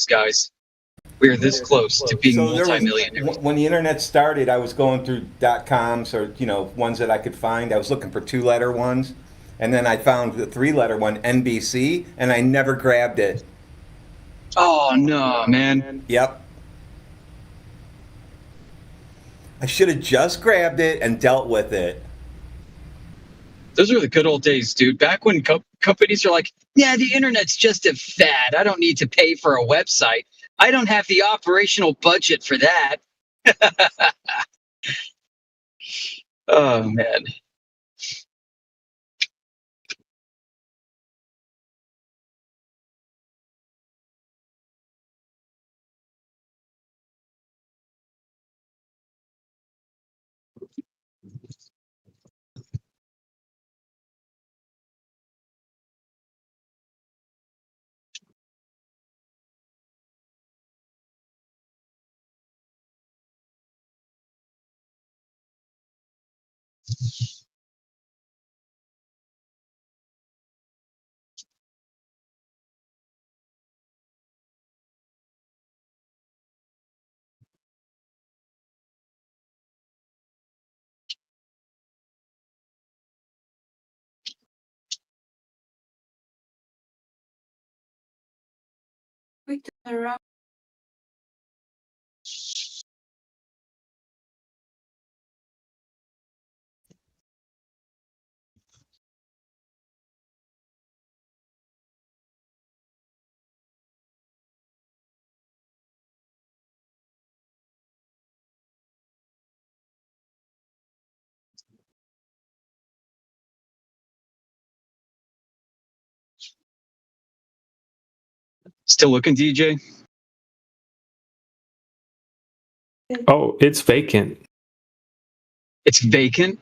guys. We are this close to being So there was multimillionaires. when the internet started, I was going through .coms or ones that I could find. I was looking for two-letter ones, and then I found the three-letter one, NBC, and I never grabbed it. Oh no, man. Yep. I should have just grabbed it and dealt with it. Those were the good old days, dude. Back when companies are like, yeah, the internet's just a fad. I don't need to pay for a website. I don't have the operational budget for that. Oh, man. Still looking, DJ? Oh, it's vacant. It's vacant?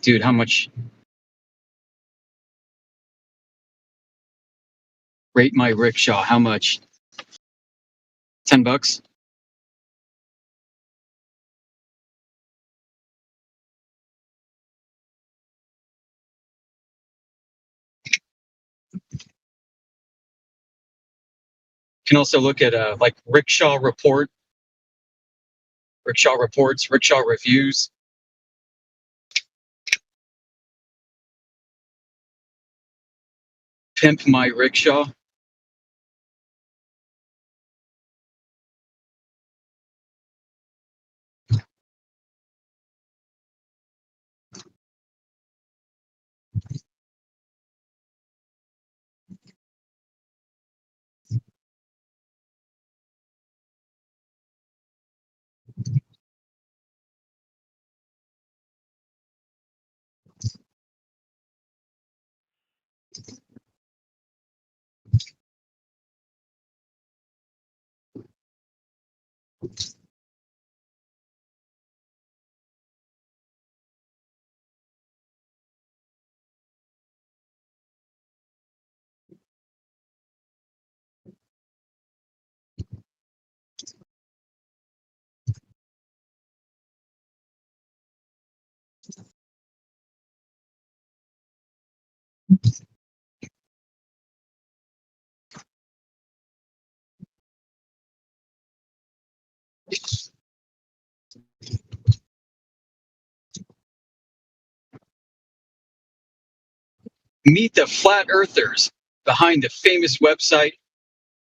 Dude, how much? Rate my rickshaw. How much? $10? You can also look at like rickshaw report, rickshaw reports, rickshaw reviews. Pimp my rickshaw. Meet the flat earthers behind the famous website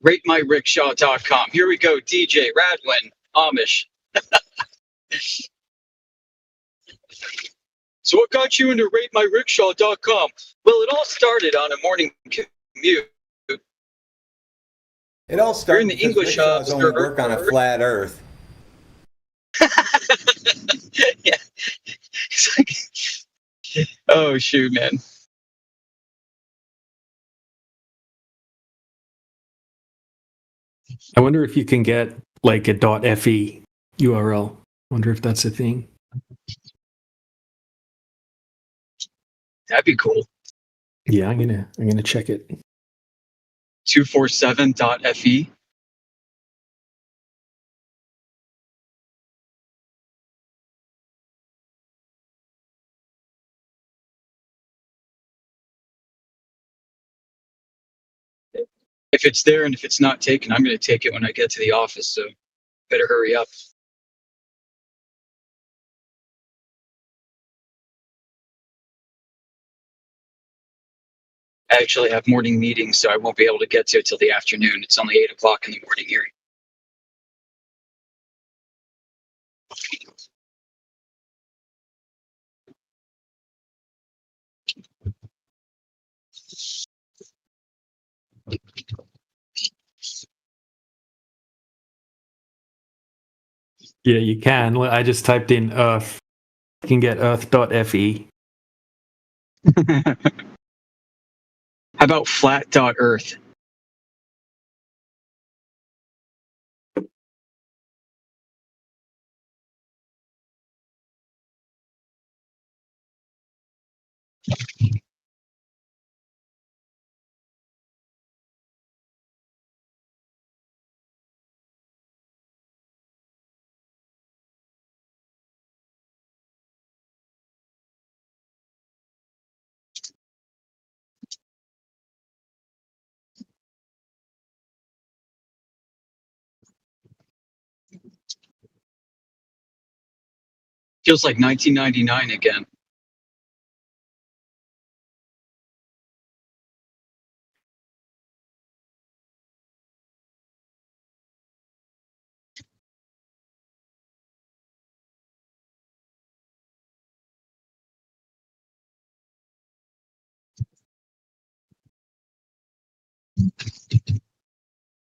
ratemyrickshaw.com. Here we go, DJ Radwin, Amish. So what got you into ratemyrickshaw.com? Well, it all started on a morning commute. It all You're in started the because English rickshaws only work on a flat Earth. Yeah. It's like, oh shoot, man. I wonder if you can get like a .fe URL. Wonder if that's a thing. That'd be cool. Yeah, I'm gonna check it. 247.fe. If it's there and if it's not taken, I'm going to take it when I get to the office. So better hurry up. I actually have morning meetings, so I won't be able to get to it till the afternoon. It's only 8 o'clock in the morning here. Yeah, you can. Well, I just typed in Earth. You can get earth.fe. How about flat.earth? Feels like 1999 again.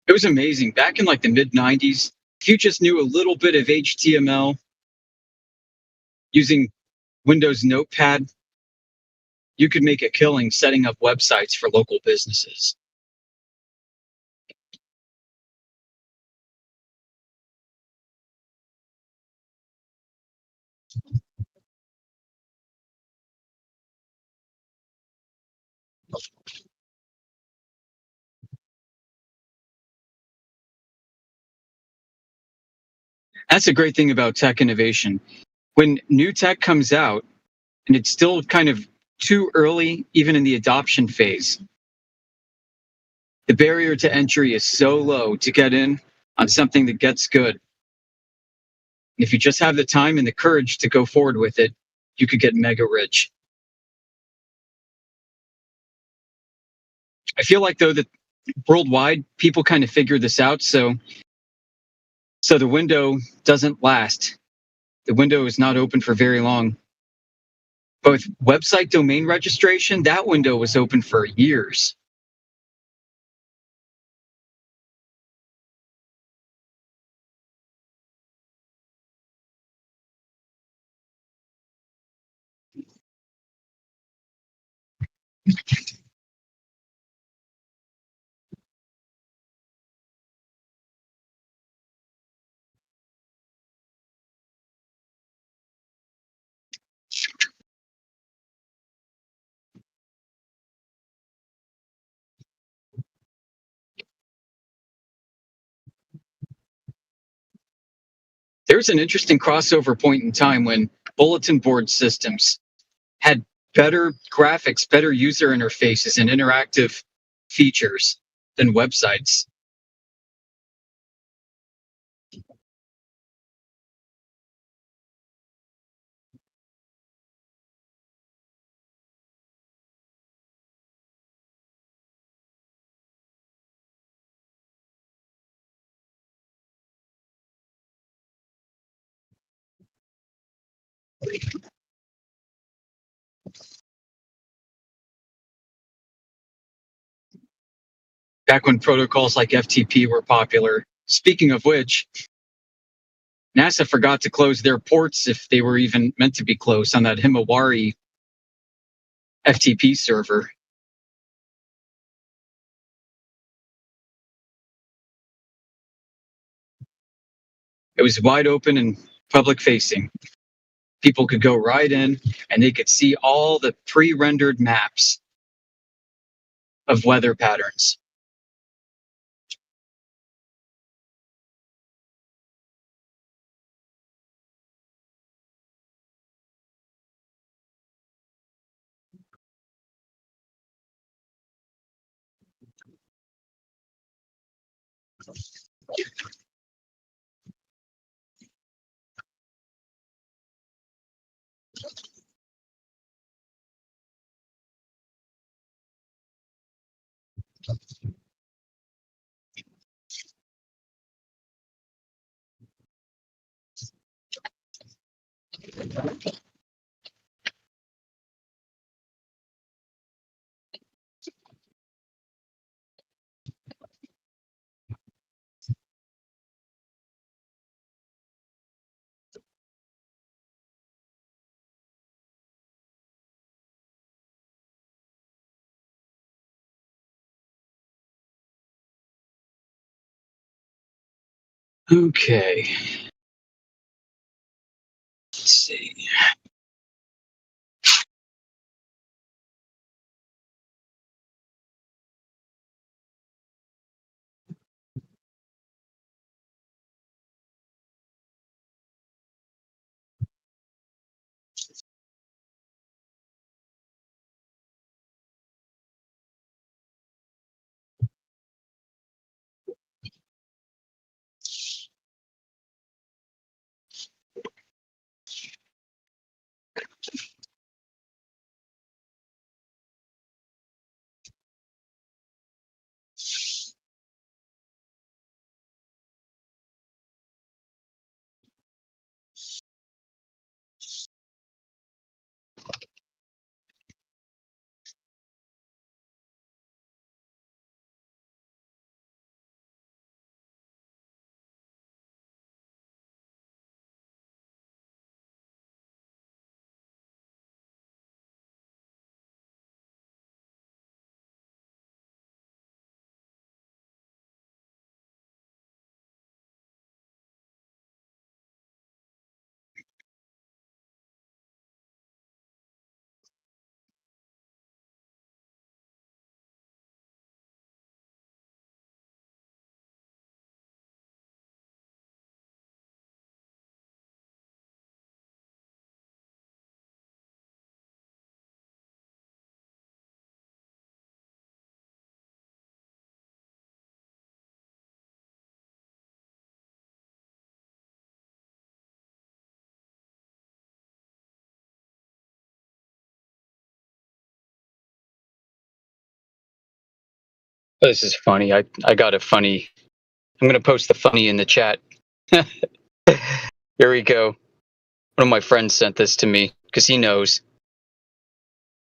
It was amazing. Back in like the mid 90s, if you just knew a little bit of HTML using Windows Notepad, you could make a killing setting up websites for local businesses. That's a great thing about tech innovation. When new tech comes out and it's still kind of too early, even in the adoption phase, the barrier to entry is so low to get in on something that gets good. If you just have the time and the courage to go forward with it, you could get mega rich. I feel like though that worldwide people kind of figure this out, so the window doesn't last. The window is not open for very long. Both website domain registration, that window was open for years. There's an interesting crossover point in time when bulletin board systems had better graphics, better user interfaces, and interactive features than websites. Back when protocols like FTP were popular. Speaking of which, NASA forgot to close their ports if they were even meant to be closed on that Himawari FTP server. It was wide open and public facing. People could go right in and they could see all the pre-rendered maps of weather patterns. Okay. Let's see. This is funny. I got a funny. I'm going to post the funny in the chat. Here we go. One of my friends sent this to me because he knows.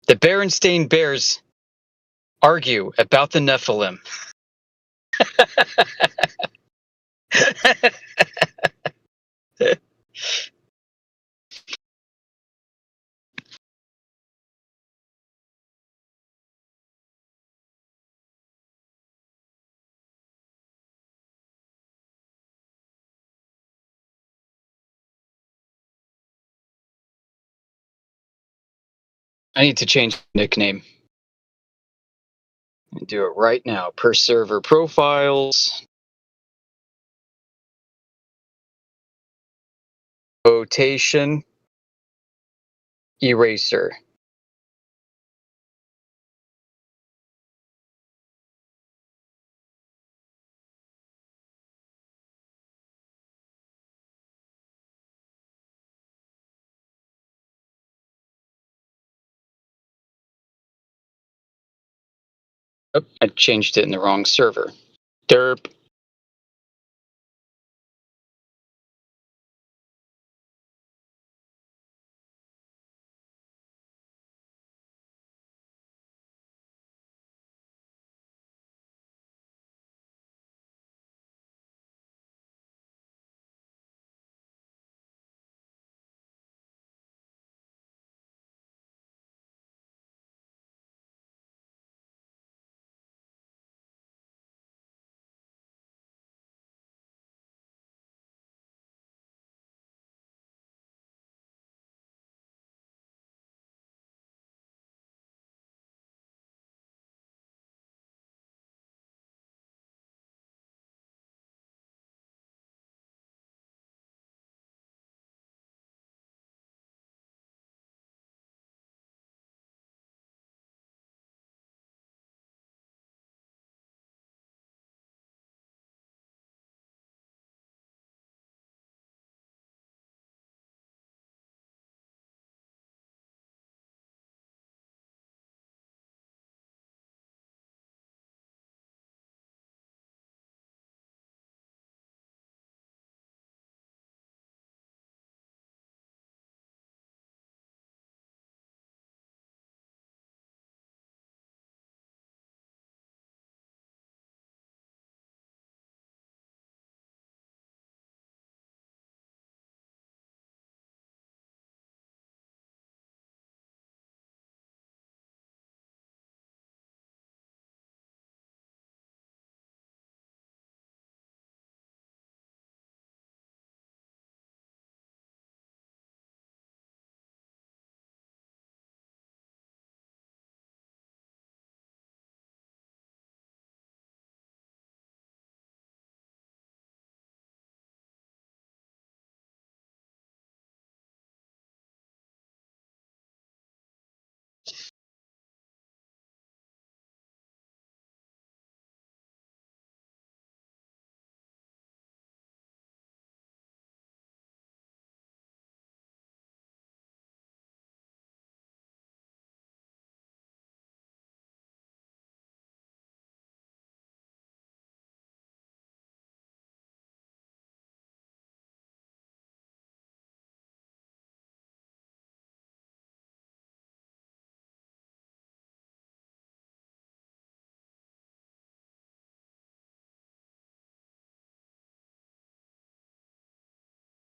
The Berenstain Bears argue about the Nephilim. I need to change the nickname. Do it right now. Per server profiles. Rotation. Eraser. Oh, I changed it in the wrong server. Derp.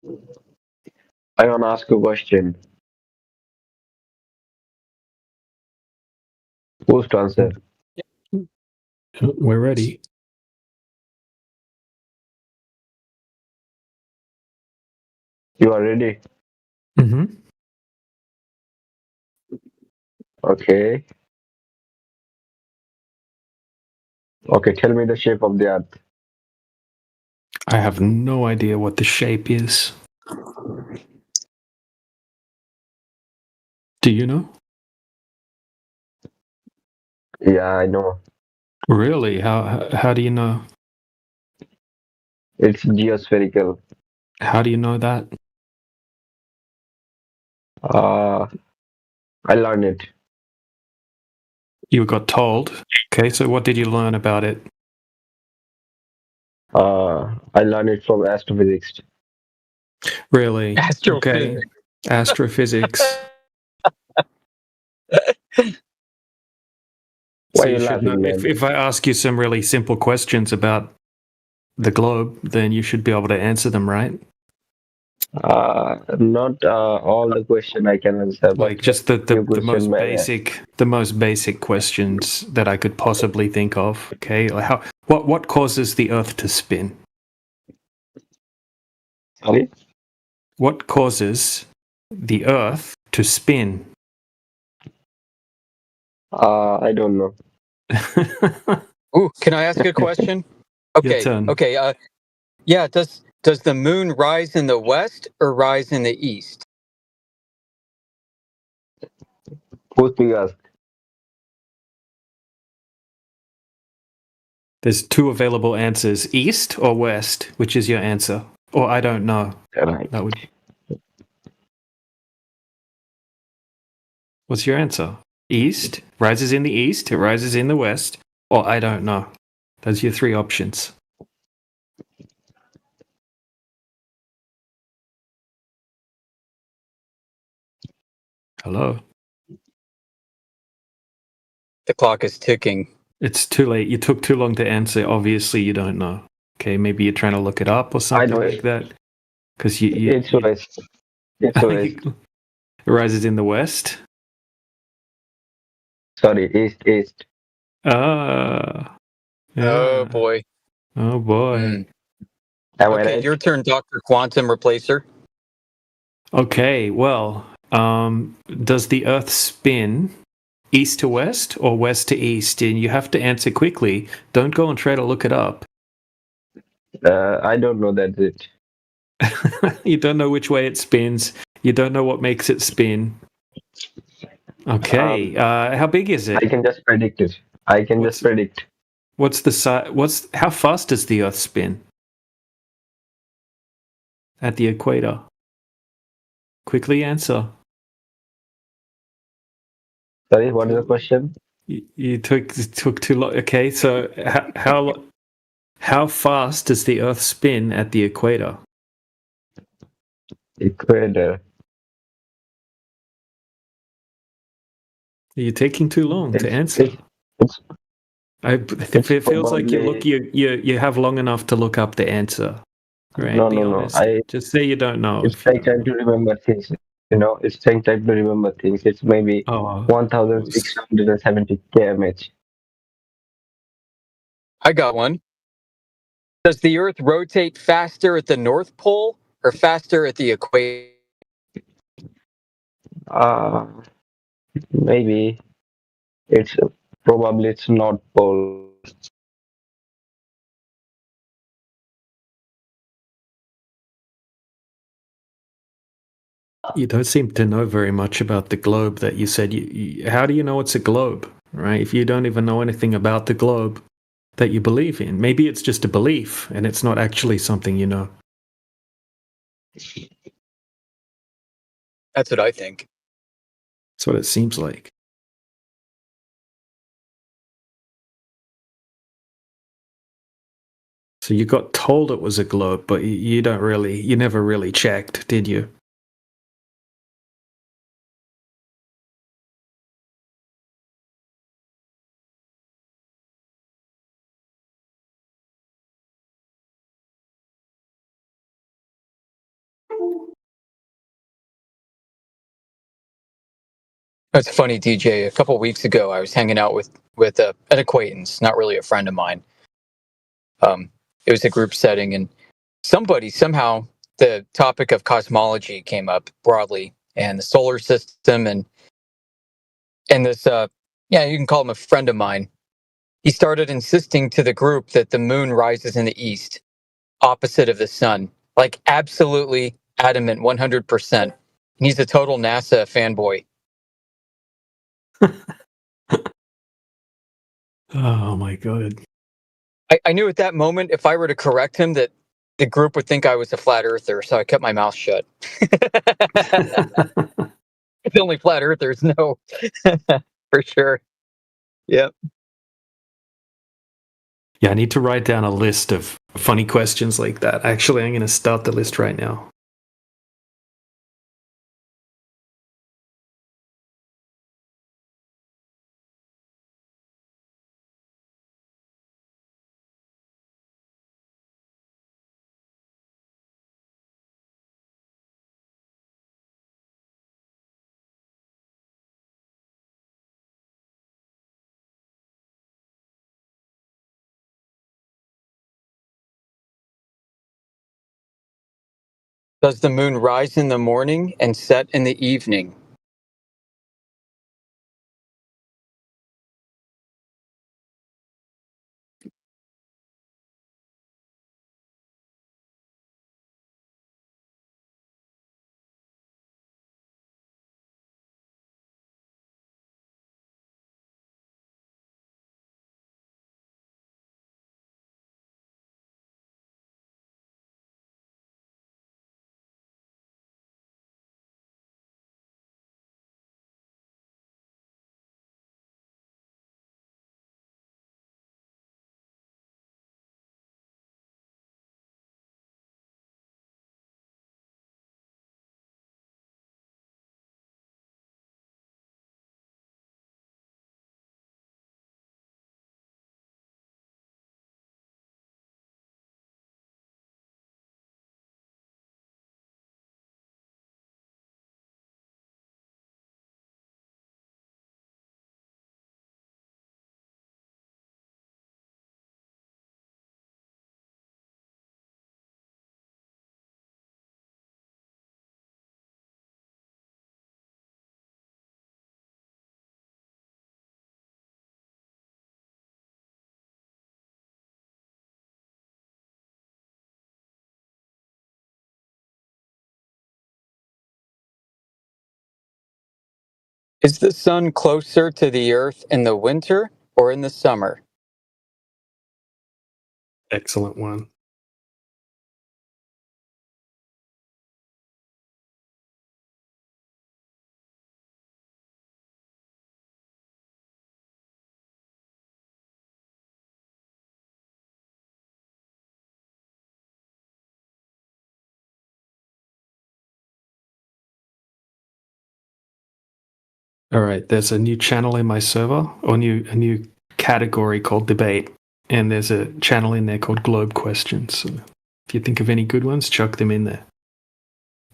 I want to ask a question. Who's to answer? We're ready. You are ready? Hmm. Okay. Okay, tell me the shape of the earth. I have no idea what the shape is. Do you know? Yeah, I know. Really? How do you know? It's geospherical. How do you know that? Uh, I learned it. You got told. Okay, so what did you learn about it? I learned it from astrophysics. Really? Okay. Astrophysics. Astrophysics. Why So are you you should know. laughing, man? If I ask you some really simple questions about the globe, then you should be able to answer them, right? Not all the question I can answer, but Like just the few question, the most basic questions that I could possibly think of. Okay, like what causes the Earth to spin? sorry? What causes the Earth to spin? I don't know. Ooh, can I ask a question? Your Okay. turn. Okay. Yeah. Does the moon rise in the west or rise in the east? Who's being asked? There's two available answers: east or west. Which is your answer? Or I don't know. Right. That would. What's your answer? East rises in the east. It rises in the west. Or I don't know. Those are your three options. Hello. The clock is ticking. It's too late. You took too long to answer. Obviously, you don't know. Okay, maybe you're trying to look it up or I something know like it. that. Because you It's west. It's west. it rises in the west. Sorry, east. Ah, Oh yeah. boy. Oh boy. Hmm. Am I Okay, right? your turn, Doctor Quantum Replacer. Okay, well, does the Earth spin east to west or west to east? And you have to answer quickly. Don't go and try to look it up. I don't know. That's it. You don't know which way it spins. You don't know what makes it spin. Okay, how big is I it? can just predict it. I can What's just predict. what's the size? How fast does the Earth spin at the equator? Quickly answer. Sorry, what is the question? You took too long. Okay, so how fast does the Earth spin at the equator? Equator. You're taking too long to It's answer. it's it's it's It feels like probably you have long enough to look up the answer. Right? Be no. honest. Just say you don't know It's if you take don't time know. to remember things. It's take time to remember things. It's maybe Oh, 1,670 kmh. I got one. Does the Earth rotate faster at the North Pole or faster at the equator? Uh, maybe it's probably it's not pole. you don't seem to know very much about the globe that you said. How do you know it's a globe, right? If you don't even know anything about the globe that you believe in, maybe it's just a belief and it's not actually something you know. That's what I think. That's what it seems like. So you got told it was a globe, but you never really checked, did you? It's funny, DJ. A couple weeks ago, I was hanging out with an acquaintance, not really a friend of mine. Um, it was a group setting, and somebody somehow the topic of cosmology came up broadly, and the solar system, and this yeah, you can call him a friend of mine. He started insisting to the group that the moon rises in the east, opposite of the sun, like absolutely adamant, 100%. And he's a total NASA fanboy. Oh my god. I knew at that moment if I were to correct him that the group would think I was a flat earther, so I kept my mouth shut. The only flat earthers know for sure. Yep. Yeah, I need to write down a list of funny questions like that. Actually, I'm going to start the list right now. Does the moon rise in the morning and set in the evening? Is the sun closer to the earth in the winter or in the summer? Excellent one. All right, there's a new channel in my server, or a new category called debate, and there's a channel in there called Globe Questions. So if you think of any good ones, chuck them in there.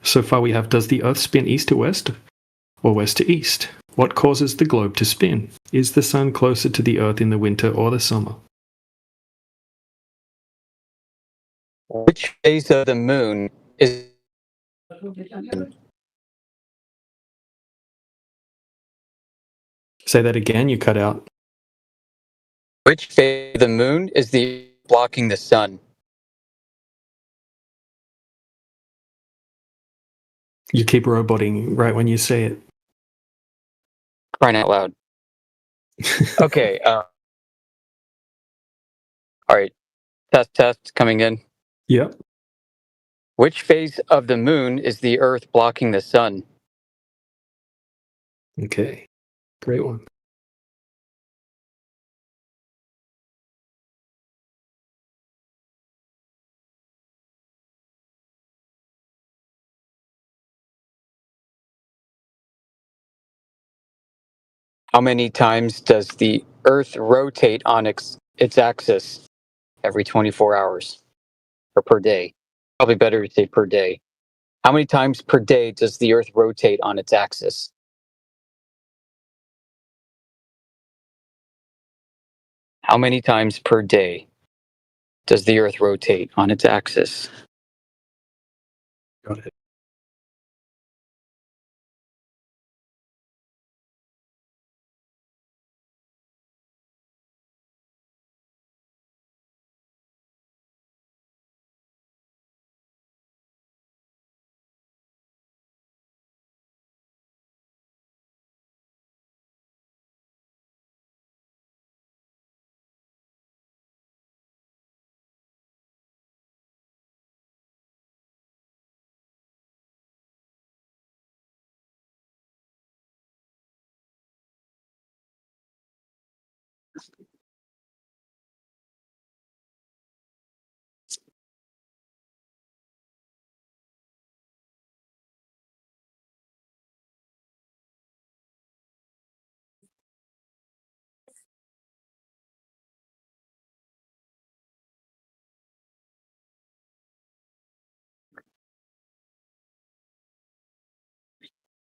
So far we have, does the Earth spin east to west or west to east? What causes the globe to spin? Is the sun closer to the Earth in the winter or the summer? Which phase of the moon is Say that again, you cut out. which phase of the moon is the blocking the sun? You keep roboting right when you say it. Crying out loud. Okay. All right. Test coming in. Yep. Which phase of the moon is the Earth blocking the sun? Okay. Great one. How many times does the Earth rotate on its axis every 24 hours or per day? Probably better to say per day. How many times per day does the Earth rotate on its axis? How many times per day does the Earth rotate on its axis? Got it.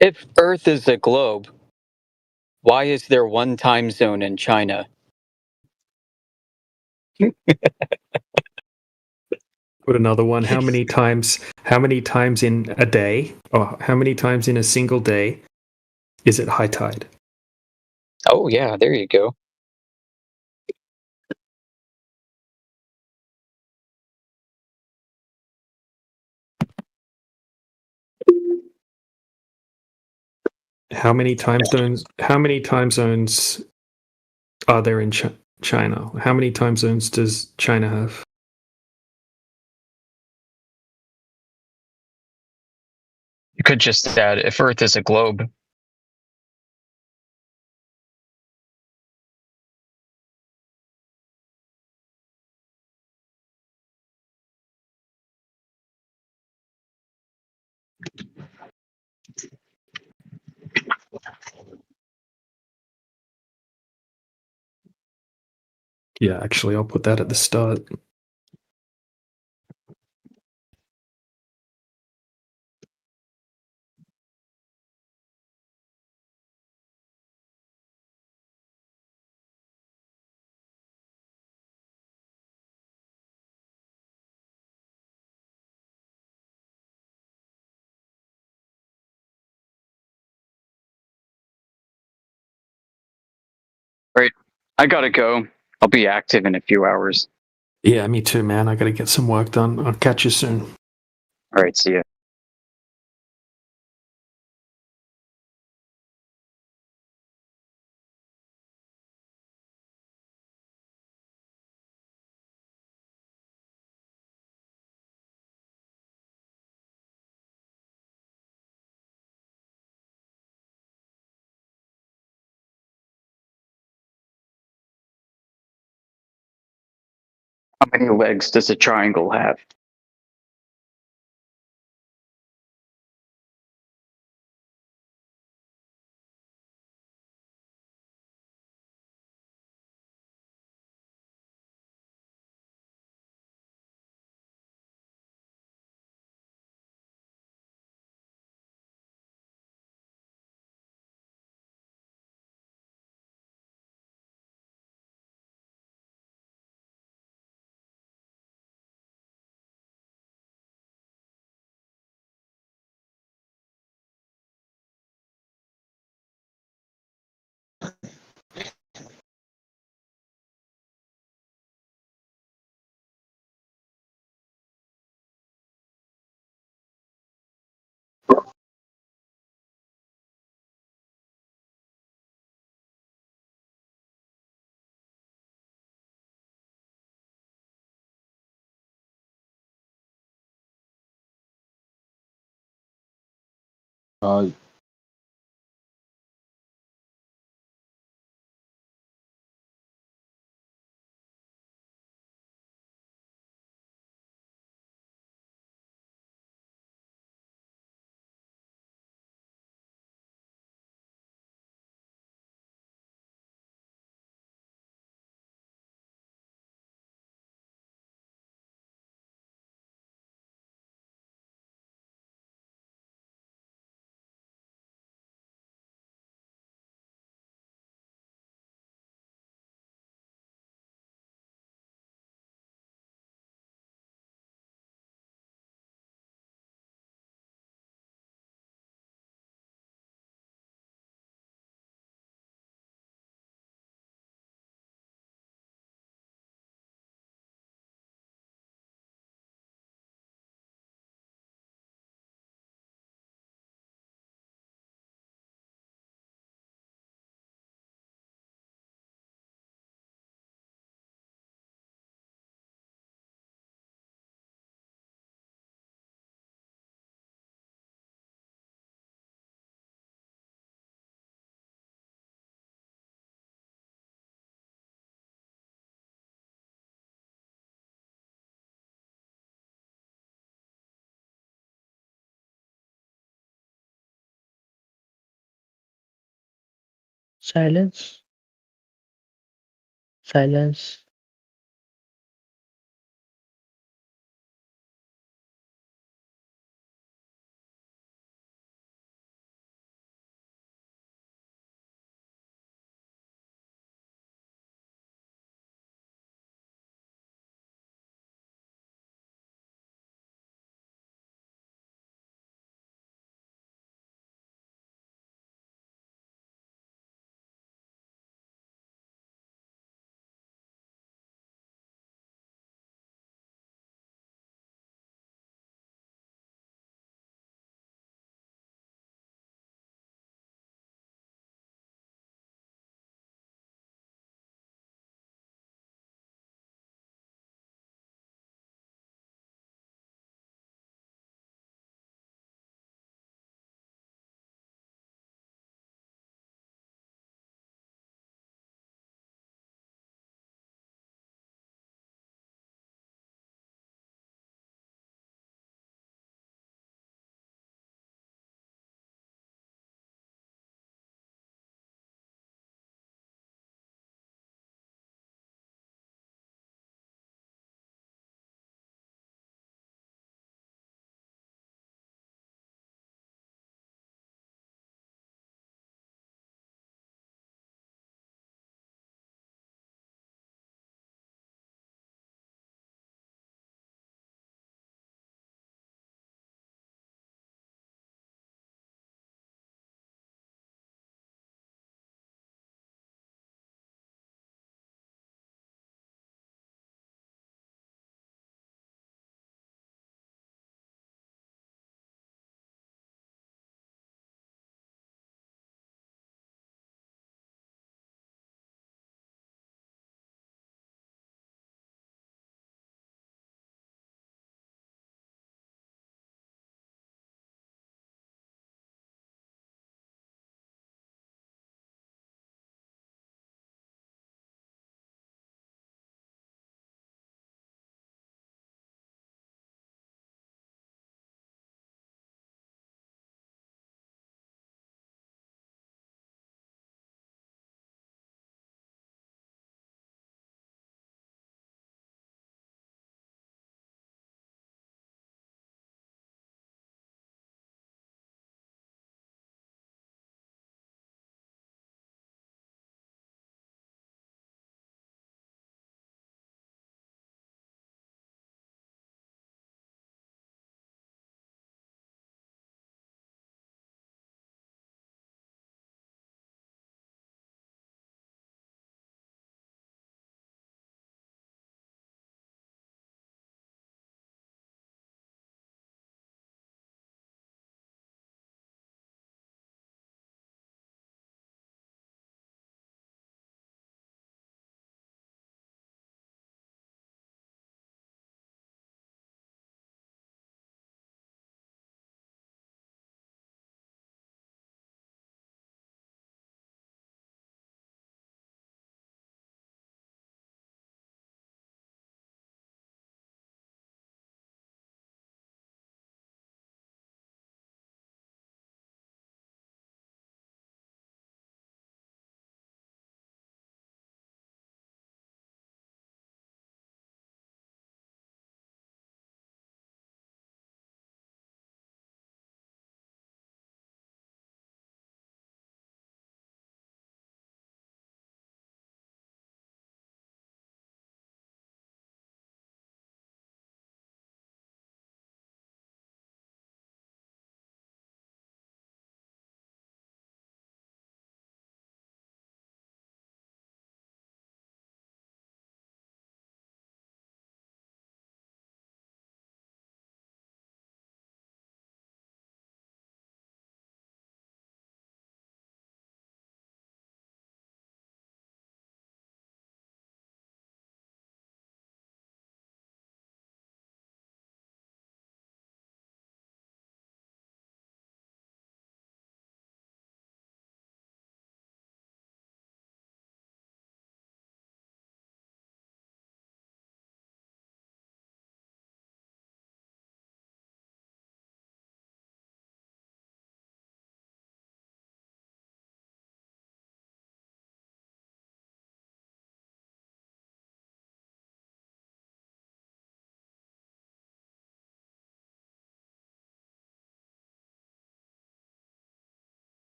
If Earth is a globe, why is there one time zone in China? Put another one. How many times? How many times in a day, or how many times in a single day, is it high tide? Oh, yeah, there you go. How many time zones? How many time zones are there in China? How many time zones does China have? You could just add if Earth is a globe. Yeah, actually, I'll put that at the start. Right. I gotta go. I'll be active in a few hours. Yeah, me too, man. I got to get some work done. I'll catch you soon. All right, see ya. How many legs does a triangle have? Uh, Silence. Silence.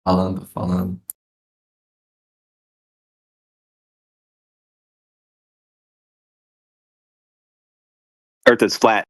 falando, falando. Earth is flat.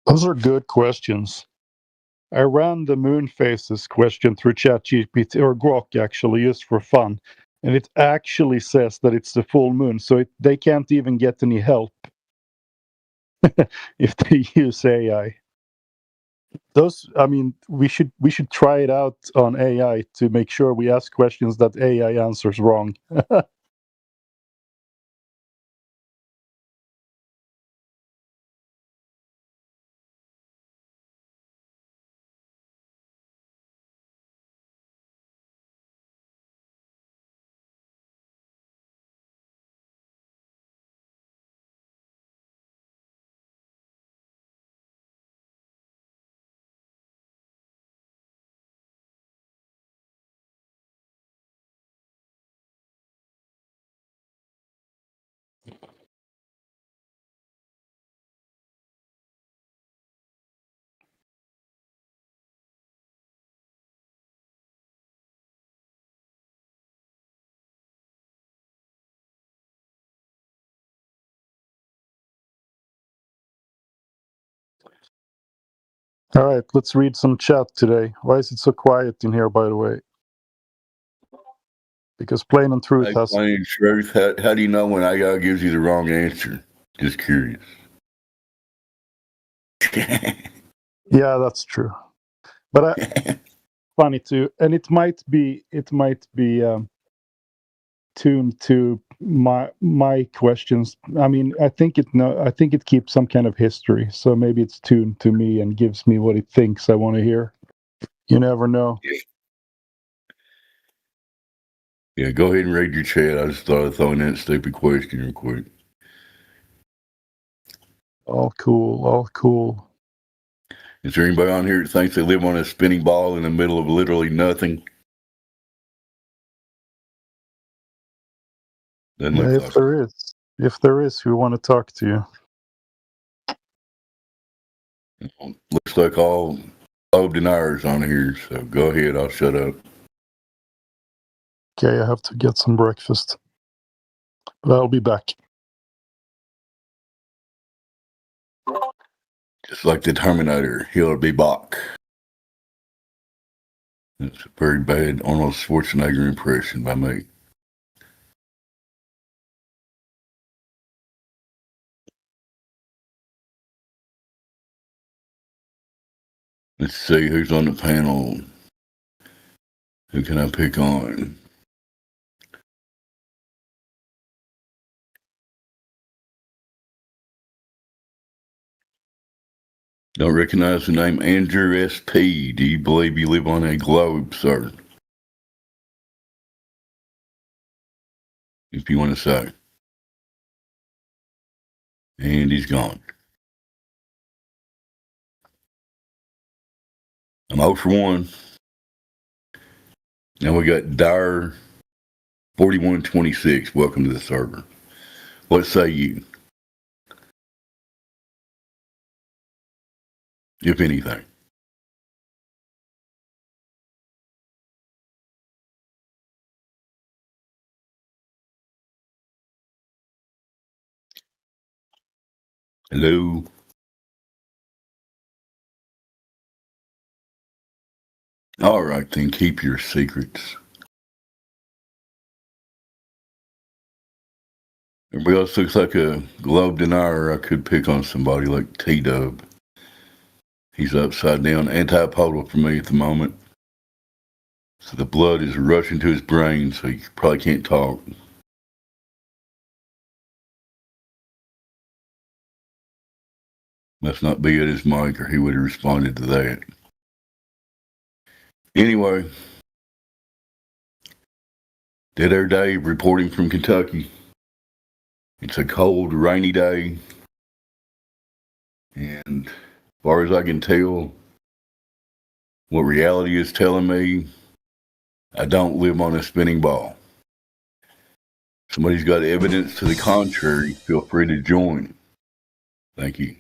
Those are good questions. I ran the moon phases question through ChatGPT or Grok actually, just for fun, and it actually says that it's the full moon, so they can't even get any help if they use AI. I mean, we should try it out on AI to make sure we ask questions that AI answers wrong. All right, let's read some chat today. Why is it so quiet in here, by the way? Because Plain and Truth Hey, has. Plain Truth, how do you know when AI gives you the wrong answer? Just curious. Yeah, that's true. But funny too, and it might be tuned to my questions. I mean, I think it keeps some kind of history, so maybe it's tuned to me and gives me what it thinks I want to hear. You never know. Yeah, go ahead and read your chat. I just thought I'd throw in that stupid question real quick. All cool, all cool. Is there anybody on here that thinks they live on a spinning ball in the middle of literally nothing? Doesn't look like it. If there is, we want to talk to you. Looks like all globe deniers on here, so go ahead. I'll shut up. Okay, I have to get some breakfast, but I'll be back. Just like the Terminator, he'll be back. It's a very bad Arnold Schwarzenegger impression by me. Let's see who's on the panel. Who can I pick on? Don't recognize the name Andrew S.P. Do you believe you live on a globe, sir? If you want to say. And he's gone. I'm 0 for 1. Now we got Dyer 4126. Welcome to the server. What say you? If anything. Hello? All right, then keep your secrets. Everybody else looks like a globe denier. I could pick on somebody like T-Dub. He's upside down antipolar for me at the moment. So the blood is rushing to his brain, so he probably can't talk. Must not be at his mic, or he would have responded to that. Anyway, Dead Air Dave reporting from Kentucky. It's a cold, rainy day. And as far as I can tell, what reality is telling me, I don't live on a spinning ball. Somebody's got evidence to the contrary, feel free to join. Thank you.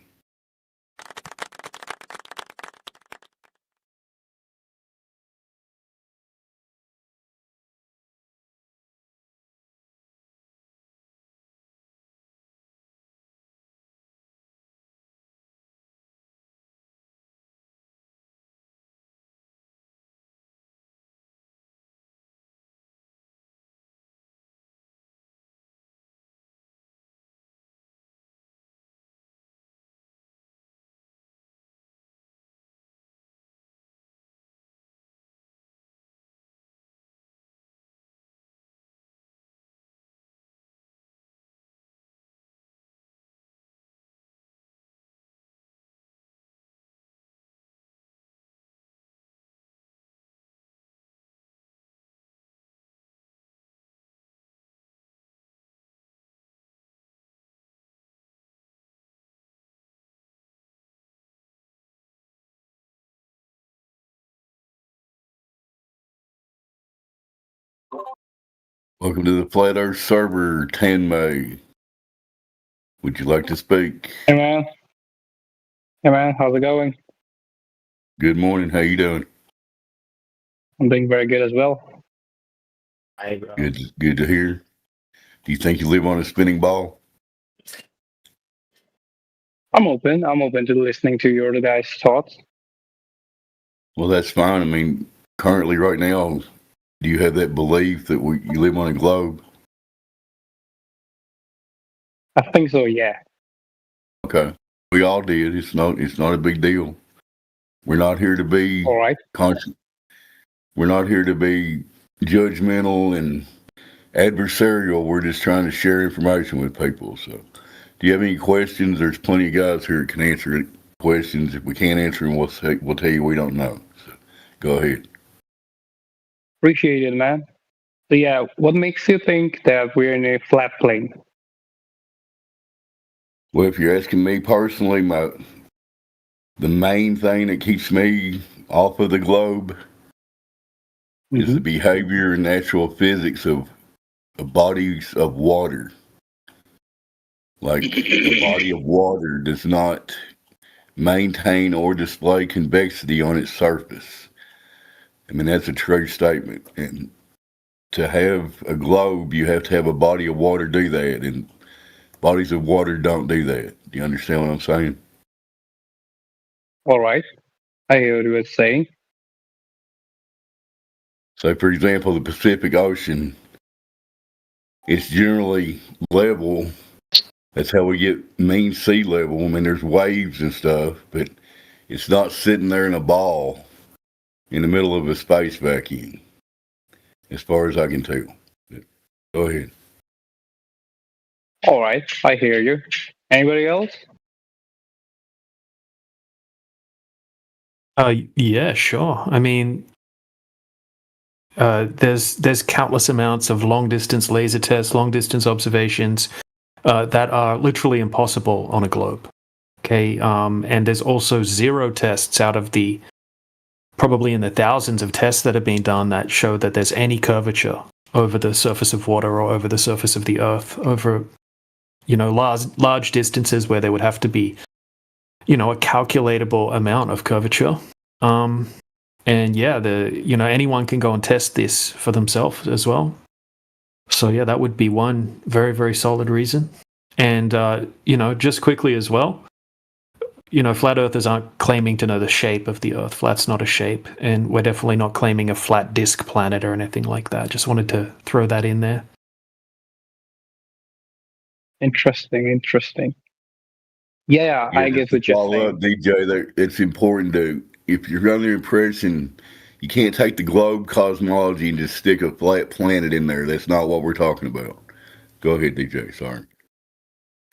Welcome to the Flat Earth server, Tanmay. Would you like to speak? Hey man. Hey man, how's it going? Good morning. How you doing? I'm doing very good as well. Good to hear. Do you think you live on a spinning ball? I'm open. I'm open to listening to your guys' thoughts. Well, that's fine. I mean, currently, right now, do you have that belief that you live on a globe? I think so, yeah. Okay, we all did. It's not a big deal. We're not here to be All right. We're not here to be judgmental and adversarial. We're just trying to share information with people. So, do you have any questions? There's plenty of guys here that can answer questions. If we can't answer them, we'll tell you we don't know. So, go ahead. Appreciate it, man. So yeah, what makes you think that we're in a flat plane? Well, if you're asking me personally, the main thing that keeps me off of the globe is the behavior and natural physics of bodies of water. Like a body of water does not maintain or display convexity on its surface. I mean, that's a true statement. And to have a globe, you have to have a body of water do that. And bodies of water don't do that. Do you understand what I'm saying? All right. I hear what you were saying. So, for example, the Pacific Ocean, it's generally level. That's how we get mean sea level. I mean, there's waves and stuff, but it's not sitting there in a ball in the middle of a space vacuum, as far as I can tell. Go ahead. All right. I hear you. Anybody else? Yeah, sure. I mean, there's countless amounts of long distance laser tests, long distance observations that are literally impossible on a globe. Okay, and there's also zero tests out of the probably in the thousands of tests that have been done that show that there's any curvature over the surface of water or over the surface of the Earth over large distances where there would have to be a calculatable amount of curvature. And yeah, anyone can go and test this for themselves as well. So yeah, that would be one very, very solid reason. And just quickly as well, flat earthers aren't claiming to know the shape of the Earth. Flat's not a shape, and we're definitely not claiming a flat disk planet or anything like that. Just wanted to throw that in there. Interesting. Yeah, I get what you're saying. Up, DJ, it's important to, if you're under the impression you can't take the globe cosmology and just stick a flat planet in there. That's not what we're talking about. Go ahead, DJ. Sorry.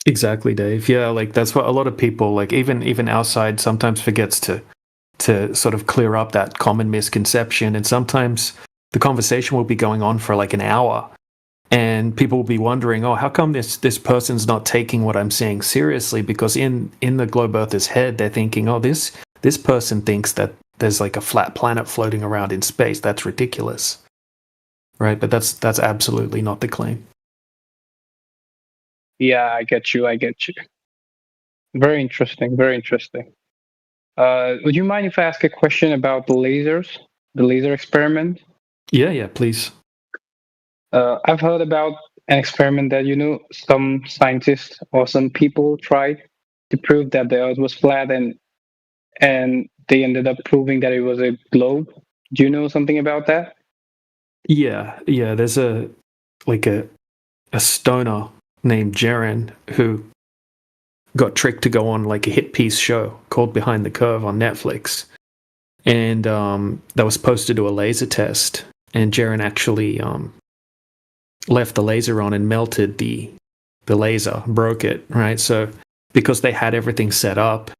Exactly, Dave. Yeah, like that's what a lot of people, like even outside, sometimes forgets to sort of clear up that common misconception. And sometimes the conversation will be going on for like an hour, and people will be wondering, oh, how come this person's not taking what I'm saying seriously? Because in the globe earther's head, they're thinking, oh, this person thinks that there's like a flat planet floating around in space. That's ridiculous, right? But that's absolutely not the claim. Yeah, I get you. Very interesting. Would you mind if I ask a question about the laser experiment? Yeah, please. I've heard about an experiment that some scientists or some people tried to prove that the Earth was flat, and they ended up proving that it was a globe. Do you know something about that? Yeah. There's a stoner named Jaren who got tricked to go on like a hit piece show called Behind the Curve on Netflix, and that was supposed to do a laser test, and Jaren actually left the laser on and melted the laser, broke it, right? So because they had everything set up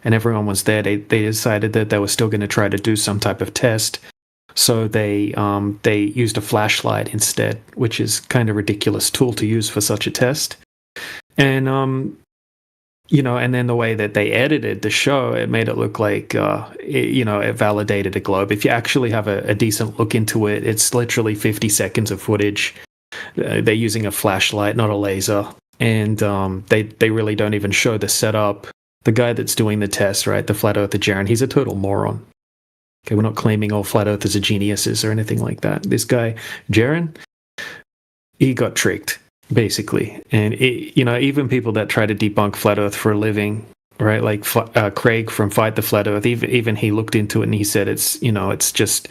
and everyone was there, they decided that they were still going to try to do some type of test. So they used a flashlight instead, which is kind of ridiculous tool to use for such a test. And and then the way that they edited the show, it made it look like it validated a globe. If you actually have a decent look into it, it's literally 50 seconds of footage they're using a flashlight, not a laser, and they really don't even show the setup. The guy that's doing the test, right, the flat earther Jaron, he's a total moron. Okay, we're not claiming all flat earthers are geniuses or anything like that. This guy, Jaron, he got tricked, basically. And, even people that try to debunk flat earth for a living, right, like Craig from Fight the Flat Earth, even he looked into it and he said it's just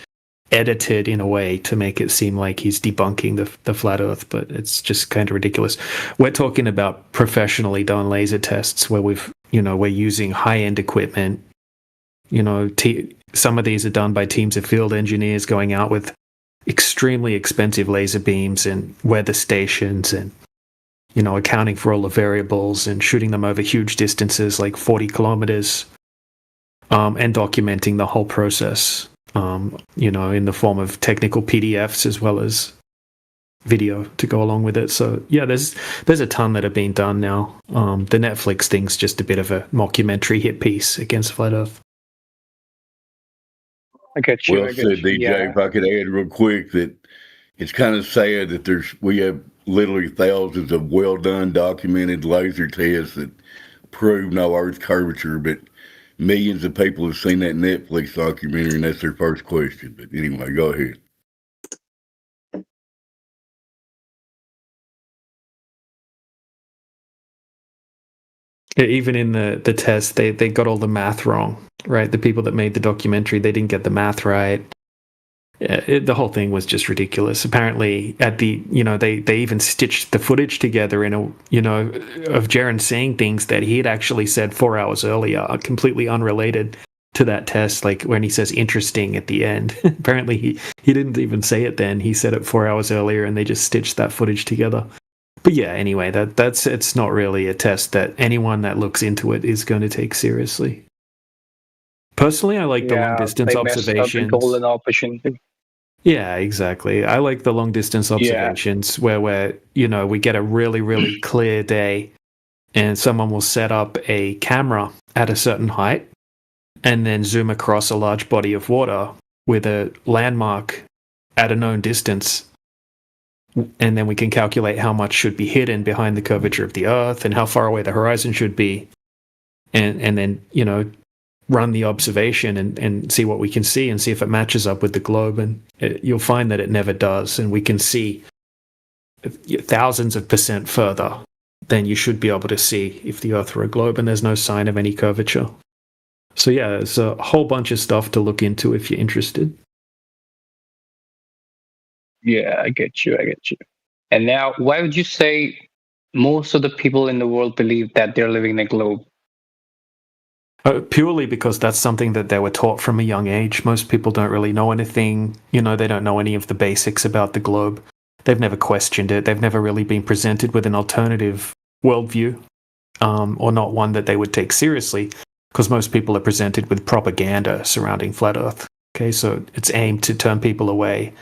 edited in a way to make it seem like he's debunking the flat earth, but it's just kind of ridiculous. We're talking about professionally done laser tests where we're using high-end equipment. Some of these are done by teams of field engineers going out with extremely expensive laser beams and weather stations and, accounting for all the variables and shooting them over huge distances like 40 kilometers, and documenting the whole process, in the form of technical PDFs as well as video to go along with it. So yeah, there's a ton that have been done now. The Netflix thing's just a bit of a mockumentary hit piece against flat earth. I get you. Well said, DJ. Yeah. If I could add real quick that it's kind of sad that we have literally thousands of well done documented laser tests that prove no Earth's curvature, but millions of people have seen that Netflix documentary, and that's their first question. But anyway, go ahead. Yeah, even in the test, they got all the math wrong, right? The people that made the documentary, they didn't get the math right. The whole thing was just ridiculous. Apparently, they even stitched the footage together of Jaron saying things that he had actually said 4 hours earlier, completely unrelated to that test. Like when he says "interesting" at the end, apparently he didn't even say it then. He said it 4 hours earlier, and they just stitched that footage together. But yeah, anyway, it's not really a test that anyone that looks into it is going to take seriously. Personally, I like the long distance observations. The golden opportunity. Yeah, exactly. I like the long distance observations where we get a really, really clear day and someone will set up a camera at a certain height and then zoom across a large body of water with a landmark at a known distance. And then we can calculate how much should be hidden behind the curvature of the Earth and how far away the horizon should be. And then, run the observation and see what we can see and see if it matches up with the globe. And you'll find that it never does. And we can see thousands of % further than you should be able to see if the Earth were a globe, and there's no sign of any curvature. So yeah, there's a whole bunch of stuff to look into if you're interested. Yeah, I get you. And now, why would you say most of the people in the world believe that they're living in a globe? Purely because that's something that they were taught from a young age. Most people don't really know anything. They don't know any of the basics about the globe. They've never questioned it. They've never really been presented with an alternative worldview, or not one that they would take seriously, because most people are presented with propaganda surrounding flat Earth. Okay, so it's aimed to turn people away,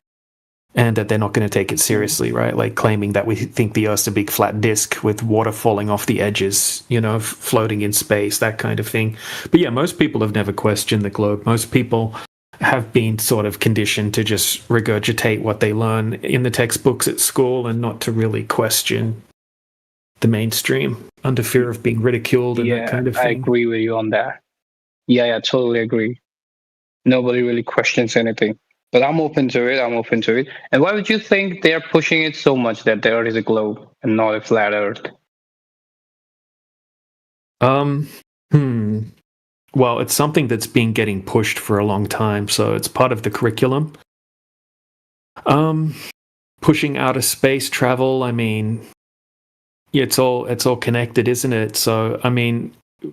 and that they're not going to take it seriously, right? Like claiming that we think the Earth's a big flat disk with water falling off the edges, floating in space, that kind of thing. But yeah, most people have never questioned the globe. Most people have been sort of conditioned to just regurgitate what they learn in the textbooks at school and not to really question the mainstream under fear of being ridiculed and that kind of thing. I agree with you on that. Yeah, totally agree. Nobody really questions anything. But I'm open to it. And why would you think they're pushing it so much that the Earth is a globe and not a flat Earth? Well, it's something that's been getting pushed for a long time, so it's part of the curriculum. Pushing outer space travel, it's all connected, isn't it? So,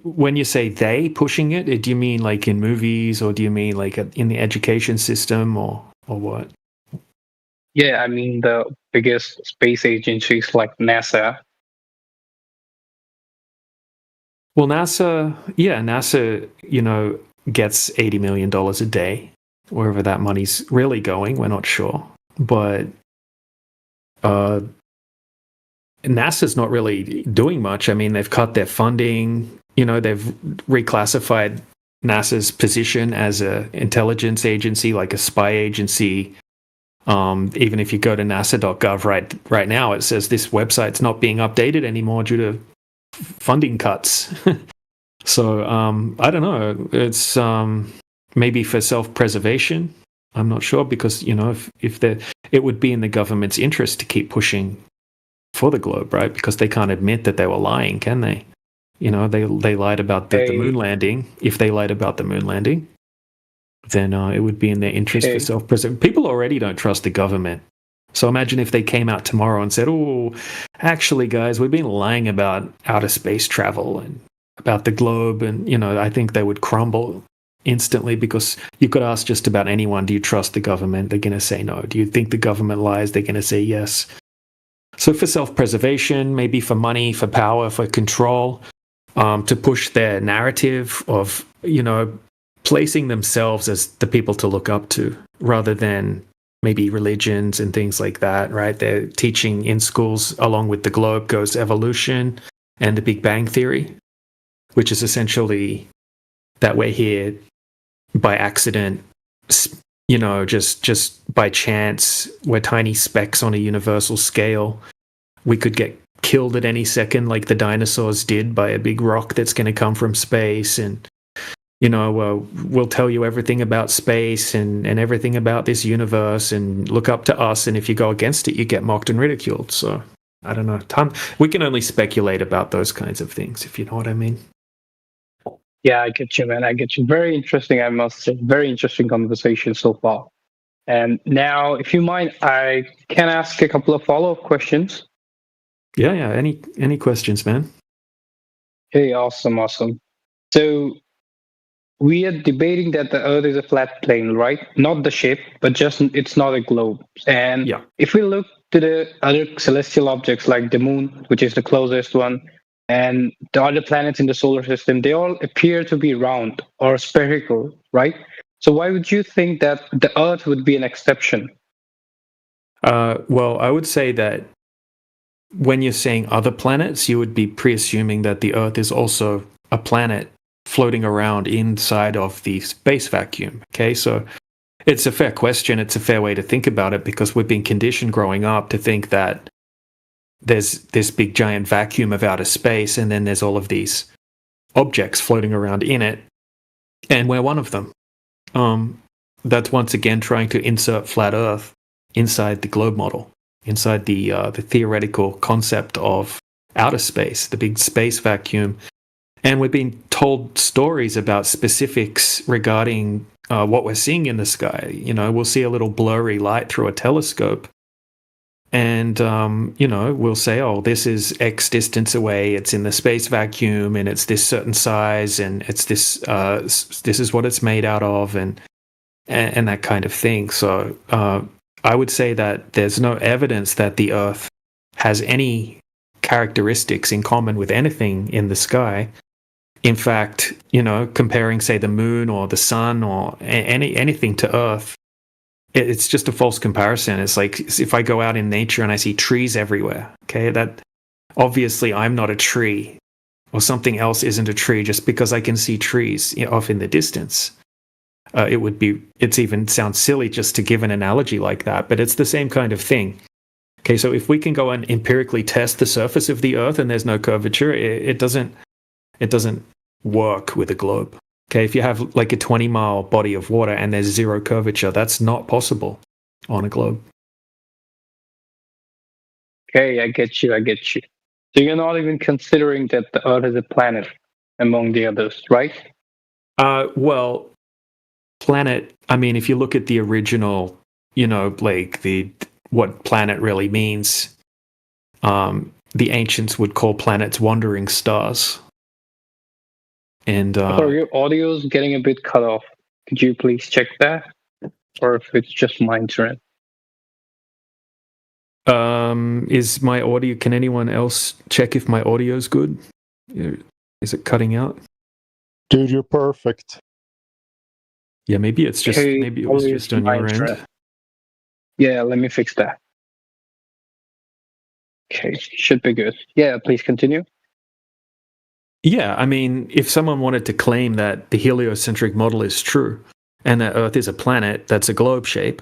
when you say they pushing it, do you mean like in movies, or do you mean like in the education system, or what? Yeah, the biggest space agencies like NASA. Well, NASA, gets $80 million a day, wherever that money's really going, we're not sure. But NASA's not really doing much. They've cut their funding. They've reclassified NASA's position as an intelligence agency, like a spy agency, Even if you go to nasa.gov right now, it says this website's not being updated anymore due to funding cuts. So I don't know. It's maybe for self-preservation. I'm not sure, because if it would be in the government's interest to keep pushing for the globe, right? Because they can't admit that they were lying, can they? They lied about the moon landing. If they lied about the moon landing, then it would be in their interest for self-preservation. People already don't trust the government. So imagine if they came out tomorrow and said, "Oh, actually, guys, we've been lying about outer space travel and about the globe," and I think they would crumble instantly, because you could ask just about anyone, do you trust the government? They're going to say no. Do you think the government lies? They're going to say yes. So for self-preservation, maybe for money, for power, for control, to push their narrative of, placing themselves as the people to look up to, rather than maybe religions and things like that, right? They're teaching in schools, along with the globe goes evolution and the Big Bang Theory, which is essentially that we're here by accident, just by chance. We're tiny specks on a universal scale. We could get killed at any second, like the dinosaurs did, by a big rock that's going to come from space. And we'll tell you everything about space and everything about this universe, and look up to us, and if you go against it, you get mocked and ridiculed. So I don't know. We can only speculate about those kinds of things, if you know what I mean. Yeah, I get you, man. I get you. Very interesting, I must say. Very interesting conversation so far. And now, if you mind, I can ask a couple of follow-up questions. Yeah. Any questions, man? Hey, awesome. So we are debating that the Earth is a flat plane, right? Not the shape, but just it's not a globe. And if we look to the other celestial objects like the moon, which is the closest one, and the other planets in the solar system, they all appear to be round or spherical, right? So why would you think that the Earth would be an exception? Well, I would say that when you're saying other planets, you would be pre-assuming that the Earth is also a planet floating around inside of the space vacuum. Okay, so it's a fair question. It's a fair way to think about it, because we've been conditioned growing up to think that there's this big giant vacuum of outer space, and then there's all of these objects floating around in it, and we're one of them. That's once again trying to insert flat Earth inside the globe model, inside the theoretical concept of outer space, the big space vacuum. And we've been told stories about specifics regarding what we're seeing in the sky. We'll see a little blurry light through a telescope, and we'll say, oh, this is X distance away, it's in the space vacuum, and it's this certain size, and it's this is what it's made out of, and that kind of thing. So I would say that there's no evidence that the Earth has any characteristics in common with anything in the sky. In fact, comparing, say, the moon or the sun or anything to Earth, it's just a false comparison. It's like if I go out in nature and I see trees everywhere, okay, that obviously I'm not a tree, or something else isn't a tree just because I can see trees off in the distance. It's even sounds silly just to give an analogy like that, but it's the same kind of thing. Okay, so if we can go and empirically test the surface of the Earth and there's no curvature, it doesn't work with a globe. Okay, if you have like a 20-mile body of water and there's zero curvature, that's not possible on a globe. Okay, I get you. So you're not even considering that the Earth is a planet among the others, right? Well, planet, I mean, if you look at the original, like what planet really means, the ancients would call planets wandering stars. And Sorry, your audio's getting a bit cut off. Could you please check that? Or if it's just my internet. Is my audio, can anyone else check if my audio's good? Is it cutting out? Dude, you're perfect. Yeah, maybe it was just on your end. Yeah, let me fix that. Okay, should be good. Yeah, please continue. Yeah, I mean, if someone wanted to claim that the heliocentric model is true and that Earth is a planet that's a globe shape,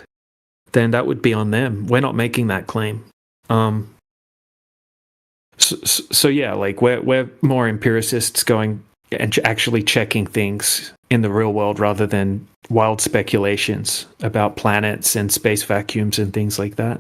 then that would be on them. We're not making that claim. So yeah, like we're more empiricists going and actually checking things in the real world rather than wild speculations about planets and space vacuums and things like that.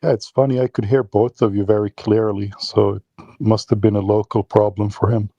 Yeah, it's funny. I could hear both of you very clearly, so it must have been a local problem for him.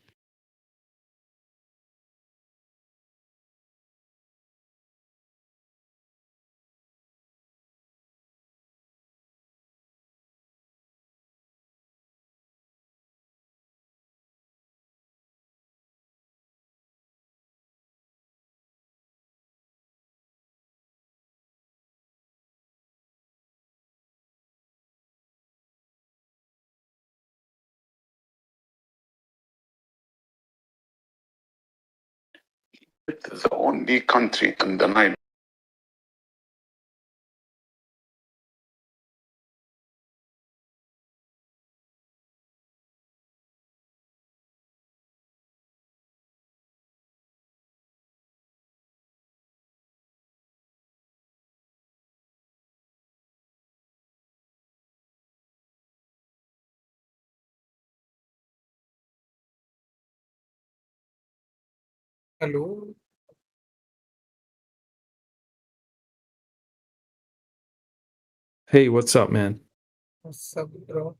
It's the only country in the Nile. Hello. Hey, what's up, man? What's up, bro?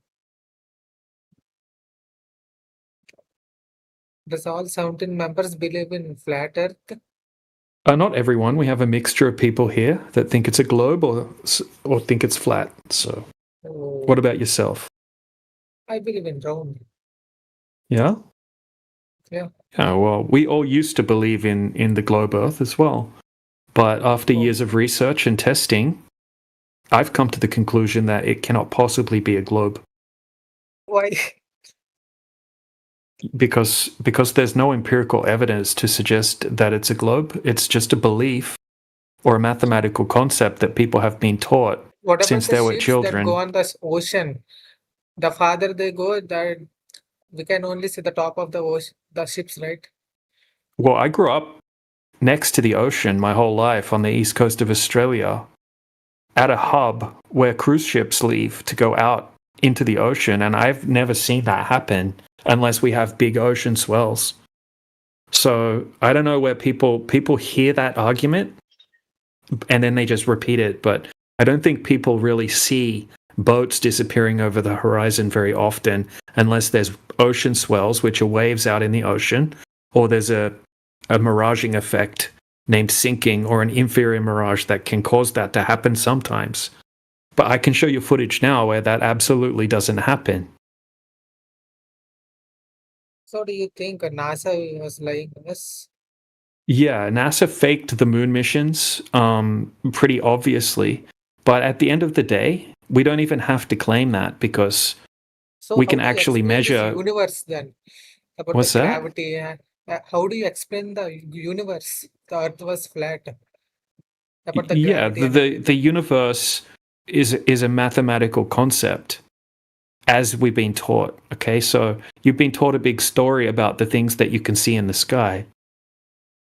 Does all 17 members believe in flat Earth? Not everyone. We have a mixture of people here that think it's a globe or think it's flat. So, Oh, what about yourself? I believe in round. Yeah? Yeah. Yeah, well, we all used to believe in the globe Earth as well. But after years of research and testing, I've come to the conclusion that it cannot possibly be a globe Why? because there's no empirical evidence to suggest that it's a globe. It's just a belief or a mathematical concept that people have been taught What about since the they were ships that children. go on the ocean? The farther they go, that we can only see the top of the ocean, the ships, right? Well, I grew up next to the ocean my whole life on the east coast of Australia at a hub where cruise ships leave to go out into the ocean, and I've never seen that happen unless we have big ocean swells. So I don't know where people hear that argument and then they just repeat it, but I don't think people really see boats disappearing over the horizon very often unless there's ocean swells, which are waves out in the ocean, or there's a miraging effect named sinking or an inferior mirage that can cause that to happen sometimes. But I can show you footage now where that absolutely doesn't happen. So do you think NASA was lying to us? Yeah, NASA faked the moon missions pretty obviously. But at the end of the day, we don't even have to claim that because So we how can do you actually explain this measure. universe then? About What's the that? gravity and how do you explain the universe? The Earth was flat. about the Yeah, gravity and the universe is a mathematical concept as we've been taught. Okay, so you've been taught a big story about the things that you can see in the sky.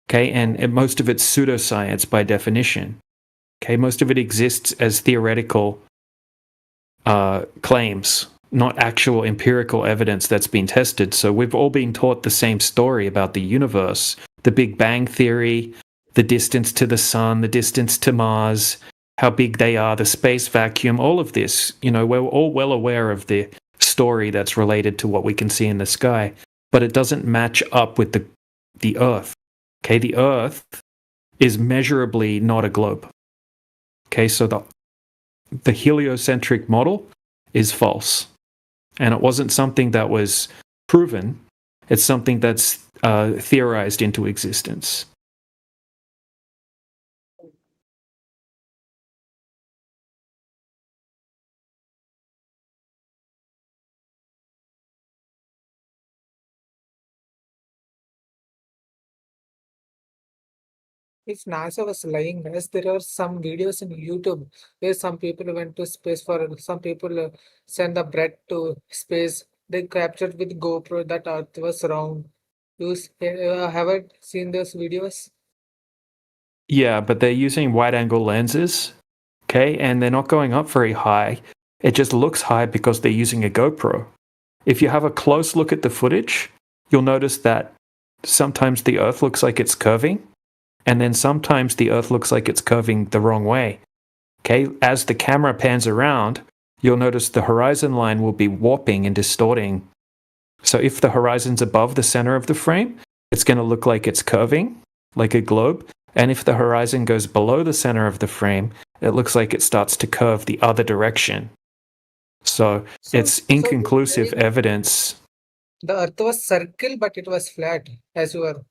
Okay, and most of it's pseudoscience by definition. Okay, most of it exists as theoretical claims, not actual empirical evidence that's been tested. So we've all been taught the same story about the universe, the Big Bang Theory, the distance to the sun, the distance to Mars, how big they are, the space vacuum, all of this. You know, we're all well aware of the story that's related to what we can see in the sky, but it doesn't match up with the Earth. Okay, the Earth is measurably not a globe. Okay, so the heliocentric model is false. And it wasn't something that was proven. It's something that's theorized into existence. if NASA was lying, as there are some videos in YouTube where some people went to space for some people send the bread to space. They captured with GoPro that Earth was round. Haven't seen those videos? Yeah, but they're using wide angle lenses, okay, and they're not going up very high. It just looks high because they're using a GoPro. If you have a close look at the footage, you'll notice that sometimes the Earth looks like it's curving, and then sometimes the Earth looks like it's curving the wrong way. Okay, as the camera pans around, you'll notice the horizon line will be warping and distorting. So if the horizon's above the center of the frame, it's going to look like it's curving, like a globe. And if the horizon goes below the center of the frame, it looks like it starts to curve the other direction. So it's inconclusive evidence. The Earth was circle, but it was flat, as your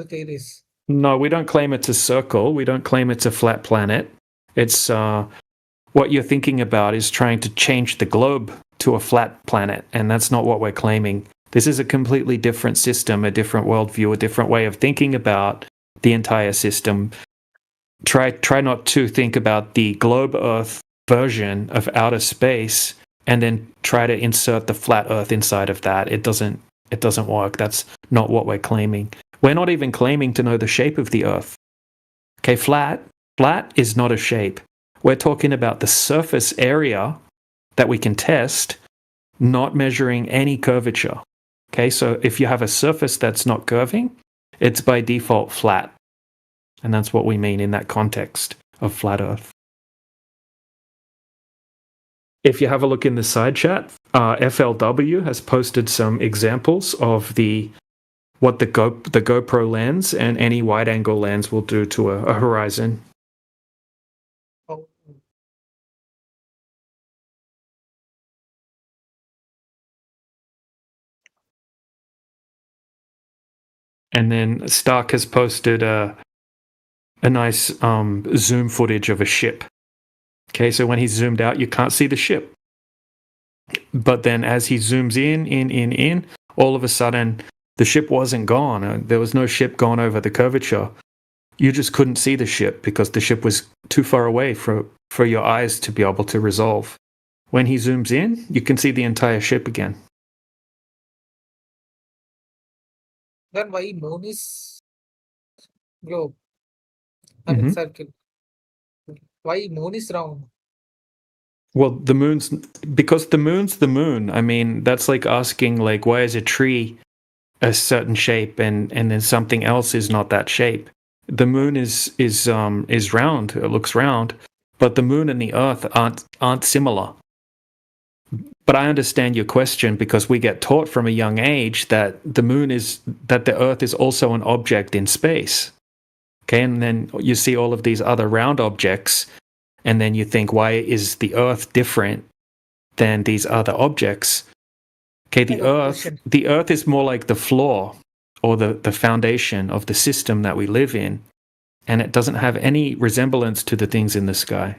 theories. No, we don't claim it's a circle. We don't claim it's a flat planet. It's what you're thinking about is trying to change the globe to a flat planet, and that's not what we're claiming. This is a completely different system, a different worldview, a different way of thinking about the entire system. Try not to think about the globe Earth version of outer space and then try to insert the flat Earth inside of that. It doesn't work. That's not what we're claiming. We're not even claiming to know the shape of the Earth. Okay, flat is not a shape. We're talking about the surface area that we can test, not measuring any curvature. Okay, so if you have a surface that's not curving, it's by default flat. And that's what we mean in that context of flat Earth. If you have a look in the side chat, FLW has posted some examples of what the GoPro lens and any wide angle lens will do to a horizon. Oh. And then Stark has posted a nice zoom footage of a ship. Okay, so when he's zoomed out, you can't see the ship. But then as he zooms in, all of a sudden, the ship wasn't gone. There was no ship gone over the curvature. You just couldn't see the ship because the ship was too far away for your eyes to be able to resolve. When he zooms in, you can see the entire ship again. Then why moon is globe? I mean circle. Why moon is round? Well, because the moon's the moon. I mean, that's like asking, like, why is a tree a certain shape and then something else is not that shape? The moon is round. It looks round, but the moon and the Earth aren't similar. But I understand your question because we get taught from a young age that the Earth is also an object in space. Okay, and then you see all of these other round objects, and then you think, why is the Earth different than these other objects? Okay, the Earth is more like the floor or the foundation of the system that we live in, and it doesn't have any resemblance to the things in the sky.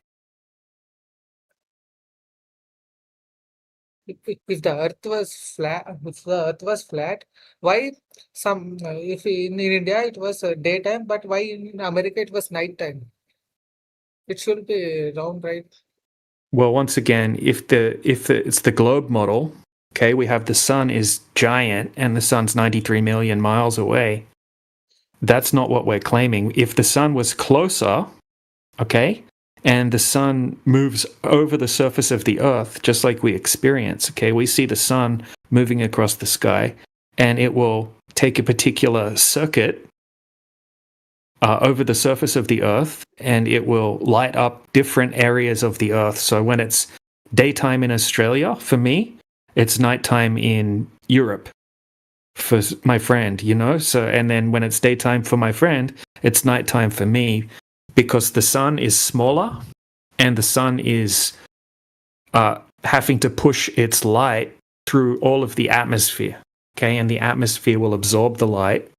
If the Earth was flat, why if in India it was daytime, but why in America it was nighttime? It should be round, right? Well, once again, if it's the globe model, okay, we have the sun is giant and the sun's 93 million miles away. That's not what we're claiming. If the sun was closer, okay, and the sun moves over the surface of the earth, just like we experience, okay, we see the sun moving across the sky, and it will take a particular circuit over the surface of the earth, and it will light up different areas of the earth. So when it's daytime in Australia, for me, it's nighttime in Europe for my friend, you know? So, and then when it's daytime for my friend, it's nighttime for me, because the sun is smaller and the sun is having to push its light through all of the atmosphere, okay? And the atmosphere will absorb the light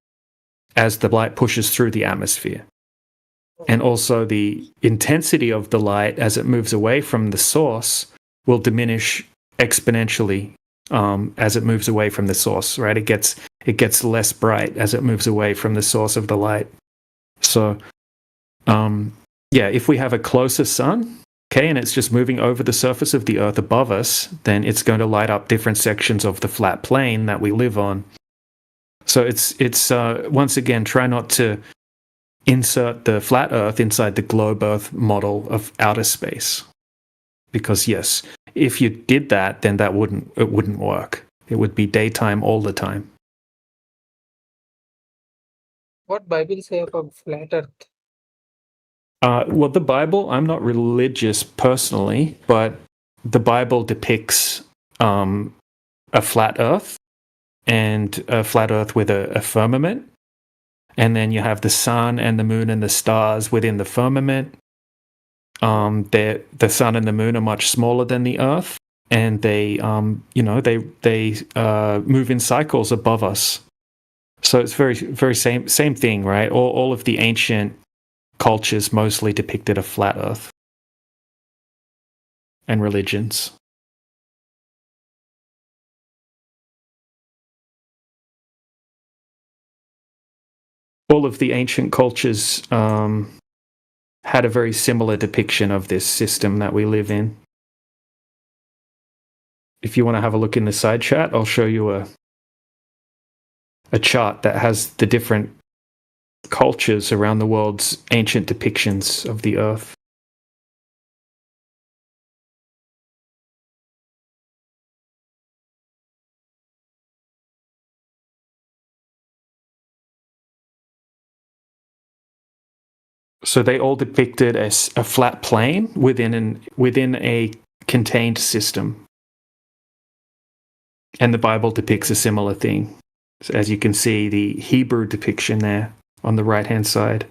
as the light pushes through the atmosphere. And also the intensity of the light as it moves away from the source will diminish exponentially as it moves away from the source, right? It gets less bright as it moves away from the source of the light. So, yeah, if we have a closer sun, okay, and it's just moving over the surface of the earth above us, then it's going to light up different sections of the flat plane that we live on. So it's once again, try not to insert the flat Earth inside the globe Earth model of outer space, because yes, if you did that, then it wouldn't work. It would be daytime all the time. What Bible say about flat Earth? Well, the Bible, I'm not religious personally, but the Bible depicts a flat Earth, and a flat Earth with a firmament. And then you have the sun and the moon and the stars within the firmament. The sun and the moon are much smaller than the Earth, and they move in cycles above us. So it's very same thing, right? All of the ancient cultures mostly depicted a flat Earth, and religions. All of the ancient cultures had a very similar depiction of this system that we live in. If you want to have a look in the side chat, I'll show you a chart that has the different cultures around the world's ancient depictions of the Earth. So they all depicted as a flat plane within a contained system. And the Bible depicts a similar thing. So as you can see, the Hebrew depiction there on the right-hand side.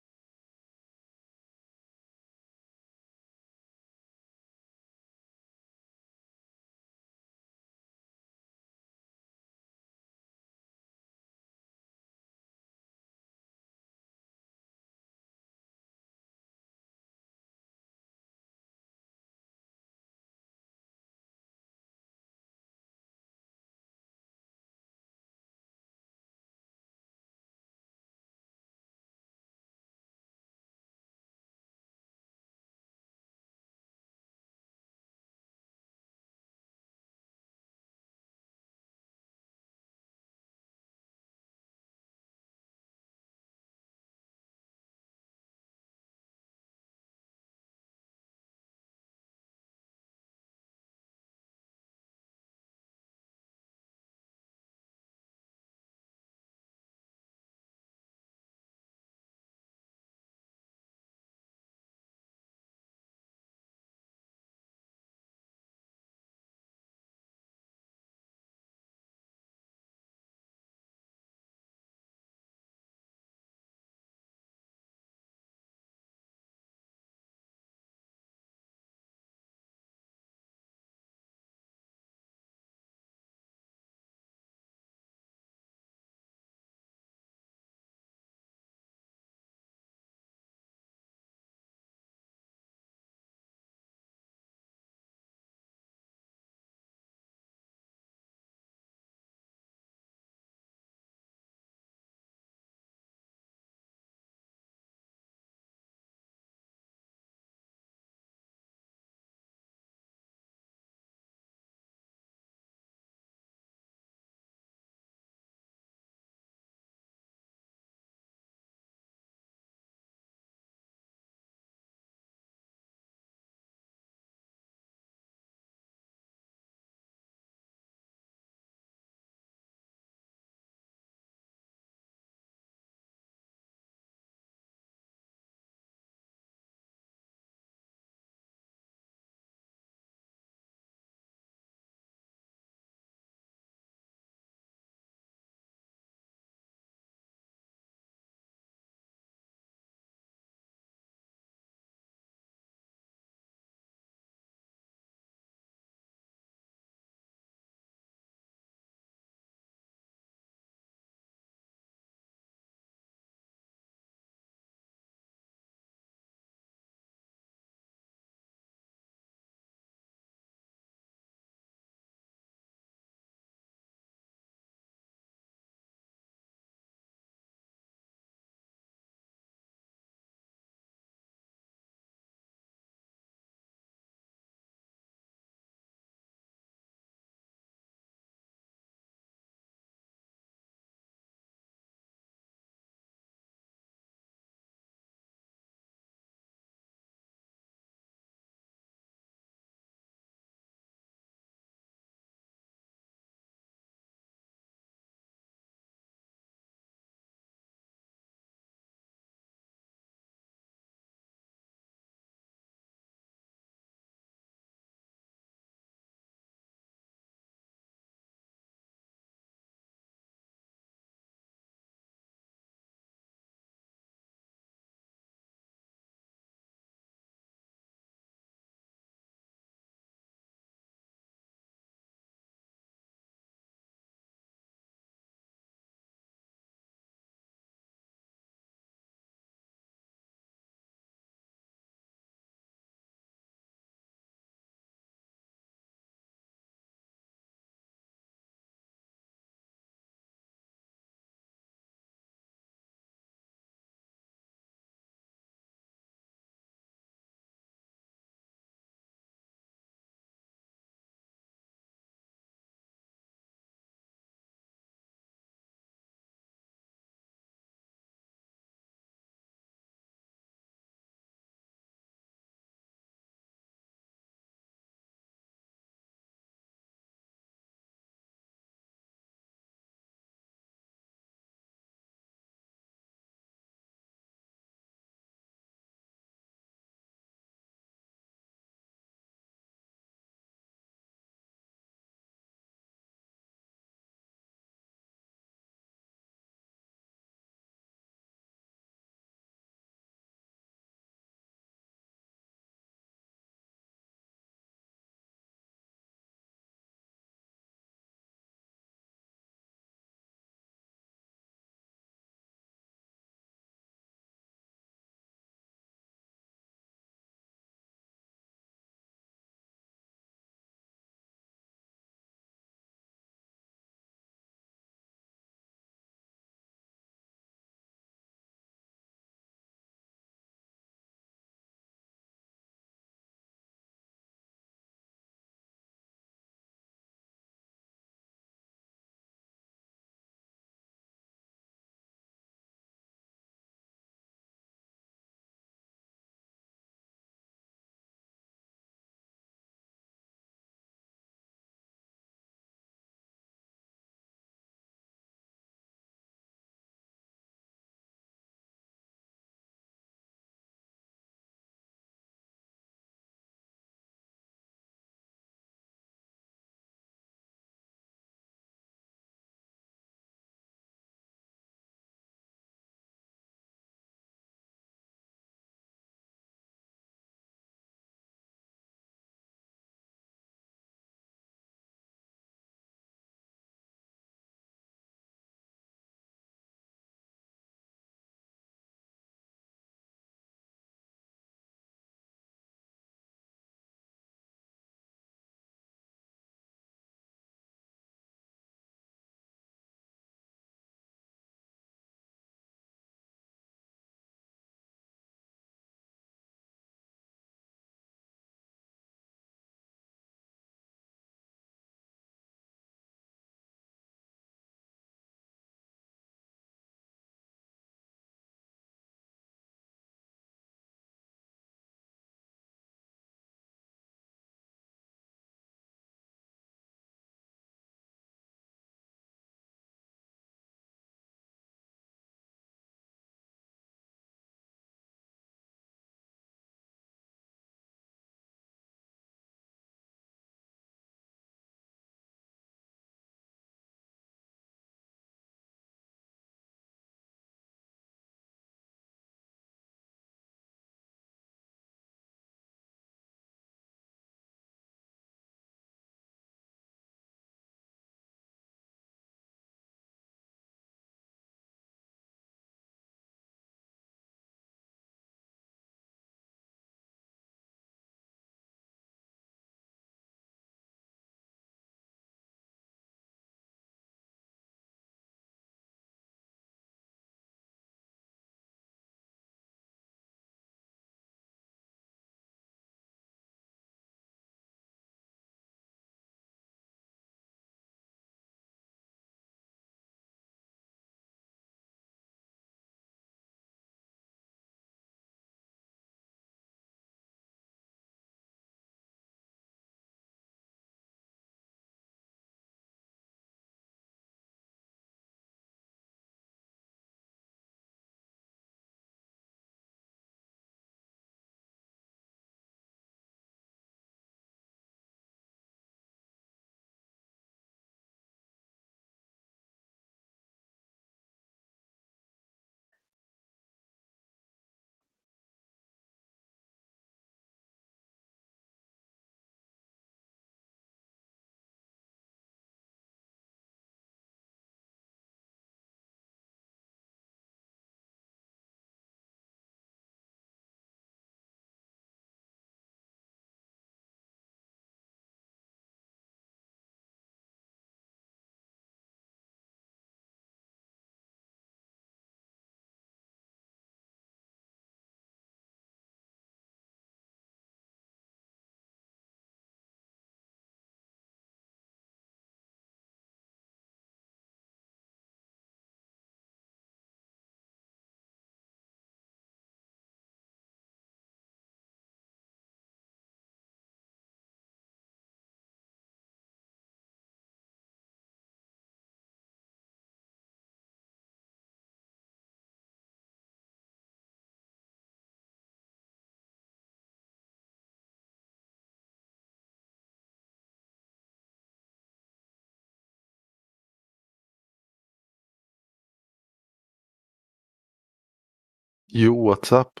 You, what's up?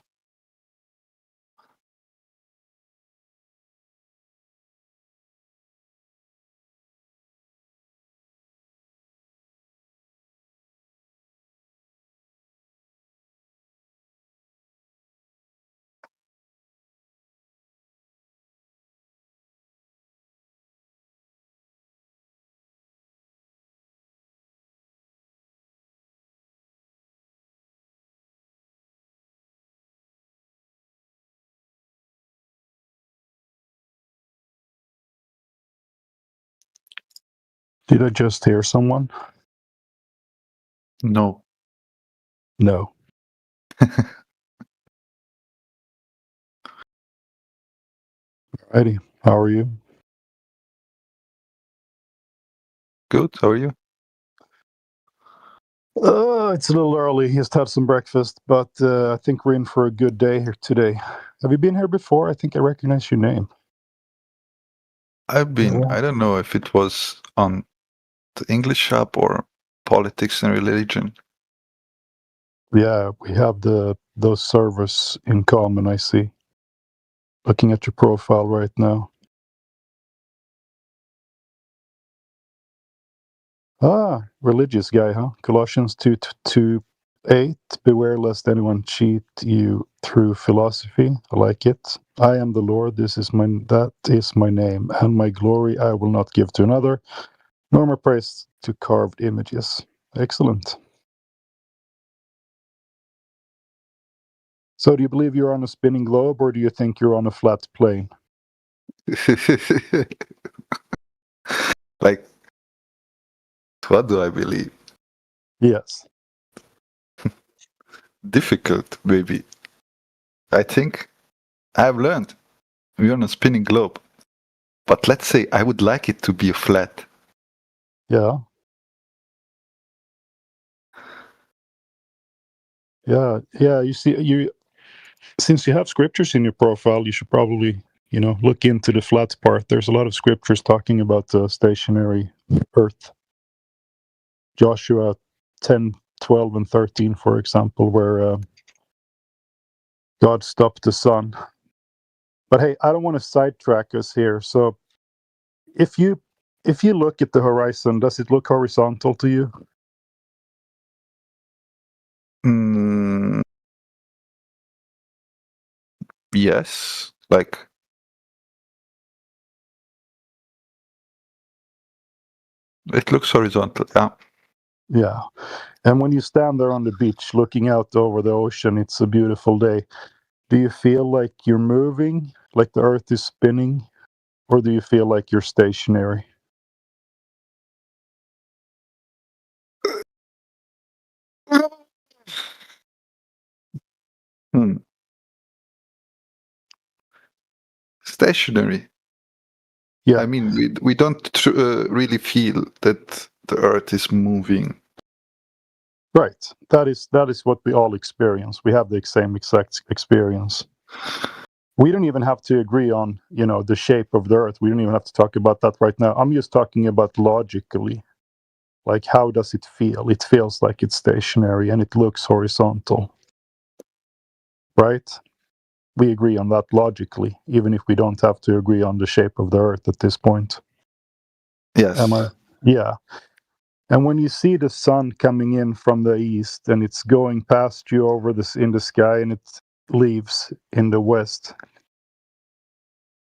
Did I just hear someone? No. No. Alrighty. How are you? Good, how are you? It's a little early. Just had some breakfast, but I think we're in for a good day here today. Have you been here before? I think I recognize your name. I've been, Yeah. I don't know if it was on the English shop or politics and religion. Yeah, we have those servers in common, I see. Looking at your profile right now. Ah, religious guy, huh? Colossians 2:8. Beware lest anyone cheat you through philosophy. I like it. I am the Lord, that is my name, and my glory I will not give to another, nor my praise to carved images. Excellent. So do you believe you're on a spinning globe, or do you think you're on a flat plane? Like, what do I believe? Yes. Difficult, maybe. I think I've learned we're on a spinning globe. But let's say I would like it to be a flat. Yeah. Yeah. Yeah. You see, since you have scriptures in your profile, you should probably, look into the flat part. There's a lot of scriptures talking about the stationary earth. Joshua 10, 12, and 13, for example, where God stopped the sun. But hey, I don't want to sidetrack us here. So if you look at the horizon, does it look horizontal to you? Yes, like it looks horizontal, yeah. Yeah. And when you stand there on the beach looking out over the ocean, it's a beautiful day. Do you feel like you're moving, like the earth is spinning, or do you feel like you're stationary? Stationary. Yeah. I mean, we don't really feel that the earth is moving. Right. That is what we all experience. We have the same exact experience. We don't even have to agree on, the shape of the earth. We don't even have to talk about that right now. I'm just talking about logically. Like, how does it feel? It feels like it's stationary and it looks horizontal. Right? We agree on that logically, even if we don't have to agree on the shape of the earth at this point. Yes. Yeah. And when you see the sun coming in from the east and it's going past you over this in the sky and it leaves in the west,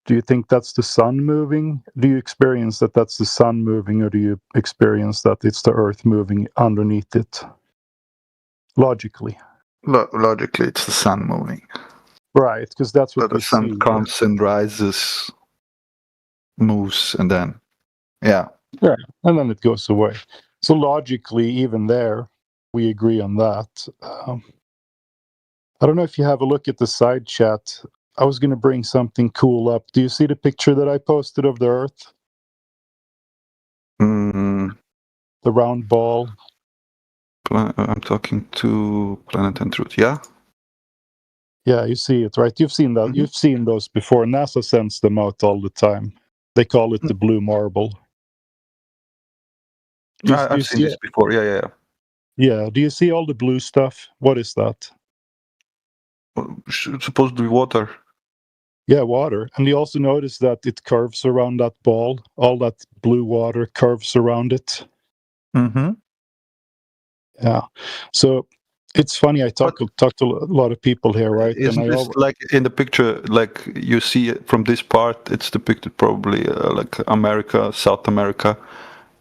do you think that's the sun moving? Do you experience that that's the sun moving, or do you experience that it's the earth moving underneath it? Logically. Logically, it's the sun moving. Right, because that's what So we the sun see. comes and rises, moves, and then, yeah. Yeah, and then it goes away. So logically, even there, we agree on that. I don't know if you have a look at the side chat. I was going to bring something cool up. Do you see the picture that I posted of the Earth? The round ball. I'm talking to Planet and Truth. Yeah. Yeah, you see it, right? You've seen that. Mm-hmm. You've seen those before. NASA sends them out all the time. They call it the blue marble. I've seen this before. Yeah. Yeah. Do you see all the blue stuff? What is that? Supposed to be water. Yeah, water. And you also notice that it curves around that ball. All that blue water curves around it. Mm-hmm. Yeah. So it's funny. I talked to a lot of people here, right? Isn't this like in the picture, like you see it from this part, it's depicted probably like America, South America,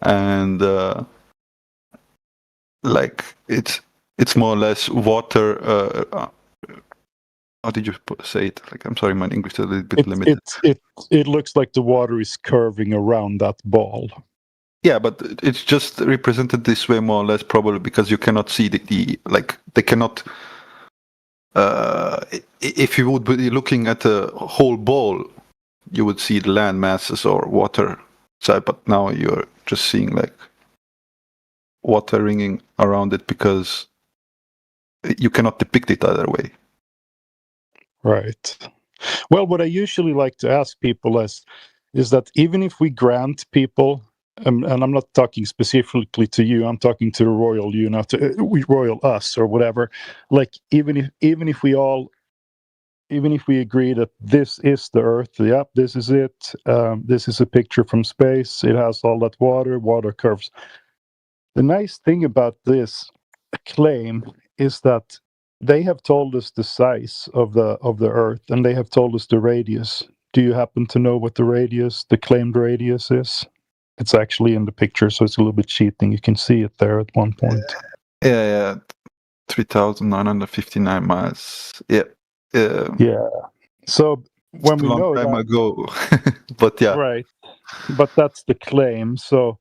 and like it's more or less water. How did you say it? Like, I'm sorry, my English is a little bit limited. It looks like the water is curving around that ball. Yeah, but it's just represented this way more or less, probably because you cannot see the like they cannot. If you would be looking at a whole ball, you would see the land masses or water side, but now you're just seeing like water ringing around it because you cannot depict it either way. Right. Well, what I usually like to ask people is that even if we grant people, and I'm not talking specifically to you, I'm talking to the royal you, not to royal us or whatever. Like even if we agree that this is the Earth, yep, this is it. This is a picture from space. It has all that water curves. The nice thing about this claim is that they have told us the size of the Earth, and they have told us the radius. Do you happen to know what the claimed radius is? It's actually in the picture, so it's a little bit cheating. You can see it there at one point. Yeah, 3,959 miles. Yeah. Yeah. So when we know time that, ago, but yeah, right. But that's the claim. So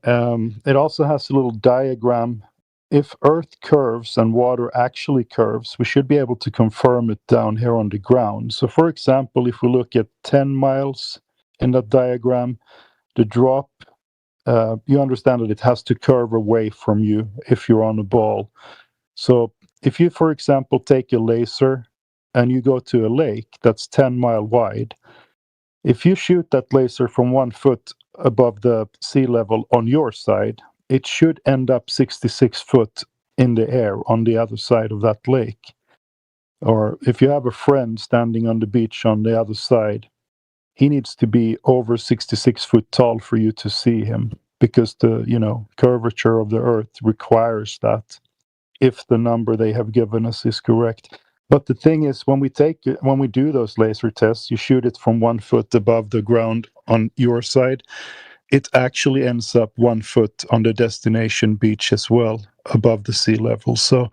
it also has a little diagram. If Earth curves and water actually curves, we should be able to confirm it down here on the ground. So, for example, if we look at 10 miles in that diagram, the drop, you understand that it has to curve away from you if you're on a ball. So, if you, for example, take a laser and you go to a lake that's 10 mile wide, if you shoot that laser from 1 foot above the sea level on your side, it should end up 66 foot in the air on the other side of that lake. Or if you have a friend standing on the beach on the other side, he needs to be over 66 foot tall for you to see him, because the curvature of the Earth requires that, if the number they have given us is correct. But the thing is, when we do those laser tests, you shoot it from 1 foot above the ground on your side, it actually ends up 1 foot on the destination beach as well, above the sea level. So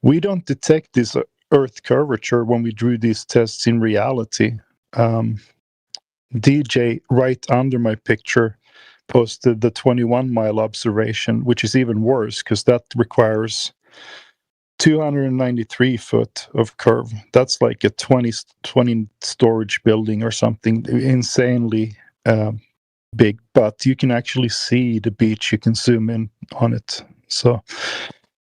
we don't detect this Earth curvature when we do these tests in reality. DJ, right under my picture, posted the 21-mile observation, which is even worse because that requires 293 foot of curve. That's like a 20 storage building or something, insanely big, but you can actually see the beach. You can zoom in on it. So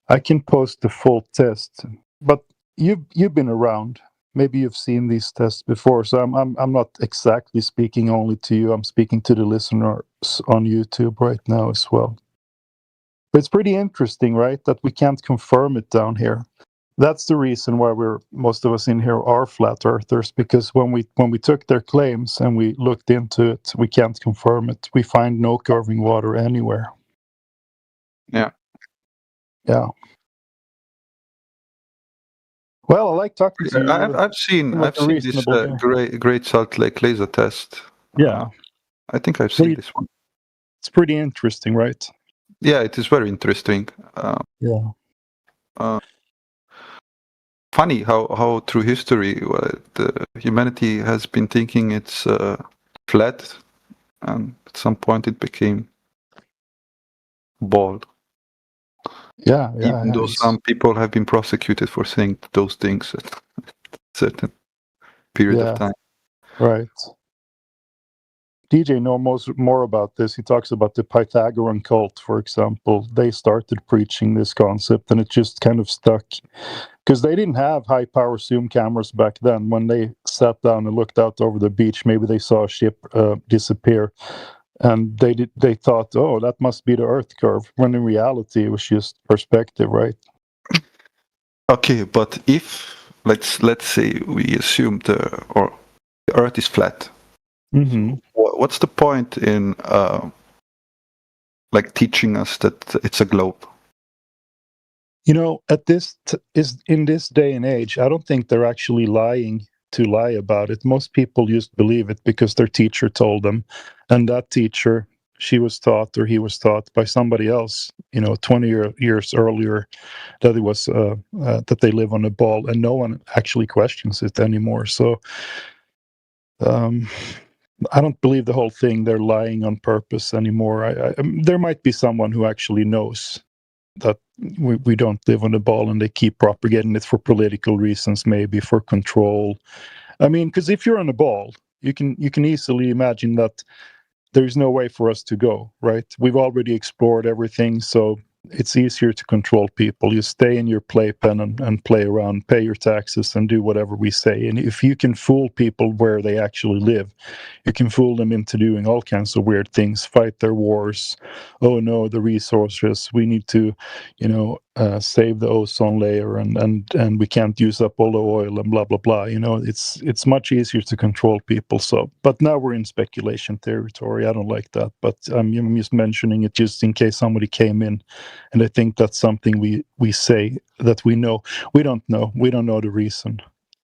I can post the full test, but you've been around. Maybe you've seen these tests before. So I'm not exactly speaking only to you. I'm speaking to the listeners on YouTube right now as well. But it's pretty interesting, right, that we can't confirm it down here. That's the reason why most of us in here are flat earthers, because when we took their claims and we looked into it, we can't confirm it. We find no curving water anywhere. Yeah. Well, I like talking to you. I've seen this Great Salt Lake laser test. Yeah. I think I've seen this one. It's pretty interesting, right? Yeah, it is very interesting. Funny how through history the humanity has been thinking it's flat, and at some point it became bald. Yeah. Even though some people have been prosecuted for saying those things at a certain period of time. Right. DJ knows more about this. He talks about the Pythagorean cult, for example. They started preaching this concept, and it just kind of stuck. Because they didn't have high-power zoom cameras back then. When they sat down and looked out over the beach, maybe they saw a ship disappear. And they thought, oh, that must be the Earth curve. When in reality, it was just perspective, right? Okay, but if let's say we assume the Earth is flat. Mm-hmm. What's the point in like teaching us that it's a globe? You know, at this in this day and age, I don't think they're actually lying to lie about it. Most people just believe it because their teacher told them, and that teacher, she was taught or he was taught by somebody else, 20 years earlier, that it was that they live on a ball, and no one actually questions it anymore. So I don't believe the whole thing. They're lying on purpose anymore. There might be someone who actually knows that we don't live on a ball, and they keep propagating it for political reasons, maybe for control. I mean, because if you're on a ball, you can easily imagine that there's no way for us to go, right? We've already explored everything, so it's easier to control people. You stay in your playpen and play around, pay your taxes, and do whatever we say. And if you can fool people where they actually live, you can fool them into doing all kinds of weird things, fight their wars. Oh no, the resources, we need to, save the ozone layer, and we can't use up all the oil, and blah blah blah. It's much easier to control people. So, but now we're in speculation territory. I don't like that, but I'm just mentioning it just in case somebody came in. And I think that's something we say that we know. We don't know. We don't know the reason.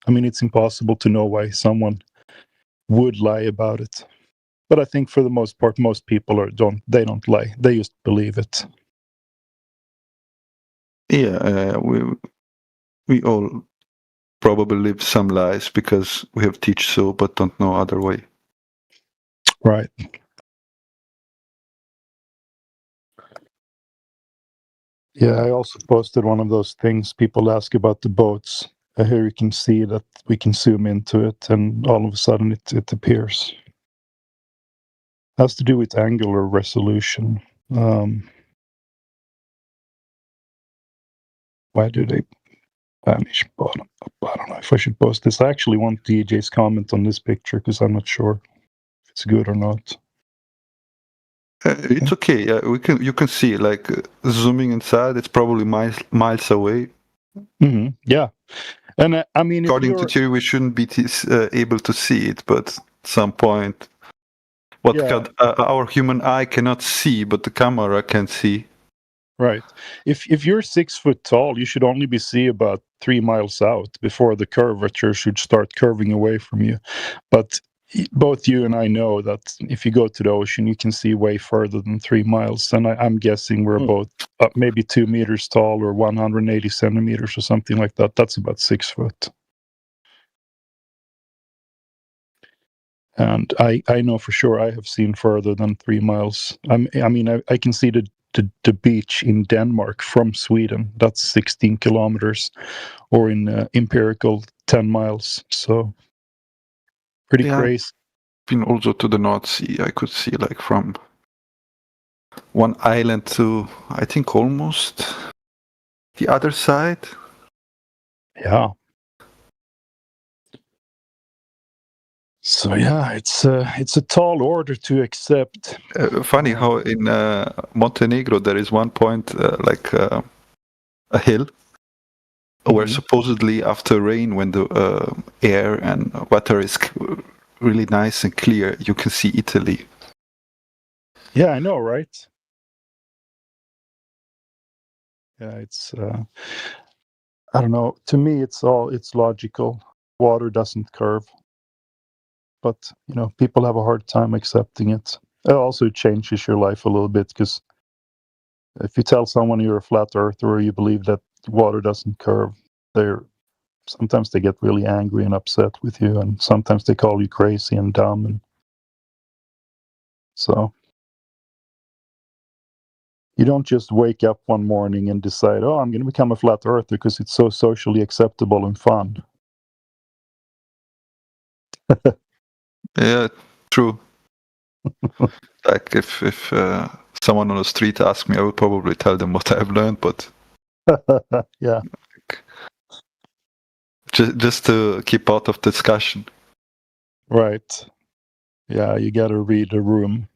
I mean, it's impossible to know why someone would lie about it. But I think for the most part, most people don't lie. They just believe it. Yeah, we all probably live some lies because we have teach so, but don't know other way. Right. Yeah, I also posted one of those things. People ask about the boats. Here you can see that we can zoom into it, and all of a sudden it appears. It has to do with angular resolution. Why do they vanish bottom up? I don't know if I should post this. I actually want DJ's comment on this picture because I'm not sure if it's good or not. It's okay. You can see like zooming inside. It's probably miles away. Mm-hmm. Yeah, and I mean, according to theory, we shouldn't be able to see it, but at some point, our human eye cannot see, but the camera can see. Right. If you're 6 foot tall, you should only be see about 3 miles out before the curvature should start curving away from you. But both you and I know that if you go to the ocean, you can see way further than 3 miles. And I'm guessing we're both maybe 2 meters tall or 180 centimeters or something like that. That's about 6 foot. And I know for sure I have seen further than 3 miles. I mean, I can see the beach in Denmark from Sweden. That's 16 kilometers, or in empirical 10 miles. So pretty crazy. Been also to the North Sea. I could see like from one island to I think almost the other side. Yeah. So yeah, it's a tall order to accept. Funny how in Montenegro there is one point like a hill where supposedly after rain, when the air and water is really nice and clear, you can see Italy. Yeah, I know, right? Yeah, it's I don't know. To me, it's logical. Water doesn't curve. But, people have a hard time accepting it. It also changes your life a little bit, because if you tell someone you're a flat earther or you believe that water doesn't curve, sometimes they get really angry and upset with you, and sometimes they call you crazy and dumb. And so you don't just wake up one morning and decide, oh, I'm going to become a flat earther because it's so socially acceptable and fun. Yeah, true. Like if someone on the street asked me, I would probably tell them what I've learned, but yeah, just to keep out of discussion. Right. Yeah, you got to read the room.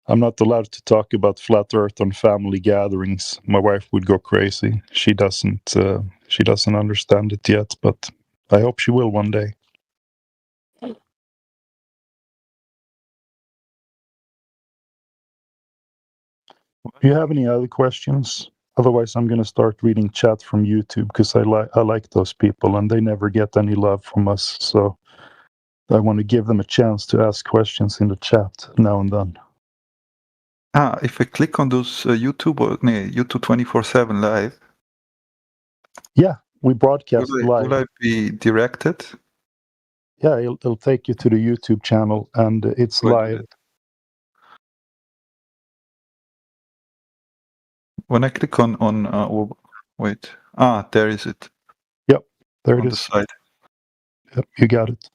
I'm not allowed to talk about flat earth on family gatherings. My wife would go crazy. She doesn't She doesn't understand it yet, but I hope she will one day. Do you have any other questions? Otherwise, I'm going to start reading chat from YouTube because I like those people and they never get any love from us. So I want to give them a chance to ask questions in the chat now and then. If I click on those YouTube or YouTube 24/7 live, Yeah, we broadcast live. will I be directed? Yeah, it'll take you to the YouTube channel and it's live. When I click on wait, there is it. Yep, there it on is. the side. Yep, you got it.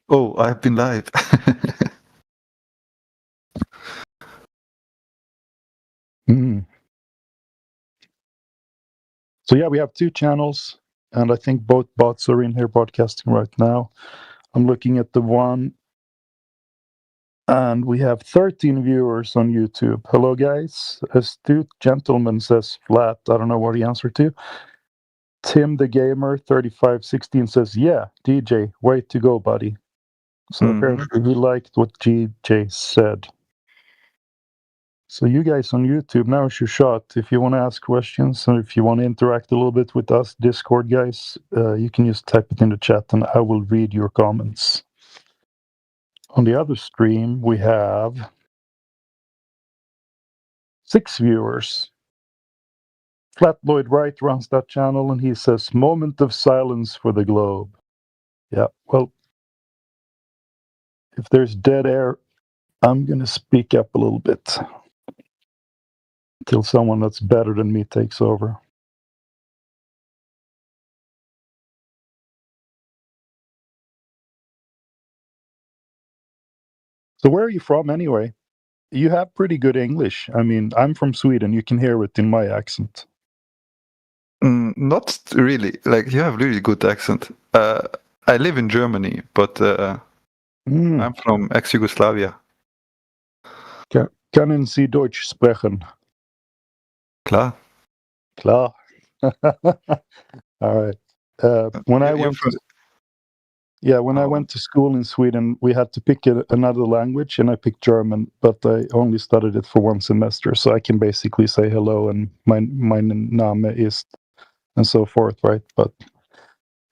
Oh, I've been live. Mm. So yeah, we have 2 channels, and I think both bots are in here broadcasting right now. I'm looking at the one, and we have 13 viewers on YouTube. Hello, guys. Astute Gentleman says flat. I don't know what he answered to. Tim the Gamer 3516 says, yeah, DJ, way to go, buddy. So apparently he liked what GJ said. So you guys on YouTube, now is your shot. If you want to ask questions or if you want to interact a little bit with us, Discord guys, you can just type it in the chat and I will read your comments. On the other stream, we have 6 viewers. Flat Lloyd Wright runs that channel and he says, moment of silence for the globe. Yeah, well, if there's dead air, I'm going to speak up a little bit until someone that's better than me takes over. So where are you from anyway? You have pretty good English. I mean, I'm from Sweden. You can hear it in my accent. Not really. Like, you have really good accent. I live in Germany, but I'm from ex-Yugoslavia. Können Sie Deutsch sprechen? Klar. Klar. All right. When I went I went to school in Sweden, we had to pick another language, and I picked German, but I only studied it for 1 semester, so I can basically say hello and mein Name ist, and so forth, right?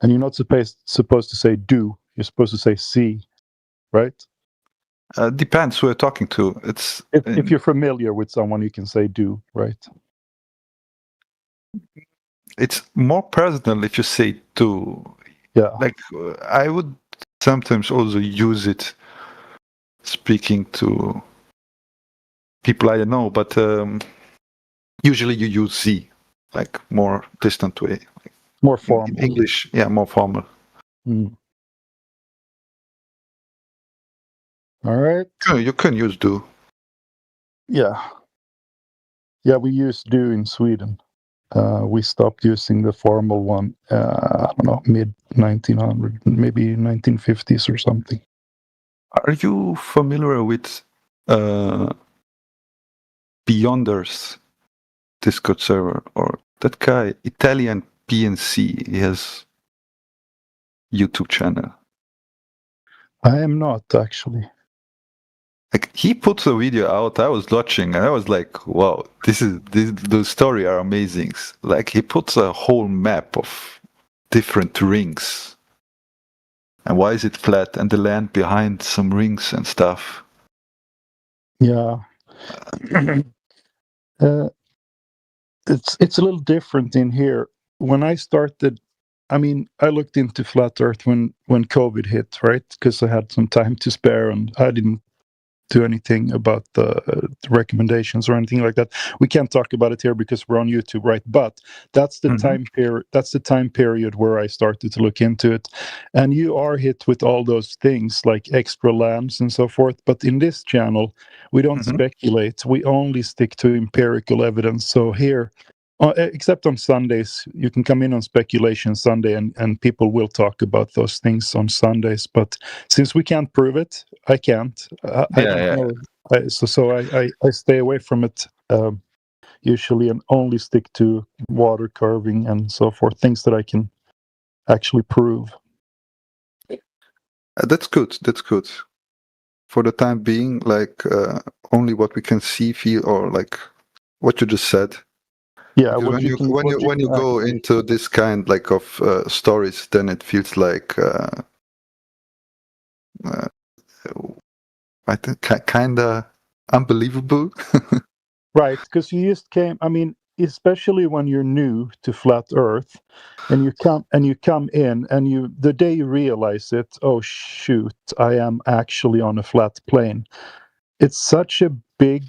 And you're not supposed to say du, you're supposed to say si, right? Depends who you're talking to. If you're familiar with someone, you can say du, right? It's more personal if you say du. Yeah. Like, I would sometimes also use it speaking to people I don't know, but usually you use sie, like more distant way. Like more formal. English, yeah, more formal. All right. You can use du. Yeah. Yeah, we use du in Sweden. We stopped using the formal one, I don't know, mid-1900, maybe 1950s or something. Are you familiar with Beyonders Discord server? Or that guy, Italian PNC, he has YouTube channel. I am not, actually. Like, he puts a video out, I was watching, and I was like, wow, the story are amazing. Like, he puts a whole map of different rings. And why is it flat? And the land behind some rings and stuff. Yeah. It's a little different in here. When I started, I mean, I looked into Flat Earth when COVID hit, right? Because I had some time to spare and I didn't do anything about the recommendations or anything like that. We can't talk about it here because we're on YouTube, right? But that's the time period. That's the time period where I started to look into it, and you are hit with all those things like extra lands and so forth. But in this channel, we don't speculate. We only stick to empirical evidence. So here, Except on Sundays, you can come in on Speculation Sunday, and people will talk about those things on Sundays. But since we can't prove it, I can't. I don't know. I stay away from it usually, and only stick to water curving and so forth, things that I can actually prove. That's good. That's good. For the time being, like only what we can see, feel, or like what you just said. Yeah, Because when you go into this kind like of stories, then it feels like I think kind of unbelievable. Right, because you just came. I mean, especially when you're new to flat Earth, and you come in, and the day you realize it, oh shoot, I am actually on a flat plane. It's such a big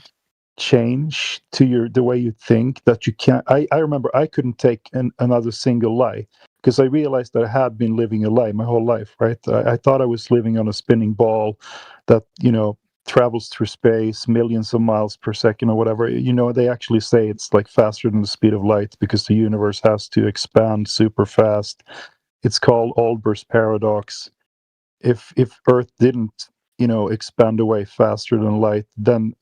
change to the way you think that you can't. I remember I couldn't take another single lie because I realized that I had been living a lie my whole life. Right, I thought I was living on a spinning ball that travels through space millions of miles per second or whatever. They actually say it's like faster than the speed of light because the universe has to expand super fast. It's called Olber's paradox. If Earth didn't expand away faster than light, then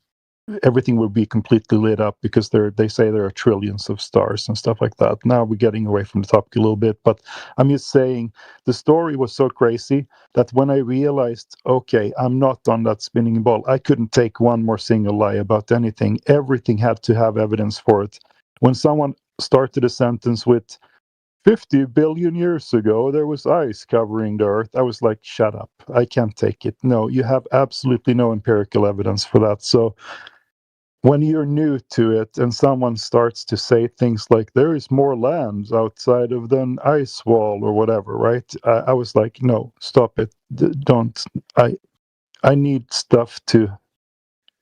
everything would be completely lit up because they say there are trillions of stars and stuff like that. Now we're getting away from the topic a little bit, but I'm just saying the story was so crazy that when I realized, okay, I'm not on that spinning ball, I couldn't take one more single lie about anything. Everything had to have evidence for it. When someone started a sentence with 50 billion years ago, there was ice covering the Earth, I was like, shut up. I can't take it. No, you have absolutely no empirical evidence for that. So when you're new to it and someone starts to say things like there is more land outside of an ice wall or whatever, right? I was like, no, stop it. Don't. I need stuff to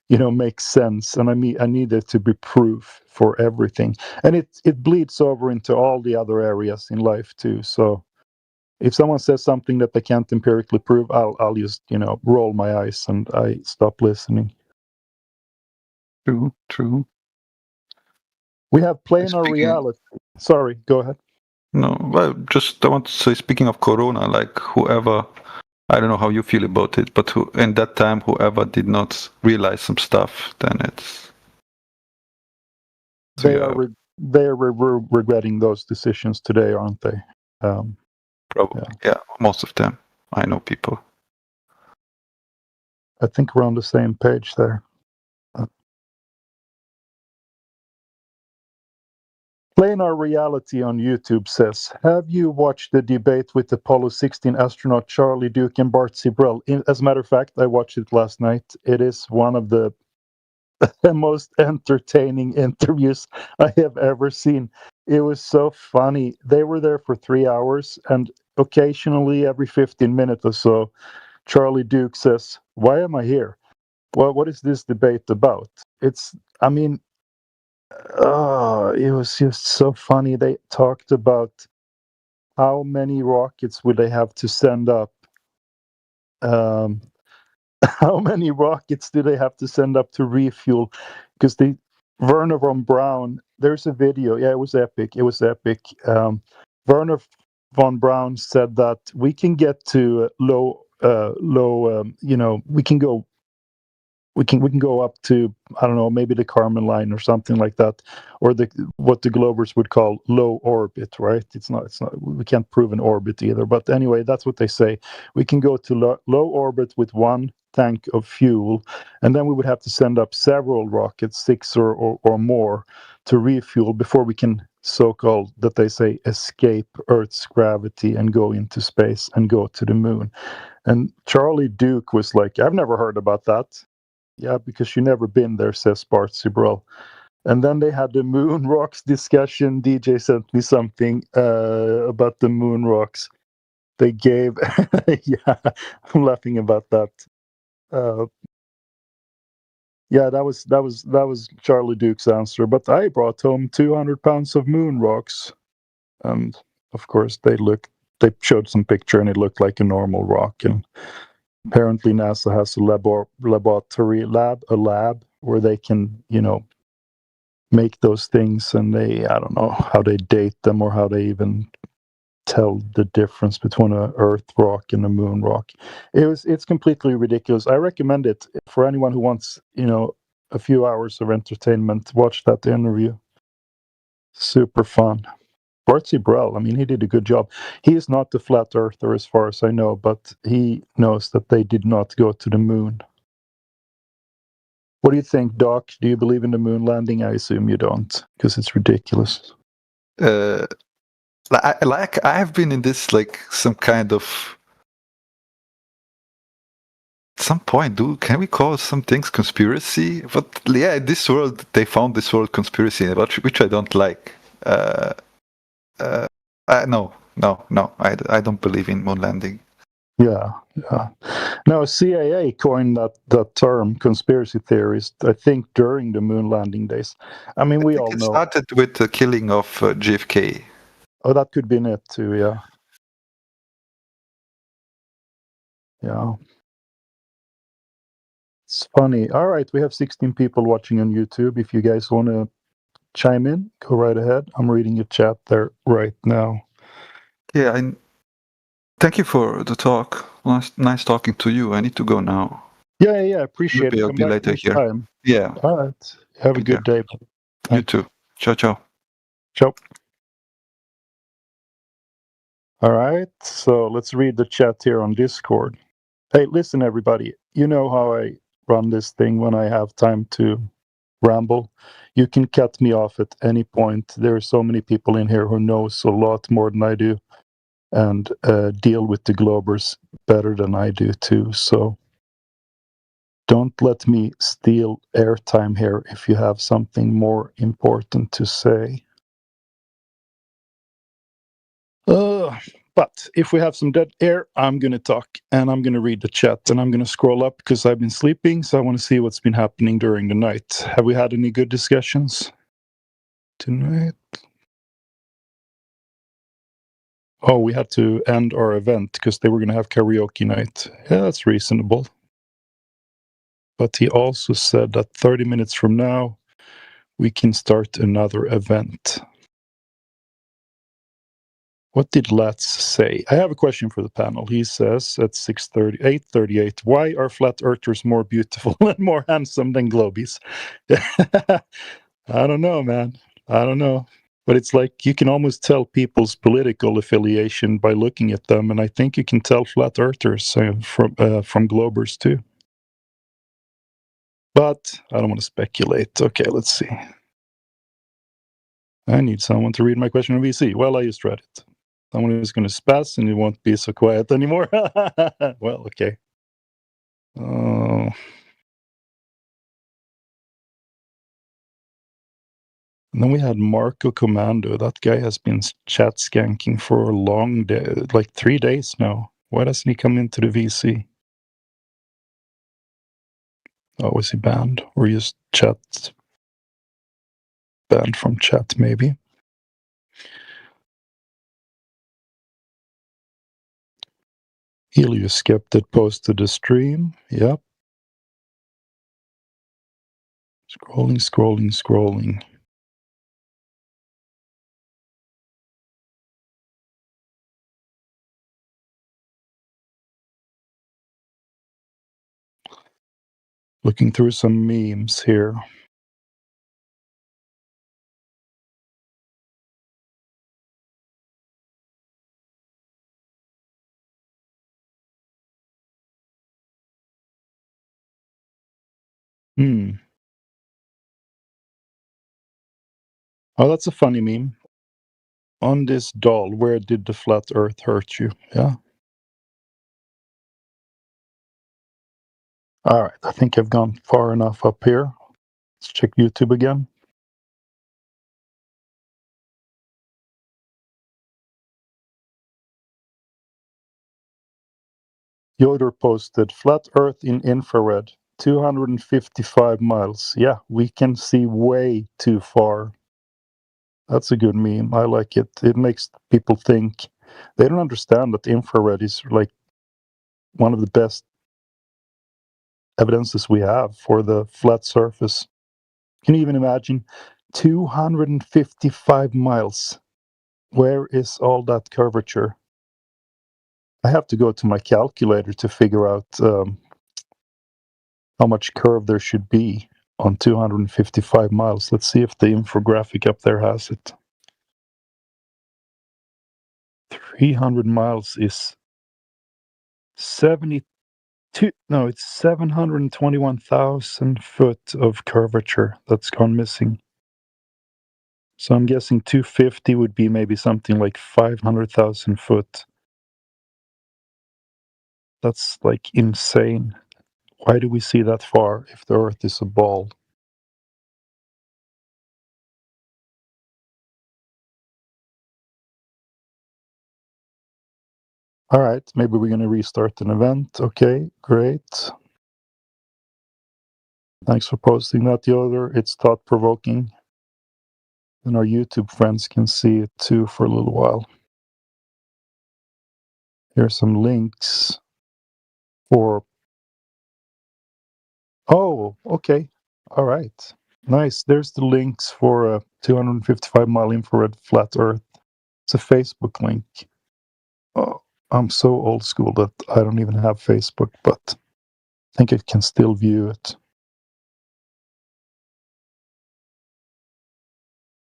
make sense, and I need there to be proof for everything, and it bleeds over into all the other areas in life too. So if someone says something that they can't empirically prove, I'll just roll my eyes and I stop listening. True. We have planar reality. Sorry, go ahead. No, well, just I want to say, speaking of Corona, like whoever, I don't know how you feel about it, but in that time, whoever did not realize some stuff, then it's. They are regretting those decisions today, aren't they? Probably, yeah, most of them. I know people. I think we're on the same page there. Planar Reality on YouTube says, have you watched the debate with Apollo 16 astronaut Charlie Duke and Bart Sibrel? As a matter of fact, I watched it last night. It is one of the most entertaining interviews I have ever seen. It was so funny. They were there for 3 hours, and occasionally every 15 minutes or so, Charlie Duke says, why am I here? Well, what is this debate about? It was just so funny. They talked about how many rockets would they have to send up. How many rockets do they have to send up to refuel? Because Werner von Braun, there's a video. Yeah, it was epic. Werner von Braun said that we can get to we can go up to, I don't know, maybe the Kármán line or something like that, or what the Globers would call low orbit, right? It's not. We can't prove an orbit either, but anyway, that's what they say. We can go to low orbit with one tank of fuel, and then we would have to send up several rockets, 6 or more, to refuel before we can, so-called, that they say, escape Earth's gravity and go into space and go to the moon. And Charlie Duke was like, I've never heard about that. Yeah, because you've never been there, says Bart Sibrel. And then they had the moon rocks discussion. DJ sent me something about the moon rocks. They gave, yeah, I'm laughing about that. Yeah, that was Charlie Duke's answer. But I brought home 200 pounds of moon rocks, and of course they showed some picture, and it looked like a normal rock. And apparently NASA has a lab where they can, make those things, and I don't know how they date them or how they even tell the difference between a Earth rock and a moon rock. It's completely ridiculous. I recommend it for anyone who wants, a few hours of entertainment. Watch that interview. Super fun. Bartsy Brell, I mean, he did a good job. He is not the flat earther as far as I know, but he knows that they did not go to the moon. What do you think, Doc? Do you believe in the moon landing? I assume you don't, because it's ridiculous. I have been in this like some kind of at some point, can we call some things conspiracy? But yeah, in this world they found this world conspiracy, which I don't like. No, I don't believe in moon landing. Yeah. No, CIA coined that term, conspiracy theorist, I think during the moon landing days. I mean, we all It know. started with the killing of JFK. Oh, that could be it too, yeah. Yeah. It's funny. All right, we have 16 people watching on YouTube. If you guys want to chime in, go right ahead. I'm reading your chat there right now. Yeah, thank you for the talk. Nice talking to you. I need to go now. Yeah. Appreciate Maybe it. I'll Come be back later next here. time. Yeah. All right. Have a good day. You too. Ciao, ciao. Ciao. All right. So let's read the chat here on Discord. Hey, listen, everybody. You know how I run this thing when I have time to ramble. You can cut me off at any point. There are so many people in here who knows a lot more than I do and deal with the Globers better than I do too. So don't let me steal airtime here if you have something more important to say. But if we have some dead air, I'm going to talk and I'm going to read the chat and I'm going to scroll up because I've been sleeping. So I want to see what's been happening during the night. Have we had any good discussions tonight? Oh, we had to end our event because they were going to have karaoke night. Yeah, that's reasonable. But he also said that 30 minutes from now, we can start another event. What did Lats say? I have a question for the panel. He says at 8:38, why are flat earthers more beautiful and more handsome than globies? I don't know, man. I don't know. But it's like you can almost tell people's political affiliation by looking at them, and I think you can tell flat earthers from Globers too. But I don't want to speculate. Okay, let's see. I need someone to read my question on VC. Well, I just read it. Someone who's going to spaz and you won't be so quiet anymore. Well, okay. And then we had Marco Commando. That guy has been chat skanking for a long day, like 3 days now. Why doesn't he come into the VC? Oh, was he banned? Or just chat banned from chat, maybe? Helios Skeptic posted the stream. Yep. Scrolling. Looking through some memes here. Oh, that's a funny meme. On this doll, where did the flat earth hurt you? Yeah. All right, I think I've gone far enough up here. Let's check YouTube again. Yoder posted, flat earth in infrared, 255 miles. Yeah, we can see way too far. That's a good meme. I like it. It makes people think. They don't understand that infrared is like one of the best evidences we have for the flat surface. Can you even imagine 255 miles. Where is all that curvature? I have to go to my calculator to figure out how much curve there should be on 255 miles. Let's see if the infographic up there has it. 300 miles is it's 721,000 foot of curvature that's gone missing. So I'm guessing 250 would be maybe something like 500,000 foot. That's like insane. Why do we see that far if the Earth is a ball? All right, maybe we're going to restart an event. Okay, great. Thanks for posting that, Yoder. It's thought-provoking. And our YouTube friends can see it too for a little while. Here's some links for... Oh, okay. All right. Nice. There's the links for a 255-mile infrared flat Earth. It's a Facebook link. Oh, I'm so old school that I don't even have Facebook, but I think I can still view it.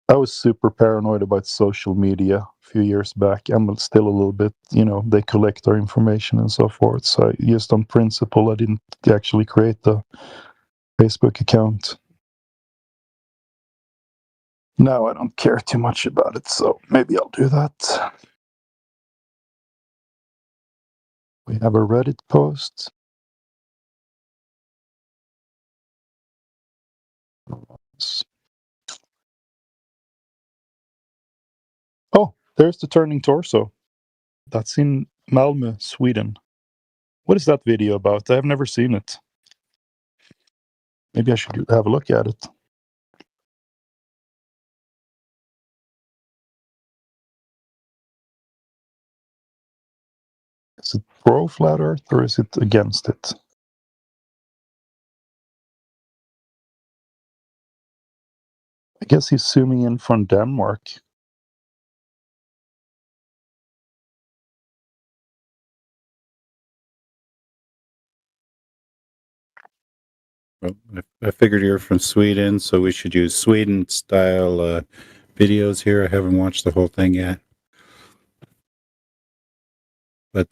I was super paranoid about social media a few years back. I'm still a little bit, they collect our information and so forth. So just on principle, I didn't actually create the Facebook account. Now I don't care too much about it, so maybe I'll do that. We have a Reddit post. Oh, there's the turning torso. That's in Malmö, Sweden. What is that video about? I've never seen it. Maybe I should have a look at it. Is it pro flat Earth or is it against it? I guess he's zooming in from Denmark. Well, I figured you're from Sweden, so we should use Sweden-style videos here. I haven't watched the whole thing yet, but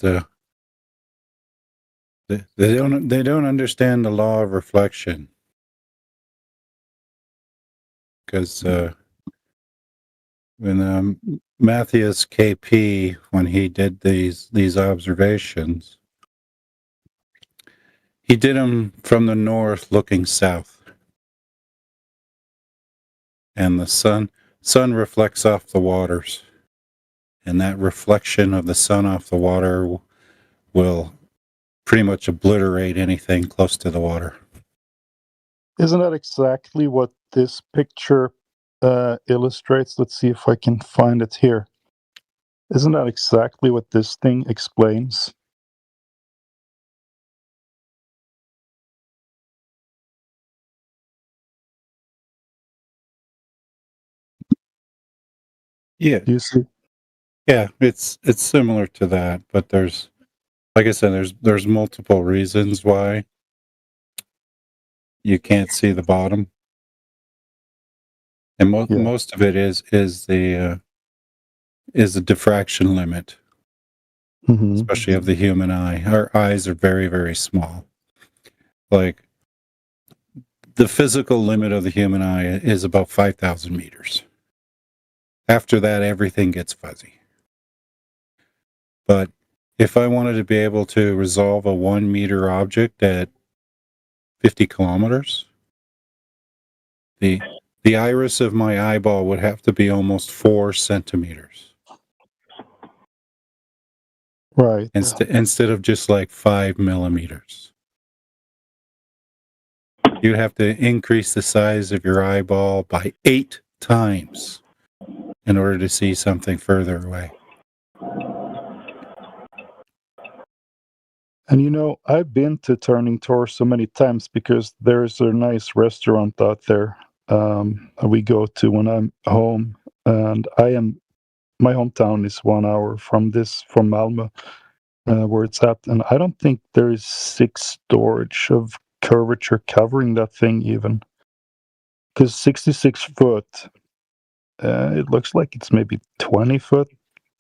they don't understand the law of reflection, because when Matthias KP, when he did these observations, he did them from the north looking south. And the sun reflects off the waters. And that reflection of the sun off the water will pretty much obliterate anything close to the water. Isn't that exactly what this picture illustrates? Let's see if I can find it here. Isn't that exactly what this thing explains? Yeah. Do you see? Yeah, it's similar to that, but there's, like I said, there's multiple reasons why you can't see the bottom, and most of it is the diffraction limit, especially of the human eye. Our eyes are very, very small. Like the physical limit of the human eye is about 5,000 meters. After that, everything gets fuzzy. But if I wanted to be able to resolve a 1 meter object at 50 kilometers, the iris of my eyeball would have to be almost 4 centimeters. Right. Instead of just like 5 millimeters. You'd have to increase the size of your eyeball by 8 times in order to see something further away. And I've been to Turning Torso many times because there's a nice restaurant out there we go to when I'm home, and my hometown is 1 hour from Malmö, where it's at, and I don't think there is 6 storage of curvature covering that thing even, because 66 foot, it looks like it's maybe 20 foot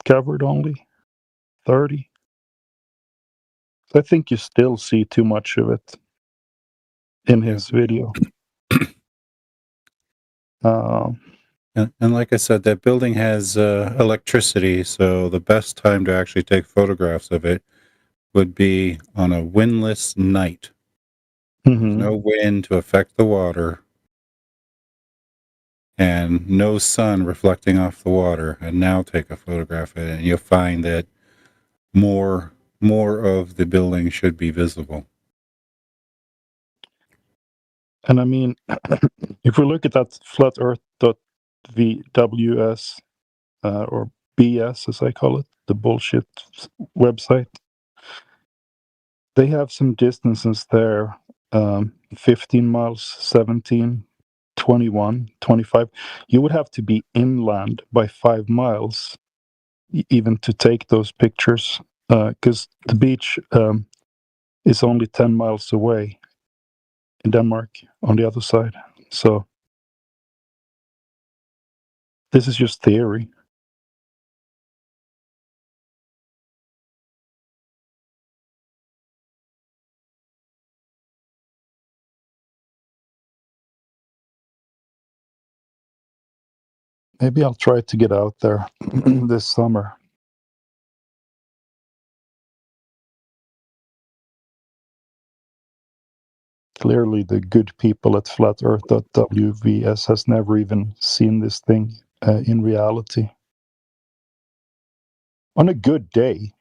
covered only, 30. So I think you still see too much of it in his video. And like I said, that building has electricity, so the best time to actually take photographs of it would be on a windless night. There's no wind to affect the water, and no sun reflecting off the water, and now take a photograph of it, and you'll find that more of the building should be visible. And I mean, if we look at that flatearth.vws, or BS as I call it, the bullshit website, they have some distances there, 15 miles, 17, 21, 25. You would have to be inland by 5 miles even to take those pictures, because the beach is only 10 miles away in Denmark on the other side. So this is just theory. Maybe I'll try to get out there this summer. Clearly, the good people at flatearth.wvs has never even seen this thing in reality. On a good day,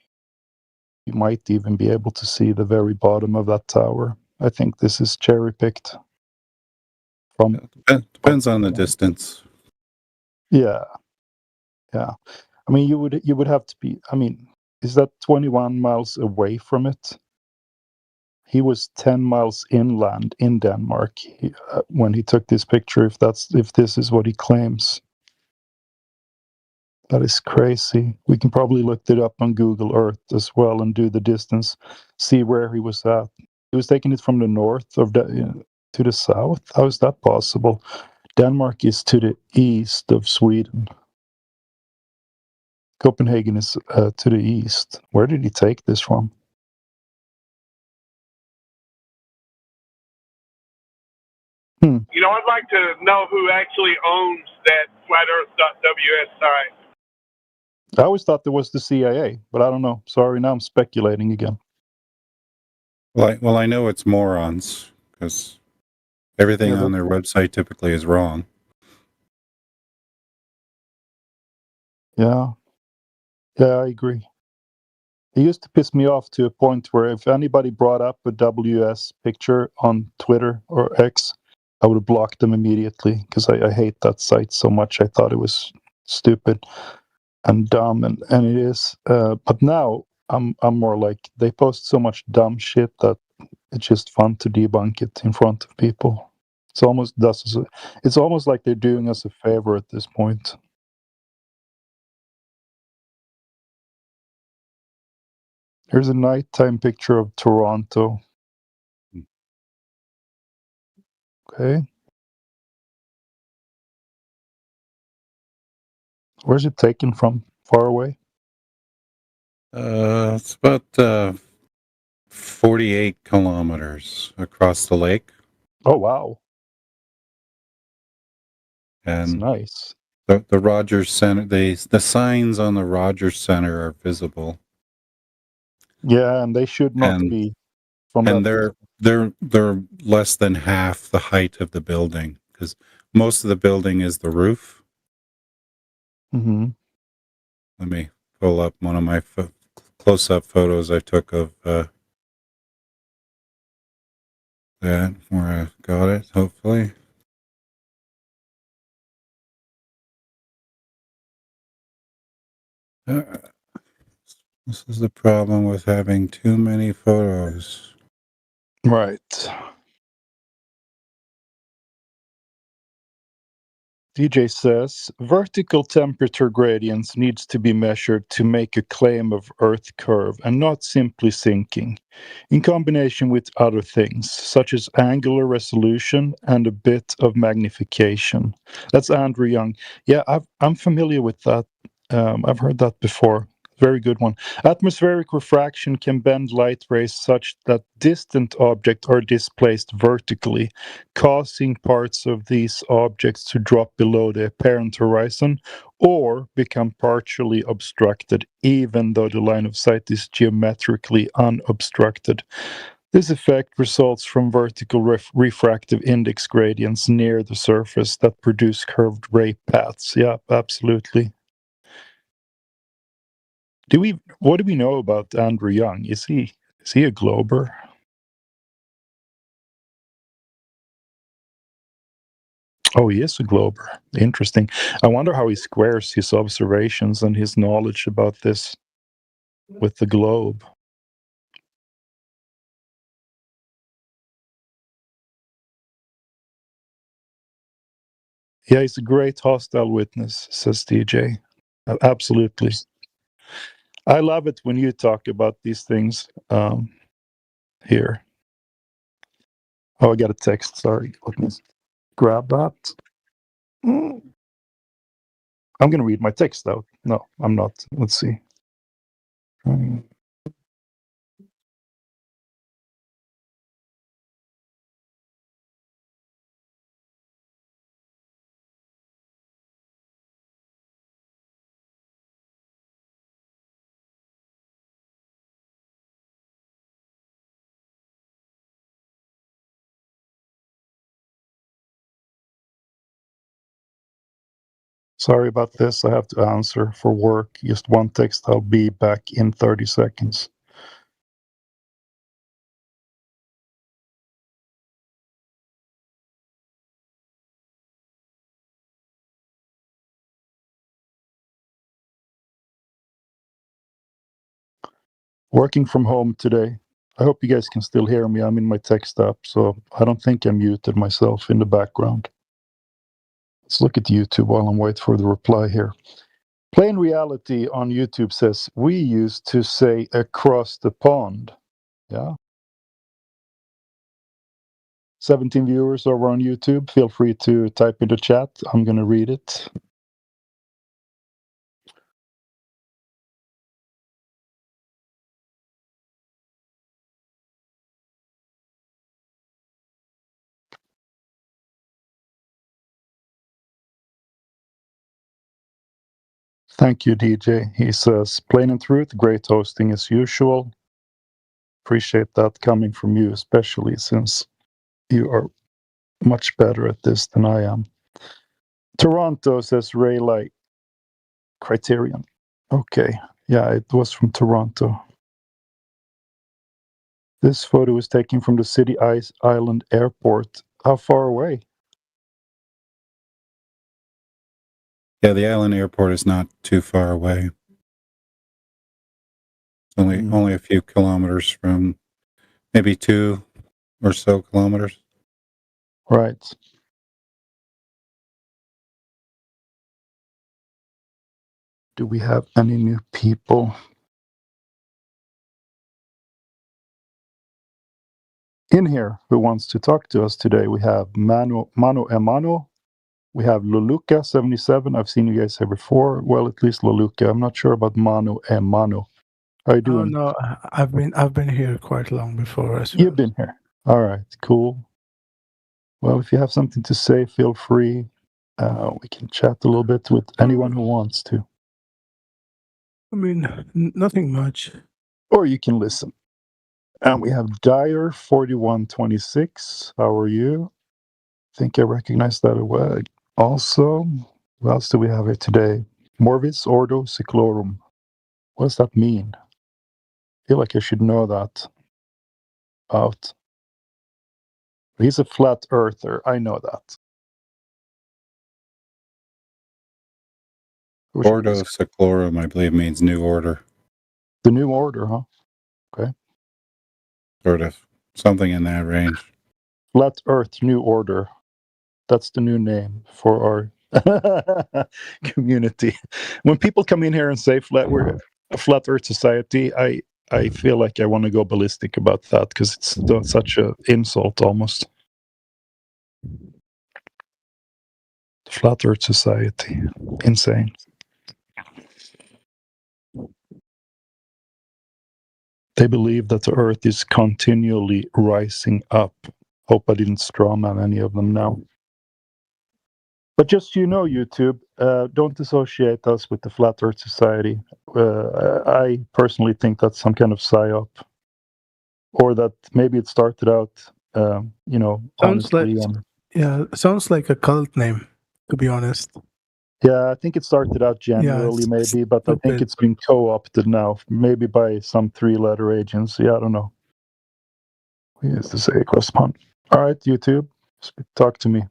you might even be able to see the very bottom of that tower. I think this is cherry-picked. Depends on the distance. Yeah. I mean, you would have to be. I mean, is that 21 miles away from it? He was 10 miles inland in Denmark when he took this picture. If this is what he claims, that is crazy. We can probably look it up on Google Earth as well and do the distance, see where he was at. He was taking it from the north to the south. How is that possible? Denmark is to the east of Sweden. Copenhagen is to the east. Where did he take this from? You know, I'd like to know who actually owns that flatearth.ws site. I always thought there was the CIA, but I don't know. Sorry, now I'm speculating again. Well, I know it's morons, because everything on their website typically is wrong. Yeah, I agree. It used to piss me off to a point where if anybody brought up a WS picture on Twitter or X, I would have blocked them immediately, because I hate that site so much. I thought it was stupid and dumb, and it is. But now I'm more like, they post so much dumb shit that it's just fun to debunk it in front of people. It's almost like they're doing us a favor at this point. Here's a nighttime picture of Toronto. Okay. Where's it taken from? Far away? It's about 48 kilometers across the lake. Oh, wow. And that's nice. The Rogers Center, the signs on the Rogers Center are visible. Yeah, and they should not be from and that. they're less than half the height of the building, because most of the building is the roof. Mm-hmm. Let me pull up one of my close-up photos I took of that, where I got it, hopefully. This is the problem with having too many photos. Right. DJ says, vertical temperature gradients needs to be measured to make a claim of Earth curve and not simply sinking, in combination with other things, such as angular resolution and a bit of magnification. That's Andrew Young. Yeah, I'm familiar with that. I've heard that before. Very good one. Atmospheric refraction can bend light rays such that distant objects are displaced vertically, causing parts of these objects to drop below the apparent horizon or become partially obstructed, even though the line of sight is geometrically unobstructed. This effect results from vertical refractive index gradients near the surface that produce curved ray paths. Yeah, absolutely. What do we know about Andrew Young? Is he a glober? Oh, he is a glober. Interesting. I wonder how he squares his observations and his knowledge about this with the globe. Yeah, he's a great hostile witness, says DJ. Absolutely. I love it when you talk about these things here. Oh, I got a text. Sorry. Let me grab that. I'm going to read my text out. No, I'm not. Let's see. Sorry about this. I have to answer for work. Just one text. I'll be back in 30 seconds. Working from home today. I hope you guys can still hear me. I'm in my text app, so I don't think I muted myself in the background. Let's look at YouTube while I'm waiting for the reply here. Plain Reality on YouTube says, we used to say across the pond. Yeah. 17 viewers over on YouTube. Feel free to type in the chat. I'm going to read it. Thank you, DJ. He says, plain and truth, great hosting as usual. Appreciate that coming from you, especially since you are much better at this than I am. Toronto says Ray Light Criterion. Okay. Yeah, it was from Toronto. This photo was taken from the City Island Airport. How far away? Yeah, the island airport is not too far away. It's only a few kilometers from, maybe 2 or so kilometers. Right. Do we have any new people in here who wants to talk to us today? We have Mano Emano. We have Luluka77. I've seen you guys here before. Well, at least Luluka. I'm not sure about Mano Emano. How you doing? Oh no, I've been here quite long before as well. You've been here. All right, cool. Well, if you have something to say, feel free. We can chat a little bit with anyone who wants to. I mean, nothing much. Or you can listen. And we have Dyer4126. How are you? I think I recognize that away. Also, what else do we have here today? Morvis Ordo Cyclorum. What does that mean? I feel like I should know that out. He's a flat earther. I know that. Ordo Seclorum, I believe, means new order. The new order, huh? Okay. Sort of. Something in that range. Flat Earth New Order. That's the new name for our Community. When people come in here and say we're a flat Earth society, I feel like I want to go ballistic about that because it's such an insult almost. Flat Earth society, insane. They believe that the Earth is continually rising up. Hope I didn't strawman any of them now. But just so you know, YouTube, don't associate us with the Flat Earth Society. I personally think that's some kind of psyop, or that maybe it started out, Sounds like honestly. sounds like a cult name, to be honest. Yeah, I think it started out generally, maybe, but I think it's been co-opted now, maybe by some three-letter agency. I don't know. We used to say cross-pun. All right, YouTube, talk to me.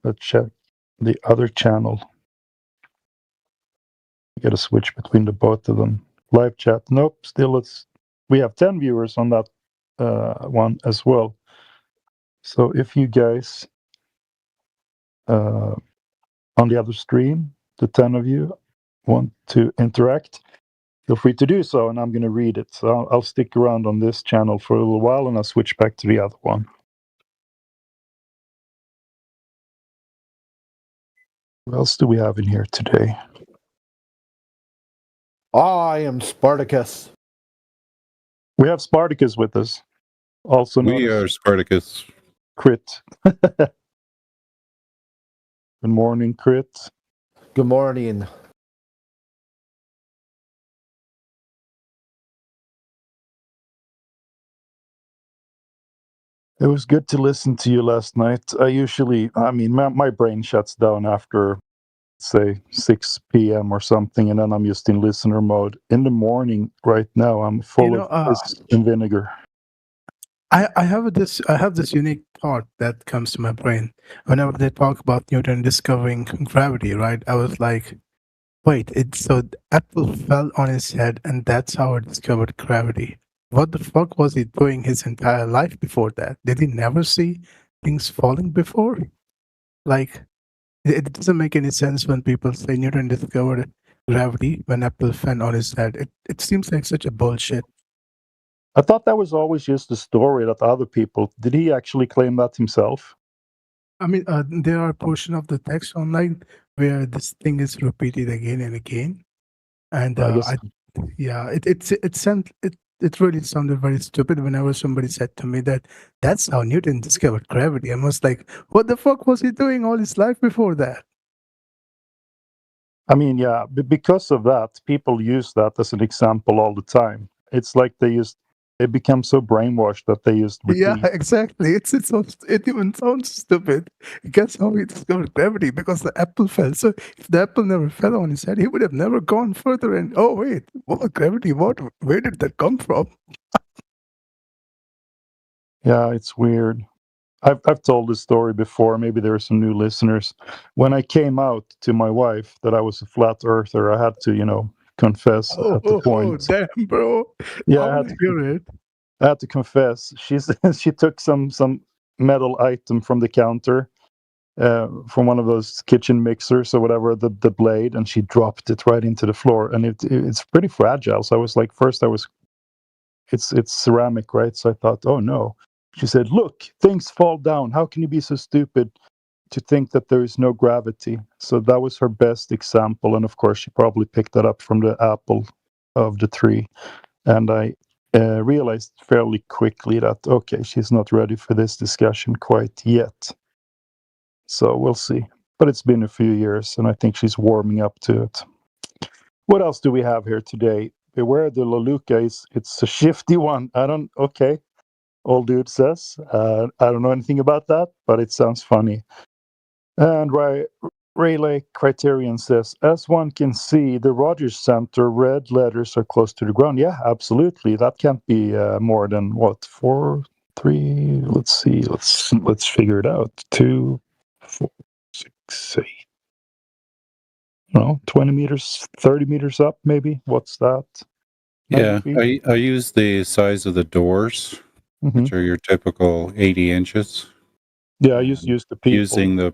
Let's check the other channel. You got to switch between the both of them. Live chat. Nope. Still, we have 10 viewers on that one as well. So if you guys on the other stream, the 10 of you want to interact, feel free to do so, and I'm going to read it. So I'll stick around on this channel for a little while, and I'll switch back to the other one. What else do we have in here today? I am Spartacus. We have Spartacus with us. Also known We as are Spartacus. Crit. Good morning, Crit. Good morning. It was good to listen to you last night. My brain shuts down after, say, 6 p.m. or something, and then I'm just in listener mode. In the morning, right now, I'm full of piss and vinegar. I have this unique thought that comes to my brain whenever they talk about Newton discovering gravity. Right? I was like, wait, so the apple fell on his head, and that's how it discovered gravity. What the fuck was he doing his entire life before that? Did he never see things falling before? Like, it doesn't make any sense when people say Newton discovered gravity when apple fell on his head. It seems like such a bullshit. I thought that was always just a story that other people. Did he actually claim that himself? I mean, there are portion of the text online where this thing is repeated again and again, and it really sounded very stupid whenever somebody said to me that that's how Newton discovered gravity. I was like, what the fuck was he doing all his life before that? I mean, yeah, because of that, people use that as an example all the time. It's like they become so brainwashed that they just repeat. Yeah, exactly. It even sounds stupid. Guess how he discovered gravity? Because the apple fell. So if the apple never fell on his head, he would have never gone further. And oh wait, what gravity? Where did that come from? Yeah, it's weird. I've told this story before. Maybe there are some new listeners. When I came out to my wife that I was a flat earther, I had to, confess at the point. Oh, damn, bro. Yeah, I want to hear it. I had to confess. She took some metal item from the counter, from one of those kitchen mixers or whatever, the blade, and she dropped it right into the floor, and it's pretty fragile. So I was like, it's ceramic, right? So I thought, oh no. She said, look, things fall down. How can you be so stupid to think that there is no gravity? So that was her best example. And of course, she probably picked that up from the apple of the tree. And I realized fairly quickly that, okay, she's not ready for this discussion quite yet. So we'll see. But it's been a few years, and I think she's warming up to it. What else do we have here today? Beware the Loluca it's a shifty one. Okay. Old dude says. I don't know anything about that, but it sounds funny. And Rayleigh Criterion says, as one can see, the Rogers Center red letters are close to the ground. Yeah, absolutely. That can't be more than what, 4, 3? Let's see. Let's figure it out. 2, 4, 6, 8. No, 20 meters, 30 meters up, maybe. What's that? Yeah, I use the size of the doors, which are your typical 80 inches. Yeah, I used the people. Using the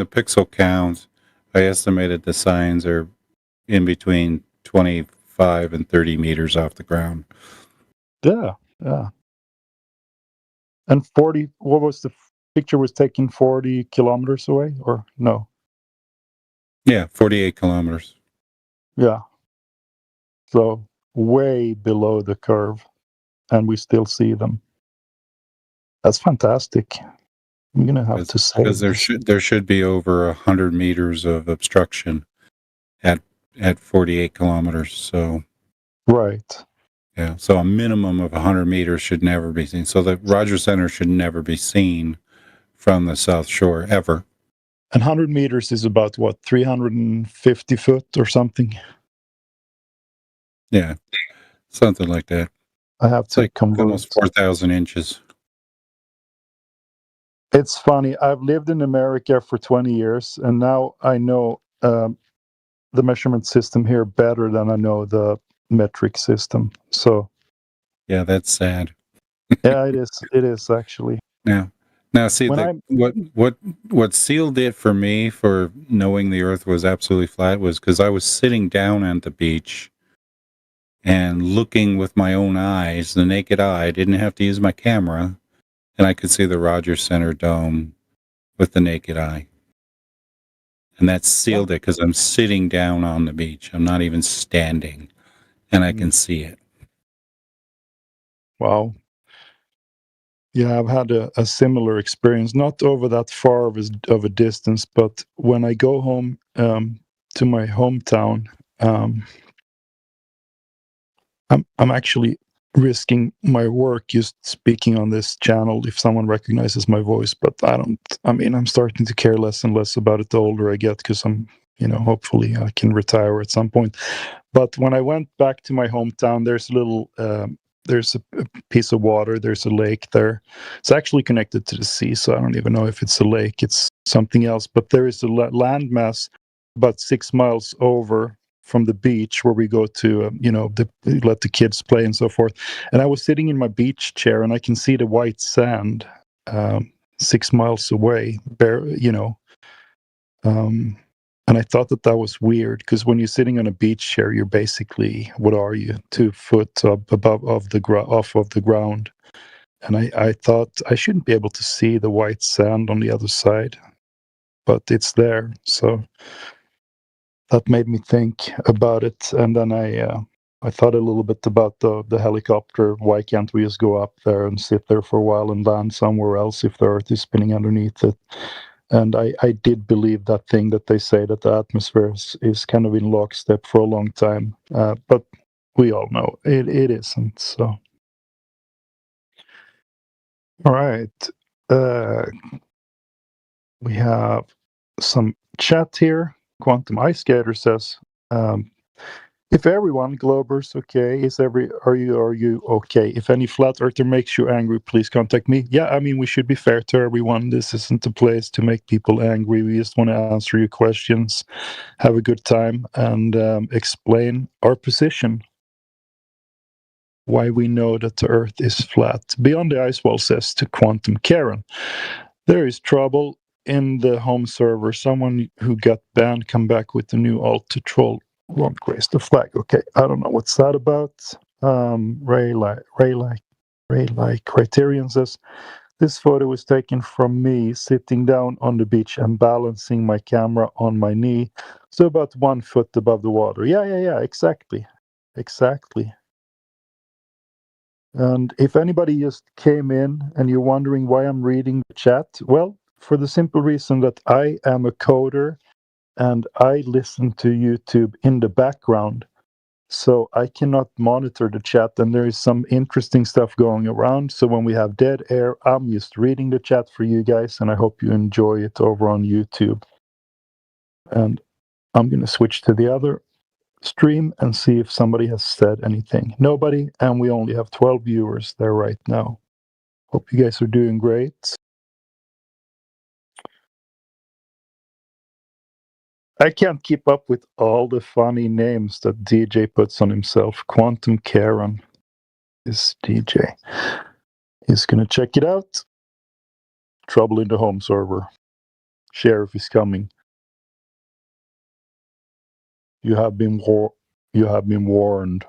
pixel count, I estimated the signs are in between 25 and 30 meters off the ground. Yeah. And 40. What was the picture? Was taken 40 kilometers away, or no? Yeah, 48 kilometers. Yeah. So way below the curve, and we still see them. That's fantastic. I'm gonna have to say Because there should be over 100 meters of obstruction at 48 kilometers. So right. Yeah, so a minimum of 100 meters should never be seen. So the Rogers Center should never be seen from the South Shore ever. And 100 meters is about what, 350 foot or something? Yeah, something like that. I have It's to like convert. almost 4,000 inches. It's funny. I've lived in America for 20 years, and now I know the measurement system here better than I know the metric system. So yeah, that's sad. Yeah, it is. It is actually. Now, see, what sealed it for me for knowing the Earth was absolutely flat was because I was sitting down at the beach and looking with my own eyes, the naked eye. I didn't have to use my camera, and I could see the Rogers Center dome with the naked eye. And that sealed it because I'm sitting down on the beach. I'm not even standing, and I can see it. Wow. Yeah, I've had a similar experience, not over that far of a distance, but when I go home to my hometown, I'm actually risking my work just speaking on this channel if someone recognizes my voice, but I'm starting to care less and less about it the older I get, because hopefully I can retire at some point. But when I went back to my hometown, there's a piece of water, there's a lake there. It's actually connected to the sea, so I don't even know if it's a lake, it's something else, but there is a landmass about 6 miles over from the beach where we go to, let the kids play and so forth. And I was sitting in my beach chair and I can see the white sand 6 miles away, and I thought that was weird, because when you're sitting on a beach chair, you're basically, what are you, 2 foot up off of the ground. And I thought I shouldn't be able to see the white sand on the other side, but it's there. So that made me think about it. And then I thought a little bit about the helicopter. Why can't we just go up there and sit there for a while and land somewhere else if the Earth is spinning underneath it? And I did believe that thing that they say that the atmosphere is kind of in lockstep for a long time. But we all know it isn't. So, all right. We have some chat here. Quantum Ice Skater says, if everyone, Globers, okay, are you okay? If any flat earther makes you angry, please contact me. Yeah, I mean, we should be fair to everyone. This isn't a place to make people angry. We just want to answer your questions, have a good time, and explain our position. Why we know that the Earth is flat. Beyond the Ice Wall says to Quantum Karen, there is trouble in the home server. Someone who got banned come back with the new alt to troll. Won't grace the flag. Okay, I don't know what's that about. Ray Criterion says, this photo was taken from me sitting down on the beach and balancing my camera on my knee, so about 1 foot above the water. Yeah, exactly. And if anybody just came in and you're wondering why I'm reading the chat, well, for the simple reason that I am a coder and I listen to YouTube in the background, so I cannot monitor the chat, and there is some interesting stuff going around. So when we have dead air, I'm just reading the chat for you guys, and I hope you enjoy it over on YouTube. And I'm going to switch to the other stream and see if somebody has said anything. Nobody, and we only have 12 viewers there right now. Hope you guys are doing great. I can't keep up with all the funny names that DJ puts on himself. Quantum Karen is DJ. He's gonna check it out. Trouble in the home server. Sheriff is coming. You have been warned.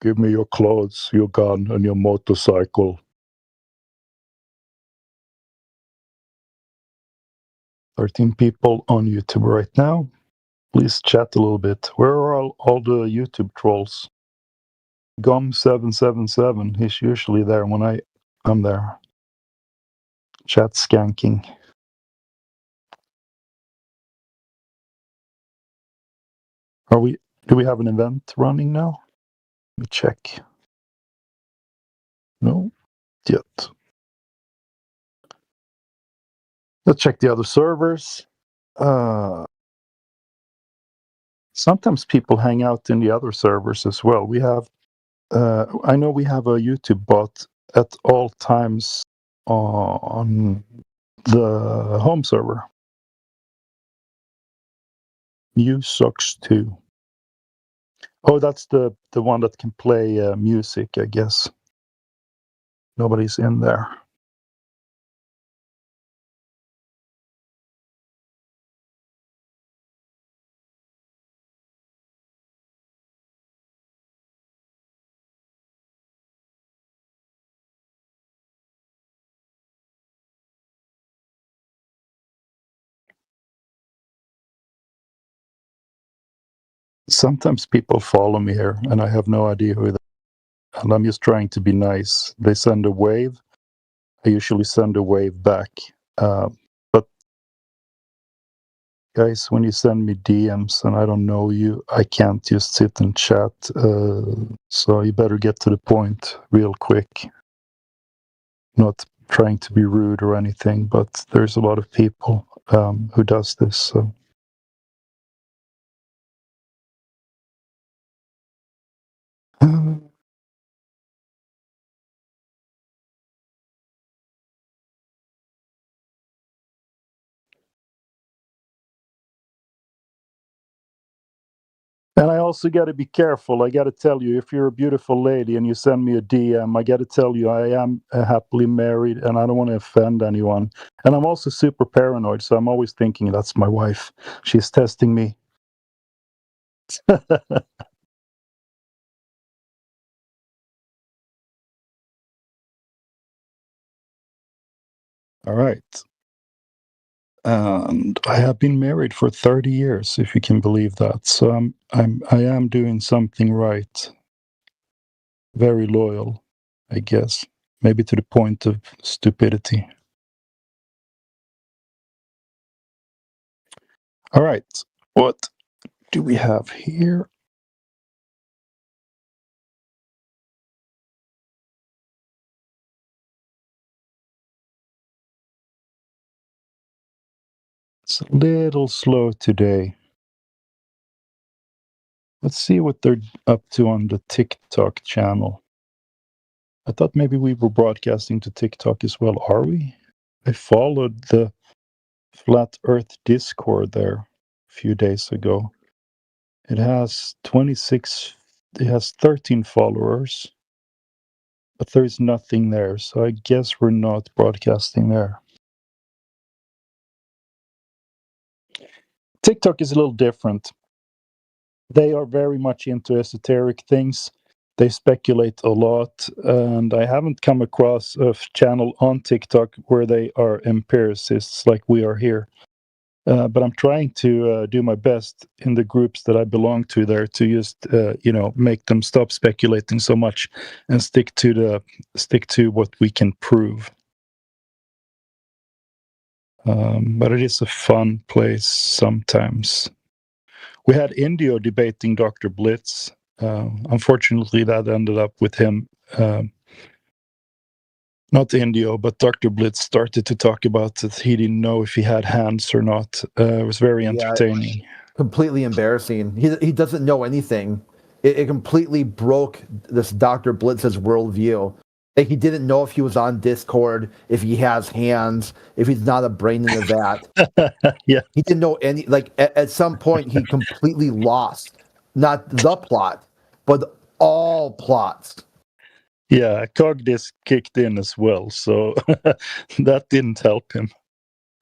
Give me your clothes, your gun, and your motorcycle. 13 people on YouTube right now. Please chat a little bit. Where are all the YouTube trolls? Gum777. He's usually there when I'm there. Chat skanking. Do we have an event running now? Let me check. No, yet. Let's check the other servers. Sometimes people hang out in the other servers as well. We have, I know we have a YouTube bot at all times on the home server. You sucks too. Oh, that's the one that can play music, I guess. Nobody's in there. Sometimes people follow me here, and I have no idea who they are. And I'm just trying to be nice. They send a wave. I usually send a wave back. But guys, when you send me DMs and I don't know you, I can't just sit and chat. So you better get to the point real quick. Not trying to be rude or anything, but there's a lot of people who does this. So. And I also got to be careful. I got to tell you, if you're a beautiful lady and you send me a DM, I got to tell you I am happily married and I don't want to offend anyone. And I'm also super paranoid, so I'm always thinking that's my wife. She's testing me. All right. And I have been married for 30 years, if you can believe that. So I am doing something right. Very loyal, I guess. Maybe to the point of stupidity. All right. What do we have here? It's a little slow today. Let's see what they're up to on the TikTok channel. I thought maybe we were broadcasting to TikTok as well. Are we? I followed the Flat Earth Discord there a few days ago. It has 13 followers, but there's nothing there. So I guess we're not broadcasting there. TikTok is a little different. They are very much into esoteric things. They speculate a lot, and I haven't come across a channel on TikTok where they are empiricists like we are here. But I'm trying to do my best in the groups that I belong to there to just make them stop speculating so much and stick to what we can prove. But it is a fun place sometimes. We had Indio debating Dr. Blitz. Unfortunately, that ended up with him. Not Indio, but Dr. Blitz started to talk about that he didn't know if he had hands or not. It was very entertaining. Yeah, completely embarrassing. He doesn't know anything. It completely broke this Dr. Blitz's worldview. Like, he didn't know if he was on Discord, if he has hands, if he's not a brain in the vat. Yeah. He didn't know any. Like, at some point, he completely lost not the plot, but all plots. Yeah, Cogdisk kicked in as well, so that didn't help him.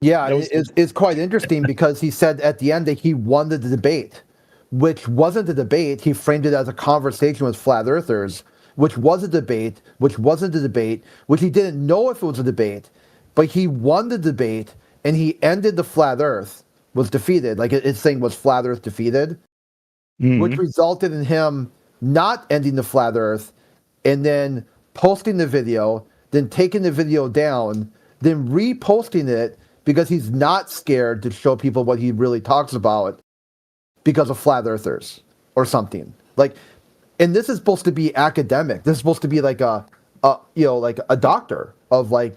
Yeah, it's quite interesting because he said at the end that he won the debate, which wasn't a debate. He framed it as a conversation with flat earthers, which was a debate, which wasn't a debate, which he didn't know if it was a debate, but he won the debate and he ended the flat earth, was defeated. Like his thing was flat earth defeated, which resulted in him not ending the flat earth and then posting the video, then taking the video down, then reposting it because he's not scared to show people what he really talks about because of flat earthers or something. Like, and this is supposed to be academic. This is supposed to be like a doctor of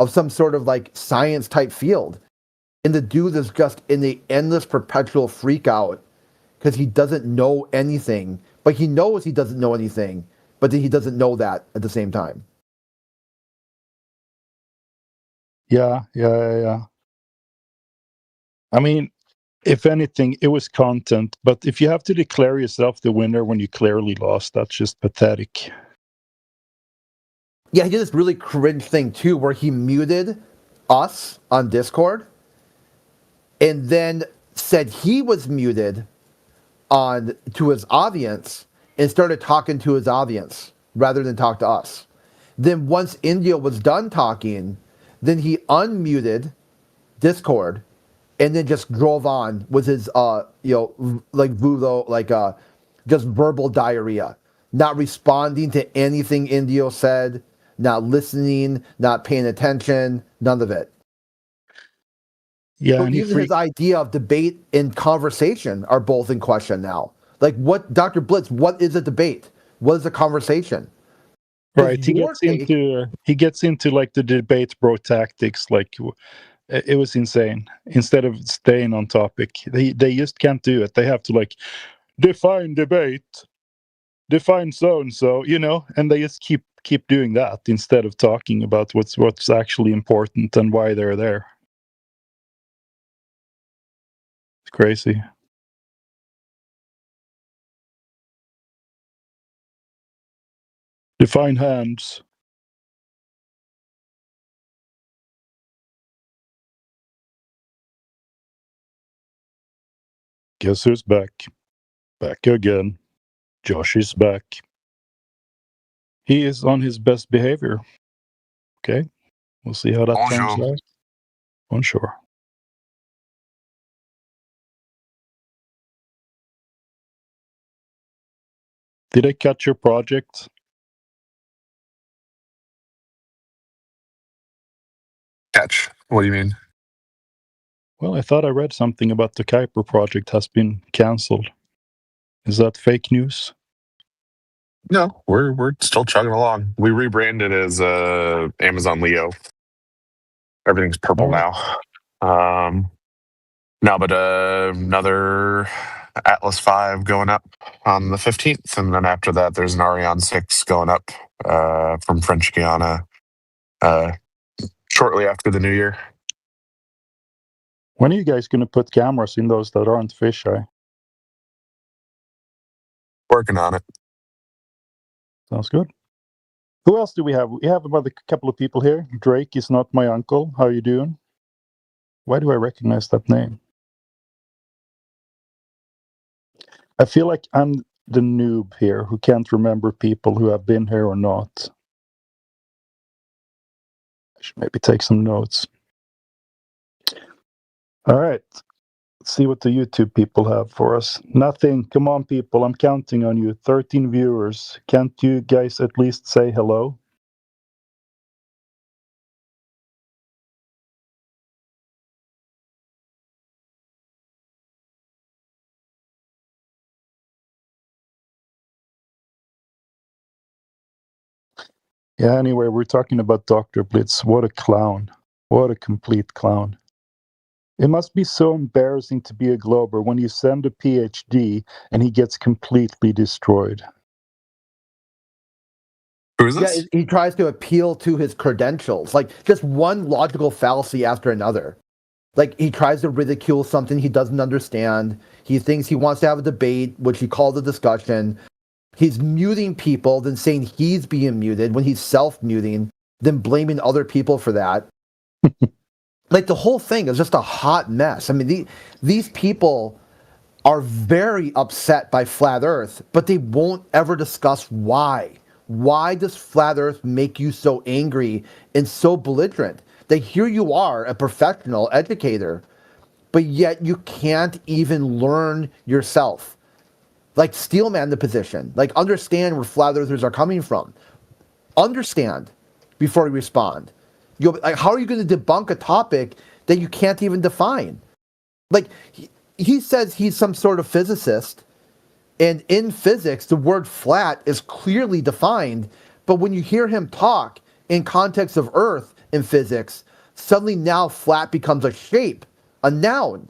some sort of like science type field. And the dude is just in the endless perpetual freak out because he doesn't know anything, but he knows he doesn't know anything, but then he doesn't know that at the same time. Yeah. I mean, if anything, it was content, but if you have to declare yourself the winner when you clearly lost, that's just pathetic. Yeah, he did this really cringe thing too, where he muted us on Discord and then said he was muted to his audience and started talking to his audience rather than talk to us. Then once India was done talking, then he unmuted Discord and then just drove on with his just verbal diarrhea, not responding to anything Indio said, not listening, not paying attention, none of it. Yeah, so and even his idea of debate and conversation are both in question now. Like, what, Dr. Blitz, what is a debate? What is a conversation? Right, he gets into like the debate bro tactics. Like, it was insane. Instead of staying on topic, they just can't do it. They have to like define debate, define so and so, and they just keep doing that instead of talking about what's actually important and why they're there. It's crazy. Define hands. Guess who's back? Back again. Josh is back. He is on his best behavior. Okay. We'll see how that turns out. Bonjour. Did I cut your project? Catch? What do you mean? Well, I thought I read something about the Kuiper project has been cancelled. Is that fake news? No, we're still chugging along. We rebranded as Amazon Leo. Everything's purple now. But another Atlas 5 going up on the 15th, and then after that, there's an Ariane 6 going up from French Guiana shortly after the new year. When are you guys going to put cameras in those that aren't fisheye? Working on it. Sounds good. Who else do we have? We have about a couple of people here. Drake is not my uncle. How are you doing? Why do I recognize that name? I feel like I'm the noob here who can't remember people who have been here or not. I should maybe take some notes. All right. Let's see what the YouTube people have for us. Nothing. Come on, people. I'm counting on you. 13 viewers. Can't you guys at least say hello? Yeah, anyway, we're talking about Dr. Blitz. What a clown. What a complete clown. It must be so embarrassing to be a Glober when you send a PhD and he gets completely destroyed. Who is this? Yeah, he tries to appeal to his credentials, like just one logical fallacy after another. Like he tries to ridicule something he doesn't understand. He thinks he wants to have a debate, which he called a discussion. He's muting people, then saying he's being muted when he's self-muting, then blaming other people for that. Like, the whole thing is just a hot mess. I mean, these people are very upset by Flat Earth, but they won't ever discuss why. Why does Flat Earth make you so angry and so belligerent? That here you are, a professional educator, but yet you can't even learn yourself. Like, steelman the position. Like, understand where Flat Earthers are coming from. Understand before you respond. Like, how are you going to debunk a topic that you can't even define? Like, he says he's some sort of physicist, and in physics, the word flat is clearly defined, but when you hear him talk in context of Earth in physics, suddenly now flat becomes a shape, a noun.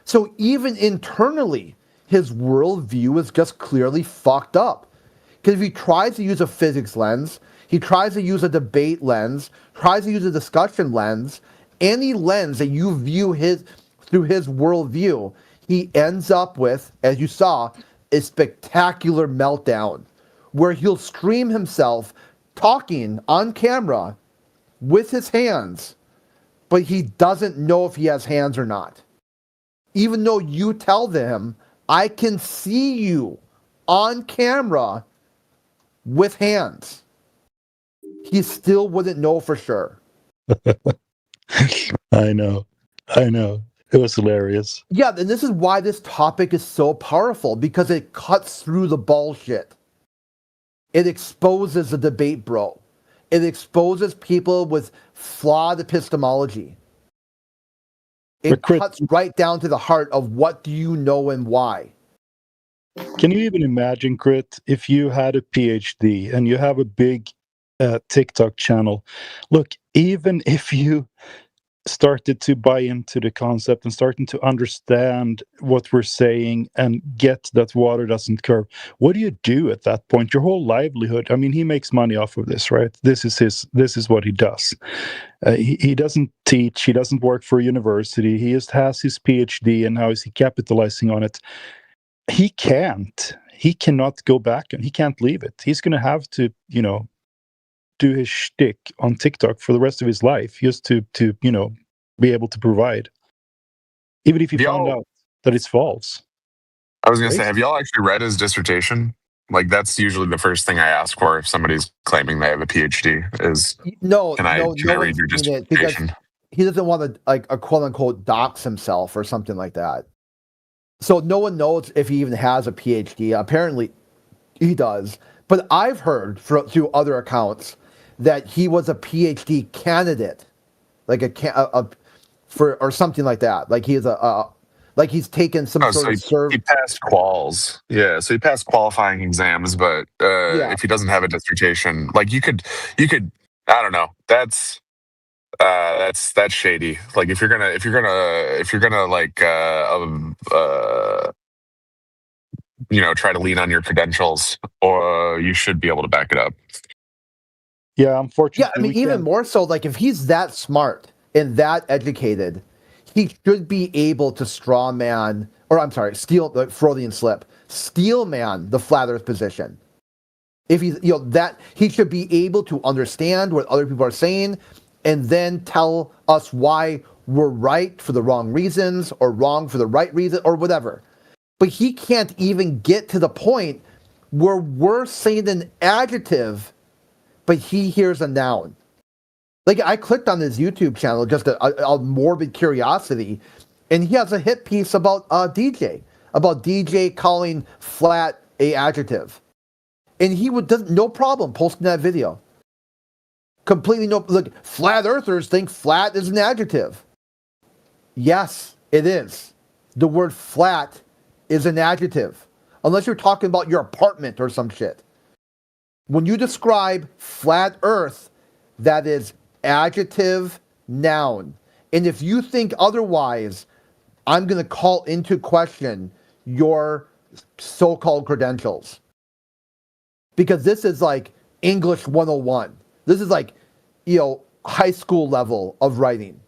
So even internally, his worldview is just clearly fucked up. Because if he tries to use a physics lens, he tries to use a debate lens, tries to use a discussion lens, any lens that you view through his worldview, he ends up with, as you saw, a spectacular meltdown where he'll stream himself talking on camera with his hands, but he doesn't know if he has hands or not. Even though you tell them, I can see you on camera with hands, he still wouldn't know for sure. I know. It was hilarious. Yeah, and this is why this topic is so powerful, because it cuts through the bullshit. It exposes the debate bro. It exposes people with flawed epistemology. It cuts right down to the heart of what do you know and why. Can you even imagine, Crit, if you had a PhD and you have a big TikTok channel? Look, even if you started to buy into the concept and starting to understand what we're saying and get that water doesn't curve, what do you do at that point? Your whole livelihood. I mean, he makes money off of this, right? This is what he does. He doesn't teach. He doesn't work for a university. He just has his PhD, and how is he capitalizing on it? He cannot go back, and he can't leave it. He's going to have to, do his shtick on TikTok for the rest of his life, just to be able to provide, even if he found out that it's false. I was going to say, have y'all actually read his dissertation? Like, that's usually the first thing I ask for if somebody's claiming they have a PhD is, can I read your dissertation? He doesn't want to, like, a quote unquote dox himself or something like that. So no one knows if he even has a PhD. Apparently he does. But I've heard through other accounts that he was a PhD candidate, like or something like that. Like he is like he's taken some sort of he passed quals. Yeah, so he passed qualifying exams, but if he doesn't have a dissertation, like you could, I don't know. That's shady. Like if you're gonna like try to lean on your credentials, or you should be able to back it up. Yeah, unfortunately. Yeah, I mean, even more so, like if he's that smart and that educated, he should be able to steal the Freudian slip, steel man the flat Earth position. If he's, that he should be able to understand what other people are saying, and then tell us why we're right for the wrong reasons, or wrong for the right reason, or whatever. But he can't even get to the point where we're saying an adjective, but he hears a noun. Like, I clicked on his YouTube channel, just a morbid curiosity, and he has a hit piece about DJ calling flat a adjective. And he does no problem posting that video. Completely look, flat earthers think flat is an adjective. Yes, it is. The word flat is an adjective, unless you're talking about your apartment or some shit. When you describe flat earth, that is adjective, noun. And if you think otherwise, I'm going to call into question your so-called credentials. Because this is like English 101. This is like, high school level of writing.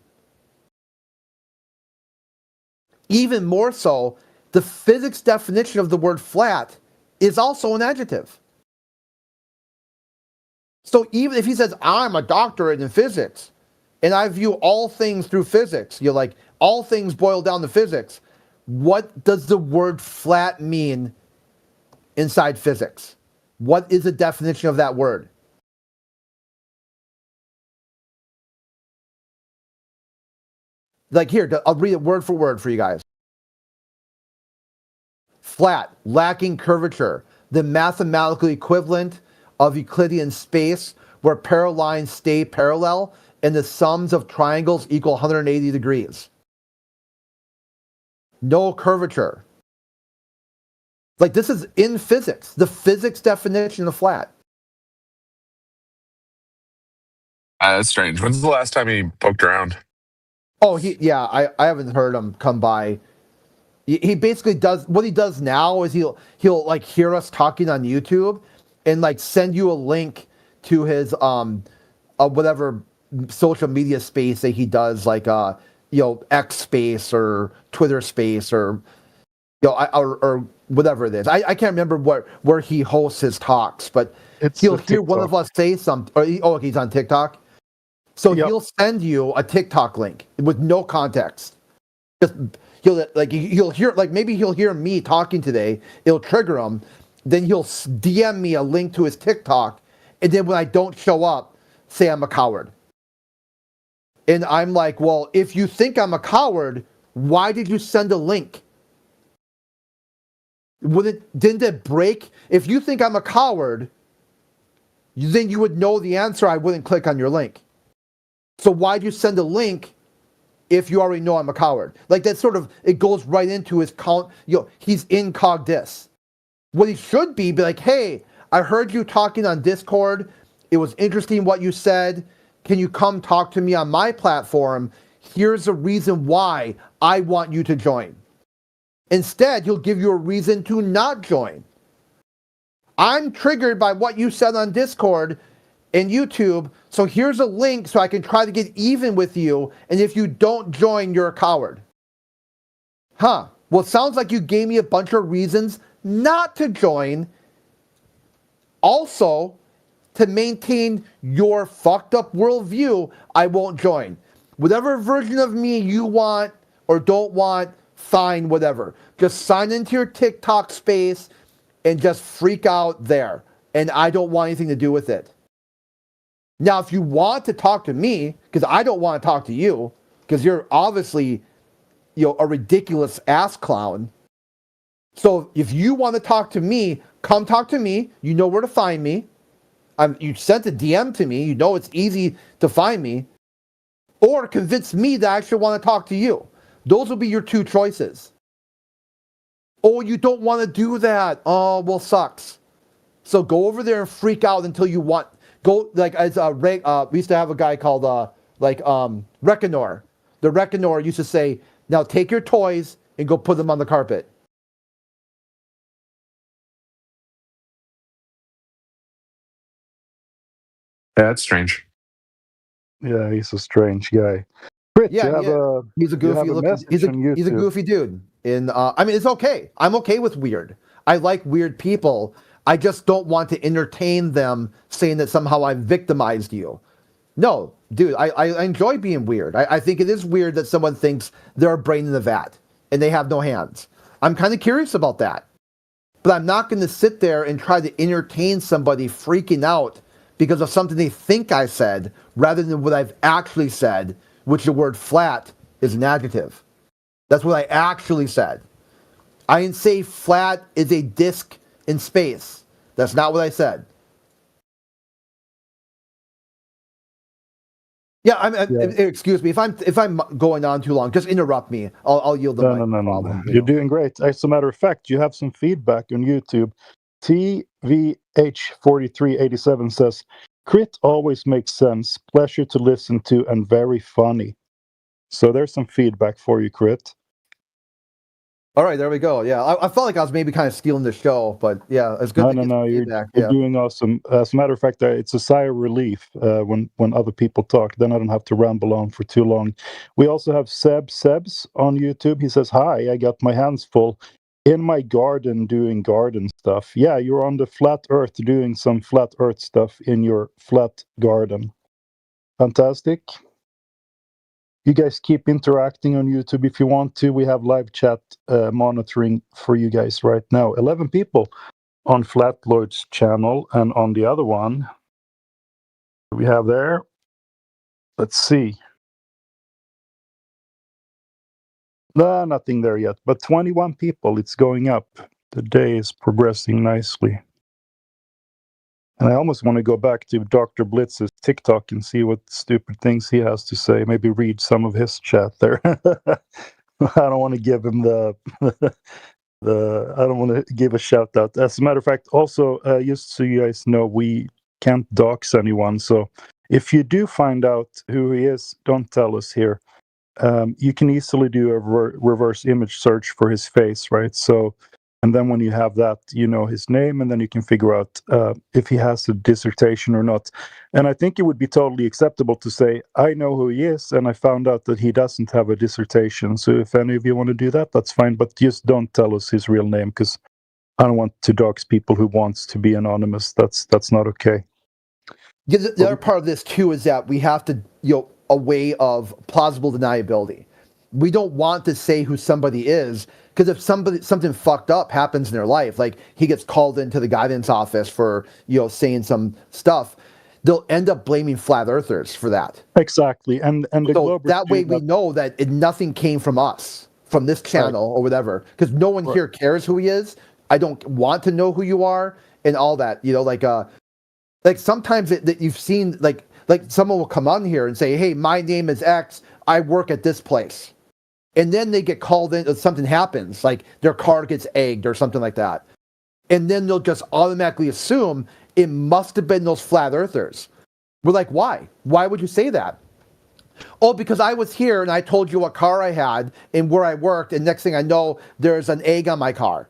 Even more so, the physics definition of the word flat is also an adjective. So even if he says, I'm a doctorate in physics, and I view all things through physics, you're like, all things boil down to physics. What does the word flat mean inside physics? What is the definition of that word? Like here, I'll read it word for word for you guys. Flat, lacking curvature, the mathematical equivalent of Euclidean space where parallel lines stay parallel and the sums of triangles equal 180 degrees. No curvature. Like this is in physics, the physics definition of flat. That's strange. When's the last time he poked around? Oh, I haven't heard him come by. He basically does what he does now is he'll like hear us talking on YouTube and like send you a link to his whatever social media space that he does, like X space or Twitter space or or whatever it is. I can't remember where he hosts his talks, but he'll hear one of us say something. He's on TikTok. So he'll send you a TikTok link with no context. Just he'll hear, like, maybe he'll hear me talking today. It'll trigger him. Then he'll DM me a link to his TikTok, and then when I don't show up, say I'm a coward. And I'm like, well, if you think I'm a coward, why did you send a link? Didn't it break? If you think I'm a coward, then you would know the answer. I wouldn't click on your link. So why'd you send a link if you already know I'm a coward? Like that sort of, it goes right into his count. He's incog dis. What he should be like, hey, I heard you talking on Discord. It was interesting what you said. Can you come talk to me on my platform? Here's a reason why I want you to join. Instead, he'll give you a reason to not join. I'm triggered by what you said on Discord and YouTube, so here's a link so I can try to get even with you, and if you don't join, you're a coward. Well, it sounds like you gave me a bunch of reasons not to join. Also, to maintain your fucked up worldview, I won't join. Whatever version of me you want or don't want, fine, whatever. Just sign into your TikTok space and just freak out there. And I don't want anything to do with it. Now, if you want to talk to me, because I don't want to talk to you, because you're obviously, a ridiculous ass clown. So if you want to talk to me, come talk to me. You know where to find me. You sent a DM to me. You know it's easy to find me. Or convince me that I actually want to talk to you. Those will be your two choices. Oh, you don't want to do that. Oh, well, sucks. So go over there and freak out until you want. Go, like, as we used to have a guy called Reconor. The Reconor used to say, now take your toys and go put them on the carpet. Yeah, that's strange. Yeah, he's a strange guy. Crit, he's a goofy looking. He's a goofy dude. I mean, it's okay. I'm okay with weird. I like weird people. I just don't want to entertain them saying that somehow I victimized you. No, dude, I enjoy being weird. I think it is weird that someone thinks they're a brain in the vat and they have no hands. I'm kind of curious about that. But I'm not going to sit there and try to entertain somebody freaking out because of something they think I said rather than what I've actually said, which the word flat is an adjective. That's what I actually said. I didn't say flat is a disk in space. That's not what I said. Yeah, excuse me if I'm going on too long. Just interrupt me. I'll yield the mic. No. You're doing great. As a matter of fact, you have some feedback on YouTube. TVH4387 says, "Crit always makes sense. Pleasure to listen to and very funny." So there's some feedback for you, Crit. All right, there we go. Yeah, I felt like I was maybe kind of stealing the show, but yeah, it's good. No, you're doing awesome. As a matter of fact, it's a sigh of relief when other people talk. Then I don't have to ramble on for too long. We also have Sebs on YouTube. He says, "Hi, I got my hands full. in my garden doing garden stuff. Yeah, you're on the flat earth doing some flat earth stuff in your flat garden. Fantastic. You guys keep interacting on YouTube if you want to. We have live chat monitoring for you guys right now. 11 people on Flat Lloyd's channel, and on the other one we have there. Let's see. No, nothing there yet, but 21 people. It's going up. The day is progressing nicely. And I almost want to go back to Dr. Blitz's TikTok and see what stupid things he has to say. Maybe read some of his chat there. I don't want to give him I don't want to give a shout out. As a matter of fact, also, just so you guys know, we can't dox anyone. So if you do find out who he is, don't tell us here. You can easily do a reverse image search for his face, right? So, and then when you have that, you know his name, and then you can figure out if he has a dissertation or not. And I think it would be totally acceptable to say, I know who he is, and I found out that he doesn't have a dissertation. So if any of you want to do that, that's fine. But just don't tell us his real name, because I don't want to dox people who wants to be anonymous. That's not okay. Yeah, the other part of this too is that we have to, a way of plausible deniability. We don't want to say who somebody is, because if something fucked up happens in their life, like he gets called into the guidance office for saying some stuff, they'll end up blaming flat earthers for that. Exactly, and so that way we know that nothing came from us, from this channel or whatever, because no one here cares who he is. I don't want to know who you are and all that. Like sometimes that you've seen like someone will come on here and say, hey, my name is X, I work at this place. And then they get called in, something happens, like their car gets egged or something like that. And then they'll just automatically assume it must have been those flat earthers. We're like, why? Why would you say that? Oh, because I was here and I told you what car I had and where I worked, and next thing I know, there's an egg on my car.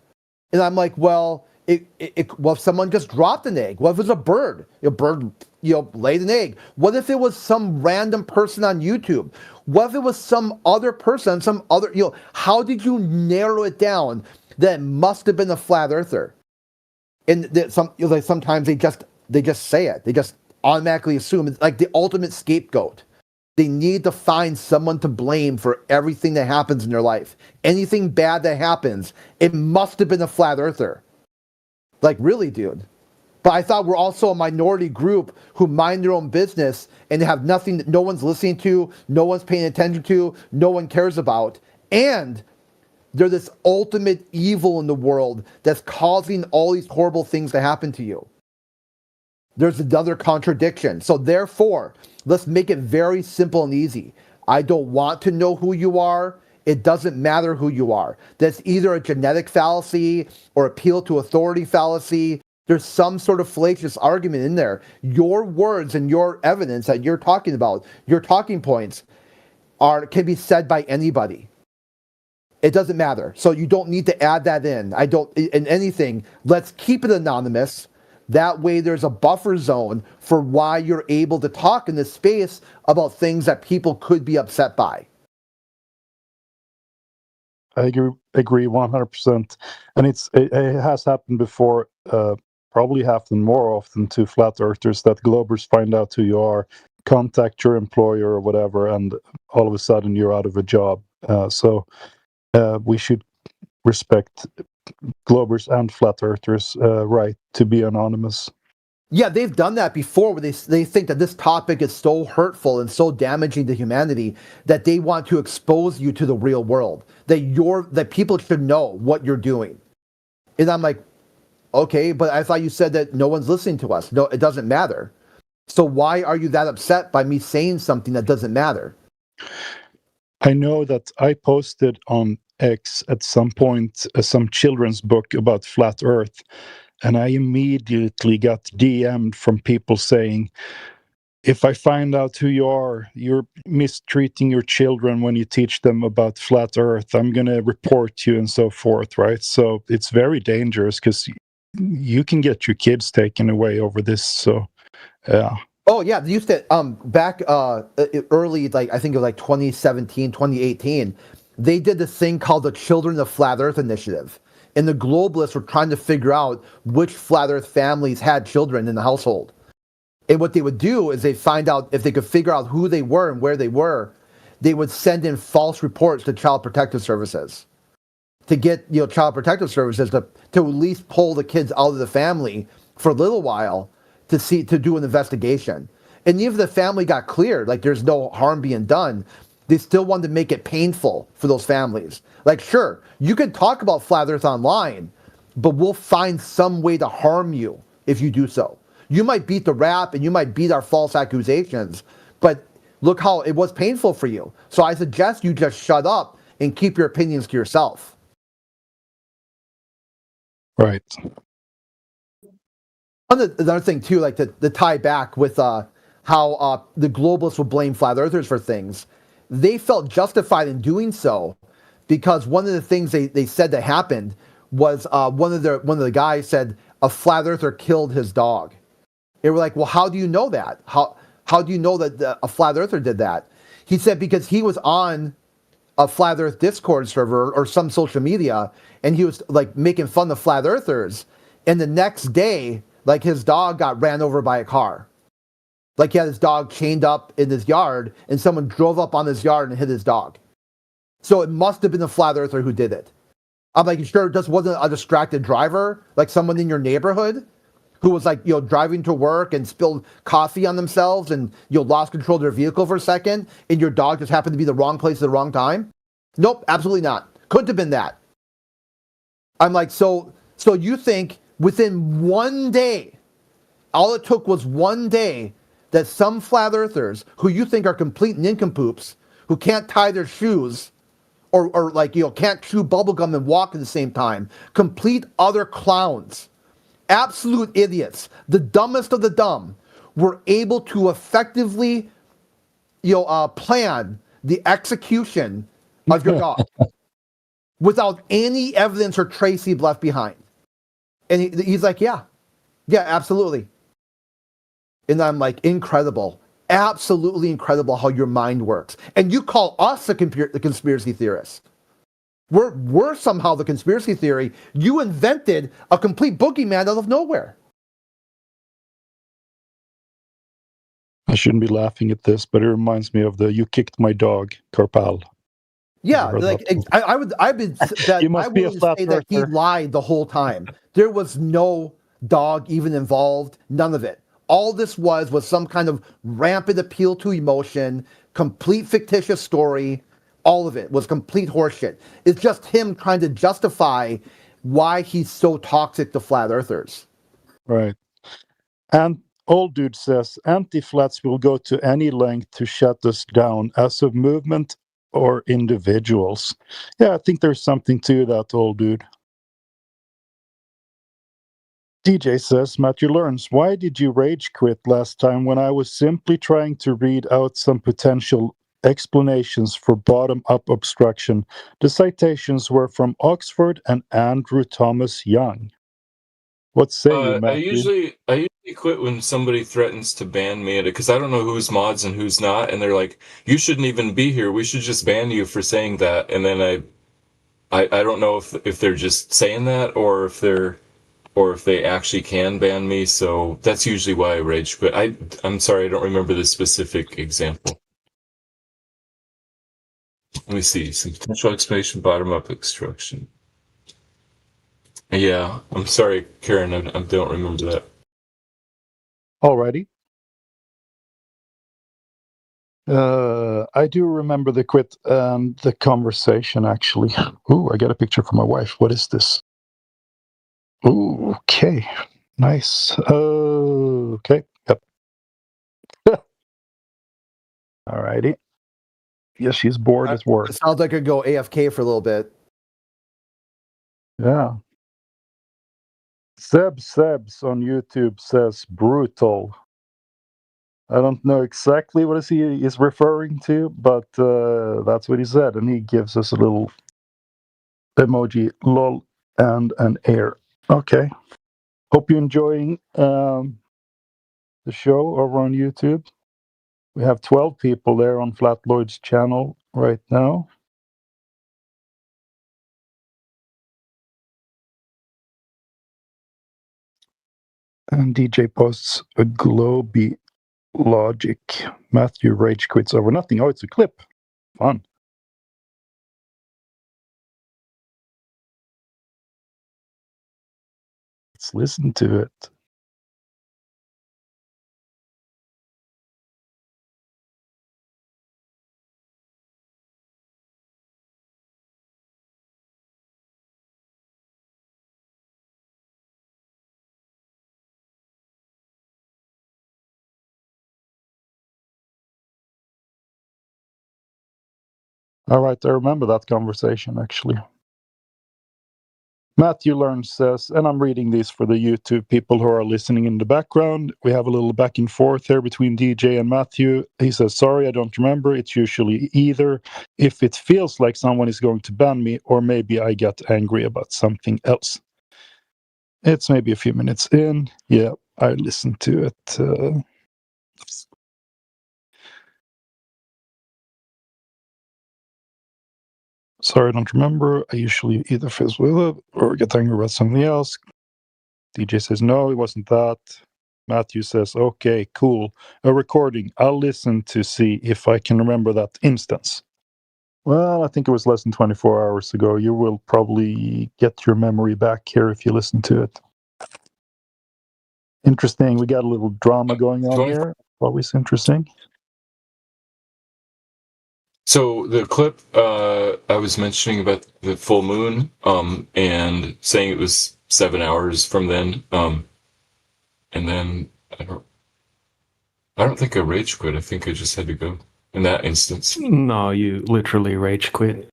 And I'm like, well, if someone just dropped an egg? What if it was a bird? A bird, laid an egg. What if it was some random person on YouTube? What if it was some other person, how did you narrow it down that it must have been a flat earther? And sometimes they just say it. They just automatically assume it's like the ultimate scapegoat. They need to find someone to blame for everything that happens in their life. Anything bad that happens, it must have been a flat earther. Like, really, dude. But I thought we're also a minority group who mind their own business and have nothing that no one's listening to, no one's paying attention to, no one cares about. And they're this ultimate evil in the world that's causing all these horrible things to happen to you. There's another contradiction. So therefore, let's make it very simple and easy. I don't want to know who you are. It doesn't matter who you are. That's either a genetic fallacy or appeal to authority fallacy. There's some sort of fallacious argument in there. Your words and your evidence that you're talking about, your talking points, can be said by anybody. It doesn't matter. So you don't need to add that in. In anything, let's keep it anonymous. That way there's a buffer zone for why you're able to talk in this space about things that people could be upset by. I agree 100%. And it has happened before, probably happened more often to flat earthers, that Globers find out who you are, contact your employer or whatever, and all of a sudden you're out of a job. So we should respect Globers and flat earthers' right to be anonymous. Yeah, they've done that before where they think that this topic is so hurtful and so damaging to humanity that they want to expose you to the real world, that people should know what you're doing. And I'm like, okay, but I thought you said that no one's listening to us. No, it doesn't matter. So why are you that upset by me saying something that doesn't matter? I know that I posted on X at some point some children's book about flat earth. And I immediately got DM'd from people saying, if I find out who you are, you're mistreating your children when you teach them about flat earth, I'm going to report you and so forth, right? So it's very dangerous because you can get your kids taken away over this. So, yeah. Oh, yeah. They used to, back early, I think it was 2017, 2018, they did this thing called the Children of Flat Earth Initiative. and the globalists were trying to figure out which flat Earth families had children in the household. And what they would do is they find out if they could figure out who they were and where they were, they would send in false reports to Child Protective Services to get Child Protective Services to at least pull the kids out of the family for a little while to do an investigation. And even if the family got cleared, like there's no harm being done, they still wanted to make it painful for those families. Like, sure, you can talk about flat Earth online, but we'll find some way to harm you if you do so. You might beat the rap and you might beat our false accusations, but look how it was painful for you. So I suggest you just shut up and keep your opinions to yourself. Right. Another thing too, like to tie back with how the globalists would blame flat earthers for things. They felt justified in doing so because one of the things they said that happened was one of the guys said a flat earther killed his dog. They were like, well, how do you know that? How do you know that a flat earther did that? He said because he was on a flat earth Discord server or some social media and he was like making fun of flat earthers, and the next day, like his dog got ran over by a car. Like he had his dog chained up in his yard and someone drove up on his yard and hit his dog. So it must have been a flat earther who did it. I'm like, sure, it just wasn't a distracted driver, like someone in your neighborhood who was like, driving to work and spilled coffee on themselves and lost control of their vehicle for a second and your dog just happened to be the wrong place at the wrong time? Nope, absolutely not. Couldn't have been that. I'm like, so you think within one day, all it took was one day that some flat earthers who you think are complete nincompoops, who can't tie their shoes or can't chew bubblegum and walk at the same time, complete other clowns, absolute idiots, the dumbest of the dumb, were able to effectively plan the execution of your dog without any evidence or trace he left behind. And he's like, yeah, absolutely. And I'm like, incredible, absolutely incredible how your mind works. And you call us the conspiracy theorist. We're somehow the conspiracy theory. You invented a complete boogeyman out of nowhere. I shouldn't be laughing at this, but it reminds me of the "You kicked my dog" Karpal. Yeah, like I would that You must I be a would flat say that he earther. lied the whole time. There was no dog even involved, none of it. All this was some kind of rampant appeal to emotion, complete fictitious story. All of it was complete horseshit. It's just him trying to justify why he's so toxic to flat earthers. Right. And old dude says anti-flats will go to any length to shut us down as a movement or individuals. Yeah, I think there's something to that, old dude. DJ says, Matthew Learns, why did you rage quit last time when I was simply trying to read out some potential explanations for bottom-up obstruction? The citations were from Oxford and Andrew Thomas Young. What say you, I Matthew? usually quit when somebody threatens to ban me because I don't know who's mods and who's not, and they're like, "You shouldn't even be here. We should just ban you for saying that." And then I don't know if they're just saying that or if they actually can ban me. So that's usually why I rage quit. I'm sorry, I don't remember the specific example. Let me see. Some potential explanation, bottom up obstruction. Yeah, I'm sorry, Karen. I don't remember that. Alrighty. I do remember the quit and the conversation, actually. Ooh, I got a picture from my wife. What is this? Ooh, okay. Nice. Okay. Yep. Alrighty. Yeah, she's bored at work. It sounds like I could go AFK for a little bit. Yeah. Sebs on YouTube says brutal. I don't know exactly what he is referring to, but that's what he said, and he gives us a little emoji, lol, and an air. Okay. Hope you're enjoying the show over on YouTube. We have 12 people there on Flat Lloyd's channel right now. And DJ posts a Globy logic. Matthew rage quits over nothing. Oh, it's a clip. Fun. Let's listen to it. All right, I remember that conversation actually. Matthew Learns says, and I'm reading these for the YouTube people who are listening in the background. We have a little back and forth here between DJ and Matthew. He says, sorry, I don't remember. It's usually either if it feels like someone is going to ban me, or maybe I get angry about something else. It's maybe a few minutes in. Yeah, I listened to it. Sorry, I don't remember. I usually either feels with it or get angry about something else. DJ says, no, it wasn't that. Matthew says, okay, cool. A recording. I'll listen to see if I can remember that instance. Well, I think it was less than 24 hours ago. You will probably get your memory back here if you listen to it. Interesting. We got a little drama going on here. Always interesting. So the clip I was mentioning about the full moon, and saying it was 7 hours from then, and then I don't think I rage quit. I think I just had to go in that instance. No, you literally rage quit.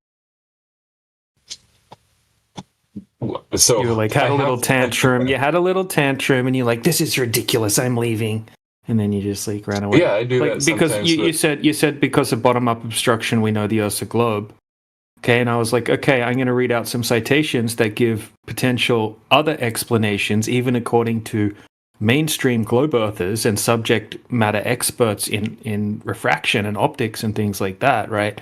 So you like had a little tantrum. You had a little tantrum, and you're like, "This is ridiculous. I'm leaving." And then you just like ran away. Yeah, I do like, that because sometimes, you said because of bottom up obstruction, we know the Earth's a globe. Okay, and I was like, okay, I'm going to read out some citations that give potential other explanations, even according to mainstream globe earthers and subject matter experts in refraction and optics and things like that, right?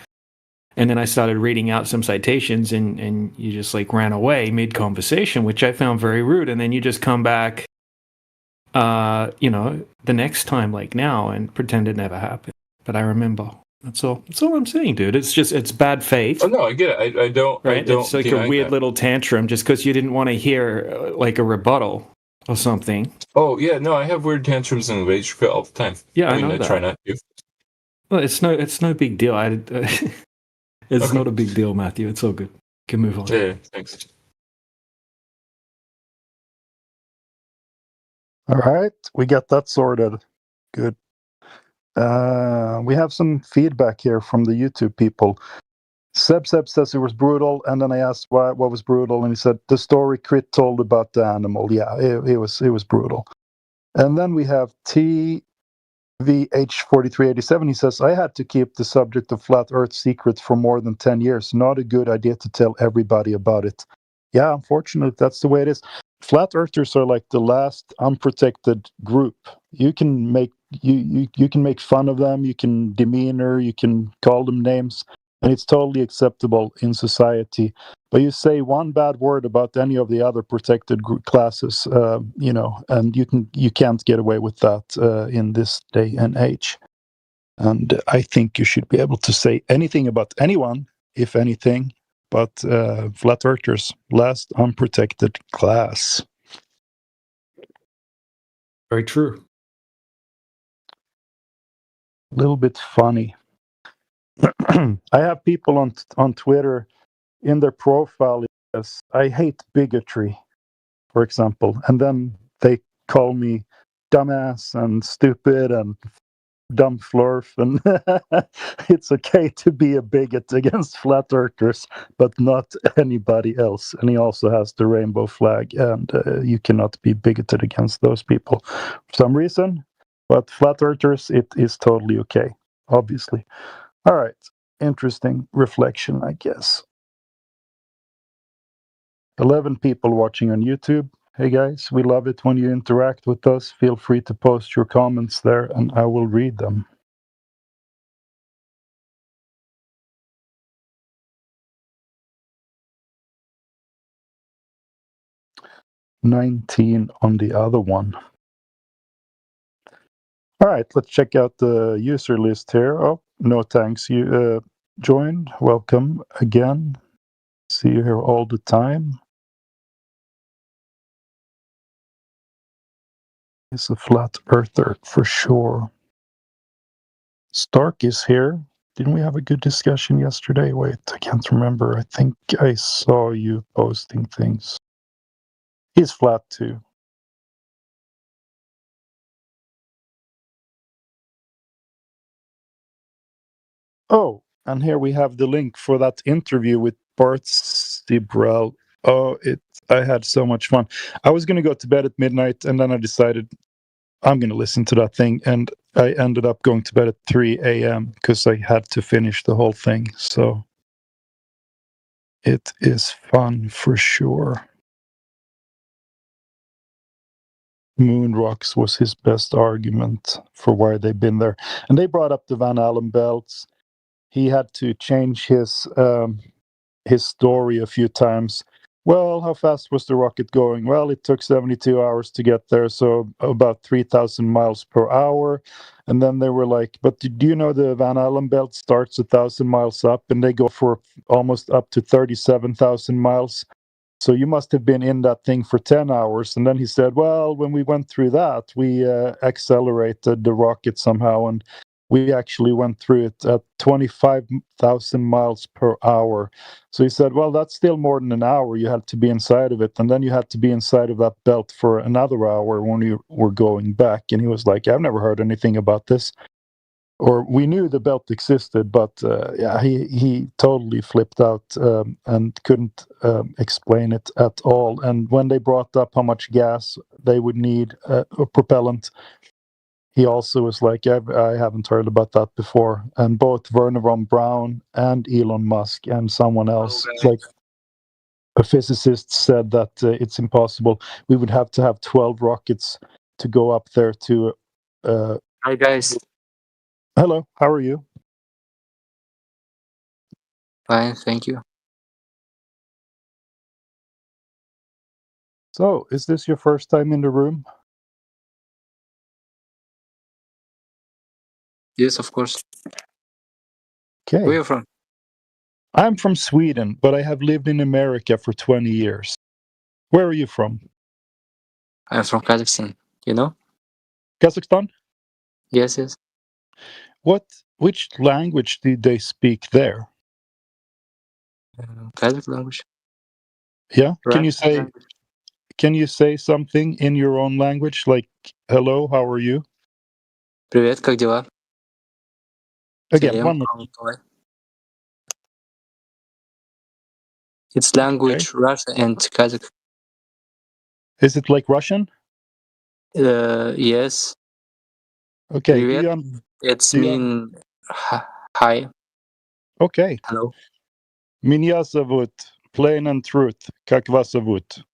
And then I started reading out some citations, and you just like ran away mid conversation, which I found very rude. And then you just come back, the next time, like now, and pretend it never happened. But I remember. That's all. That's all I'm saying, dude. It's bad faith. Oh no, I get it. I don't. Right? I don't It's like a deny weird that. little tantrum just because you didn't want to hear like a rebuttal or something. Oh yeah, no, I have weird tantrums and rage quit all the time. Yeah, I mean, know I that. try not to. Well, it's no big deal. It's Okay. not a big deal, Matthew. It's all good. Can move on. Yeah, thanks. All right, we got that sorted. Good. We have some feedback here from the YouTube people. Seb says it was brutal, and then I asked what was brutal, and he said the story Crit told about the animal. Yeah, it was brutal. And then we have TVH4387. He says, I had to keep the subject of flat Earth secret for more than 10 years. Not a good idea to tell everybody about it. Yeah, unfortunately, that's the way it is. Flat Earthers are like the last unprotected group. You can make you can make fun of them, you can demeanor, you can call them names, and it's totally acceptable in society. But you say one bad word about any of the other protected classes, and you can't get away with that in this day and age. And I think you should be able to say anything about anyone, if anything, but flat earthers, last unprotected class. Very true. A little bit funny. I have people on Twitter in their profile. Yes, I hate bigotry, for example, and then they call me dumbass and stupid and dumb flurf, and it's okay to be a bigot against flat earthers, but not anybody else. And he also has the rainbow flag, and you cannot be bigoted against those people for some reason. But flat earthers, it is totally okay, obviously. All right, interesting reflection, I guess. 11 people watching on YouTube. Hey guys, we love it when you interact with us. Feel free to post your comments there, and I will read them. 19 on the other one. right, let's check out the user list here. Oh, no thanks. You joined. Welcome again. See you here all the time. He's a flat earther for sure. Stark is here. Didn't we have a good discussion yesterday? Wait, I can't remember. I think I saw you posting things. He's flat too. Oh, and here we have the link for that interview with Bart Sibrel. Oh, I had so much fun. I was going to go to bed at midnight, and then I decided I'm going to listen to that thing, and I ended up going to bed at 3 a.m. because I had to finish the whole thing. So it is fun for sure. Moon rocks was his best argument for why they've been there. And they brought up the Van Allen belts. He had to change his story a few times. Well, how fast was the rocket going? Well, it took 72 hours to get there, so about 3,000 miles per hour. And then they were like, but do you know the Van Allen belt starts 1,000 miles up, and they go for almost up to 37,000 miles. So you must have been in that thing for 10 hours. And then he said, well, when we went through that, we accelerated the rocket somehow, and we actually went through it at 25,000 miles per hour. So he said, well, that's still more than an hour. You had to be inside of it. And then you had to be inside of that belt for another hour when you were going back. And he was like, I've never heard anything about this. Or we knew the belt existed, but yeah, he totally flipped out and couldn't explain it at all. And when they brought up how much gas they would need, or propellant, he also was like, I haven't heard about that before. And both Werner von Braun and Elon Musk and someone else, like a physicist, said that it's impossible. We would have to have 12 rockets to go up there to... Hi, guys. Hello, how are you? Fine, thank you. So, is this your first time in the room? Yes, of course. Okay. Where are you from? I'm from Sweden, but I have lived in America for 20 years. Where are you from? I'm from Kazakhstan. You know? Kazakhstan? Yes, yes. Which language did they speak there? Kazakh language. Yeah? Can Russian you say something in your own language, like hello, how are you? Привет, как дела? Again, Салем, one more. Николай. It's language Russian and Kazakh. Is it like Russian? Yes. Okay. Привет. It's mean hi. Okay. Hello. Меня зовут Plain and Truth. Как вас зовут?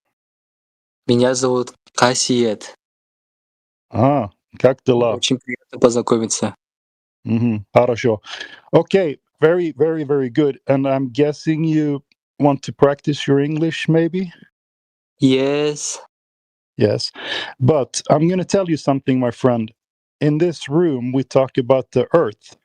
Меня зовут Кассиет. Как дела? Очень приятно познакомиться. Хорошо. Okay, very, very, very good. And I'm guessing you want to practice your English, maybe? Yes. Yes. But I'm going to tell you something, my friend. In this room, we talk about the Earth.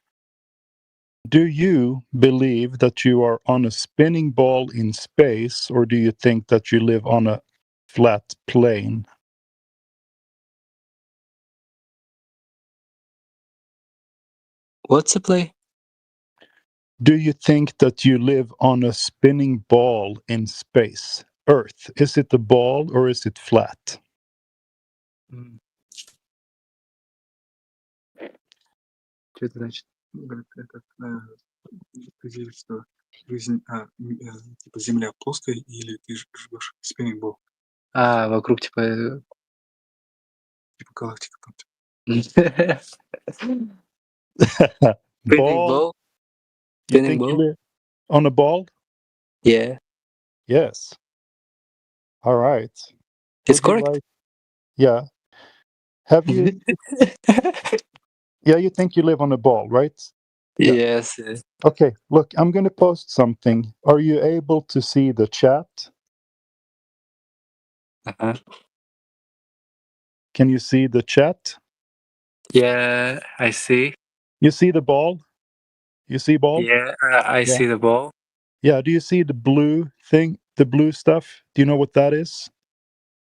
Do you believe that you are on a spinning ball in space, or do you think that you live on a flat plane? What's the play? Do you think that you live on a spinning ball in space? Earth, is it a ball or is it flat? Что это значит? Определить, что жизнь, типа Земля плоская или ты живешь в spinning ball? Вокруг типа галактика там. Spinning ball. You Spinning think ball. you live on a ball? Yeah. Yes. All right. It's Would you correct. Yeah. Have you? Yeah, you think you live on a ball, right? Yeah. Yes. Okay, look, I'm going to post something. Are you able to see the chat? Can you see the chat? Yeah, I see. You see the ball? You see ball? Yeah, I see the ball. Yeah. Do you see the blue thing? The blue stuff? Do you know what that is?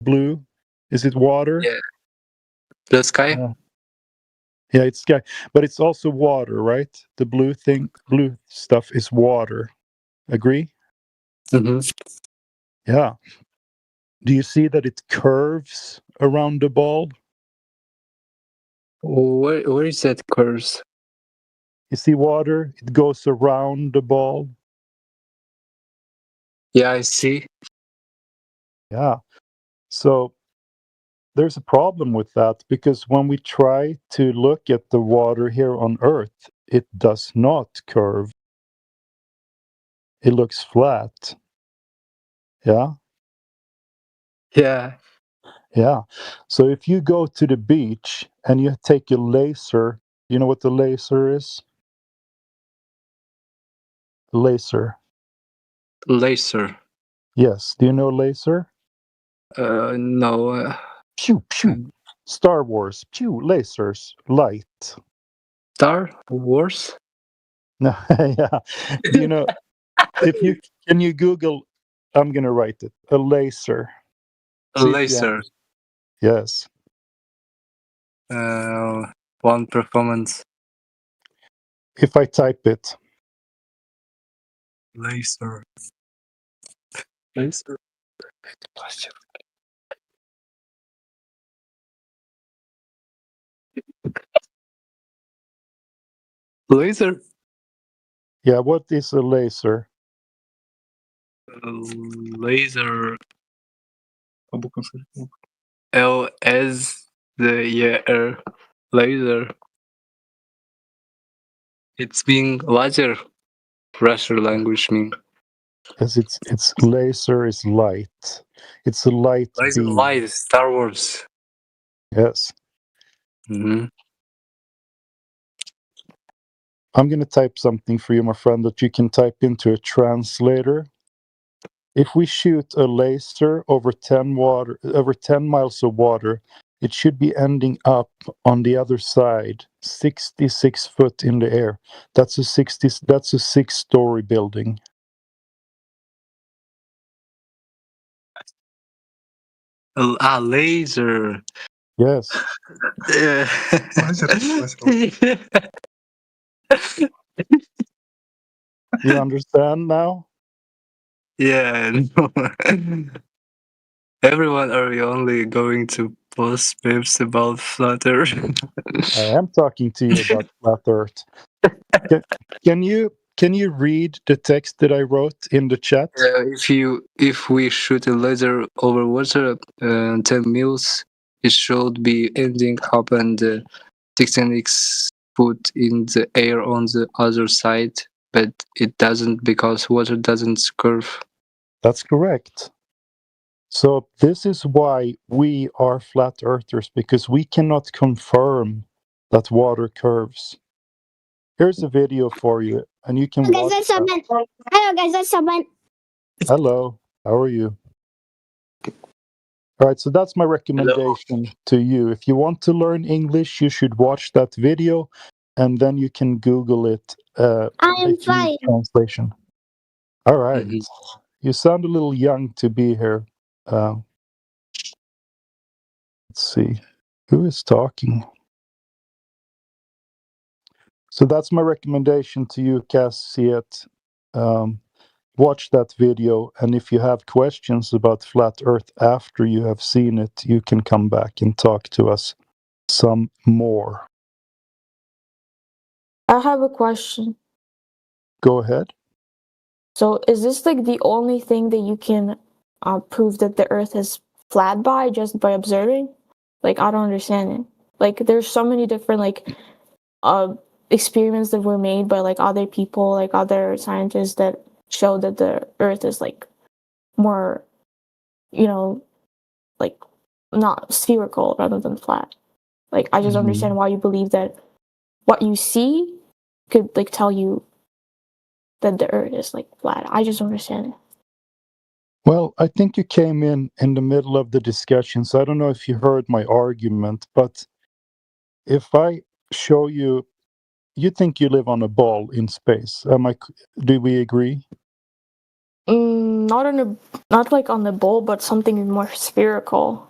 Blue? Is it water? Yeah. The sky? Yeah, it's sky, but it's also water, right? The blue stuff is water. Agree? Mm-hmm. Yeah. Do you see that it curves around the ball? Where is that curves? You see water? It goes around the ball. Yeah, I see. Yeah. So there's a problem with that because when we try to look at the water here on Earth, it does not curve. It looks flat. Yeah. Yeah. Yeah. So if you go to the beach and you take a laser, you know what the laser is? Laser. Laser. Yes. Do you know laser? No. Pew, pew. Star Wars. Pew. Lasers. Light. Star Wars? No, yeah. Do you know, can you Google, I'm going to write it, a laser. A See if you laser. understand. Yes. One performance. If I type it, Laser. Laser. Laser. yeah, what is a laser? Laser. LS the R. Laser. It's being laser. Russian language mean. Because it's laser is light. It's a light Laser beam. light. Star Wars. Yes. Mm-hmm. I'm going to type something for you, my friend, that you can type into a translator. If we shoot a laser over 10 miles of water, it should be ending up on the other side, 66 foot in the air. That's a 6-story building. Laser. Yes. Yeah. You understand now? Yeah. No. Everyone are only going to post memes about Flutter. I am talking to you about flat Earth. Can you read the text that I wrote in the chat? If we shoot a laser over water 10 mils, it should be ending up and 16x foot in the air on the other side, but it doesn't because water doesn't curve. That's correct. So this is why we are flat earthers, because we cannot confirm that water curves. Here's a video for you, and you can watch that. Hello guys, that's someone. Hello, how are you? All right, so that's my recommendation to you. If you want to learn English, you should watch that video, and then you can Google it. I am fine. Translation. All right. You sound a little young to be here. Let's see. Who is talking? So that's my recommendation to you, Cassiet. Watch that video, and if you have questions about flat Earth after you have seen it, you can come back and talk to us some more. I have a question. Go ahead. So, is this like the only thing that you can prove that the Earth is flat by just by observing? Like, I don't understand it. Like, there's so many different experiments that were made by like other people, like other scientists that show that the Earth is like more, like not spherical rather than flat. Like, I just understand why you believe that what you see could like tell you that the Earth is like flat. I just don't understand it. Well, I think you came in the middle of the discussion, so I don't know if you heard my argument, but if I show you, you think you live on a ball in space. Do we agree? Not like on the bowl, but something more spherical.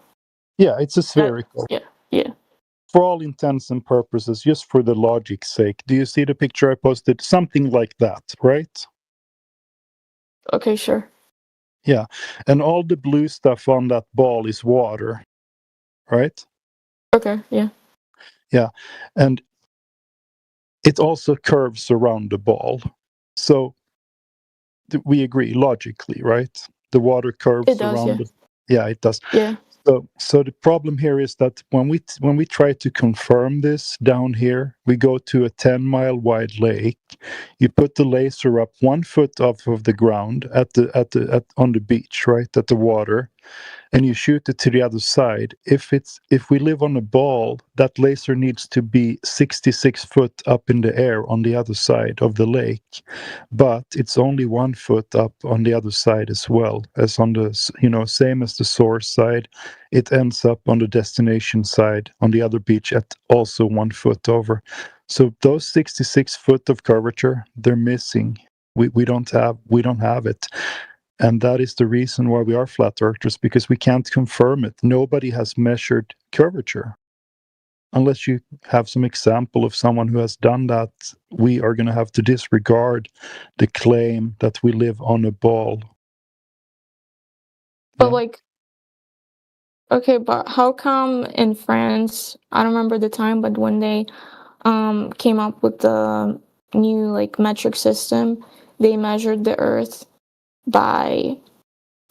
Yeah, it's a spherical. Yeah. For all intents and purposes, just for the logic's sake. Do you see the picture I posted? Something like that, right? Okay, sure. Yeah. And all the blue stuff on that ball is water, right? Okay, yeah. Yeah. And it also curves around the ball. So we agree logically, right? The water curves It does, around yeah. Yeah, it does. Yeah. So the problem here is that when we try to confirm this down here, we go to a 10-mile wide lake. You put the laser up 1 foot off of the ground on the beach, right at the water, and you shoot it to the other side. If we live on a ball, that laser needs to be 66 foot up in the air on the other side of the lake, but it's only 1 foot up on the other side as well as on the same as the source side. It ends up on the destination side on the other beach at also 1 foot over. So those 66 foot of curvature, they're missing. We don't have it. And that is the reason why we are flat earthers, because we can't confirm it. Nobody has measured curvature. Unless you have some example of someone who has done that, we are going to have to disregard the claim that we live on a ball. But okay, but how come in France, I don't remember the time, but when they came up with the new metric system, they measured the earth by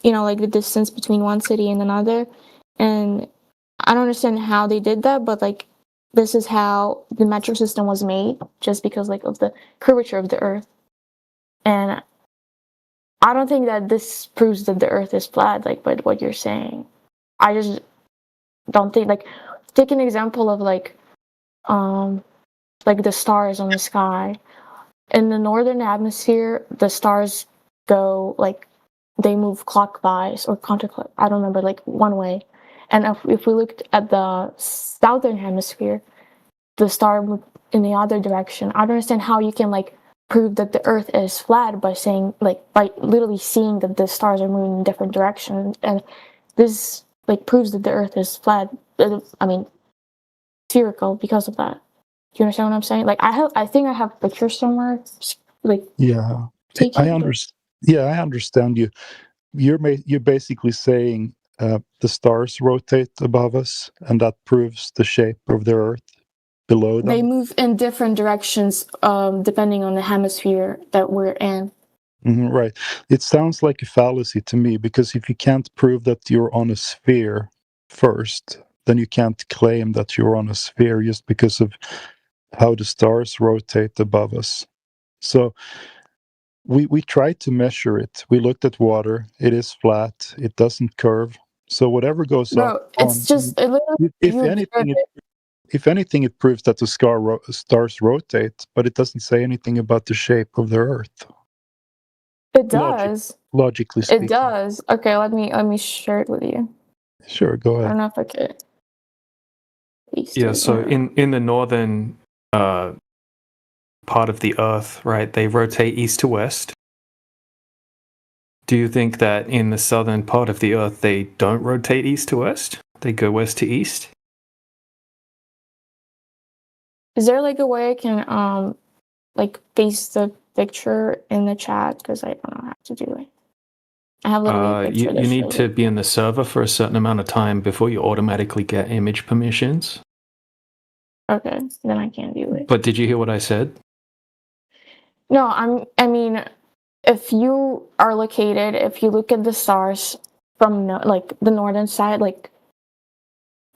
the distance between one city and another, and I don't understand how they did that, but this is how the metric system was made, just because of the curvature of the earth. And I don't think that this proves that the earth is flat, by what you're saying. I just don't think, take an example of the stars on the sky. In the northern hemisphere, the stars go they move clockwise or counterclockwise. I don't remember, one way. And if we looked at the southern hemisphere, the star moved in the other direction. I don't understand how you can prove that the Earth is flat by saying by literally seeing that the stars are moving in different directions, and this proves that the Earth is flat. I mean, spherical because of that. Do you understand what I'm saying? I think I have pictures somewhere. Yeah, taken, I understand. Yeah, I understand you. You're basically saying the stars rotate above us, and that proves the shape of the Earth below them. They move in different directions depending on the hemisphere that we're in. Right. It sounds like a fallacy to me, because if you can't prove that you're on a sphere first, then you can't claim that you're on a sphere just because of how the stars rotate above us. So we tried to measure it. We looked at water. It is flat. It doesn't curve. So whatever goes Bro, up, it's just if anything, it proves that the stars rotate, but it doesn't say anything about the shape of the Earth. It does. Logically speaking. It does. Okay, let me share it with you. Sure, go I ahead. don't know if I could. Yeah, so in the northern part of the Earth, right, they rotate east to west. Do you think that in the southern part of the Earth they don't rotate east to west? They go west to east? Is there a way I can paste the picture in the chat, because I don't know how to do it. I have literally a picture. You need to be in the server for a certain amount of time before you automatically get image permissions. Okay, then I can't do it. But did you hear what I said? No, I mean, if you are located, if you look at the stars from the northern side,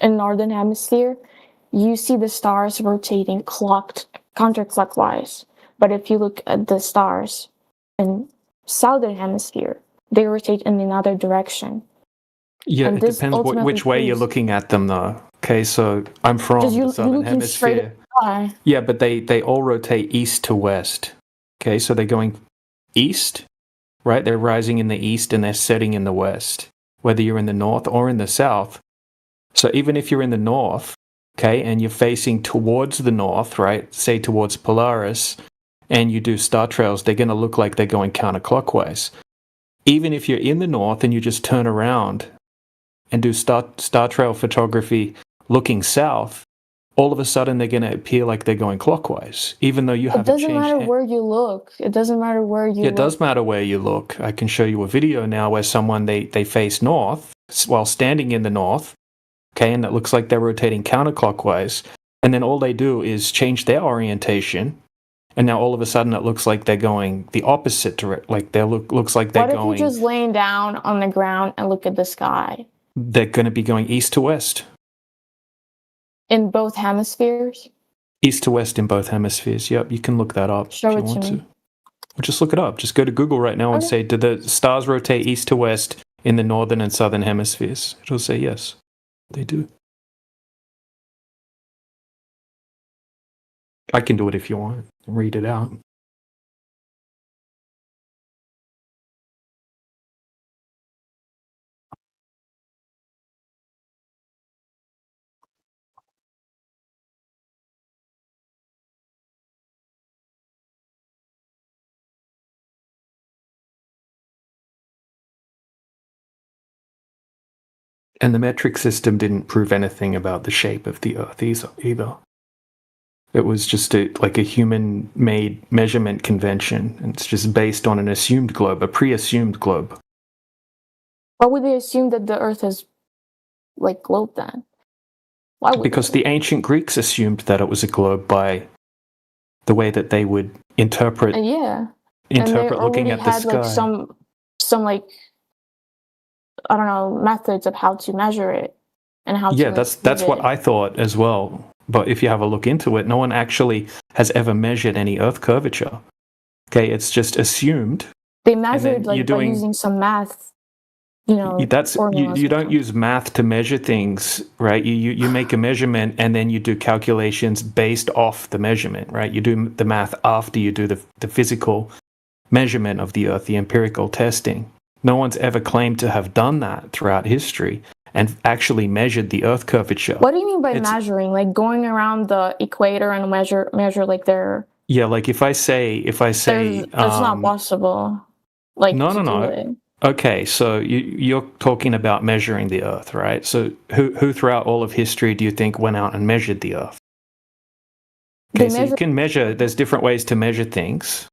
in northern hemisphere, you see the stars rotating counterclockwise. But if you look at the stars in southern hemisphere, they rotate in another direction. Yeah, And it this depends ultimately which way you're proves- looking at them, though. Okay, so I'm from Because the you're southern looking straight hemisphere. at the sky. Yeah, but they all rotate east to west. Okay, so they're going east, right? They're rising in the east and they're setting in the west, whether you're in the north or in the south. So even if you're in the north, okay, and you're facing towards the north, right, say towards Polaris, and you do star trails, they're going to look like they're going counterclockwise. Even if you're in the north and you just turn around and do star trail photography looking south, all of a sudden they're going to appear like they're going clockwise, even though you It haven't doesn't changed. matter where you look. It doesn't matter where you Yeah, it look. does matter where you look. I can show you a video now where someone, they face north while standing in the north, okay, and it looks like they're rotating counterclockwise, and then all they do is change their orientation, and now all of a sudden it looks like they're going the opposite direction, like they looks like they're What if going, you're just laying down on the ground and look at the sky they're going to be going east to west. in both hemispheres? East to west in both hemispheres. Yep, you can look that up Show if you it to want me. to. Or just look it up. Just go to Google right now and Okay. say, do the stars rotate east to west in the northern and southern hemispheres? It'll say yes, they do. I can do it if you want. Read it out. And the metric system didn't prove anything about the shape of the Earth either. It was just like a human-made measurement convention, and it's just based on an assumed globe, a pre-assumed globe. Why would they assume that the Earth is like globe then? Why would Because the ancient Greeks assumed that it was a globe by the way that they would interpret yeah. And they looking already at the had sky. like some like I don't know methods of how to measure it and how Yeah, to that's prove what it. I thought as well. But if you have a look into it, no one actually has ever measured any Earth curvature. Okay, it's just assumed. They measured you're like by using some math, you know. formulas You or don't something. use math to measure things, right? You make a measurement and then you do calculations based off the measurement, right? You do the math after you do the physical measurement of the Earth, the empirical testing. No one's ever claimed to have done that throughout history and actually measured the Earth curvature. What do you mean by It's- measuring? Like going around the equator and measure like their Yeah, like if I say that's not possible. Like no, to no, do no. it. Okay, so you're talking about measuring the Earth, right? So who throughout all of history do you think went out and measured the Earth? Okay, so you can measure. There's different ways to measure things.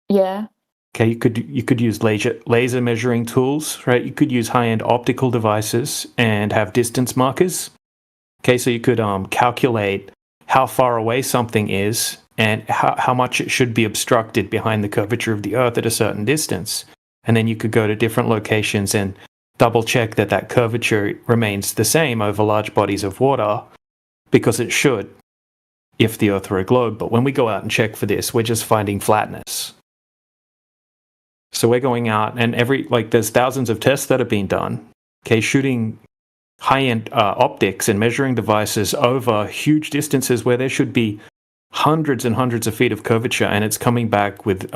Yeah. Okay, you could use laser measuring tools, right? You could use high-end optical devices and have distance markers. Okay, so you could calculate how far away something is and how much it should be obstructed behind the curvature of the Earth at a certain distance. And then you could go to different locations and double check that that curvature remains the same over large bodies of water, because it should if the Earth were a globe. But when we go out and check for this, we're just finding flatness. So we're going out and there's thousands of tests that have been done, okay, shooting high-end optics and measuring devices over huge distances where there should be hundreds and hundreds of feet of curvature, and it's coming back with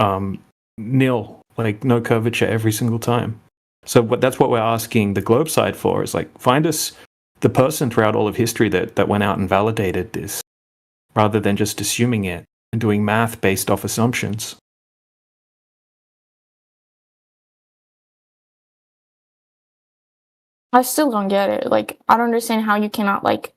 nil, like no curvature every single time. So that's what we're asking the globe side for, is like, find us the person throughout all of history that went out and validated this, rather than just assuming it and doing math based off assumptions. I still don't get it. Like I don't understand how you cannot like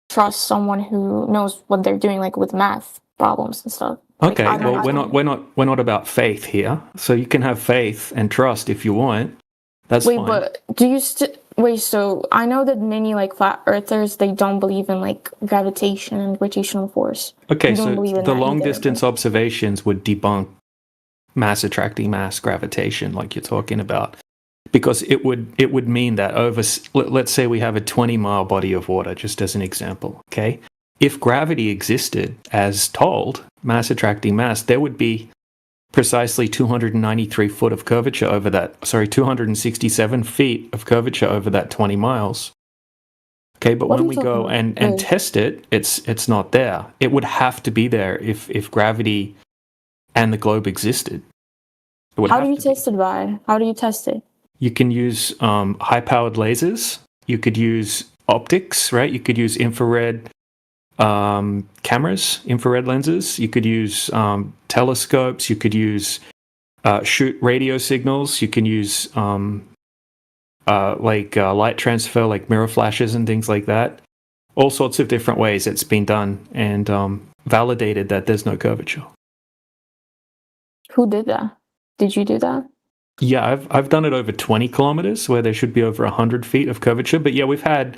trust someone who knows what they're doing, like with math problems and stuff. Okay, I don't well, we're not about faith here. So you can have faith and trust if you want. That's Wait, fine. but do you wait? So I know that many like flat earthers, they don't believe in like gravitation and gravitational force. Okay, You don't so believe in the that long either, distance observations would debunk mass attracting mass gravitation, like you're talking about, because it would mean that let's say we have a 20-mile body of water, just as an example. Okay, if gravity existed as told, mass attracting mass, there would be precisely 293 foot of curvature over that. 267 feet of curvature over that 20 miles. Okay, but What are when you we go talking about? and Wait. test it, it's not there. It would have to be there if gravity and the globe existed. It would How have do you to test it by? How do you test it? You can use high-powered lasers. You could use optics, right? You could use infrared cameras, infrared lenses. You could use telescopes. You could use shoot radio signals. You can use light transfer, like mirror flashes and things like that. All sorts of different ways it's been done and validated that there's no curvature. Who did that? Did you do that? Yeah, I've done it over 20 kilometers where there should be over 100 feet of curvature. But yeah, we've had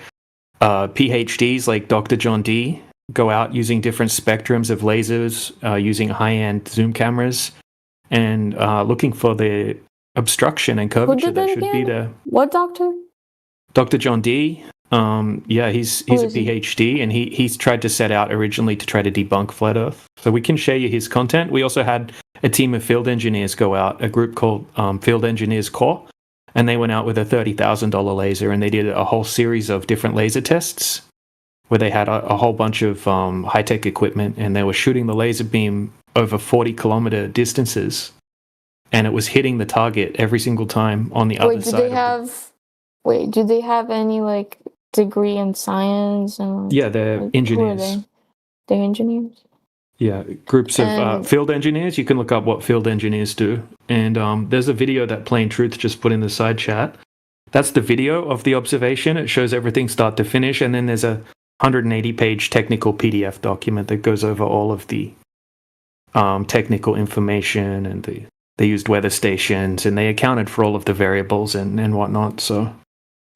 PhDs like Dr. John D go out using different spectrums of lasers, using high-end zoom cameras, and looking for the obstruction and curvature that should be there. What doctor? Dr. John D. Yeah, he's a PhD, and he's tried to set out originally to try to debunk flat Earth. So we can share you his content. We also had a team of field engineers go out, a group called Field Engineers Corps, and they went out with a $30,000 laser, and they did a whole series of different laser tests where they had a whole bunch of high-tech equipment, and they were shooting the laser beam over 40-kilometer distances, and it was hitting the target every single time on the other side. Do they have any like degree in science? And yeah, they're engineers. They're engineers. Yeah, groups of field engineers. You can look up what field engineers do. And there's a video that Plain Truth just put in the side chat. That's the video of the observation. It shows everything start to finish. And then there's a 180-page technical PDF document that goes over all of the technical information. And they used weather stations. And they accounted for all of the variables and whatnot. So,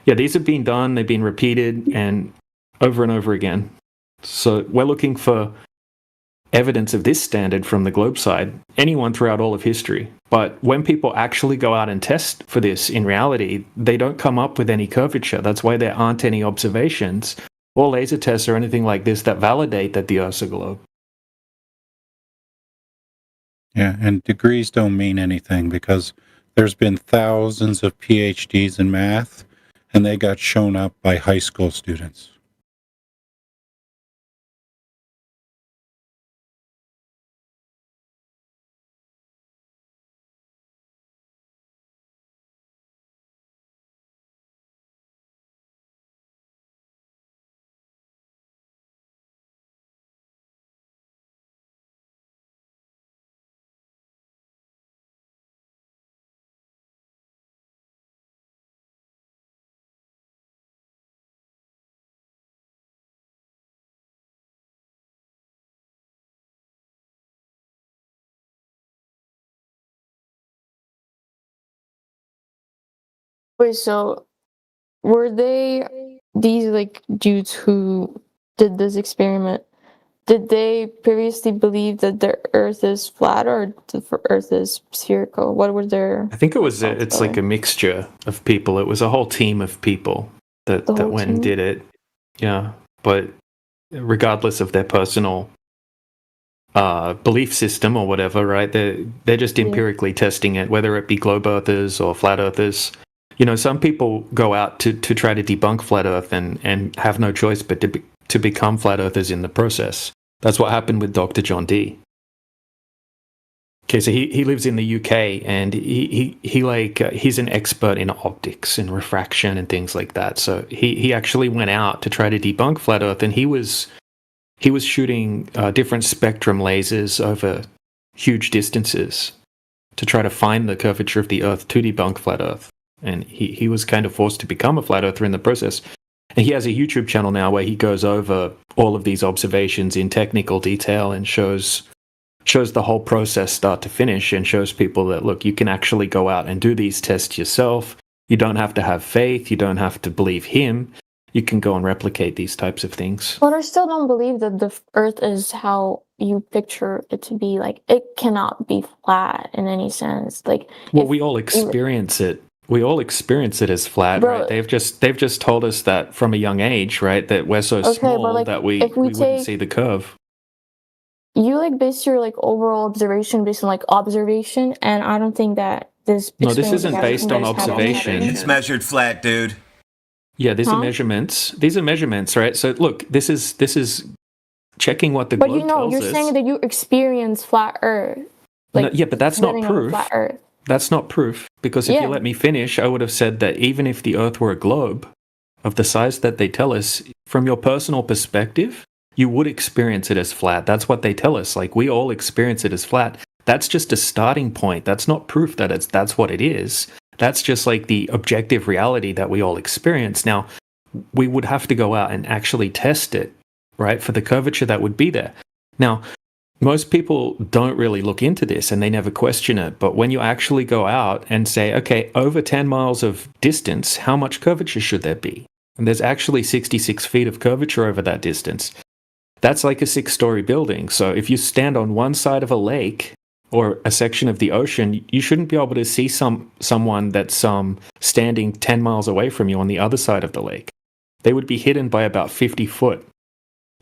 yeah, these have been done. They've been repeated and over again. So we're looking for evidence of this standard from the globe side, anyone throughout all of history. But when people actually go out and test for this in reality, they don't come up with any curvature. That's why there aren't any observations or laser tests or anything like this that validate that the Earth's a globe. Yeah, and degrees don't mean anything because there's been thousands of PhDs in math, and they got shown up by high school students. Wait, so were these like dudes who did this experiment, did they previously believe that the Earth is flat or the Earth is spherical? What were their... I think it's like a mixture of people. It was a whole team of people that went and did it. Yeah, but regardless of their personal belief system or whatever, right? They're just empirically testing it, whether it be globe earthers or flat earthers. You know, some people go out to try to debunk flat Earth and have no choice but to become flat earthers in the process. That's what happened with Dr. John D. Okay, so he lives in the UK, and he's an expert in optics and refraction and things like that. So he actually went out to try to debunk flat Earth, and he was shooting different spectrum lasers over huge distances to try to find the curvature of the Earth to debunk flat Earth. And he was kind of forced to become a flat earther in the process. And he has a YouTube channel now where he goes over all of these observations in technical detail and shows the whole process start to finish, and shows people that, look, you can actually go out and do these tests yourself. You don't have to have faith. You don't have to believe him. You can go and replicate these types of things. But I still don't believe that the Earth is how you picture it to be. Like, it cannot be flat in any sense. Like, well, we all experience it. We all experience it as flat, right? They've just told us that from a young age, right? That we're so small that we wouldn't see the curve. You like base your like overall observation based on like observation, and I don't think that this. No, this isn't based on observation. It's measured flat, dude. Yeah, these are measurements. These are measurements, right? So look, this is checking what the globe tells us. You're saying that you experience flat Earth. Like, no, yeah, but that's not proof. Flat Earth. That's not proof, because if you let me finish, I would have said that even if the Earth were a globe, of the size that they tell us, from your personal perspective, you would experience it as flat. That's what they tell us. Like, we all experience it as flat. That's just a starting point. That's not proof that that's what it is. That's just like the objective reality that we all experience. Now, we would have to go out and actually test it, right, for the curvature that would be there. Now, most people don't really look into this and they never question it. But when you actually go out and say, okay, over 10 miles of distance, how much curvature should there be? And there's actually 66 feet of curvature over that distance. That's like a 6-story building. So if you stand on one side of a lake or a section of the ocean, you shouldn't be able to see someone that's standing 10 miles away from you on the other side of the lake. They would be hidden by about 50 foot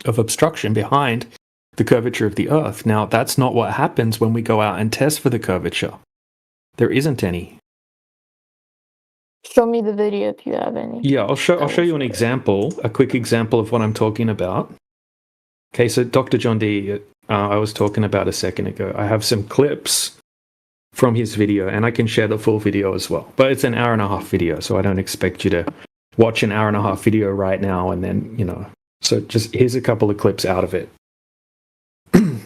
of obstruction behind the curvature of the Earth. Now, that's not what happens when we go out and test for the curvature. There isn't any. Show me the video if you have any. Yeah, I'll show you an example, a quick example of what I'm talking about. Okay, so Dr. John D, I was talking about a second ago. I have some clips from his video, and I can share the full video as well. But it's an 1.5-hour video, so I don't expect you to watch an 1.5-hour video right now and then, So just here's a couple of clips out of it.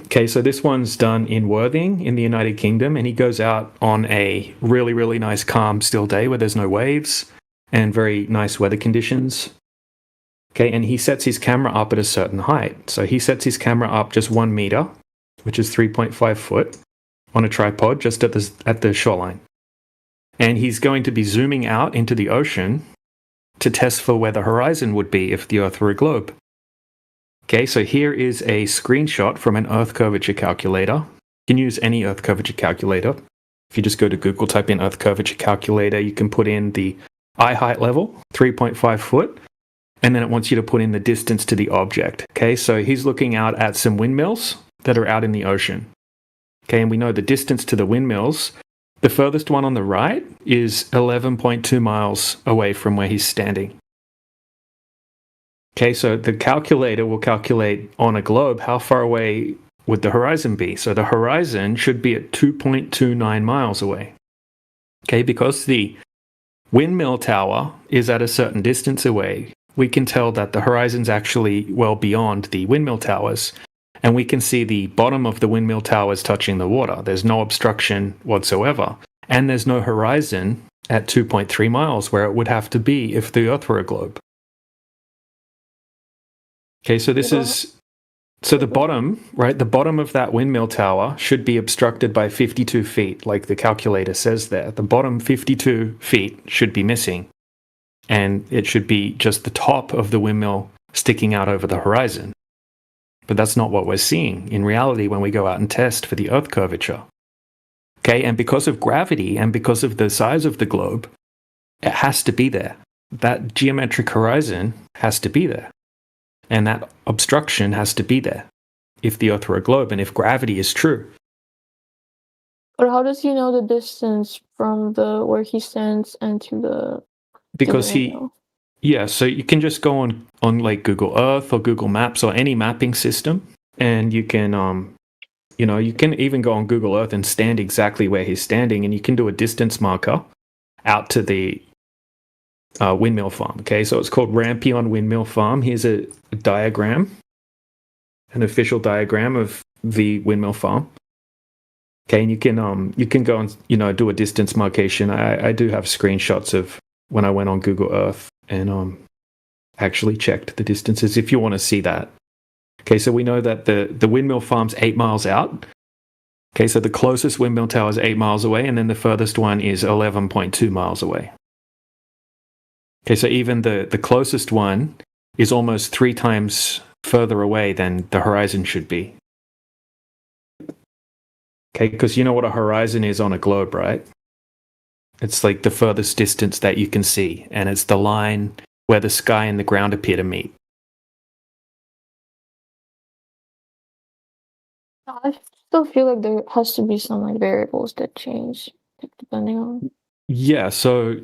Okay, so this one's done in Worthing in the United Kingdom, and he goes out on a really, really nice, calm, still day where there's no waves and very nice weather conditions. Okay, and he sets his camera up at a certain height. So he sets his camera up just 1 meter, which is 3.5 foot, on a tripod just at the shoreline. And he's going to be zooming out into the ocean to test for where the horizon would be if the Earth were a globe. Okay, so here is a screenshot from an Earth curvature calculator. You can use any Earth curvature calculator. If you just go to Google, type in Earth curvature calculator, you can put in the eye height level, 3.5 foot, and then it wants you to put in the distance to the object. Okay, so he's looking out at some windmills that are out in the ocean. Okay, and we know the distance to the windmills, the furthest one on the right is 11.2 miles away from where he's standing. Okay, so the calculator will calculate on a globe how far away would the horizon be. So the horizon should be at 2.29 miles away. Okay, because the windmill tower is at a certain distance away, we can tell that the horizon's actually well beyond the windmill towers, and we can see the bottom of the windmill towers touching the water. There's no obstruction whatsoever, and there's no horizon at 2.3 miles where it would have to be if the Earth were a globe. Okay, so the bottom, right, the bottom of that windmill tower should be obstructed by 52 feet, like the calculator says there. The bottom 52 feet should be missing, and it should be just the top of the windmill sticking out over the horizon. But that's not what we're seeing in reality when we go out and test for the Earth curvature. Okay, and because of gravity and because of the size of the globe, it has to be there. That geometric horizon has to be there. And that obstruction has to be there if the Earth were a globe and if gravity is true. But how does he know the distance from where he stands and to the... Because so you can just go on like Google Earth or Google Maps or any mapping system, and you can, you can even go on Google Earth and stand exactly where he's standing, and you can do a distance marker out to the windmill farm. Okay, so it's called Rampion Windmill Farm. Here's a diagram, an official diagram of the windmill farm. Okay, and you can go and do a distance marcation. I do have screenshots of when I went on Google Earth and actually checked the distances if you want to see that. Okay, so we know that the windmill farm's 8 miles out. Okay, so the closest windmill tower is 8 miles away, and then the furthest one is 11.2 miles away. Okay, so even the closest one is almost 3 times further away than the horizon should be. Okay, because you know what a horizon is on a globe, right? It's like the furthest distance that you can see, and it's the line where the sky and the ground appear to meet. I still feel like there has to be some like variables that change depending on... Yeah, so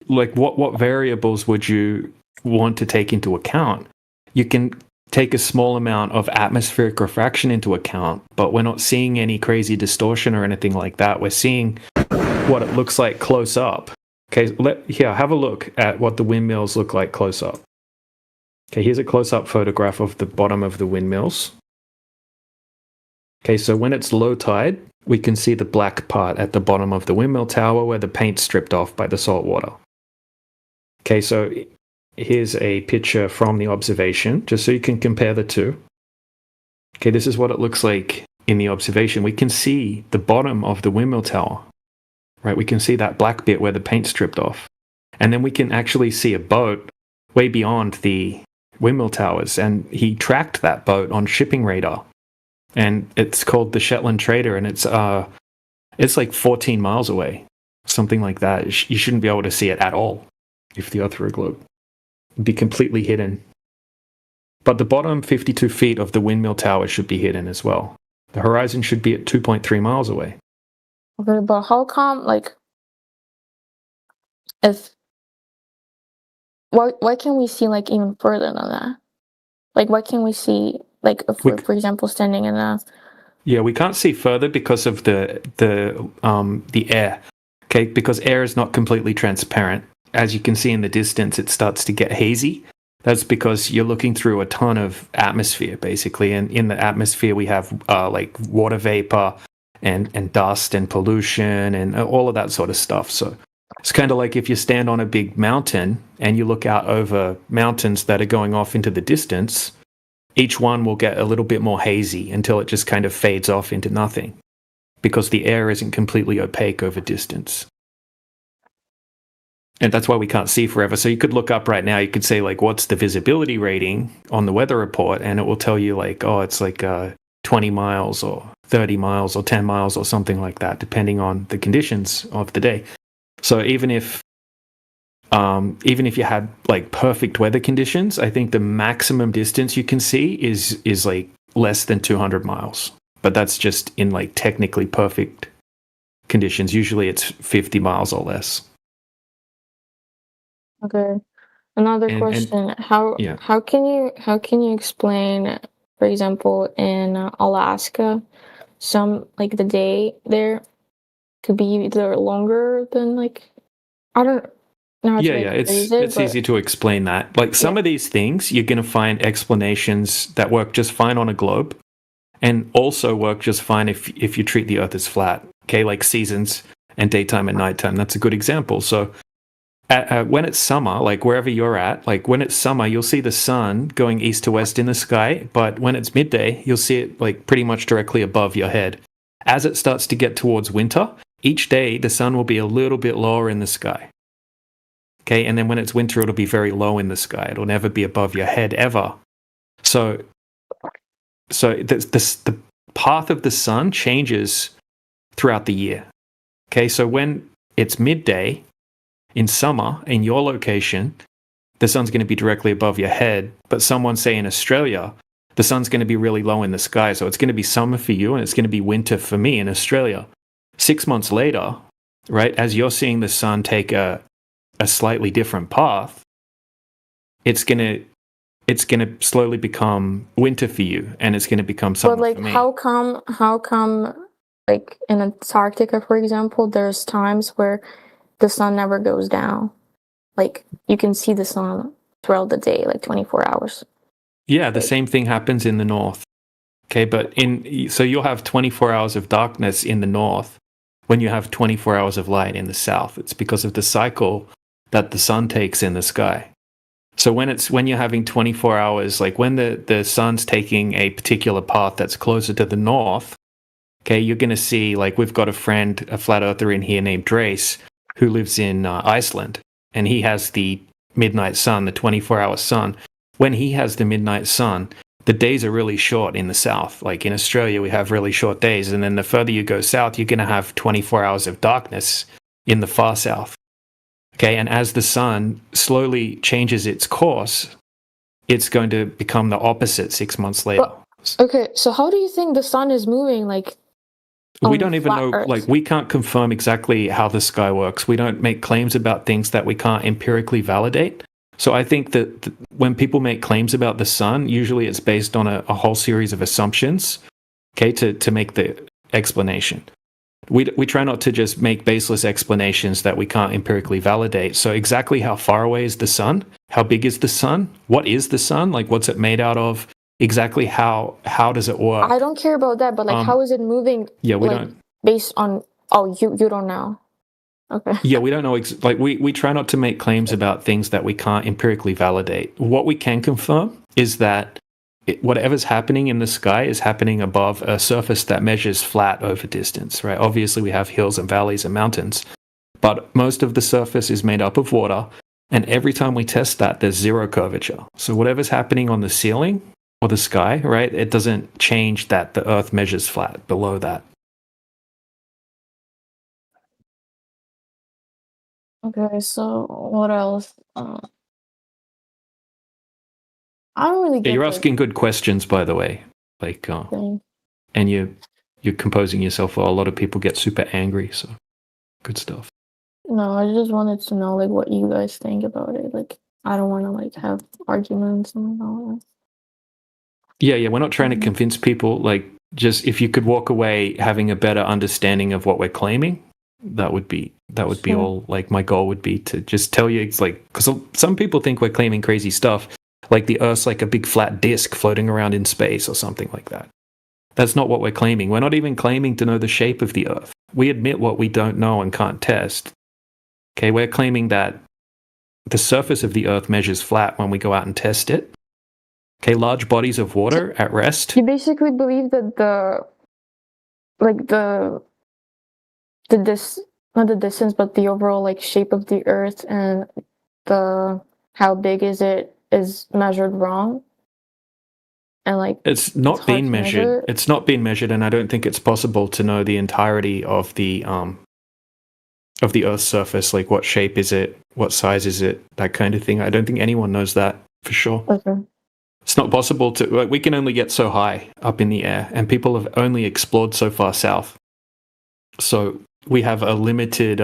what variables would you want to take into account? You can take a small amount of atmospheric refraction into account, but we're not seeing any crazy distortion or anything like that. We're seeing what it looks like close up. Okay, here, have a look at what the windmills look like close up. Okay, here's a close-up photograph of the bottom of the windmills. Okay, so when it's low tide, we can see the black part at the bottom of the windmill tower where the paint's stripped off by the salt water. Okay, so here's a picture from the observation, just so you can compare the two. Okay, this is what it looks like in the observation. We can see the bottom of the windmill tower, right? We can see that black bit where the paint's stripped off. And then we can actually see a boat way beyond the windmill towers, and he tracked that boat on shipping radar. And it's called the Shetland Trader, and it's like 14 miles away, something like that. You shouldn't be able to see it at all if the Earth were a globe. It'd be completely hidden. But the bottom 52 feet of the windmill tower should be hidden as well. The horizon should be at 2.3 miles away. Okay, but how come, like, if why can't we see like even further than that? Like, why can't we see, like, if we're, for example, standing in a... Yeah, we can't see further because of the air. Okay, because air is not completely transparent. As you can see in the distance, it starts to get hazy. That's because you're looking through a ton of atmosphere, basically, and in the atmosphere we have like water vapor and dust and pollution and all of that sort of stuff. So it's kind of like if you stand on a big mountain and you look out over mountains that are going off into the distance, each one will get a little bit more hazy until it just kind of fades off into nothing because the air isn't completely opaque over distance. And that's why we can't see forever. So you could look up right now, you could say, like, what's the visibility rating on the weather report? And it will tell you, like, oh, it's like 20 miles or 30 miles or 10 miles or something like that, depending on the conditions of the day. So even if you had like perfect weather conditions, I think the maximum distance you can see is like less than 200 miles. But that's just in like technically perfect conditions. Usually it's 50 miles or less. Okay. Another question: how can you explain, for example, in Alaska, some like the day there could be either longer than like, I don't know how to it's easy to explain that. Like some of these things, you're going to find explanations that work just fine on a globe, and also work just fine if you treat the Earth as flat. Okay, like seasons and daytime and nighttime. That's a good example. So when it's summer, like wherever you're at, like when it's summer, you'll see the sun going east to west in the sky. But when it's midday, you'll see it like pretty much directly above your head. As it starts to get towards winter, each day the sun will be a little bit lower in the sky. Okay, and then when it's winter, it'll be very low in the sky. It'll never be above your head ever. So the path of the sun changes throughout the year. Okay, so when it's midday in summer in your location, the sun's going to be directly above your head. But someone, say in Australia, the sun's going to be really low in the sky. So it's going to be summer for you and it's going to be winter for me in Australia. 6 months later, right, as you're seeing the sun take a slightly different path, it's gonna slowly become winter for you, and it's gonna become summer but like for me. how come like in Antarctica, for example, there's times where the sun never goes down. Like you can see the sun throughout the day, like 24 hours. Yeah, the same thing happens in the north. Okay, but so you'll have 24 hours of darkness in the north when you have 24 hours of light in the south. It's because of the cycle that the sun takes in the sky. So when you're having 24 hours, like when the sun's taking a particular path that's closer to the north, okay, you're going to see, like we've got a friend, a flat earther in here named Drace, who lives in Iceland, and he has the midnight sun, the 24-hour sun. When he has the midnight sun, the days are really short in the south. Like in Australia, we have really short days, and then the further you go south, you're going to have 24 hours of darkness in the far south. Okay, and as the sun slowly changes its course, it's going to become the opposite 6 months later. Okay, so how do you think the sun is moving? Like, we don't even know, like, we can't confirm exactly how the sky works. We don't make claims about things that we can't empirically validate. So I think that when people make claims about the sun, usually it's based on a whole series of assumptions, okay, to make the explanation. we try not to just make baseless explanations that we can't empirically validate. So exactly how far away is the sun? How big is the sun? What is the sun? Like, what's it made out of? Exactly how does it work? I don't care about that, but like, how is it moving? Yeah, we like, don't. Based on you don't know. Okay. Yeah, we don't know. Like we try not to make claims about things that we can't empirically validate. What we can confirm is that whatever's happening in the sky is happening above a surface that measures flat over distance, right? Obviously, we have hills and valleys and mountains, but most of the surface is made up of water. And every time we test that, there's zero curvature. So whatever's happening on the ceiling or the sky, right, it doesn't change that the Earth measures flat below that. Okay, so what else? I don't really Yeah, get you're the asking good questions, by the way. Like, thing. and you're composing yourself well. A lot of people get super angry, so good stuff. No, I just wanted to know like what you guys think about it. Like, I don't want to like have arguments and all that. Yeah, we're not trying to convince people. Like, just if you could walk away having a better understanding of what we're claiming, that would be Sure. all. Like, my goal would be to just tell you, it's like, because some people think we're claiming crazy stuff, like the Earth's like a big flat disk floating around in space or something like that. That's not what we're claiming. We're not even claiming to know the shape of the Earth. We admit what we don't know and can't test. Okay, we're claiming that the surface of the Earth measures flat when we go out and test it. Okay, large bodies of water at rest. You basically believe that not the distance, but the overall like shape of the Earth and the how big is measured wrong, and like It's not hard been to measured. measure. It's not been measured, and I don't think it's possible to know the entirety of the Earth's surface. Like, what shape is it? What size is it? That kind of thing. I don't think anyone knows that for sure. Okay. It's not possible to. Like, we can only get so high up in the air, and people have only explored so far south. So we have a limited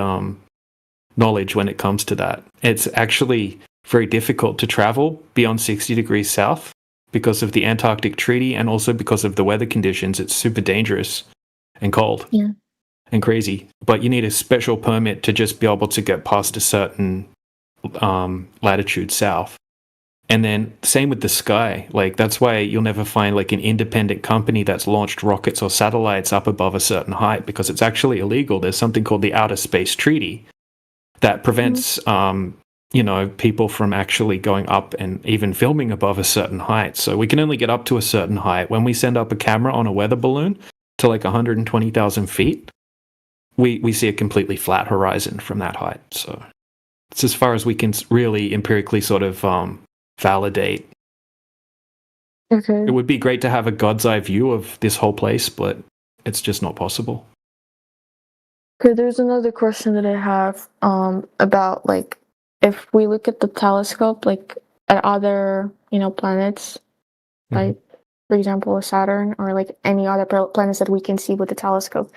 knowledge when it comes to that. It's actually very difficult to travel beyond 60 degrees south because of the Antarctic Treaty and also because of the weather conditions. It's super dangerous and cold and crazy. But you need a special permit to just be able to get past a certain latitude south. And then same with the sky. Like, that's why you'll never find like an independent company that's launched rockets or satellites up above a certain height, because it's actually illegal. There's something called the Outer Space Treaty that prevents people from actually going up and even filming above a certain height. So we can only get up to a certain height. When we send up a camera on a weather balloon to like 120,000 feet, we see a completely flat horizon from that height. So it's as far as we can really empirically sort of validate. Okay. It would be great to have a God's eye view of this whole place, but it's just not possible. Okay, there's another question that I have about like if we look at the telescope like at other planets, like for example Saturn or like any other planets that we can see with the telescope,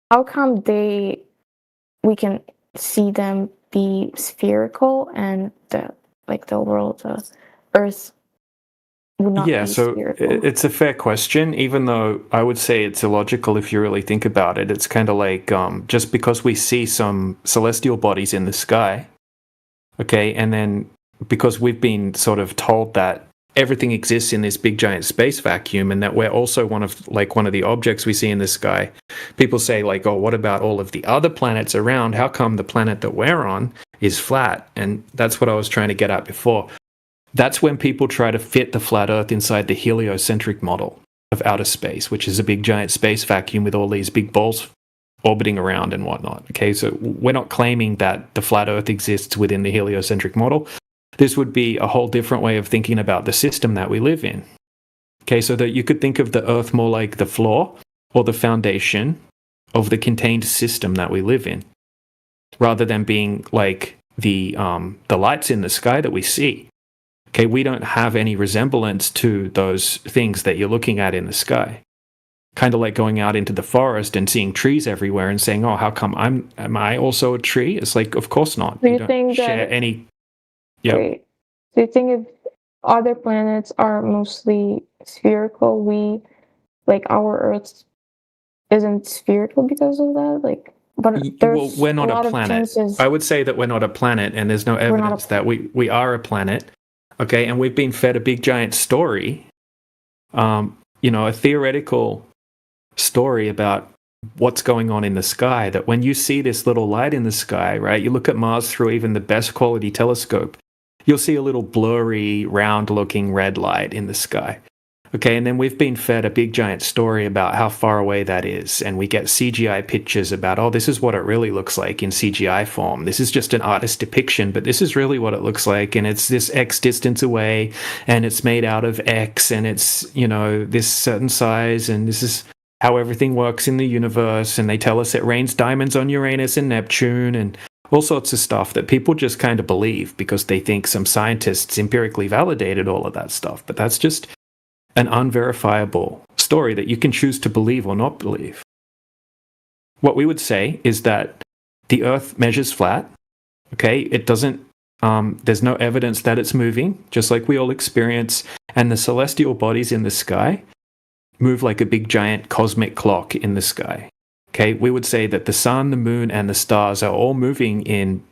how come we can see them be spherical and the Earth would not Yeah, be so spherical? it's a fair question, even though I would say it's illogical if you really think about it. It's kind of like just because we see some celestial bodies in the sky, okay, and then because we've been sort of told that everything exists in this big giant space vacuum and that we're also one of the objects we see in the sky, people say like, oh, what about all of the other planets around? How come the planet that we're on is flat? And that's what I was trying to get at before. That's when people try to fit the flat Earth inside the heliocentric model of outer space, which is a big giant space vacuum with all these big balls orbiting around and whatnot. Okay, so we're not claiming that the flat Earth exists within the heliocentric model. This would be a whole different way of thinking about the system that we live in. Okay, so that you could think of the Earth more like the floor or the foundation of the contained system that we live in, rather than being like the lights in the sky that we see. Okay, we don't have any resemblance to those things that you're looking at in the sky. Kind of like going out into the forest and seeing trees everywhere and saying, oh, how come am I also a tree? It's like, of course not. Do you don't think share that any. Yeah. Wait, do you think if other planets are mostly spherical, our Earth isn't spherical because of that? Like, but Well, there's we're not a lot a of planet. chances. I would say that we're not a planet, and there's no We're not a evidence that we are a planet. Okay, and we've been fed a big giant story, a theoretical story about what's going on in the sky. That when you see this little light in the sky, right, you look at Mars through even the best quality telescope, you'll see a little blurry, round-looking red light in the sky. Okay, and then we've been fed a big giant story about how far away that is, and we get CGI pictures about, oh, this is what it really looks like in CGI form. This is just an artist depiction, but this is really what it looks like, and it's this X distance away, and it's made out of X, and it's, this certain size, and this is how everything works in the universe, and they tell us it rains diamonds on Uranus and Neptune, and all sorts of stuff that people just kind of believe because they think some scientists empirically validated all of that stuff, but that's just an unverifiable story that you can choose to believe or not believe. What we would say is that the Earth measures flat. Okay, it doesn't. There's no evidence that it's moving, just like we all experience. And the celestial bodies in the sky move like a big giant cosmic clock in the sky. Okay, we would say that the sun, the moon, and the stars are all moving in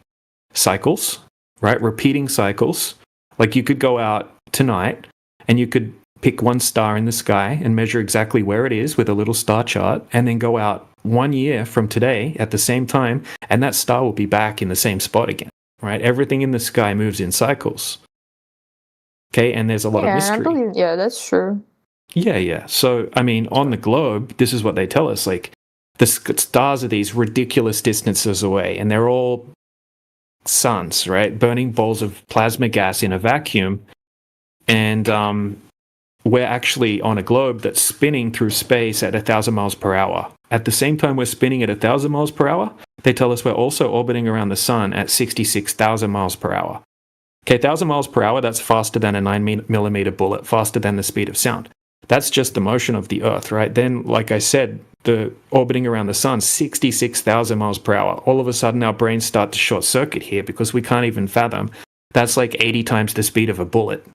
cycles, right? Repeating cycles. Like you could go out tonight and you could pick one star in the sky and measure exactly where it is with a little star chart, and then go out 1 year from today at the same time, and that star will be back in the same spot again, right? Everything in the sky moves in cycles. Okay, and there's a lot of mystery. I believe, that's true. Yeah. So, I mean, on the globe, this is what they tell us. Like, the stars are these ridiculous distances away, and they're all suns, right? Burning balls of plasma gas in a vacuum. And we're actually on a globe that's spinning through space at 1,000 miles per hour. At the same time we're spinning at 1,000 miles per hour, they tell us we're also orbiting around the sun at 66,000 miles per hour. Okay, 1,000 miles per hour, that's faster than a 9mm bullet, faster than the speed of sound. That's just the motion of the Earth, right? Then, like I said, the orbiting around the sun, 66,000 miles per hour. All of a sudden, our brains start to short circuit here because we can't even fathom. That's like 80 times the speed of a bullet.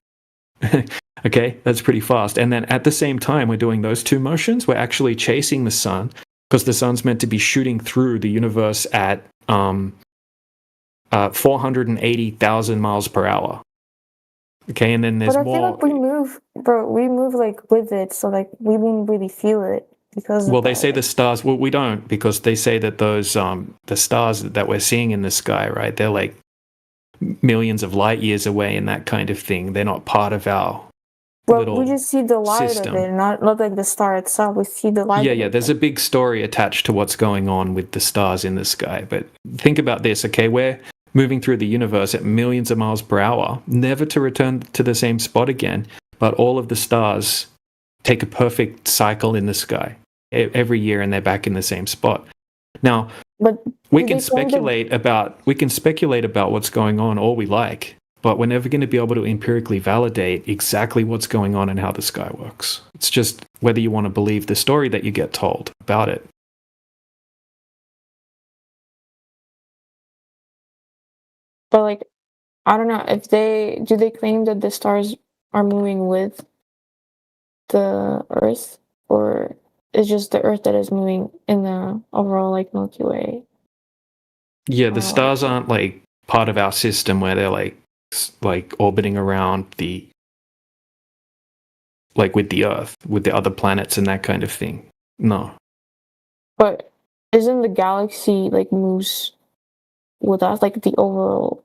Okay, that's pretty fast. And then at the same time, we're doing those two motions. We're actually chasing the sun because the sun's meant to be shooting through the universe at 480,000 miles per hour. Okay, and then there's but I more. feel like we move like with it, so like we won't really feel it because. Well, they say the stars. Well, we don't, because they say that those the stars that we're seeing in the sky, right? They're like millions of light years away and that kind of thing. They're not part of our. Well, we just see the light system. of it, not like the star itself. We see the light. Yeah. There's a big story attached to what's going on with the stars in the sky. But think about this, okay? We're moving through the universe at millions of miles per hour, never to return to the same spot again. But all of the stars take a perfect cycle in the sky every year, and they're back in the same spot. Now, we can speculate about what's going on all we like. But we're never going to be able to empirically validate exactly what's going on and how the sky works. It's just whether you want to believe the story that you get told about it. But like, I don't know if they claim that the stars are moving with the Earth, or it's just the Earth that is moving in the overall like Milky Way. Yeah, the stars aren't like part of our system where they're like orbiting around with the Earth, with the other planets and that kind of thing. No. But isn't the galaxy like moves with us, like the overall,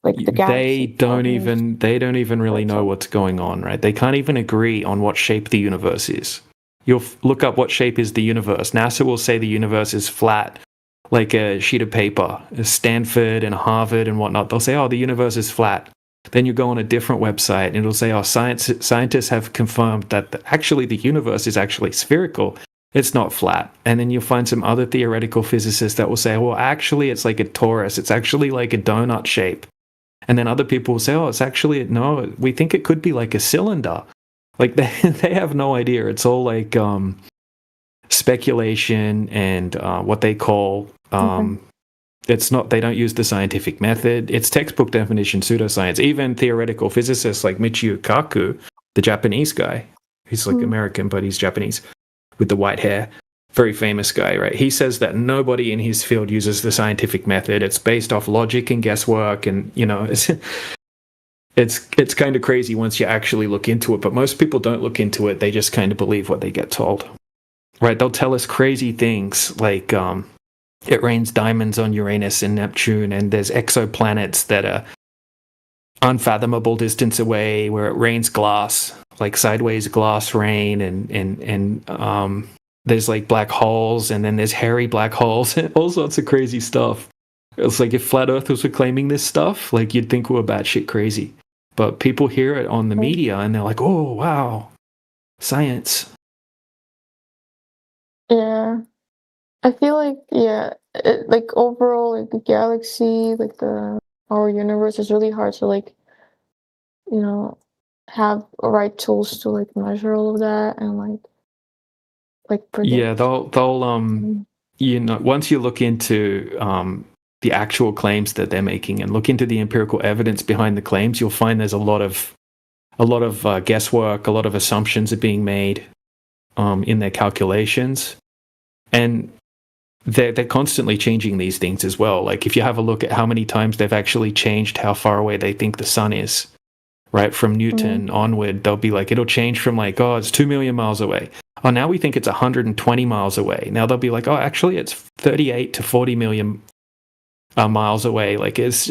like the galaxy? They don't even really know what's going on, right? They can't even agree on what shape the universe is. You'll look up what shape is the universe. NASA will say the universe is flat, like a sheet of paper. Stanford and Harvard and whatnot, they'll say, oh, the universe is flat. Then you go on a different website and it'll say, oh, scientists have confirmed that actually the universe is actually spherical. It's not flat. And then you'll find some other theoretical physicists that will say, well, actually it's like a torus. It's actually like a donut shape. And then other people will say, oh, it's actually, no, we think it could be like a cylinder. Like they have no idea. It's all like speculation and what they call it's not, they don't use the scientific method. It's textbook definition pseudoscience. Even theoretical physicists like Michio Kaku, the Japanese guy, he's like American but he's Japanese with the white hair, very famous guy, right? He says that nobody in his field uses the scientific method. It's based off logic and guesswork, and it's kind of crazy once you actually look into it. But most people don't look into it; they just kind of believe what they get told, right? They'll tell us crazy things like it rains diamonds on Uranus and Neptune, and there's exoplanets that are unfathomable distance away where it rains glass, like sideways glass rain, and there's like black holes, and then there's hairy black holes, all sorts of crazy stuff. It's like if flat earthers were claiming this stuff, like you'd think we were batshit crazy. But people hear it on the media and they're like, oh, wow, science. Yeah. I feel like, like overall, like the galaxy, like our universe is really hard to like, have right tools to like measure all of that and like predict. Yeah, they'll once you look into the actual claims that they're making and look into the empirical evidence behind the claims, you'll find there's a lot of guesswork, a lot of assumptions are being made in their calculations, and they're constantly changing these things as well. Like if you have a look at how many times they've actually changed how far away they think the sun is, right, from Newton onward, they'll be like, it'll change from like, oh, it's 2 million miles away. Oh, now we think it's 120 miles away. Now they'll be like, oh, actually it's 38 to 40 million miles away. Like it's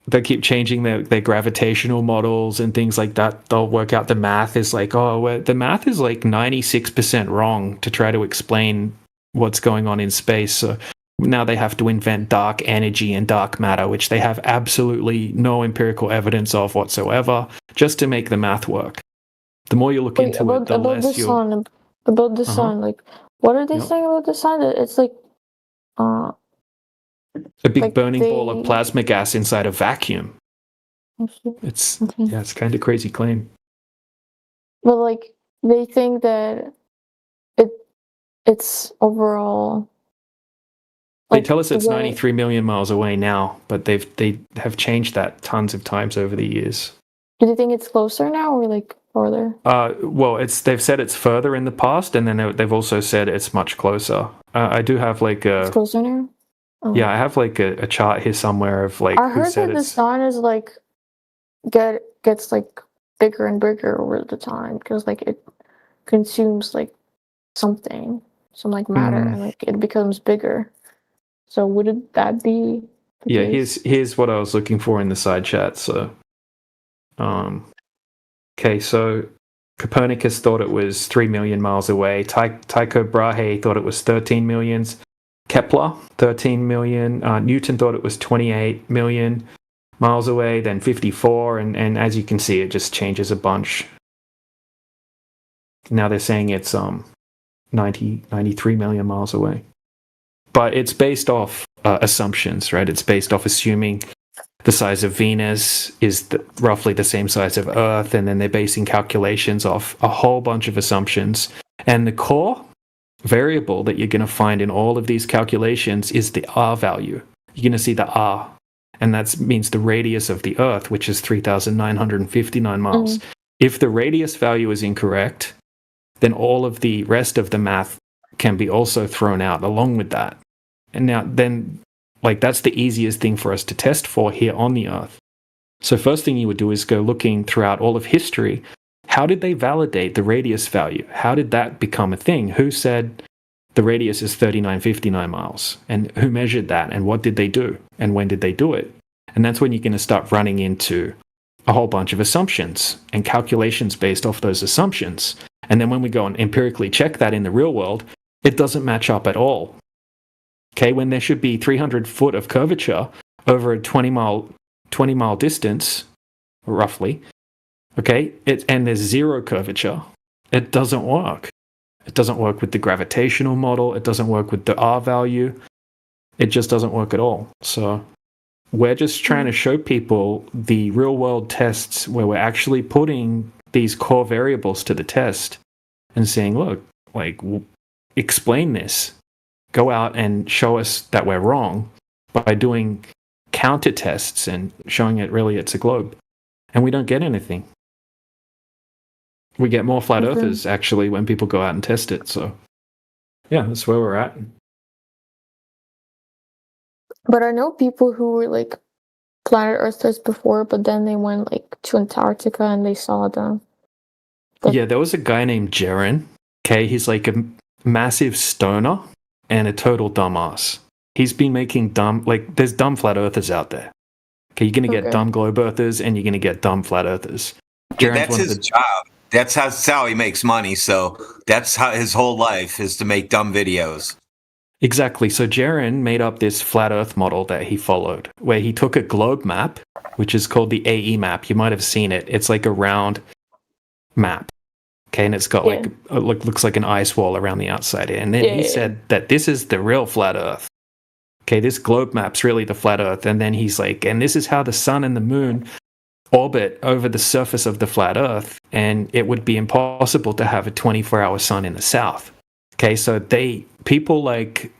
they keep changing their gravitational models and things like that. They'll work out the math is like, the math is like 96% wrong to try to explain what's going on in space. So now they have to invent dark energy and dark matter, which they have absolutely no empirical evidence of whatsoever, just to make the math work. The more you look into it, the less you'll... About the sun, like, what are they saying about the sun? That it's like... a big burning ball of plasma gas inside a vacuum. It's kind of crazy claim. But like they think that it's overall. They tell us it's 93 million miles away now, but they have changed that tons of times over the years. Do you think it's closer now or like farther? Well, they've said it's further in the past, and then they've also said it's much closer. I do have like a. It's closer now. Oh. Yeah, I have like a chart here somewhere of like. I heard that the sun is like gets like bigger and bigger over the time because like it consumes like some like matter and like it becomes bigger. So wouldn't that be? Yeah, here's what I was looking for in the side chat. So, okay, so Copernicus thought it was 3 million miles away. Tycho Brahe thought it was 13 million. Kepler, 13 million. Newton thought it was 28 million miles away, then 54, and as you can see, it just changes a bunch. Now they're saying it's 93 million miles away. But it's based off assumptions, right? It's based off assuming the size of Venus is roughly the same size of Earth, and then they're basing calculations off a whole bunch of assumptions. And the core variable that you're going to find in all of these calculations is the R value. You're going to see the R, and that means the radius of the Earth, which is 3,959 miles. If the radius value is incorrect, then all of the rest of the math can be also thrown out along with that. And now then, like, that's the easiest thing for us to test for here on the Earth. So first thing you would do is go looking throughout all of history. How did they validate the radius value? How did that become a thing? Who said the radius is 3,959 miles? And who measured that? And what did they do? And when did they do it? And that's when you're going to start running into a whole bunch of assumptions and calculations based off those assumptions. And then when we go and empirically check that in the real world, it doesn't match up at all. Okay, when there should be 300 foot of curvature over a 20 mile distance, roughly, okay, and there's zero curvature, it doesn't work. It doesn't work with the gravitational model. It doesn't work with the R value. It just doesn't work at all. So we're just trying to show people the real world tests where we're actually putting these core variables to the test and saying, look, like, explain this. Go out and show us that we're wrong by doing counter tests and showing it really it's a globe. And we don't get anything. We get more flat Okay. earthers actually when people go out and test it. So, yeah, that's where we're at. But I know people who were like planet Earthers before, but then they went like to Antarctica and they saw them. Yeah, there was a guy named Jaren. Okay, he's like a massive stoner and a total dumbass. He's been making there's dumb flat earthers out there. Okay, you're gonna get Okay. dumb globe earthers and you're gonna get dumb flat earthers. Yeah, Jaren's that's one of his the job. That's how he makes money. So that's how his whole life is to make dumb videos. Exactly. So Jaren made up this flat Earth model that he followed, where he took a globe map, which is called the AE map. You might have seen it. It's like a round map. Okay, and it's got like looks like an ice wall around the outside. And then he said that this is the real flat Earth. Okay, this globe map's really the flat Earth. And then he's like, and this is how the sun and the moon orbit over the surface of the flat Earth, and it would be impossible to have a 24-hour sun in the south. Okay, so people like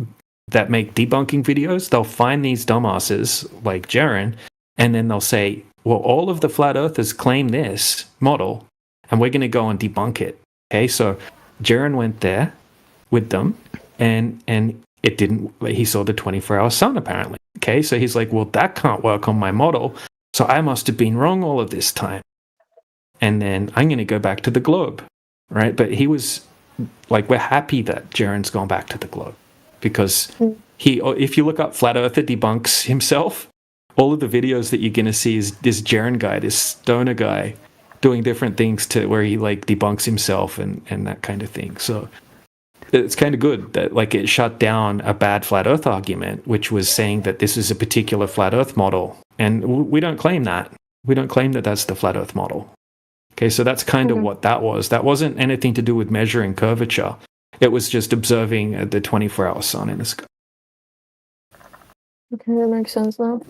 that make debunking videos, they'll find these dumbasses like Jaren, and then they'll say, well, all of the flat earthers claim this model, and we're going to go and debunk it. Okay, so Jaren went there with them, and it didn't, he saw the 24-hour sun apparently. Okay, so he's like, well, that can't work on my model, so I must have been wrong all of this time. And then I'm going to go back to the globe, right? But he was like, we're happy that Jaren's gone back to the globe because if you look up Flat Earther debunks himself, all of the videos that you're going to see is this Jaren guy, this stoner guy, doing different things to where he like debunks himself and that kind of thing. So it's kind of good that like it shut down a bad Flat Earth argument, which was saying that this is a particular Flat Earth model. And we don't claim that. We don't claim that that's the Flat Earth model. Okay, so that's kind of what that was. That wasn't anything to do with measuring curvature. It was just observing the 24-hour sun in the sky. Okay, that makes sense now.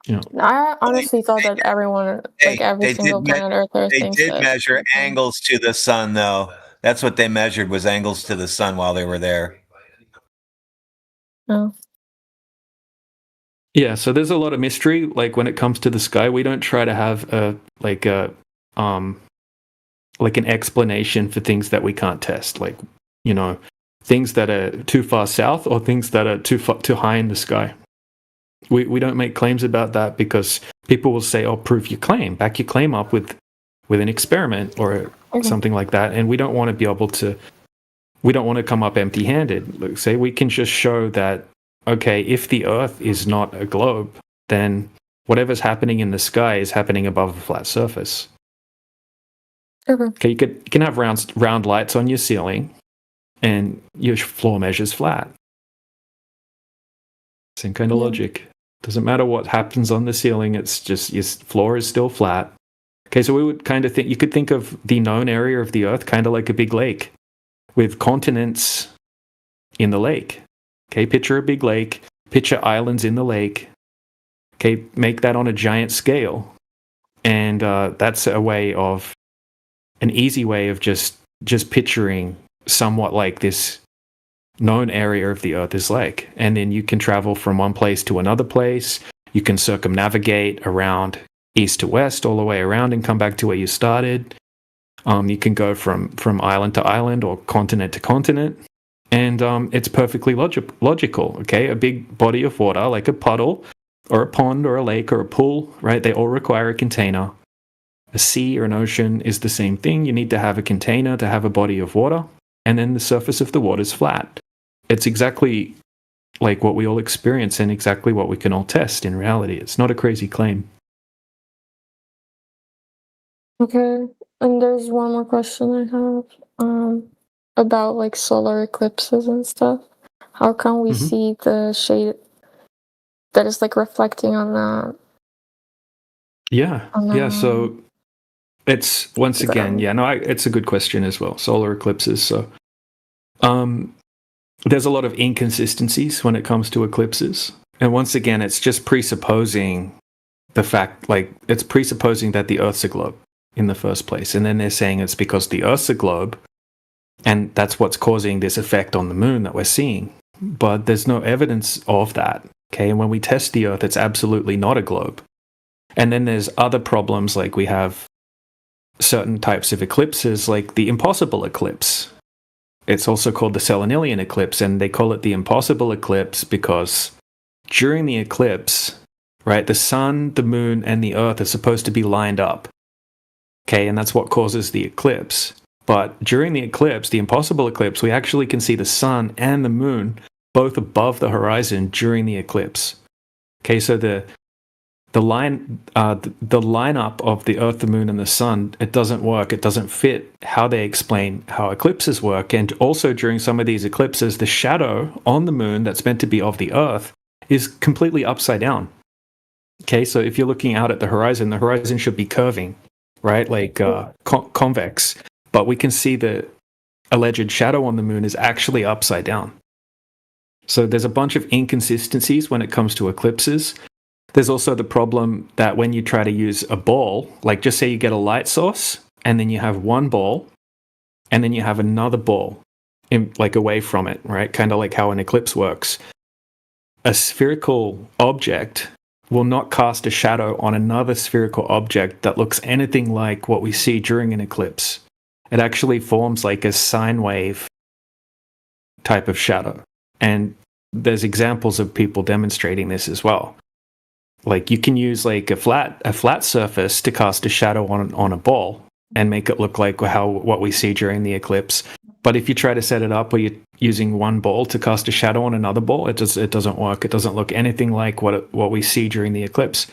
You know, I honestly thought that everyone, like every single planet Earther, They thinks did that. measure angles to the sun, though. That's what they measured was angles to the sun while they were there. Oh. yeah, so there's a lot of mystery. Like when it comes to the sky, we don't try to have like an explanation for things that we can't test. Like, you know, things that are too far south or things that are too high in the sky. We don't make claims about that because people will say, "Oh, prove your claim. Back your claim up with an experiment or something like that." And we don't want to be able to. We don't want to come up empty-handed. Like, say we can just show that, okay, if the Earth is not a globe, then whatever's happening in the sky is happening above a flat surface. Okay, you can have round lights on your ceiling, and your floor measures flat. Same kind of logic. Doesn't matter what happens on the ceiling, it's just your floor is still flat. Okay, so we would kind of think, you could think of the known area of the Earth kind of like a big lake with continents in the lake. Okay, picture a big lake, picture islands in the lake. Okay, make that on a giant scale. And that's an easy way of just picturing somewhat like this known area of the Earth is like. And then you can travel from one place to another place. You can circumnavigate around east to west all the way around and come back to where you started. You can go from island to island or continent to continent. And it's perfectly logical, okay? A big body of water, like a puddle or a pond or a lake or a pool, right? They all require a container. A sea or an ocean is the same thing. You need to have a container to have a body of water. And then the surface of the water is flat. It's exactly like what we all experience and exactly what we can all test in reality. It's not a crazy claim. Okay, and there's one more question I have about like solar eclipses and stuff. How can we see the shade that is like reflecting on that? Yeah. So it's once again, it's a good question as well. Solar eclipses. So, there's a lot of inconsistencies when it comes to eclipses, and once again, it's just presupposing the fact, like it's presupposing that the Earth's a globe in the first place, and then they're saying it's because the Earth's a globe, and that's what's causing this effect on the moon that we're seeing. But there's no evidence of that. Okay, and when we test the Earth, it's absolutely not a globe. And then there's other problems, like we have certain types of eclipses, like the impossible eclipse. It's also called the Selenilian eclipse, and they call it the impossible eclipse because during the eclipse, right, the sun, the moon, and the earth are supposed to be lined up. Okay, and that's what causes the eclipse. But during the eclipse, the impossible eclipse, we actually can see the sun and the moon both above the horizon during the eclipse. Okay, so the lineup of the Earth, the Moon, and the Sun, it doesn't work. It doesn't fit how they explain how eclipses work. And also during some of these eclipses, the shadow on the Moon that's meant to be of the Earth is completely upside down. Okay, so if you're looking out at the horizon should be curving, right? Like convex. But we can see the alleged shadow on the Moon is actually upside down. So there's a bunch of inconsistencies when it comes to eclipses. There's also the problem that when you try to use a ball, like just say you get a light source and then you have one ball and then you have another ball like away from it, right? Kind of like how an eclipse works. A spherical object will not cast a shadow on another spherical object that looks anything like what we see during an eclipse. It actually forms like a sine wave type of shadow. And there's examples of people demonstrating this as well. Like you can use like a flat surface to cast a shadow on a ball and make it look like what we see during the eclipse. But if you try to set it up where you're using one ball to cast a shadow on another ball, it doesn't work. It doesn't look anything like what we see during the eclipse.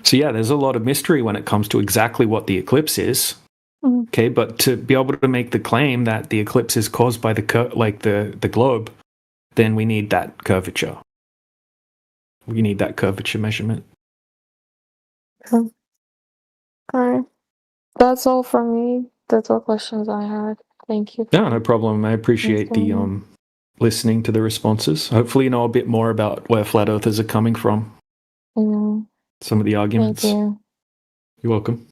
So yeah, there's a lot of mystery when it comes to exactly what the eclipse is. Okay, but to be able to make the claim that the eclipse is caused by the globe, then we need that curvature. We need that curvature measurement. Okay. All right. That's all from me. That's all questions I had. Thank you. Yeah, no problem. I appreciate the listening to the responses. Hopefully you know a bit more about where flat earthers are coming from. Some of the arguments. Thank you. You're welcome.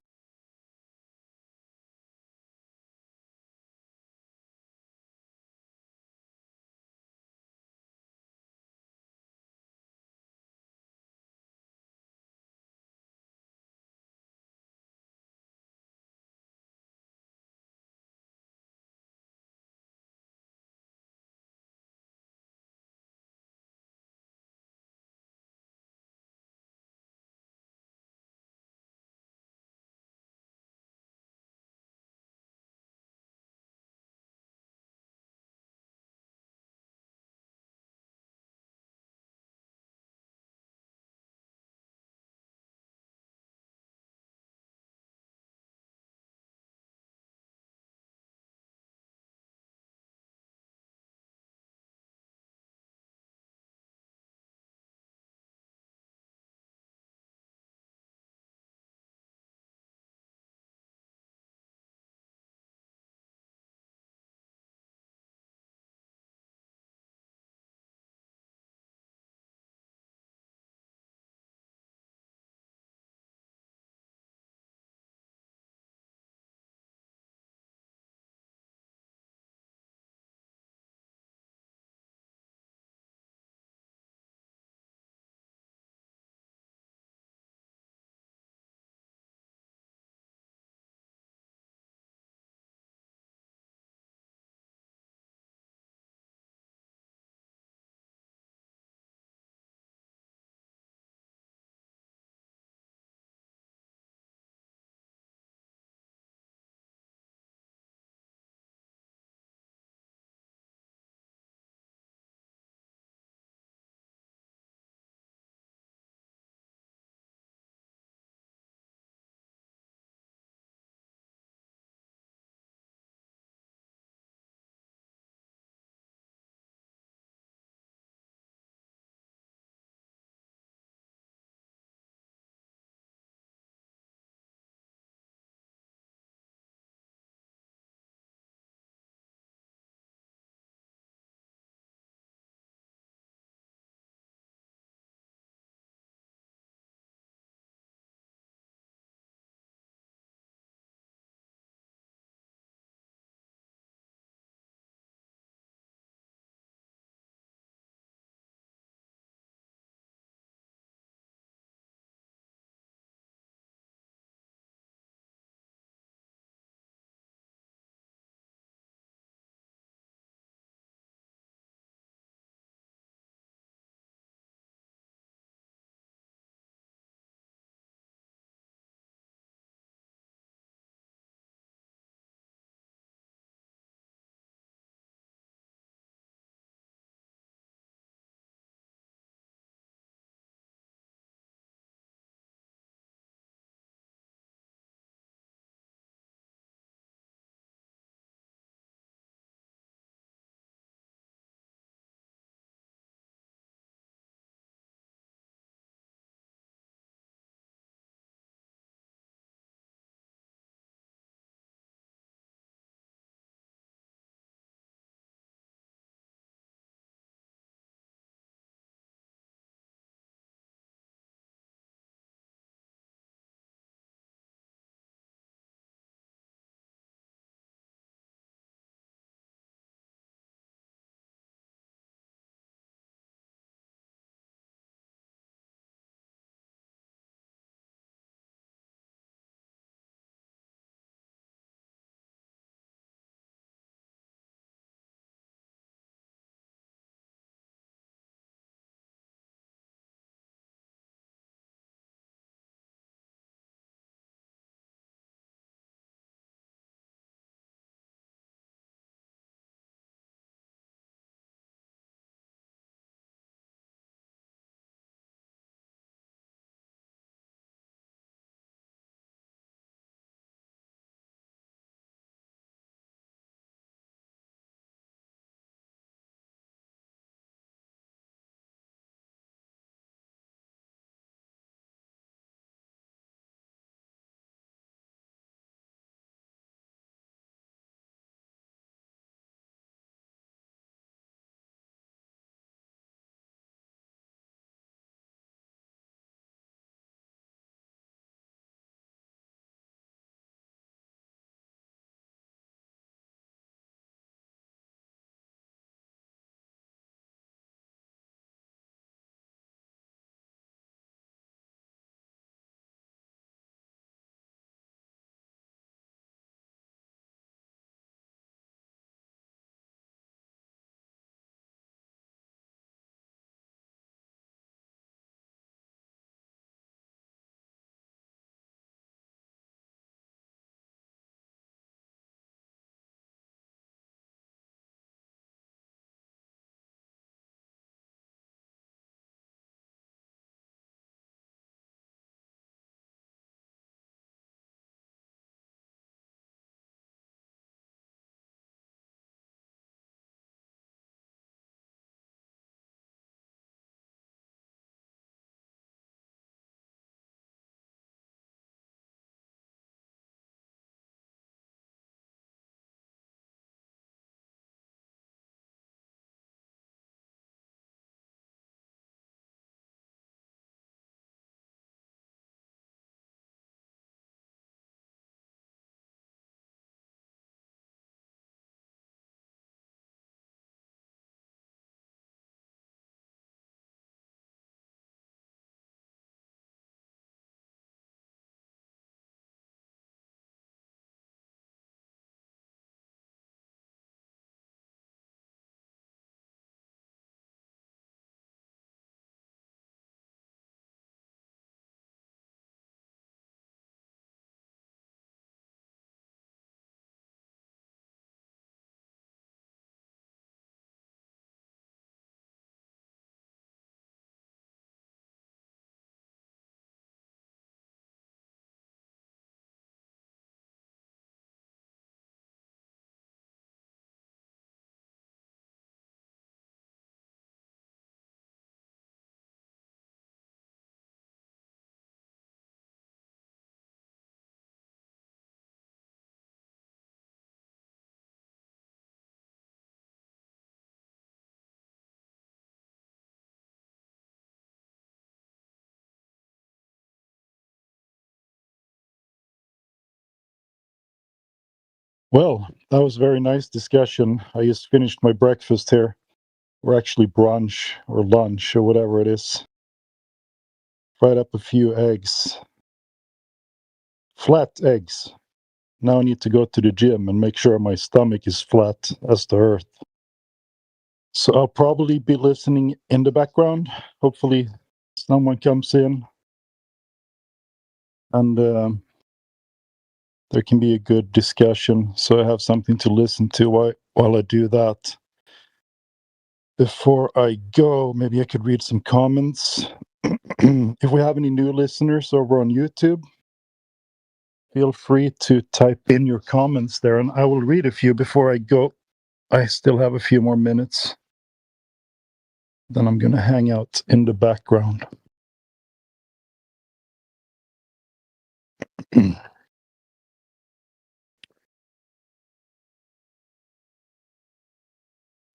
Well, that was a very nice discussion. I just finished my breakfast here, or actually brunch or lunch or whatever it is. Fried up a few eggs, flat eggs. Now I need to go to the gym and make sure my stomach is flat as the earth. So I'll probably be listening in the background. Hopefully someone comes in and there can be a good discussion. So I have something to listen to while I do that. Before I go, maybe I could read some comments. If we have any new listeners over on YouTube, feel free to type in your comments there and I will read a few before I go. I still have a few more minutes. Then I'm going to hang out in the background.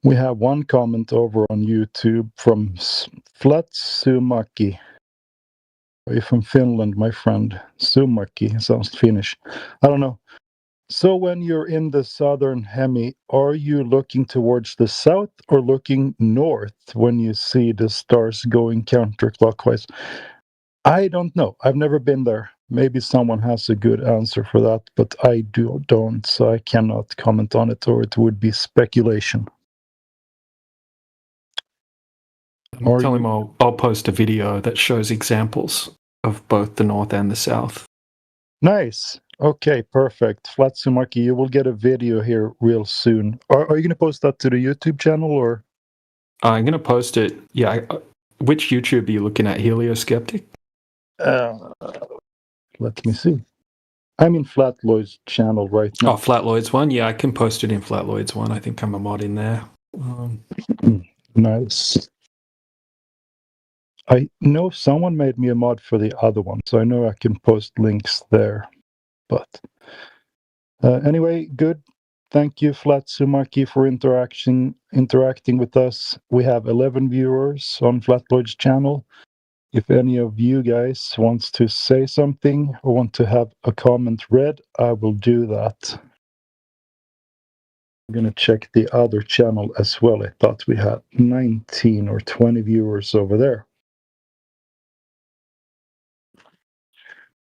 We have one comment over on YouTube from Flatsumaki. Are you from Finland, my friend? Sumaki sounds Finnish. I don't know. So when you're in the southern hemi, are you looking towards the south or looking north when you see the stars going counterclockwise? I don't know. I've never been there. Maybe someone has a good answer for that, but I don't, so I cannot comment on it, or it would be speculation. Tell him I'll post a video that shows examples of both the north and the south. Nice. Okay, perfect. Flatsumaki, you will get a video here real soon. Are you going to post that to the YouTube channel or? I'm going to post it. Yeah. Which YouTube are you looking at? Helioskeptic? Let me see. I'm in Flatloyd's channel right now. Oh, Flatloyd's one? Yeah, I can post it in Flatloyd's one. I think I'm a mod in there. Nice. I know someone made me a mod for the other one, so I know I can post links there. But anyway, good. Thank you, Flatsumaki, for interacting with us. We have 11 viewers on Flatloyd's channel. If any of you guys wants to say something or want to have a comment read, I will do that. I'm going to check the other channel as well. I thought we had 19 or 20 viewers over there.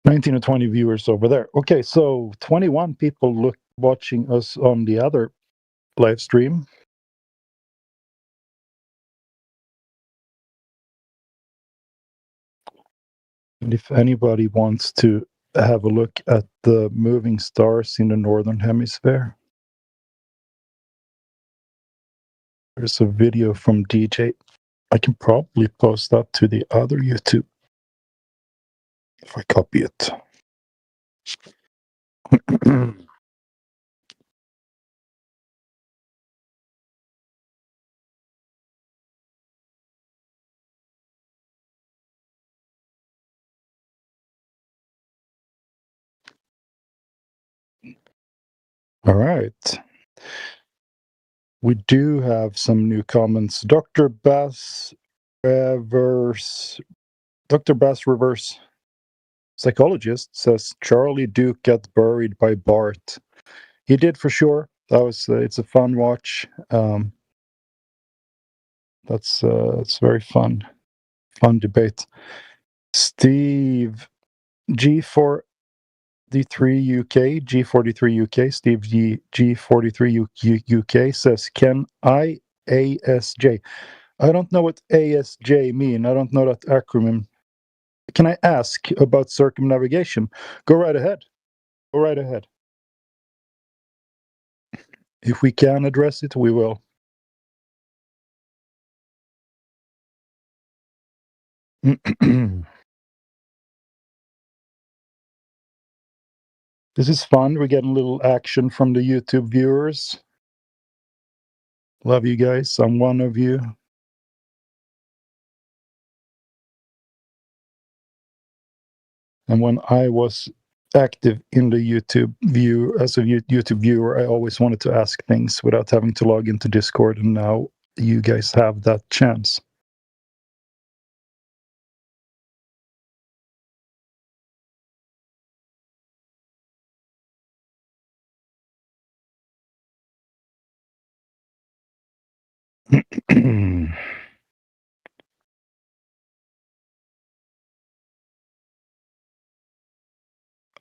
19 or 20 viewers over there. Okay, so 21 people watching us on the other live stream. And if anybody wants to have a look at the moving stars in the northern hemisphere, there's a video from DJ. I can probably post that to the other YouTube if I copy it. All right. We do have some new comments. Dr. Bass Reverse Psychologist says Charlie Duke got buried by Bart. He did for sure. That was it's a fun watch. That's it's very fun debate. Steve G43 UK, Steve G43 UK says, can ASJ? I don't know what ASJ mean. I don't know that acronym. Can I ask about circumnavigation? Go right ahead. Go right ahead. If we can address it, we will. This is fun. We're getting a little action from the YouTube viewers. Love you guys. I'm one of you. And when I was active in the YouTube view as a YouTube viewer, I always wanted to ask things without having to log into Discord, and now you guys have that chance.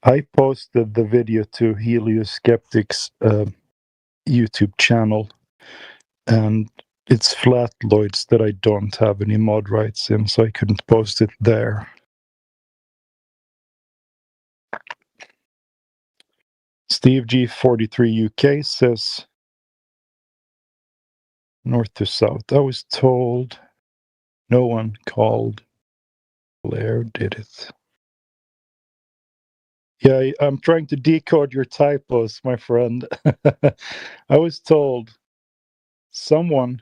I posted the video to Helioskeptics YouTube channel, and it's Flatloids that I don't have any mod rights in, so I couldn't post it there. Steve G43 UK says north to south. I was told no one called Blair did it. Yeah, I'm trying to decode your typos, my friend. I was told someone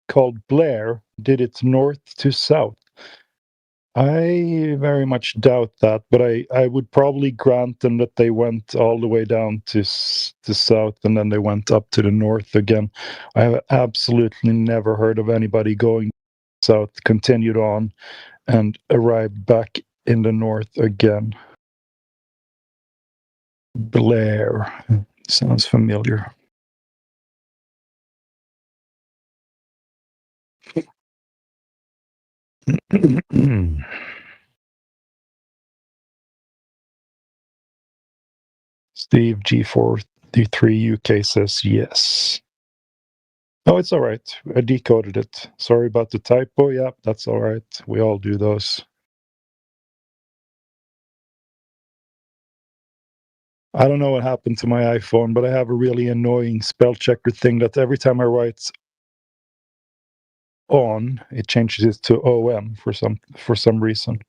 called Blair did it north to south. I very much doubt that, but I would probably grant them that they went all the way down to south and then they went up to the north again. I have absolutely never heard of anybody going south, continued on, and arrived back in the north again. Blair sounds familiar. Steve G43 UK says yes. Oh, it's all right. I decoded it. Sorry about the typo. Yeah, that's all right. We all do those. I don't know what happened to my iPhone, but I have a really annoying spell checker thing that every time I write on, it changes it to OM for some reason.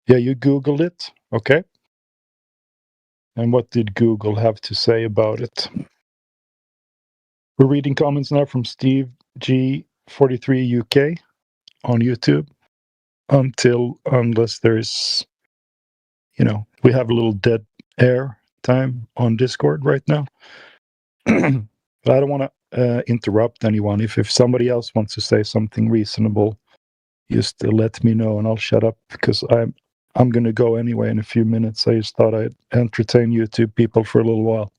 Yeah, you Googled it, okay? And what did Google have to say about it? We're reading comments now from Steve G43 UK on YouTube unless there's, we have a little dead air time on Discord right now. But I don't want to interrupt anyone. If somebody else wants to say something reasonable, just let me know and I'll shut up because I'm going to go anyway in a few minutes. I just thought I'd entertain YouTube people for a little while.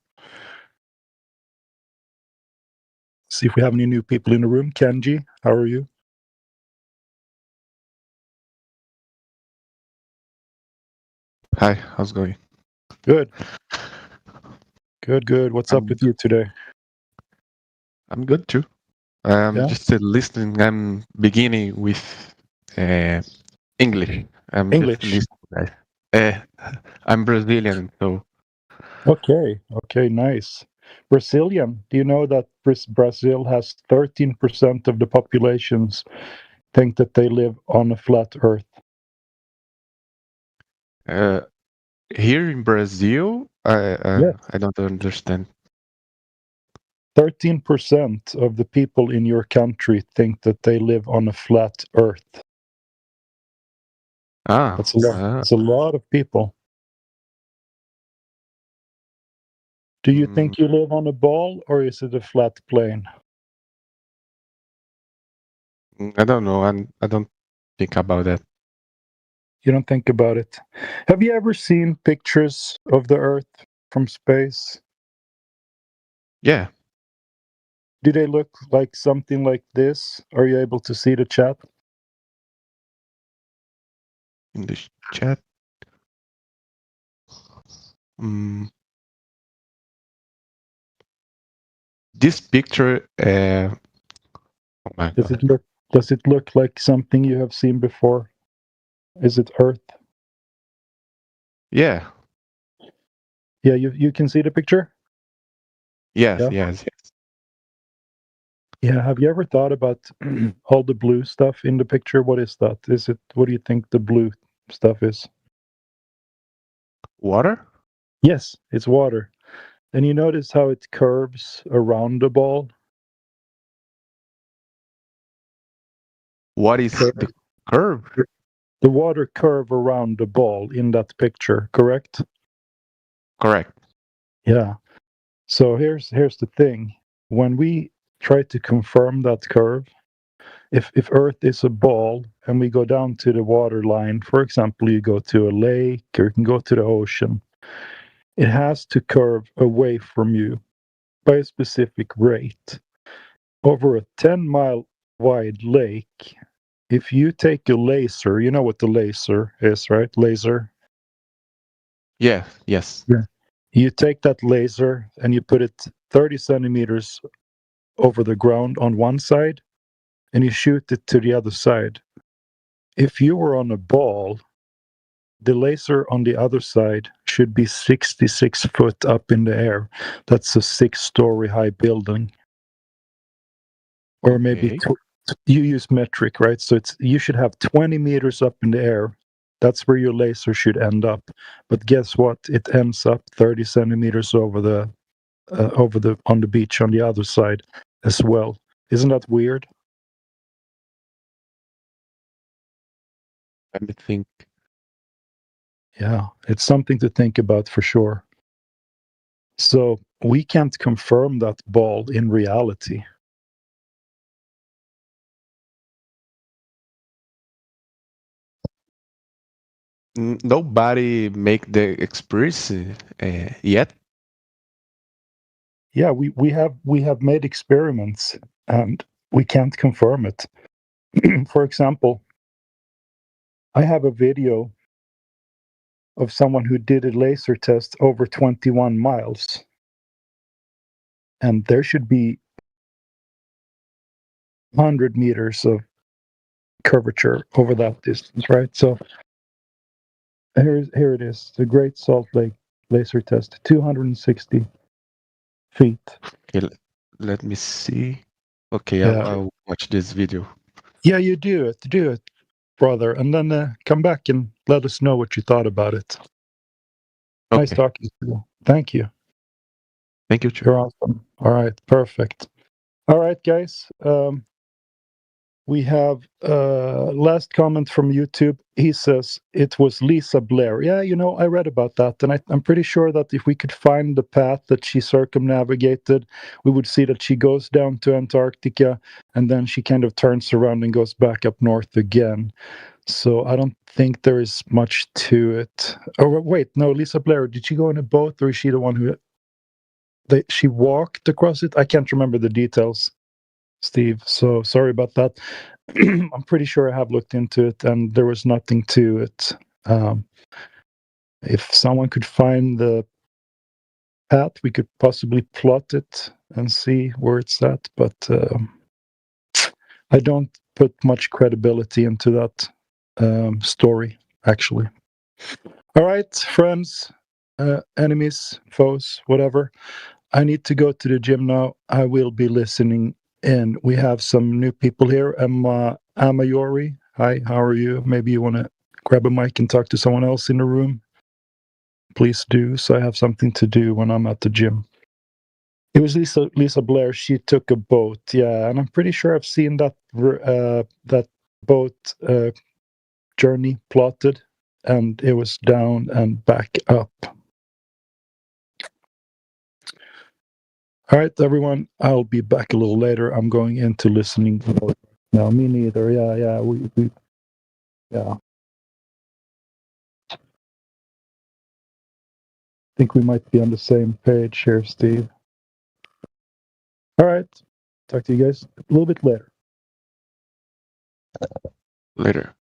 See if we have any new people in the room. Kenji, how are you? Hi, how's it going? Good. Good. What's up with you today? I'm good too. I'm Yeah? just listening. I'm beginning with English. I'm English. just listening, guys. I'm Brazilian, so Okay, nice. Brazilian. Do you know that Brazil has 13% of the populations think that they live on a flat Earth? here in Brazil, I don't understand. 13% of the people in your country think that they live on a flat Earth. That's a lot. That's a lot of people. Do you think you live on a ball or is it a flat plane? I don't know. I don't think about that. You don't think about it. Have you ever seen pictures of the Earth from space? Yeah. Do they look like something like this? Are you able to see the chat? In the chat. This picture. Oh my Does God. it look like something you have seen before? Is it Earth? Yeah. Yeah, you can see the picture? Yes. Yeah. Yes. Yeah, have you ever thought about all the blue stuff in the picture? What is that? What do you think the blue stuff is? Water? Yes, it's water. And you notice how it curves around the ball? What is the curve? The water curve around the ball in that picture, correct? Correct. Yeah. So here's the thing. When we try to confirm that curve, if Earth is a ball and we go down to the water line, for example, you go to a lake or you can go to the ocean, it has to curve away from you by a specific rate. Over a 10-mile wide lake, if you take a laser, you know what the laser is, right? Laser. Yeah, yes. Yeah. You take that laser and you put it 30 centimeters over the ground on one side, and you shoot it to the other side. If you were on a ball, the laser on the other side should be 66 foot up in the air. That's a 6-story high building. Or maybe Okay. you use metric, right? So you should have 20 meters up in the air. That's where your laser should end up. But guess what? It ends up 30 centimeters over the on the beach on the other side as well. Isn't that weird? Let me think. Yeah, it's something to think about for sure. So we can't confirm that ball in reality. Nobody make the experience yet. Yeah, we have made experiments and we can't confirm it. For example, I have a video of someone who did a laser test over 21 miles. And there should be 100 meters of curvature over that distance, right? So here it is, the Great Salt Lake laser test, 260 feet. Okay, let me see. Okay, Yeah. I'll watch this video. Yeah, you do it, brother, and then come back and let us know what you thought about it. Nice Okay. talking to you. Thank you. Thank you. You're awesome. All right, perfect. All right, guys. We have last comment from YouTube. He says it was Lisa Blair. Yeah, I read about that, and I'm pretty sure that if we could find the path that she circumnavigated, we would see that she goes down to Antarctica, and then she kind of turns around and goes back up north again. So I don't think there is much to it. Oh wait, no, Lisa Blair. Did she go in a boat, or is she the one who? She walked across it. I can't remember the details, Steve. So sorry about that. I'm pretty sure I have looked into it, and there was nothing to it. If someone could find the path, we could possibly plot it and see where it's at. But I don't put much credibility into that story, actually. All right, friends, enemies, foes, whatever. I need to go to the gym now. I will be listening in. We have some new people here. Emma Amayori. Hi, how are you? Maybe you want to grab a mic and talk to someone else in the room. Please do, so I have something to do when I'm at the gym. It was Lisa Blair. She took a boat, yeah, and I'm pretty sure I've seen that that boat journey plotted, and it was down and back up. All right, everyone. I'll be back a little later. I'm going into listening mode. No, me neither. Yeah. We yeah. I think we might be on the same page here, Steve. All right. Talk to you guys a little bit later. Later.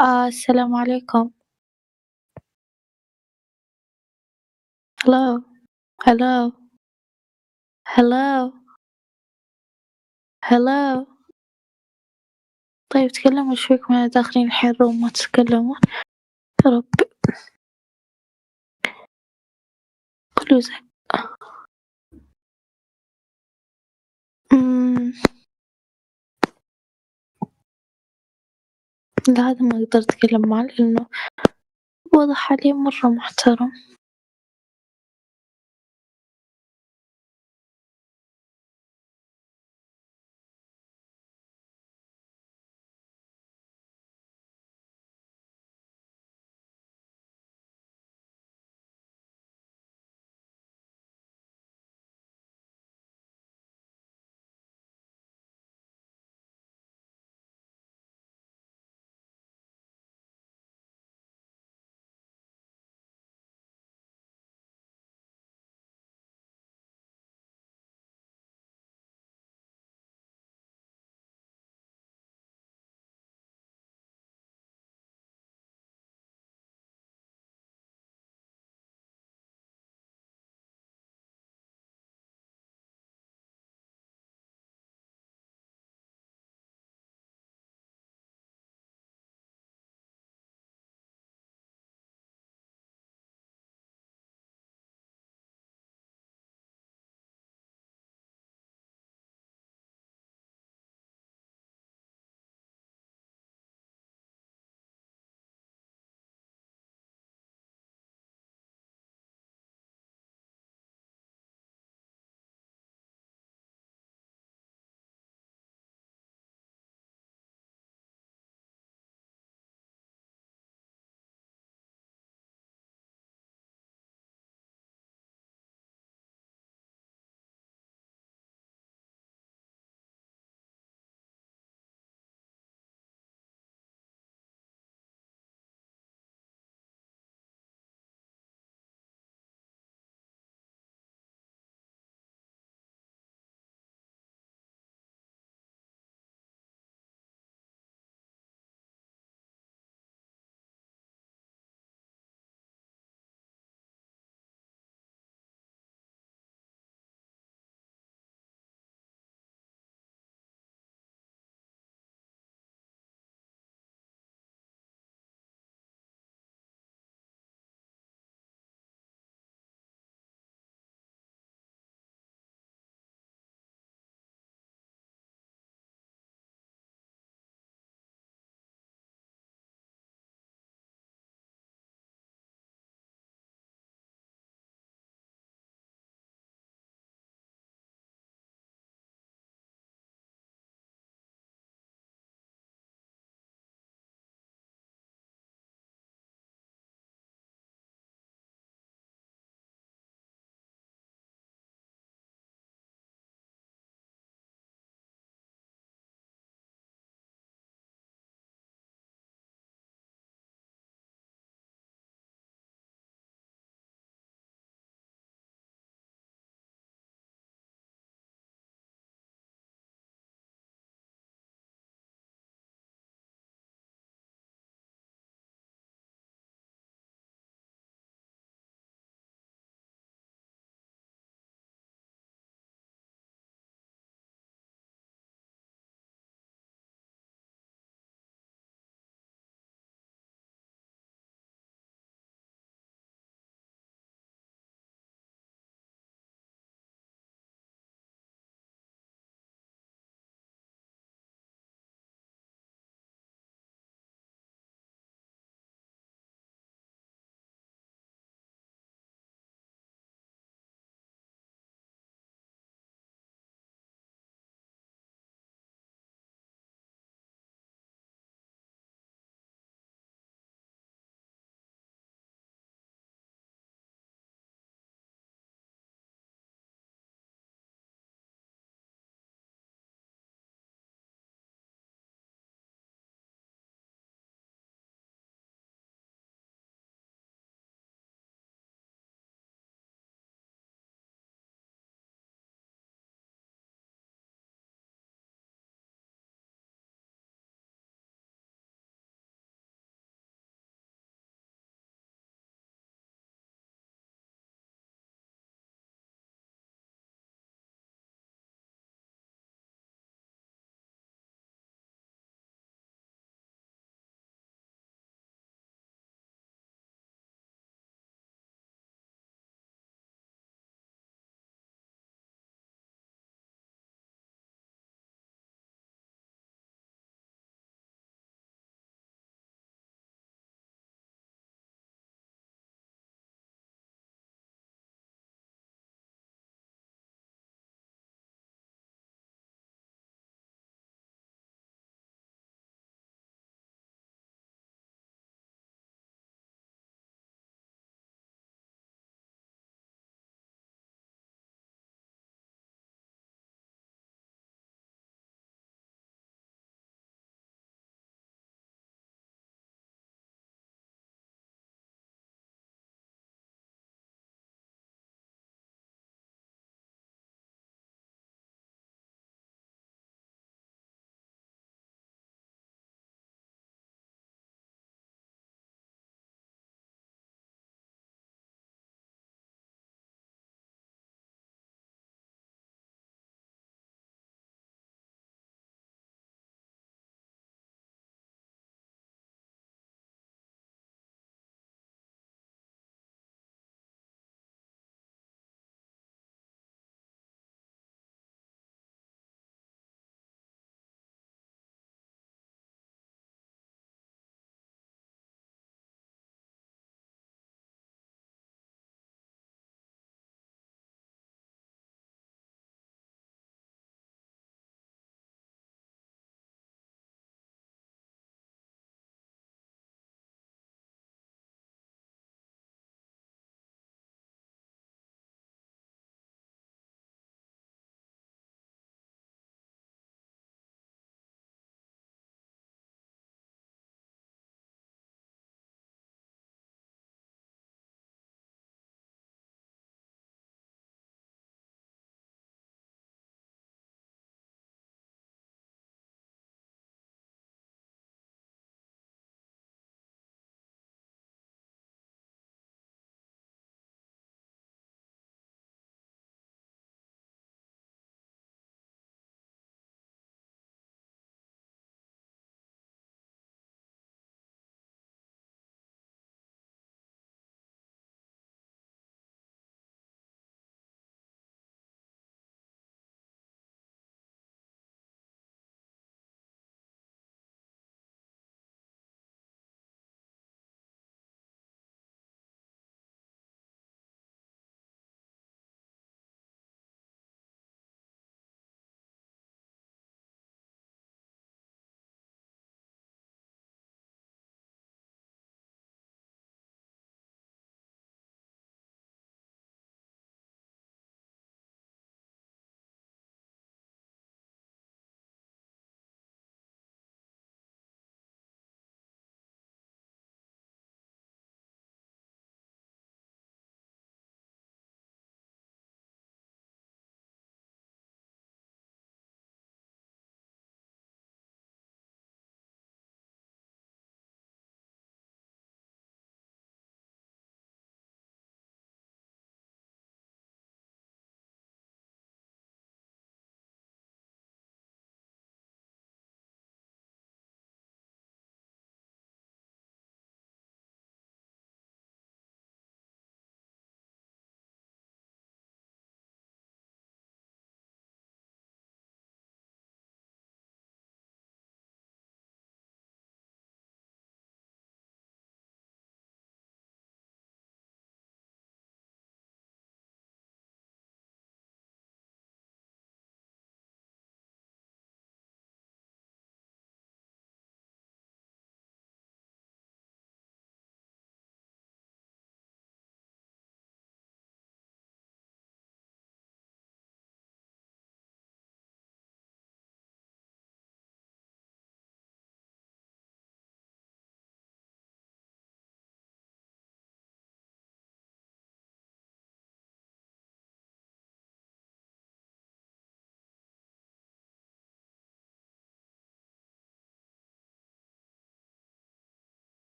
السلام عليكم. hello hello hello hello. طيب تكلموا ايش فيكم يعني داخلين الحين روم ما تتكلمون؟ يا ربي كله زي أمم، لا هذا ما أقدر أتكلم معه لأنه واضح عليه مرة محترم.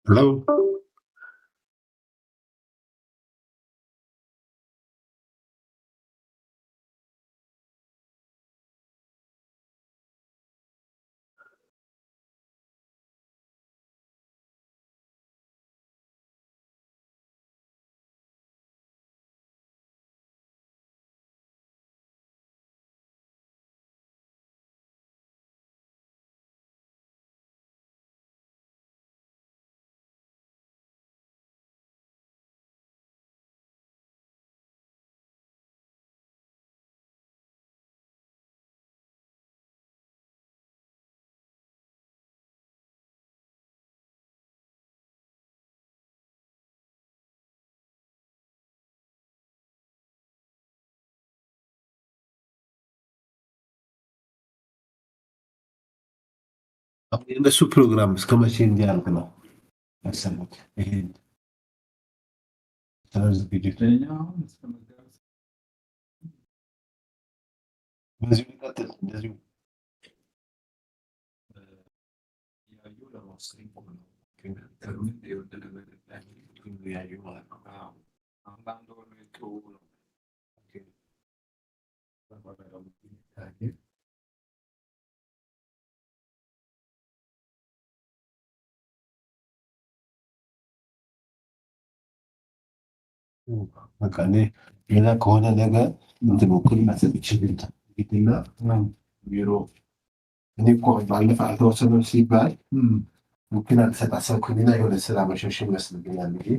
Hello. የእነሱ ፕሮግራም እስከ መቼ እንዲያልቅ ነው ያሰቡት? ይሄን ዝግጅት በዚሁ ይቀጥል እንደዚሁ በቃ እኔ ሌላ ከሆነ ነገ እንትን ውክልና ሰጥቼ ልምጣ ሂድና ቢሮ እኔ እኮ ባለፈው አልተወሰነም ሲባል ውክልና ልሰጥ አሰብኩኝና የሆነ ስራ መሸሽ ይመስልብኛል ብዬ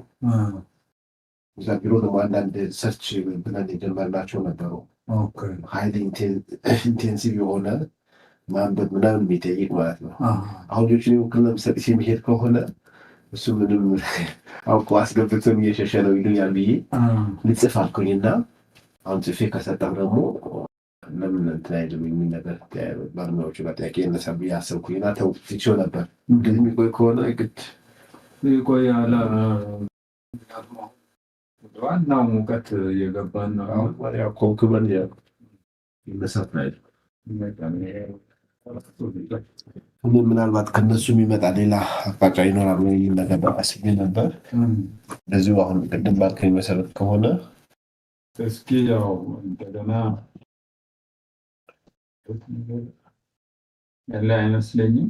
እዛ ቢሮ ደግሞ አንዳንድ ሰርች ብለን የጀመርናቸው ነበሩ። ሀይል ኢንቴንሲቭ የሆነ ማንበብ ምናምን የሚጠይቅ ማለት ነው። አሁን ልጆች ውክልና ሰጥቼ የሚሄድ ከሆነ እሱ ምንም አውቆ አስገብቶም እየሸሸ ነው ይሉኛል ብዬ ልጽፍ አልኩኝና አሁን ጽፌ ከሰጠው ደግሞ ለምን እንትን አይልም የሚል ነገር ባለሙያዎቹ ጋር ጥያቄ እነሳ ብዬ አሰብኩኝና ተው ትቼው ነበር። ግን የሚቆይ ከሆነ ግድ ይቆያል። ዋናው ሙቀት እየገባን ነው። ያው ኮንክበን ይመሳት ላይ ምናልባት ከነሱ የሚመጣ ሌላ አቅጣጫ ይኖራል ወይ ነገር አስቤ ነበር። እንደዚሁ አሁን ቅድም ባልከኝ መሰረት ከሆነ እስኪ ያው እንደገና ያለ አይመስለኝም።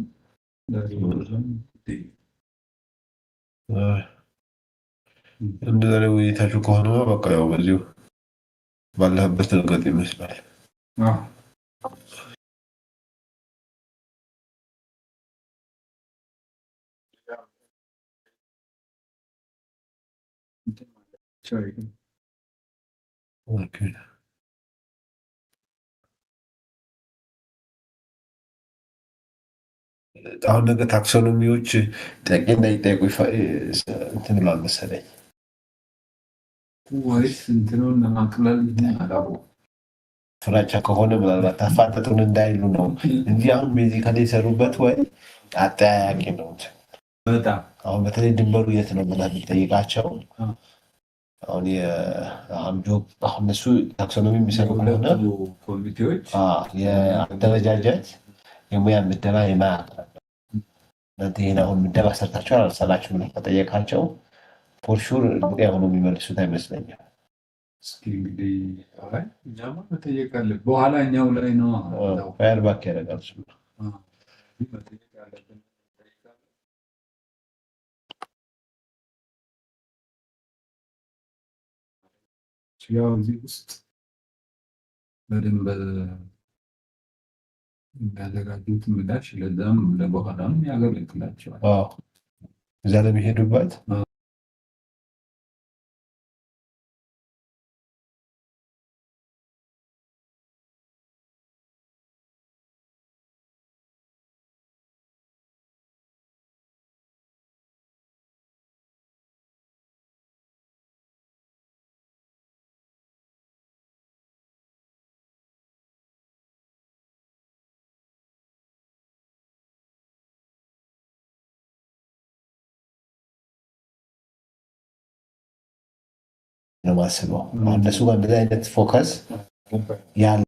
እንደዛ ላይ ውይይታችሁ ከሆነ በቃ ያው በዚሁ ባለህበት እርገጥ ይመስላል። አሁን ነገ ታክሶኖሚዎች ጥያቄ እንዳይጠይቁ እንትን ብሏል መሰለኝ ወይስ እንትኑን ማቅለል አላው ፍራቻ ከሆነ ምናልባት አፋጠጡን እንዳይሉ ነው እንጂ አሁን ቤዚካሊ የሰሩበት ወይ አጠያያቂ ነው በጣም አሁን በተለይ ድንበሩ የት ነው ብለህ ብትጠይቃቸው አሁን አሁን እነሱ ታክሶኖሚ የሚሰሩ ከሆነ ኮሚቴዎች የአደረጃጀት የሙያ ምደባ የማያውቅ እናንተ ይሄን አሁን ምደባ ሰርታችኋል አልሰራችሁም ብለህ ከጠየቃቸው ፎር ሹር እርግጠኛ ሆነው የሚመልሱት አይመስለኝም። እስኪ እንግዲህ አይ እኛማ መጠየቅ አለ በኋላ እኛው ላይ ነው ፋየርባክ ያደርጋል እሱ። መጠየቅ ያለብን ያው እዚህ ውስጥ በደንብ የሚያዘጋጁት ምላሽ ለዛም ለበኋላም ያገለግላቸዋል። እዛ ለሚሄዱበት ነው ማስበው። እነሱ ጋር እንደዚህ አይነት ፎከስ ያለ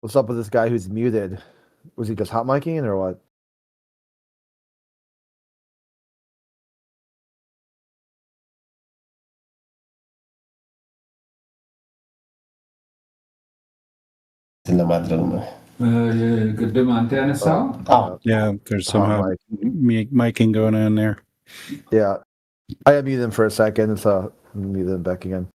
What's up with this guy who's muted? Was he just hot micing or what? ለማድረግ ነው። ቅድም አንተ ያነሳው Yeah, there's somehow miking going on there. Yeah. I unmuted him for a second, so I'm mute him back again.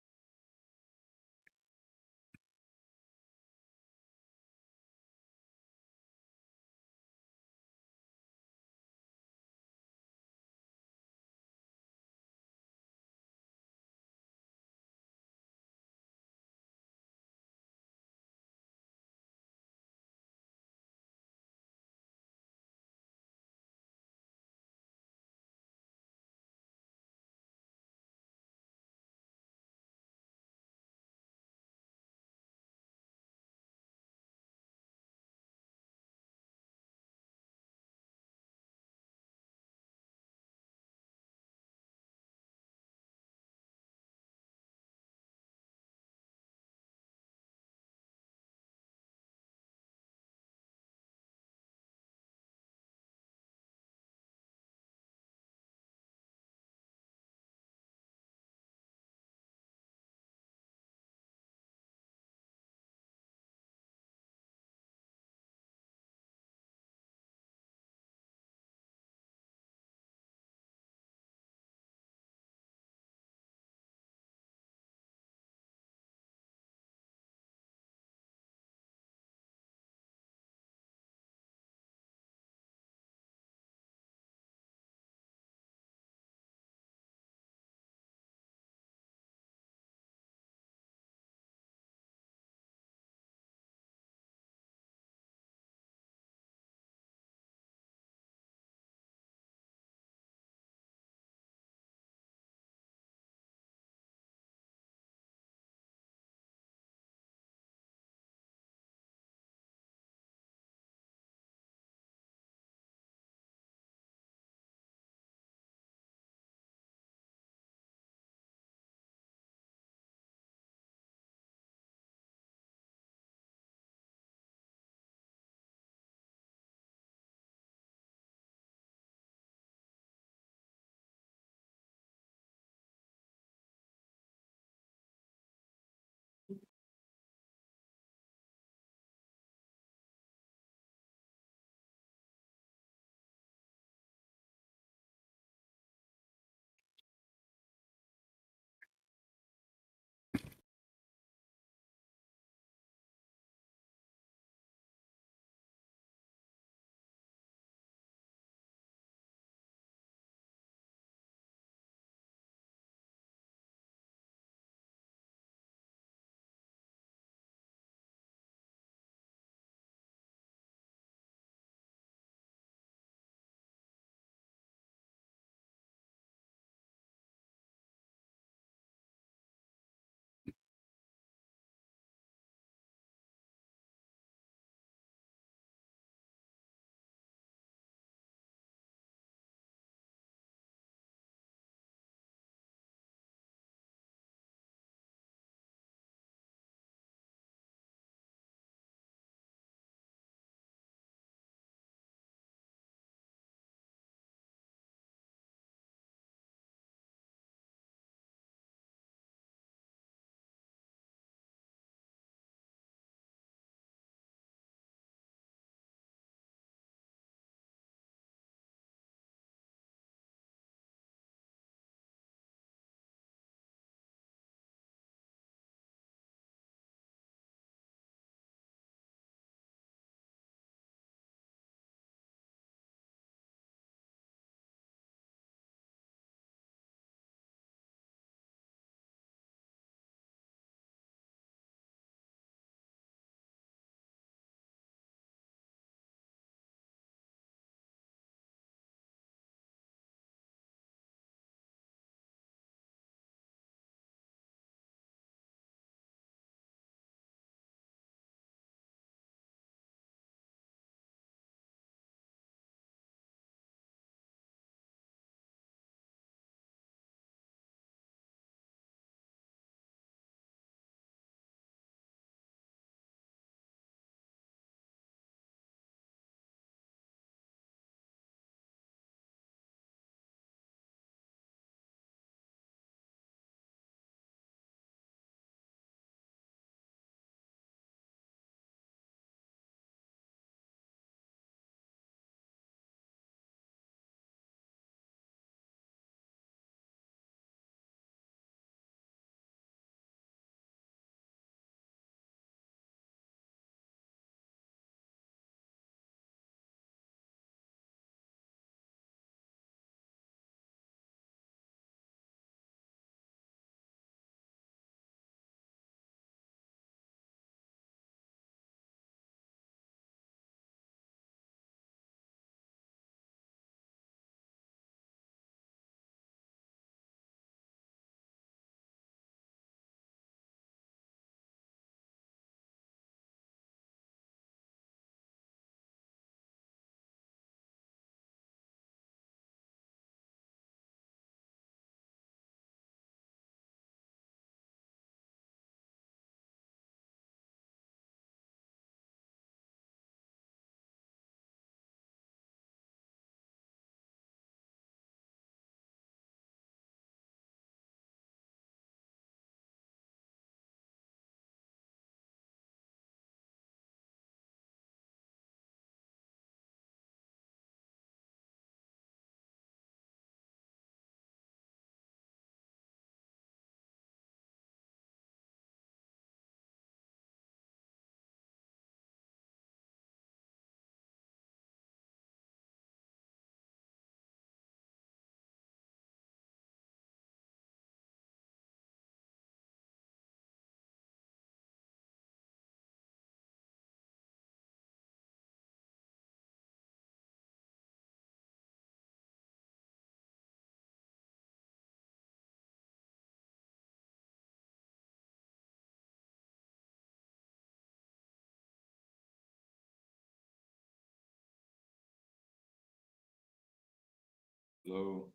Hello.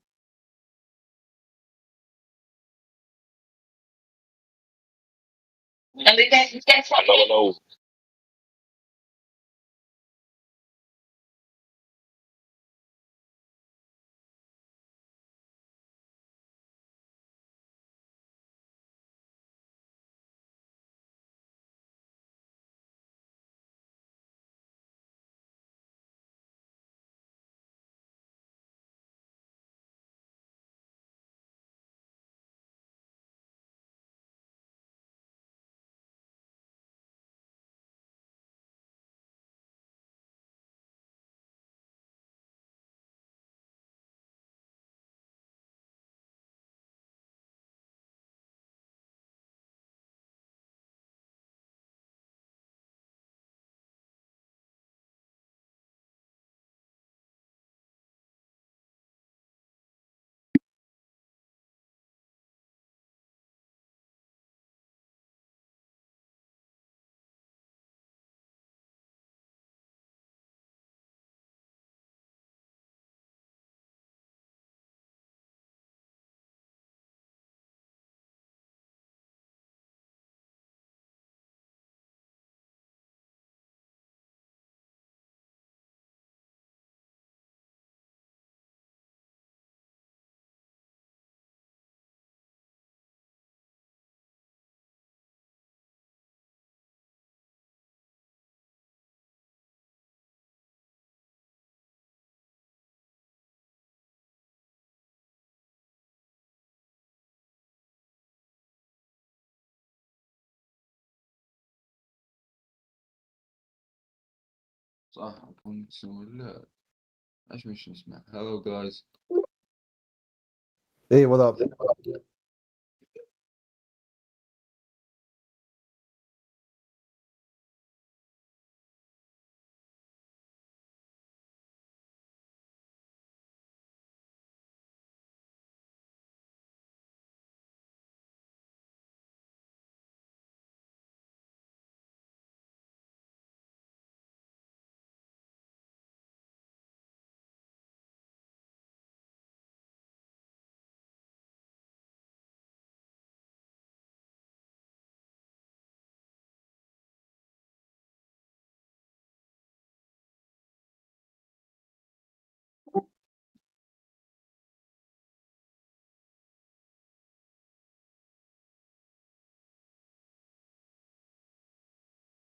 Hello. صح أكون ولا إيش مش نسمع. Hello guys. Hey, what up?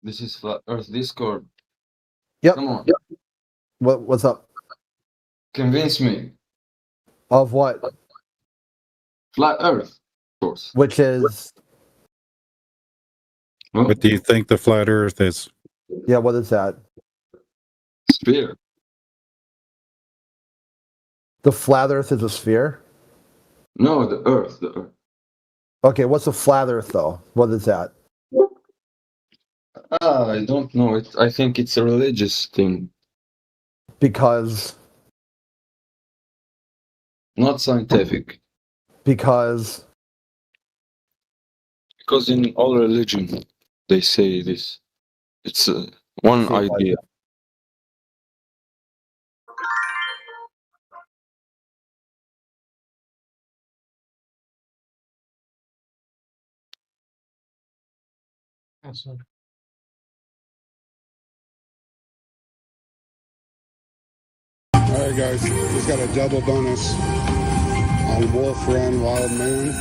This is Flat Earth Discord. Yep. Come on. What's up? Convince me. Of what? Flat Earth, of course. Which is What do you think the flat Earth is? yeah. What is that? Sphere. The flat Earth is a sphere. No, the Earth. The Earth. Okay, what's a flat Earth though? What is that? I don't know. I think it's a religious thing, Because not scientific. because Because in all religion, they say this. It's one Say what? idea. Alright guys, just got a double bonus on Wolf Run Wild Moon.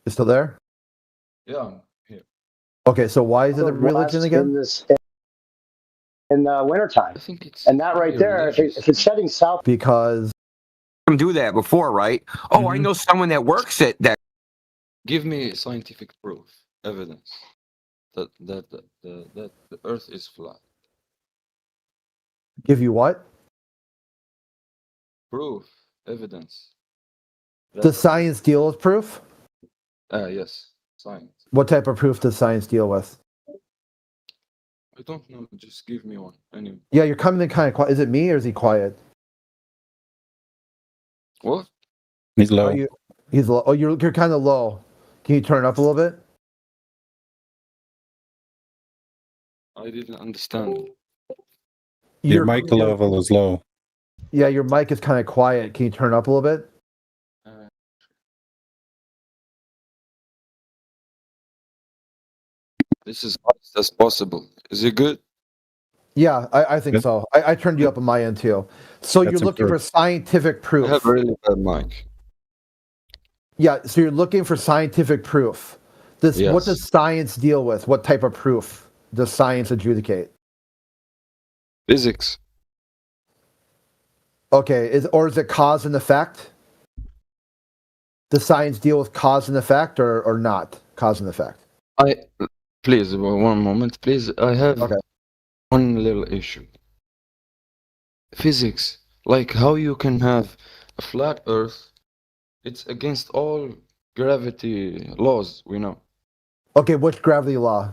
You still there? Yeah, I'm here. Okay, so why is it a religion again? In the wintertime. And that right there, if it's heading south. Because do that before, right? Oh, I know someone that works at that. Give me scientific proof, evidence that the Earth is flat. Give you what? Proof, evidence. Does science deal with proof? Yes, science. What type of proof does science deal with? I don't know. Just give me one. Anyway. Yeah, you're coming in kind of quiet. Is it me or is he quiet? What? He's low. He's low. Oh, you're kind of low. Can you turn it up a little bit? I didn't understand. Your mic level is low. Yeah, your mic is kind of quiet. Can you turn it up a little bit? This is honest as possible. Is it good? Yeah, I think so. I turned you up on my end too. So That's you're looking for improved. scientific proof. I have a really bad mic. Yeah, so you're looking for scientific proof. What Yes. does science deal with? What type of proof does science adjudicate? Physics. Okay, is it cause and effect? Does science deal with cause and effect or not cause and effect? Please, one moment, please. I have one little issue. Physics, like how you can have a flat Earth, it's against all gravity laws we know. Okay, which gravity law?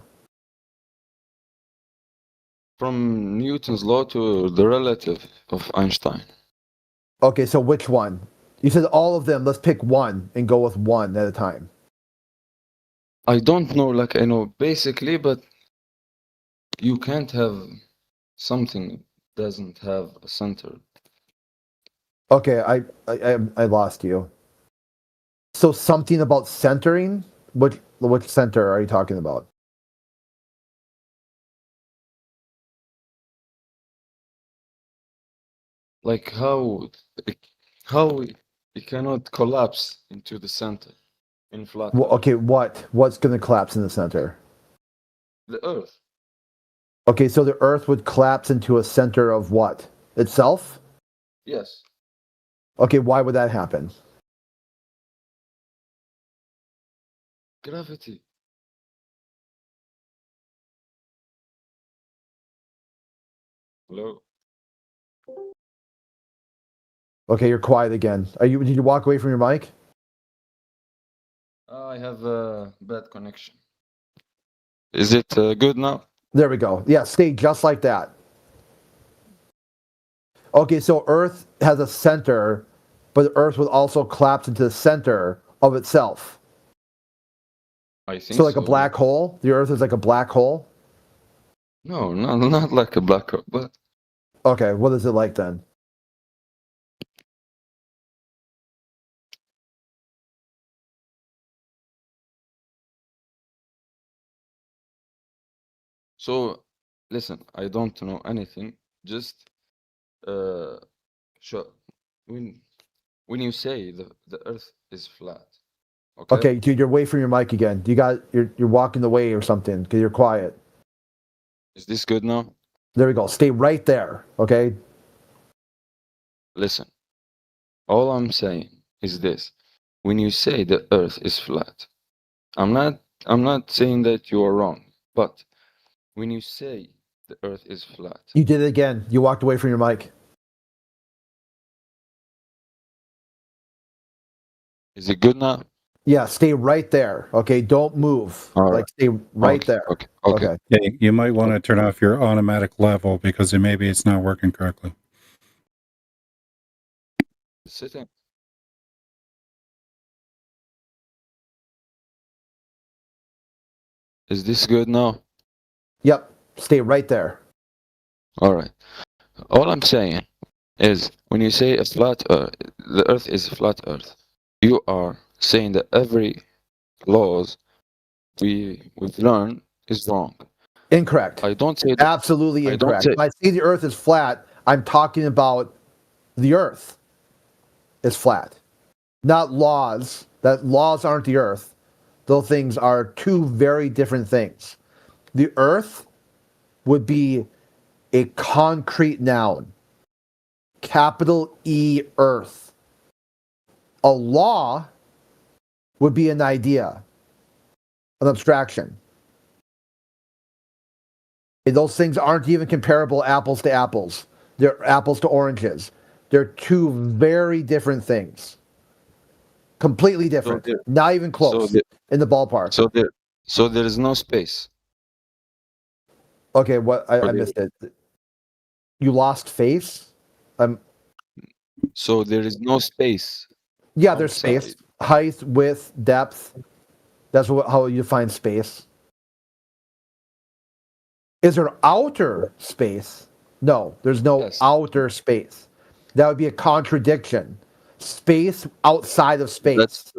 From Newton's law to the relative of Einstein. Okay, so which one? You said all of them. Let's pick one and go with one at a time. I don't know, like I know basically, but you can't have something doesn't have a center. Okay, I lost you. So something about centering? Which center are you talking about? Like how it cannot collapse into the center in flat Well, okay, what's going to collapse in the center? the Earth. Okay, so the Earth would collapse into a center of what? Itself? Yes. Okay, why would that happen? Gravity. Hello. Okay, you're quiet again. Did you walk away from your mic? I have a bad connection. Is it good now? There we go. Yeah, stay just like that. Okay, so Earth has a center, but the Earth would also collapse into the center of itself. I think So like a black hole? The Earth is like a black hole? No, not like a black hole, but Okay, what is it like then? so listen, I don't know anything. Just sure. When you say the Earth is flat, Okay, dude, you're away from your mic again. You're walking away or something because you're quiet. Is this good now? There we go. Stay right there. Okay. Listen, all I'm saying is this: when you say the Earth is flat, I'm not saying that you are wrong, but when you say the Earth is flat, You did it again. You walked away from your mic. is it good now? Yeah, stay right there. Okay, don't move. All Like stay right there. Okay. Yeah, you might want to turn off your automatic level because maybe it's not working correctly. Sitting. Is this good now? Yep. Stay right there. All right. All I'm saying is when you say a flat Earth, the Earth is a flat Earth, you are saying that every laws we've learned is wrong. Incorrect. I don't say that. Absolutely I don't incorrect. say- When I say the Earth is flat, I'm talking about the Earth is flat, not laws. That laws aren't the Earth. Those things are two very different things. The Earth would be a concrete noun, capital E Earth. A law would be an idea, an abstraction. And those things aren't even comparable apples to apples. They're apples to oranges. They're two very different things. Completely different. there- Not even close in the ballpark. So there is no space. Okay, what I missed it. You lost face? So there is no space. Yeah, there's space. Height, width, depth. That's how you define space. Is there outer space? No, there's no outer space. That would be a contradiction. Space outside of space.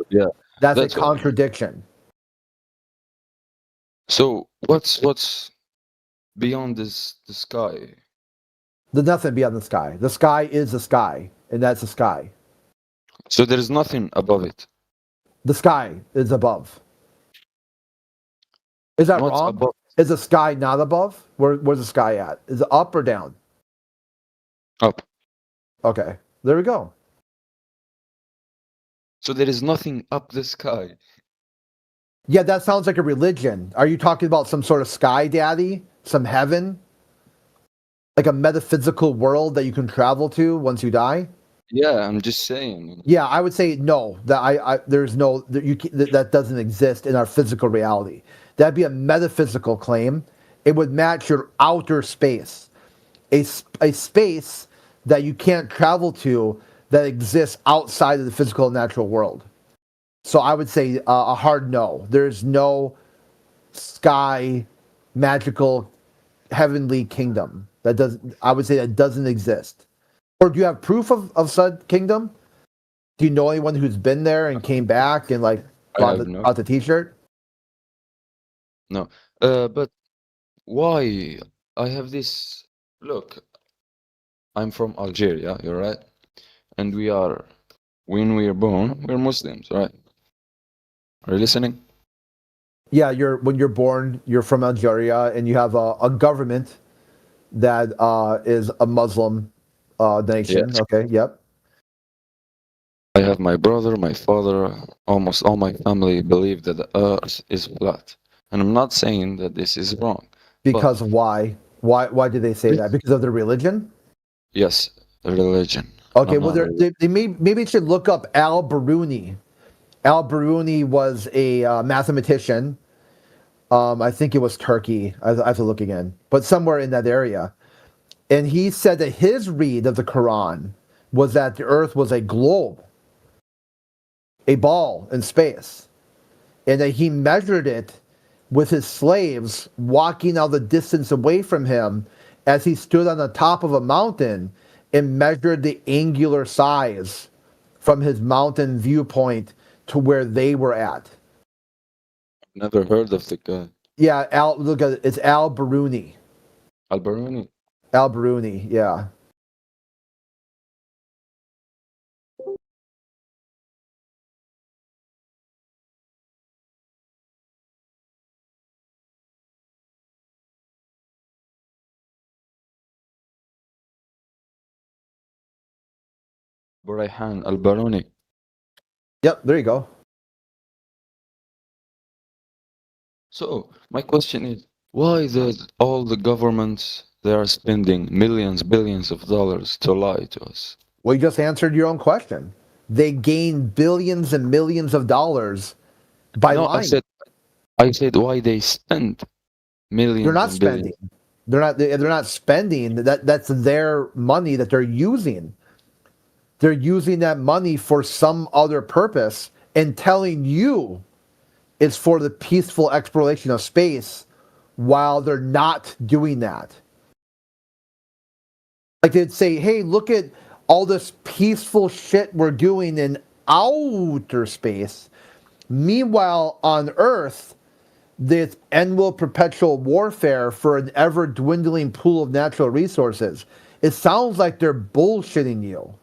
That's a contradiction. So what's beyond the sky? There's nothing beyond the sky. The sky is the sky, and that's the sky. So there is nothing above it. The sky is above. Is that What's wrong? above? Is the sky not above? Where's the sky at? Is it up or down? Up. Okay, there we go. So there is nothing up the sky. Yeah, that sounds like a religion. Are you talking about some sort of sky daddy? Some heaven? Like a metaphysical world that you can travel to once you die? Yeah, I'm just saying. Yeah, I would say no. That there's no that doesn't exist in our physical reality. That'd be a metaphysical claim. It would match your outer space, a space that you can't travel to that exists outside of the physical and natural world. So I would say a hard no. There's no sky, magical, heavenly kingdom that doesn't. I would say that doesn't exist. Or do you have proof of said kingdom? Do you know anyone who's been there and came back and like brought the T-shirt? No, but why? I have this. Look, I'm from Algeria. You're right, and when we are born, we're Muslims, right? Are you listening? Yeah, when you're born, you're from Algeria, and you have a government that is a Muslim nation. Yes. Okay, yep. I have my brother, my father, almost all my family believe that the earth is flat. And I'm not saying that this is wrong. Because why? Why did they say that? Because of their religion? Yes, religion. Okay, well, they maybe should look up Al-Biruni. Al-Biruni was a mathematician. I think it was Turkey. I have to look again. But somewhere in that area. And he said that his read of the Quran was that the earth was a globe, a ball in space. And that he measured it with his slaves walking out the distance away from him as he stood on the top of a mountain and measured the angular size from his mountain viewpoint to where they were at. Never heard of the guy. Yeah, look at it. It's Al-Biruni. Al-Biruni. Al-Biruni, yeah. Burayhan Al-Biruni. Yep, there you go. So my question is, why all the governments they are spending millions, billions of dollars to lie to us? Well, you just answered your own question. They gain billions and millions of dollars by lying. I said why they spend millions. They're not and spending. billions. They're not spending. That's their money that they're using. They're using that money for some other purpose and telling you it's for the peaceful exploration of space while they're not doing that. Like they'd say, hey, look at all this peaceful shit we're doing in outer space. Meanwhile, on Earth, this endless perpetual warfare for an ever-dwindling pool of natural resources. It sounds like they're bullshitting you.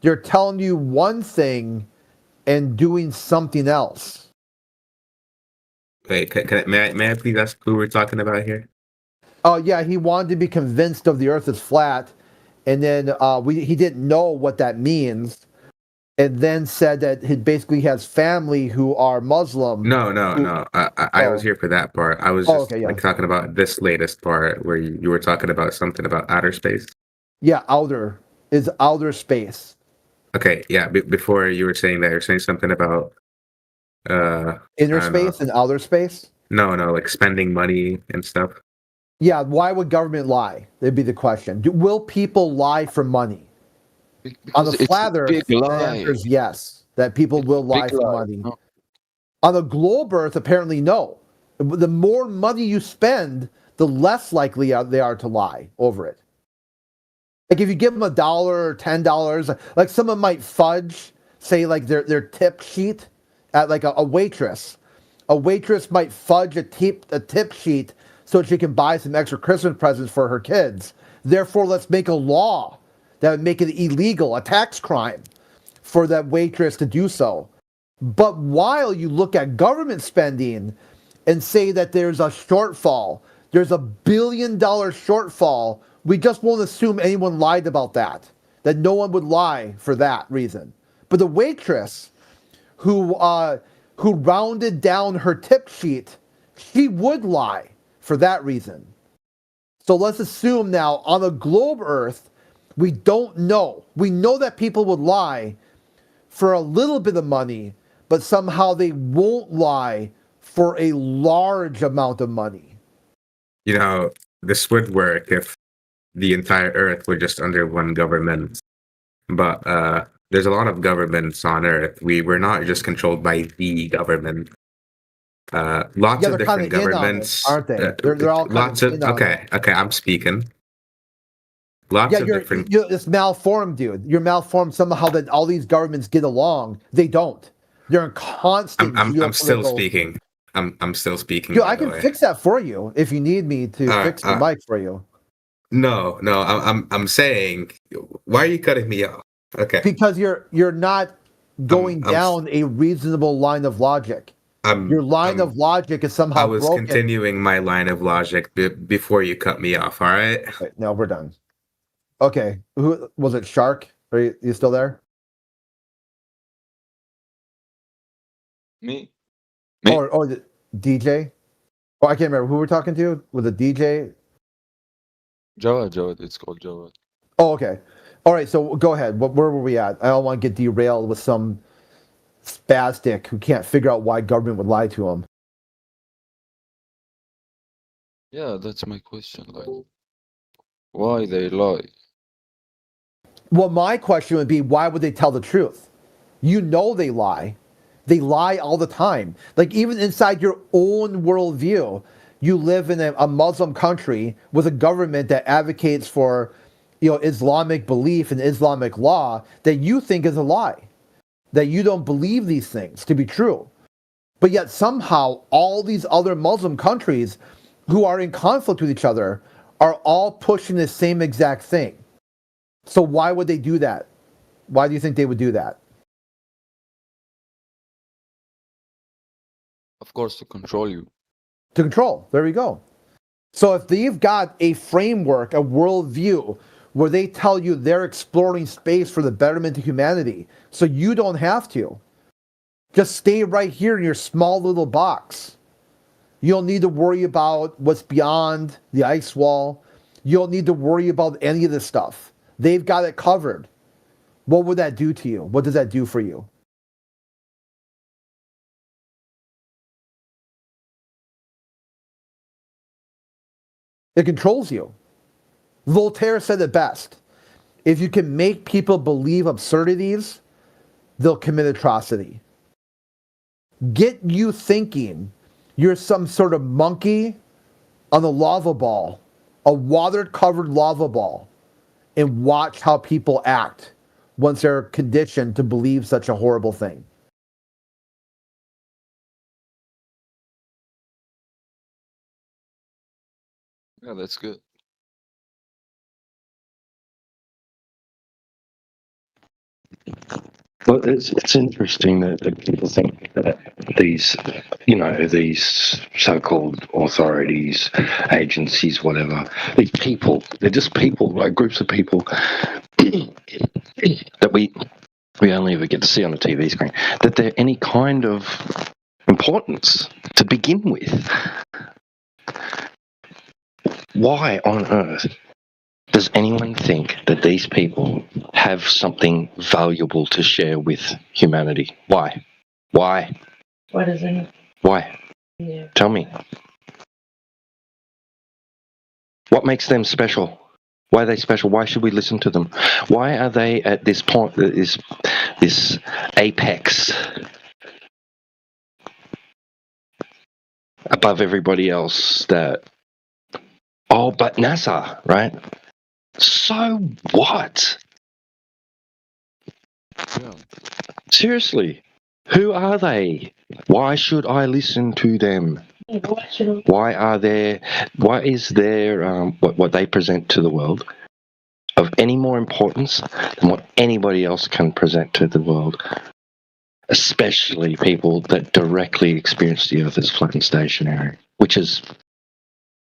They're telling you one thing and doing something else. Wait, may I please ask who we're talking about here? Oh, yeah, he wanted to be convinced of the Earth is flat, and then he didn't know what that means, and then said that he basically has family who are Muslim. No. I was here for that part. I was just talking about this latest part where you were talking about something about outer space. Yeah, outer space. Okay, yeah. Before you were saying that, you're saying something about inner space and outer space. No, like spending money and stuff. Yeah, why would government lie? That'd be the question. Will people lie for money? On the flat Earth, the answer is yes, that people will lie for money. On the globe Earth, apparently no. The more money you spend, the less likely they are to lie over it. Like if you give them $1 or $10, like someone might fudge, say like their tip sheet at like a waitress. A waitress might fudge a tip sheet so she can buy some extra Christmas presents for her kids. Therefore, let's make a law that would make it illegal, a tax crime, for that waitress to do so. But while you look at government spending and say that there's a shortfall, there's $1 billion shortfall, we just won't assume anyone lied about that no one would lie for that reason. But the waitress who rounded down her tip sheet, she would lie for that reason. So let's assume now on a globe Earth, we don't know. We know that people would lie for a little bit of money, but somehow they won't lie for a large amount of money. You know, this would work if the entire Earth were just under one government. But there's a lot of governments on Earth. We're not just controlled by the government. Lots of different governments, aren't they? They're all lots of okay. I'm speaking. Lots of different. It's malformed, dude. You're malformed somehow that all these governments get along. They don't. They're in constant. I'm still speaking. I'm still speaking. Dude, I can fix that for you if you need me to fix the mic for you. No. I'm saying, why are you cutting me off? Okay. Because you're not going down a reasonable line of logic. Your line of logic is somehow I was broken. continuing my line of logic before you cut me off. All right. No, we're done. Okay. Who was it? Shark? Are you still there? Me. Or the DJ? Oh, I can't remember who we're talking to. Was it DJ? Jawad. It's called Jawad. Oh, okay. All right. So go ahead. Where were we at? I don't want to get derailed with some spastic who can't figure out why government would lie to him. Yeah, that's my question. Like, why they lie? Well, my question would be, why would they tell the truth? You know they lie. They lie all the time. Like even inside your own worldview, you live in a Muslim country with a government that advocates for, Islamic belief and Islamic law that you think is a lie. That you don't believe these things to be true. But yet somehow all these other Muslim countries who are in conflict with each other are all pushing the same exact thing. So why would they do that? Why do you think they would do that? Of course, to control you. To control. There we go. So if they've got a framework, a worldview, where they tell you they're exploring space for the betterment of humanity, so you don't have to. Just stay right here in your small little box. You don't need to worry about what's beyond the ice wall. You don't need to worry about any of this stuff. They've got it covered. What would that do to you? What does that do for you? It controls you. Voltaire said it best. If you can make people believe absurdities, they'll commit atrocity. Get you thinking you're some sort of monkey on a lava ball, a water-covered lava ball, and watch how people act once they're conditioned to believe such a horrible thing. Yeah, that's good. Well, it's interesting that people think that these so-called authorities, agencies, whatever, these people, they're just people, like groups of people that we only ever get to see on a TV screen, that they're any kind of importance to begin with. Why on earth does anyone think that these people have something valuable to share with humanity? Why? Why? What is it? Why? Yeah. Tell me. What makes them special? Why are they special? Why should we listen to them? Why are they at this point, this apex above everybody else that Oh, but NASA, right? So what? Yeah. Seriously, who are they? Why should I listen to them? Why is their what they present to the world of any more importance than what anybody else can present to the world? Especially people that directly experience the Earth as flat and stationary, which is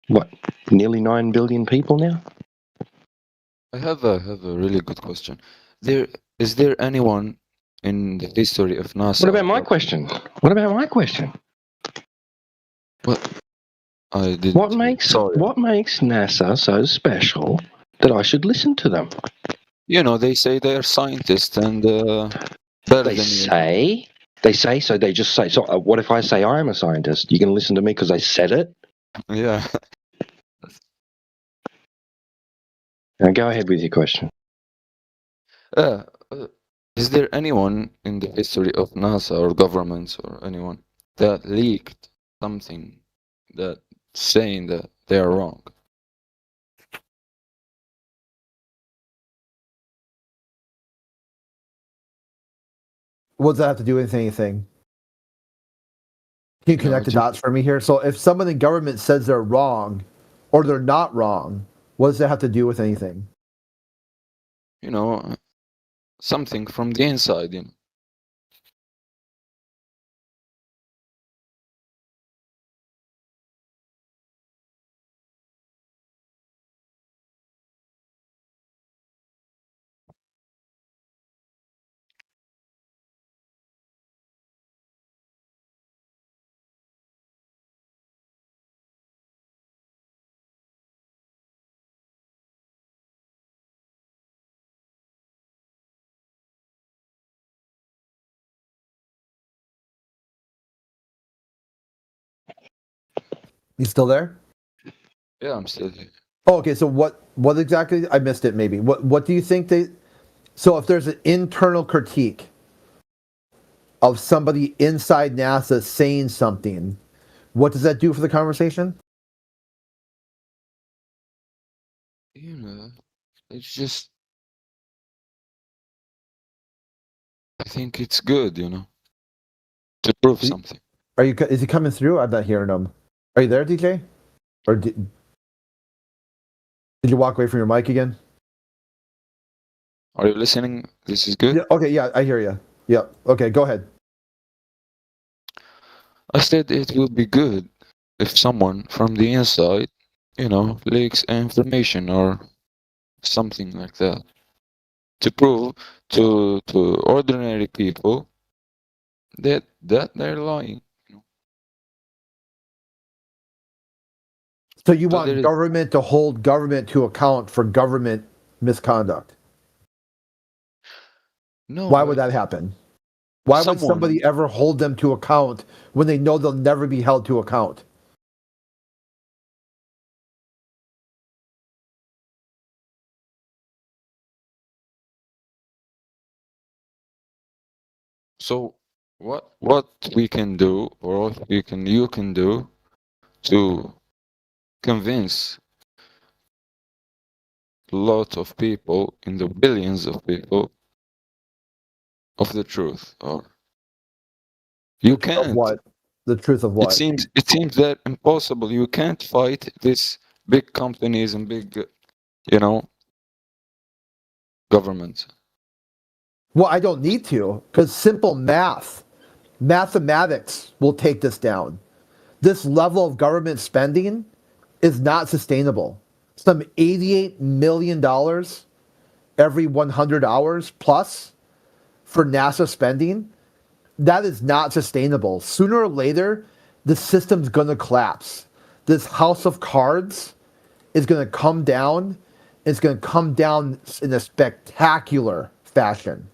what, nearly 9 billion people now? I have a really good question. Is there anyone in the history of NASA? What about my question? What about my question? I did. What makes NASA so special that I should listen to them? You know, they say they are scientists and better than They say so. They just say so. What if I say I'm a scientist? You can listen to me because I said it. Yeah. Now go ahead with your question. Is there anyone in the history of NASA or governments or anyone that leaked something that saying that they are wrong? What does that have to do with anything? Can you connect the dots for me here? So if someone in government says they're wrong or they're not wrong, what does that have to do with anything? You know, something from the inside, you know. You still there? Yeah, I'm still here. Oh, okay. So what exactly? I missed it. Maybe. What do you think they? So if there's an internal critique of somebody inside NASA saying something, what does that do for the conversation? You know, it's just. I think it's good, you know, to prove something. Is he coming through? I'm not hearing him. Are you there, DJ? Or did you walk away from your mic again? Are you listening? This is good? Yeah, okay, yeah, I hear you. Yeah, okay, go ahead. I said it would be good if someone from the inside, you know, leaks information or something like that to prove to ordinary people that they're lying. So you want government to hold government to account for government misconduct? No. Why would that happen? Why would somebody ever hold them to account when they know they'll never be held to account? So what we can do, or what you can do to convince lots of people, in the billions of people, of the truth, or you can't. Of what? The truth of what? It seems that impossible. You can't fight these big companies and big, you know, governments. Well, I don't need to, because simple mathematics will take this down. This level of government spending is not sustainable. Some $88 million every 100 hours plus for NASA spending, that is not sustainable. Sooner or later, the system's going to collapse. This house of cards is going to come down. It's going to come down in a spectacular fashion.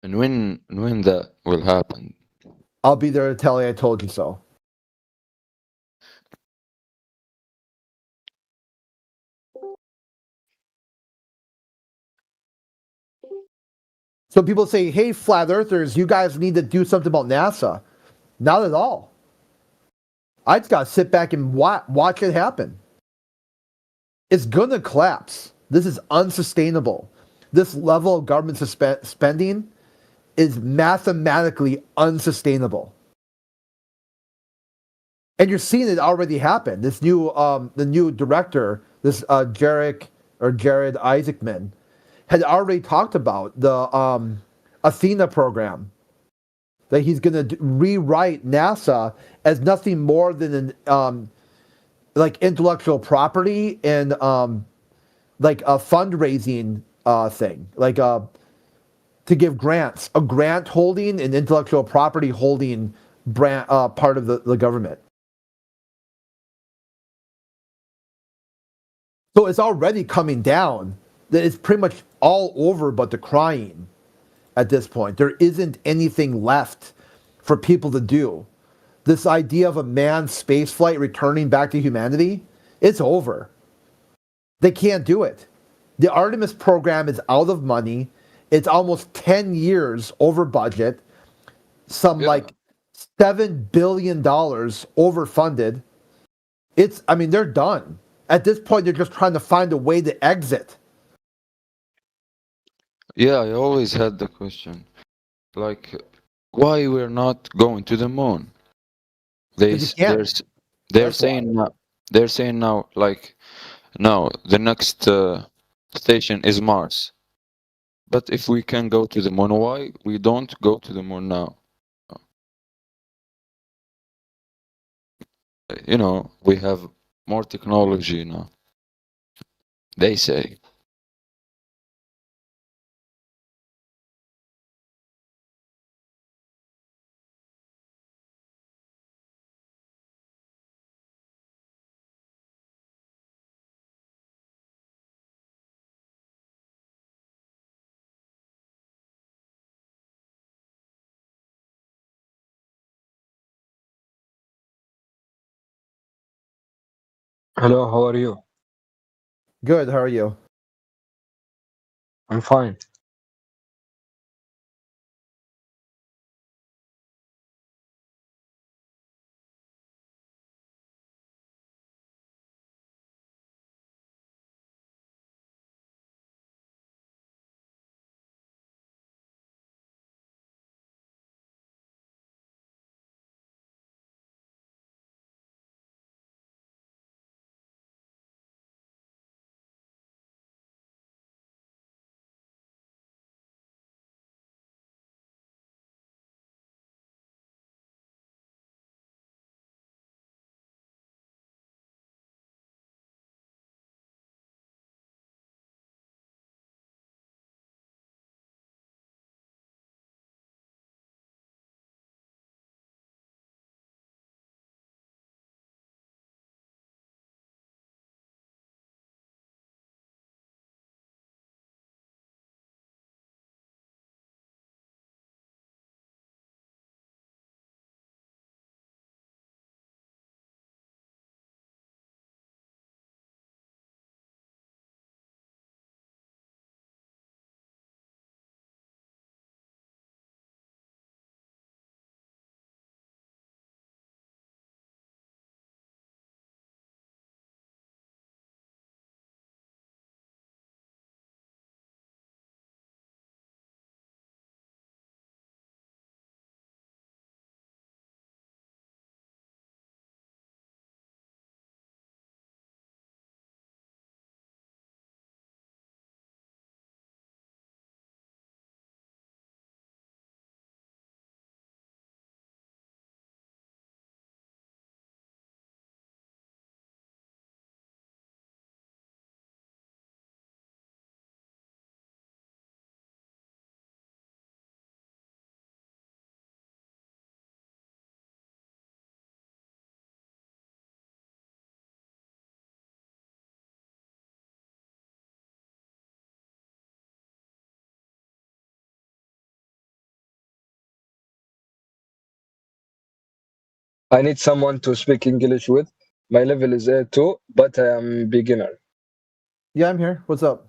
And when that will happen? I'll be there to tell you I told you so. So people say, hey, flat earthers, you guys need to do something about NASA. Not at all. I just gotta sit back and watch it happen. It's gonna collapse. This is unsustainable. This level of government spending is mathematically unsustainable. And you're seeing it already happen. This new, the new director, this Jared Isaacman, had already talked about the Athena program, that he's going to rewrite NASA as nothing more than an like intellectual property and like a fundraising thing, like to give grants, a grant holding and intellectual property holding part of the government. So it's already coming down. That it's pretty much all over but the crying at this point. There isn't anything left for people to do. This idea of a manned spaceflight returning back to humanity, it's over. They can't do it. The Artemis program is out of money. It's almost 10 years over budget. Like $7 billion overfunded. I mean, they're done. At this point, they're just trying to find a way to exit. Yeah, I always had the question, like, why we're not going to the moon? They're saying now, like, no, the next station is Mars. But if we can go to the moon, why we don't go to the moon now? You know, we have more technology now. They say. Hello, how are you? Good, how are you? I'm fine. I need someone to speak English with. My level is A2, but I am beginner. Yeah, I'm here. What's up?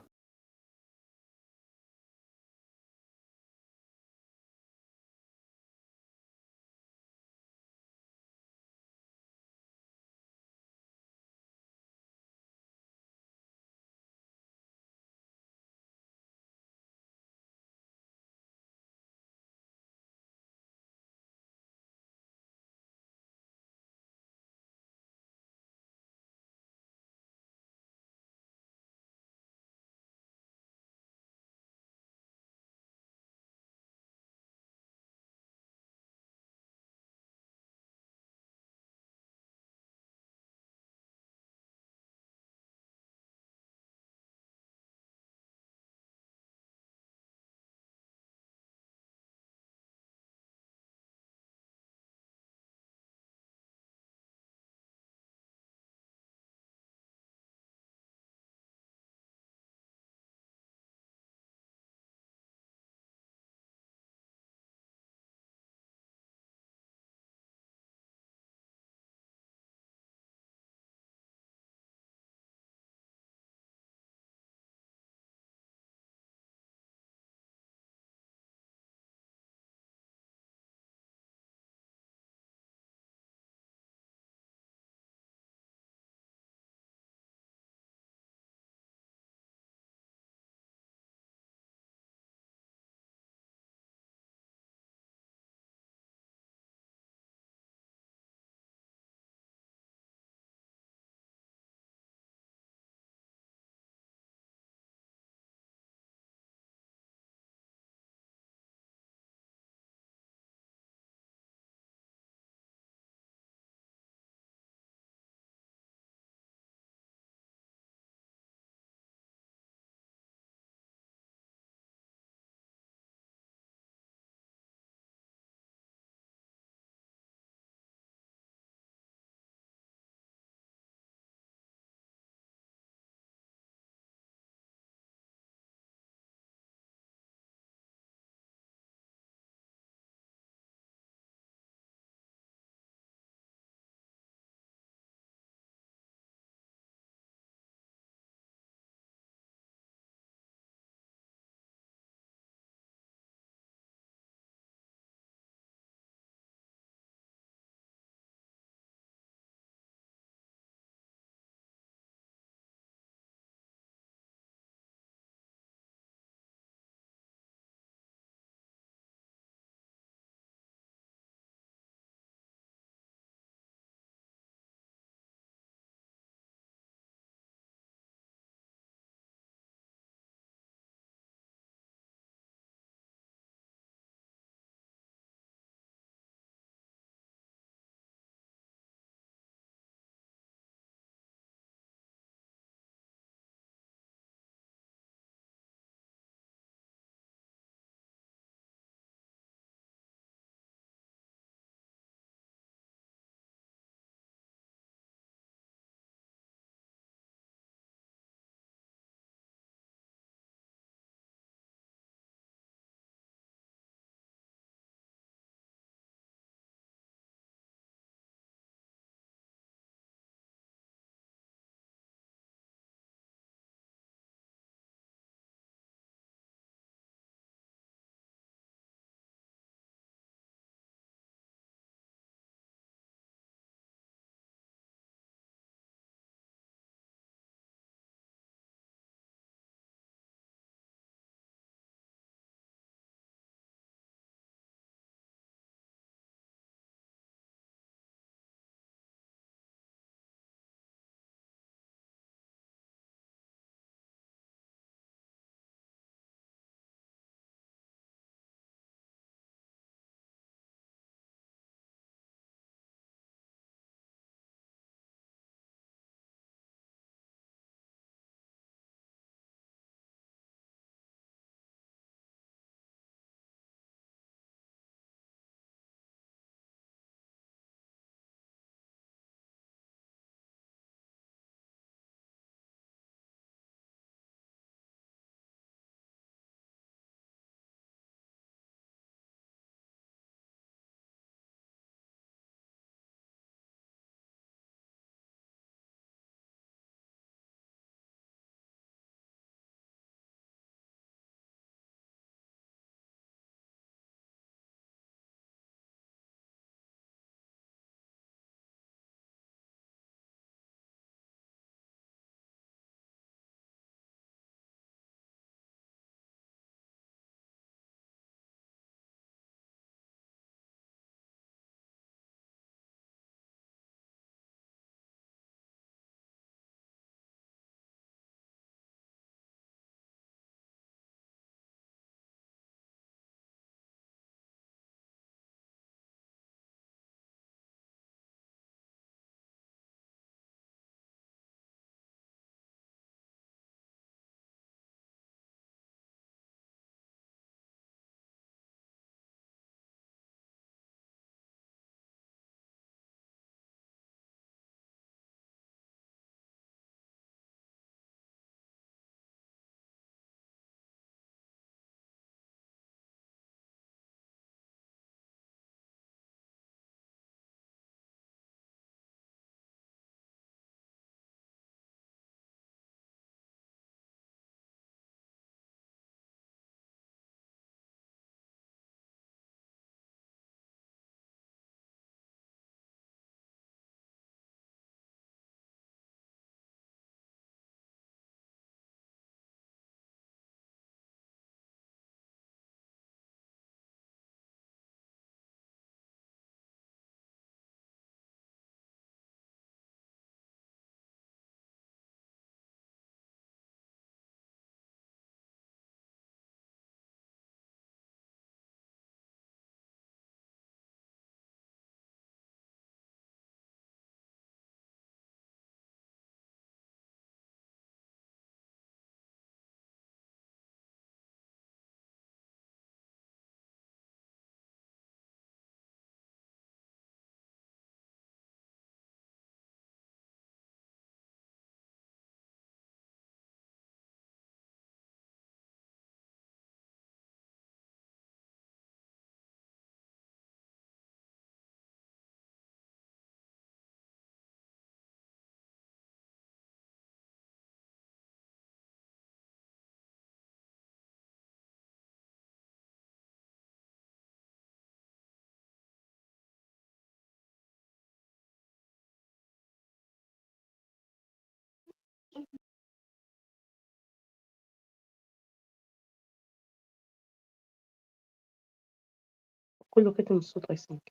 كله كاتم الصوت I think.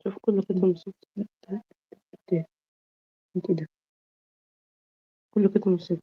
شوف كله كاتم الصوت. انت ده كله كاتم الصوت.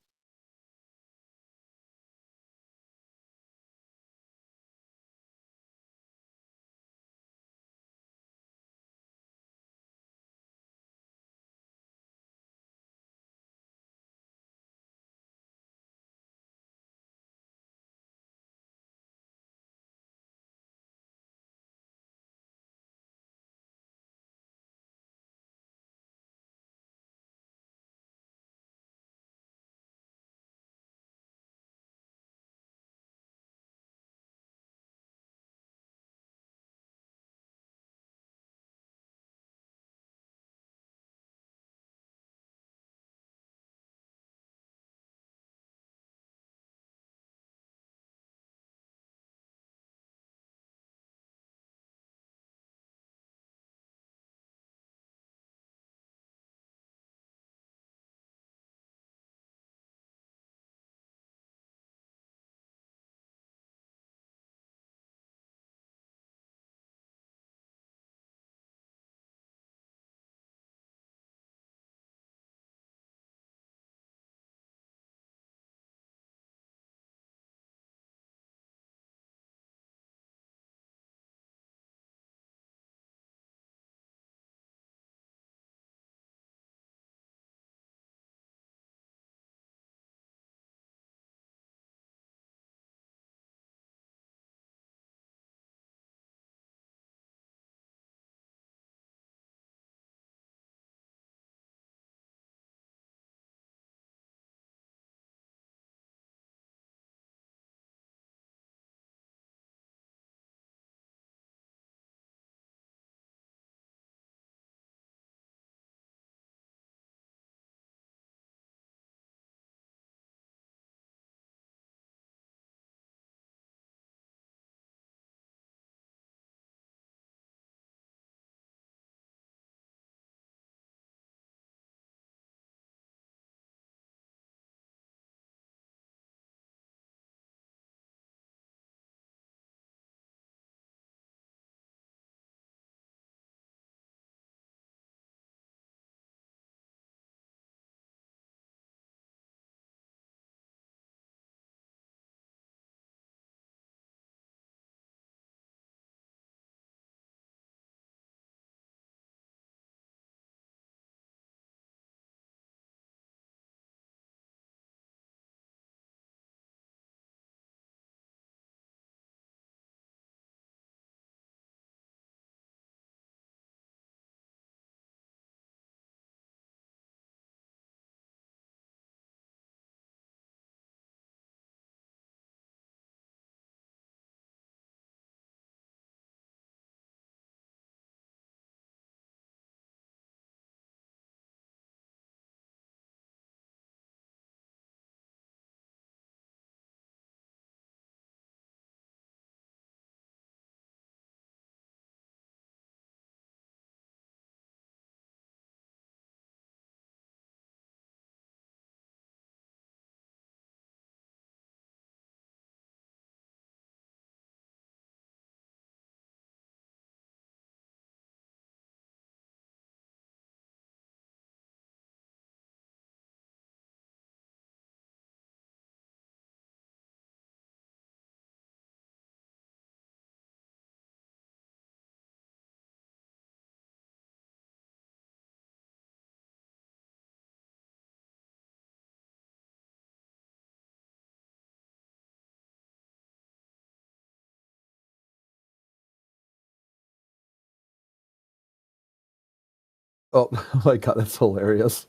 Oh my god, that's hilarious.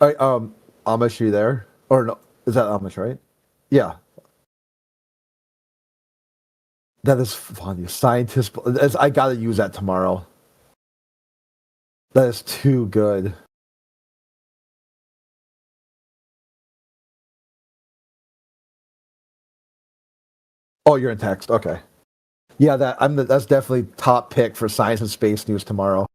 All right, Amish, you there? Or no, is that Amish, right? Yeah. That is funny. Scientist, I gotta use that tomorrow. That is too good. Oh, you're in text. Okay. Yeah, that's definitely top pick for science and space news tomorrow.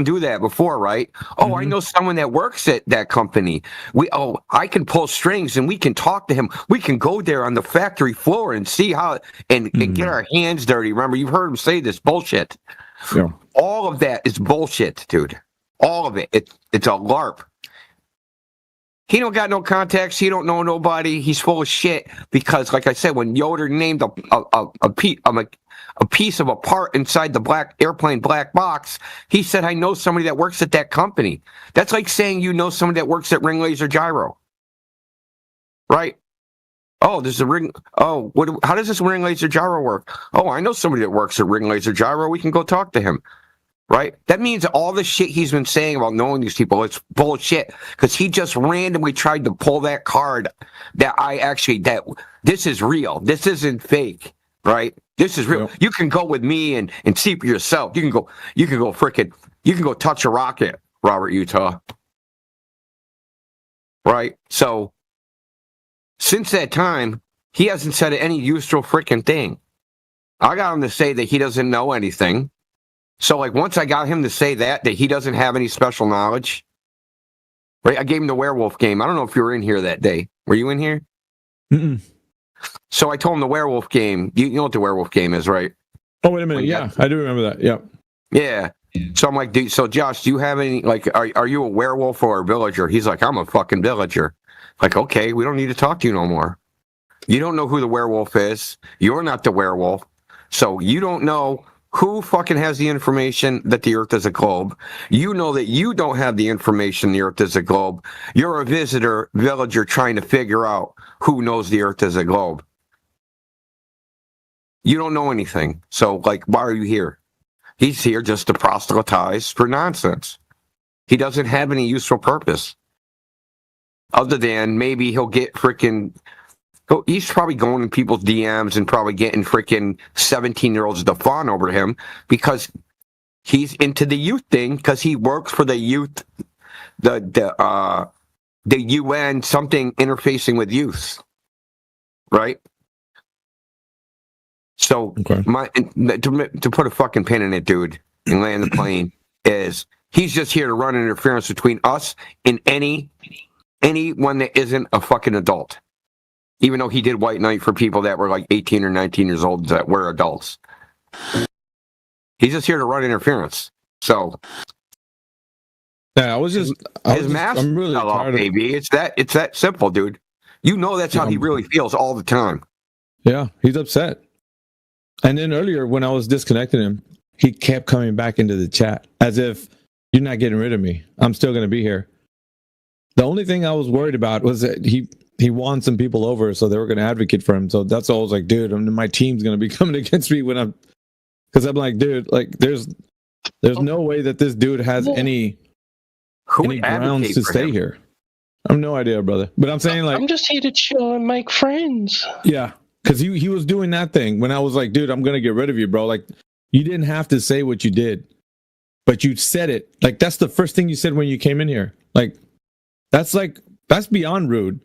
Do that before, right? Oh, I know someone that works at that company. I can pull strings and we can talk to him. We can go there on the factory floor and see how and get our hands dirty. Remember, you've heard him say this bullshit. Yeah. All of that is bullshit, dude. All of it. It's a LARP. He don't got no contacts. He don't know nobody. He's full of shit because, like I said, when Yoder named a piece of a part inside the airplane black box, he said, I know somebody that works at that company. That's like saying you know somebody that works at Ring Laser Gyro. Right? Oh, there's a ring. Oh, how does this Ring Laser Gyro work? Oh, I know somebody that works at Ring Laser Gyro. We can go talk to him. right? That means all the shit he's been saying about knowing these people, it's bullshit. Because he just randomly tried to pull that card that this is real. This isn't fake, right? This is real. You can go with me and see for yourself. You can go touch a rocket, Robert Utah. Right? So since that time, he hasn't said any useful freaking thing. I got him to say that he doesn't know anything. So, like, once I got him to say that he doesn't have any special knowledge, right? I gave him the werewolf game. I don't know if you were in here that day. Were you in here? Mm-mm. So I told him the werewolf game. You know what the werewolf game is, right? Oh, wait a minute. Yeah, I do remember that. Yeah. Yeah. So I'm like, so Josh, do you have any, like, are you a werewolf or a villager? He's like, I'm a fucking villager. Like, okay, we don't need to talk to you no more. You don't know who the werewolf is. You're not the werewolf. So you don't know who fucking has the information that the earth is a globe. You know that you don't have the information the earth is a globe. You're a villager trying to figure out who knows the earth is a globe. You don't know anything. So, like, why are you here? He's here just to proselytize for nonsense. He doesn't have any useful purpose. Other than maybe he'll get freaking... He's probably going in people's DMs and probably getting freaking 17-year-olds to fawn over him because he's into the youth thing because he works for the youth, the UN, something interfacing with youth, right? So to put a fucking pin in it, dude, and land the plane is he's just here to run interference between us and anyone that isn't a fucking adult. Even though he did White Knight for people that were like 18 or 19 years old that were adults. He's just here to run interference. So yeah, I'm really tired, baby. It's that simple, dude. You know that's how he really feels all the time. Yeah, he's upset. And then earlier when I was disconnecting him, he kept coming back into the chat as if you're not getting rid of me. I'm still going to be here. The only thing I was worried about was that he won some people over, so they were going to advocate for him. So that's all I was like, dude, my team's going to be coming against me because I'm like, dude, like there's no way that this dude has any grounds to stay here. I have no idea, brother. But I'm saying, like, I'm just here to chill and make friends. Yeah, because he was doing that thing when I was like, dude, I'm going to get rid of you, bro. Like, you didn't have to say what you did, but you said it. Like, that's the first thing you said when you came in here. Like, that's beyond rude.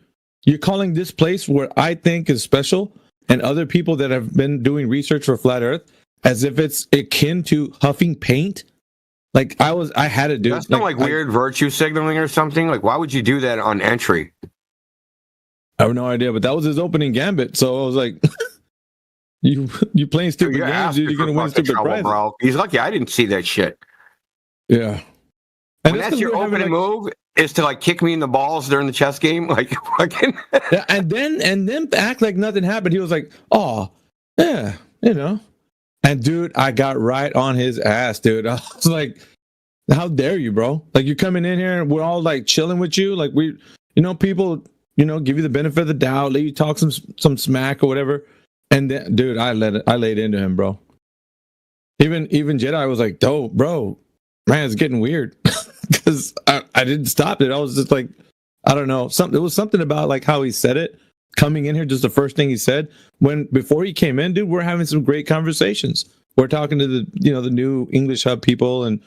You're calling this place where I think is special and other people that have been doing research for Flat Earth as if it's akin to huffing paint. Like I had to do. That's not like weird virtue signaling or something. Like, why would you do that on entry? I have no idea, but that was his opening gambit. So I was like, you playing stupid games, dude, you're gonna win stupid prizes. Bro. He's lucky I didn't see that shit. Yeah. And that's your opening move is to like kick me in the balls during the chess game, like fucking. Yeah, and then act like nothing happened. He was like, "Oh, yeah, you know." And dude, I got right on his ass, dude. I was like, "How dare you, bro? Like you're coming in here and we're all like chilling with you, like people, give you the benefit of the doubt, let you talk some smack or whatever." And then, dude, I laid into him, bro. Even Jedi was like, "Dope, bro, man, it's getting weird." Because I didn't stop it. I was just like, I don't know. It was something about like how he said it. Coming in here, just the first thing he said. Before he came in, dude, we're having some great conversations. We're talking to the new English Hub people, and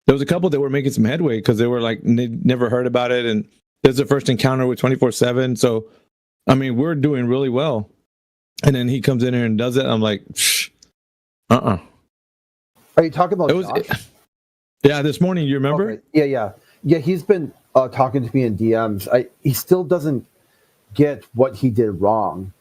there was a couple that were making some headway because they were like they never heard about it, and there's their first encounter with 24/7. So, I mean, we're doing really well. And then he comes in here and does it. I'm like, Are you talking about Josh? Yeah, this morning, you remember? Okay. Yeah. He's been talking to me in DMs. He still doesn't get what he did wrong.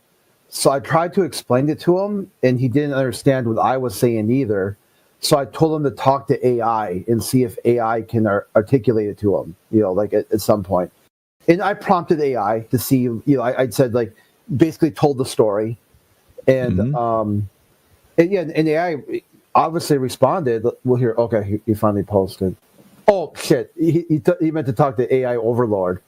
So I tried to explain it to him, and he didn't understand what I was saying either. So I told him to talk to AI and see if AI can articulate it to him, like at some point. And I prompted AI to see, I said, like, basically told the story. And, and AI obviously responded. Well, here, okay, he finally posted. Oh, shit. He meant to talk to AI Overlord.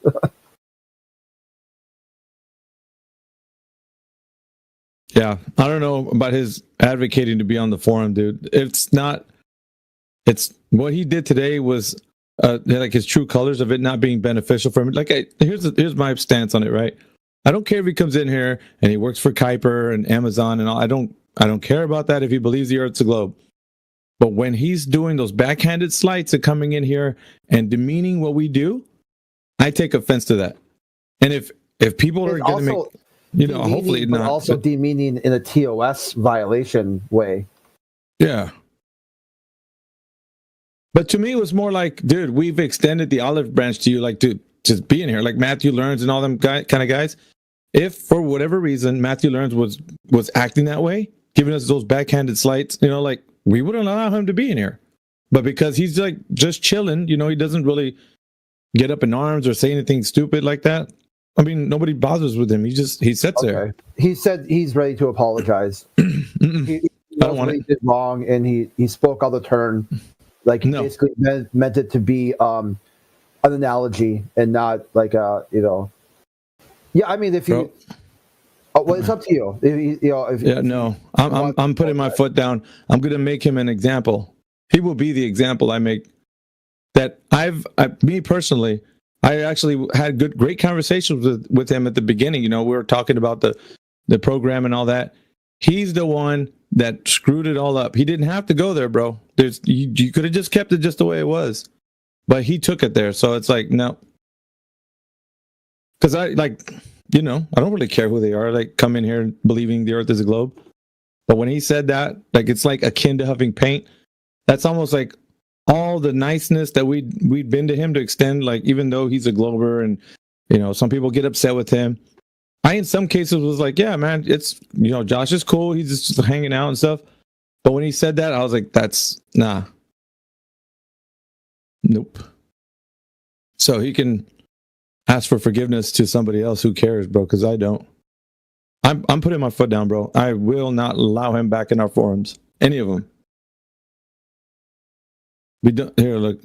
Yeah, I don't know about his advocating to be on the forum, dude. It's not it's what he did today was like his true colors of it not being beneficial for him. Like, here's my stance on it, right? I don't care if he comes in here and he works for Kuiper and Amazon and all. I don't care about that if he believes the Earth's a globe. But when he's doing those backhanded slights and coming in here and demeaning what we do, I take offense to that. And if people are going to make, hopefully but not. also demeaning in a TOS violation way. Yeah. But to me, it was more like, dude, we've extended the olive branch to you, like, to just be in here, like Matthew Learns and all them kind of guys. If for whatever reason Matthew Learns was acting that way, giving us those backhanded slights, like we wouldn't allow him to be in here. But because he's like just chilling, he doesn't really get up in arms or say anything stupid like that. I mean, nobody bothers with him. He sits there. He said he's ready to apologize. He knows what he did wrong, and he spoke out of turn. Like he basically meant it to be an analogy and not like Yeah, I mean, if you, well, it's up to you. I'm putting my foot down. I'm going to make him an example. He will be the example I make. That me personally, I actually had great conversations with him at the beginning. We were talking about the program and all that. He's the one that screwed it all up. He didn't have to go there, bro. You could have just kept it just the way it was, but he took it there. So it's like, no, because I don't really care who they are. Like, come in here believing the Earth is a globe. But when he said that, like, it's like akin to huffing paint. That's almost like all the niceness that we'd been to him to extend. Like, even though he's a glober, and some people get upset with him. I, in some cases, was like, yeah, man, it's, Josh is cool. He's just hanging out and stuff. But when he said that, I was like, that's, nah. Nope. So he can ask for forgiveness to somebody else who cares, bro, because I don't. I'm putting my foot down, bro. I will not allow him back in our forums. Any of them. We don't, here, look.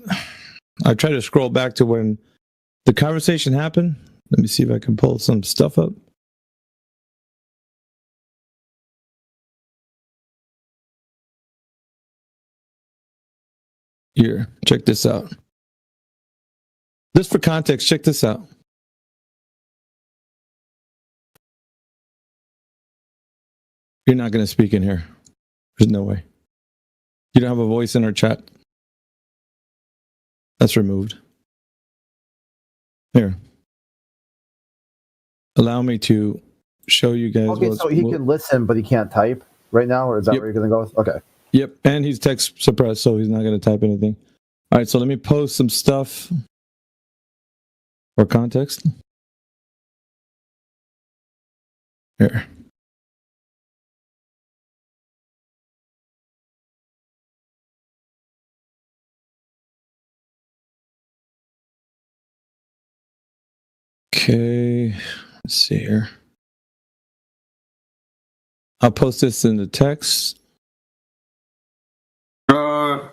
I try to scroll back to when the conversation happened. Let me see if I can pull some stuff up. Here, check this out. Just for context, check this out. You're not going to speak in here. There's no way. You don't have a voice in our chat. That's removed. Here. Allow me to show you guys. Okay, so he can listen, but he can't type right now, or is that where you're going to go with? Okay. Yep, and he's text suppressed, so he's not going to type anything. All right, so let me post some stuff for context. Here. Okay, let's see here. I'll post this in the text.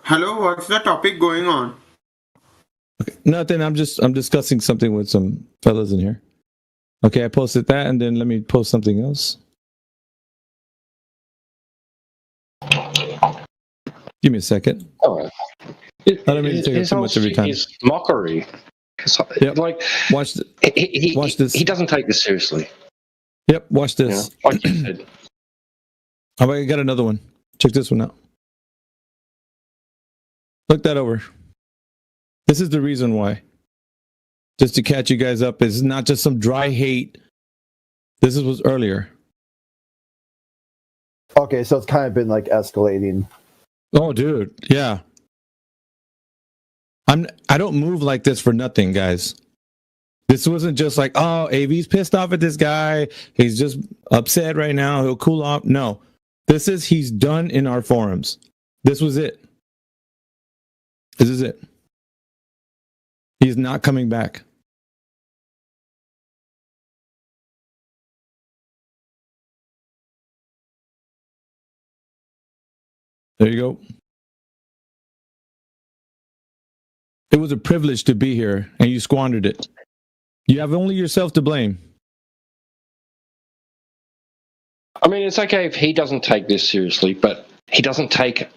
Hello, what's the topic going on? Okay, nothing. I'm discussing something with some fellas in here. Okay, I posted that, and then let me post something else. Give me a second. All right. I don't mean to take up too much of your time. It's mockery. Yep. Like, watch this. He doesn't take this seriously. Yep, watch this. Like you said. How about I got another one? Check this one out. Look that over. This is the reason why. Just to catch you guys up, it's not just some dry hate. This was earlier. Okay, so it's kind of been like escalating. Oh, dude, yeah. I don't move like this for nothing, guys. This wasn't just like, oh, AV's pissed off at this guy. He's just upset right now. He'll cool off. No, this is he's done in our forums. This was it. This is it. He's not coming back. There you go. It was a privilege to be here, and you squandered it. You have only yourself to blame. I mean, it's okay if he doesn't take this seriously, but he doesn't take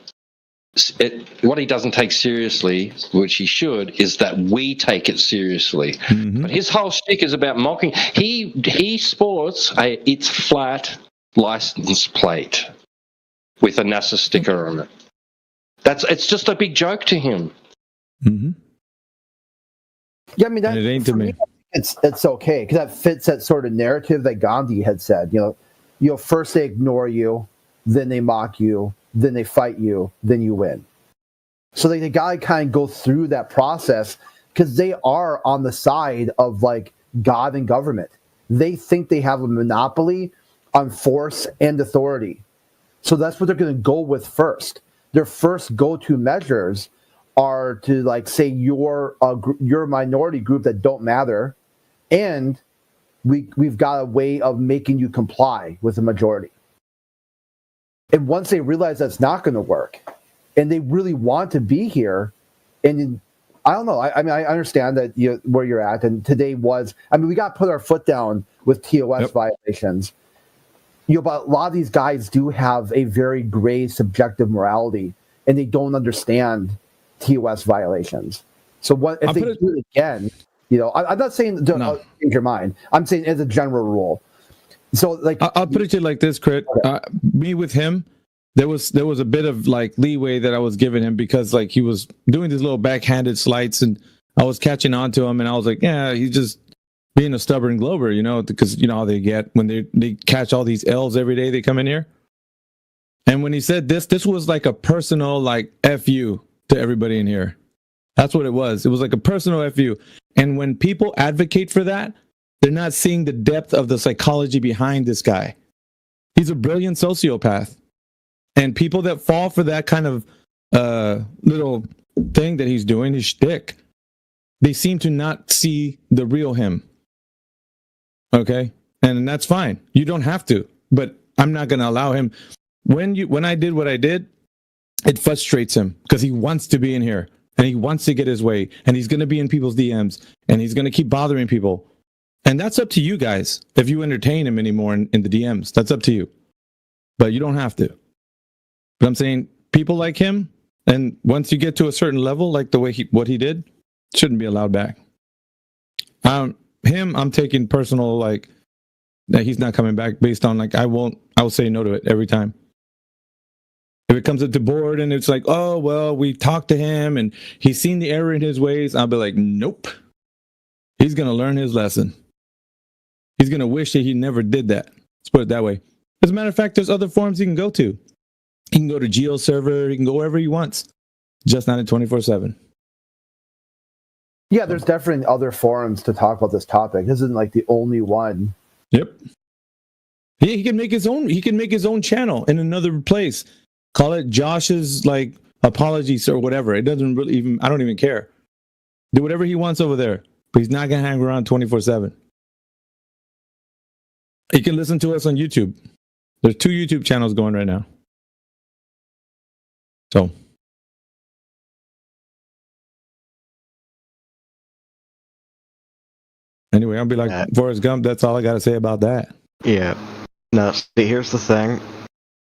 what he doesn't take seriously, which he should, is that we take it seriously. But his whole shtick is about mocking. He sports a "It's Flat" license plate with a NASA sticker on it. It's just a big joke to him. Yeah, I mean that And it ain't to me. It's okay because that fits that sort of narrative that Gandhi had said. You know, first they ignore you, then they mock you, then they fight you, then you win. So they gotta kind of go through that process because they are on the side of like God and government. They think they have a monopoly on force and authority. So that's what they're going to go with first. Their first go-to measures are to like say you're a minority group that don't matter, and we've got a way of making you comply with the majority. And once they realize that's not going to work, and they really want to be here, and I don't know. I mean, I understand that where you're at, and today was. I mean, we got to put our foot down with TOS violations. But a lot of these guys do have a very gray subjective morality, and they don't understand TOS violations. So what if they do it again? I'm not saying don't change your mind. I'm saying as a general rule. So like, I'll put it to you like this, Crit. Me with him, there was a bit of like leeway that I was giving him because like he was doing these little backhanded slights, and I was catching on to him, and I was like, yeah, he's just being a stubborn Glober, because you know how they get when they catch all these L's every day they come in here. And when he said this was like a personal like F you to everybody in here. That's what it was. It was like a personal F you. And when people advocate for that, they're not seeing the depth of the psychology behind this guy. He's a brilliant sociopath. And people that fall for that kind of little thing that he's doing, his shtick, they seem to not see the real him. Okay? And that's fine. You don't have to. But I'm not going to allow him. When I did what I did, it frustrates him because he wants to be in here and he wants to get his way, and he's going to be in people's DMs and he's going to keep bothering people. And that's up to you guys. If you entertain him anymore in the DMs, that's up to you. But you don't have to. But I'm saying people like him, and once you get to a certain level, like the way what he did, shouldn't be allowed back. Him, I'm taking personal like that he's not coming back based on like I will say no to it every time. If it comes up to board and it's like, oh well, we talked to him and he's seen the error in his ways, I'll be like, nope. He's gonna learn his lesson. He's gonna wish that he never did that. Let's put it that way. As a matter of fact, there's other forums he can go to. He can go to GeoServer, he can go wherever he wants, just not in 24/7. Yeah, there's definitely other forums to talk about this topic. This isn't like the only one. Yep. He can make his own. He can make his own channel in another place. Call it Josh's like apologies or whatever. It doesn't really even. I don't even care. Do whatever he wants over there, but he's not gonna hang around 24/7. He can listen to us on YouTube. There's 2 YouTube channels going right now. So. Anyway, I'll be like Forrest Gump. That's all I got to say about that. Yeah. No, see, here's the thing.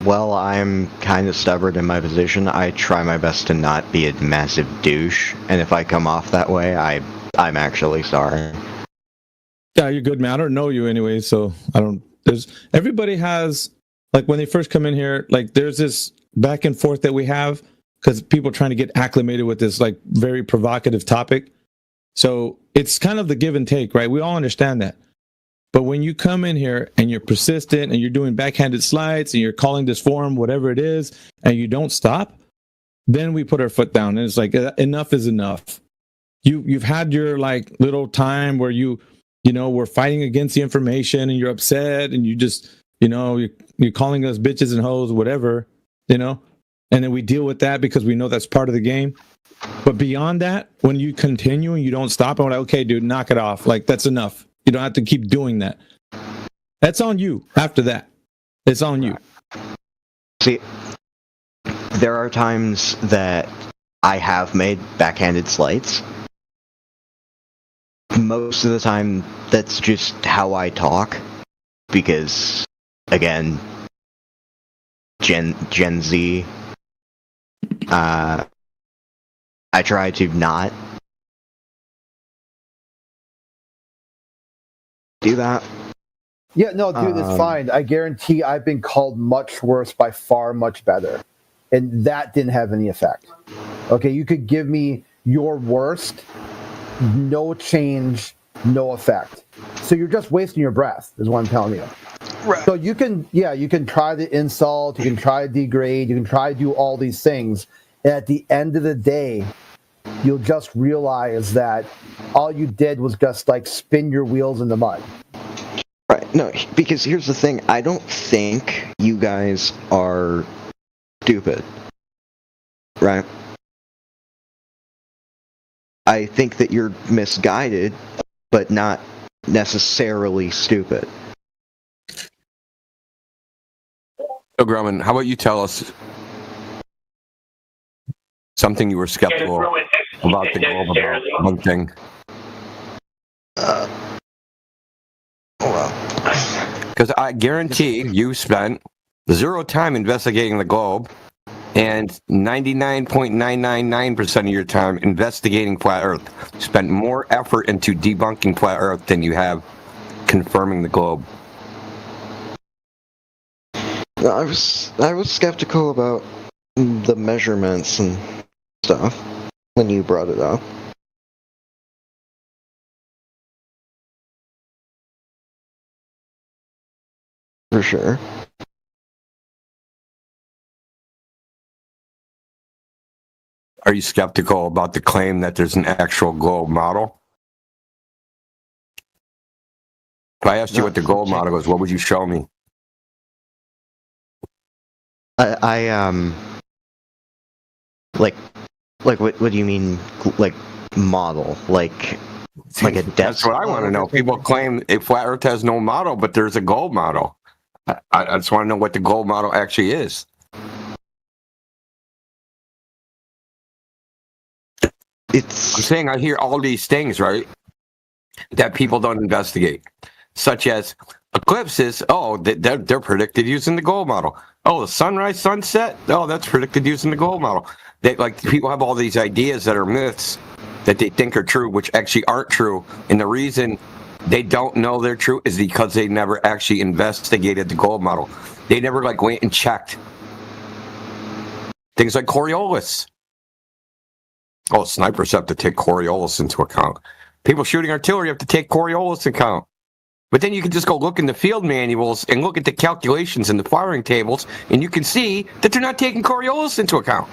Well, I'm kind of stubborn in my position. I try my best to not be a massive douche, and if I come off that way, I'm actually sorry. Yeah, you're good, man. I don't know you anyway, so I don't. Everybody has like when they first come in here, like there's this back and forth that we have because people are trying to get acclimated with this like very provocative topic. So it's kind of the give and take, right? We all understand that. But when you come in here and you're persistent and you're doing backhanded slides and you're calling this forum whatever it is and you don't stop, then we put our foot down and it's like enough is enough. You've had your like little time where you know we're fighting against the information and you're upset and you just you're calling us bitches and hoes, whatever, and then we deal with that because we know that's part of the game. But beyond that, when you continue and you don't stop, I'm like, okay, dude, knock it off. Like, that's enough. You don't have to keep doing that. That's on you after that. It's on you. See, there are times that I have made backhanded slights. Most of the time, that's just how I talk. Because, again, Gen Z I try to not do that. Yeah, no, dude, it's fine. I guarantee I've been called much worse by far much better. And that didn't have any effect. Okay, you could give me your worst, no change, no effect. So you're just wasting your breath, is what I'm telling you. Right. So you can try to insult, you can try to degrade, you can try to do all these things. And at the end of the day, you'll just realize that all you did was just like spin your wheels in the mud. Right. No, because here's the thing. I don't think you guys are stupid. Right? I think that you're misguided, but not necessarily stupid. So, Grumman, how about you tell us something you were skeptical about the global one thing? Because I guarantee you spent 0 time investigating the globe and 99.999% of your time investigating flat Earth. You spent more effort into debunking flat Earth than you have confirming the globe. I was skeptical about the measurements and stuff when you brought it up. For sure. Are you skeptical about the claim that there's an actual globe model? If I asked you what the globe model is, what would you show me? Like what do you mean, like model, like a depth? That's what I want to know. People claim a flat Earth has no model, but there's a globe model. I just want to know what the globe model actually is. I'm saying I hear all these things, right, that people don't investigate, such as eclipses. Oh, they're predicted using the globe model. Oh, the sunrise, sunset. Oh, that's predicted using the globe model. Like people have all these ideas that are myths that they think are true, which actually aren't true. And the reason they don't know they're true is because they never actually investigated the globe model. They never went and checked things like Coriolis. Oh, snipers have to take Coriolis into account. People shooting artillery have to take Coriolis into account. But then you can just go look in the field manuals and look at the calculations in the firing tables, and you can see that they're not taking Coriolis into account.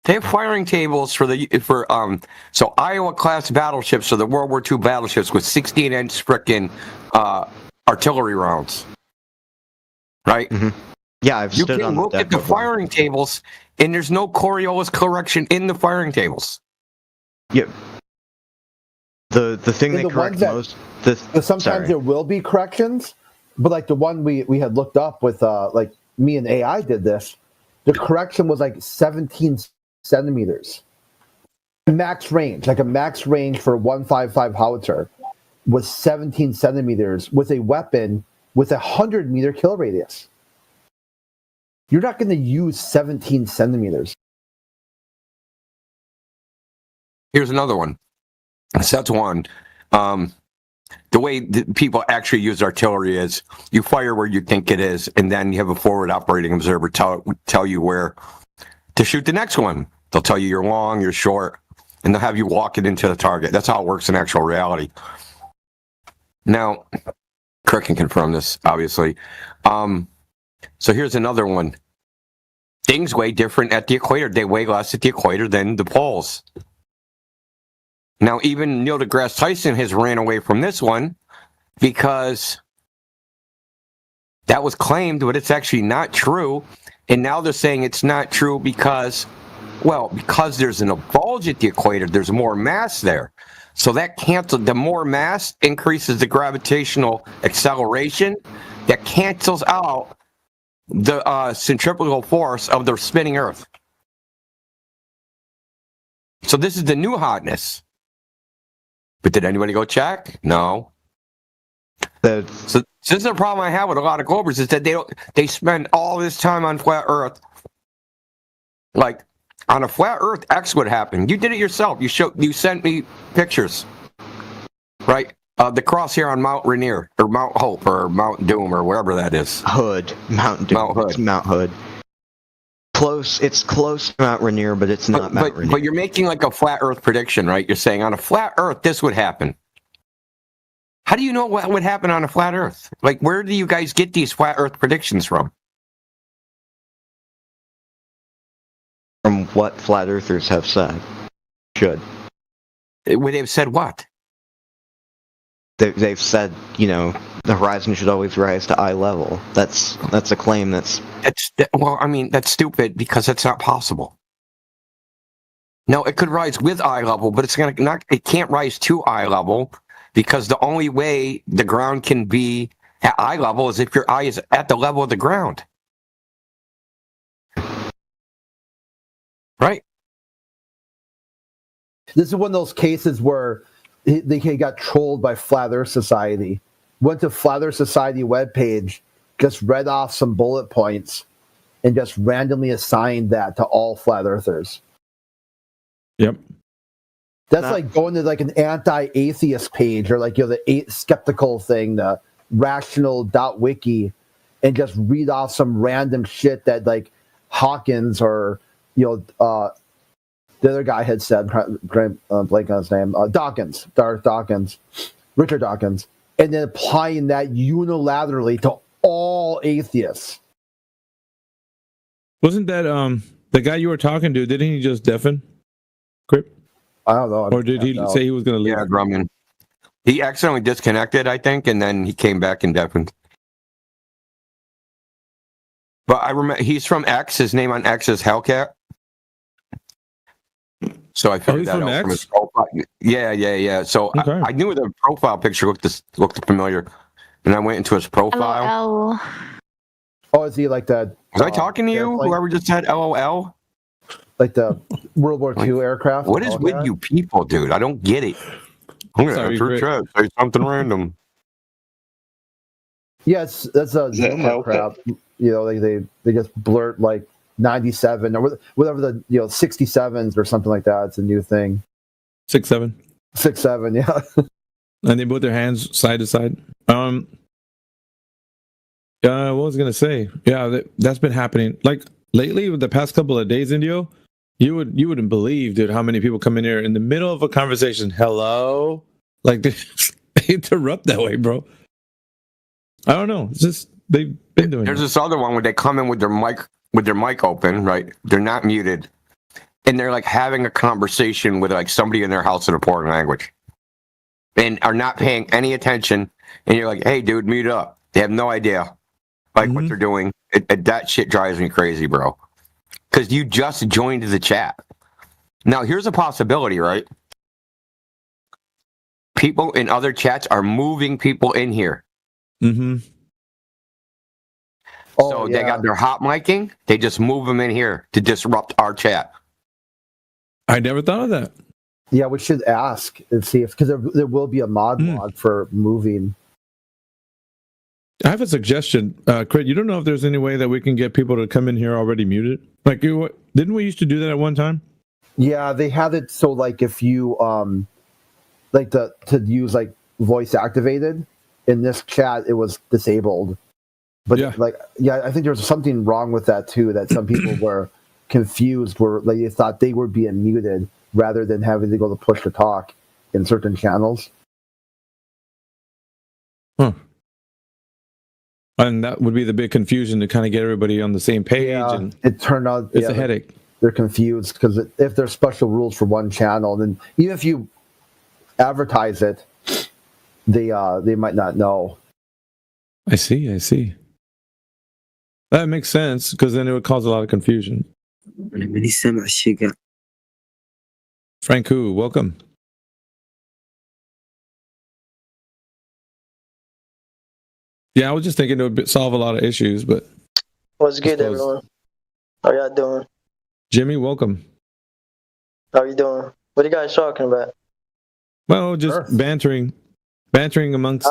They have firing tables for Iowa class battleships or the World War II battleships with 16-inch frickin' artillery rounds. Right? Mm-hmm. Yeah, I've stood on the deck. You can look at the firing tables, and there's no Coriolis correction in the firing tables. Yep. The thing they correct most. Sometimes there will be corrections, but like the one we had looked up with like me and AI did this, the correction was like 17 centimeters. Max range, like a max range for a 155 howitzer was 17 centimeters with a weapon with a 100-meter kill radius. You're not going to use 17 centimeters. Here's another one. So that's one. The way people actually use artillery is you fire where you think it is, and then you have a forward operating observer tell you where to shoot the next one. They'll tell you you're long, you're short, and they'll have you walk it into the target. That's how it works in actual reality. Now, Kirk can confirm this, obviously. So here's another one. Things weigh different at the equator. They weigh less at the equator than the poles. Now, even Neil deGrasse Tyson has ran away from this one because that was claimed, but it's actually not true. And now they're saying it's not true because there's an bulge at the equator, there's more mass there. So that the more mass increases the gravitational acceleration that cancels out the centrifugal force of the spinning Earth. So this is the new hotness. But did anybody go check? No. So this is the problem I have with a lot of Globers is that they spend all this time on flat Earth. Like on a flat Earth, X would happen. You did it yourself. You sent me pictures, right? The cross here on Mount Rainier or Mount Hope or Mount Doom or wherever that is. Mount Doom. Mount Hood. It's Mount Hood. Close. It's close to Mount Rainier, but it's not Mount Rainier. But you're making like a flat Earth prediction, right? You're saying on a flat Earth this would happen. How do you know what would happen on a flat Earth? Like, where do you guys get these flat Earth predictions from? From what flat earthers have said. Should. Would they have said what? They've said, the horizon should always rise to eye level. That's a claim that's stupid because that's not possible. No, it could rise with eye level, but it can't rise to eye level because the only way the ground can be at eye level is if your eye is at the level of the ground. Right? This is one of those cases where they got trolled by Flat Earth Society. Went to Flat Earth Society webpage, just read off some bullet points, and just randomly assigned that to all flat earthers. Yep. That's like going to like an anti-atheist page or like the skeptical thing, the rational.wiki, and just read off some random shit that like Hawkins or the other guy had said, blank on his name, Darth Dawkins, Richard Dawkins, and then applying that unilaterally to all atheists. Wasn't that the guy you were talking to? Didn't he just deafen? Crip? I don't know. Or did he say he was going to leave? Yeah, Grumman. He accidentally disconnected, I think, and then he came back and deafened. But I remember he's from X. His name on X is Hellcat. So I figured that out from his profile. Yeah. So okay. I knew the profile picture looked familiar, and I went into his profile. LOL. Oh, is he like that? Was I talking to you? Whoever just said LOL? Like the World War II aircraft? What is with you people, dude? I don't get it. I'm going to answer chat, say something random. Yes, that's a Zoom aircraft. They just blurt like 97 or whatever the 67s or something like that. It's a new thing. 6.7. 6.7, yeah. And they put their hands side to side. What was I gonna say? Yeah, that's been happening. Like lately, with the past couple of days, Indio, you wouldn't believe, dude, how many people come in here in the middle of a conversation. Hello, like they interrupt that way, bro. I don't know. It's just they've been doing. There's this other one where they come in with their mic open, right? They're not muted, and they're like having a conversation with like somebody in their house in a foreign language, and are not paying any attention. And you're like, "Hey, dude, mute up." They have no idea. What they're doing. That shit drives me crazy, bro. Because you just joined the chat. Now, here's a possibility, right? People in other chats are moving people in here. Mm-hmm. So they got their hot micing. They just move them in here to disrupt our chat. I never thought of that. Yeah, we should ask and see because there will be a mod log for moving. I have a suggestion, Crit. You don't know if there's any way that we can get people to come in here already muted? Like, didn't we used to do that at one time? Yeah, they have it so like if you to use like voice activated in this chat, it was disabled. But I think there was something wrong with that too. That some people were confused, where like they thought they were being muted rather than having to go to push to talk in certain channels. Huh. And that would be the big confusion to kind of get everybody on the same page. Yeah, and it turned out it's a headache. They're confused because if there's special rules for one channel, then even if you advertise it, they might not know. I see. That makes sense because then it would cause a lot of confusion. Franku, welcome. Yeah, I was just thinking it would solve a lot of issues, but... What's good, everyone? How y'all doing? Jimmy, welcome. How you doing? What are you guys talking about? Well, just bantering amongst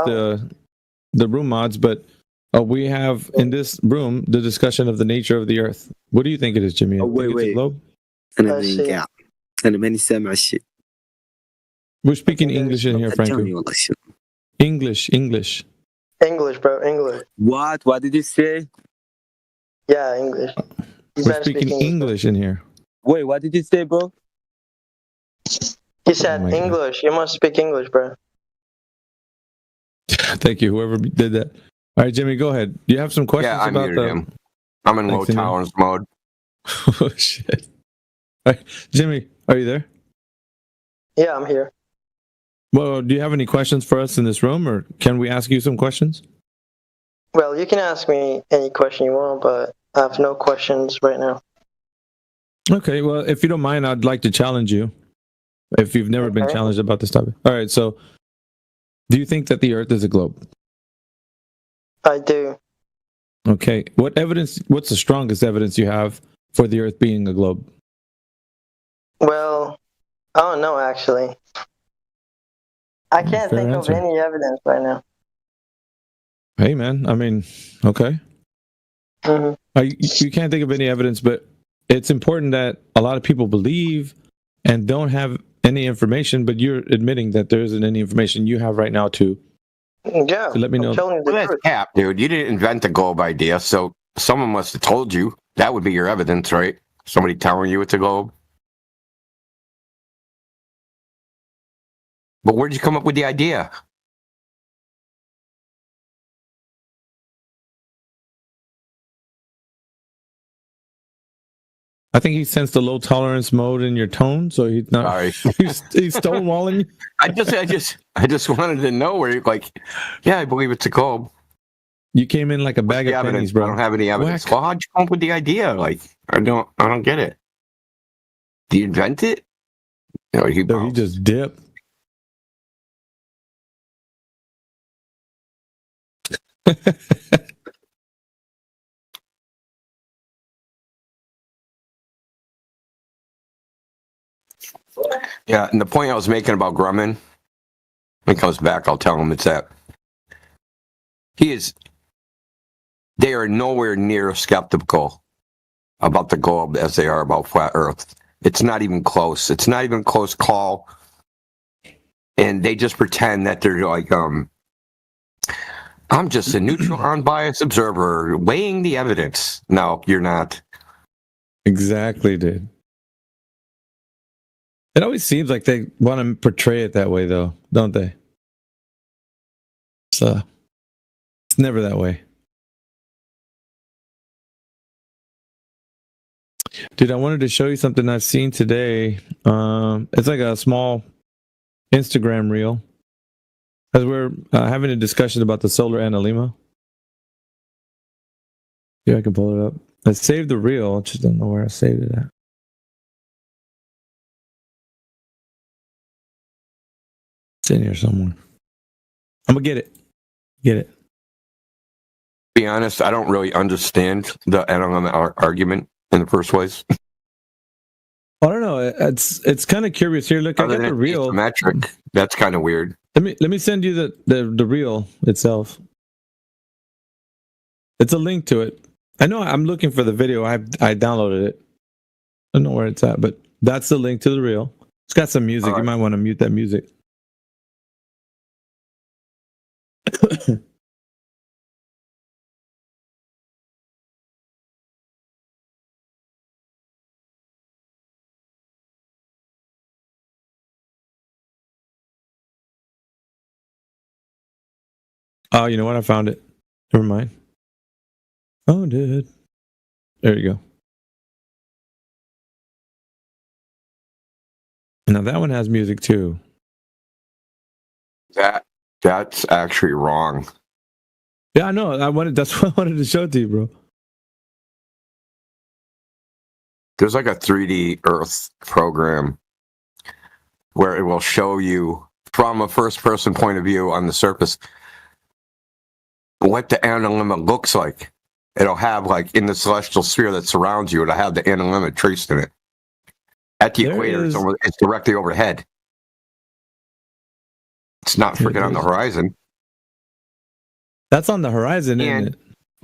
the room mods, but we have in this room the discussion of the nature of the Earth. What do you think it is, Jimmy? Oh, wait, think it's a wait. globe? أنا ماني قاعد. أنا ماني سامع شيء. We're speaking English in here, Franco. English. English, bro. English. What? What did you say? Yeah, English. You We're better speak speaking English in here. Wait, what did you say, bro? He said my God. English. You must speak English, bro. Thank you, whoever did that. All right, Jimmy, go ahead. Do you have some questions Yeah, I about muted him. I'm in low Thanks, Jimmy. tolerance mode. Oh shit! All right, Jimmy, are you there? Yeah, I'm here. Well, do you have any questions for us in this room, or can we ask you some questions? Well, you can ask me any question you want, but I have no questions right now. Okay, well, if you don't mind, I'd like to challenge you. If you've never been challenged about this topic. All right, so do you think that the Earth is a globe? I do. Okay, what's the strongest evidence you have for the Earth being a globe? Well, I don't know, actually. I can't fair think answer. of any evidence right now. Hey, man, I mean, okay. You can't think of any evidence, but it's important that a lot of people believe and don't have any information, but you're admitting that there isn't any information you have right now to let me know. Well, that's cap, dude. You didn't invent the globe idea, so someone must have told you. That would be your evidence, right? Somebody telling you it's a globe. But where'd you come up with the idea? I think he sensed the low tolerance mode in your tone, so he's not. Sorry. he's stonewalling you. I just wanted to know where you're like, yeah, I believe it's a globe. You came in like a bag of pennies, bro. I don't have any evidence. Whack. Well, how'd you come up with the idea? Like, I don't get it. Do you invent it? No, he just dipped. Yeah, and the point I was making about Grumman, when he comes back, I'll tell him it's that they are nowhere near skeptical about the globe as they are about flat Earth. It's not even close. It's not even a close call. And they just pretend that they're like, I'm just a neutral, unbiased observer weighing the evidence. No, you're not. Exactly, dude. It always seems like they want to portray it that way, though, don't they? So it's never that way. Dude, I wanted to show you something I've seen today. It's like a small Instagram reel. As we're having a discussion about the solar analemma. Yeah, I can pull it up. I saved the reel, I just don't know where I saved it at. It's in here somewhere. I'm gonna get it. Get it. To be honest, I don't really understand the NLM argument in the first place. I don't know. It's kind of curious here. Look, I got the reel. Metric. That's kind of weird. Let me send you the reel itself. It's a link to it. I know I'm looking for the video. I downloaded it. I don't know where it's at, but that's the link to the reel. It's got some music. All right. You might want to mute that music. Oh, you know what? I found it. Never mind. Oh, dude. There you go. Now that one has music too. That's actually wrong. Yeah, I know. That's what I wanted to show to you, bro. There's like a 3D Earth program where it will show you from a first-person point of view on the surface what the analemma looks like. It'll have, like, in the celestial sphere that surrounds you, it'll have the analemma traced in it. At the equator, it's directly overhead. It's not freaking on the horizon. That's on the horizon, isn't it?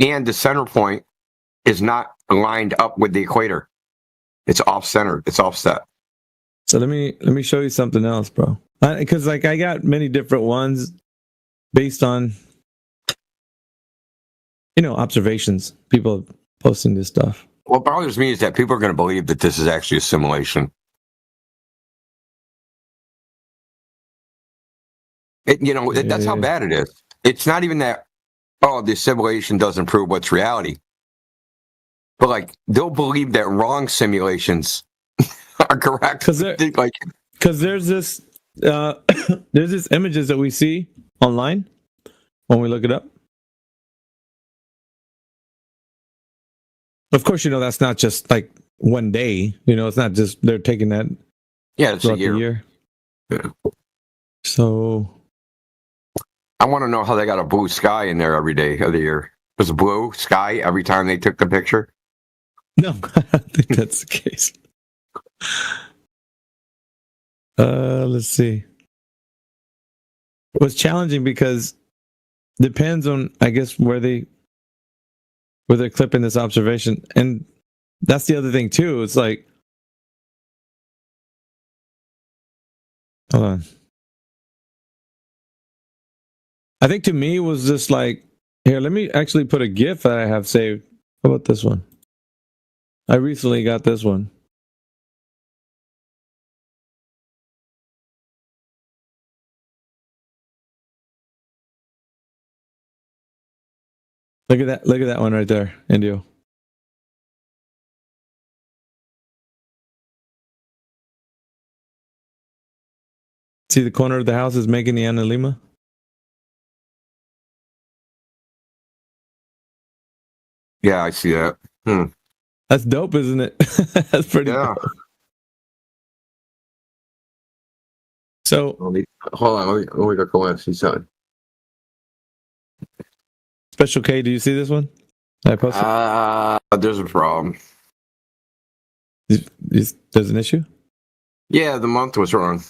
And the center point is not lined up with the equator. It's off-centered. It's offset. So let me show you something else, bro. Because like I got many different ones based on observations. People posting this stuff. What bothers me is that people are going to believe that this is actually a simulation. That's how bad it is. It's not even that, the simulation doesn't prove what's reality. But, like, they'll believe that wrong simulations are correct. Because there's this images that we see online when we look it up. Of course, that's not just like one day. It's not just they're taking that. Yeah, it's a year. Yeah. So I want to know how they got a blue sky in there every day of the year. There's a blue sky every time they took the picture. No, I don't think that's the case. Let's see. It was challenging because depends on, I guess, where they're clipping this observation. And that's the other thing too. It's like, hold on. I think to me it was just like, here, let me actually put a GIF that I have saved. How about this one? I recently got this one. Look at that one right there, Indio. See the corner of the house is making the Ana Lima? Yeah, I see that. That's dope, isn't it? That's pretty dope. So hold on, let me go and see something. Special K, do you see this one? I posted. There's a problem. There's an issue? Yeah, the month was wrong.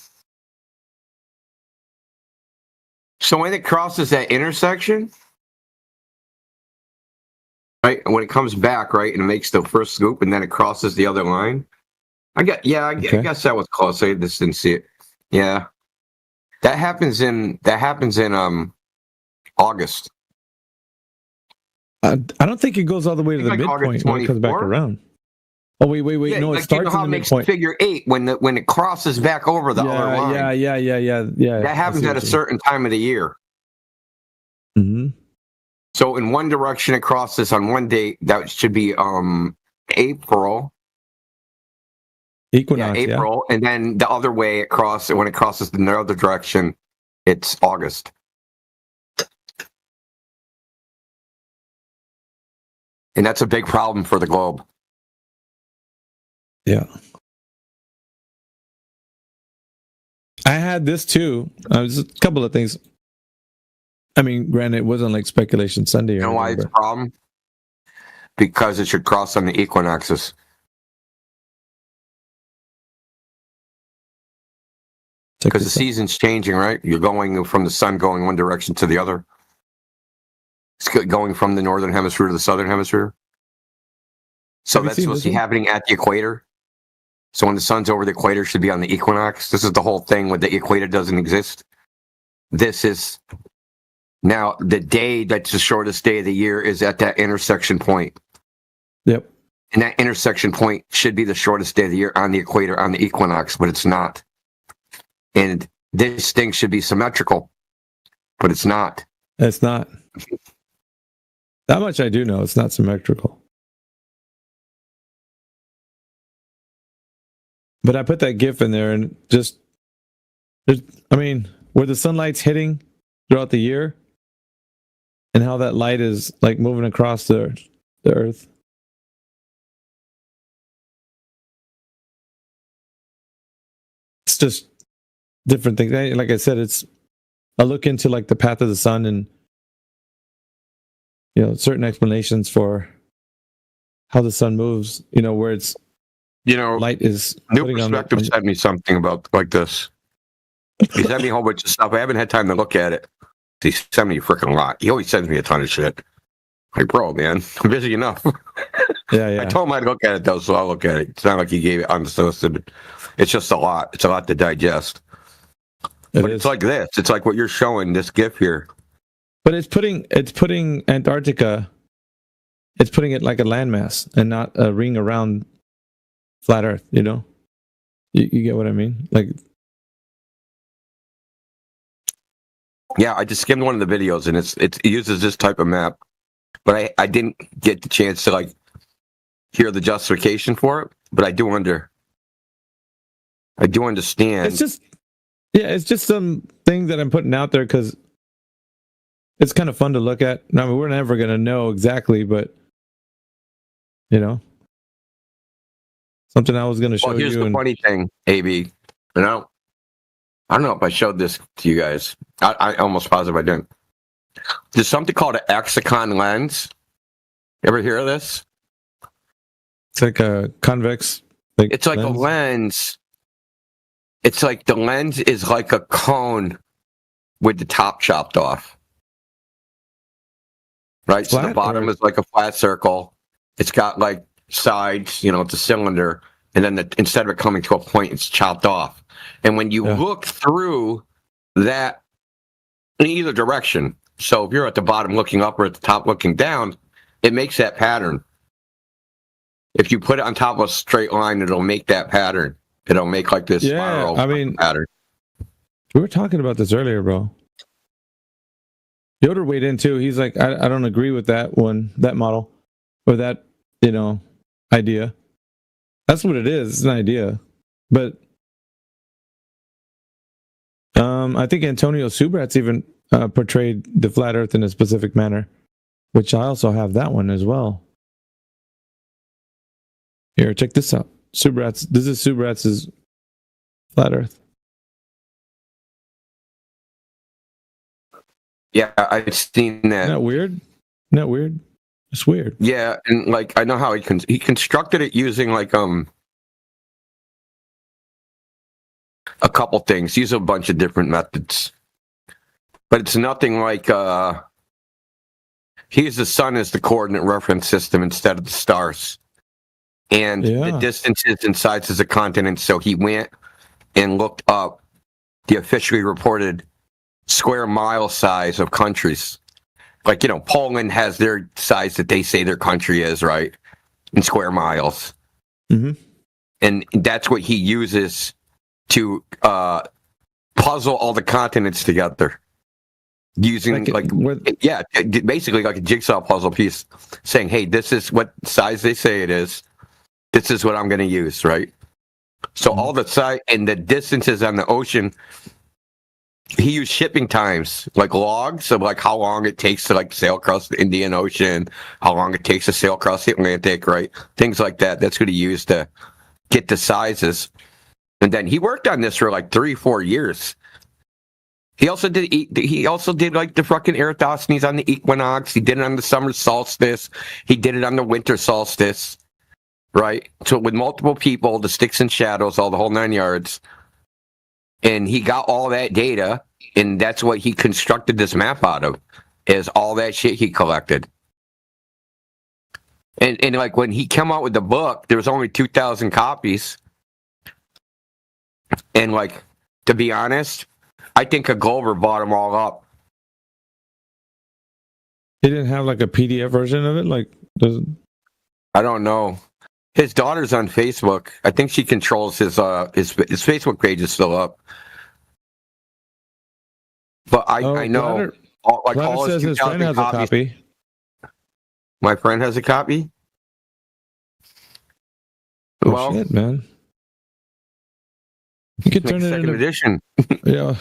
So when it crosses that intersection, right, and when it comes back, right, and it makes the first scoop, and then it crosses the other line. I guess that was close. I just didn't see it. Yeah, that happens in August. I don't think it goes all the way to the midpoint when it comes back around. Oh wait! Yeah, no, it starts in the midpoint. Figure 8 when it crosses back over the other line. Yeah. That happens at a certain time of the year. Mm-hmm. So in one direction it crosses on one date. That should be April. Equinox, April, and then the other way when it crosses in the other direction, it's August. And that's a big problem for the globe. Yeah. I had this too. Just a couple of things. I mean, granted, it wasn't like speculation Sunday. You know why it's a problem? Because it should cross on the equinoxes. Because the season's changing, right? You're going from the sun going one direction to the other. It's going from the northern hemisphere to the southern hemisphere. So that's supposed to be happening at the equator. So when the sun's over the equator, it should be on the equinox. This is the whole thing with the equator doesn't exist. This is now the day that's the shortest day of the year is at that intersection point. Yep. And that intersection point should be the shortest day of the year on the equator, on the equinox, but it's not. And this thing should be symmetrical, but it's not. It's not. That much I do know. It's not symmetrical. But I put that GIF in there and just, I mean, where the sunlight's hitting throughout the year and how that light is like moving across the earth. It's just different things. Like I said, it's a look into like the path of the sun and certain explanations for how the sun moves, where it's light is New Perspective sent me something about like this. He sent me a whole bunch of stuff. I haven't had time to look at it. He sent me a freaking lot. He always sends me a ton of shit. Like, bro, man, I'm busy enough. Yeah. I told him I'd look at it though, so I'll look at it. It's not like he gave it unsolicited. It's just a lot. It's a lot to digest. But it's like this. It's like what you're showing, this GIF here. But it's putting Antarctica, it's putting it like a landmass and not a ring around flat Earth, you know? You get what I mean? Like, yeah, I just skimmed one of the videos and it uses this type of map. But I didn't get the chance to like hear the justification for it, but I do understand. It's just some thing that I'm putting out there because it's kind of fun to look at. I mean, we're never going to know exactly, but you know, something I was going to show you. Well, here's the funny thing, AB. You know, I don't know if I showed this to you guys. I almost positive I didn't. There's something called an Exicon lens. You ever hear of this? It's like a convex. It's like lens. A lens. It's like the lens is like a cone with the top chopped off. Right? So the bottom is like a flat circle. It's got like sides, you know, it's a cylinder. And then instead of it coming to a point, it's chopped off. And when you look through that in either direction, so if you're at the bottom looking up or at the top looking down, it makes that pattern. If you put it on top of a straight line, it'll make that pattern. It'll make like this spiral pattern. We were talking about this earlier, bro. Yoder weighed in too. He's like, I don't agree with that model, or that, you know, idea. That's what it is. It's an idea. But I think Antonio Subrat's even portrayed the flat Earth in a specific manner, which I also have that one as well. Here, check this out. This is Subrat's flat Earth. Yeah, I've seen that. Isn't that weird? It's weird. Yeah, and like I know how he constructed it using like a couple things. He used a bunch of different methods, but it's nothing like he used the sun as the coordinate reference system instead of the stars, and the distances and sizes of continents. So he went and looked up the officially reported square mile size of countries. Like, you know, Poland has their size that they say their country is, right? In square miles. Mm-hmm. And that's what he uses to puzzle all the continents together. Using, basically like a jigsaw puzzle piece, saying, hey, this is what size they say it is. This is what I'm going to use, right? So all the size and the distances on the ocean, he used shipping times, like logs of like how long it takes to like sail across the Indian Ocean, how long it takes to sail across the Atlantic, right? Things like that. That's what he used to get the sizes. And then he worked on this for like 3-4 years. He also did like the fucking Eratosthenes on the equinox. He did it on the summer solstice. He did it on the winter solstice, right? So with multiple people, the sticks and shadows, all the whole 9 yards. And he got all that data, and that's what he constructed this map out of, is all that shit he collected. And like when he came out with the book, there was only 2,000 copies. And like, to be honest, I think a Glover bought them all up. He didn't have like a PDF version of it? Like, I don't know. His daughter's on Facebook. I think she controls his Facebook page is still up. But I know all says his friend has copies. a copy. My friend has a copy? Oh, well, shit, man. You could turn it into edition. Yeah.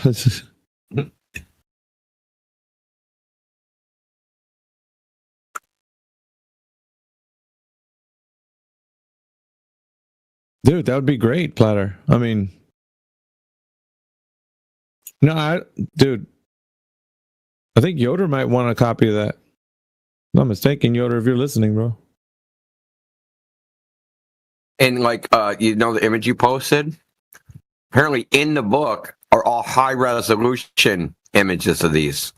Dude, that would be great, Platter. I mean, I think Yoder might want a copy of that. If I'm not mistaken, Yoder, if you're listening, bro. And like, you know, the image you posted, apparently in the book are all high resolution images of these.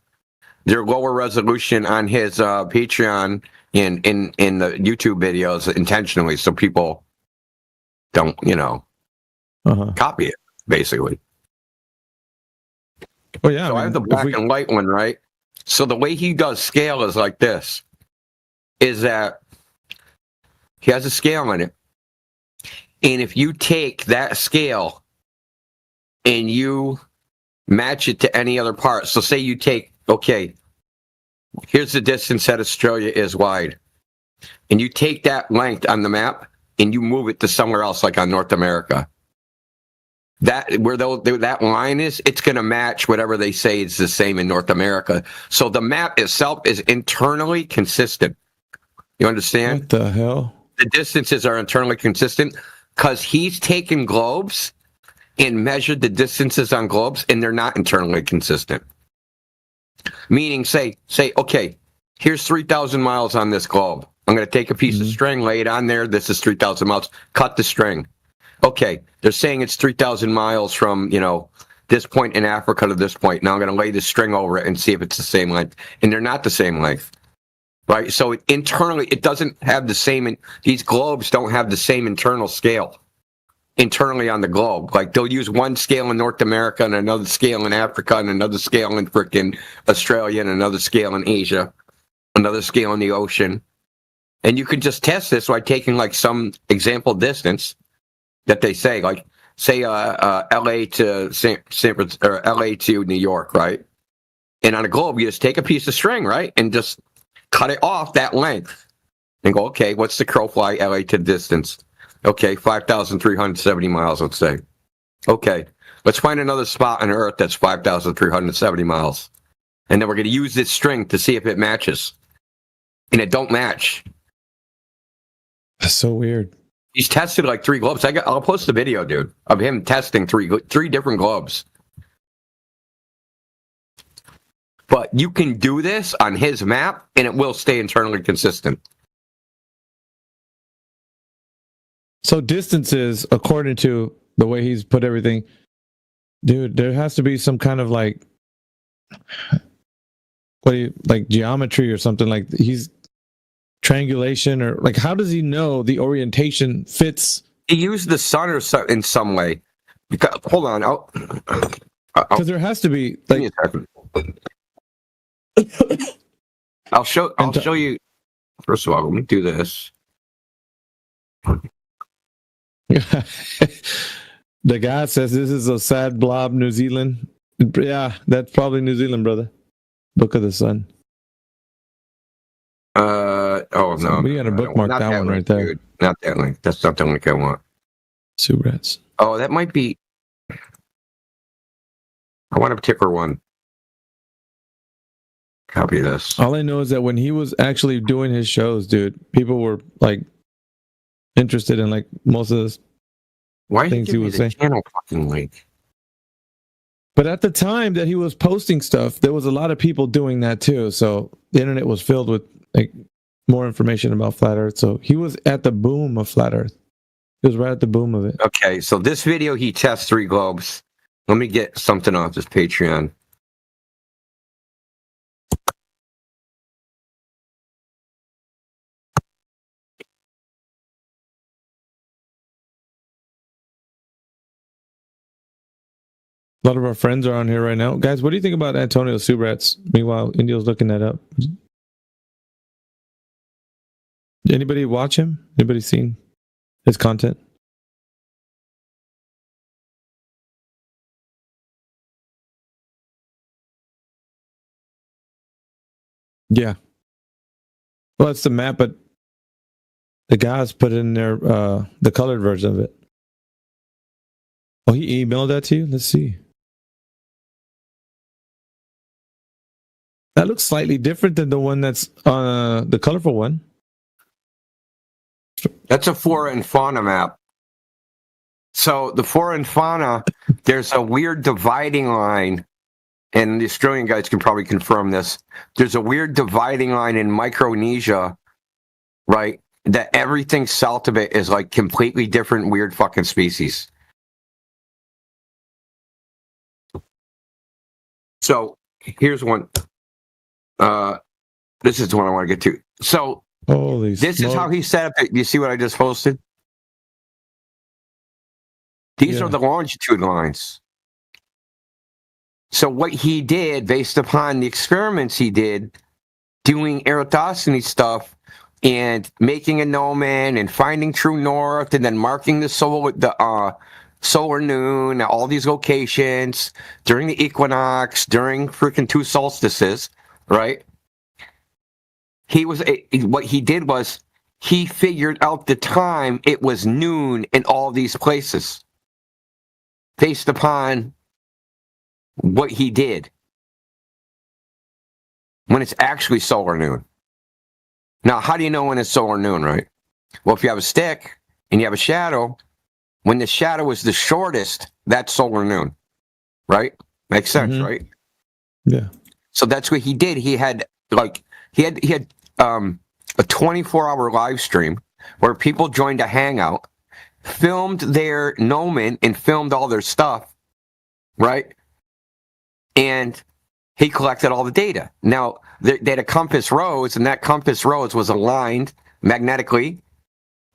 they're lower resolution on his Patreon in the YouTube videos intentionally, so people don't, copy it, basically. Oh yeah. So I have the black and white one, right? So the way he does scale is like this: is that he has a scale in it, and if you take that scale and you match it to any other part, so say you take, okay, here's the distance that Australia is wide, and you take that length on the map and you move it to somewhere else, like on North America. That where that line is, it's going to match whatever they say is the same in North America. So the map itself is internally consistent. You understand? What the hell? The distances are internally consistent because he's taken globes and measured the distances on globes, and they're not internally consistent. Meaning, say, okay, here's 3,000 miles on this globe. I'm going to take a piece of string, lay it on there. This is 3,000 miles. Cut the string. Okay, they're saying it's 3,000 miles from, this point in Africa to this point. Now I'm going to lay the string over it and see if it's the same length. And they're not the same length, right? So internally, it doesn't have the same, these globes don't have the same internal scale internally on the globe. Like they'll use one scale in North America and another scale in Africa and another scale in frickin' Australia and another scale in Asia, another scale in the ocean. And you can just test this by taking like some example distance that they say, like say LA to San Francisco or LA to New York, right? And on a globe, you just take a piece of string, right, and just cut it off that length, and go, okay, what's the crow fly LA to distance? Okay, 5,370 miles, let's say. Okay, let's find another spot on Earth that's 5,370 miles, and then we're going to use this string to see if it matches, and it don't match. That's so weird. He's tested like 3 globes. I'll post the video, dude, of him testing three different globes. But you can do this on his map, and it will stay internally consistent. So distances, according to the way he's put everything, dude, there has to be some kind of like geometry or something. Like he's triangulation, or like, how does he know the orientation fits? He used the sun or so in some way. Because, hold on, because there has to be like. I'll show you. First of all, let me do this. The guy says this is a sad blob, New Zealand. Yeah, that's probably New Zealand, brother. Book of the Sun. Oh no, we got to bookmark that one right there. Dude. Not that link. That's not the link I want. Subrats. Oh, that might be. I want a particular one. Copy this. All I know is that when he was actually doing his shows, dude, people were like interested in like most of the things he was saying. Channel fucking link. But at the time that he was posting stuff, there was a lot of people doing that too. So the internet was filled with like more information about flat Earth. So he was at the boom of flat Earth. He was right at the boom of it. Okay, so this video he tests 3 globes. Let me get something off this Patreon. A lot of our friends are on here right now. Guys, what do you think about Antonio Subrats? Meanwhile, Indio's looking that up. Anybody watch him? Anybody seen his content? Yeah. Well, it's the map, but the guys put in there the colored version of it. Oh, he emailed that to you? Let's see. That looks slightly different than the one that's on the colorful one. That's a flora and fauna map. So the flora and fauna, there's a weird dividing line, and the Australian guys can probably confirm this. There's a weird dividing line in Micronesia, right? That everything south of it is like completely different, weird fucking species. So here's one. This is the one I want to get to. So Holy this smoke. is how he set up it. You see what I just posted? These are the longitude lines. So what he did, based upon the experiments he did, doing Eratosthenes stuff and making a gnomon and finding true north and then marking the solar noon, all these locations during the equinox, during freaking 2 solstices, right? What he did was he figured out the time it was noon in all these places based upon what he did when it's actually solar noon. Now, how do you know when it's solar noon, right? Well, if you have a stick and you have a shadow, when the shadow is the shortest, that's solar noon, right? Makes sense, right? Yeah. So that's what he did. He had a 24-hour live stream where people joined a hangout, filmed their gnomon and filmed all their stuff, right? And he collected all the data. Now, they had a compass rose, and that compass rose was aligned magnetically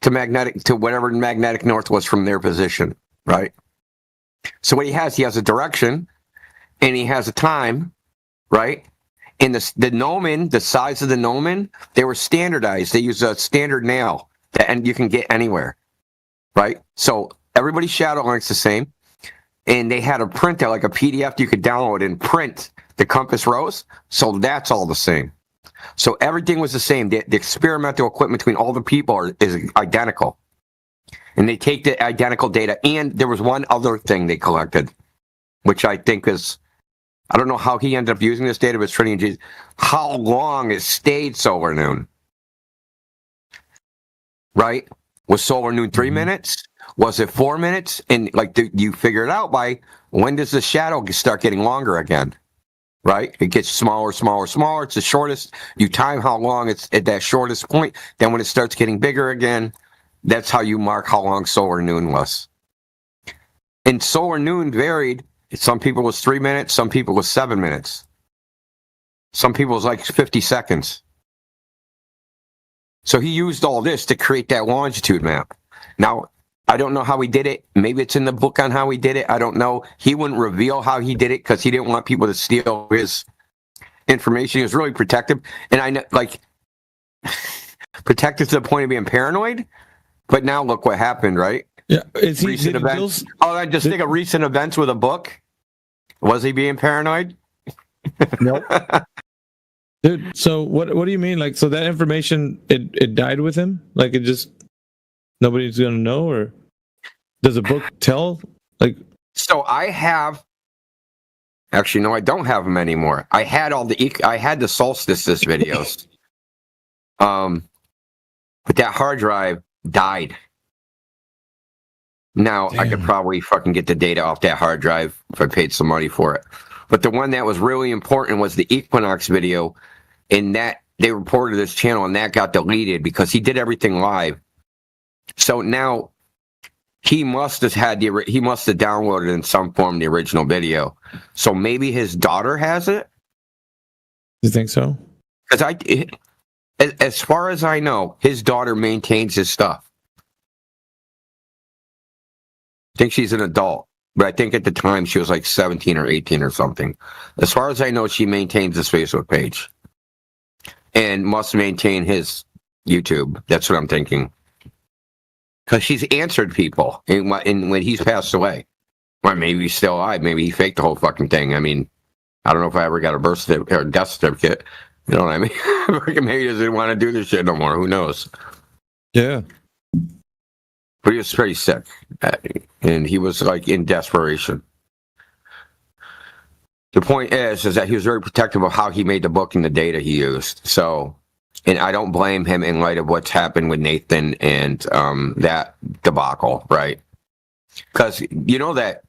to whatever magnetic north was from their position, right? So what he has a direction, and he has a time, right? And the gnomon, the size of the gnomon, they were standardized. They use a standard nail that you can get anywhere, right? So everybody's shadow length's the same. And they had a printout, like a PDF you could download and print the compass rose. So that's all the same. So everything was the same. The experimental equipment between all the people is identical. And they take the identical data. And there was one other thing they collected, which I think is, I don't know how he ended up using this data, but it's pretty ingenious. How long it stayed solar noon. Right? Was solar noon 3 minutes? Was it 4 minutes? And you figure it out by when does the shadow start getting longer again? Right? It gets smaller, smaller, smaller. It's the shortest. You time how long it's at that shortest point. Then when it starts getting bigger again, that's how you mark how long solar noon was. And solar noon varied. Some people was 3 minutes. Some people was 7 minutes. Some people was like 50 seconds. So he used all this to create that longitude map. Now, I don't know how he did it. Maybe it's in the book on how he did it. I don't know. He wouldn't reveal how he did it because he didn't want people to steal his information. He was really protective. And I know, protective to the point of being paranoid. But now look what happened, right? Yeah. Is he recent events? I just think of recent events with a book. Was he being paranoid? Nope. Dude, so what do you mean? So that information, it died with him? It just, nobody's going to know? Or does the book tell? So I have, actually, no, I don't have them anymore. I had the solstices videos. But that hard drive died. Now, I could probably fucking get the data off that hard drive if I paid some money for it. But the one that was really important was the equinox video, and that they reported this channel, and that got deleted because he did everything live. So now he must have downloaded in some form the original video. So maybe his daughter has it. You think so? Because as far as I know, his daughter maintains his stuff. I think she's an adult, but I think at the time she was 17 or 18 or something. As far as I know, she maintains his Facebook page and must maintain his YouTube. That's what I'm thinking. Because she's answered people when he's passed away. Or maybe he's still alive. Maybe he faked the whole fucking thing. I mean, I don't know if I ever got a birth certificate or a death certificate. You know what I mean? Maybe he doesn't want to do this shit no more. Who knows? Yeah. But he was pretty sick. And he was in desperation. The point is that he was very protective of how he made the book and the data he used. So, and I don't blame him in light of what's happened with Nathan and that debacle, right? Because you know that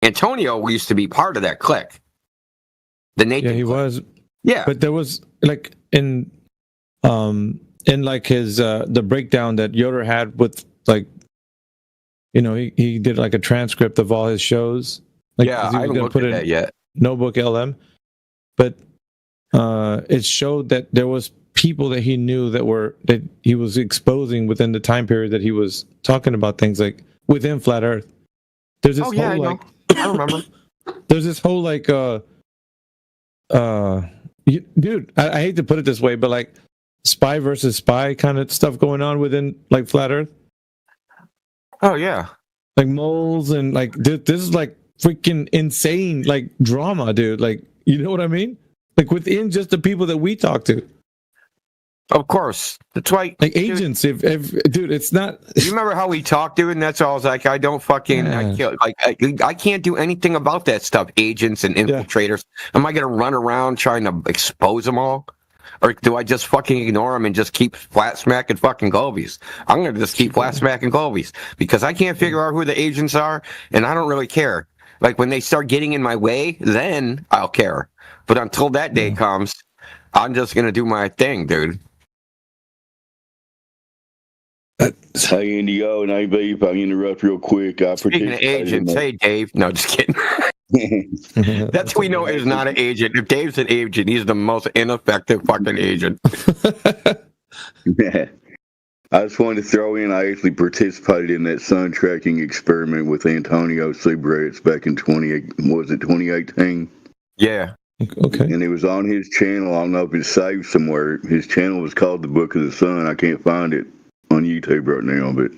Antonio used to be part of that clique. The Nathan. Yeah, he clique. was. Yeah, but there was in his the breakdown that Yoder had with he did a transcript of all his shows. Yeah, I haven't looked at that yet. Notebook LM, but it showed that there was people that he knew that he was exposing within the time period that he was talking about things like within Flat Earth. There's this I remember. There's this whole like dude, I hate to put it this way, but like spy versus spy kind of stuff going on within like Flat Earth. Oh yeah. Like moles and like dude, this is like freaking insane like drama, dude. Like, you know what I mean? Like within just the people that we talk to. Of course. That's why. Like agents, dude, dude, it's not. You remember how we talked, dude? And that's all I was like, I don't fucking, I can't do anything about that stuff. Agents and infiltrators. Am I going to run around trying to expose them all? Or do I just fucking ignore them and just keep flat smacking fucking Golbies? I'm going to just keep flat smacking Golbies because I can't figure out who the agents are and I don't really care. Like when they start getting in my way, then I'll care. But until that day comes, I'm just going to do my thing, dude. Hey, Indigo and AB, if I interrupt real quick, I Speaking of agents, hey, Dave. No, just kidding. That's who we know is not an agent. If Dave's an agent, he's the most ineffective fucking agent. Yeah. I just wanted to throw in, I actually participated in that sun tracking experiment with Antonio Seibretz back in 2018? Yeah. Okay. And it was on his channel. I don't know if it's saved somewhere. His channel was called The Book of the Sun. I can't find it on YouTube right now, but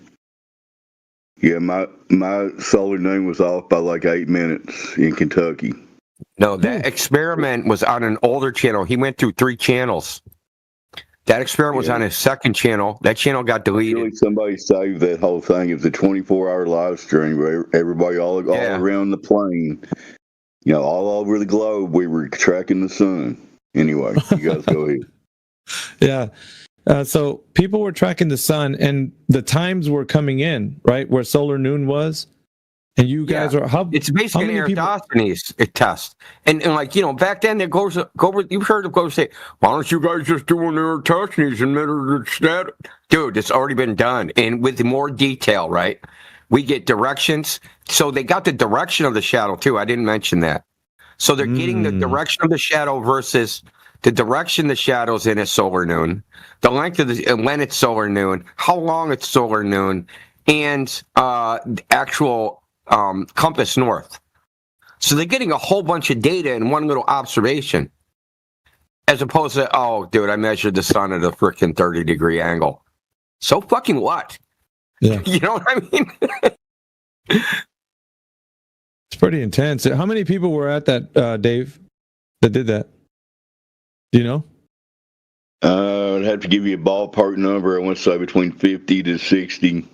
yeah, my solar noon was off by like 8 minutes in Kentucky. No, that experiment was on an older channel. He went through 3 channels. That experiment was on his second channel. That channel got deleted. Really, somebody saved that whole thing. It was a 24-hour live stream where everybody all around the plane, you know, all over the globe, we were tracking the sun. Anyway, you guys go ahead. Yeah. So people were tracking the sun and the times were coming in, right? Where solar noon was. And you guys are it's basically an Eratosthenes test. And like, you know, back then it goes you've heard of go say, why don't you guys just do an Eratosthenes and measure the stat? Dude, it's already been done. And with more detail, right? We get directions. So they got the direction of the shadow too. I didn't mention that. So they're getting the direction of the shadow versus the direction the shadow's in a solar noon, the length of when it's solar noon, how long it's solar noon, and actual compass north. So they're getting a whole bunch of data in one little observation, as opposed to, oh, dude, I measured the sun at a freaking 30-degree angle. So fucking what? Yeah. You know what I mean? It's pretty intense. How many people were at that, Dave, that did that? Do you know? I'd have to give you a ballpark number. I want to say between 50 to 60.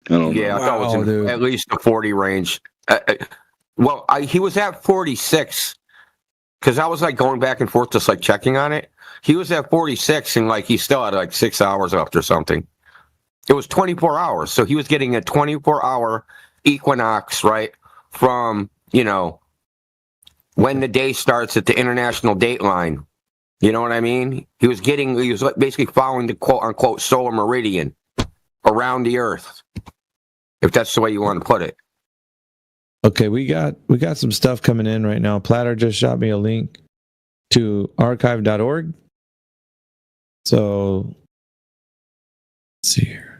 I don't know. I thought it was in at least the 40 range. He was at 46 because I was like going back and forth, just like checking on it. He was at 46 and like he still had like 6 hours left or something. It was 24 hours. So he was getting a 24-hour equinox, right? From, you know, when the day starts at the international date line. You know what I mean? He was basically following the quote unquote solar meridian around the Earth, if that's the way you want to put it. Okay, we got some stuff coming in right now. Platter just shot me a link to archive.org. So let's see here.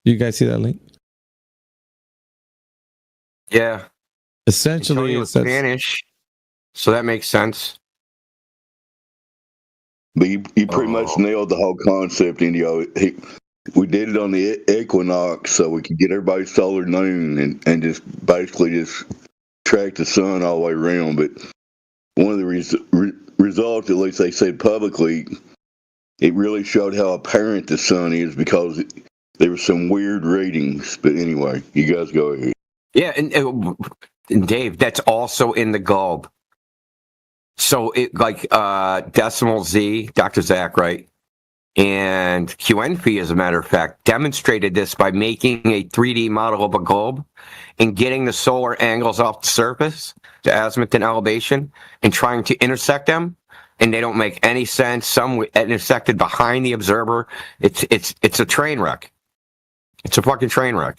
You guys see that link? Yeah. Essentially, it's Spanish, so that makes sense. But you pretty much nailed the whole concept, Indio. We did it on the equinox so we could get everybody's solar noon and just basically just track the sun all the way around. But one of the results, at least they said publicly, it really showed how apparent the sun is because there were some weird readings. But anyway, you guys go ahead. Yeah, and Dave, that's also in the Gulb. So it like Decimal Z, Dr. Zach, right? And QNP, as a matter of fact, demonstrated this by making a 3D model of a globe and getting the solar angles off the surface, the azimuth and elevation, and trying to intersect them. And they don't make any sense. Some intersected behind the observer. It's a train wreck. It's a fucking train wreck.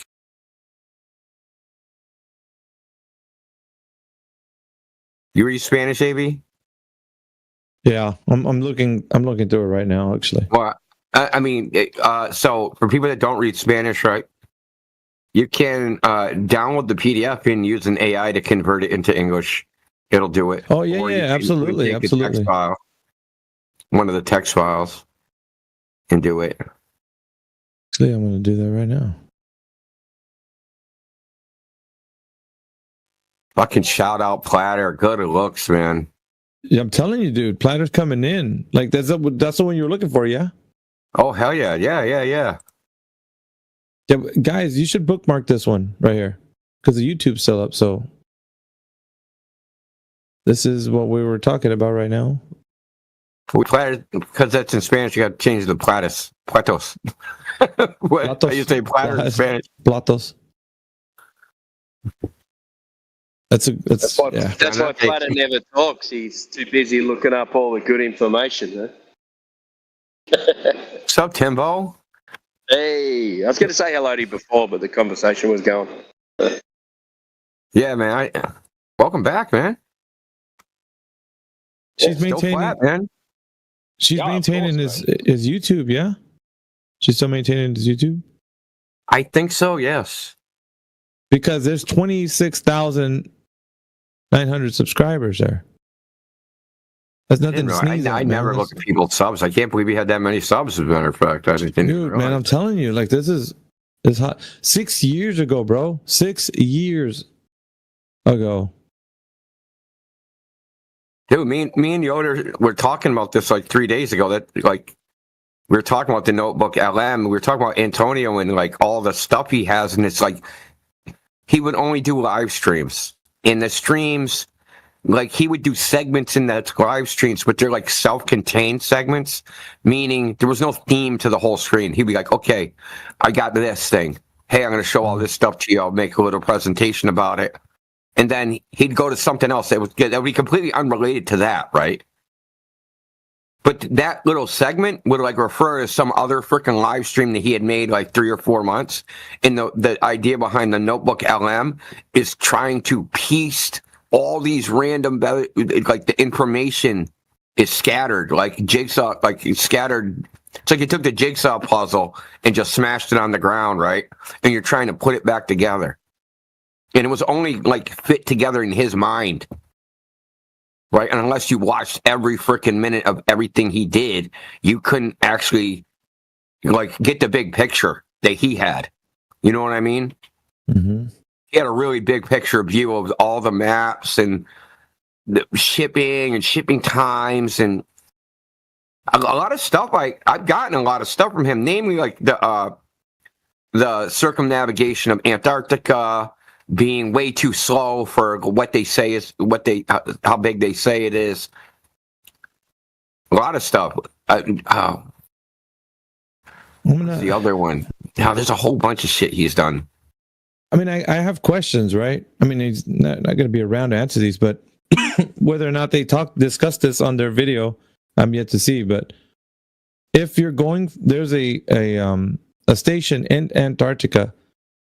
You read Spanish, AB? Yeah, I'm looking through it right now, actually. Well, I mean, so for people that don't read Spanish, right? You can download the PDF and use an AI to convert it into English. It'll do it. Oh yeah, Or you yeah, can absolutely, take a text absolutely. file, one of the text files, and do it. Actually, I'm going to do that right now. Fucking shout out Platter. Good looks, man. Yeah, I'm telling you, dude, Platter's coming in. Like that's the one you were looking for, yeah? Oh hell yeah, yeah. Yeah, guys, you should bookmark this one right here because the YouTube's still up. So this is what we were talking about right now. Because that's in Spanish, you got to change the platos. What? Platos. How you say platter in Spanish? Platos. That's why, yeah. that's why Platter never talks. He's too busy looking up all the good information. Huh? What's up, Timbo? Hey, I was going to say hello to you before, but the conversation was going. Yeah, man. Welcome back, man. She's Still maintaining, flat, man. She's Yeah, of maintaining course, his YouTube, yeah. She's still maintaining his YouTube I think so. Yes. because there's 26,900 subscribers there. That's nothing to sneeze at. I man. never look at people's subs. I can't believe he had that many subs. As a matter of fact, I just didn't. Dude, man, I'm telling you, like this is hot. 6 years ago, bro. 6 years ago. Dude, me and Yoder were talking about this like 3 days ago. That like we were talking about the Notebook LM. We were talking about Antonio and like all the stuff he has, and it's like he would only do live streams. In the streams, like he would do segments in that live streams, but they're like self-contained segments, meaning there was no theme to the whole screen. He'd be like, "Okay, I got this thing. Hey, I'm going to show all this stuff to you. I'll make a little presentation about it." And then he'd go to something else that would be completely unrelated to that, right? But that little segment would like refer to some other freaking live stream that he had made like 3 or 4 months. And the idea behind the Notebook LM is trying to piece all these random, like the information is scattered, like jigsaw, like scattered. It's like you took the jigsaw puzzle and just smashed it on the ground, right? And you're trying to put it back together. And it was only like fit together in his mind, right? And unless you watched every freaking minute of everything he did, you couldn't actually like get the big picture that he had. You know what I mean? Mm-hmm. He had a really big picture view of all the maps and the shipping and shipping times and a lot of stuff. I've gotten a lot of stuff from him, namely like the circumnavigation of Antarctica being way too slow for what they say is how big they say it is. A lot of stuff. The other one. Now there's a whole bunch of shit he's done. I mean, I have questions, right? I mean, he's not going to be around to answer these, but whether or not they discuss this on their video, I'm yet to see. But if you're going, there's a station in Antarctica.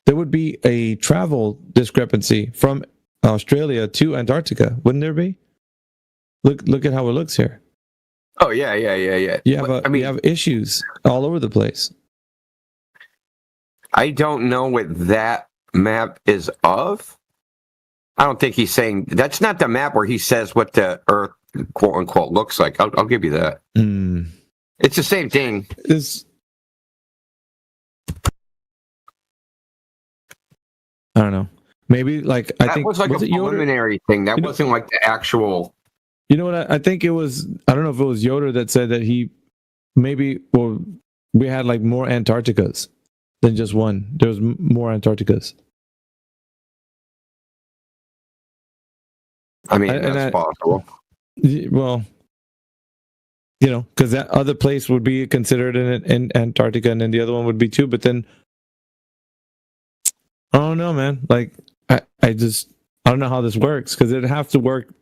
There would be a travel discrepancy from Australia to Antarctica, wouldn't there be? Look at how it looks here. Oh yeah. You have issues all over the place. I don't know what that map is of. I don't think he's saying that's not the map where he says what the Earth quote unquote looks like. I'll give you that. It's the same thing. I don't know. Maybe like I think was like a preliminary thing. That wasn't like the actual. You know what? I think it was. I don't know if it was Yoder that said that we had like more Antarcticas than just one. There was more Antarcticas. I mean, that's possible. Well, you know, because that other place would be considered in Antarctica, and then the other one would be too. But then, I don't know, man. Like, I don't know how this works because it'd have to work.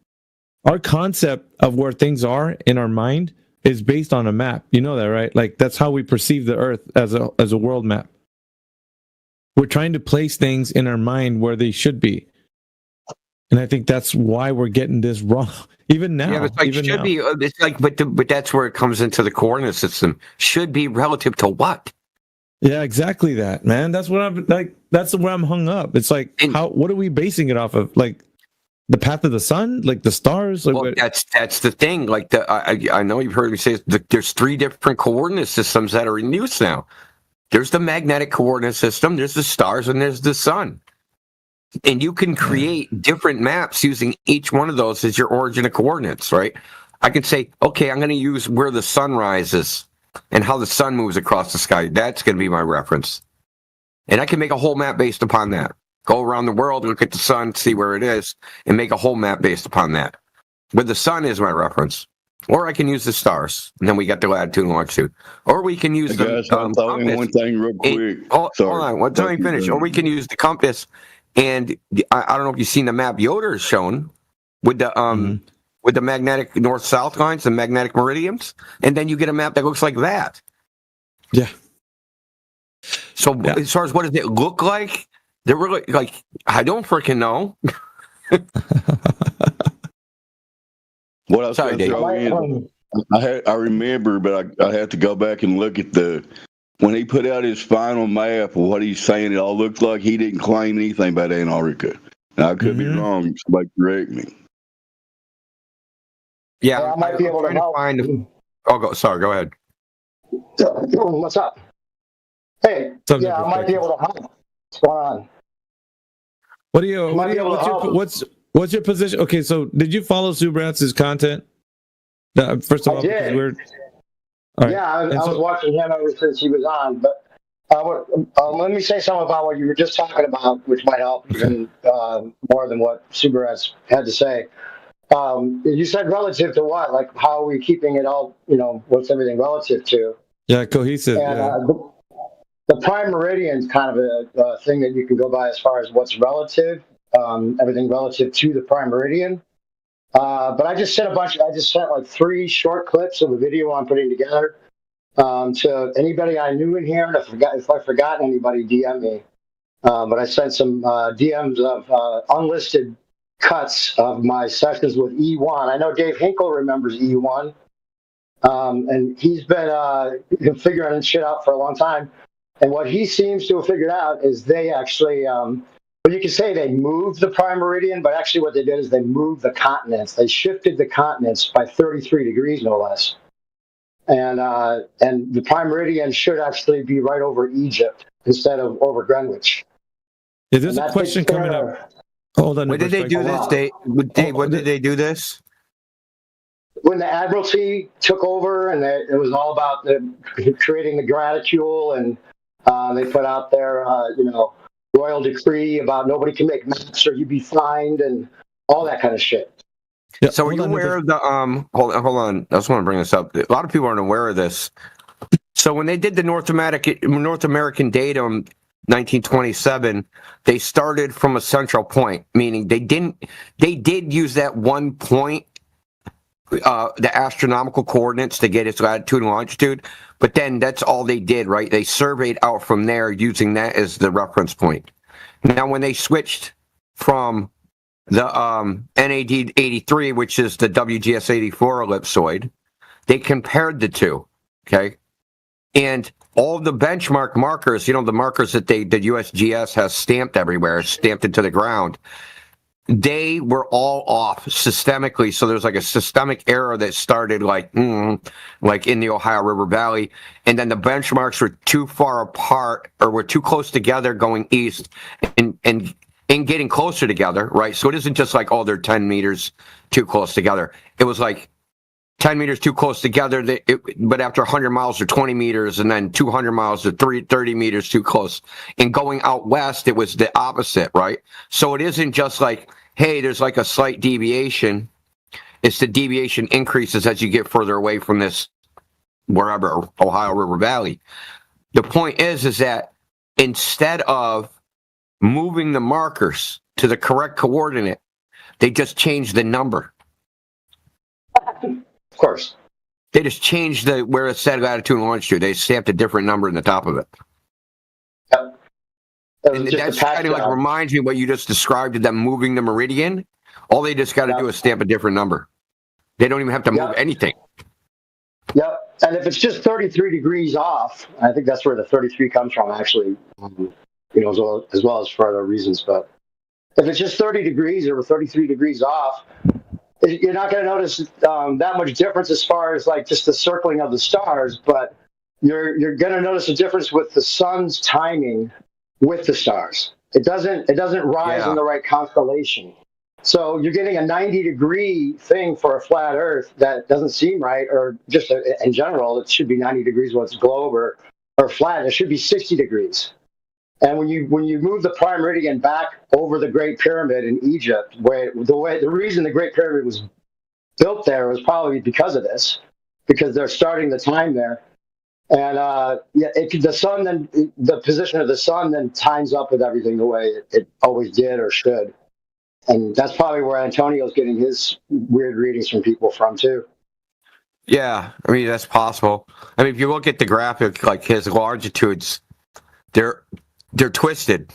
Our concept of where things are in our mind is based on a map. You know that, right? Like, that's how we perceive the Earth as a world map. We're trying to place things in our mind where they should be. And I think that's why we're getting this wrong. Even now. Yeah, but it's like, even should now. be. It's like, but that's where it comes into the coordinate system. Should be relative to what? Yeah, exactly that, man. That's what I'm like. That's where I'm hung up. It's like, what are we basing it off of? Like the path of the sun, like the stars. Like Well, that's the thing. Like I know you've heard me say there's 3 different coordinate systems that are in use now. There's the magnetic coordinate system. There's the stars, and there's the sun. And you can create different maps using each one of those as your origin of coordinates, right? I can say, okay, I'm going to use where the sun rises and how the sun moves across the sky. That's going to be my reference. And I can make a whole map based upon that. Go around the world, look at the sun, see where it is, and make a whole map based upon that. Where the sun is my reference. Or I can use the stars, and then we got the latitude and longitude. Or we can use the I'll throw in one thing real quick. Hold on, let me finish. Or we can use the compass. And I don't know if you've seen the map Yoder has shown with the magnetic north-south lines, the magnetic meridians, and then you get a map that looks like that. Yeah. So as far as what does it look like, they're really like, I don't freaking know. What I was going to throw in, I remember, but I had to go back and look at when he put out his final map of what he's saying it all looked like. He didn't claim anything about Antarctica. Now, I could be wrong. Somebody correct me. Yeah, I might be able to help. Go ahead. What's up? Hey, I might be able to help. What's going on? What's your position? Okay, so did you follow Subratz's content? First of all, because we're Right. Yeah, I was watching him ever since he was on. But let me say something about what you were just talking about, which might help even more than what Subaratz had to say. You said relative to what? Like, how are we keeping it all, what's everything relative to? Yeah, cohesive. And, the prime meridian is kind of a thing that you can go by as far as what's relative, everything relative to the prime meridian. But I just sent like 3 short clips of a video I'm putting together to anybody I knew in here. And if I forgot anybody, DM me. But I sent some DMs of unlisted cuts of my sessions with E1. I know Dave Hinkle remembers E1. And he's been figuring shit out for a long time. And what he seems to have figured out is they actually, well, you can say they moved the prime meridian, but actually what they did is they moved the continents. They shifted the continents by 33 degrees, no less. And the prime meridian should actually be right over Egypt instead of over Greenwich. Is this a question coming up? Hold on. When did they do this? Dave, when did they do this? When the Admiralty took over, and it was all about creating the Graticule, and they put out their, royal decree about nobody can make maps or you'd be fined and all that kind of shit. Yeah, so are you aware of the hold on, I just want to bring this up. A lot of people aren't aware of this. So when they did the North American Datum 1927, they started from a central point, meaning they did use that one point, the astronomical coordinates to get its latitude and longitude, but then that's all they did, right? They surveyed out from there using that as the reference point. Now, when they switched from the NAD 83, which is the WGS 84 ellipsoid, they compared the two, okay? And all the benchmark markers, the markers that the USGS has stamped everywhere, stamped into the ground, they were all off systemically. So there's like a systemic error that started like in the Ohio River Valley. And then the benchmarks were too far apart or were too close together going east and getting closer together, right? So it isn't just like, they're 10 meters too close together. It was like 10 meters too close together, but after 100 miles or 20 meters, and then 200 miles or 30 meters too close. And going out west, it was the opposite, right? So it isn't just like, hey, there's like a slight deviation. It's the deviation increases as you get further away from this, wherever, Ohio River Valley. The point is that instead of moving the markers to the correct coordinate, they just changed the number. Of course. They just changed where it said latitude and longitude. They stamped a different number in the top of it. Yep. And that's kind of like reminds me what you just described of them moving the meridian. All they just got to do is stamp a different number. They don't even have to move anything. Yep. And if it's just 33 degrees off, I think that's where the 33 comes from, actually, as well as for other reasons. But if it's just 30 degrees or 33 degrees off, you're not going to notice that much difference as far as like just the circling of the stars, but you're going to notice a difference with the sun's timing with the stars. It doesn't rise in the right constellation. So you're getting a 90-degree thing for a flat Earth that doesn't seem right, or just in general, it should be 90 degrees when it's globe or flat. It should be 60 degrees. And when you move the prime meridian back over the Great Pyramid in Egypt, the reason the Great Pyramid was built there was probably because of this, because they're starting the time there. And the sun then, the position of the sun then times up with everything the way it always did or should. And that's probably where Antonio's getting his weird readings from people from too. Yeah, I mean that's possible. I mean, if you look at the graphic, like his longitudes, they're twisted.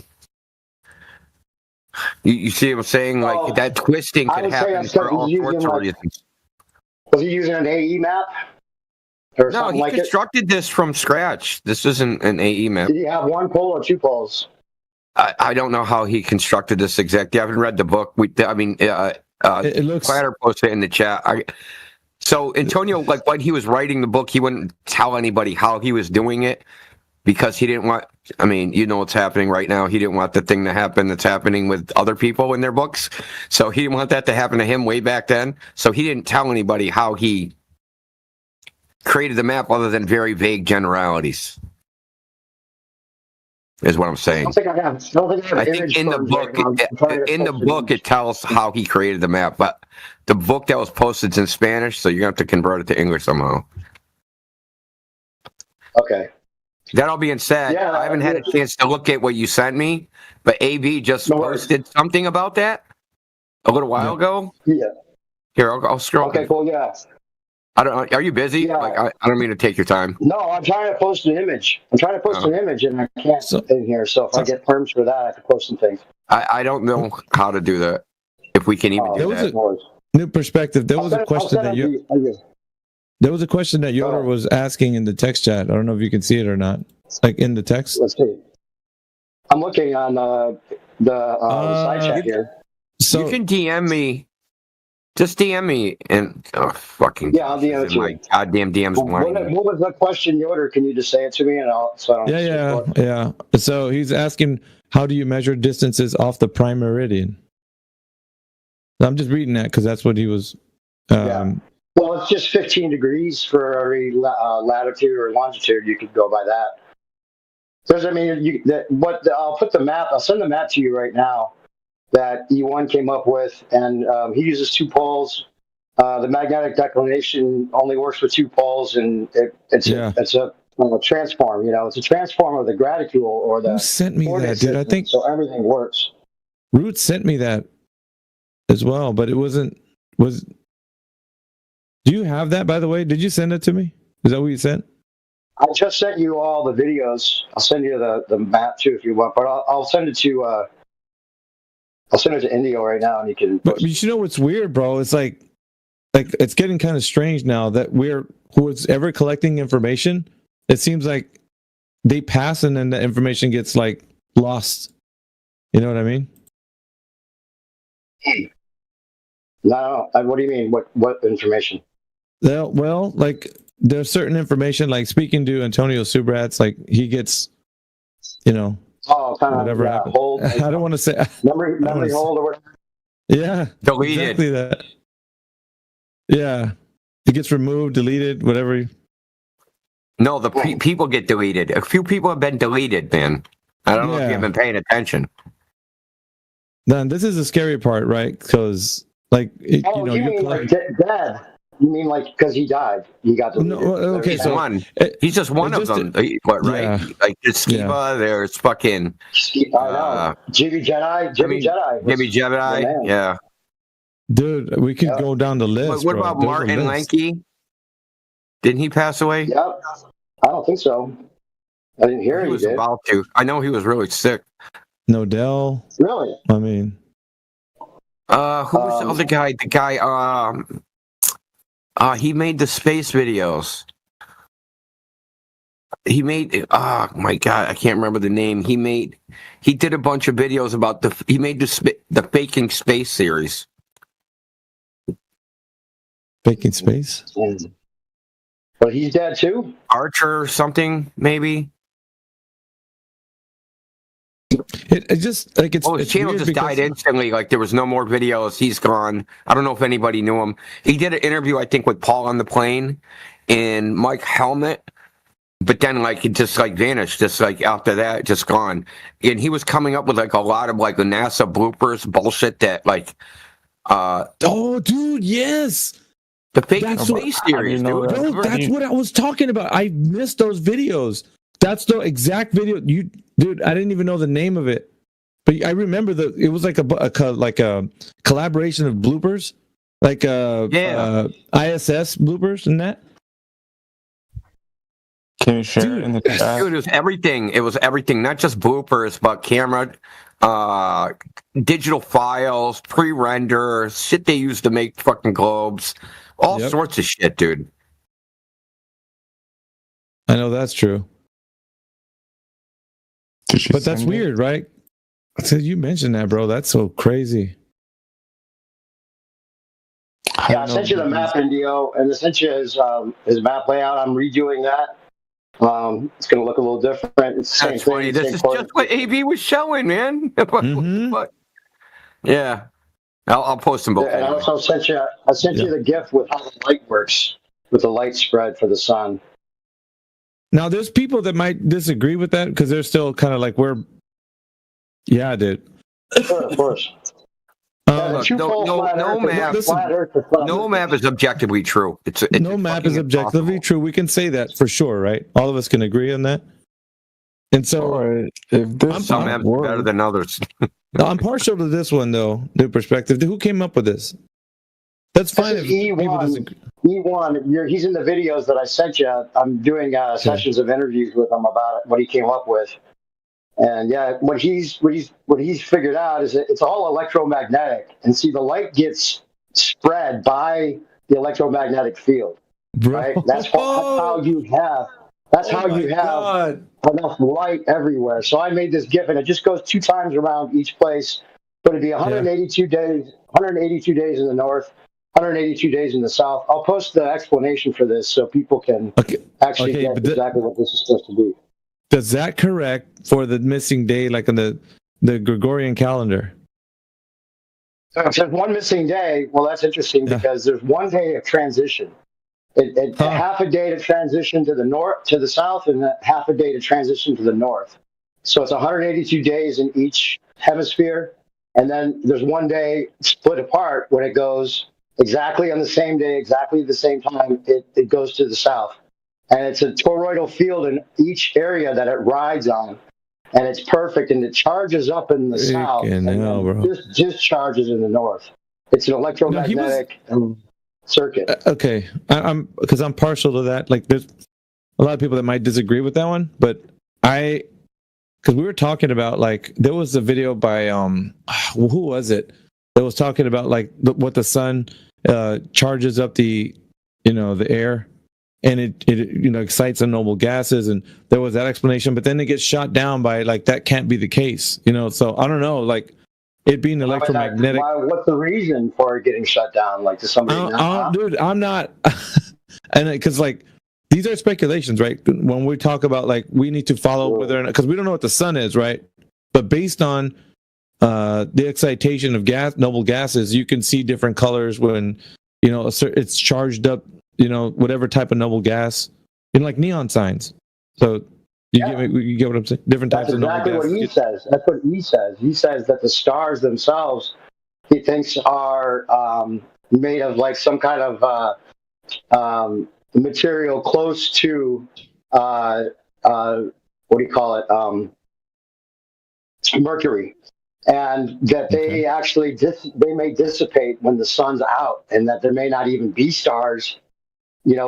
You see what I'm saying? Like that twisting could happen for all sorts of reasons. Was he using an AE map? Or no, he constructed this from scratch. This isn't an AE map. Did he have one pole or two poles? I don't know how he constructed this exactly. I haven't read the book. It looks. Platter posted it in the chat. So Antonio, like when he was writing the book, he wouldn't tell anybody how he was doing it because he didn't want. I mean, you know what's happening right now. He didn't want the thing to happen that's happening with other people in their books. So he didn't want that to happen to him way back then. So he didn't tell anybody how he created the map, other than very vague generalities. Is what I'm saying. I think in the book, it tells how he created the map, but the book that was posted is in Spanish, so you're gonna have to convert it to English somehow. Okay. That all being said, I haven't had a chance to look at what you sent me, but AB just posted something about that a little while ago. Yeah. Here, I'll scroll. Okay, cool. Yeah. I don't. Are you busy? Yeah. Like, I don't mean to take your time. No, I'm trying to post an image. And I can't in here. So if I get perms for that, I can post some things. I don't know how to do that. If we can even do that. New perspective. There was a question that Yoder was asking in the text chat. I don't know if you can see it or not. Like in the text. Let's see. I'm looking on the side chat here. So you can DM me. Just DM me and fucking I'll DM you. My goddamn DM's what was the question, Yoder? Can you just say it to me and I'll Yeah. So he's asking, how do you measure distances off the prime meridian? I'm just reading that because that's what he was. Well, it's just 15 degrees for every latitude or longitude. You could go by that. I'll put the map. I'll send the map to you right now that E1 came up with, and he uses two poles. The magnetic declination only works with two poles, and it's a transform. It's a transform of the graticule or the. Who sent me that, dude? I think so. Everything works. Root sent me that as well, but it wasn't. Do you have that, by the way? Did you send it to me? Is that what you sent? I just sent you all the videos. I'll send you the map too if you want, but I'll send it to. I'll send it to Indio right now, and you can. But you know what's weird, bro? It's like it's getting kind of strange now that who's ever collecting information. It seems like they pass, and then the information gets like lost. You know what I mean? No. What do you mean? What information? Well, like there's certain information. Like speaking to Antonio Subrats, like he gets, Oh, kind of whatever happened. Hold, I don't want to say memory hold or whatever. Yeah, deleted. Exactly that. Yeah, it gets removed, deleted, whatever. No, the people get deleted. A few people have been deleted, man. I don't know if you've been paying attention. Then this is the scary part, right? Because like you mean like dead. You mean like because he died, he got deleted? No, okay, he's one. He's just one of them, right? Yeah. Like there's Skiba, there's fucking Jimmy Jedi. Jimmy Jedi, yeah. Dude, we could go down the list. What about Martin Lanke? Didn't he pass away? Yep. I don't think so. I didn't hear he was about to. I know he was really sick. Nodell. Really? I mean, Who was the other guy? The guy, he made the space videos. He made, oh my God, I can't remember the name. He did a bunch of videos about he made the Faking Space series. Faking Space? But he's dead too? Archer or something, maybe? It just, like, it's. His channel just died instantly. Like, there was no more videos. He's gone. I don't know if anybody knew him. He did an interview, I think, with Paul on the Plane and Mike Helmet. But then, like, it just, like, vanished. Just, like, after that, just gone. And he was coming up with, like, a lot of, like, the NASA bloopers bullshit that, like... oh, dude, yes! The Faking Space series, dude. Bro, that's what I was talking about. I missed those videos. That's the exact video. Dude, I didn't even know the name of it. But I remember it was like a collaboration of bloopers. Like ISS bloopers and that. Can you share it in the chat? Dude, it was everything. It was everything, not just bloopers, but camera, digital files, pre-render, shit they used to make fucking globes, all sorts of shit, dude. I know that's true. But that's weird, right? So you mentioned that, bro. That's so crazy. Yeah, I sent you the map, Indio, and I sent you his map layout. I'm redoing that. It's going to look a little different. It's the same That's thing, funny. This same is part. just what AB was showing, man. What the fuck? Yeah. I'll post them both. Yeah, and I also sent you the GIF with how the light works, with the light spread for the sun. Now, there's people that might disagree with that because they're still kind of like, yeah, dude. Sure, of course. Look, no map is objectively true. No map is objectively true. We can say that for sure, right? All of us can agree on that. And so, some maps are better than others. I'm partial to this one, though. New perspective. Who came up with this? That's fine. This is E1. He's in the videos that I sent you. I'm doing sessions of interviews with him about what he came up with. And yeah, what he's figured out is that it's all electromagnetic. And see, the light gets spread by the electromagnetic field. Right? That's how you have enough light everywhere. So I made this GIF, and it just goes 2 times around each place. But it'd be 182 days, 182 days in the north, 182 days in the south. I'll post the explanation for this so people can actually get exactly what this is supposed to be. Does that correct for the missing day, like in the Gregorian calendar? If there's one missing day, well, that's interesting because there's 1 day of transition. Half a day to transition to the north, to the south, and half a day to transition to the north. So it's 182 days in each hemisphere, and then there's 1 day split apart when it goes exactly on the same day, exactly at the same time. It goes to the south. And it's a toroidal field in each area that it rides on. And it's perfect. And it charges up in the south and discharges in the north. It's an electromagnetic circuit. Okay. Because I'm partial to that. Like, there's a lot of people that might disagree with that one. But because we were talking about, like, there was a video by, who was it? That was talking about, like, what the sun charges up the air. And it excites the noble gases, and there was that explanation, but then it gets shot down by, like, that can't be the case, so I don't know, like, it being electromagnetic. What's the reason for it getting shut down? Like, does somebody dude, I'm not and because, like, these are speculations, right? When we talk about, like, we need to follow whether or not, because we don't know what the sun is, right? But based on the excitation of noble gases, you can see different colors when it's charged up, whatever type of noble gas, like neon signs. So you get what I'm saying? Different types of noble gas. That's exactly what he says. That's what he says. He says that the stars themselves, he thinks, are made of, like, some kind of material close to what do you call it? Mercury. And that they actually they may dissipate when the sun's out, and that there may not even be stars.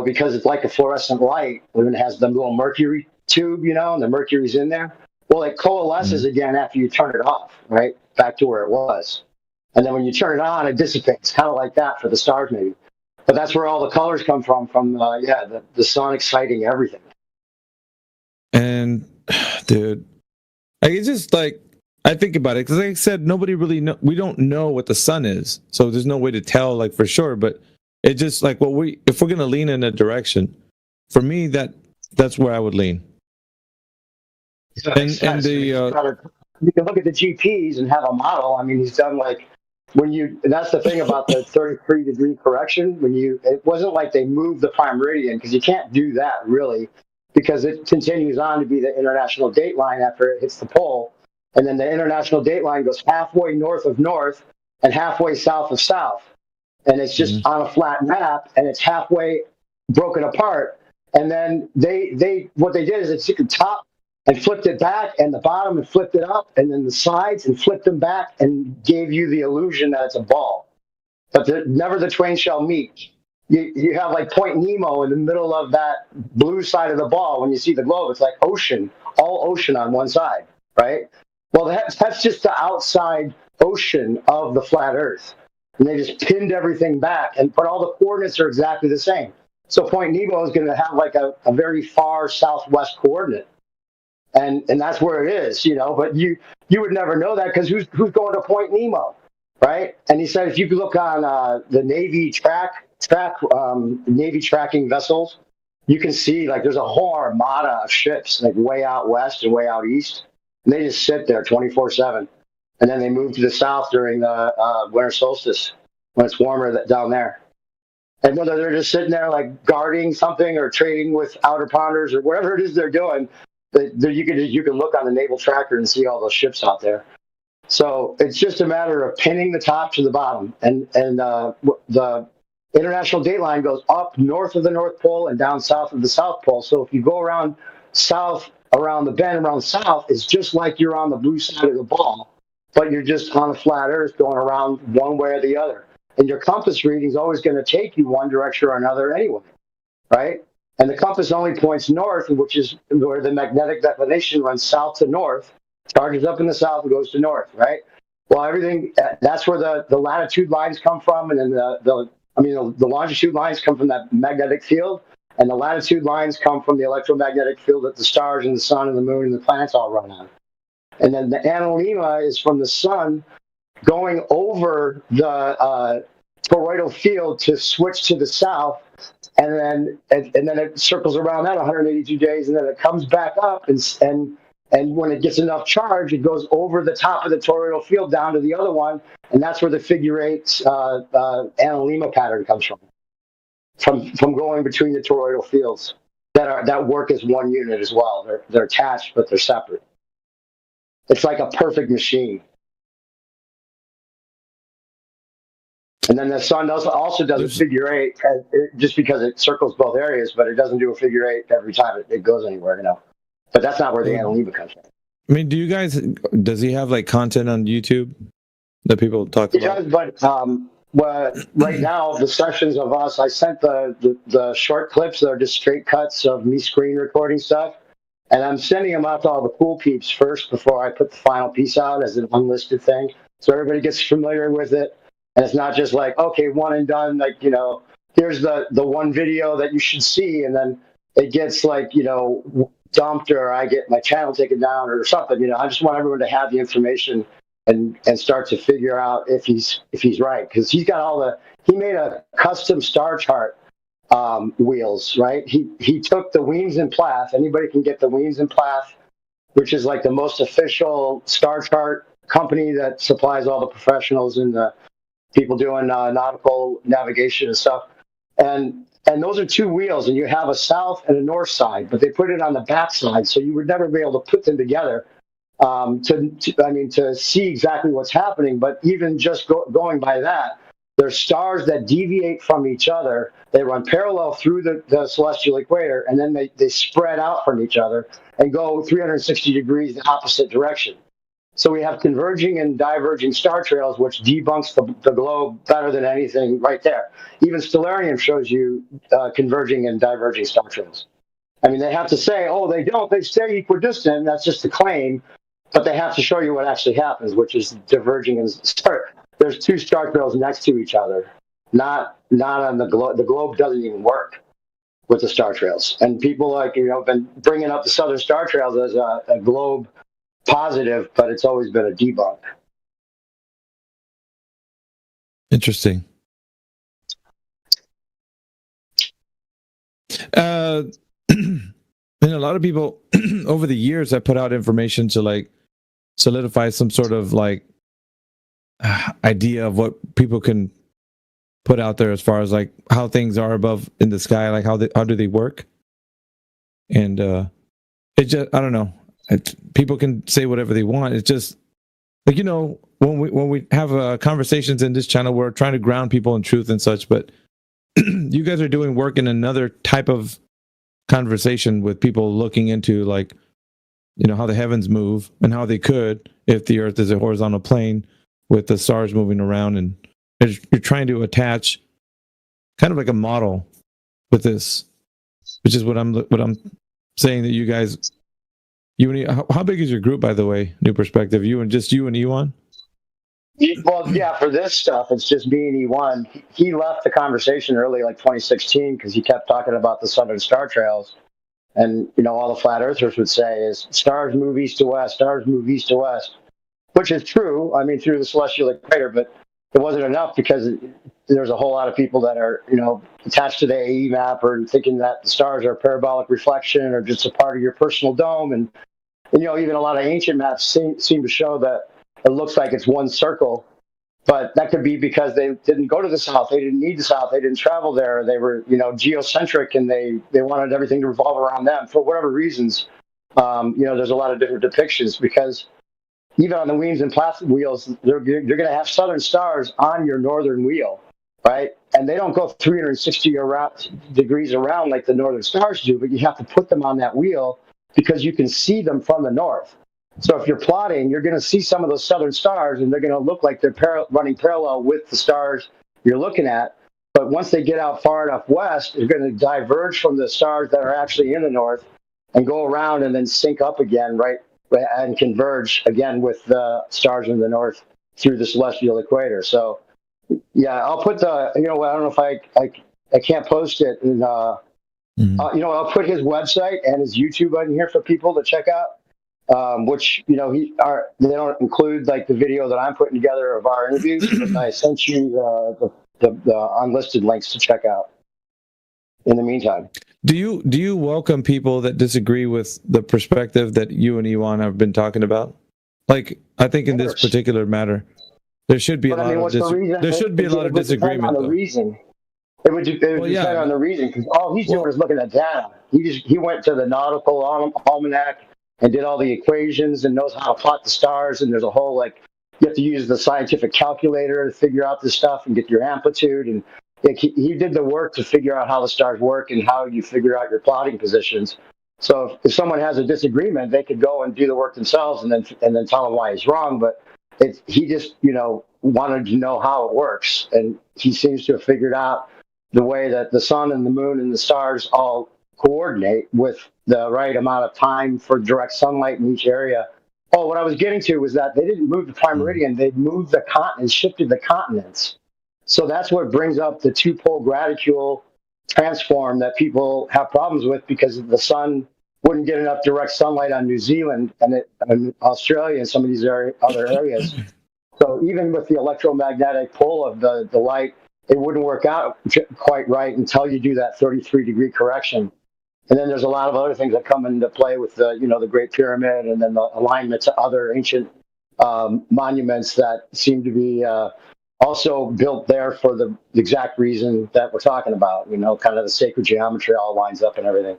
Because it's like a fluorescent light when it has the little mercury tube, and the mercury's in there. Well, it coalesces again after you turn it off, right? Back to where it was. And then when you turn it on, it dissipates, kind of like that for the stars, maybe. But that's where all the colors come from the sun exciting everything. And dude, like, it's just like, I think about it because, like I said, nobody really know. We don't know what the sun is, so there's no way to tell, like, for sure. But it just like if we're gonna lean in a direction, for me, that's where I would lean. You can look at the GPs and have a model. I mean, he's done like and that's the thing about the 33-degree correction. It wasn't like they moved the prime meridian, because you can't do that really, because it continues on to be the international date line after it hits the pole. And then the international date line goes halfway north of north and halfway south of south. And it's just on a flat map, and it's halfway broken apart. And then what they did is they took the top and flipped it back, and the bottom and flipped it up, and then the sides and flipped them back and gave you the illusion that it's a ball. But never the twain shall meet. You have like Point Nemo in the middle of that blue side of the ball. When you see the globe, it's like ocean, all ocean on one side, right? Well, that's just the outside ocean of the flat Earth. And they just pinned everything back, but all the coordinates are exactly the same. So Point Nemo is going to have like a very far southwest coordinate. And that's where it is, but you would never know that, because who's going to Point Nemo, right? And he said, if you look on the Navy Navy tracking vessels, you can see like there's a whole armada of ships like way out west and way out east. And they just sit there 24/7. And then they move to the south during the winter solstice when it's warmer down there. And whether they're just sitting there like guarding something or trading with outer ponders or whatever it is they're doing, you can look on the naval tracker and see all those ships out there. So it's just a matter of pinning the top to the bottom. And the international date line goes up north of the North Pole and down south of the South Pole. So if you go around south, around the bend, around south, it's just like you're on the blue side of the ball, but you're just on a flat Earth going around one way or the other. And your compass reading is always going to take you one direction or another anyway, right? And the compass only points north, which is where the magnetic declination runs south to north, charges up in the south and goes to north, right? Well, that's where the latitude lines come from, and then the longitude lines come from that magnetic field, and the latitude lines come from the electromagnetic field that the stars and the sun and the moon and the planets all run on. And then the analemma is from the sun going over the toroidal field to switch to the south, and then it circles around that 182 days, and then it comes back up, and when it gets enough charge, it goes over the top of the toroidal field down to the other one, and that's where the figure eight analemma pattern comes from going between the toroidal fields that work as one unit as well. They're attached, but they're separate. It's like a perfect machine. And then the sun also does a figure eight, just because it circles both areas, but it doesn't do a figure eight every time it goes anywhere, But that's not where the analemma comes from. I mean, does he have like content on YouTube that people talk about? He does, but right now, the sessions of us, I sent the short clips that are just straight cuts of me screen recording stuff. And I'm sending them out to all the cool peeps first before I put the final piece out as an unlisted thing. So everybody gets familiar with it. And it's not just like, okay, one and done, like, here's the one video that you should see. And then it gets like, dumped, or I get my channel taken down or something. I just want everyone to have the information and start to figure out if he's right. Because he's got he made a custom star chart wheels, right? He took the Weems and Plath. Anybody can get the Weems and Plath, which is like the most official star chart company that supplies all the professionals and the people doing nautical navigation and stuff. And those are two wheels, and you have a south and a north side, but they put it on the back side, so you would never be able to put them together to see exactly what's happening. But even just going by that, there's stars that deviate from each other. They run parallel through the celestial equator, and then they spread out from each other and go 360 degrees the opposite direction. So we have converging and diverging star trails, which debunks the globe better than anything right there. Even Stellarium shows you converging and diverging star trails. I mean, they have to say, oh, they don't. They stay equidistant. That's just a claim. But they have to show you what actually happens, which is diverging and there's two star trails next to each other, not on the globe. The globe doesn't even work with the star trails. And people like, have been bringing up the Southern Star Trails as a globe positive, but it's always been a debunk. Interesting. And a lot of people over the years have put out information to like solidify some sort of like idea of what people can put out there as far as like how things are above in the sky, like how do they work. And it just, I don't know, people can say whatever they want. It's just like, when we have conversations in this channel, we're trying to ground people in truth and such, but you guys are doing work in another type of conversation with people looking into like, how the heavens move and how they could if the earth is a horizontal plane with the stars moving around, and you're trying to attach kind of like a model with this, which is what I'm saying that you guys, how big is your group, by the way? New Perspective, you and Ewan? Well, yeah, for this stuff, it's just me and E1. He left the conversation early, like 2016, because he kept talking about the Southern Star Trails. And, all the flat earthers would say is stars move east to west, stars move east to west, which is true. I mean, through the celestial equator, but it wasn't enough because there's a whole lot of people that are, attached to the AE map or thinking that the stars are a parabolic reflection or just a part of your personal dome. And even a lot of ancient maps seem to show that it looks like it's one circle, but that could be because they didn't go to the south. They didn't need the south. They didn't travel there. They were, geocentric, and they wanted everything to revolve around them for whatever reasons. There's a lot of different depictions because even on the Weems and Placid wheels, you're going to have southern stars on your northern wheel, right? And they don't go 360 degrees around like the northern stars do, but you have to put them on that wheel because you can see them from the north. So if you're plotting, you're going to see some of those southern stars, and they're going to look like they're running parallel with the stars you're looking at. But once they get out far enough west, they're going to diverge from the stars that are actually in the north and go around and then sync up again, right, and converge again with the stars in the north through the celestial equator. So, yeah, I'll put the, I don't know if I can't post it. And, I'll put his website and his YouTube on here for people to check out. Which they don't include like the video that I'm putting together of our interviews, but I sent you the unlisted links to check out. In the meantime, do you welcome people that disagree with the perspective that you and Ewan have been talking about? Like, I think in this particular matter, there should be a lot of disagreement. On the reason. It would depend on the reason, because all he's doing is looking at data. He went to the Nautical Almanac and did all the equations and knows how to plot the stars. And there's a whole, you have to use the scientific calculator to figure out this stuff and get your amplitude. And he did the work to figure out how the stars work and how you figure out your plotting positions. So if someone has a disagreement, they could go and do the work themselves and then tell him why he's wrong. But he just, wanted to know how it works. And he seems to have figured out the way that the sun and the moon and the stars all coordinate with the right amount of time for direct sunlight in each area. Oh, what I was getting to was that they didn't move the prime meridian. They moved the continents, shifted the continents. So that's what brings up the two-pole graticule transform that people have problems with, because the sun wouldn't get enough direct sunlight on New Zealand and Australia and some of these other areas. So even with the electromagnetic pull of the light, it wouldn't work out quite right until you do that 33-degree correction. And then there's a lot of other things that come into play with the Great Pyramid and then the alignment to other ancient monuments that seem to be also built there for the exact reason that we're talking about. Kind of the sacred geometry all lines up and everything.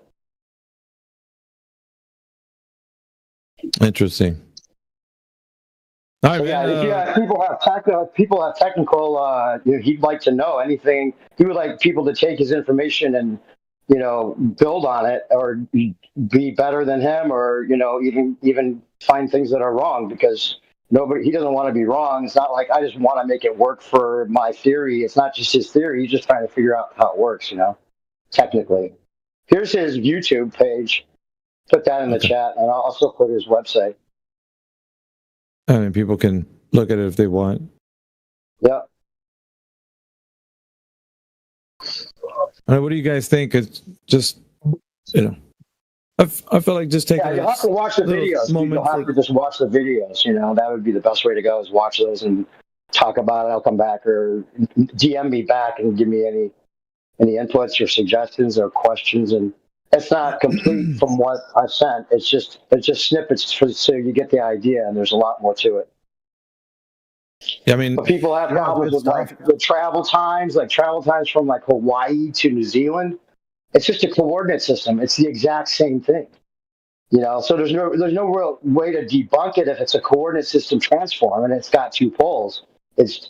Interesting. All right, if people have technical, he'd like to know anything. He would like people to take his information and build on it, or be better than him, or even find things that are wrong, because he doesn't want to be wrong. It's not like I just want to make it work for my theory. It's not just his theory. He's just trying to figure out how it works, technically. Here's his YouTube page. Put that in the chat, and I'll also put his website. I mean, people can look at it if they want. Yeah. What do you guys think? It's just, I feel like just taking you'll have to watch the videos. You'll have to just watch the videos. That would be the best way to go, is watch those and talk about it. I'll come back or DM me back and give me any inputs or suggestions or questions. And it's not complete from what I sent. It's just snippets so you get the idea, and there's a lot more to it. Yeah, I mean, but people have problems with the travel times from like Hawaii to New Zealand. It's just a coordinate system. It's the exact same thing. So there's no real way to debunk it if it's a coordinate system transform and it's got two poles. It's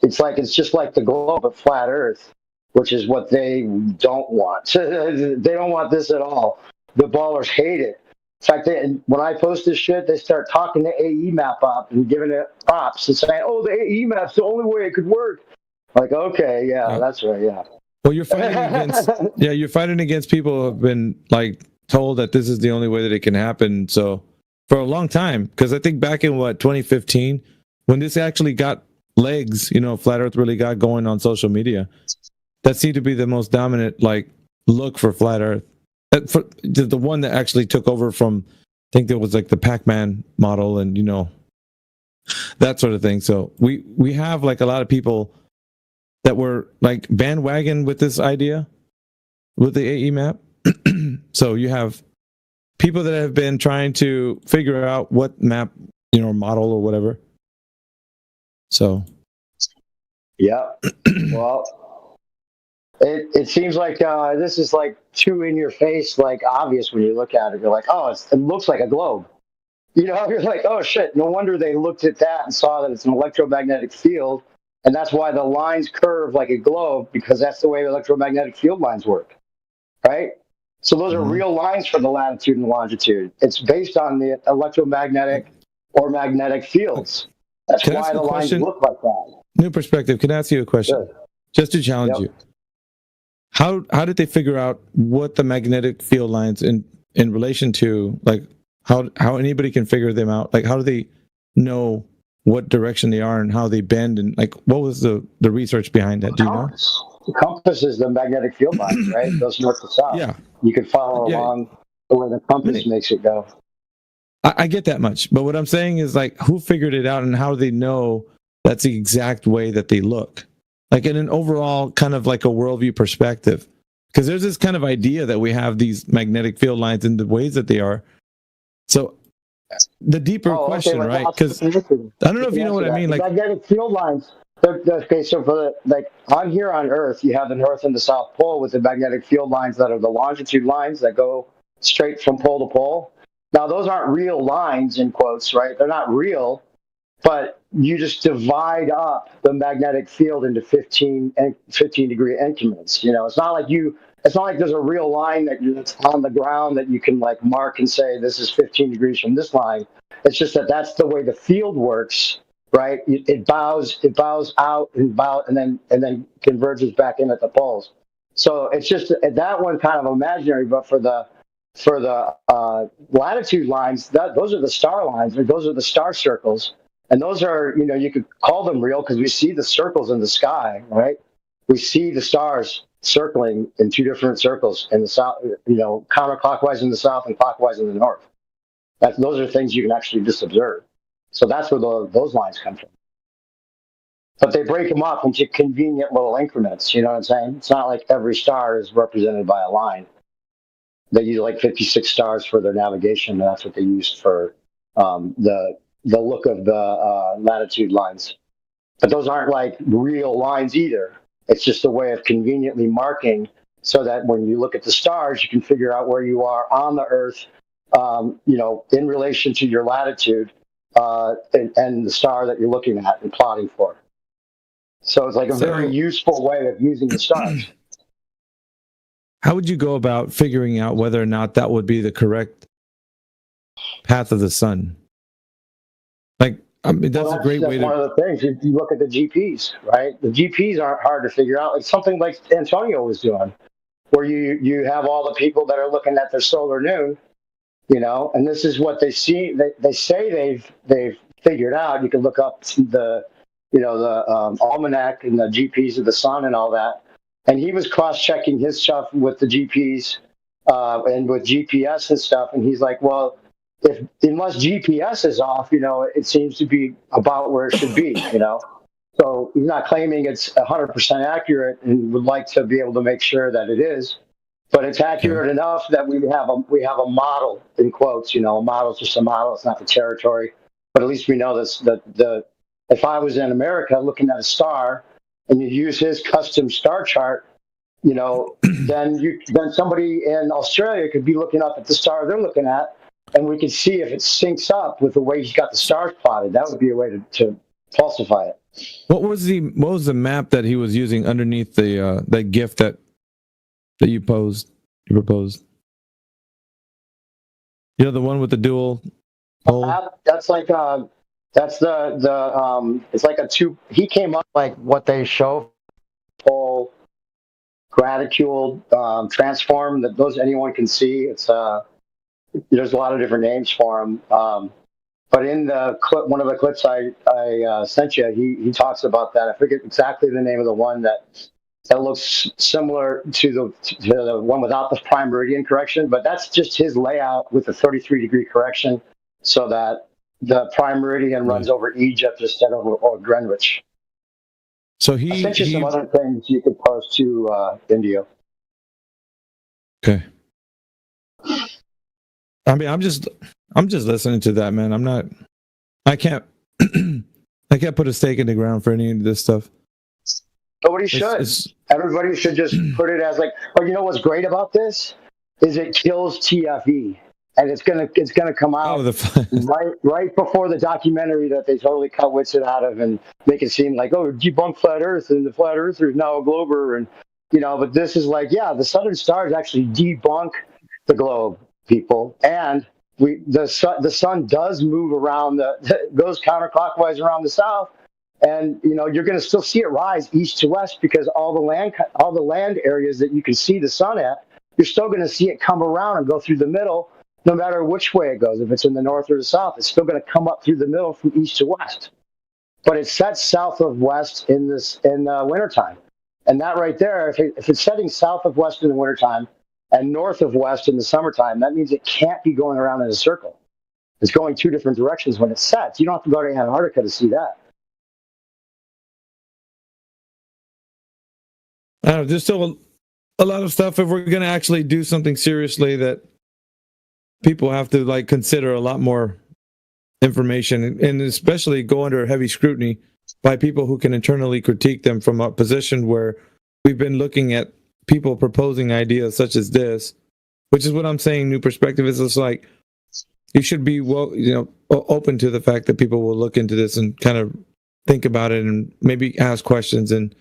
just like the globe but flat Earth, which is what they don't want. They don't want this at all. The ballers hate it. In fact, when I post this shit, they start talking the AE map up and giving it props and saying, "Oh, the AE map's the only way it could work." Like, okay, yeah, that's right, yeah. Well, you're fighting against you're fighting against people who have been like told that this is the only way that it can happen. So for a long time, because I think back in 2015, when this actually got legs, Flat Earth really got going on social media, that seemed to be the most dominant look for Flat Earth. For the one that actually took over from, I think there was like the Pac-Man model and that sort of thing. So we have like a lot of people that were like bandwagon with this idea with the AE map. So you have people that have been trying to figure out what map, model or whatever. So yeah. Well, it seems like this is like too in your face, like obvious when you look at it. You're like, oh, it looks like a globe. You're like, oh shit, no wonder they looked at that and saw that it's an electromagnetic field. And that's why the lines curve like a globe, because that's the way electromagnetic field lines work, right? So those are real lines for the latitude and longitude. It's based on the electromagnetic or magnetic fields. That's why the lines look like that. New perspective. Can I ask you a question? Sure. Just to challenge you. How did they figure out what the magnetic field lines in relation to, like, how anybody can figure them out? Like, how do they know what direction they are and how they bend, and like what was the research behind that? Do you know? The compass is the magnetic field lines, right? It goes north to south. Yeah. You can follow along the way the compass makes it go. I get that much, but what I'm saying is, like, who figured it out and how do they know that's the exact way that they look? Like in an overall kind of like a worldview perspective, because there's this kind of idea that we have these magnetic field lines in the ways that they are. So the deeper question, right? Because I don't know if you know what I mean. Like magnetic field lines. Okay, so for on here on Earth, you have the North and the South Pole with the magnetic field lines that are the longitude lines that go straight from pole to pole. Now, those aren't real lines, in quotes, right? They're not real, but you just divide up the magnetic field into 15 degree increments. It's not like there's a real line that's on the ground that you can like mark and say this is 15 degrees from this line. It's just that's the way the field works, right? It bows out and then converges back in at the poles. So it's just that one kind of imaginary, but for the latitude lines, those are the star lines, or those are the star circles. And those are, you could call them real because we see the circles in the sky, right? We see the stars circling in two different circles in the south, counterclockwise in the south and clockwise in the north. Those are things you can actually just observe. So that's where those lines come from. But they break them up into convenient little increments, you know what I'm saying? It's not like every star is represented by a line. They use like 56 stars for their navigation, and that's what they used for the look of the latitude lines. But those aren't like real lines either. It's just a way of conveniently marking so that when you look at the stars, you can figure out where you are on the Earth, in relation to your latitude and the star that you're looking at and plotting for. So it's like a very useful way of using the stars. How would you go about figuring out whether or not that would be the correct path of the sun? Like, that's a great way to. One of the things, you look at the GPS, right? The GPS aren't hard to figure out. Like something like Antonio was doing, where you have all the people that are looking at their solar noon, and this is what they see. They say they've figured out. You can look up the the almanac and the GPS of the sun and all that. And he was cross-checking his stuff with the GPS and with GPS and stuff. And he's like, well, unless GPS is off, it seems to be about where it should be, So he's not claiming it's 100% accurate and would like to be able to make sure that it is. But it's accurate enough that we have a model, in quotes. A model is just a model. It's not the territory. But at least we know this. If I was in America looking at a star, and you use his custom star chart, then somebody in Australia could be looking up at the star they're looking at, and we could see if it syncs up with the way he's got the stars plotted. That would be a way to falsify it. What was the map that he was using underneath the that GIF that you proposed? The one with the dual hole? That's like that's the it's like a two. He came up like what they show pole graticule transform that anyone can see. It's there's a lot of different names for them. But in the clip, one of the clips I sent you, he talks about that. I forget exactly the name of the one that looks similar to the one without the prime meridian correction, but that's just his layout with the 33-degree correction, so that the prime meridian runs over Egypt instead of over Greenwich. So I sent you some other things you could post to India. Okay. I mean, I'm just listening to that, man. I can't put a stake in the ground for any of this stuff. Nobody should. Everybody should just put it as like, oh, you know what's great about this is it kills TFE, and it's gonna come out right before the documentary that they totally cut Whitsitt out of and make it seem like, oh, debunk flat Earth and the flat Earther is now a glober, and but this is like, yeah, the southern stars actually debunk the globe, people, and the sun does move around goes counterclockwise around the south. And you're going to still see it rise east to west because all the land areas that you can see the sun at, you're still going to see it come around and go through the middle, no matter which way it goes. If it's in the north or the south, it's still going to come up through the middle from east to west. But it sets south of west in the wintertime, and that right there, if it's setting south of west in the wintertime and north of west in the summertime, that means it can't be going around in a circle. It's going two different directions when it sets. You don't have to go to Antarctica to see that. There's still a lot of stuff if we're going to actually do something seriously that people have to consider a lot more information, and especially go under heavy scrutiny by people who can internally critique them from a position where we've been looking at people proposing ideas such as this, which is what I'm saying. New perspective is just like, you should be open to the fact that people will look into this and kind of think about it and maybe ask questions and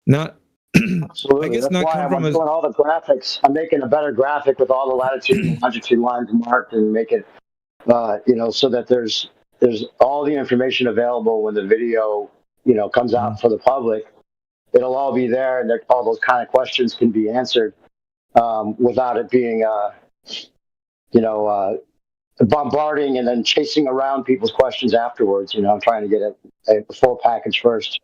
not. Absolutely. I guess That's not why come I'm from doing all the graphics. I'm making a better graphic with all the latitude and longitude lines marked, and make it, so that there's all the information available when the video, comes out for the public. It'll all be there, and all those kind of questions can be answered without it being, bombarding and then chasing around people's questions afterwards. I'm trying to get a full package first.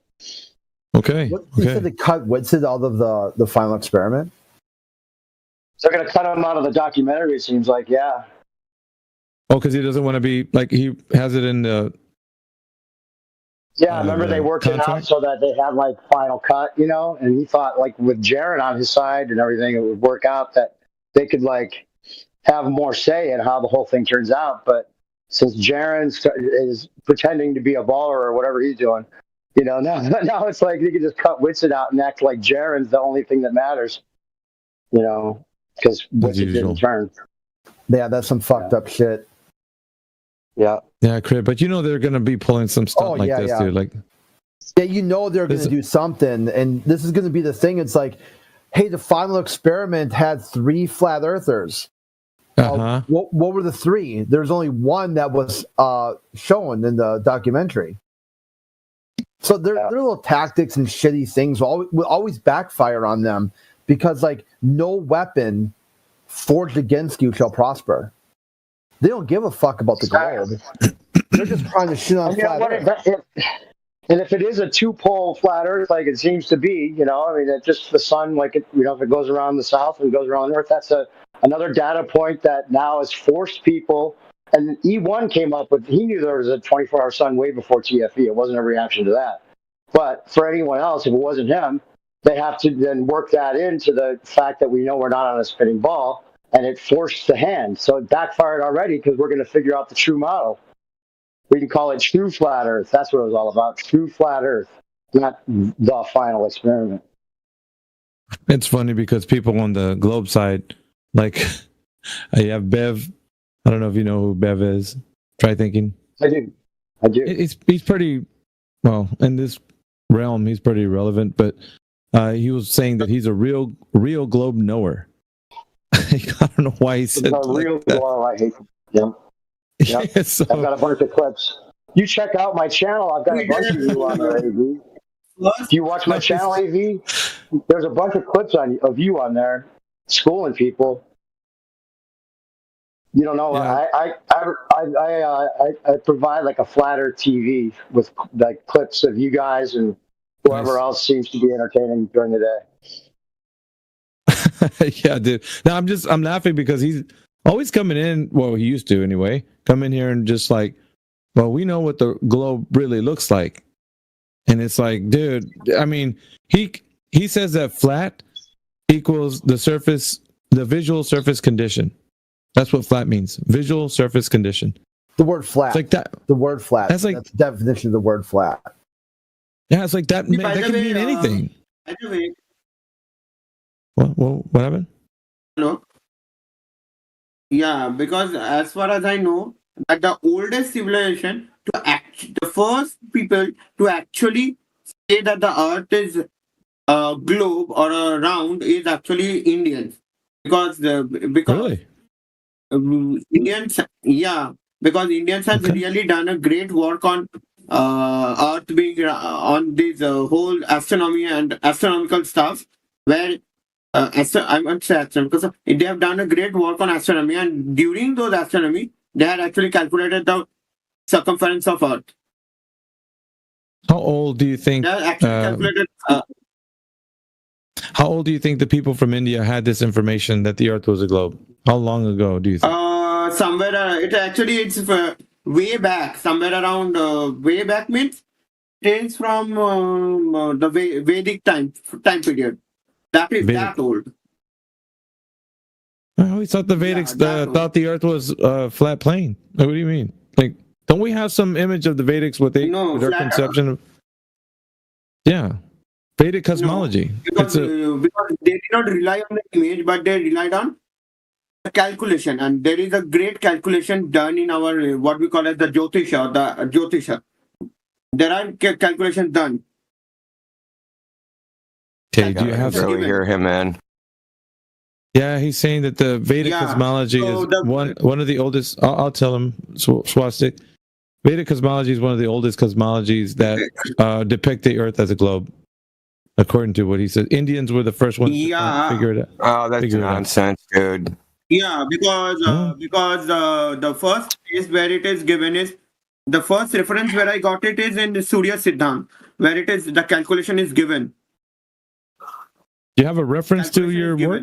Okay. You said they cut Whitsitt out of the final experiment? They're going to cut him out of the documentary, it seems like, yeah. Oh, because he doesn't want to be, he has it in the... Yeah, I remember they worked it out so that they had, final cut, and he thought, with Jaron on his side and everything, it would work out that they could, have more say in how the whole thing turns out. But since Jaron is pretending to be a baller or whatever he's doing, now it's like you can just cut Whitsitt out and act like Jaron's the only thing that matters, because Whitsitt didn't turn. Yeah, that's some fucked up shit. Yeah. Yeah, Crib, but they're going to be pulling some stuff this, dude. Yeah, they're going to do something, and this is going to be the thing. It's like, hey, the final experiment had 3 flat earthers. What were the 3? There's only one that was shown in the documentary. So their little tactics and shitty things will always backfire on them because, no weapon forged against you shall prosper. They don't give a fuck about the globe. They're just trying to shit on flat Earth. And if it is a two-pole flat Earth, like it seems to be, I mean, it just the sun, like it, if it goes around the south and goes around Earth, that's another data point that now has forced people. And E1 came up with, he knew there was a 24-hour sun way before TFE. It wasn't a reaction to that. But for anyone else, if it wasn't him, they have to then work that into the fact that we know we're not on a spinning ball, and it forced the hand. So it backfired already because we're going to figure out the true model. We can call it true flat Earth. That's what it was all about. True flat Earth, not the final experiment. It's funny because people on the globe side, like, you have Bev. I don't know if you know who Bev is. Try thinking. I do. He's pretty, well, in this realm, he's pretty relevant, but he was saying that he's a real globe knower. I don't know why he said that. Real globe, I hate him. Yeah. Yep. So, I've got a bunch of clips. You check out my channel. I've got a bunch of you on there, AV. If you watch my channel, AV, there's a bunch of clips of you on there schooling people. You don't know. Yeah. I provide like a flat Earth TV with like clips of you guys and whoever else seems to be entertaining during the day. Yeah, dude. Now I'm laughing because he's always coming in. Well, he used to anyway. Come in here and just like, well, we know what the globe really looks like, and it's like, dude. I mean, he says that flat equals the visual surface condition. That's what flat means. Visual surface condition. The word flat. It's like that. The word flat. That's like the definition of the word flat. Yeah, it's like that. That can mean anything. By the way, what happened? Hello. Yeah, because as far as I know, that the oldest civilization the first people to actually say that the Earth is a globe or a round is actually Indians, because really? Indians, yeah, because Indians have really done a great work on Earth being on this whole astronomy and astronomical stuff, where I won't say astronomy because they have done a great work on astronomy, and during those astronomy, they had actually calculated the circumference of Earth. How old do you think? Calculated. How old do you think the people from India had this information that the Earth was a globe? How long ago do you think? Somewhere it's way back. Somewhere around way back means it is from the Vedic time period. That is Vedic. That old. I always thought the Vedics thought the Earth was a flat plane. What do you mean? Like, don't we have some image of the Vedics with their conception of? Yeah, Vedic cosmology. Because they did not rely on the image, but they relied on the calculation, and there is a great calculation done in our what we call as the Jyotisha. There are calculations done. Okay, do you have to really hear him, man? Yeah, he's saying that the Vedic cosmology is one of the oldest. I'll tell him, Swastik. Vedic cosmology is one of the oldest cosmologies that depict the Earth as a globe, according to what he said. Indians were the first ones to figure it out. Oh, that's nonsense, dude. Yeah, because the first place where it is given is the first reference where I got it is in the Surya Siddhant, where it is the calculation is given. Do you have a reference to your work?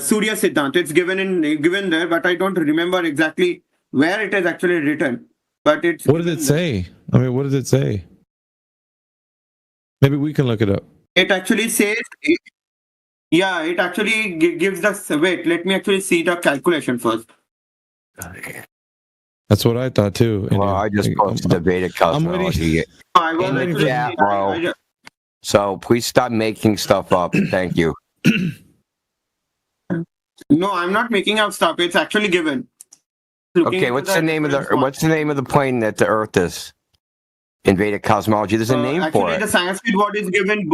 Surya Siddhant. It's given there, but I don't remember exactly where it is actually written. But it's what does it say? I mean, what does it say? Maybe we can look it up. It actually says, it actually gives the wait. Let me actually see the calculation first. That's what I thought too. Well, I just posted the Vedic cosmology in the chat, bro. So please stop making stuff up. Thank you. No, I'm not making up stuff. It's actually given. Okay, what's the name of the plane that the Earth is in Vedic cosmology? There's a name for it. Actually, the Sanskrit word is given.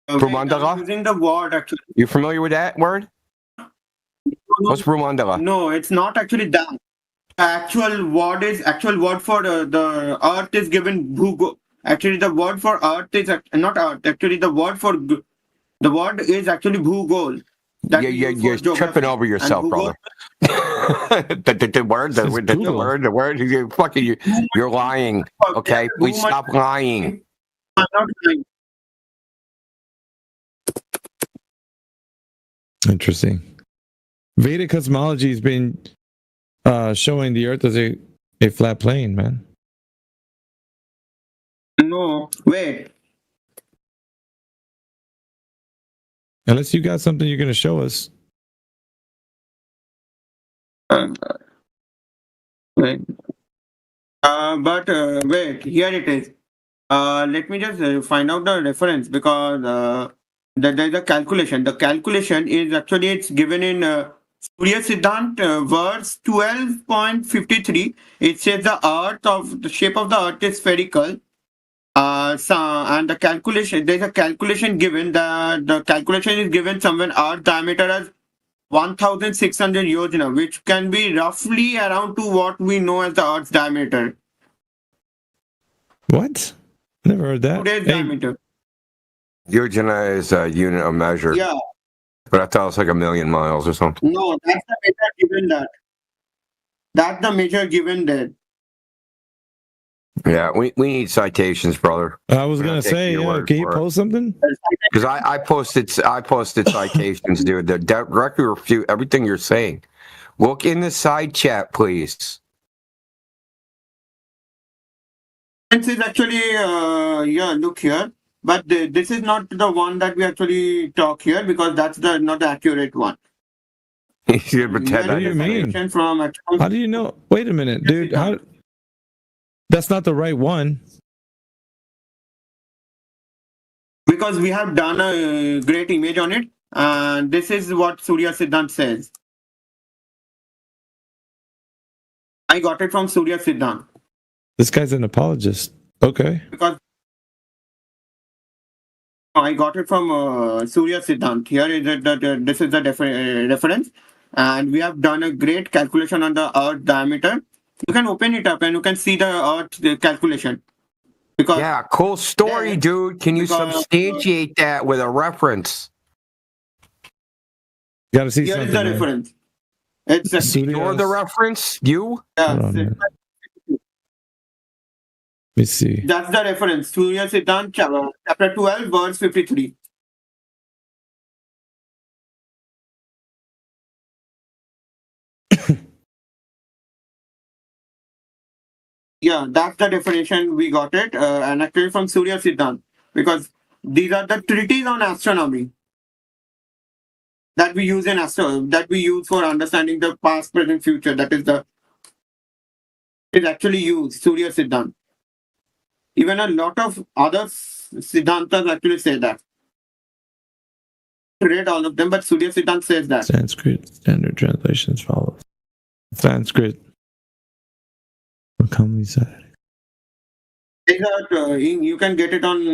Brahmandala? Using the word actually. You familiar with that word? What's Brahmandala? No, it's not actually that. Actual word for the Earth is given Bhugo. Actually, the word for Earth is not Earth. Actually, the word is actually Bhugol. that we You're use for tripping geography. over yourself, And Google, brother. the word, you're lying. Okay, please stop lying. I'm not lying. Interesting. Vedic cosmology has been showing the Earth as a flat plane, man. No, wait. Unless you got something you're going to show us. Wait. Wait, here it is. Let me just find out the reference because there's a calculation. The calculation is actually it's given in Surya Siddhant verse 12.53. It says the shape of the Earth is spherical. And the calculation, there's a calculation given that the calculation is given somewhere Earth diameter as 1,600 yojana, which can be roughly around to what we know as the Earth's diameter. What? Never heard that. Today's diameter. Yojana is a unit of measure. Yeah. But I thought it was like 1,000,000 miles or something. No, that's the measure given that. That's the measure given there. Yeah, we need citations, brother. I was gonna say, can you post something? Because I posted citations, dude. That directly refute everything you're saying. Look in the side chat, please. This is actually look here, but this is not the one that we actually talk here because that's not the accurate one. What do you mean? How do you know? Wait a minute, dude. That's not the right one. Because we have done a great image on it, and this is what Surya Siddhant says. I got it from Surya Siddhant. This guy's an apologist. Okay. Because I got it from Surya Siddhant. Here is this is the reference, and we have done a great calculation on the Earth diameter. You can open it up and you can see the Earth calculation. Because yeah, cool story, dude. Can you substantiate that with a reference? You gotta see here something. Here is the reference. It's you're the reference? You? Yeah. Let me see. That's the reference. Surya Siddhant, chapter 12, verse 53. Yeah, that's the definition we got it, and actually from Surya Siddhant, because these are the treatises on astronomy that we use that we use for understanding the past, present, future. That is actually used Surya Siddhant. Even a lot of other Siddhantas actually say that. Read all of them, but Surya Siddhant says that. Sanskrit standard translations follows. Sanskrit. Commonly cited. You can get it on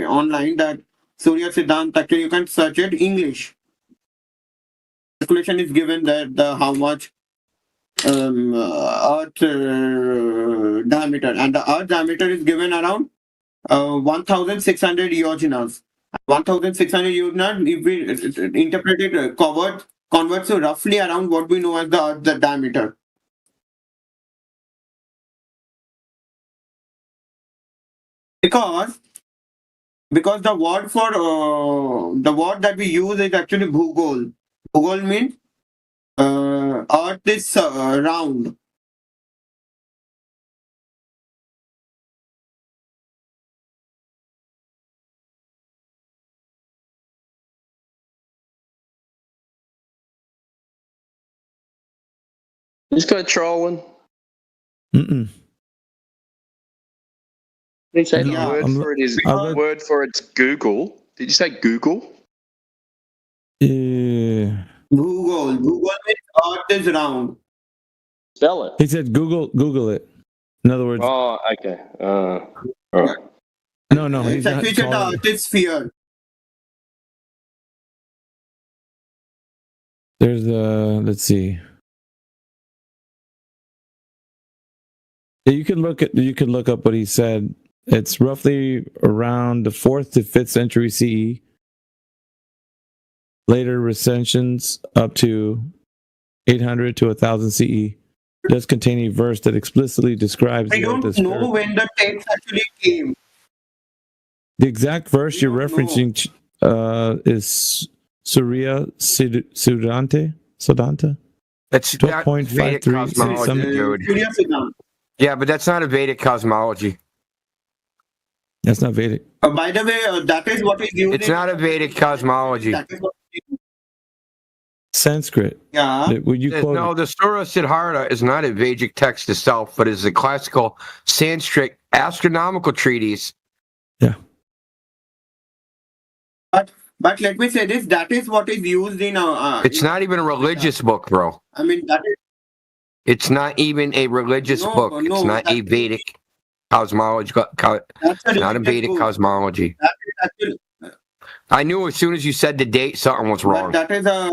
online. That Surya Siddhant. Actually, you can search it English. Calculation is given that how much Earth diameter, and the Earth diameter is given around 1,600 yojanas. 1,600 yojanas, if we interpret it, converts to roughly around what we know as the diameter. Because the word that we use is actually Bhugol. Bhugol means Earth is round. This guy trolling. Mm-mm. Did you say the word for it's Google? Did you say Google? Yeah. Google means Earth is round. Spell it. He said Google it. In other words. Oh, okay. All right. No, he's not. It's the Earth is sphere. There's let's see. Yeah, you can look up what he said. It's roughly around the 4th to 5th century CE. later recensions up to 800 to 1000 CE does contain a verse that explicitly describes I the earth don't as know spherical. when the text actually came. The exact verse you're referencing is Surya Sudanta? That's not Vedic 12.53 cosmology, dude. Yeah, but that's not a Vedic cosmology. That's not Vedic. By the way, that is what is used. It's not a Vedic cosmology. Sanskrit. Yeah. Would you quote No, the Surya Siddhartha is not a Vedic text itself, but is a classical Sanskrit astronomical treatise. Yeah. But let me say this: that is what is used in. It's not even a religious book, bro. I mean, that is. It's not even a religious book. It's not a Vedic cosmology. It's not a Vedic cosmology. That is actually, I knew as soon as you said the date, something was wrong. that is a.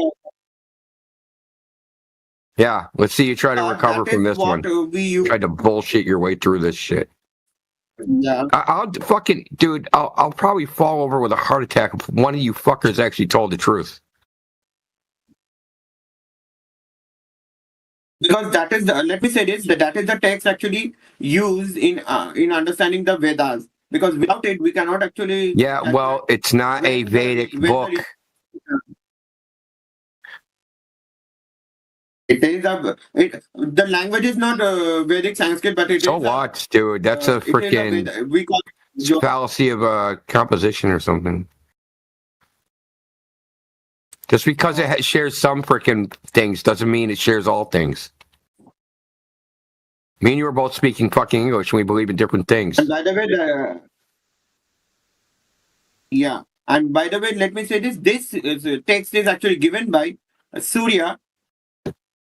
Yeah, let's see you try to recover that from is this one. what we use. Try to bullshit your way through this shit. Yeah. I'll fucking, dude, I'll probably fall over with a heart attack if one of you fuckers actually told the truth. Because that is the, let me say this, that is the text actually used in understanding the Vedas. Because without it, we cannot actually. Yeah, well, it's not a Vedic book. It is the language is not Vedic Sanskrit, but it So is. what, dude? That's a it is freaking we call it fallacy of composition or something. Just because it shares some freaking things doesn't mean it shares all things. Me and you are both speaking fucking English and we believe in different things. And by the way, yeah. And by the way, let me say this: text is actually given by Surya.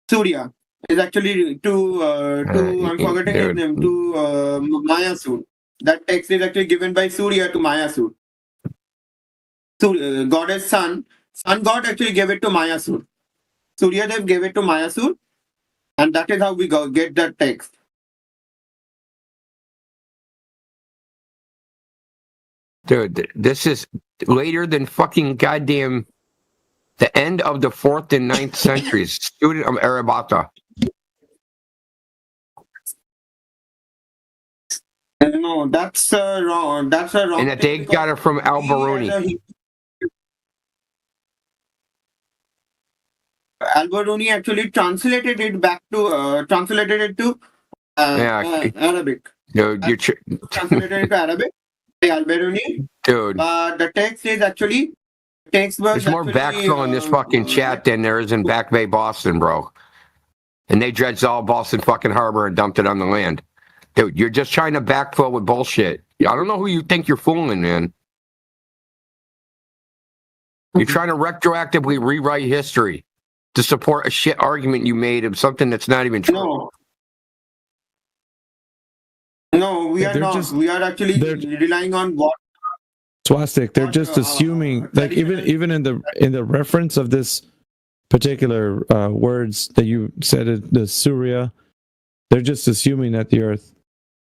Surya is actually to I'm forgetting his name, to Mayasur. That text is actually given by Surya to Mayasur. So goddess sun god actually gave it to Mayasur. Surya Dev gave it to Mayasur, and that is how we get that text. Dude, this is later than fucking goddamn the end of the 4th and 9th centuries. Student of Aryabhata. No, that's wrong. That's a wrong. And that they got it from Al-Biruni. Al-Biruni actually translated it to Arabic. Dude, you're translated it to Arabic by Al-Biruni. Dude. The text is actually There's more backfill in this fucking chat than there is in Back Bay, Boston, bro. And they dredged all Boston fucking harbor and dumped it on the land. Dude, you're just trying to backfill with bullshit. I don't know who you think you're fooling, man. You're trying to retroactively rewrite history to support a shit argument you made of something that's not even true. No, we are not. We are actually relying on what. Swastik, they're just assuming, like even in the reference of this particular words that you said, the Surya, they're just assuming that the Earth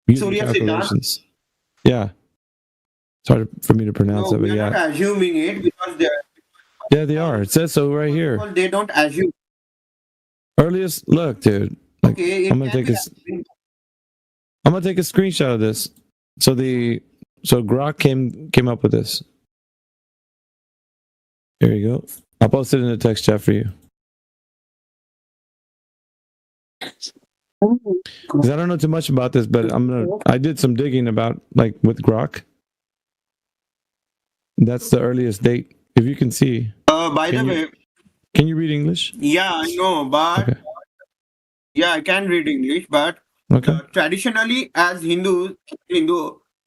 using Surya calculations. Yeah, it's hard for me to pronounce it, but we are not assuming it because they are. It says so right here. They don't assume. Earliest, look, dude. Like, Okay, I'm gonna take a screenshot of this. So Grok came up with this. Here you go. I'll post it in the text chat for you. Because I don't know too much about this, but I did some digging about like with Grok. That's the earliest date. If you can see. By the way, can you read English? Yeah, I know, but yeah, I can read English, but traditionally, as Hindu,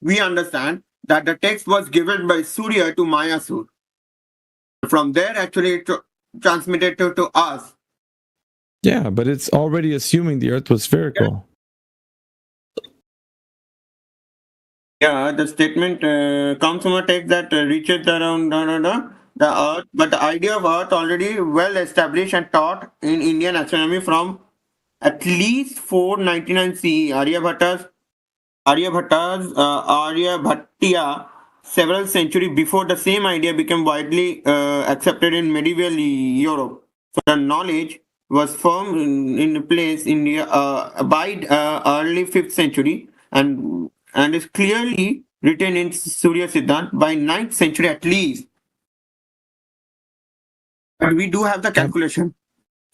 we understand that the text was given by Surya to Mayasur. From there, actually, it transmitted to us. Yeah, but it's already assuming the Earth was spherical. Yeah, the statement comes from a text that reaches around the Earth, but the idea of Earth already well established and taught in Indian astronomy from at least 499 CE. Aryabhatiya several centuries before the same idea became widely accepted in medieval Europe. So the knowledge was firm in place in by early 5th century and is clearly written in Surya Siddhant by 9th century at least. But we do have the calculation.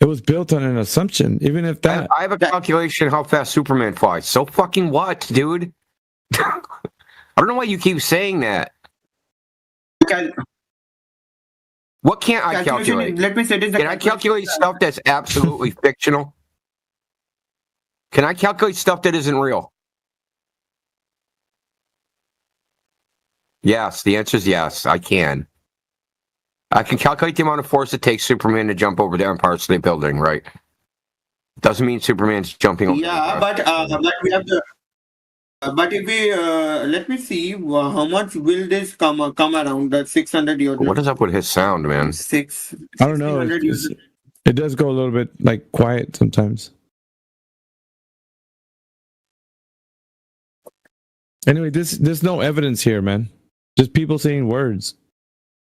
It was built on an assumption, even if that. I have a calculation how fast Superman flies. So fucking what, dude? I don't know why you keep saying that. What can't I calculate? Let me say this. Can I calculate stuff that's absolutely fictional? Can I calculate stuff that isn't real? Yes, the answer is yes, I can. I can calculate the amount of force it takes Superman to jump over the Empire State Building, right? Doesn't mean Superman's jumping over. Yeah, but we have to. But if we let me see how much will this come around that 600 years. What is up with his sound, man? I don't know. It does go a little bit like quiet sometimes. Anyway, there's no evidence here, man. Just people saying words.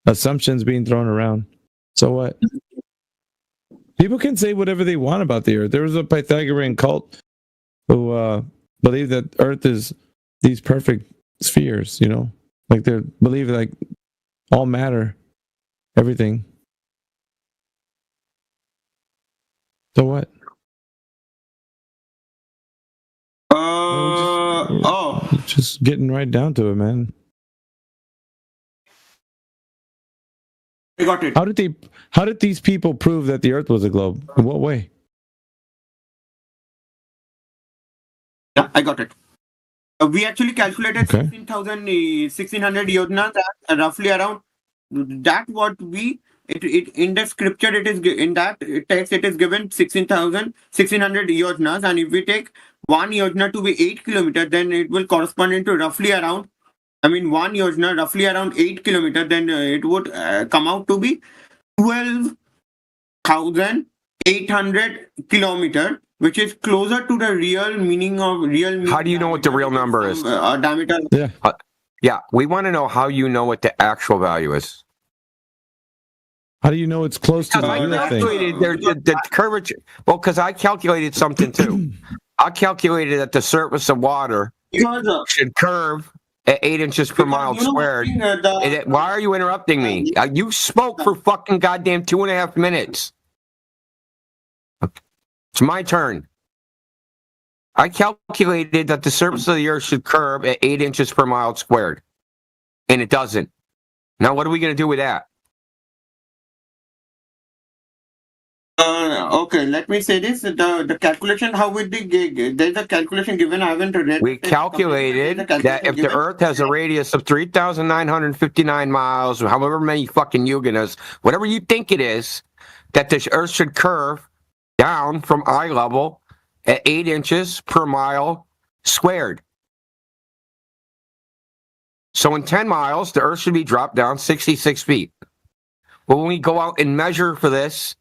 Assumptions being thrown around. So what? People can say whatever they want about the Earth. There was a Pythagorean cult who believed that Earth is these perfect spheres, you know? Like they believe like all matter, everything. So what? Just getting right down to it, man. I got it. How did these people prove that the Earth was a globe? In what way? Yeah, I got it. We actually calculated 1600 yojnas, roughly around that. What we in the scripture it is in that text it is given 1600 yojnas, and if we take one yojna to be 8 kilometers, then it will correspond into roughly around. I mean, one yojna roughly around 8 kilometers, then it would come out to be 12,800 kilometers, which is closer to the real meaning of real. How do you know what the real number is? Diameter. Yeah. Yeah, we want to know how you know what the actual value is. How do you know it's close to the I real calculated thing? the curvature. Well, because I calculated something too. I calculated that the surface of water should curve at 8 inches per mile squared. Why are you interrupting me? You spoke for fucking goddamn 2.5 minutes. It's my turn. I calculated that the surface of the Earth should curve at 8 inches per mile squared. And it doesn't. Now, what are we going to do with that? Okay, let me say this. The calculation, how would there's a calculation given, I haven't read. We calculated that if the Earth has a radius of 3,959 miles, or however many fucking yuganas, whatever you think it is, that the Earth should curve down from eye level at 8 inches per mile squared. So in 10 miles, the Earth should be dropped down 66 feet. Well, when we go out and measure for this,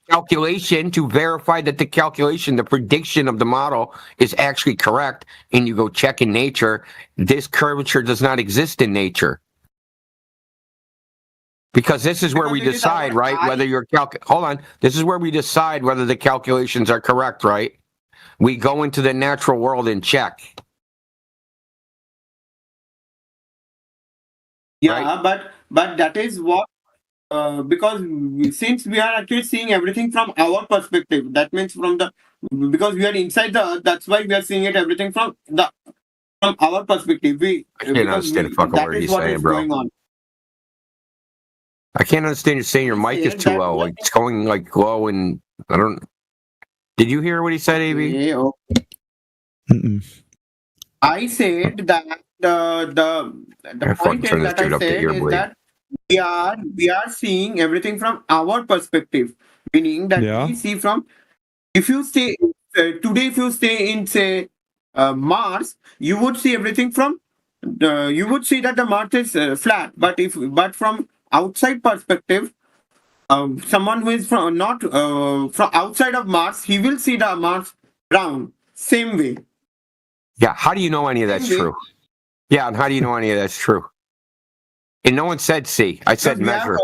calculation to verify that the calculation, the prediction of the model is actually correct, and you go check in nature, this curvature does not exist in nature. Because this is where we decide, right, whether your this is where we decide whether the calculations are correct, right? We go into the natural world and check. Yeah, right? but that is what because since we are actually seeing everything from our perspective, that means because we are inside the Earth, that's why we are seeing it everything from our perspective. I can't understand a fucking word he's saying, bro. I can't understand you saying your mic is too low. Like it's going like low, and I don't. Did you hear what he said, AB? I said that the point is that I said is that we are seeing everything from our perspective, meaning that we see from, if you stay today, if you stay in say Mars, you would see everything from you would see that the Mars is flat, but from outside perspective, someone who is from outside of Mars, he will see the Mars round same way. Yeah, how do you know any of that's true? Yeah, and how do you know any of that's true? And no one said C. I said measure.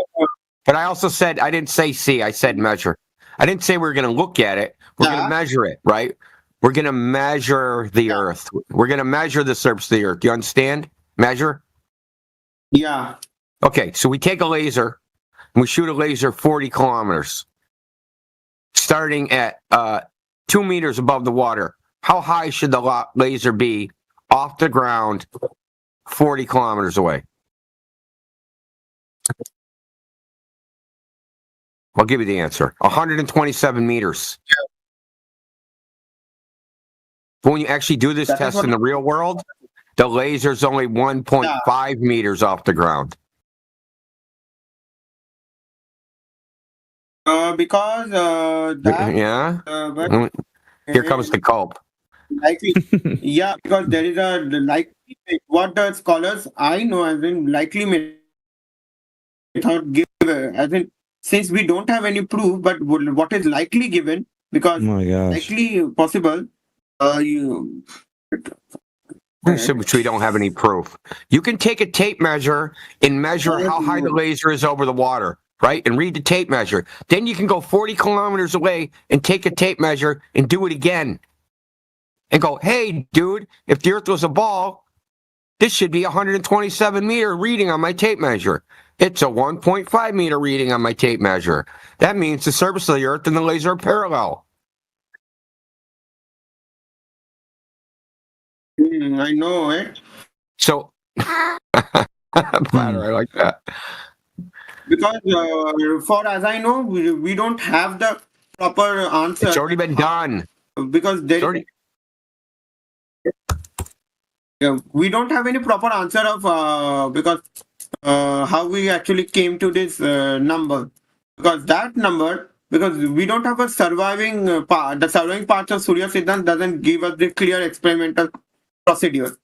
But I also said, I didn't say C. I said measure. I didn't say we were going to look at it. We're going to measure it, right? We're going to measure the Earth. We're going to measure the surface of the Earth. Do you understand? Measure? Yeah. Okay, so we take a laser and we shoot a laser 40 kilometers, starting at 2 meters above the water. How high should the laser be off the ground 40 kilometers away? I'll give you the answer. 127 meters. But when you actually do this test in the real world, the laser's only 1.5 meters off the ground. Because that, yeah. Here comes the culp. Likely, yeah, because there is a likely what the scholars I know as in likely method give as in since we don't have any proof, but what is likely given because likely possible. Which we don't have any proof. You can take a tape measure and measure how high the laser is over the water, right? And read the tape measure. Then you can go 40 kilometers away and take a tape measure and do it again. And go, hey, dude, if the Earth was a ball, this should be 127 meter reading on my tape measure. It's a 1.5 meter reading on my tape measure. That means the surface of the Earth and the laser are parallel. I know it. So, I like that. Because for as I know, we don't have the proper answer. It's already been done. Because there we don't have any proper answer of because how we actually came to this number. Because that number, because we don't have a surviving part. The surviving part of Surya Siddhant doesn't give us the clear experimental procedure.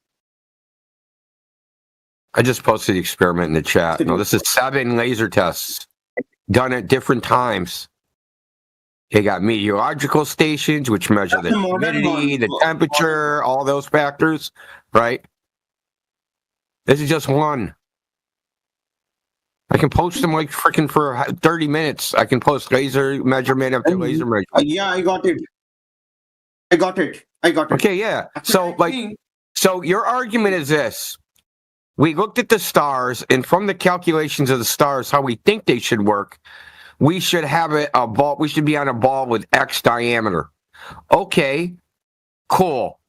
I just posted the experiment in the chat. No, this is 7 laser tests done at different times. They got meteorological stations, which measure the humidity, the temperature, all those factors, right? This is just one. I can post them like freaking for 30 minutes. I can post laser measurement after laser measurement. Yeah, I got it. I got it. Okay, yeah. So, so your argument is this. We looked at the stars, and from the calculations of the stars, how we think they should work, we should have a ball. We should be on a ball with X diameter. Okay, cool.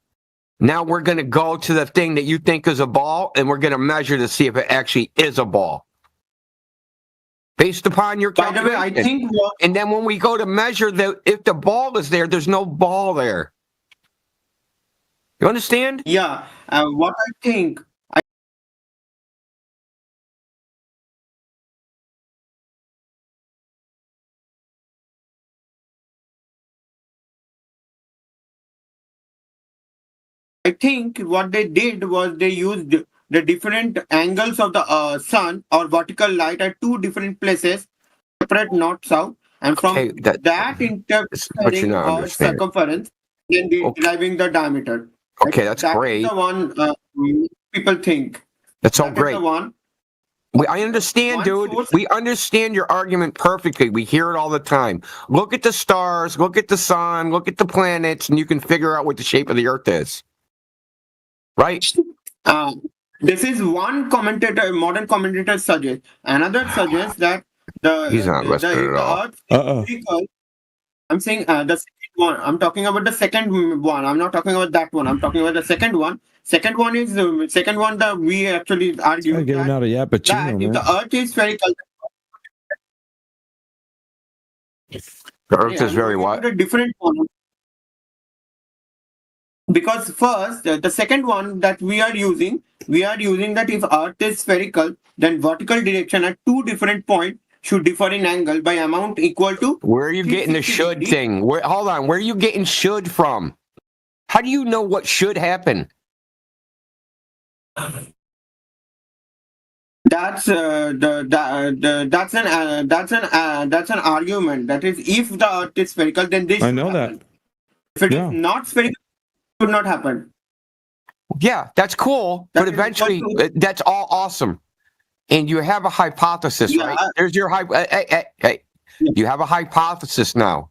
Now we're going to go to the thing that you think is a ball, and we're going to measure to see if it actually is a ball. Based upon your calculation. By the way, I think and then when we go to measure if the ball is there, there's no ball there. You understand? Yeah. What I think. I think what they did was they used the different angles of the sun or vertical light at 2 different places, separate north-south, and from that interpreting or circumference, then deriving the diameter. Okay, that's great. That's the one people think. That's all great. I understand, dude. We understand your argument perfectly. We hear it all the time. Look at the stars, look at the sun, look at the planets, and you can figure out what the shape of the Earth is. Right? This is one commentator, modern commentator suggests. Another suggests that He's not listening at all. I'm saying the second one. I'm talking about the second one. I'm not talking about that one. I'm talking about the second one. Second one is second one that we actually argue that, that if the Earth is spherical, the Earth is very what? A different one. Because first, the second one that we are using that if Earth is spherical, then vertical direction at 2 different points should differ in angle by amount equal to. Where are you getting the should thing? Hold on, where are you getting should from? How do you know what should happen? That's that's an argument. That is, if the Earth is spherical, then this. I know that. If it is not spherical, it would not happen. Yeah, that's cool, but eventually, that's all awesome. and you have a hypothesis, right? There's your hey. You have a hypothesis now.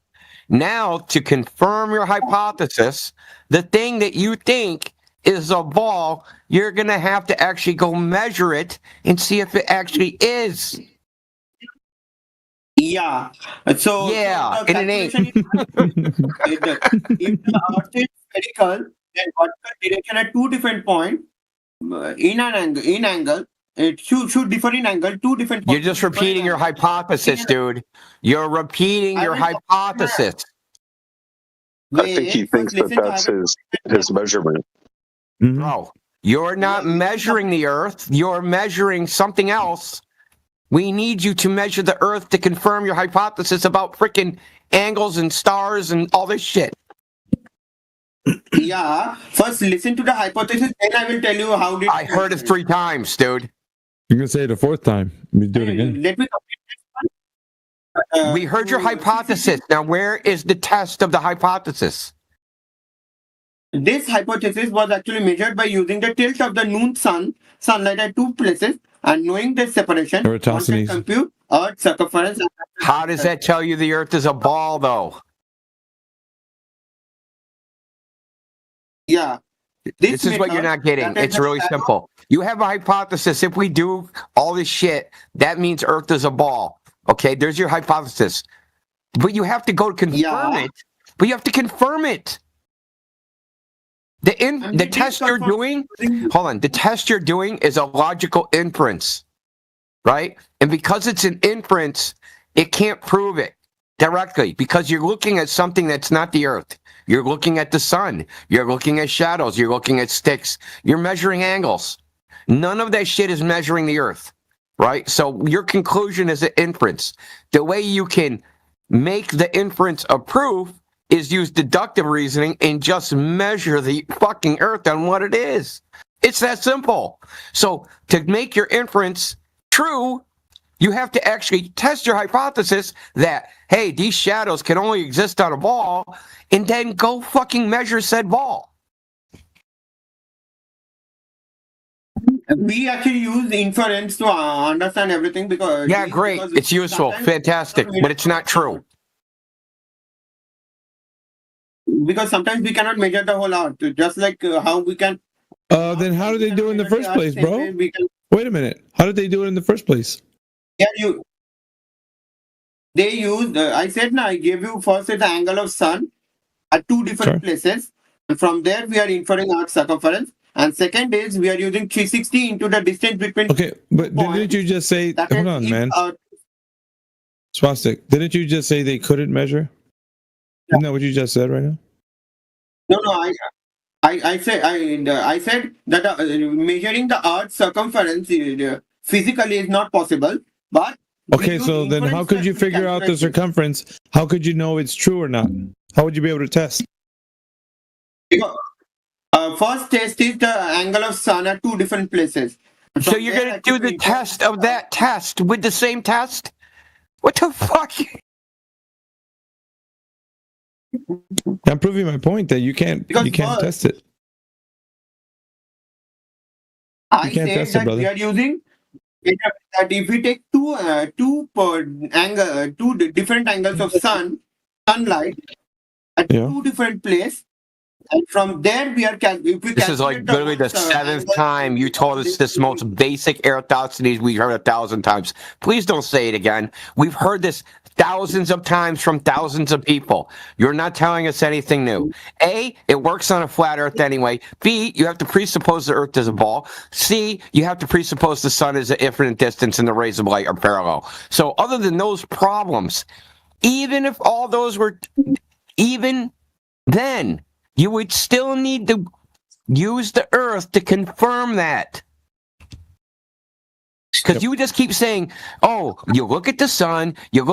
Now, to confirm your hypothesis, the thing that you think is a ball, you're going to have to actually go measure it and see if it actually is. Yeah. So yeah, so and it ain't. if the Earth is spherical, then vertical direction at two different points in angle, it should differ in angle. Two different points. You're just repeating your hypothesis, dude. You're repeating your hypothesis. I think he thinks that that's his measurement. Bro, you're not measuring the Earth. You're measuring something else. We need you to measure the Earth to confirm your hypothesis about freaking angles and stars and all this shit. Yeah. First, listen to the hypothesis, then I will tell you how did. I heard it 3 times, dude. You're gonna say it a 4th time. We do it again. Let me complete this one. We heard your hypothesis. Now, where is the test of the hypothesis? This hypothesis was actually measured by using the tilt of the noon sunlight at 2 places, and knowing this separation, one can compute Earth's circumference. How does that tell you the Earth is a ball, though? Yeah. This is what you're not getting. It's really simple. You have a hypothesis. If we do all this shit, that means Earth is a ball. Okay, there's your hypothesis. But you have to go to confirm it. But you have to confirm it. The test you're doing, hold on, the test you're doing is a logical inference, right? And because it's an inference, it can't prove it directly because you're looking at something that's not the Earth. You're looking at the sun. You're looking at shadows. You're looking at sticks. You're measuring angles. None of that shit is measuring the Earth, right? So your conclusion is an inference. The way you can make the inference a proof is use deductive reasoning and just measure the fucking Earth on what it is. It's that simple. So to make your inference true, you have to actually test your hypothesis that, hey, these shadows can only exist on a ball, and then go fucking measure said ball. We actually use inference to understand everything because... Yeah, great. It's useful. Fantastic. But it's not true. Because sometimes we cannot measure the whole Earth, just like how we can... Then how did they do it in the first place, bro? Wait a minute. How did they do it in the first place? Yeah, they use, I said, I gave you first the angle of sun at 2 different places. And from there, we are inferring Earth's circumference. And second is, we are using 360 into the distance between... Okay, but didn't you just say... Hold on, man. Swastik, didn't you just say they couldn't measure? Isn't that what you just said right now? No, I said that measuring the Earth's circumference physically is not possible, but... Okay, so then how could you figure out the circumference? How could you know it's true or not? How would you be able to test? First test is the angle of sun at 2 different places. So you're going to do the test of that test with the same test? What the fuck? I'm proving my point that you can't test it. I said that we are using that if we take two different angles of sunlight at 2 different places, and from there we are this is like literally the 7th time you told us this most basic Eratosthenes we've heard 1,000 times. Please don't say it again. We've heard this thousands of times from thousands of people. You're not telling us anything new. A, it works on a flat Earth anyway. B, you have to presuppose the Earth is a ball. C, you have to presuppose the sun is an infinite distance and the rays of light are parallel. So other than those problems, even if all those were, even then, you would still need to use the Earth to confirm that. Because you just keep saying, oh, you look at the sun, you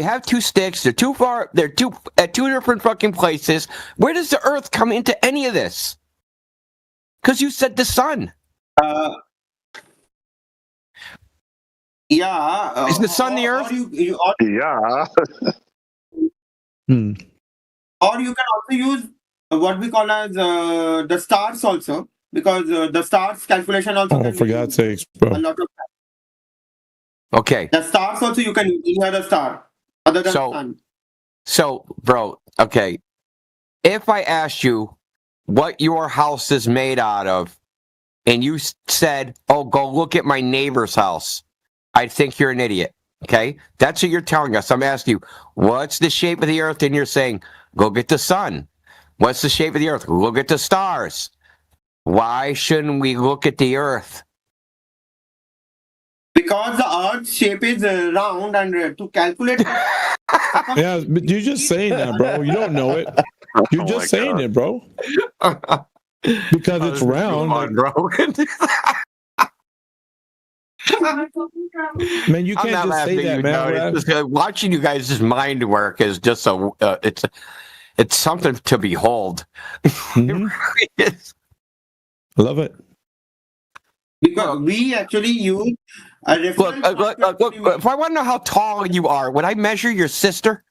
have 2 sticks, they're too far, they're at 2 different fucking places. Where does the Earth come into any of this? Because you said the sun. Yeah. Is the sun the Earth? Yeah. Or you can also use what we call as the stars also, because the stars calculation also. Oh, for God's sakes, bro. A lot of Okay. The stars also you can use any other star other than sun. So, bro, okay. If I asked you what your house is made out of, and you said, "Oh, go look at my neighbor's house," I'd think you're an idiot. Okay, that's what you're telling us. I'm asking you, what's the shape of the Earth, and you're saying, "Go get the sun." What's the shape of the Earth? Look at the stars. Why shouldn't we look at the Earth? Because the Earth's shape is round, and to calculate. Yeah, but you're just saying that, bro. You don't know it. You're just saying it, bro. Because it's round. Come on, bro. Man, you can't just say that, man. It's just, watching you guys' mind work is just it's something to behold. Mm-hmm. It really is. I love it. Because we actually use a reference. Look, if I want to know how tall you are, would I measure your sister?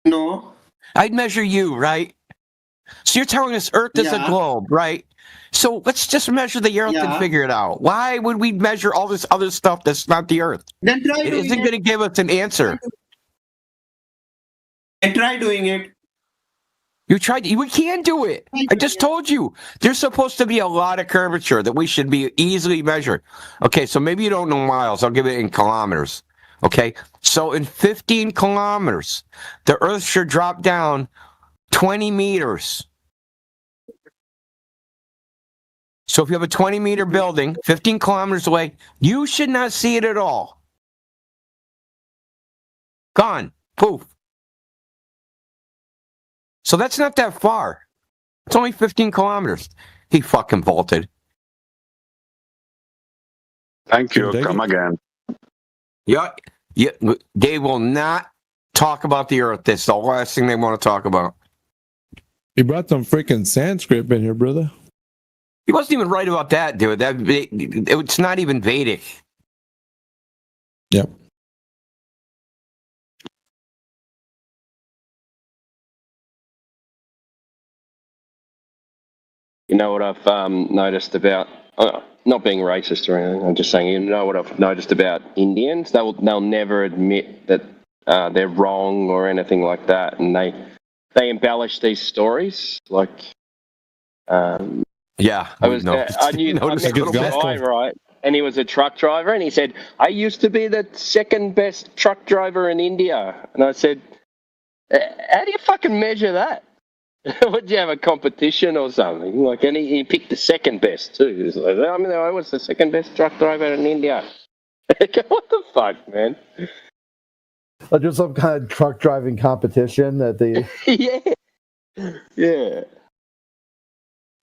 No. I'd measure you, right? So you're telling us Earth is a globe, right? So let's just measure the Earth and figure it out. Why would we measure all this other stuff that's not the Earth? Then try it isn't going to give us an answer. And try doing it. You tried. We can do it. I just told you. There's supposed to be a lot of curvature that we should be easily measured. Okay, so maybe you don't know miles. I'll give it in kilometers. Okay, so in 15 kilometers, the Earth should drop down 20 meters. So if you have a 20-meter building, 15 kilometers away, you should not see it at all. Gone. Poof. So that's not that far. It's only 15 kilometers. He fucking vaulted. Thank you. Come again. Yeah. They will not talk about the Earth. That's the last thing they want to talk about. You brought some freaking Sanskrit in here, brother. He wasn't even right about that, dude. It's not even Vedic. Yep. You know what I've noticed about, not being racist or anything, I'm just saying, you know what I've noticed about Indians? They'll never admit that they're wrong or anything like that, and they embellish these stories. Like, yeah, I knew a guy, right? And he was a truck driver, and he said, "I used to be the second best truck driver in India." And I said, "How do you fucking measure that? Would you have a competition or something?" Like, and he picked the second best too. He was like, I was the second best truck driver in India. What the fuck, man? Just some kind of truck driving competition that they. Yeah.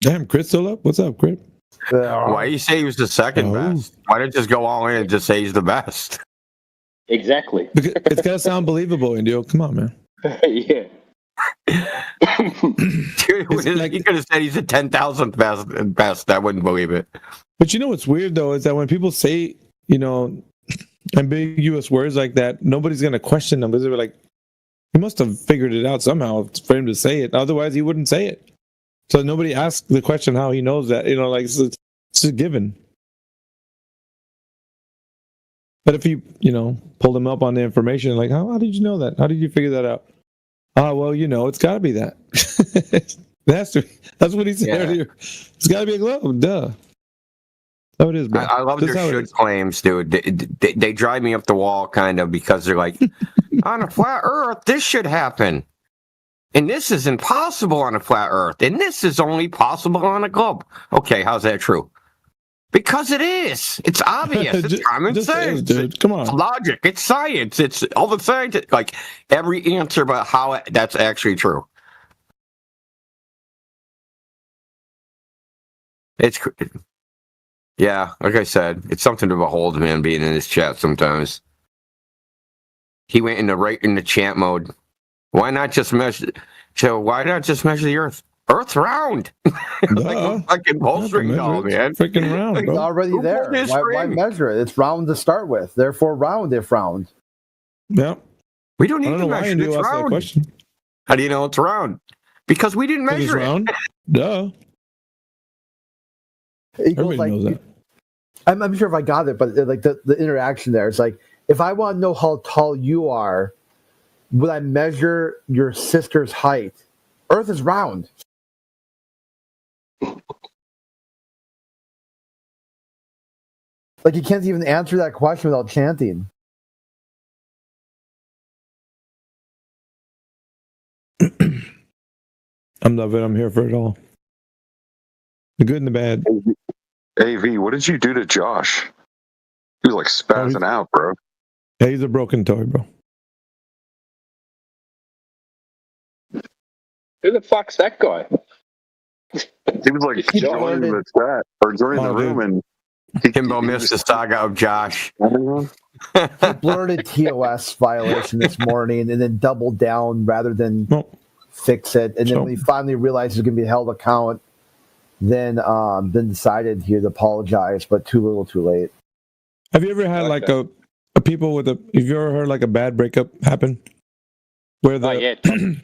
Damn, Crit's still up? What's up, Crit? Why you say he was the second best? Why don't you just go all in and just say he's the best? Exactly. It's got to sound believable, Indio. Come on, man. Yeah. Dude, he could have said he's the 10,000th best. I wouldn't believe it. But you know what's weird, though, is that when people say, ambiguous words like that, nobody's going to question them because they're like, he must have figured it out somehow for him to say it. Otherwise, he wouldn't say it. So nobody asked the question how he knows that. It's a given. But if you, pulled him up on the information, like, how did you know that? How did you figure that out? Well, it's got to be that. That's what he said earlier. It's got to be a globe. Duh. That's how it is, bro. I love their should claims, dude. They drive me up the wall, kind of, because they're like, on a flat Earth, this should happen. And this is impossible on a flat Earth. And this is only possible on a globe. Okay, how's that true? Because it is. It's obvious. It's common sense. Dude. Come on. It's logic. It's science. It's all the science. Like every answer about how that's actually true. Yeah, like I said, it's something to behold, man, being in this chat sometimes. He went right into chat mode. Why not just measure? So why not just measure the Earth? Earth's round. Like a fucking bowstring doll, man. Freaking round, It's bro. already there. Why measure it? It's round to start with. Therefore, round if round. Yeah. We don't need to measure it. It's round. How do you know it's round? Because we didn't measure it. Round? Duh. Everybody knows that. I'm sure if I got it, but like the interaction there, it's like if I want to know how tall you are, would I measure your sister's height? Earth is round. Like you can't even answer that question without chanting. I'm loving it. I'm here for it all. The good and the bad. AV, what did you do to Josh? He was like spazzing out, bro. Yeah, he's a broken toy, bro. Who the fuck's that guy? He was like joining the chat or joining the room, and Kimbo missed the saga of Josh. He blurted TOS violation this morning and then doubled down rather than fix it. And then when he finally realized he was going to be held account, then decided he'd apologize, but too little, too late. Have you ever had like a people with a? Have you ever heard like a bad breakup happen, where the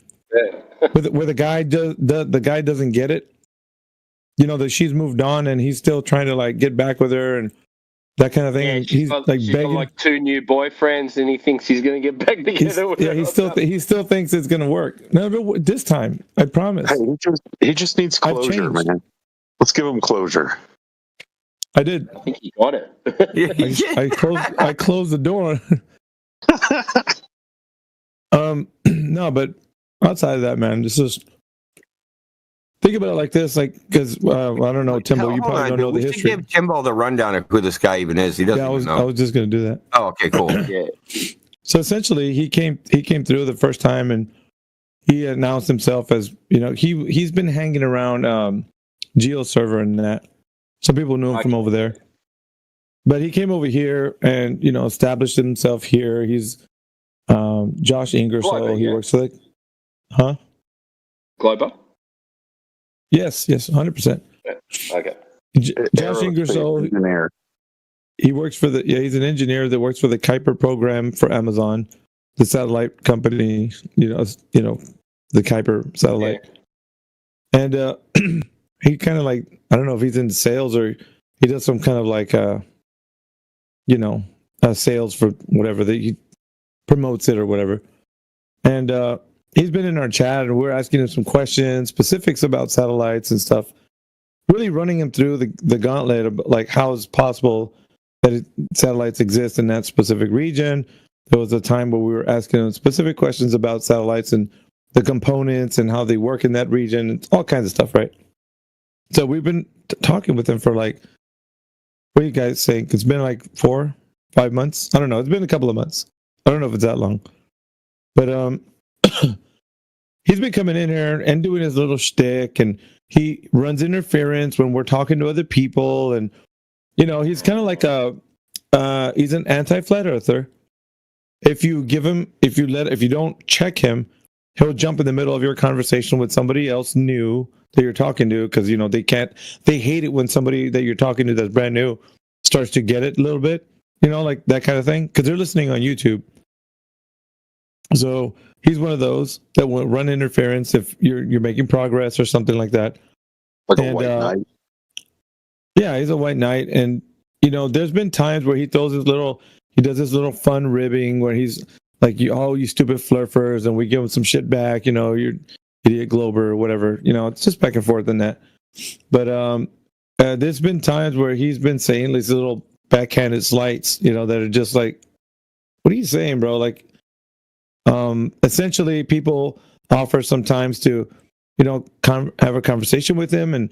where the guy the guy doesn't get it? You know that she's moved on and he's still trying to like get back with her and that kind of thing. Yeah, and he's got, like she's begging. got like 2 new boyfriends, and he thinks he's going to get back together with her. He still thinks it's going to work. No, but this time, I promise. Hey, he just needs closure, man. Let's give him closure. I did. I think he got it. I closed the door. No, but outside of that, man, this is. Think about it like this, like because I don't know, Timbo. You probably don't know the history. Give Timbo the rundown of who this guy even is. He doesn't even know. I was just going to do that. Oh, okay, cool. Yeah. So essentially, he came through the first time, and he announced himself as he's been hanging around GeoServer and that. Some people knew him from over there, but he came over here and established himself here. He's Josh Ingersoll. Globo, he works for Globo. Yes, 100%. Okay. Josh Ingersoll. He works for he's an engineer that works for the Kuiper program for Amazon, the satellite company, the Kuiper satellite. Yeah. And he kind of like, I don't know if he's into sales or he does some kind of like sales for whatever that he promotes it or whatever. And he's been in our chat and we're asking him some questions, specifics about satellites and stuff. Really running him through the gauntlet of like how is it possible that satellites exist in that specific region. There was a time where we were asking him specific questions about satellites and the components and how they work in that region and all kinds of stuff, right? So we've been talking with him for like, what do you guys think? It's been like 4-5 months. I don't know. It's been a couple of months. I don't know if it's that long, but he's been coming in here and doing his little shtick, and he runs interference when we're talking to other people, and he's kind of like he's an anti-flat earther. If you don't check him, he'll jump in the middle of your conversation with somebody else new that you're talking to, because they hate it when somebody that you're talking to that's brand new starts to get it a little bit, like that kind of thing, because they're listening on YouTube. So he's one of those that will run interference if you're making progress or something like that. Like a white knight. Yeah, he's a white knight, and there's been times where he does this little fun ribbing where he's like, you stupid flurfers, and we give him some shit back, you're idiot Glober or whatever, it's just back and forth in that. But there's been times where he's been saying these little backhanded slights, that are just like, what are you saying, bro? Like, essentially people offer sometimes to, have a conversation with him and,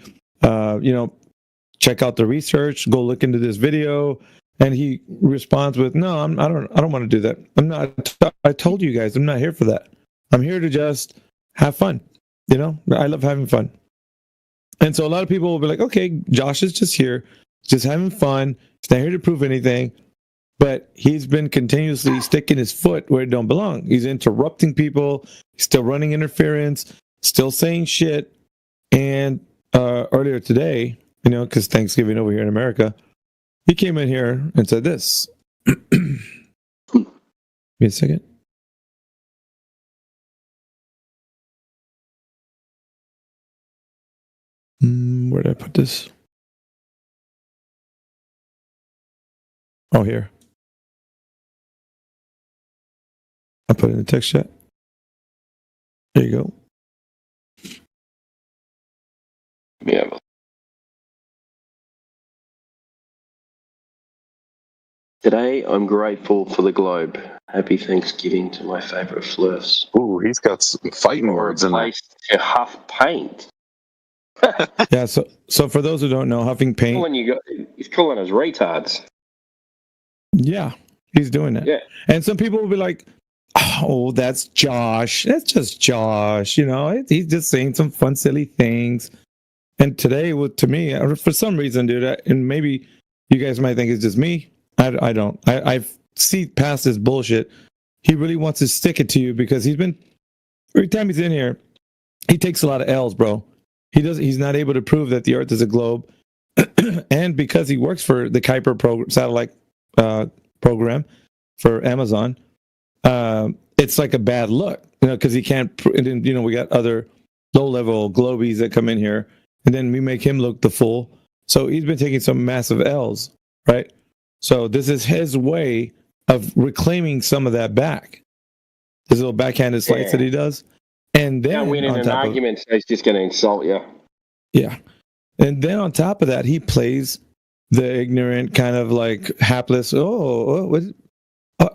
check out the research, go look into this video. And he responds with, no, I don't want to do that. I told you guys, I'm not here for that. I'm here to just have fun. I love having fun. And so a lot of people will be like, okay, Josh is just here, just having fun. He's not here to prove anything. But he's been continuously sticking his foot where it don't belong. He's interrupting people. He's still running interference, still saying shit. And earlier today, because Thanksgiving over here in America, he came in here and said this. Give me a second. Where did I put this? Oh, here. I put it in the text chat. There you go. Yeah. Today, I'm grateful for the globe. Happy Thanksgiving to my favourite flirts. Ooh, he's got some fighting words in there. Place to huff paint. Yeah, so for those who don't know, huffing paint. He's calling us retards. Yeah, he's doing that. Yeah. And some people will be like, oh, that's Josh. That's just Josh. You know, he's just saying some fun, silly things. And today, to me, for some reason, dude, and maybe you guys might think it's just me. I don't. I see past this bullshit. He really wants to stick it to you because every time he's in here, he takes a lot of L's, bro. He's not able to prove that the Earth is a globe. And because he works for the Kuiper satellite program for Amazon, it's like a bad look, because he can't. And then, we got other low-level globies that come in here, and then we make him look the fool. So he's been taking some massive L's, right? So this is his way of reclaiming some of that back. His little backhanded slights that he does. And then winning an argument, so he's just going to insult you. Yeah. And then on top of that, he plays the ignorant, kind of like hapless. I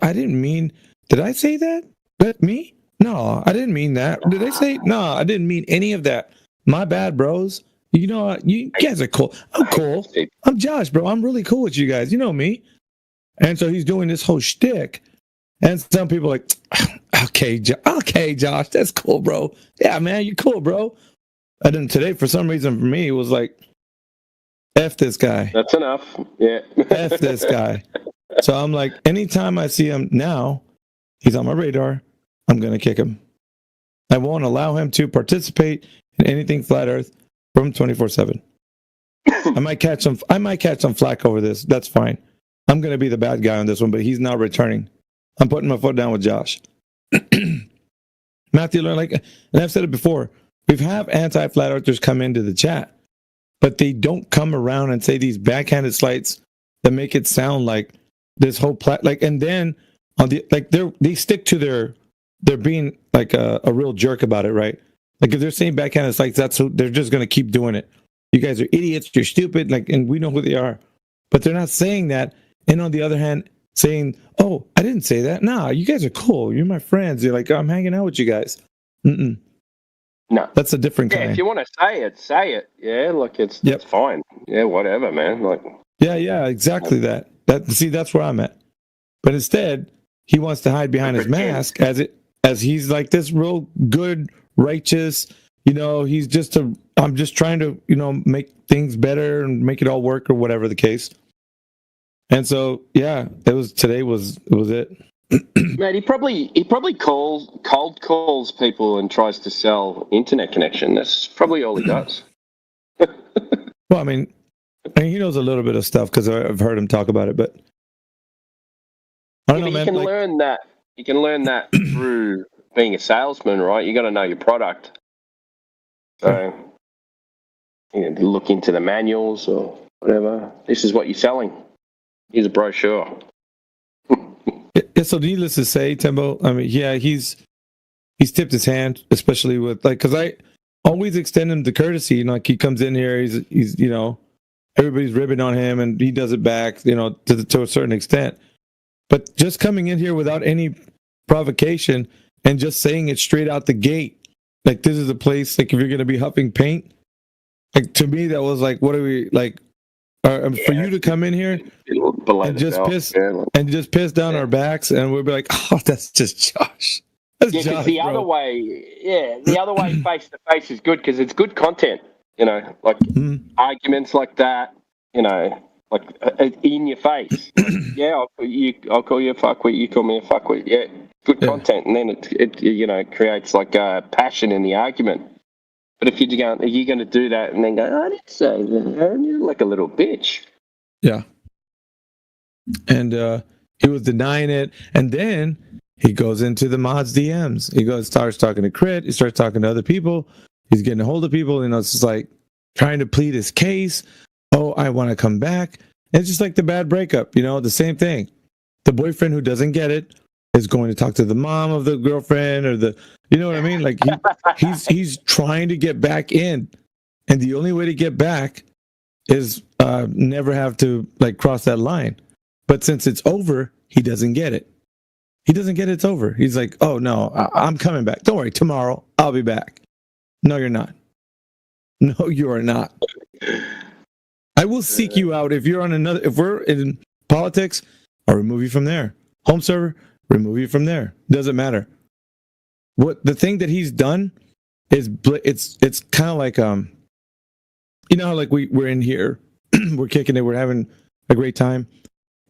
didn't mean. Did I say that? That me? No, I didn't mean that. Did I say? No, I didn't mean any of that. My bad, bros. You know, you guys are cool. I'm cool. I'm Josh, bro. I'm really cool with you guys. You know me. And so he's doing this whole shtick. And some people are like, okay, Josh, that's cool, bro. Yeah, man, you're cool, bro. And then today, for some reason, for me, it was like, F this guy. That's enough. Yeah. F this guy. So I'm like, anytime I see him now, he's on my radar, I'm going to kick him. I won't allow him to participate in anything flat earth from 24/7. I might catch some flack over this. That's fine. I'm going to be the bad guy on this one, but he's not returning. I'm putting my foot down with Josh. Matthew, and I've said it before, we've had anti-flat earthers come into the chat, but they don't come around and say these backhanded slights that make it sound like this whole and then on the they stick to they're being like a real jerk about it, right? Like if they're saying backhanded slights, they're just gonna keep doing it. You guys are idiots, you're stupid, and we know who they are. But they're not saying that. And on the other hand, saying, oh, I didn't say that. Nah, you guys are cool. You're my friends. You're like, I'm hanging out with you guys. No. That's a different kind. If you want to say it, say it. Yeah, it's fine. Yeah, whatever, man. Yeah, exactly that. That's where I'm at. But instead, he wants to hide behind his mask as he's like this real good, righteous, he's I'm just trying to, make things better and make it all work or whatever the case. And so, yeah, today was it. Man, he probably cold calls people and tries to sell internet connection. That's probably all he does. Well, I mean, he knows a little bit of stuff because I've heard him talk about it, but I don't know, man. You can learn that through being a salesman, right? You got to know your product. So, look into the manuals or whatever. This is what you're selling. Here's a brochure. Yeah, so needless to say, Tembo, I mean, yeah, he's tipped his hand, especially with because I always extend him the courtesy. Like he comes in here, he's everybody's ribbing on him, and he does it back, to a certain extent. But just coming in here without any provocation and just saying it straight out the gate, like this is a place, like if you're gonna be huffing paint, like to me that was like, what are we like? For you to come in here and just piss down our backs, and we'll be like, oh, that's just Josh. That's Josh, Josh, the other way face to face is good because it's good content. Arguments like that. In your face. I'll call you a fuckwit. You call me a fuckwit. Yeah, good content, and then it creates passion in the argument. But if you're going to do that and then go, I didn't say that, you're like a little bitch. Yeah. And he was denying it, and then he goes into the mods DMs. He starts talking to Crit. He starts talking to other people. He's getting a hold of people. It's just like trying to plead his case. Oh, I want to come back. It's just like the bad breakup, you know, the same thing. The boyfriend who doesn't get it is going to talk to the mom of the girlfriend or the, you know what I mean? Like he's trying to get back in, and the only way to get back is never have to like cross that line. But since it's over, he doesn't get it. He doesn't get it's over. He's like, oh no, I'm coming back. Don't worry, tomorrow I'll be back. No, you're not. No, you are not. I will seek you out if you're on another. If we're in politics, I'll remove you from there. Home server, remove you from there. Doesn't matter. What the thing that he's done is it's kind of like you know how like we're in here, we're kicking it, we're having a great time.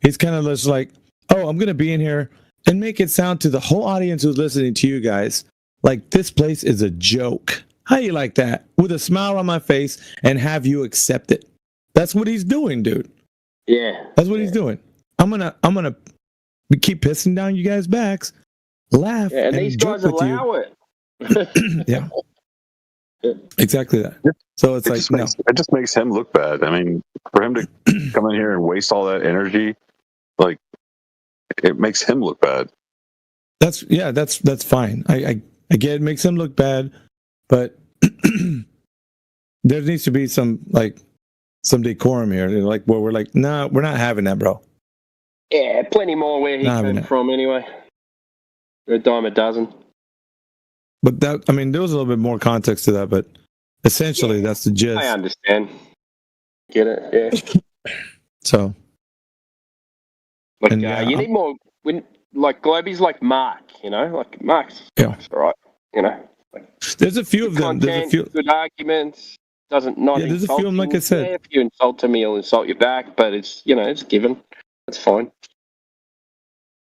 He's kind of just like, oh, I'm gonna be in here and make it sound to the whole audience who's listening to you guys like this place is a joke. How you like that? With a smile on my face and have you accept it. That's what he's doing, dude. Yeah. That's what he's doing. I'm gonna keep pissing down you guys' backs, laugh, Yeah, and these joke guys with you. allow it. Yeah. Exactly that. So it's like, no. It just makes him look bad. I mean, for him to come in here and waste all that energy, like, it makes him look bad. That's fine. I get it makes him look bad, but there needs to be some decorum here. Like where we're like, nah, we're not having that, bro. Yeah, plenty more where he came from anyway. A dime a dozen. But that, I mean, there was a little bit more context to that, but essentially that's the gist. I understand. Get it? Yeah. So. Like, you need more, like Globies like Mark, you know? Like, Mark's all right, you know? Like, there's a few of them. There's a few. Good arguments. Doesn't not there's a few of them, like I said. Yeah, if you insult him, he'll insult you back, but it's, you know, it's given. That's fine.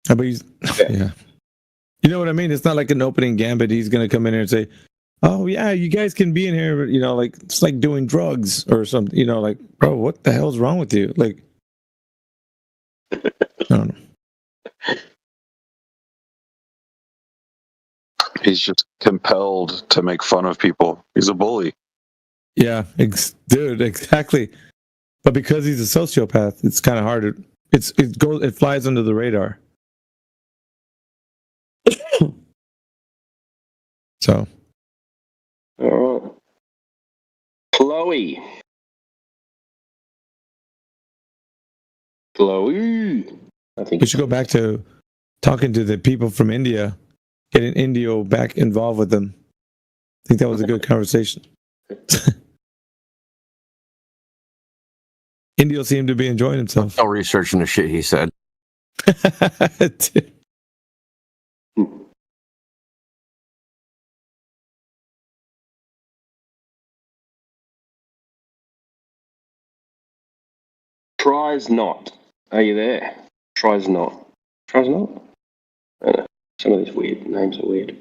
But he's, yeah. You know what I mean? It's not like an opening gambit. He's going to come in here and say, oh, yeah, you guys can be in here, but, you know, like, it's like doing drugs or something, you know, like, bro, what the hell's wrong with you? Like, I don't know. He's just compelled to make fun of people. He's a bully. Yeah, dude, exactly. But because he's a sociopath, it's kind of hard. It flies under the radar. So. All right. Chloe. I think we should go back to talking to the people from India, getting Indio back involved with them. I think that was a good conversation. Indio seemed to be enjoying himself. No researching the shit he said. Tries not. Are you there? Tries not. Tries not? I don't know. Some of these weird names are weird.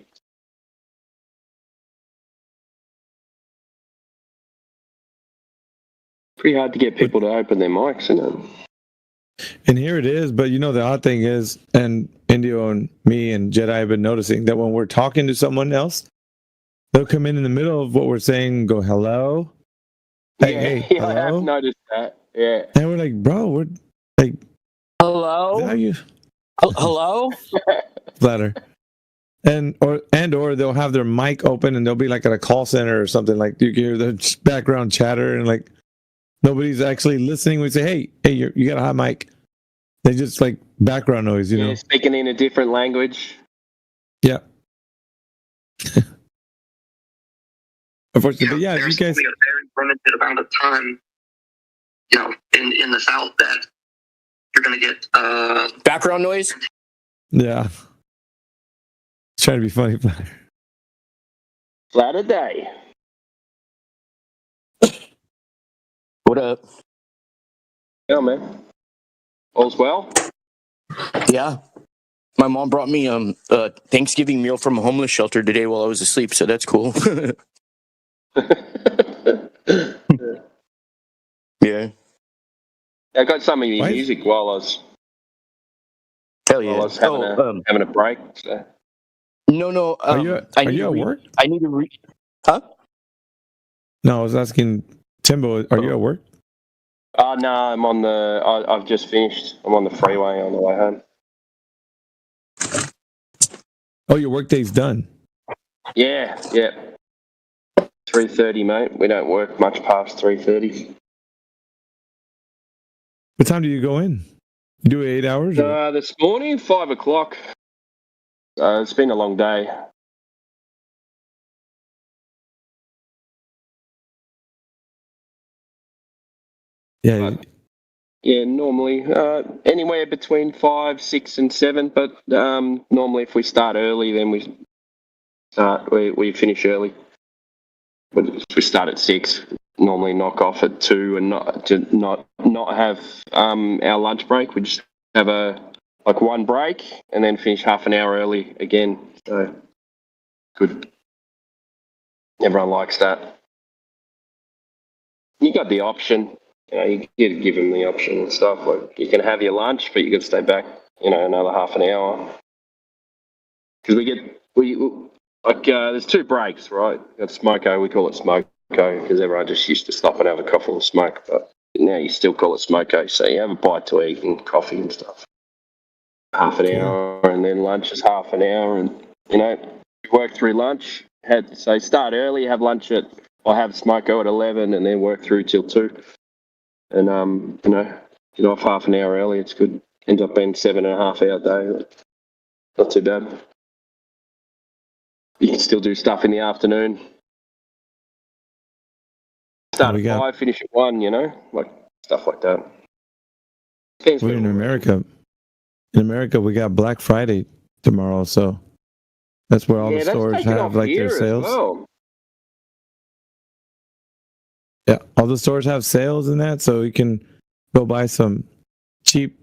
Pretty hard to get people to open their mics and here it is, but you know the odd thing is, and Indio and me and Jedi have been noticing that when we're talking to someone else, they'll come in the middle of what we're saying and go, hello? Hey, yeah, hello? I have noticed that. Yeah. And we're like, bro, we're like, hello? How you? Hello? Flatter. And or they'll have their mic open and they'll be like at a call center or something, like you can hear the background chatter and like nobody's actually listening. We say, hey, you got a hot mic. They just like background noise, you know. Speaking in a different language. Yeah. Unfortunately, but yeah, there's you guys. only a very limited amount of time, you know, in the South that you're going to get background noise. Yeah. Trying to be funny, Flatter. Flatter day. What up? Yeah, man. All's well? Yeah. My mom brought me a Thanksgiving meal from a homeless shelter today while I was asleep, so that's cool. Yeah. I got some of your music while I was. Hell yeah! While I was having a break. So. No. Are you at work? I need to read. Huh? No, I was asking Timbo. Are you at work? No, I'm on the. I've just finished. I'm on the freeway on the way home. Oh, your workday's done. Yeah. 3:30, mate. We don't work much past 3:30. What time do you go in? You do 8 hours? Or? This morning, 5 o'clock. It's been a long day. Yeah. Yeah, normally anywhere between 5, 6, and 7. But normally, if we start early, then we finish early. But if we start at 6, normally knock off at 2, and not have our lunch break. We just have one break and then finish half an hour early again. So good. Everyone likes that. You got the option. You give them the option and stuff. Like you can have your lunch, but you got to stay back. Another half an hour. Because there's 2 breaks, right? Got smoko. We call it smoko because everyone just used to stop and have a coffee and smoke. But now you still call it smoko. So you have a bite to eat and coffee and stuff. Half an hour, and then lunch is half an hour, and you work through lunch. Start early, have lunch have smoko at 11, and then work through till 2. And get off half an hour early. It's good. Ends up being 7.5 hour day. Not too bad. You can still do stuff in the afternoon. Start at 5, finish at 1. Like stuff like that. We're in America. In America, we got Black Friday tomorrow, so that's where all the stores have their sales. Well. Yeah, all the stores have sales in that, so you can go buy some cheap,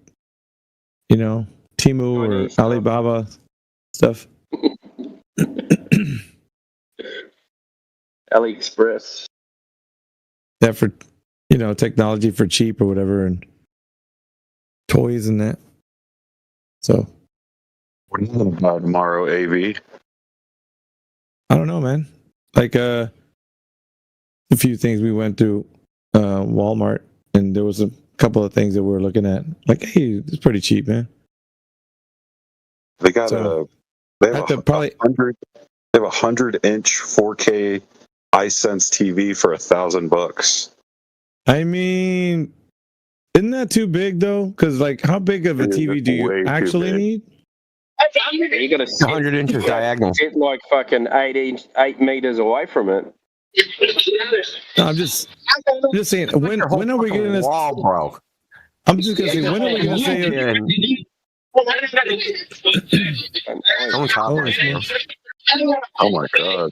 Temu or Alibaba stuff. AliExpress. Yeah, for technology for cheap or whatever, and toys and that. So, what do you think about tomorrow, AV? I don't know, man. Like a few things we went to Walmart, and there was a couple of things that we were looking at. Like, hey, it's pretty cheap, man. They got they have a 100-inch 4K iSense TV for $1,000. I mean, isn't that too big though? Because how big of a TV do you actually need? You got to 100 inches diagonal. Sit like fucking 8 meters away from it. No, I'm just saying. When are we getting this? Wall, bro. I'm just gonna say. When are we gonna say? Oh my god!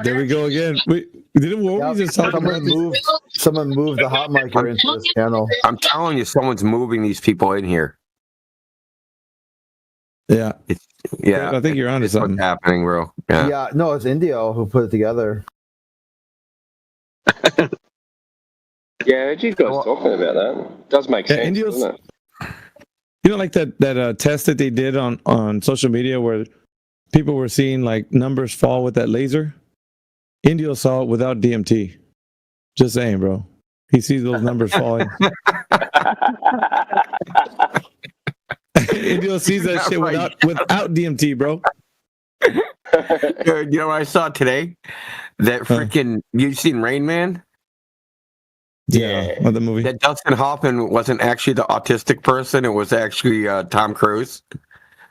There we go again. Wait, didn't we just talk about someone moved the hot mic into this channel? I'm telling you, someone's moving these people in here. Yeah. Yeah. I think you're onto something. What's happening, bro? Yeah. No, it's Indio who put it together. Yeah, you guys talking about that? It does make sense, doesn't it? Like that test that they did on social media where people were seeing numbers fall with that laser. Indio saw it without DMT. Just saying, bro. He sees those numbers falling. Indio sees that shit without DMT, bro. Dude, you know what I saw today? That freaking you seen Rain Man? Yeah, the movie. That Dustin Hoffman wasn't actually the autistic person; it was actually Tom Cruise.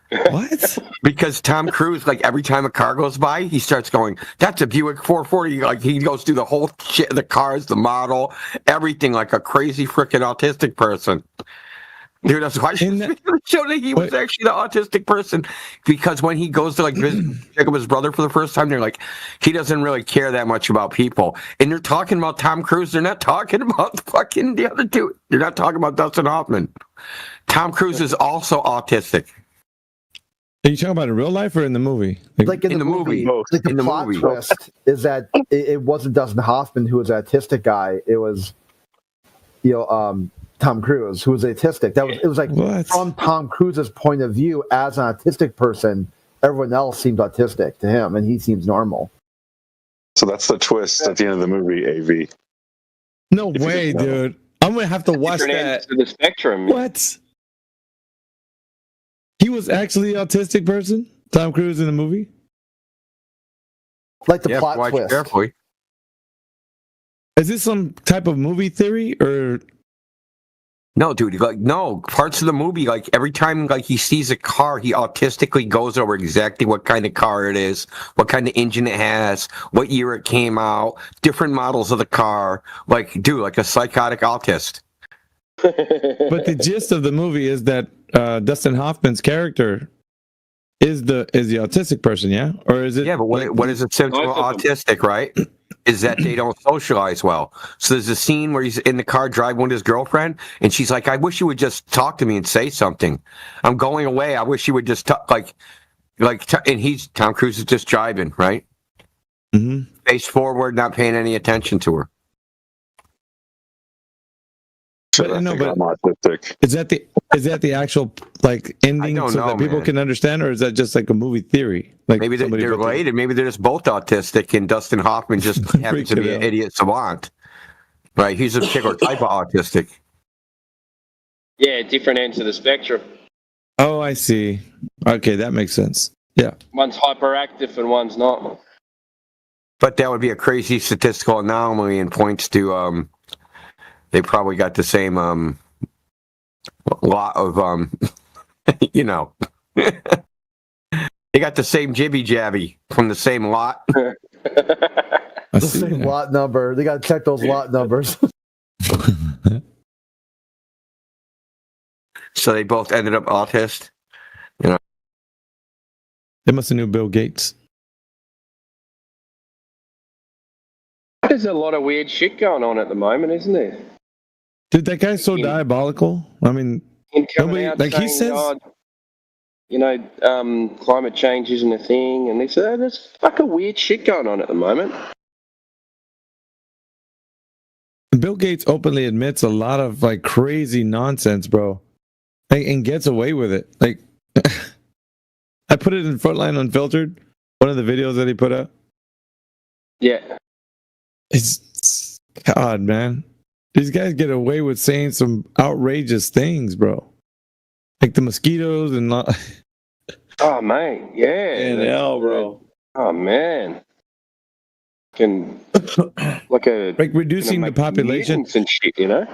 What? Because Tom Cruise, every time a car goes by, he starts going, "That's a Buick 440." He goes through the whole shit, the cars, the model, everything, like a crazy freaking autistic person. Dude, I was watching the show that he was actually the autistic person, because when he goes to check up his brother for the first time, they're like, he doesn't really care that much about people. And they're talking about Tom Cruise. They're not talking about fucking the other two. They're not talking about Dustin Hoffman. Tom Cruise is also autistic. Are you talking about in real life or in the movie? In the movie. The plot twist is that it wasn't Dustin Hoffman who was an autistic guy. It was, Tom Cruise, who was autistic. It was from Tom Cruise's point of view as an autistic person, everyone else seems autistic to him, and he seems normal. So that's the twist at the end of the movie, AV. No way, dude. I'm gonna have to watch Different that. ends of the spectrum. What? He was actually an autistic person? Tom Cruise in the movie? Like the Yeah, plot watch twist. carefully. Is this some type of movie theory or No, dude. Like, no, parts of the movie, like every time, like he sees a car, he autistically goes over exactly what kind of car it is, what kind of engine it has, what year it came out, different models of the car. Like, dude, like a psychotic autist. but the gist of the movie is that Dustin Hoffman's character is the autistic person, yeah? Or is it Yeah, but what is it symptom of autistic, right? Is that they don't socialize well. So there's a scene where he's in the car driving with his girlfriend, and she's like, "I wish you would just talk to me and say something. I'm going away. I wish you would just talk." And Tom Cruise is just driving, right? Mm-hmm. Face forward, not paying any attention to her. But I no, think but I'm autistic. is that the actual like ending don't so know, that people man. can understand, or is that just like a movie theory? Like Maybe they're somebody put together? related. Maybe they're just both autistic, and Dustin Hoffman just happens to be an idiot savant. Right? He's a particular type of autistic. Yeah, different ends of the spectrum. Oh, I see. Okay, that makes sense. Yeah. One's hyperactive and one's not. But that would be a crazy statistical anomaly and points to they probably got the same lot of you know. They got the same jibby jabby from the same lot. The same lot number. They got to check those lot numbers. So they both ended up autist. You know. They must have knew Bill Gates. There's a lot of weird shit going on at the moment, isn't there? Dude, that guy's so diabolical. I mean, Him coming nobody, out like he saying, says, climate change isn't a thing, and there's fucking weird shit going on at the moment. Bill Gates openly admits a lot of like crazy nonsense, bro, and gets away with it. Like, I put it in Frontline Unfiltered, one of the videos that he put up. Yeah. It's God, man. These guys get away with saying some outrageous things, bro. Like the mosquitoes and Oh man, yeah. bro. Oh man. Like reducing the population and shit, you know.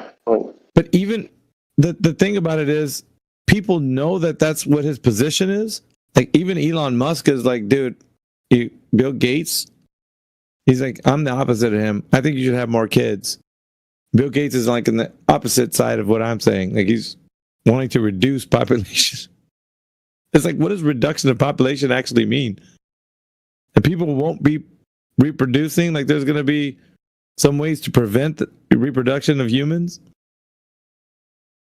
But even the thing about it is, people know that that's what his position is. Like even Elon Musk is like, dude, Bill Gates. He's like, I'm the opposite of him. I think you should have more kids. Bill Gates is like in the opposite side of what I'm saying. Like he's wanting to reduce population. It's like, what does reduction of population actually mean? And people won't be reproducing. Like there's going to be some ways to prevent the reproduction of humans.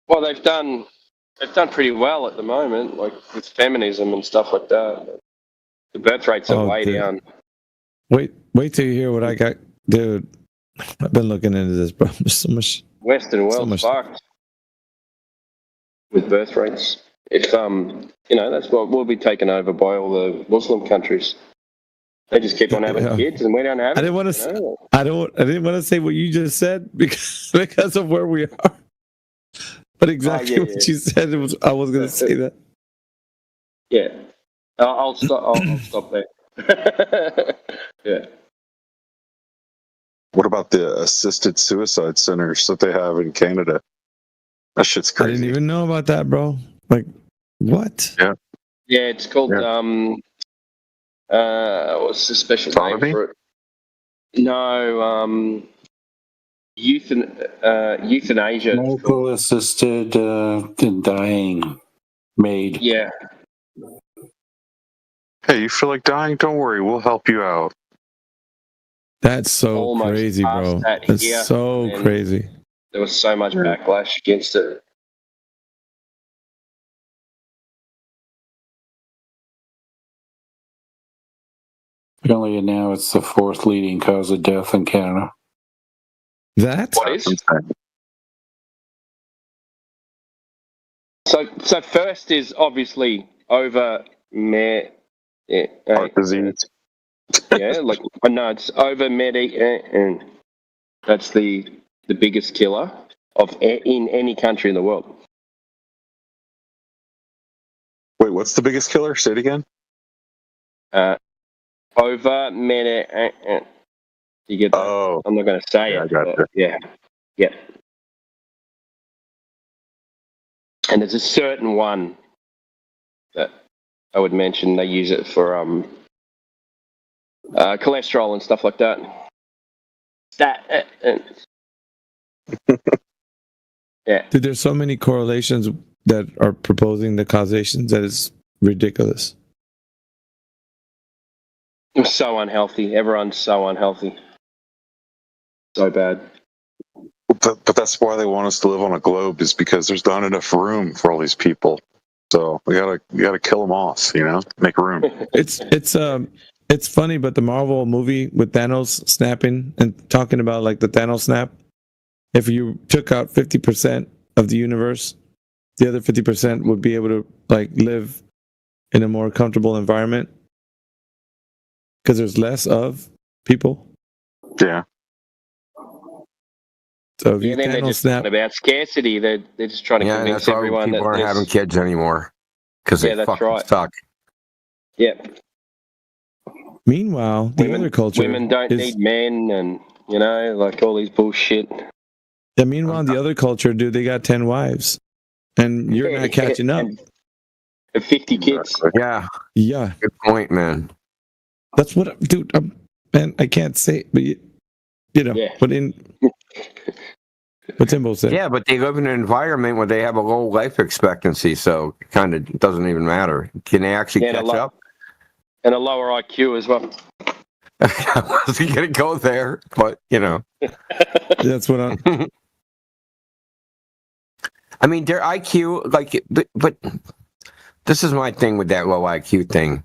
Well, they've done pretty well at the moment, like with feminism and stuff like that. The birth rates are way down. Wait till you hear what I got, dude. I've been looking into this, bro. There's so much. Western world's fucked with birth rates. If that's what we'll be taken over by all the Muslim countries. They just keep on having kids, and we don't have. I didn't want to. I didn't want to say what you just said because of where we are. But exactly what you said, I was going to say that. Yeah, I'll stop. I'll stop there. Yeah. What about the assisted suicide centers that they have in Canada? That shit's crazy. I didn't even know about that, bro. Like, what? Yeah. Yeah, it's called what's the special name for it? No, euthanasia. Medical assisted dying made. Yeah. Hey, you feel like dying? Don't worry, we'll help you out. That's so crazy, bro. That's so crazy. There was so much backlash against it. Apparently now it's the fourth leading cause of death in Canada. What is? So first is obviously heart disease. Yeah, like I know it's over and that's the biggest killer. in any country in the world. Wait, what's the biggest killer? Say it again. Over you get that? Oh, I'm not going to say yeah, it. I got But yeah. And there's a certain one that I would mention. They use it for cholesterol and stuff like that. Yeah. Dude, there's so many correlations that are proposing the causations that is ridiculous. It's so unhealthy. Everyone's so unhealthy. So bad. But that's why they want us to live on a globe, is because there's not enough room for all these people. So we gotta kill them off, make room. It's funny, but the Marvel movie with Thanos snapping and talking about like the Thanos snap, if you took out 50% of the universe, the other 50% would be able to like live in a more comfortable environment because there's less of people. Yeah. So if Yeah, you then they're Thanos just snap, talking about scarcity. They're just trying to Yeah, convince that's why everyone people that aren't having kids anymore because Yeah, they that's fucking right. suck. Yeah. meanwhile, the other culture Women don't is, need men, and like all these bullshit. Yeah, meanwhile, the other culture, dude, they got 10 wives, and you're not catching up. And 50 kids. Yeah. Yeah. Good point, man. That's what, dude. Man, I can't say it, but but Timbo said. Yeah, but they live in an environment where they have a low life expectancy, so it kind of doesn't even matter. Can they actually Yeah, and catch up? And a lower IQ as well. I wasn't gonna go there, but That's what I'm. I mean, their IQ, but this is my thing with that low IQ thing,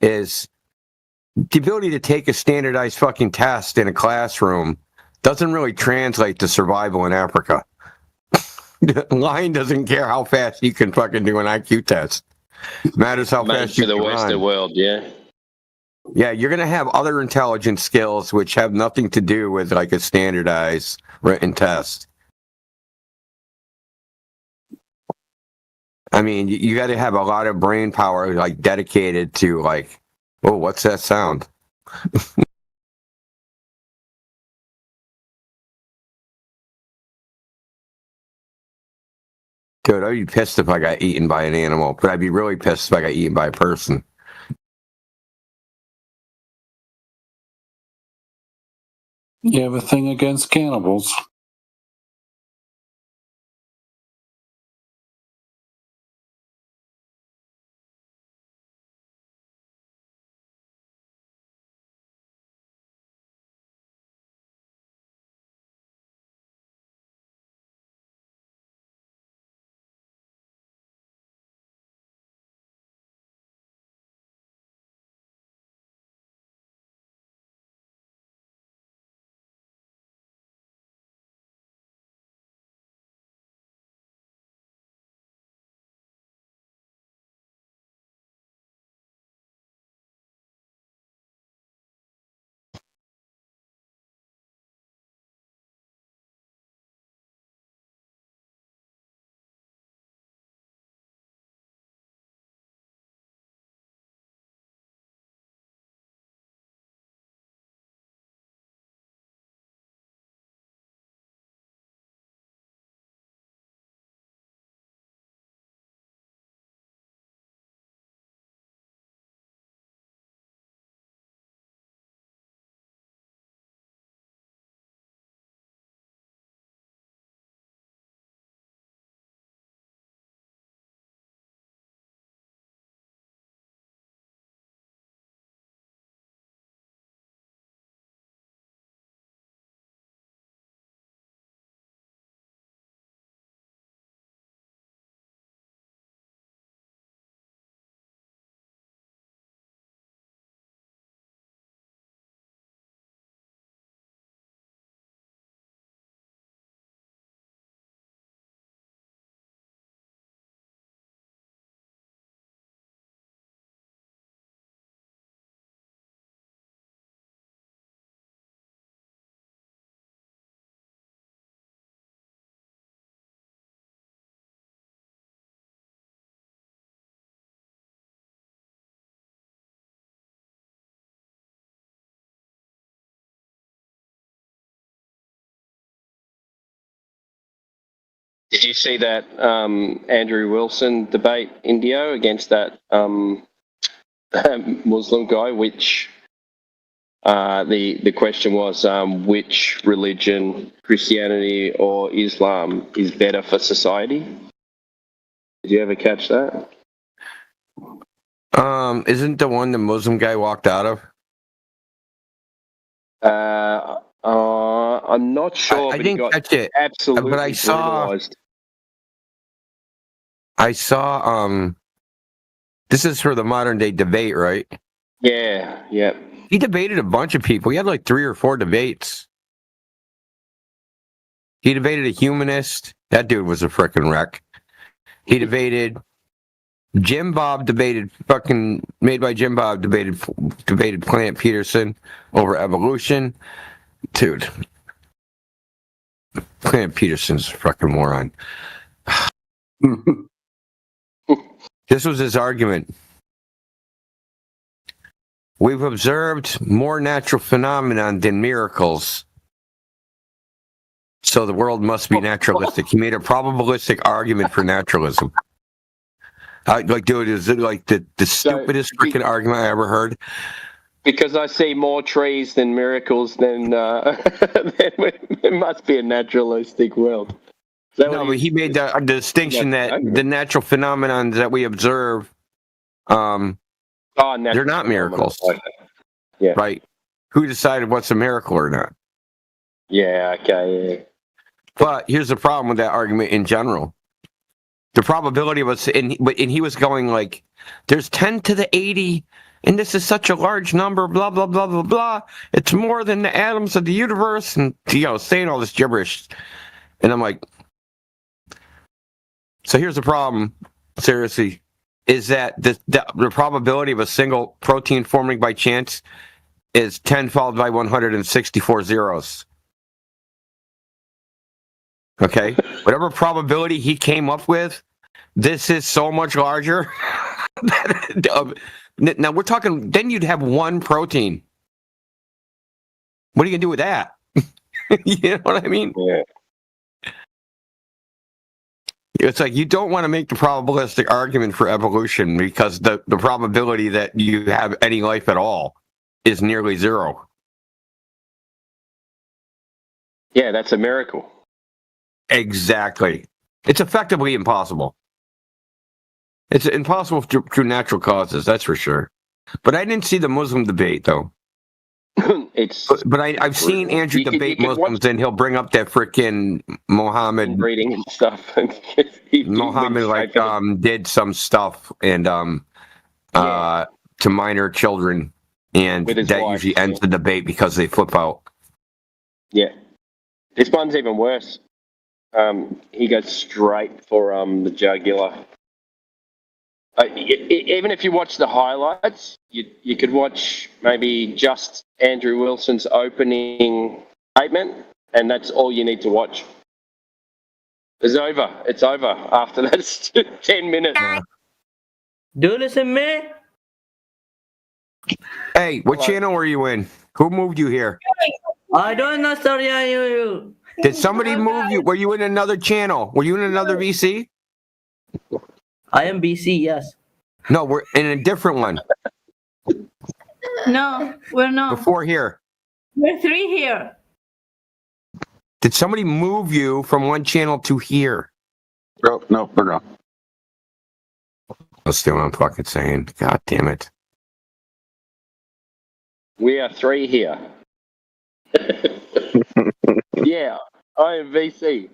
is the ability to take a standardized fucking test in a classroom doesn't really translate to survival in Africa. Lion doesn't care how fast you can fucking do an IQ test. Matters how Made fast for you the can Western run. world, yeah. Yeah, you're going to have other intelligence skills which have nothing to do with like a standardized written test. I mean, you got to have a lot of brain power like dedicated to like, oh, what's that sound? Dude, I'd be pissed if I got eaten by an animal, but I'd be really pissed if I got eaten by a person. You have a thing against cannibals. Did you see that Andrew Wilson debate Indio against that Muslim guy? Which the question was which religion, Christianity or Islam, is better for society? Did you ever catch that? Isn't the one the Muslim guy walked out of? I'm not sure. I but he didn't got catch it. Absolutely But I brutalized. saw. This is for the modern day debate, right? Yeah. Yep. He debated a bunch of people. He had like 3 or 4 debates. He debated a humanist. That dude was a freaking wreck. He debated Jim Bob. Debated fucking made by Jim Bob. Debated Clement Peterson over evolution. Dude, Clement Peterson's a fucking moron. This was his argument. We've observed more natural phenomenon than miracles. So the world must be naturalistic. He made a probabilistic argument for naturalism. Dude, is it like the stupidest freaking argument I ever heard? Because I see more trees than miracles, then it must be a naturalistic world. No, but he made the distinction that the natural phenomenon that we observe, they're not miracles. Okay. Yeah. Right. Who decided what's a miracle or not? Yeah, okay, yeah. But here's the problem with that argument in general. The probability was, and he was going like, there's 10 to the 80, and this is such a large number, blah, blah, blah, blah, blah. It's more than the atoms of the universe, and, saying all this gibberish. And I'm like, so here's the problem, seriously, is that the probability of a single protein forming by chance is 10 followed by 164 zeros. Okay? Whatever probability he came up with, this is so much larger. Now we're talking, then you'd have one protein. What are you going to do with that? You know what I mean? Yeah. It's like you don't want to make the probabilistic argument for evolution because the probability that you have any life at all is nearly zero. Yeah, that's a miracle. Exactly. It's effectively impossible. It's impossible through natural causes, that's for sure. But I didn't see the Muslim debate, though. But I've seen Andrew debate Muslims, and he'll bring up that frickin' Mohammed reading and stuff. Mohammed did some stuff and to minor children, and that wife, usually ends the debate because they flip out. Yeah, this one's even worse. He goes straight for the jugular. Even if you watch the highlights, you could watch maybe just Andrew Wilson's opening statement, and that's all you need to watch. It's over. It's over after that 10 minutes. Do you listen to me? Hey, what channel were you in? Who moved you here? I don't know, sorry, you. Did somebody move you? Were you in another channel? Were you in another VC? I am BC, yes. No, we're in a different one. No, we're not. Before here. We're 3 here. Did somebody move you from one channel to here? No, we're not. That's what I'm fucking saying. God damn it. We are 3 here. Yeah, I am VC.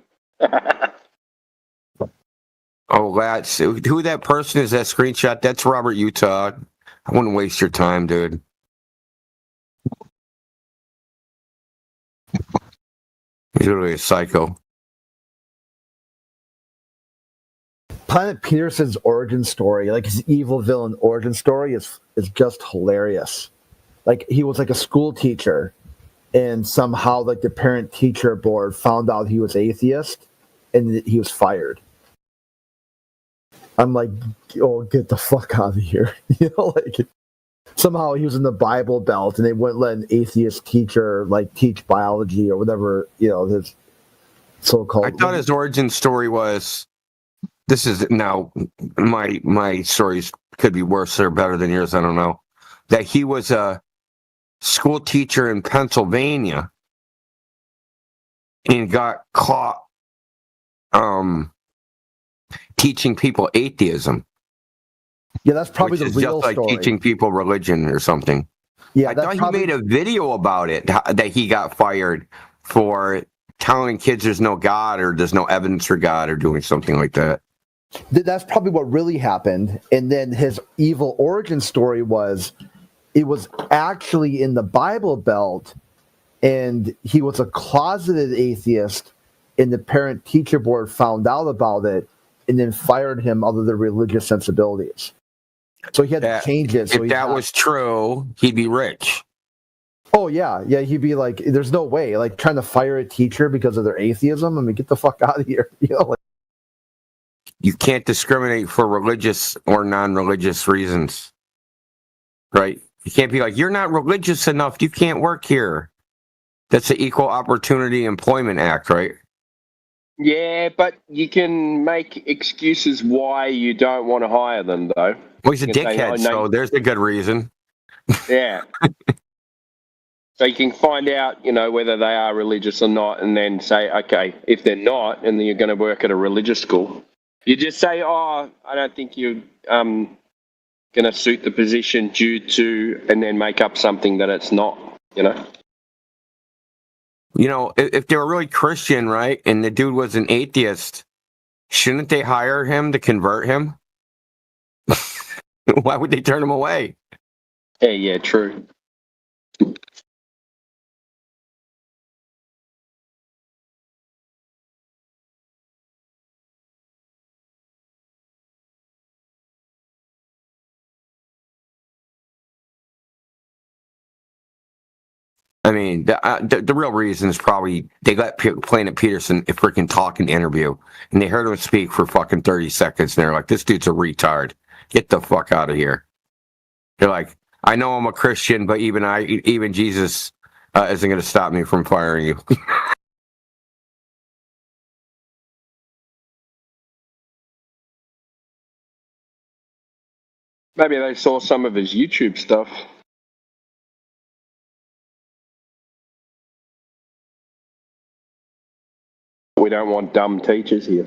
Oh, that's who that person is. That screenshot. That's Robert Utah. I wouldn't waste your time, dude. He's literally a psycho. Planet Peterson's origin story, like his evil villain origin story, is just hilarious. Like he was like a school teacher, and somehow like the parent teacher board found out he was atheist, and he was fired. I'm like, oh, get the fuck out of here. Like somehow he was in the Bible Belt and they wouldn't let an atheist teacher like teach biology or whatever, his so-called. I thought his origin story was. This is now my stories could be worse or better than yours. I don't know. That he was a school teacher in Pennsylvania and got caught teaching people atheism. Yeah, that's probably which the is real just like story. teaching people religion or something. Yeah, I thought he made a video about it that he got fired for telling kids there's no God or there's no evidence for God or doing something like that. That's probably what really happened. And then his evil origin story was it was actually in the Bible Belt, and he was a closeted atheist, and the parent-teacher board found out about it and then fired him out of their religious sensibilities. So he had to change it. So if that was true, he'd be rich. Oh, yeah. Yeah, he'd be like, there's no way. Like, trying to fire a teacher because of their atheism? I mean, get the fuck out of here. You know, like, you can't discriminate for religious or non-religious reasons, right? You can't be like, you're not religious enough, you can't work here. That's the Equal Opportunity Employment Act, right? Yeah, but you can make excuses why you don't want to hire them, though. Well, he's a You can say, dickhead, "Oh, no." so there's a good reason. Yeah. So you can find out, whether they are religious or not, and then say, okay, if they're not, and then you're going to work at a religious school, you just say, oh, I don't think you're going to suit the position due to, and then make up something that it's not, if they were really Christian, right, and the dude was an atheist, shouldn't they hire him to convert him? Why would they turn him away? Yeah, true. I mean, the real reason is probably they let Planet Peterson a freaking talking interview, and they heard him speak for fucking 30 seconds, and they're like, this dude's a retard. Get the fuck out of here. They're like, I know I'm a Christian, but even Jesus isn't going to stop me from firing you. Maybe they saw some of his YouTube stuff. We don't want dumb teachers here.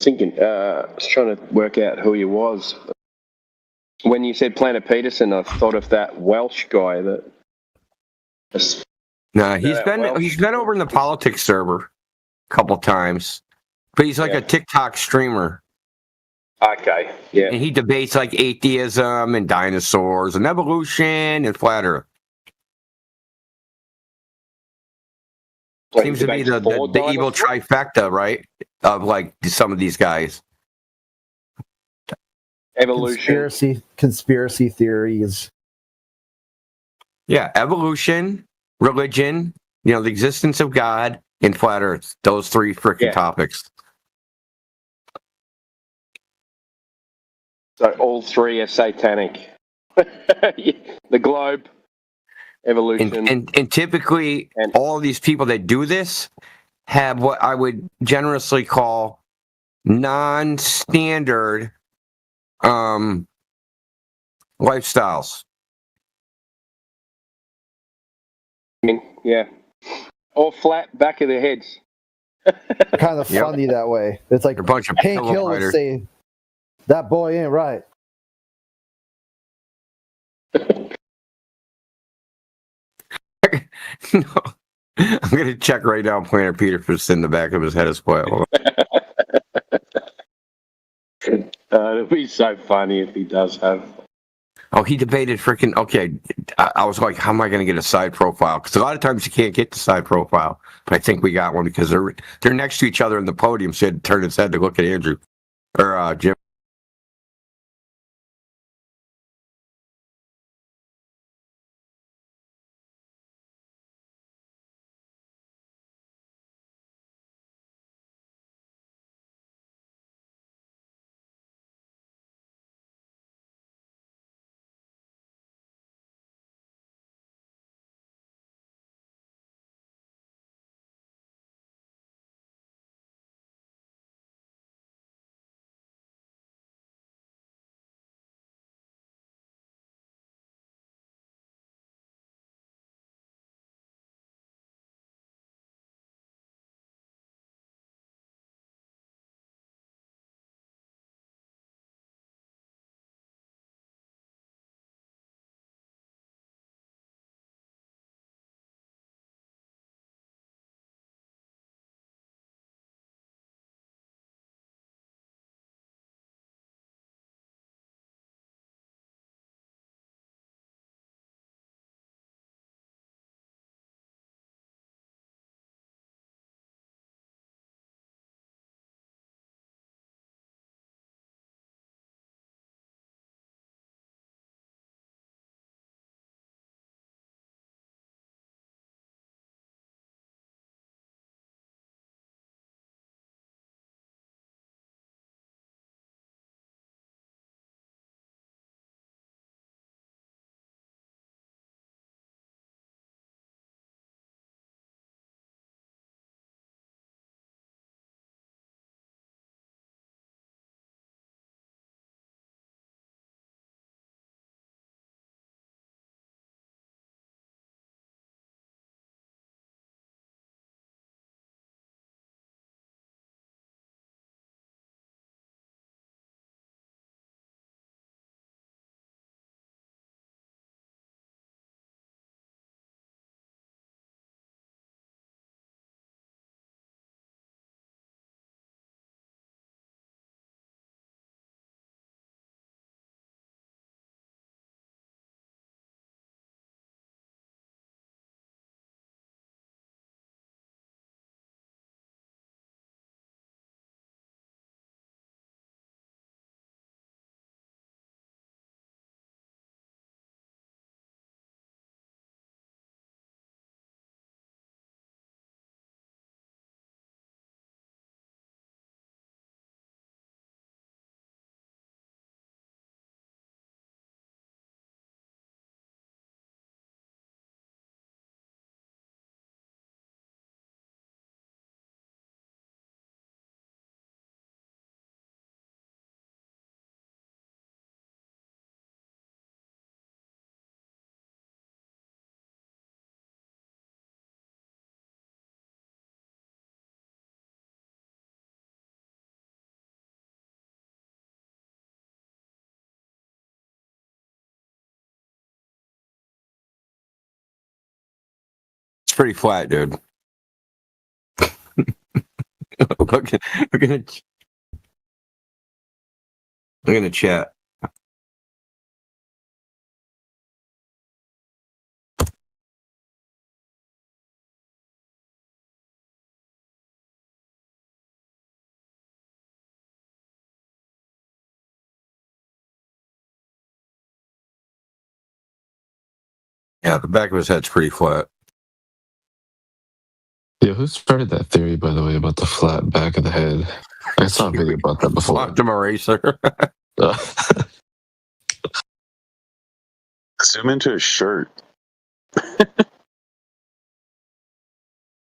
I was trying to work out who he was. When you said Planet Peterson, I thought of that Welsh guy that. Nah, he's been over in the politics server a couple times, but he's like a TikTok streamer. Okay, yeah. And he debates like atheism and dinosaurs and evolution and flat Earth. Seems to be the evil trifecta, right? Of like some of these guys. Evolution. Conspiracy theories. Yeah, evolution, religion, the existence of God, and flat Earth. Those three freaking topics. So all three are satanic. The globe, evolution. And typically, all of these people that do this have what I would generously call non-standard lifestyles. Yeah. Or flat back of their heads. Kind of funny that way. It's like a bunch of Hank Hill would say, that boy ain't right. No. I'm going to check right now Planet Peterson in the back of his head as well. It'll be so funny if he does have. Oh, he debated freaking. Okay, I was like, how am I going to get a side profile? Because a lot of times you can't get the side profile, but I think we got one because they're next to each other in the podium. So he had to turn his head to look at Andrew or Jim. pretty flat, dude. Look in the chat. Yeah, the back of his head's pretty flat. Yeah, who started that theory, by the way, about the flat back of the head? I saw a video about that before. Optima Racer. Zoom into his shirt.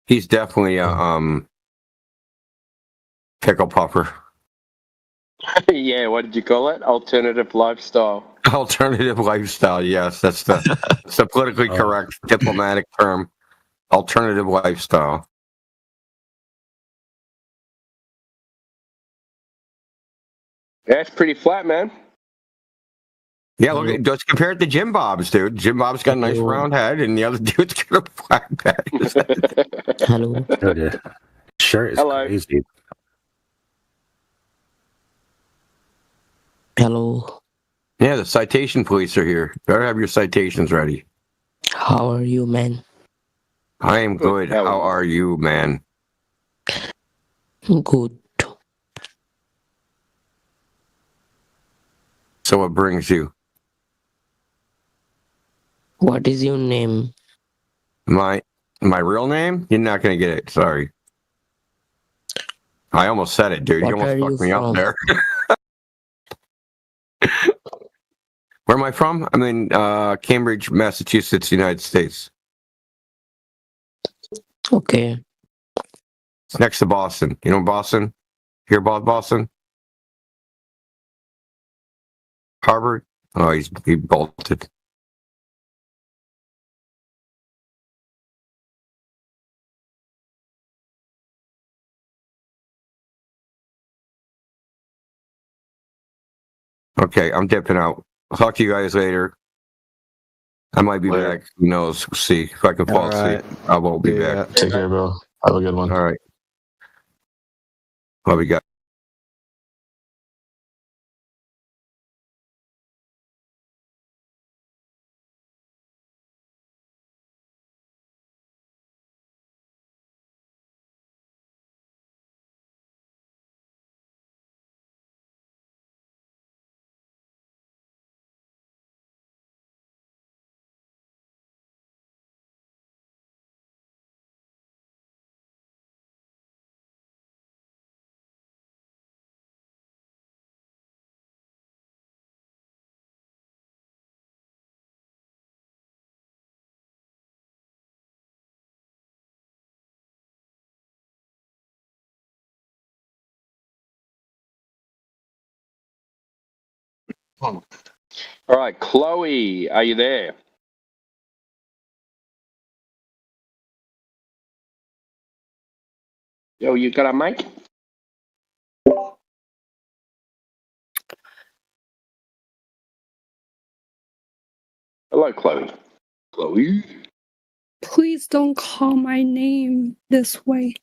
He's definitely a pickle puffer. Yeah, what did you call it? Alternative lifestyle. Alternative lifestyle, yes. That's the politically correct diplomatic term. Alternative lifestyle. Yeah, it's pretty flat, man. Yeah, look at just compare it to Jim Bob's, dude. Jim Bob's got a nice round head, and the other dude's got a flat back. Hello. Shirt is crazy. Hello. Yeah, the citation police are here. Better have your citations ready. How are you, man? I am good. How are you, man? Good. So what brings you? What is your name? My real name? You're not gonna get it. Sorry. I almost said it, dude. What You almost are you fucked me up from? there. Where am I from? I'm in Cambridge, Massachusetts, United States. Okay. It's next to Boston. You know Boston? Hear about Boston? Harvard? Oh, he bolted. Okay, I'm dipping out. I'll talk to you guys later. I might be back. Who knows? We'll see if I can fall asleep. I won't be back. Take care, bro. Have a good one. All right. What we got? All right, Chloe, are you there? Yo, you got a mic? Hello, Chloe. Chloe? Please don't call my name this way.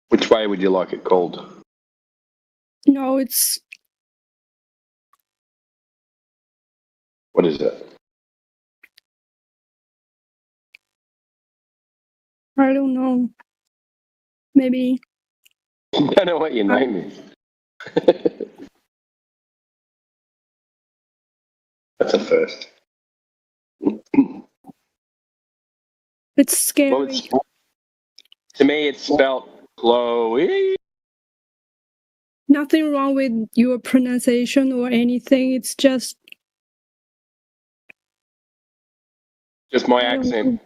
Which way would you like it called? No, it's What is it? I don't know. Maybe I don't know what your name is. That's a first. it's scary. Well, to me, it's spelled Chloe. Nothing wrong with your pronunciation or anything. It's just Just my accent.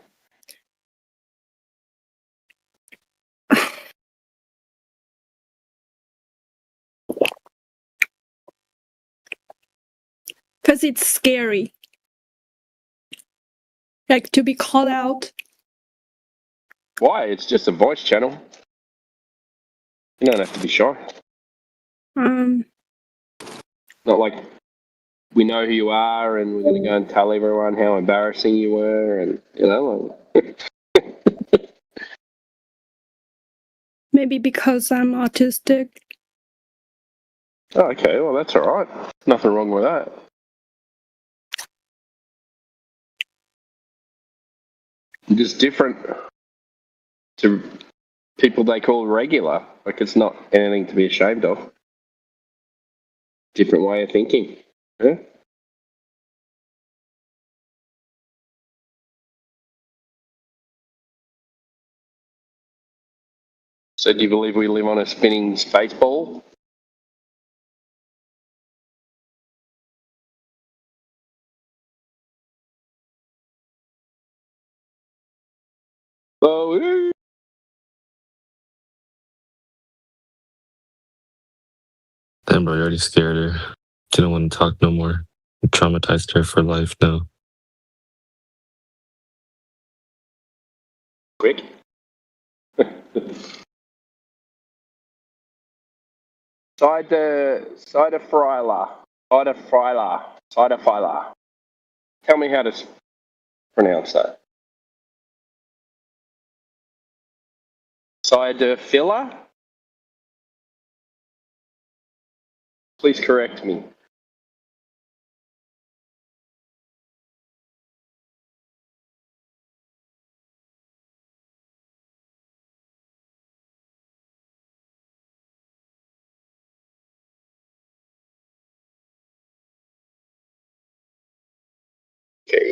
because it's scary. Like to be called out. Why? It's just a voice channel. You don't have to be shy. Not like we know who you are and we're going to go and tell everyone how embarrassing you were and, you know. Like Maybe because I'm autistic. Oh, okay, well, that's all right. Nothing wrong with that. You're just different to people they call regular. Like, it's not anything to be ashamed of. Different way of thinking. Yeah? So do you believe we live on a spinning space ball? Oh, Damn, bro, you already scared her. Didn't want to talk no more. You traumatized her for life now. quick. Cider. Tell me how to pronounce that. Ciderphila? Please correct me. Okay.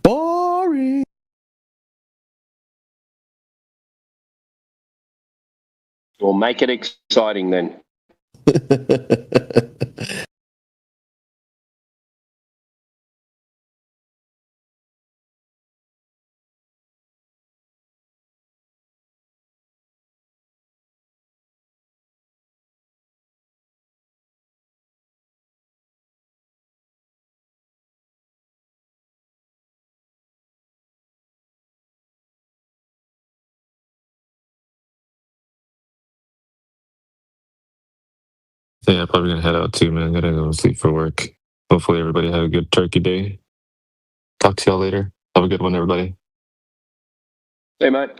Boring. Well, make it exciting then. Yeah, I'm probably gonna head out too, man. Gotta go sleep for work. Hopefully everybody had a good turkey day. Talk to y'all later. Have a good one, everybody. Hey, mate.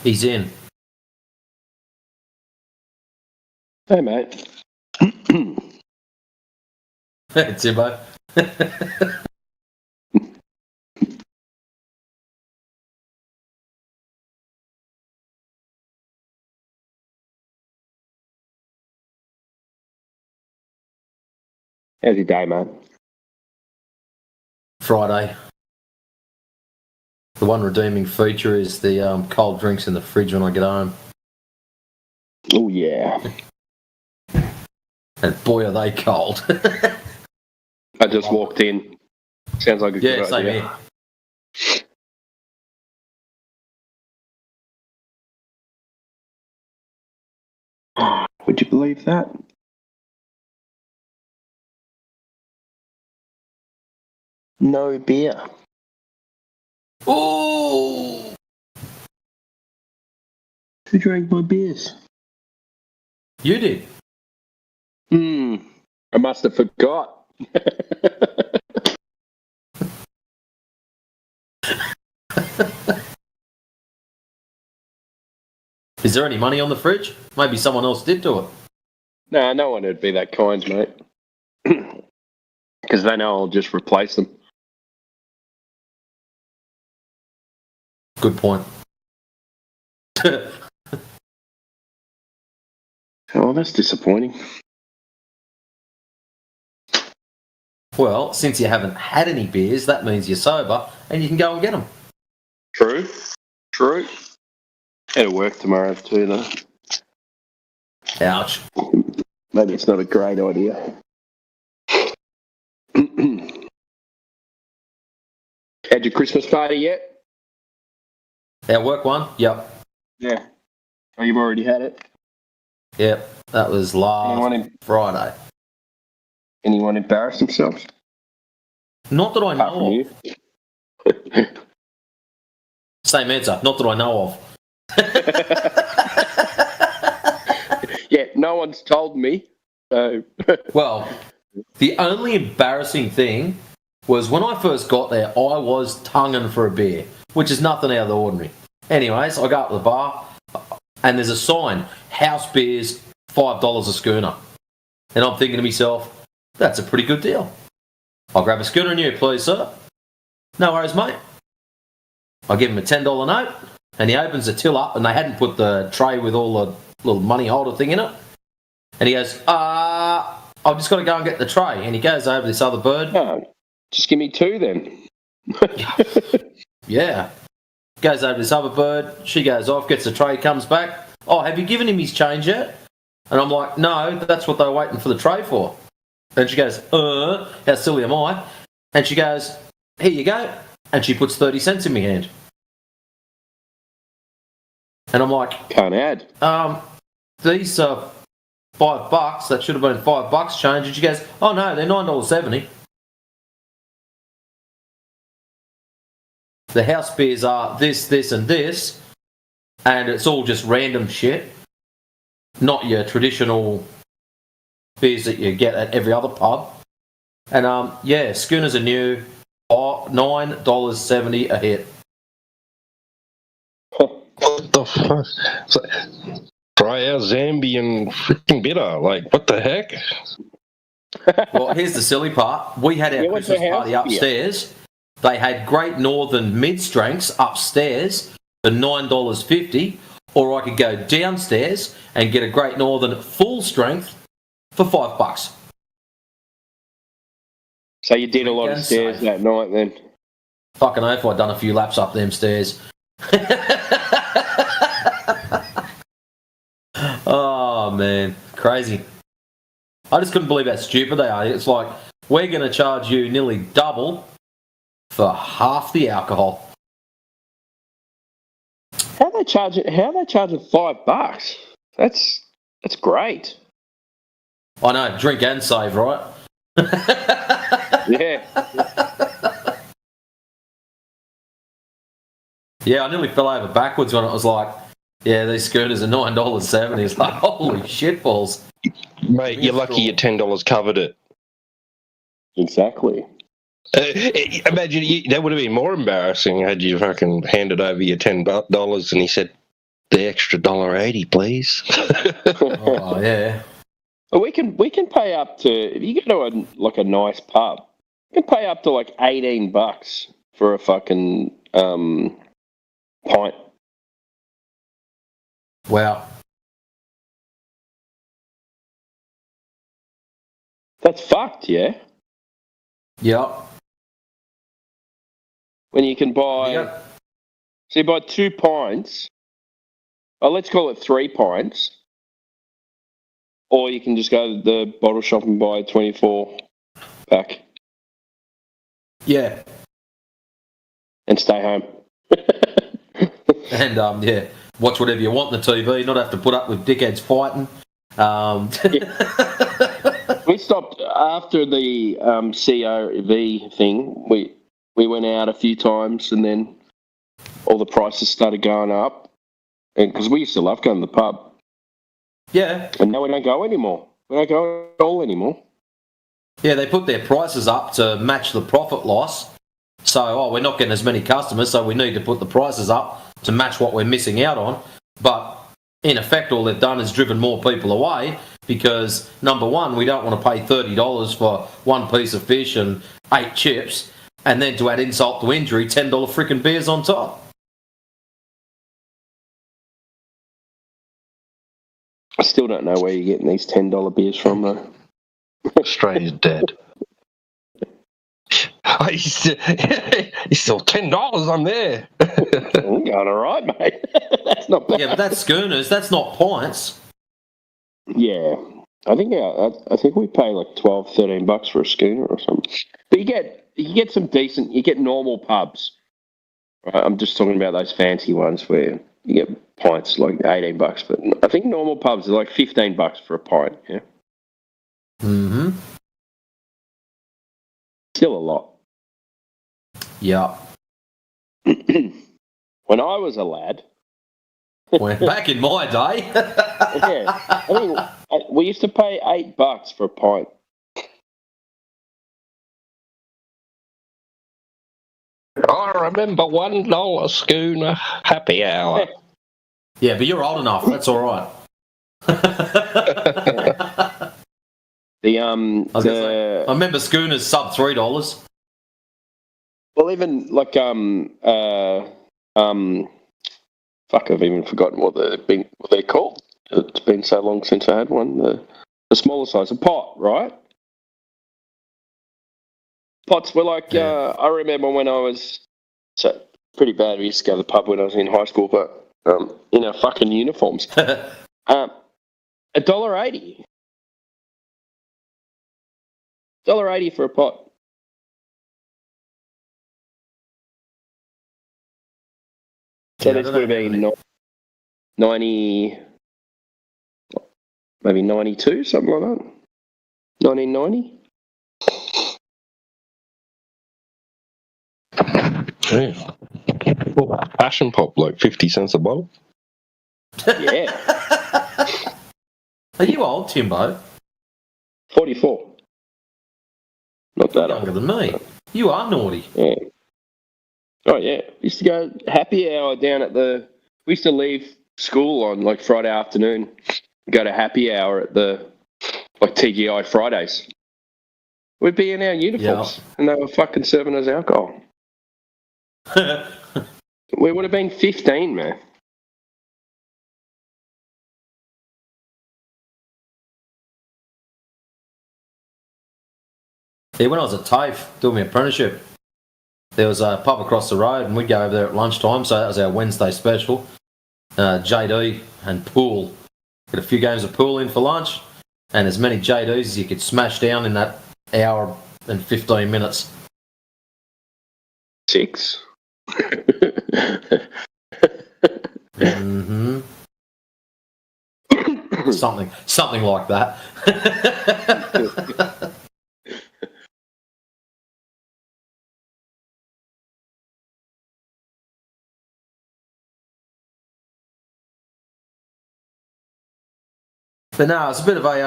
He's in. Hey, mate. Timbo. How's your day, mate? Friday. The one redeeming feature is the cold drinks in the fridge when I get home. Oh, yeah. And boy, are they cold. I just walked in. Sounds like a good same idea. Here. Would you believe that? No beer. Oh! Who drank my beers? You did. I must have forgot. Is there any money on the fridge? Maybe someone else did do it. No, no one would be that kind, mate. Because they know I'll just replace them. Good point. Oh, that's disappointing. Well, since you haven't had any beers, that means you're sober and you can go and get them. True. True. It'll work tomorrow too, though. Ouch. Maybe it's not a great idea. Had your Christmas party yet? Our work one? Yep. Yeah. Oh, you've already had it? Yep. That was last Friday. Anyone embarrass themselves? Not that I know of. Same answer. Not that I know of. Yeah, no one's told me. So. Well, the only embarrassing thing was when I first got there, I was tonguing for a beer, which is nothing out of the ordinary. Anyways, I go up to the bar, and there's a sign, house beers, $5 a schooner. And I'm thinking to myself, that's a pretty good deal. I'll grab a schooner and you, please, sir. No worries, mate. I give him a $10 note, and he opens the till up, and they hadn't put the tray with all the little money holder thing in it. And he goes, I've just got to go and get the tray. And he goes over this other bird. Oh, just give me two then. Yeah. Goes over this other bird. She goes off, gets the tray, comes back. Oh, have you given him his change yet? And I'm like, no, that's what they were waiting for the tray for. And she goes, how silly am I? And she goes, here you go. And she puts 30 cents in my hand. And I'm like, can't add. These are $5. That should have been $5 change. And she goes, oh no, they're $9.70. The house beers are this, this, and this, and it's all just random shit. Not your traditional beers that you get at every other pub. And yeah, schooners are new, $9.70 a hit. What the fuck? So, try our Zambian freaking bitter. Like, what the heck? Well, here's the silly part. We had our Christmas party upstairs. They had Great Northern mid-strengths upstairs for $9.50, or I could go downstairs and get a Great Northern full strength for $5. So you did a lot of stairs that night then? Fucking oath, I'd done a few laps up them stairs. Oh, man. Crazy. I just couldn't believe how stupid they are. It's like, we're going to charge you nearly double for half the alcohol. How are they charging $5? That's great. I know, drink and save, right? Yeah. Yeah, I nearly fell over backwards when it was like, yeah, these schooners are $9.70. It's like, holy shit balls. Mate, you're lucky your $10 covered it. Exactly. Imagine that would have been more embarrassing had you fucking handed over your $10 and he said, the extra $1.80, please. Oh yeah. But we can pay up to, if you go to a nice pub, you can pay up to like $18 for a fucking pint. Wow. That's fucked, yeah. Yep. When you can buy, so you buy 2 pints. Oh, let's call it 3 pints. Or you can just go to the bottle shop and buy a 24 pack. Yeah. And stay home. And yeah, watch whatever you want on the TV. Not have to put up with dickheads fighting. We stopped after the COV thing. We went out a few times, and then all the prices started going up. And because we used to love going to the pub. Yeah. And now we don't go anymore. We don't go at all anymore. Yeah, they put their prices up to match the profit loss. So, we're not getting as many customers, so we need to put the prices up to match what we're missing out on. But in effect, all they've done is driven more people away because, number one, we don't want to pay $30 for 1 piece of fish and 8 chips, and then to add insult to injury, $10 freaking beers on top. I still don't know where you're getting these $10 beers from, though. Australia's dead. He's still $10. I'm there. I'm going all right, mate. That's not bad. Yeah, but that's schooners. That's not pints. Yeah, I think we pay like $12-13 for a schooner or something. But you get some decent. You get normal pubs. Right? I'm just talking about those fancy ones where you get pints like $18. But I think normal pubs are like $15 for a pint. Yeah. Mm-hmm. Still a lot. Yeah. When I was a lad. Back in my day. Yeah. I mean, we used to pay $8 for a pint. I remember $1 schooner happy hour. Yeah, but you're old enough. That's all right. I remember schooners sub $3. Well, even like fuck, I've even forgotten what they're called. It's been so long since I had one. The smaller size, a pot, right? Pots were like I remember when I was pretty bad. We used to go to the pub when I was in high school, but in our fucking uniforms. $1.80. $1.80 for a pot. So this would have been 90, maybe 92, something like that. 1990. Yeah. Well, Passion Pop, like 50 cents a bottle. Yeah. Are you old, Timbo? 44. Not that younger than me. You are naughty. Yeah. Oh yeah, used to go happy hour down at we used to leave school on like Friday afternoon, go to happy hour at the TGI Fridays. We'd be in our uniforms and they were fucking serving us alcohol. We would have been 15, man. Yeah, when I was at TAFE doing my apprenticeship, there was a pub across the road and we'd go over there at lunchtime, so that was our Wednesday special. JD and pool. Got a few games of pool in for lunch and as many JDs as you could smash down in that hour and 15 minutes. 6. Mm-hmm. something like that. But no, it's a bit of a I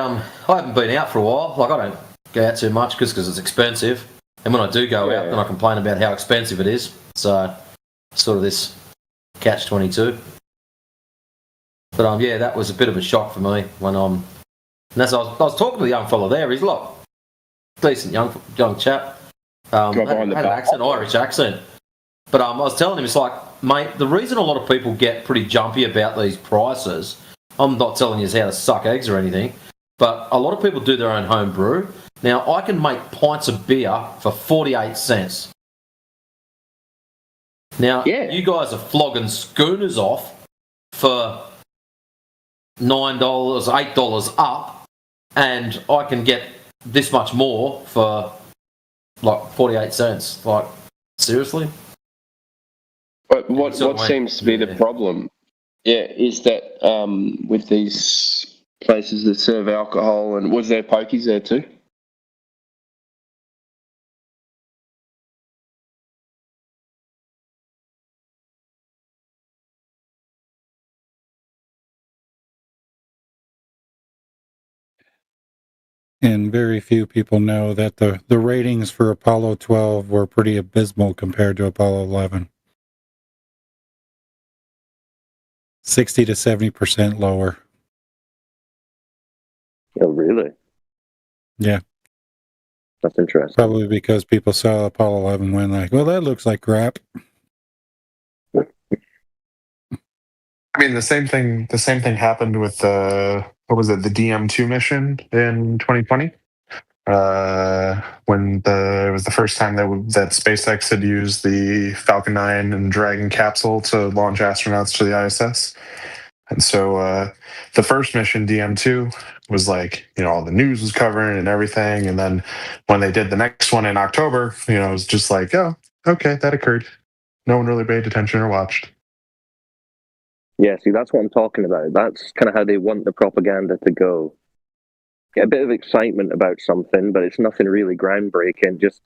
haven't been out for a while. Like I don't go out too much because it's expensive, and when I do go out, then I complain about how expensive it is. So, sort of this catch-22. But yeah, that was a bit of a shock for me when and that's I was talking to the young fella there. He's like decent young chap. Had an accent, Irish accent. But I was telling him, it's like, mate, the reason a lot of people get pretty jumpy about these prices, I'm not telling you how to suck eggs or anything, but a lot of people do their own home brew. Now, I can make pints of beer for 48 cents. Now, you guys are flogging schooners off for $9, $8 up, and I can get this much more for like 48 cents. Like, seriously? But what seems to be the problem, is that with these places that serve alcohol, and was there pokies there too? And very few people know that the ratings for Apollo 12 were pretty abysmal compared to Apollo 11. 60 to 70% lower. Oh, really? Yeah. That's interesting. Probably because people saw Apollo 11 and went like, well, that looks like crap. I mean, the same thing happened with the DM2 mission in 2020, when it was the first time that SpaceX had used the Falcon 9 and Dragon capsule to launch astronauts to the ISS. And so the first mission, DM2, was like, all the news was covering and everything. And then when they did the next one in October, it was just like, oh, okay, that occurred. No one really paid attention or watched. Yeah, see, that's what I'm talking about. That's kind of how they want the propaganda to go. Get a bit of excitement about something, but it's nothing really groundbreaking, just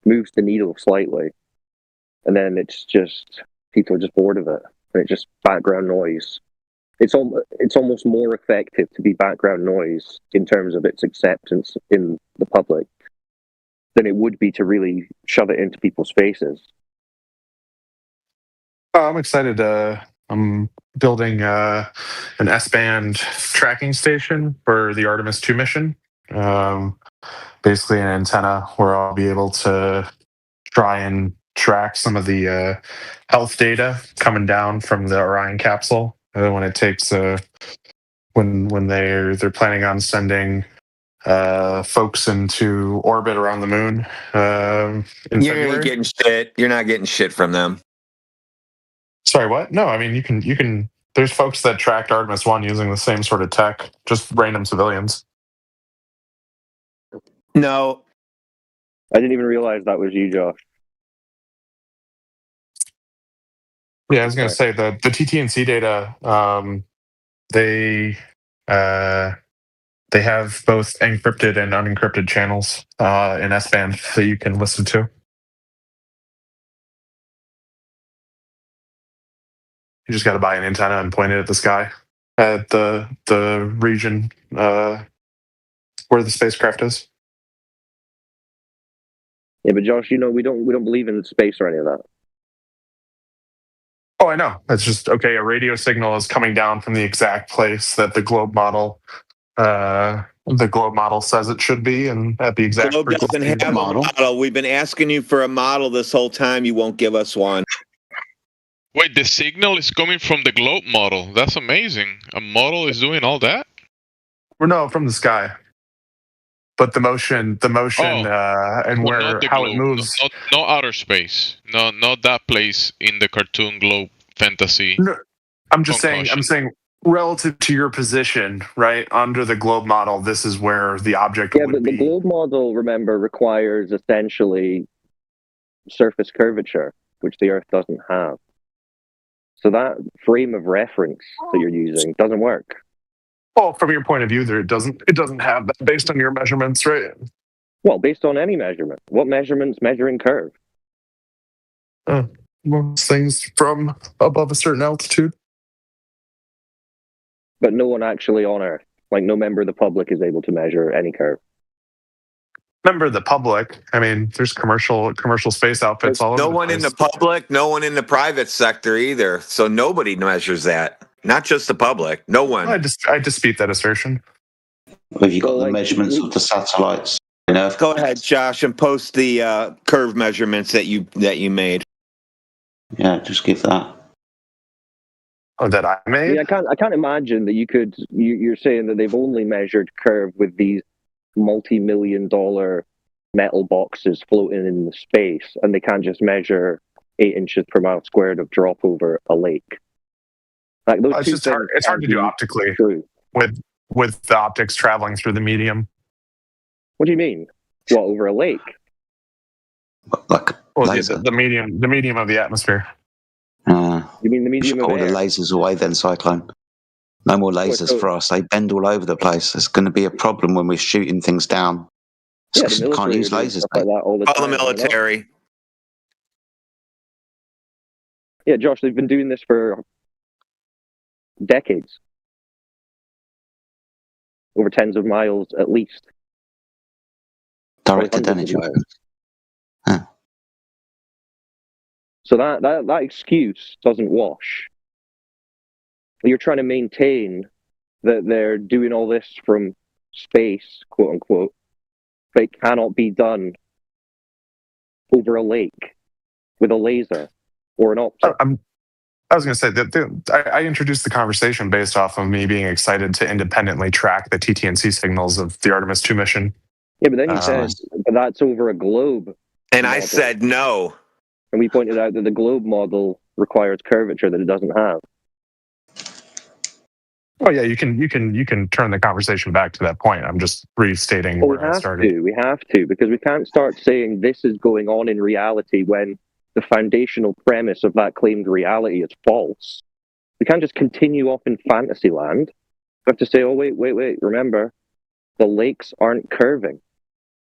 moves the needle slightly. And then it's just, people are just bored of it. And it's just background noise. It's almost more effective to be background noise in terms of its acceptance in the public than it would be to really shove it into people's faces. I'm excited. I'm building an S-band tracking station for the Artemis 2 mission. Basically an antenna where I'll be able to try and track some of the health data coming down from the Orion capsule. When it takes when they're planning on sending folks into orbit around the moon in You're not getting shit. You're not getting shit from them. Sorry, what? No, I mean you can. There's folks that tracked Artemis 1 using the same sort of tech, just random civilians. No, I didn't even realize that was you, Josh. Yeah, I was going to say the TT&C data. They have both encrypted and unencrypted channels in S-band that you can listen to. You just got to buy an antenna and point it at the sky at the region where the spacecraft is. Yeah, but Josh, we don't believe in space or any of that. Oh, I know. It's just okay. A radio signal is coming down from the exact place that the globe model says it should be, and at the exact Globe doesn't have a model. We've been asking you for a model this whole time. You won't give us one. Wait, the signal is coming from the globe model. That's amazing. A model is doing all that? Well, no, from the sky. But the motion, and well, how globe. it moves. No outer space. No, not that place in the cartoon globe fantasy. No, I'm saying relative to your position, right, under the globe model, this is where the object would be. Yeah, but the globe model, remember, requires essentially surface curvature, which the Earth doesn't have. So that frame of reference that you're using doesn't work. Well, from your point of view, it doesn't have that based on your measurements, right? Well, based on any measurement. What measurements measuring curve? Most things from above a certain altitude. But no one actually on Earth, like no member of the public, is able to measure any curve. Member of the public. I mean, there's commercial space outfits all over. No one in the public, no one in the private sector either. So nobody measures that. not just the public. No one. I dispute that assertion. Have you got the measurements of the satellites? Go ahead, Josh, and post the curve measurements that you made. Yeah, just give that. Oh, that I made? Yeah, I can't imagine that you could. You're saying that they've only measured curve with these multi-million-dollar metal boxes floating in the space, and they can't just measure 8 inches per mile squared of drop over a lake. Like those It's just hard. It's hard to do optically with the optics traveling through the medium. What do you mean? What, over a lake? Like the medium of the atmosphere. You mean the medium of all air? the lasers away then, Cyclone. No more lasers for us. They bend all over the place. It's going to be a problem when we're shooting things down. Yeah, the Can't use lasers. like that all the Call time. the military. Yeah, Josh, they've been doing this for decades. Over tens of miles at least. Directed energy weapons. So that excuse doesn't wash. You're trying to maintain that they're doing all this from space, quote unquote, but it cannot be done over a lake with a laser or an optic. I was going to say that I introduced the conversation based off of me being excited to independently track the TT&C signals of the Artemis 2 mission. Yeah, but then you said, but that's over a globe. And model. I said no. And we pointed out that the globe model requires curvature that it doesn't have. Oh yeah, you can turn the conversation back to that point. I'm just restating where I started. We have to, because we can't start saying this is going on in reality when the foundational premise of that claimed reality is false. We can't just continue off in fantasy land. We have to say, oh, wait, remember, the lakes aren't curving.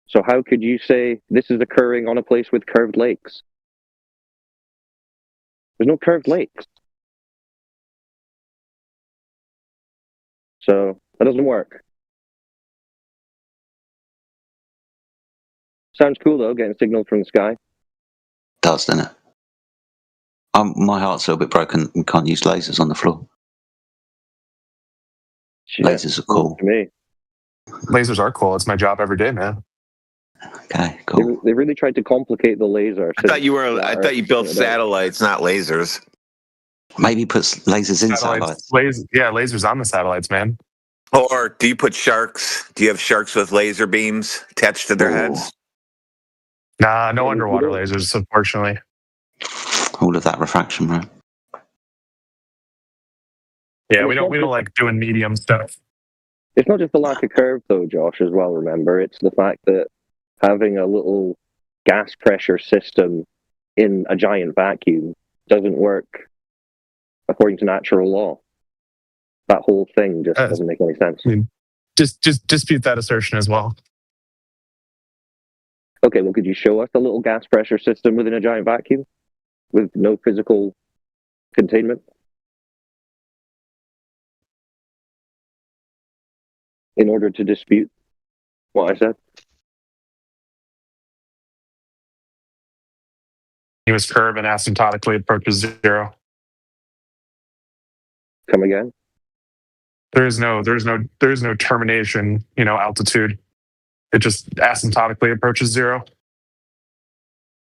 So how could you say this is occurring on a place with curved lakes? There's no curved lakes. So that doesn't work. Sounds cool, though, getting signal from the sky. Does, doesn't it? My heart's a little bit broken and can't use lasers on the floor. Yeah, lasers are cool. To me. Lasers are cool. It's my job every day, man. Okay, cool. They really tried to complicate the laser. I thought you built satellites, not lasers. Maybe puts lasers in satellites. Lasers on the satellites, man. Or do you put sharks? Do you have sharks with laser beams attached to their heads? Nah, no underwater lasers, unfortunately. All of that refraction, right? Yeah, we don't like doing medium stuff. It's not just the lack of curve, though, Josh, as well, remember. It's the fact that having a little gas pressure system in a giant vacuum doesn't work according to natural law. That whole thing just doesn't make any sense. I mean, just dispute that assertion as well. Okay, well, could you show us a little gas pressure system within a giant vacuum with no physical containment? In order to dispute what I said. Continuous curve and asymptotically approaches zero. Come again? There's no termination, altitude. It just asymptotically approaches zero.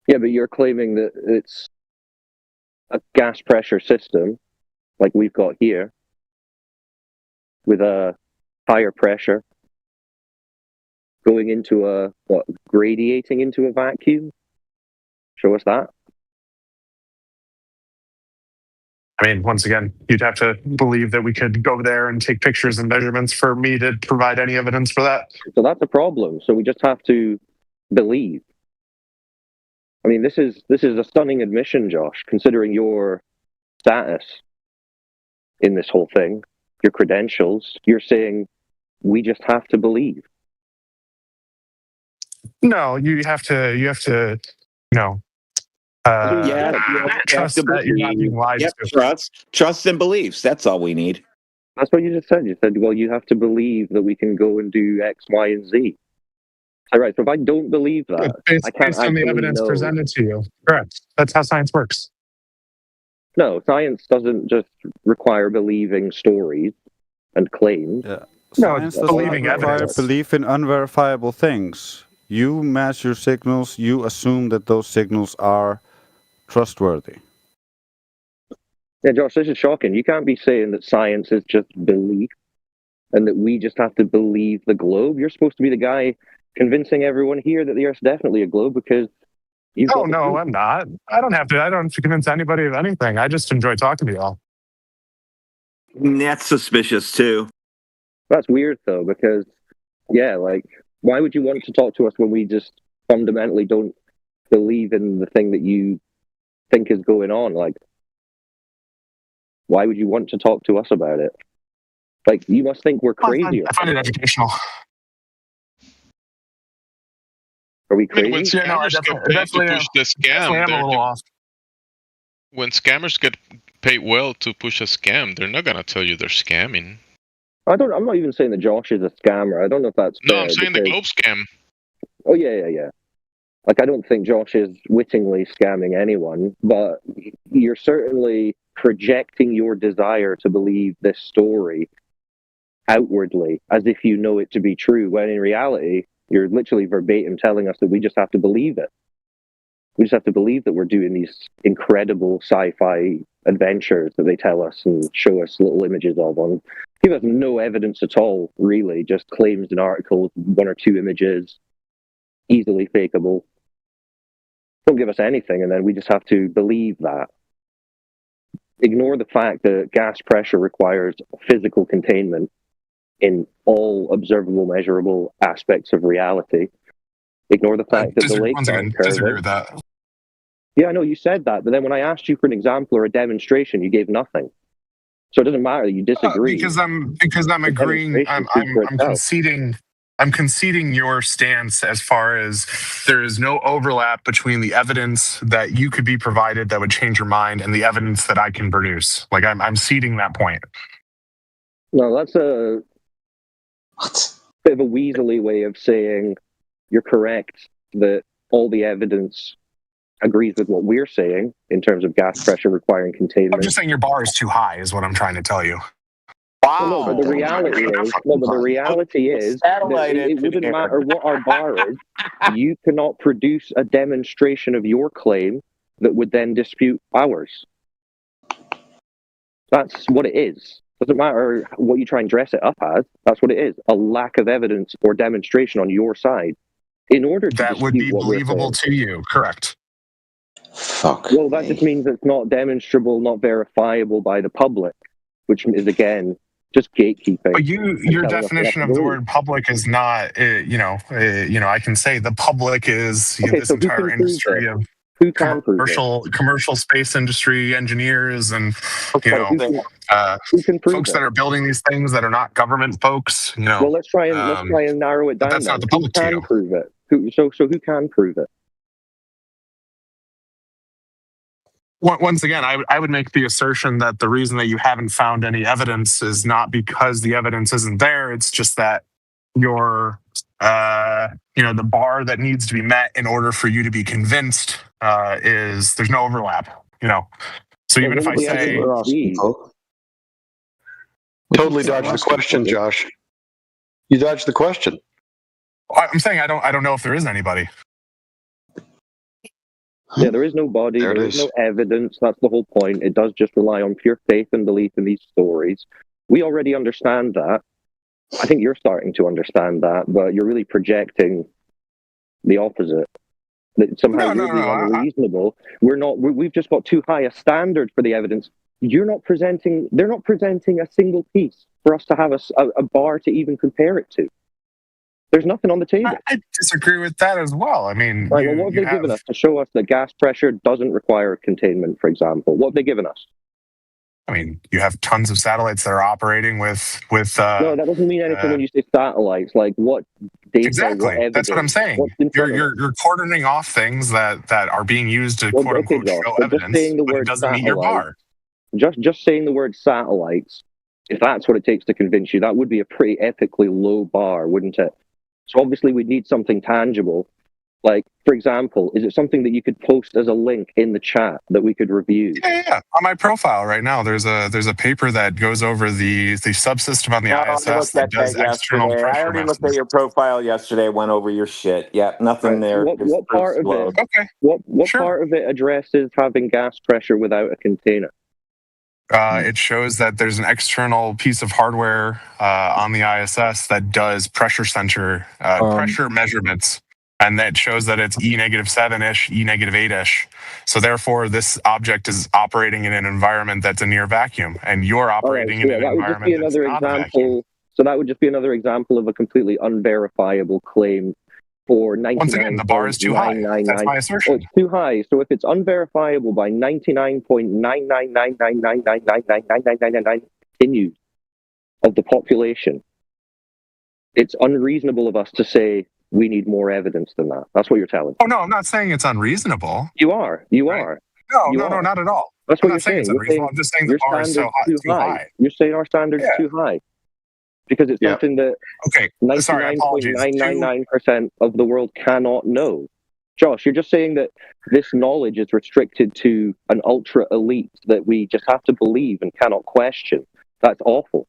Yeah, but you're claiming that it's a gas pressure system like we've got here with a higher pressure going into gradiating into a vacuum? Show us that. I mean, once again, you'd have to believe that we could go there and take pictures and measurements for me to provide any evidence for that. So that's a problem. So we just have to believe. I mean, this is a stunning admission, Josh, considering your status in this whole thing, your credentials. You're saying we just have to believe. No, you have to, trust that you're not being lied to. Trust and beliefs. That's all we need. That's what you just said. You said, well, you have to believe that we can go and do X, Y, and Z. All right. So if I don't believe that, based on the evidence presented to you, correct? That's how science works. No, science doesn't just require believing stories and claims. Yeah. No, Science it's doesn't believing require evidence. belief in unverifiable things. You measure signals, you assume that those signals are trustworthy. Yeah, Josh, this is shocking. You can't be saying that science is just belief and that we just have to believe the globe. You're supposed to be the guy convincing everyone here that the Earth's definitely a globe because you've got the No, proof. I'm not. I don't have to convince anybody of anything. I just enjoy talking to y'all. That's suspicious too. That's weird though, because yeah, like why would you want to talk to us when we just fundamentally don't believe in the thing that you think is going on? Like, why would you want to talk to us about it? Like, you must think we're crazy. I find it educational. Are we I mean, crazy? when scammers get paid to push the scam, when scammers get paid well to push a scam, they're not gonna tell you they're scamming. I'm not even saying that Josh is a scammer. I don't know if that's No, fair I'm saying the globe scam. Oh yeah. Like, I don't think Josh is wittingly scamming anyone, but you're certainly projecting your desire to believe this story outwardly as if you know it to be true, when in reality, you're literally verbatim telling us that we just have to believe it. We just have to believe that we're doing these incredible sci-fi adventures that they tell us and show us little images of on. Give us no evidence at all, really, just claims in articles, 1 or 2 images, easily fakeable. Don't give us anything, and then we just have to believe that. Ignore the fact that gas pressure requires physical containment in all observable, measurable aspects of reality. Ignore the fact that the lakes aren't curving. Disagree with that. Yeah, I know you said that, but then when I asked you for an example or a demonstration, you gave nothing. So it doesn't matter that you disagree. Because I'm agreeing. I'm conceding. I'm conceding your stance as far as there is no overlap between the evidence that you could be provided that would change your mind and the evidence that I can produce. Like I'm ceding that point. No, that's a bit of a weaselly way of saying you're correct that all the evidence agrees with what we're saying in terms of gas pressure requiring containment. I'm just saying your bar is too high, is what I'm trying to tell you. Wow. No, but the reality is that it wouldn't matter what our bar is. You cannot produce a demonstration of your claim that would then dispute ours. That's what it is. Doesn't matter what you try and dress it up as. That's what it is. A lack of evidence or demonstration on your side. In order to that would be believable to you, correct? Well, that just means it's not demonstrable, not verifiable by the public, which is again just gatekeeping. But your definition of the word public is not, I can say the public is this entire industry of commercial space industry engineers and folks that are building these things that are not government folks. Well, let's try and narrow it down. That's not the public. Who can prove it? So who can prove it? Once again, I would make the assertion that the reason that you haven't found any evidence is not because the evidence isn't there. It's just that your, the bar that needs to be met in order for you to be convinced is there's no overlap. So even if I say, totally dodged the question, Josh. You dodged the question. I'm saying I don't know if there is anybody. Yeah, there is no body, there is no evidence. That's the whole point. It does just rely on pure faith and belief in these stories. We already understand that. I think you're starting to understand that, but you're really projecting the opposite. That somehow you're being unreasonable. We've just got too high a standard for the evidence. They're not presenting a single piece for us to have a bar to even compare it to. There's nothing on the table. I disagree with that as well. I mean, right, well, what have they given us to show us that gas pressure doesn't require containment, for example? What have they given us? I mean, you have tons of satellites that are operating with. No, that doesn't mean anything when you say satellites. Like what data? Exactly. What that's what I'm saying. You're cordoning off things that are being used to quote unquote show evidence, but it doesn't mean your bar. Just saying the word satellites, if that's what it takes to convince you, that would be a pretty ethically low bar, wouldn't it? So obviously we'd need something tangible. Like, for example, is it something that you could post as a link in the chat that we could review? Yeah. On my profile right now, there's a paper that goes over the subsystem on the I ISS looked that at does that external yesterday. I pressure already looked at messages. your profile yesterday. Went over your shit. Yeah, nothing there. What part of it? Okay. What part of it addresses having gas pressure without a container? It shows that there's an external piece of hardware on the ISS that does pressure sensor pressure measurements, and that shows that it's E-7-ish, E-8-ish. So therefore, this object is operating in an environment that's a near vacuum, and you're operating in an environment that's not a vacuum. So that would just be another example of a completely unverifiable claim for 99. Once again, the bar is too high. That's my assertion. Oh, it's too high. So if it's unverifiable by 99.9999999999999 continues of the population, it's unreasonable of us to say we need more evidence than that. That's what you're telling me. Oh no, I'm not saying it's unreasonable. You are. You are. No, not at all. That's I'm what not saying it's unreasonable. I'm just saying the bar is so high. too high. You're saying our standard's too high. Because it's something that 99.999% of the world cannot know. Josh, you're just saying that this knowledge is restricted to an ultra elite that we just have to believe and cannot question. That's awful.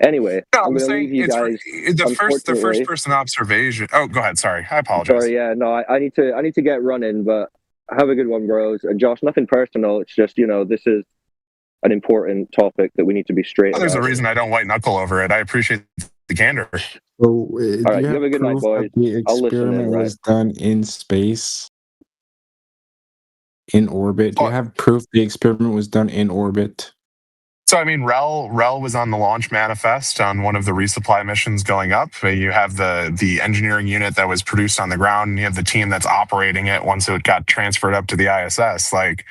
Anyway, No, I'm I'm going to saying leave you guys. the first person observation. Oh, go ahead. Sorry, I apologize. Sorry, yeah, no, I need to get running, but have a good one, bros. And Josh, nothing personal. It's just this is an important topic that we need to be straight. There's a reason I don't white knuckle over it. I appreciate the candor. So, All right, you have a good night, boys. The I'll listen experiment in, right? was done in space, in orbit. Do you have proof the experiment was done in orbit? So, I mean, Rel was on the launch manifest on one of the resupply missions going up. You have the engineering unit that was produced on the ground, and you have the team that's operating it once it got transferred up to the ISS. Like,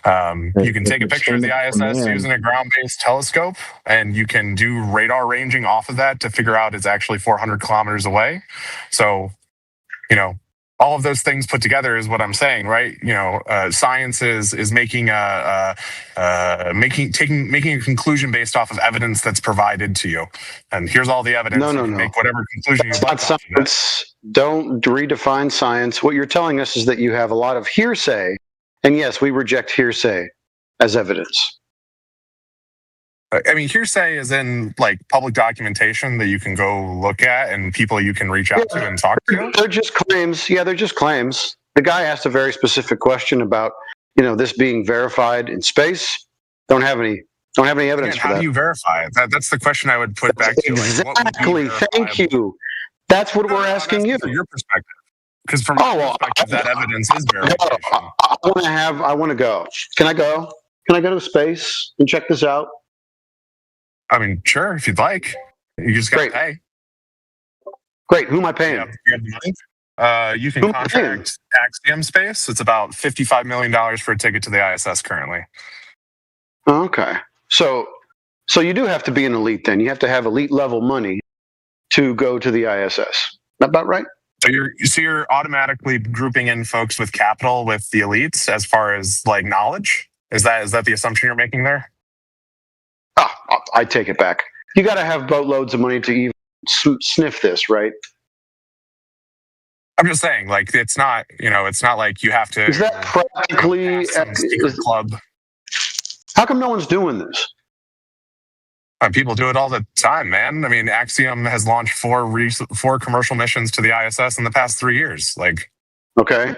you can take a picture of the ISS using a ground-based telescope, and you can do radar ranging off of that to figure out it's actually 400 kilometers away. So, all of those things put together is what I'm saying, right? Science is making making a conclusion based off of evidence that's provided to you, and here's all the evidence. No. Make whatever conclusion you want. Science. Don't redefine science. What you're telling us is that you have a lot of hearsay, and yes, we reject hearsay as evidence. I mean, hearsay is in like public documentation that you can go look at and people you can reach out to and talk to. They're just claims. Yeah, they're just claims. The guy asked a very specific question about, this being verified in space. Don't have any evidence for that. How do you verify it? That's the question I would put back to you. Exactly. Thank you. That's what we're asking you. From your perspective. Because from my perspective, that evidence is verification. I want to go. Can I go? Can I go to space and check this out? I mean, sure, if you'd like. You just got to pay. Great. Who am I paying? You have the money. You can contract Axiom Space. It's about $55 million for a ticket to the ISS currently. Okay. So you do have to be an elite then. You have to have elite level money to go to the ISS. That about right? So you're automatically grouping in folks with capital with the elites as far as like knowledge? Is that the assumption you're making there? I take it back. You got to have boatloads of money to even sniff this, right? I'm just saying, like, it's not like you have to. Is that practically secret club? How come no one's doing this? People do it all the time, man. I mean, Axiom has launched four commercial missions to the ISS in the past 3 years. Like, okay,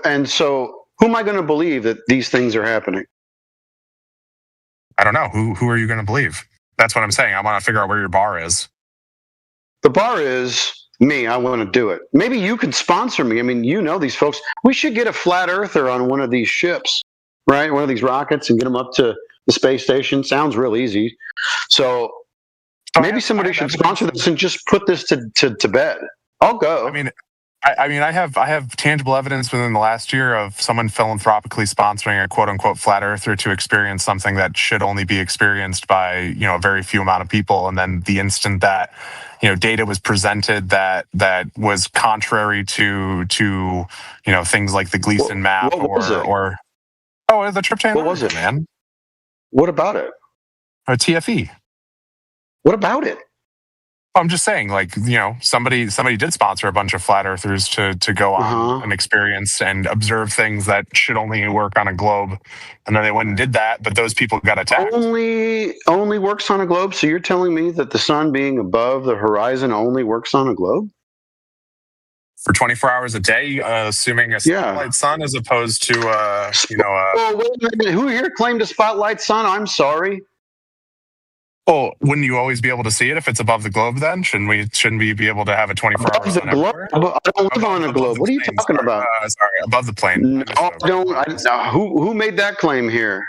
and so who am I going to believe that these things are happening? I don't know. Who are you going to believe? That's what I'm saying. I want to figure out where your bar is. The bar is me. I want to do it. Maybe you could sponsor me. I mean, these folks. We should get a flat earther on one of these ships, right? One of these rockets and get them up to the space station. Sounds real easy. So maybe somebody should sponsor this and just put this to bed. I'll go. I have tangible evidence within the last year of someone philanthropically sponsoring a quote unquote flat earther to experience something that should only be experienced by, a very few amount of people. And then the instant that, data was presented that was contrary to things like the Gleason map the Tryptophan. What was it, man? What about it? Or TFE. What about it? I'm just saying, like, somebody did sponsor a bunch of flat earthers to go on an experience and observe things that should only work on a globe, and then they went and did that, but those people got attacked. Only works on a globe. So you're telling me that the sun being above the horizon only works on a globe for 24 hours a day, assuming a spotlight sun, as opposed to Oh, wait a minute. Who here claimed a spotlight sun? I'm sorry. Well, wouldn't you always be able to see it if it's above the globe? Then shouldn't we be able to have a 24-hour sun everywhere? I don't live on a globe. What are you talking about? Sorry, above the plane. Who made that claim here?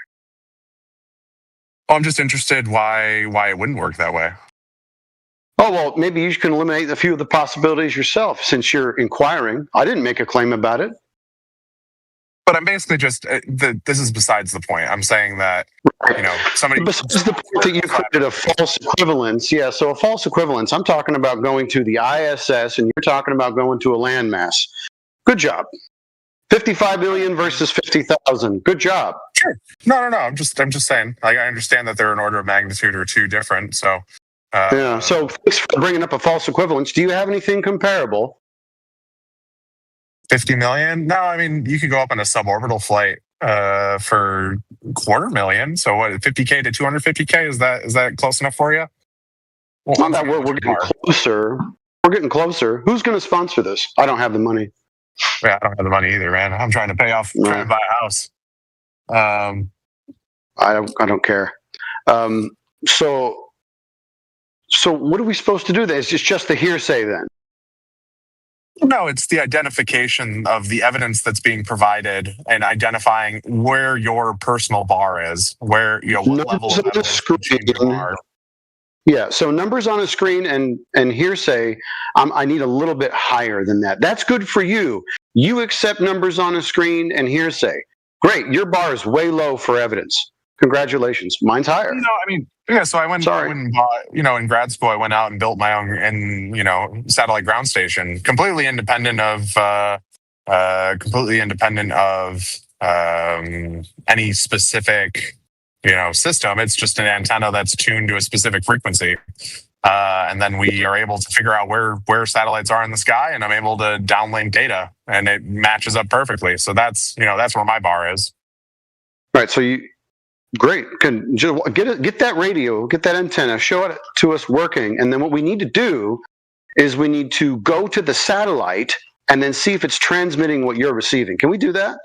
Well, I'm just interested why it wouldn't work that way. Oh, well, maybe you can eliminate a few of the possibilities yourself since you're inquiring. I didn't make a claim about it. But I'm basically just, this is besides the point. I'm saying that, somebody... Besides the point that you created a false equivalence. Yeah, so a false equivalence. I'm talking about going to the ISS and you're talking about going to a landmass. Good job. 55 million versus 50,000. Good job. Sure. No. I'm just saying. I understand that they're an order of magnitude or two different, so... So thanks for bringing up a false equivalence. Do you have anything comparable? 50 million? No, I mean, you could go up on a suborbital flight for $250,000. So what, 50K to 250K? Is that close enough for you? Well, we're getting closer. We're getting closer. Who's going to sponsor this? I don't have the money. Yeah, I don't have the money either, man. I'm trying to trying to buy a house. I don't care. So what are we supposed to do then? It's just the hearsay then? No, it's the identification of the evidence that's being provided and identifying where your personal bar is, where, what level of evidence you change your bar. Yeah, so numbers on a screen and hearsay, I need a little bit higher than that. That's good for you. You accept numbers on a screen and hearsay. Great, your bar is way low for evidence. Congratulations. Mine's higher. So I went and bought, in grad school, I went out and built my own, satellite ground station, completely independent of any specific, system. It's just an antenna that's tuned to a specific frequency. And then we are able to figure out where satellites are in the sky, and I'm able to downlink data, and it matches up perfectly. So that's where my bar is. Right. So great. Can get that radio, get that antenna, show it to us working, and then what we need to do is we need to go to the satellite and then see if it's transmitting what you're receiving. Can we do that?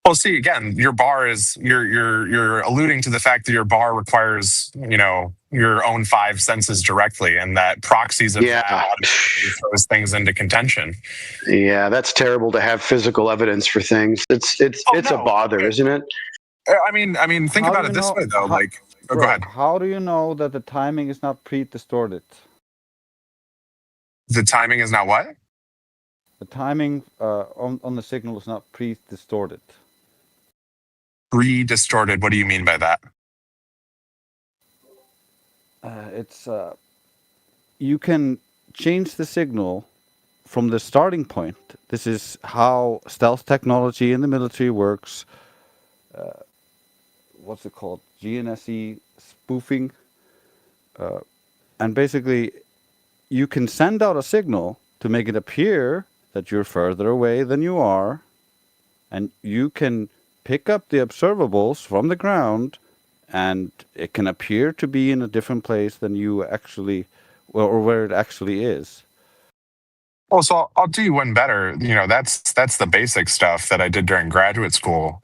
Well, see, again, your bar is you're alluding to the fact that your bar requires your own five senses directly, and that proxies of that throws things into contention. Yeah, that's terrible to have physical evidence for things. It's a bother, isn't it? I mean, think about it this way, though. Go ahead. How do you know that the timing is not pre-distorted? The timing is not what? The timing on the signal is not pre-distorted. Pre-distorted? What do you mean by that? You can change the signal from the starting point. This is how stealth technology in the military works. What's it called? GNSS spoofing. And basically, you can send out a signal to make it appear that you're further away than you are, and you can pick up the observables from the ground, and it can appear to be in a different place than you actually, or where it actually is. Oh, so I'll do you one better. That's the basic stuff that I did during graduate school.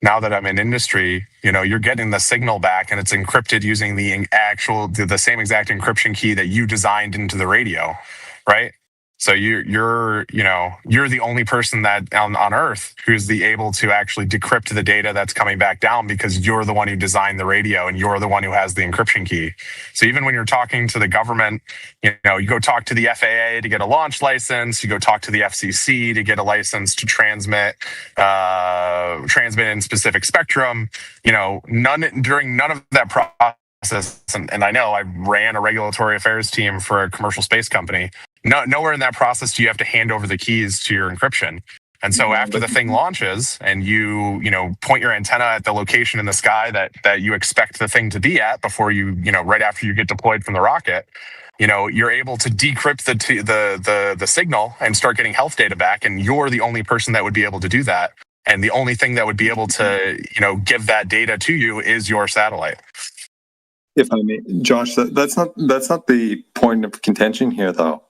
Now that I'm in industry, you're getting the signal back, and it's encrypted using the same exact encryption key that you designed into the radio, right? So you're the only person that on Earth who's able to actually decrypt the data that's coming back down, because you're the one who designed the radio and you're the one who has the encryption key. So even when you're talking to the government, you go talk to the FAA to get a launch license, you go talk to the FCC to get a license to transmit in specific spectrum. During none of that process, and I know I ran a regulatory affairs team for a commercial space company. Nowhere in that process do you have to hand over the keys to your encryption. And so after the thing launches and you point your antenna at the location in the sky that you expect the thing to be at before right after you get deployed from the rocket, you're able to decrypt the signal and start getting health data back. And you're the only person that would be able to do that. And the only thing that would be able to, give that data to you is your satellite. If I may, Josh, that's not the point of contention here, though.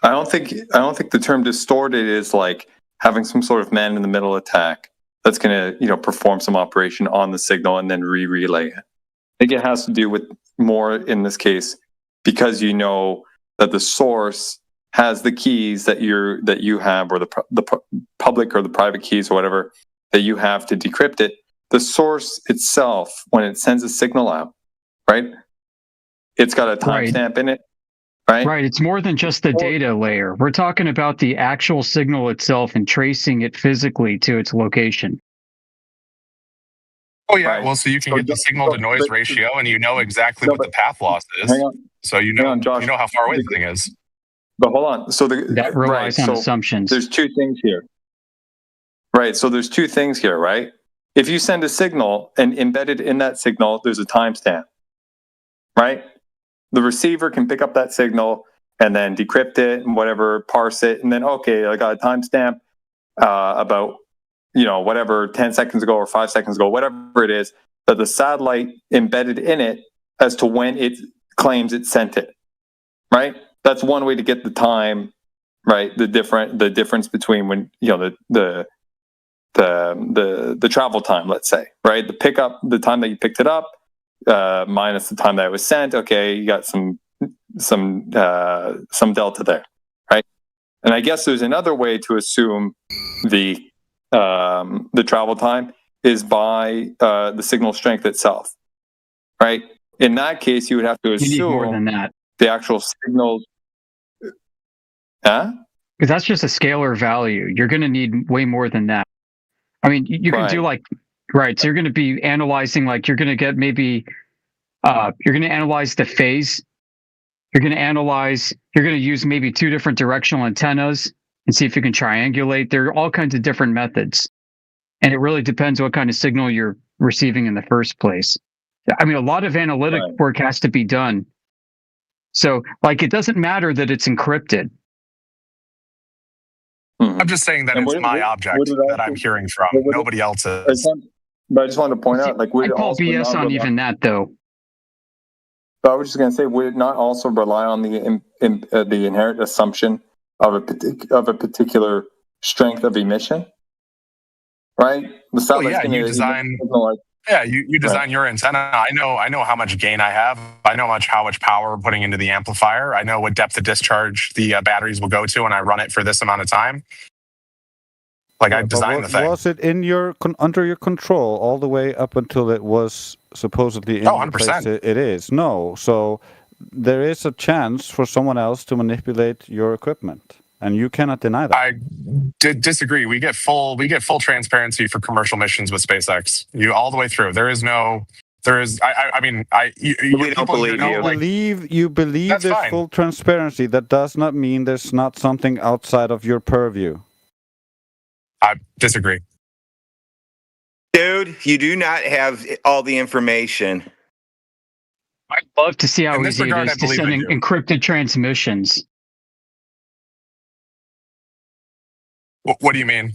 I don't think the term distorted is like having some sort of man-in-the-middle attack that's going to, perform some operation on the signal and then relay it. I think it has to do with more in this case because you know that the source has the keys that you have, or the public or the private keys or whatever that you have to decrypt it. The source itself, when it sends a signal out, right? It's got a timestamp in it. Right. It's more than just the data layer. We're talking about the actual signal itself and tracing it physically to its location. Oh yeah. Well, so you can get the signal to noise ratio, and you know exactly what the path loss is. So Josh, you know how far away the thing is. But hold on. So that relies on assumptions. There's two things here. Right. So there's two things here, right? If you send a signal and embedded in that signal, there's a timestamp, right? The receiver can pick up that signal and then decrypt it and whatever, parse it, and then, okay, I got a timestamp about, whatever, 10 seconds ago or 5 seconds ago, whatever it is, that the satellite embedded in it as to when it claims it sent it, right? That's one way to get the time, right? The difference between when, the travel time, let's say, right? The time that you picked it up, minus the time that it was sent. Okay, you got some delta there, right? And I guess there's another way to assume the travel time is by the signal strength itself, right? In that case, you would have to assume you need more than that. The actual signals. Huh? Because that's just a scalar value. You're going to need way more than that. I mean, you can do so you're going to be analyzing, you're going to get maybe, you're going to analyze the phase. You're going to use maybe two different directional antennas and see if you can triangulate. There are all kinds of different methods. And it really depends what kind of signal you're receiving in the first place. I mean, a lot of analytic work has to be done. So, it doesn't matter that it's encrypted. I'm just saying that it's my object that I'm hearing from. Nobody else's. But I just wanted to point out, would I call BS on even that, though. But I was just going to say, would it not also rely on the inherent assumption of a particular strength of emission? Right. You design. You design your antenna. I know how much gain I have. I know how much power we're putting into the amplifier. I know what depth of discharge the batteries will go to when I run it for this amount of time. I designed the thing. Was it under your control all the way up until it was supposedly in the 100%. place it is? No. So there is a chance for someone else to manipulate your equipment, and you cannot deny that. I disagree. We get full transparency for commercial missions with SpaceX. All the way through. We don't believe You believe That's there's fine. full transparency. That does not mean there's not something outside of your purview. I disagree. Dude, you do not have all the information. I'd love to see how In this easy regard, it I is to believe send I do. encrypted transmissions. What do you mean?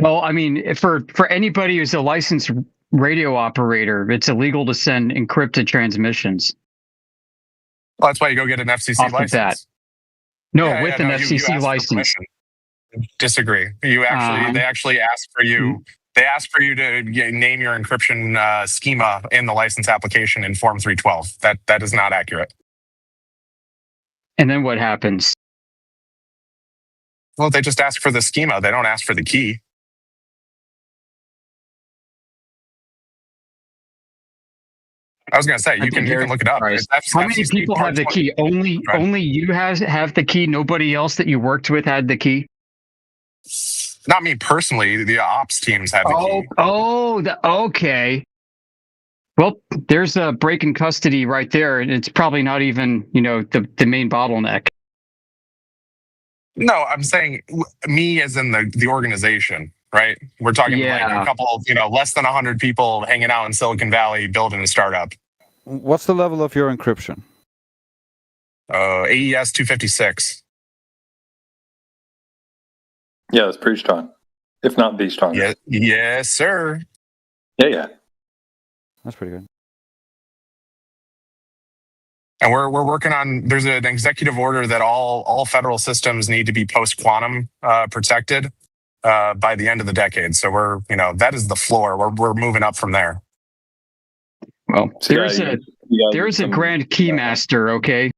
Well, I mean, for anybody who's a licensed radio operator, it's illegal to send encrypted transmissions. Well, that's why you go get an FCC Off the license. bat. No, Yeah, with yeah, an no, you FCC ask for license. permission. Disagree. They actually ask for you. They ask for you to name your encryption schema in the license application in Form 312. That is not accurate. And then what happens? Well, they just ask for the schema. They don't ask for the key. I was going to say you can look it up. How many people have the key? Only you have the key. Nobody else that you worked with had the key. Not me personally. The ops teams have the key. Okay. Well, there's a break in custody right there, and it's probably not even the main bottleneck. No, I'm saying me as in the organization, right? We're talking like a couple, less than 100 people hanging out in Silicon Valley building a startup. What's the level of your encryption? AES 256. Yeah, it's pretty strong, if not the strongest. Yes, sir. Yeah. That's pretty good. And we're working on. There's an executive order that all federal systems need to be post quantum protected by the end of the decade. So we're that is the floor. We're moving up from there. Well, there's a grand keymaster. Okay.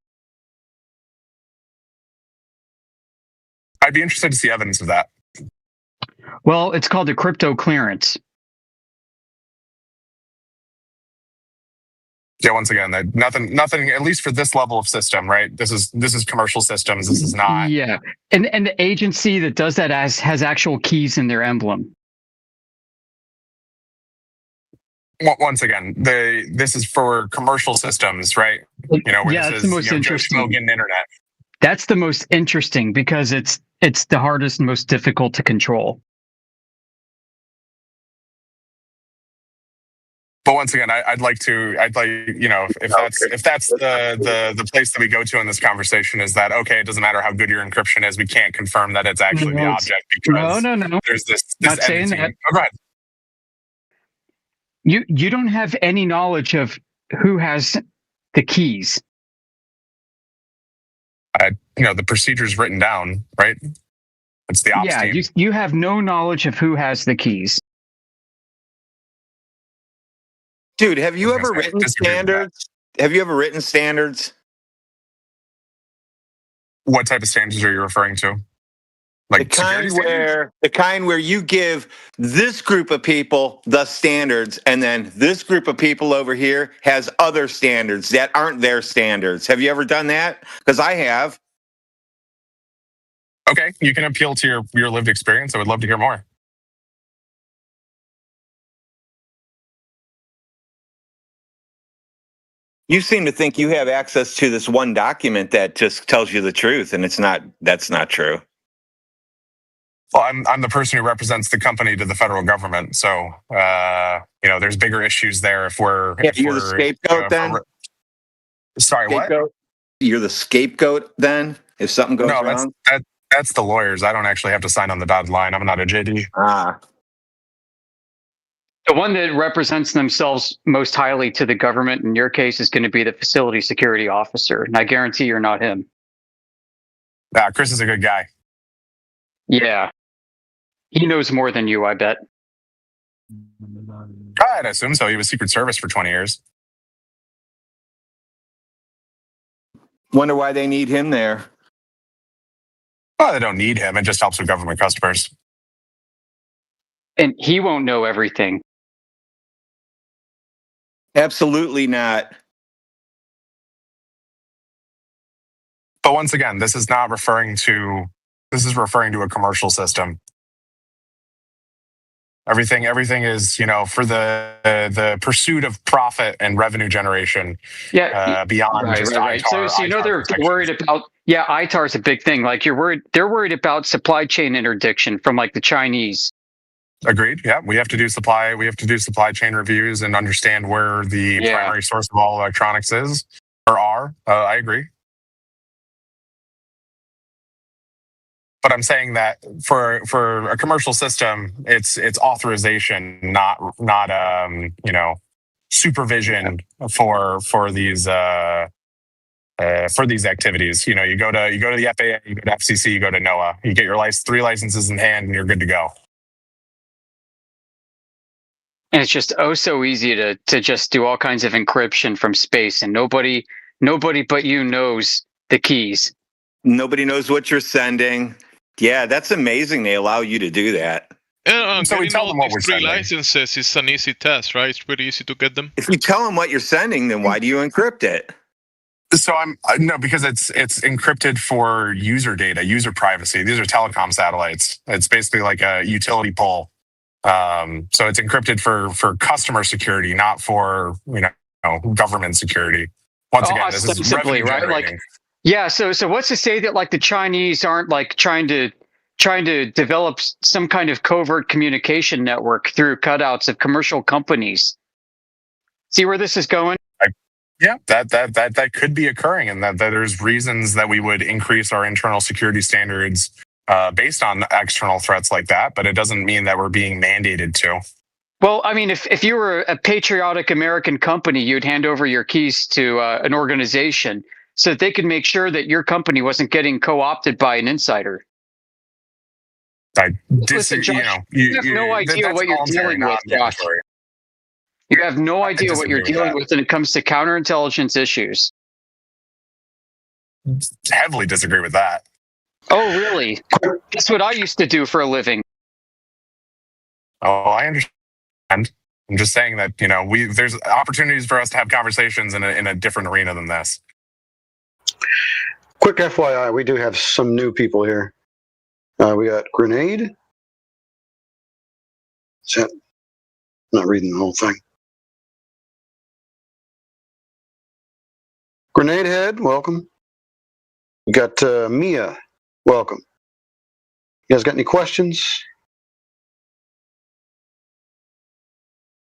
I'd be interested to see evidence of that. Well, it's called a crypto clearance. Yeah, once again, nothing. At least for this level of system, right? This is commercial systems. This is not. Yeah, and the agency that does that has actual keys in their emblem. Once again, this is for commercial systems, right? Where yeah, this that's the most interesting. Getting internet. That's the most interesting because it's the hardest and most difficult to control. But once again, I'd like if that's the place that we go to in this conversation is that okay? It doesn't matter how good your encryption is, we can't confirm that it's actually the object because no. There's this Not saying that. Oh, go ahead. You don't have any knowledge of who has the keys. The procedure's written down, right? It's the ops team. You have no knowledge of who has the keys. Dude, have you ever written standards? Have you ever written standards? What type of standards are you referring to? Like the kind where you give this group of people the standards, and then this group of people over here has other standards that aren't their standards. Have you ever done that? Because I have. Okay, you can appeal to your lived experience. I would love to hear more. You seem to think you have access to this one document that just tells you the truth, and that's not true. Well, I'm the person who represents the company to the federal government, so there's bigger issues there. If we're you're the scapegoat then. Sorry, scapegoat? What? You're the scapegoat then if something goes wrong. That's the lawyers. I don't actually have to sign on the dotted line. I'm not a JD. The one that represents themselves most highly to the government in your case is going to be the facility security officer. And I guarantee you're not him. Chris is a good guy. Yeah. He knows more than you, I bet. I'd assume so. He was Secret Service for 20 years. Wonder why they need him there. Well, they don't need him. It just helps with government customers. And he won't know everything. Absolutely not. But once again, this is referring to a commercial system. Everything is, for the pursuit of profit and revenue generation. Yeah, beyond just right. ITAR. So they're worried about. Yeah, ITAR is a big thing. Like they're worried about supply chain interdiction from like the Chinese. Agreed. Yeah, we have to do supply chain reviews and understand where the primary source of all electronics is or are. I agree. But I'm saying that for a commercial system, it's authorization, not supervision for these activities. You go to the FAA, you go to FCC, you go to NOAA, you get your 3 licenses in hand, and you're good to go. And it's just so easy to just do all kinds of encryption from space, and nobody but you knows the keys. Nobody knows what you're sending. Yeah, that's amazing. They allow you to do that. So we tell them what we're sending. 3 licenses is an easy test, right? It's pretty easy to get them. If you tell them what you're sending, then why do you encrypt it? So because it's encrypted for user data, user privacy. These are telecom satellites. It's basically like a utility pole. So it's encrypted for customer security, not for government security. Once again, this is revenue generating. Yeah. So what's to say that like the Chinese aren't like trying to develop some kind of covert communication network through cutouts of commercial companies? See where this is going? Yeah, that could be occurring, and that there's reasons that we would increase our internal security standards based on external threats like that, but it doesn't mean that we're being mandated to. Well, I mean, if you were a patriotic American company, you'd hand over your keys to an organization so that they could make sure that your company wasn't getting co-opted by an insider. Listen, Josh, you have no idea what you're dealing with, Josh. You have no idea what you're dealing with when it comes to counterintelligence issues. Heavily disagree with that. Oh, really? That's what I used to do for a living. Oh, I understand. I'm just saying that, there's opportunities for us to have conversations in a different arena than this. Quick FYI, we do have some new people here. We got Grenade. Is that? Not reading the whole thing. Grenade Head, welcome. We got Mia, welcome. You guys got any questions?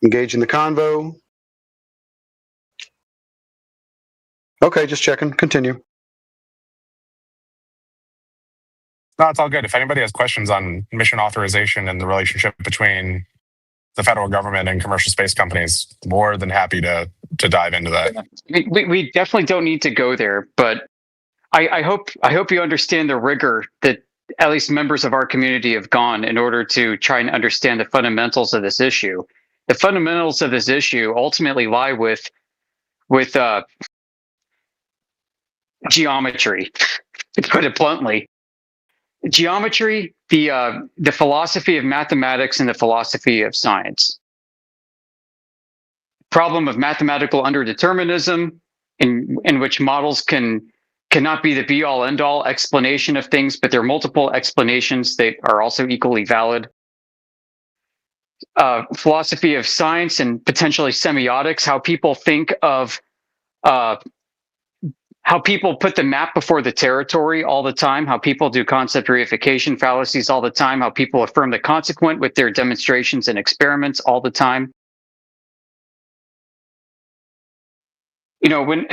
Engage in the convo. Okay, just checking. Continue. No, it's all good. If anybody has questions on mission authorization and the relationship between the federal government and commercial space companies, more than happy to dive into that. We definitely don't need to go there, but I hope you understand the rigor that at least members of our community have gone in order to try and understand the fundamentals of this issue. The fundamentals of this issue ultimately lie with geometry, to put it bluntly. Geometry, the philosophy of mathematics and the philosophy of science. Problem of mathematical underdeterminism, in which models cannot be the be-all end-all explanation of things, but there are multiple explanations that are also equally valid. Philosophy of science and potentially semiotics, how people think of how people put the map before the territory all the time, how people do concept reification fallacies all the time, how people affirm the consequent with their demonstrations and experiments all the time. When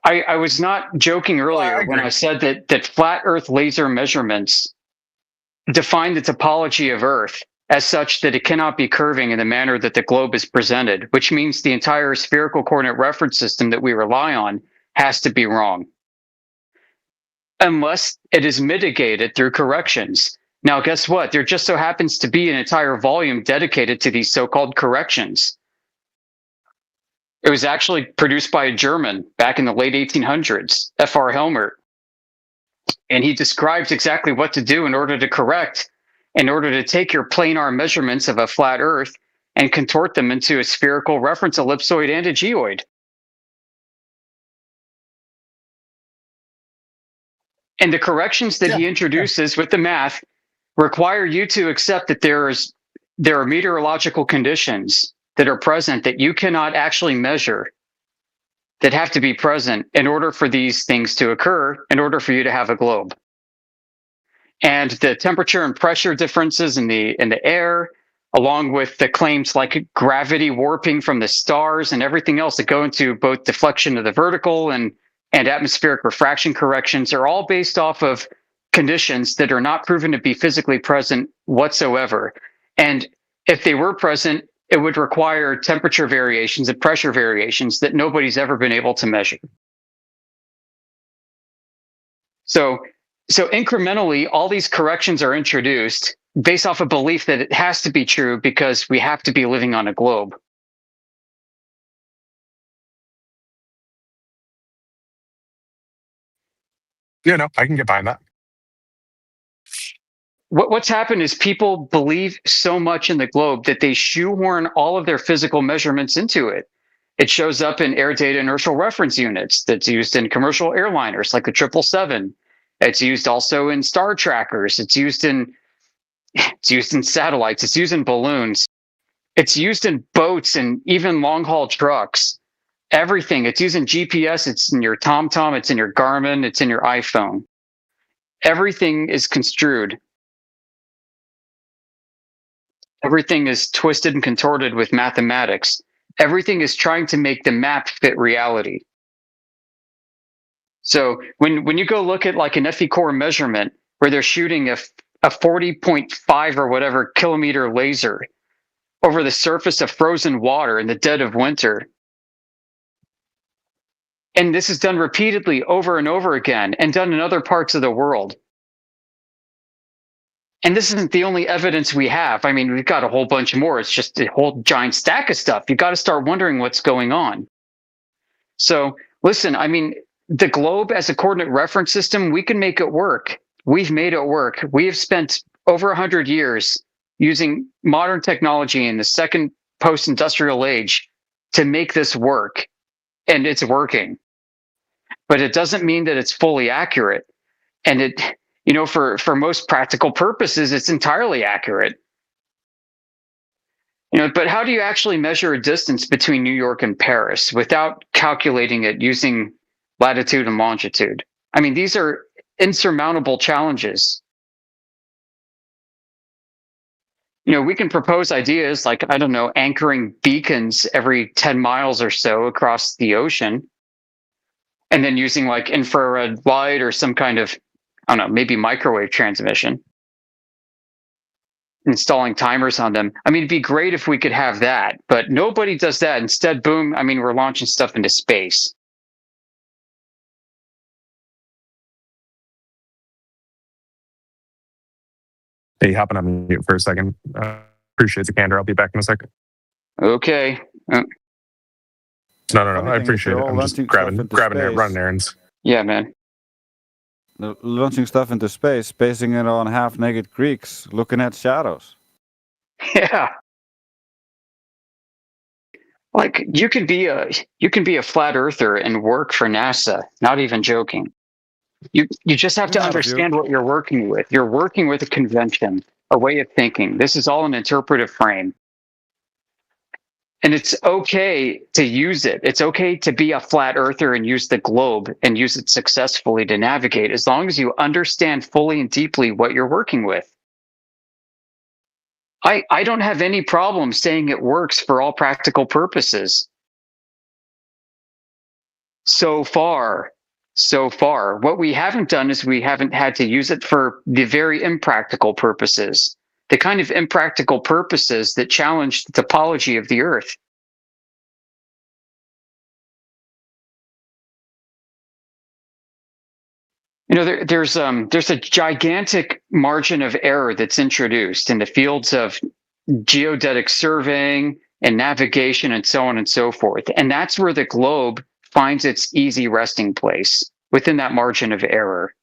I was not joking earlier when I said that flat Earth laser measurements define the topology of Earth as such that it cannot be curving in the manner that the globe is presented, which means the entire spherical coordinate reference system that we rely on has to be wrong, unless it is mitigated through corrections. Now, guess what? There just so happens to be an entire volume dedicated to these so-called corrections. It was actually produced by a German back in the late 1800s, F.R. Helmert. And he describes exactly what to do in order to correct, in order to take your planar measurements of a flat Earth and contort them into a spherical reference ellipsoid and a geoid. And the corrections that he introduces with the math require you to accept that there are meteorological conditions that are present that you cannot actually measure, that have to be present in order for these things to occur, in order for you to have a globe. And the temperature and pressure differences in the air, along with the claims like gravity warping from the stars and everything else that go into both deflection of the vertical and atmospheric refraction corrections, are all based off of conditions that are not proven to be physically present whatsoever. And if they were present, it would require temperature variations and pressure variations that nobody's ever been able to measure. So incrementally, all these corrections are introduced based off a belief that it has to be true because we have to be living on a globe. I can get behind that. What's happened is people believe so much in the globe that they shoehorn all of their physical measurements into it. It shows up in air data inertial reference units that's used in commercial airliners like the 777. It's used also in star trackers. It's used in satellites. It's used in balloons. It's used in boats and even long haul trucks. Everything. It's using GPS. It's in your TomTom. It's in your Garmin. It's in your iPhone. Everything is construed. Everything is twisted and contorted with mathematics. Everything is trying to make the map fit reality. So when you go look at like an FE core measurement where they're shooting a 40.5 or whatever kilometer laser over the surface of frozen water in the dead of winter, and this is done repeatedly over and over again and done in other parts of the world. And this isn't the only evidence we have. I mean, we've got a whole bunch more. It's just a whole giant stack of stuff. You've got to start wondering what's going on. So listen, I mean, the globe as a coordinate reference system, we can make it work. We've made it work. We have spent over 100 years using modern technology in the second post-industrial age to make this work. And it's working. But it doesn't mean that it's fully accurate. And it, you know, for most practical purposes, it's entirely accurate. You know, but how do you actually measure a distance between New York and Paris without calculating it using latitude and longitude? I mean, these are insurmountable challenges. You know, we can propose ideas like, I don't know, anchoring beacons every 10 miles or so across the ocean, and then using like infrared light or some kind of, I don't know, maybe microwave transmission, installing timers on them. I mean, it'd be great if we could have that, but nobody does that. Instead, boom, I mean, we're launching stuff into space. Hey, hopping on mute for a second. Appreciate the candor. I'll be back in a second. Okay. No. I appreciate it. I'm just grabbing running errands. Yeah, man. Launching stuff into space, basing it on half-naked Greeks looking at shadows. Yeah. Like you can be a flat earther and work for NASA. Not even joking. You just have to understand what you're working with. You're working with a convention, a way of thinking. This is all an interpretive frame. And it's okay to use it. It's okay to be a flat earther and use the globe and use it successfully to navigate, as long as you understand fully and deeply what you're working with. I don't have any problem saying it works for all practical purposes. So far. What we haven't done is we haven't had to use it for the very impractical purposes. The kind of impractical purposes that challenge the topology of the Earth. You know, there's a gigantic margin of error that's introduced in the fields of geodetic surveying and navigation and so on and so forth. And that's where the globe finds its easy resting place, within that margin of error.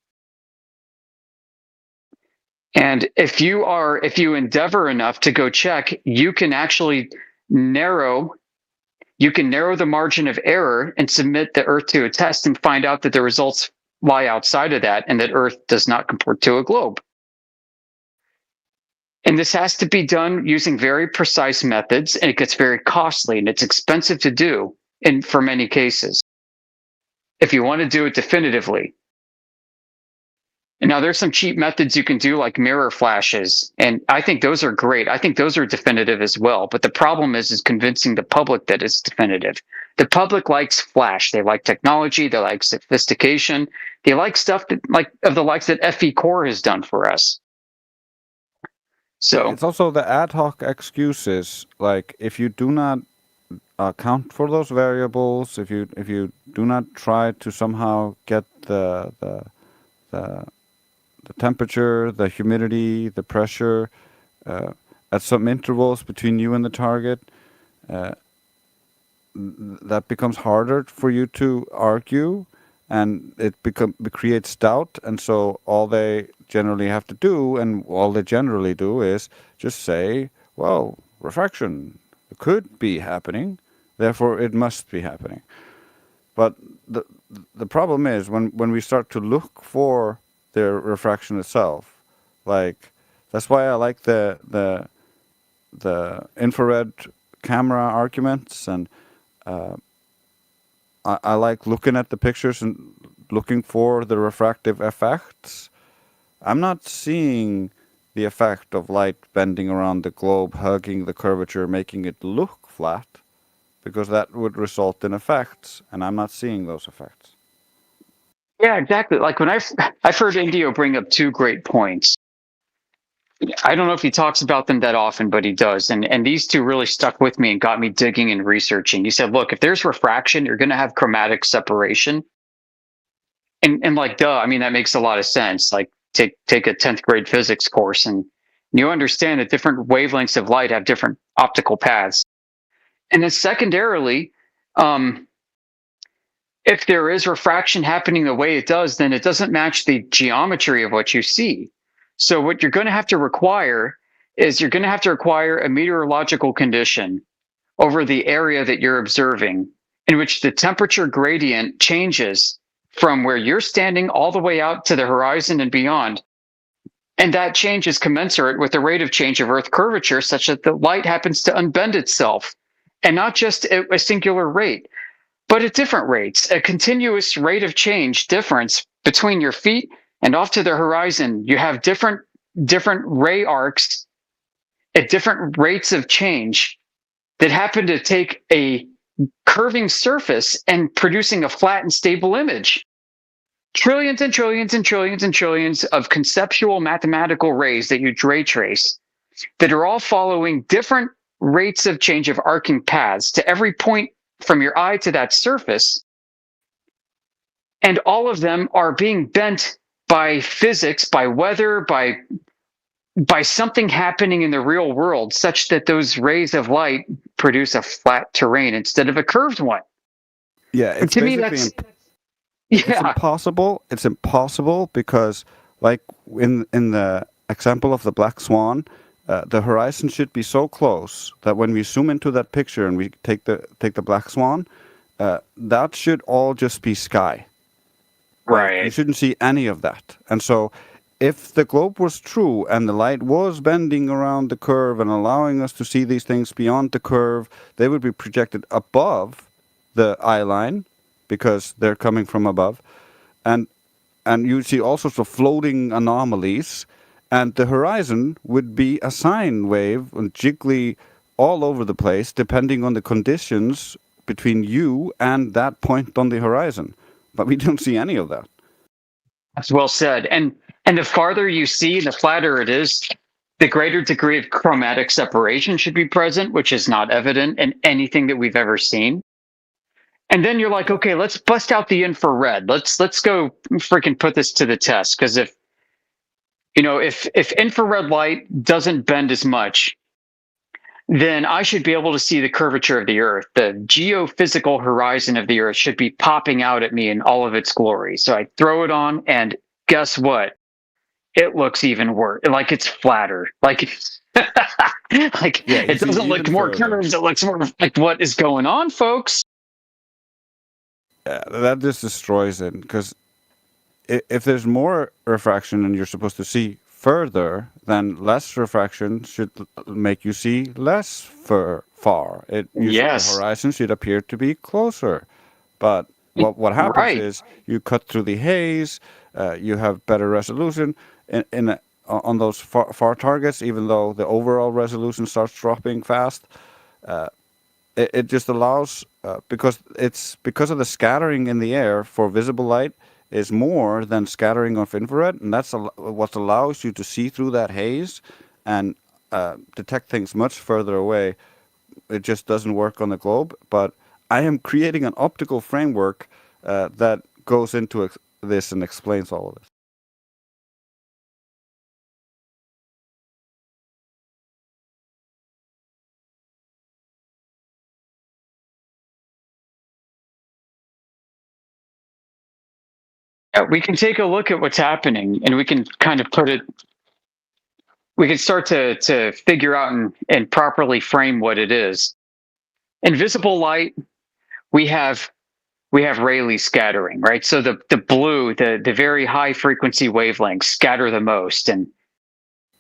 And if you endeavor enough to go check, you can actually narrow the margin of error and submit the Earth to a test and find out that the results lie outside of that and that Earth does not comport to a globe. And this has to be done using very precise methods, and it gets very costly and it's expensive to do for many cases, if you want to do it definitively. And now there's some cheap methods you can do, like mirror flashes, and I think those are great. I think those are definitive as well. But the problem is convincing the public that it's definitive. The public likes flash. They like technology. They like sophistication. They like stuff of the likes that FE Core has done for us. So it's also the ad hoc excuses. Like if you do not account for those variables, if you do not try to somehow get the temperature, the humidity, the pressure at some intervals between you and the target, that becomes harder for you to argue, and it creates doubt. And so all they generally have to do, and all they generally do, is just say, well, refraction could be happening, therefore it must be happening. But the problem is when we start to look for the refraction itself, like that's why I like the infrared camera arguments, and I like looking at the pictures and looking for the refractive effects. I'm not seeing the effect of light bending around the globe, hugging the curvature, making it look flat, because that would result in effects, and I'm not seeing those effects. Yeah, exactly. Like when I've heard Indio bring up two great points. I don't know if he talks about them that often, but he does. And these two really stuck with me and got me digging and researching. He said, look, if there's refraction, you're going to have chromatic separation. And like, duh, I mean, that makes a lot of sense. Like take a 10th grade physics course and you understand that different wavelengths of light have different optical paths. And then secondarily, if there is refraction happening the way it does, then it doesn't match the geometry of what you see. So what you're going to have to require is you're going to have to require a meteorological condition over the area that you're observing in which the temperature gradient changes from where you're standing all the way out to the horizon and beyond. And that change is commensurate with the rate of change of Earth curvature such that the light happens to unbend itself, and not just at a singular rate, but at different rates, a continuous rate of change difference between your feet and off to the horizon. You have different ray arcs at different rates of change that happen to take a curving surface and producing a flat and stable image. Trillions and trillions and trillions and trillions of conceptual mathematical rays that you ray trace that are all following different rates of change of arcing paths to every point from your eye to that surface. And all of them are being bent by physics, by weather, by something happening in the real world, such that those rays of light produce a flat terrain instead of a curved one. Yeah, it's to me, that's it's impossible. It's impossible because, like in the example of the black swan, the horizon should be so close that when we zoom into that picture and we take the black swan, that should all just be sky. Right. You shouldn't see any of that. And so if the globe was true and the light was bending around the curve and allowing us to see these things beyond the curve, they would be projected above the eye line because they're coming from above. And you see all sorts of floating anomalies. And the horizon would be a sine wave and jiggly all over the place, depending on the conditions between you and that point on the horizon. But we don't see any of that. That's well said. And the farther you see, the flatter it is, the greater degree of chromatic separation should be present, which is not evident in anything that we've ever seen. And then you're like, okay, let's bust out the infrared. Let's go freaking put this to the test. Because if infrared light doesn't bend as much, then I should be able to see the curvature of the Earth. The geophysical horizon of the Earth should be popping out at me in all of its glory. So I throw it on, and guess what? It looks even worse. Like it's flatter. Like it's it doesn't look more curved. It looks more like what is going on, folks. Yeah, that just destroys it because if there's more refraction and you're supposed to see further, then less refraction should make you see less far. The horizon should appear to be closer. But what happens is you cut through the haze, you have better resolution on those far targets, even though the overall resolution starts dropping fast. It just allows, because of the scattering in the air for visible light is more than scattering of infrared, and that's what allows you to see through that haze and detect things much further away. It just doesn't work on the globe, but I am creating an optical framework that goes into this and explains all of this. Yeah, we can take a look at what's happening, and we can kind of we can start to figure out and properly frame what it is. In visible light, we have Rayleigh scattering, right? So the blue, the very high frequency wavelengths scatter the most, and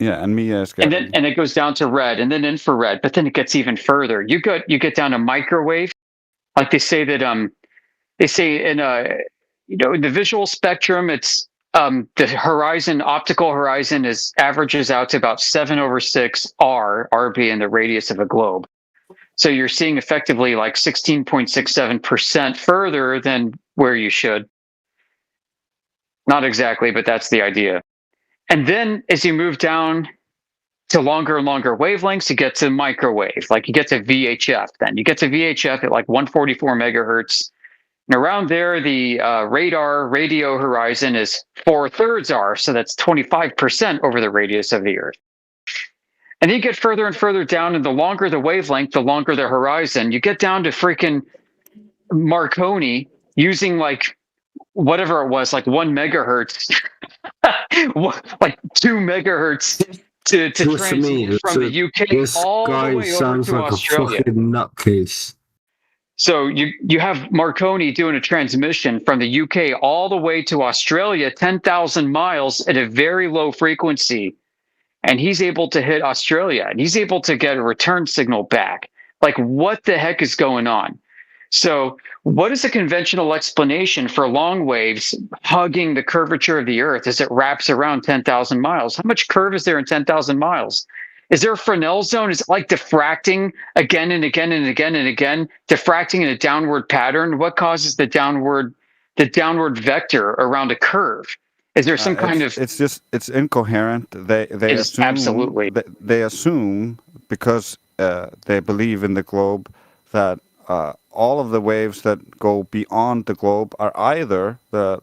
Mia scattering. And it goes down to red, and then infrared, but then it gets even further. You get down to microwave, like they say that they say in in the visual spectrum, it's the horizon, optical horizon, averages out to about 7/6 R being the radius of a globe. So you're seeing effectively like 16.67% further than where you should. Not exactly, but that's the idea. And then as you move down to longer and longer wavelengths, you get to microwave, like you get to VHF. Then you get to VHF at like 144 megahertz. And around there, the radar radio horizon is 4/3 R, so that's 25% over the radius of the Earth. And then you get further and further down, and the longer the wavelength, the longer the horizon. You get down to freaking Marconi using like whatever it was, like 1 megahertz, like 2 megahertz to transmit from the UK all the way over to Australia. A fucking nutcase. So you have Marconi doing a transmission from the UK all the way to Australia, 10,000 miles at a very low frequency. And he's able to hit Australia, and he's able to get a return signal back. Like, what the heck is going on? So what is a conventional explanation for long waves hugging the curvature of the Earth as it wraps around 10,000 miles? How much curve is there in 10,000 miles? Is there a Fresnel zone? Is it like diffracting again and again and again and again, diffracting in a downward pattern? What causes the downward vector around a curve? Is there some kind of? It's incoherent. They assume, absolutely. They assume because they believe in the globe that all of the waves that go beyond the globe are either the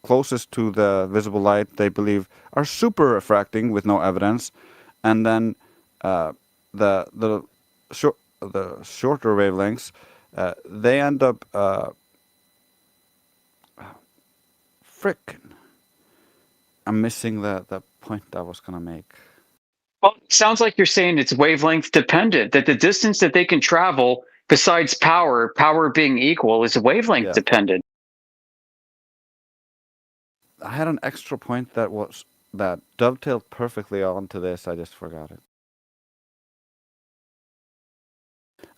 closest to the visible light they believe are super refracting with no evidence, and then the shorter wavelengths they end up. Frickin'. I'm missing the point I was going to make. Well, it sounds like you're saying it's wavelength dependent, that the distance that they can travel, besides power being equal, is wavelength dependent. I had an extra point that dovetailed perfectly onto this. I just forgot it.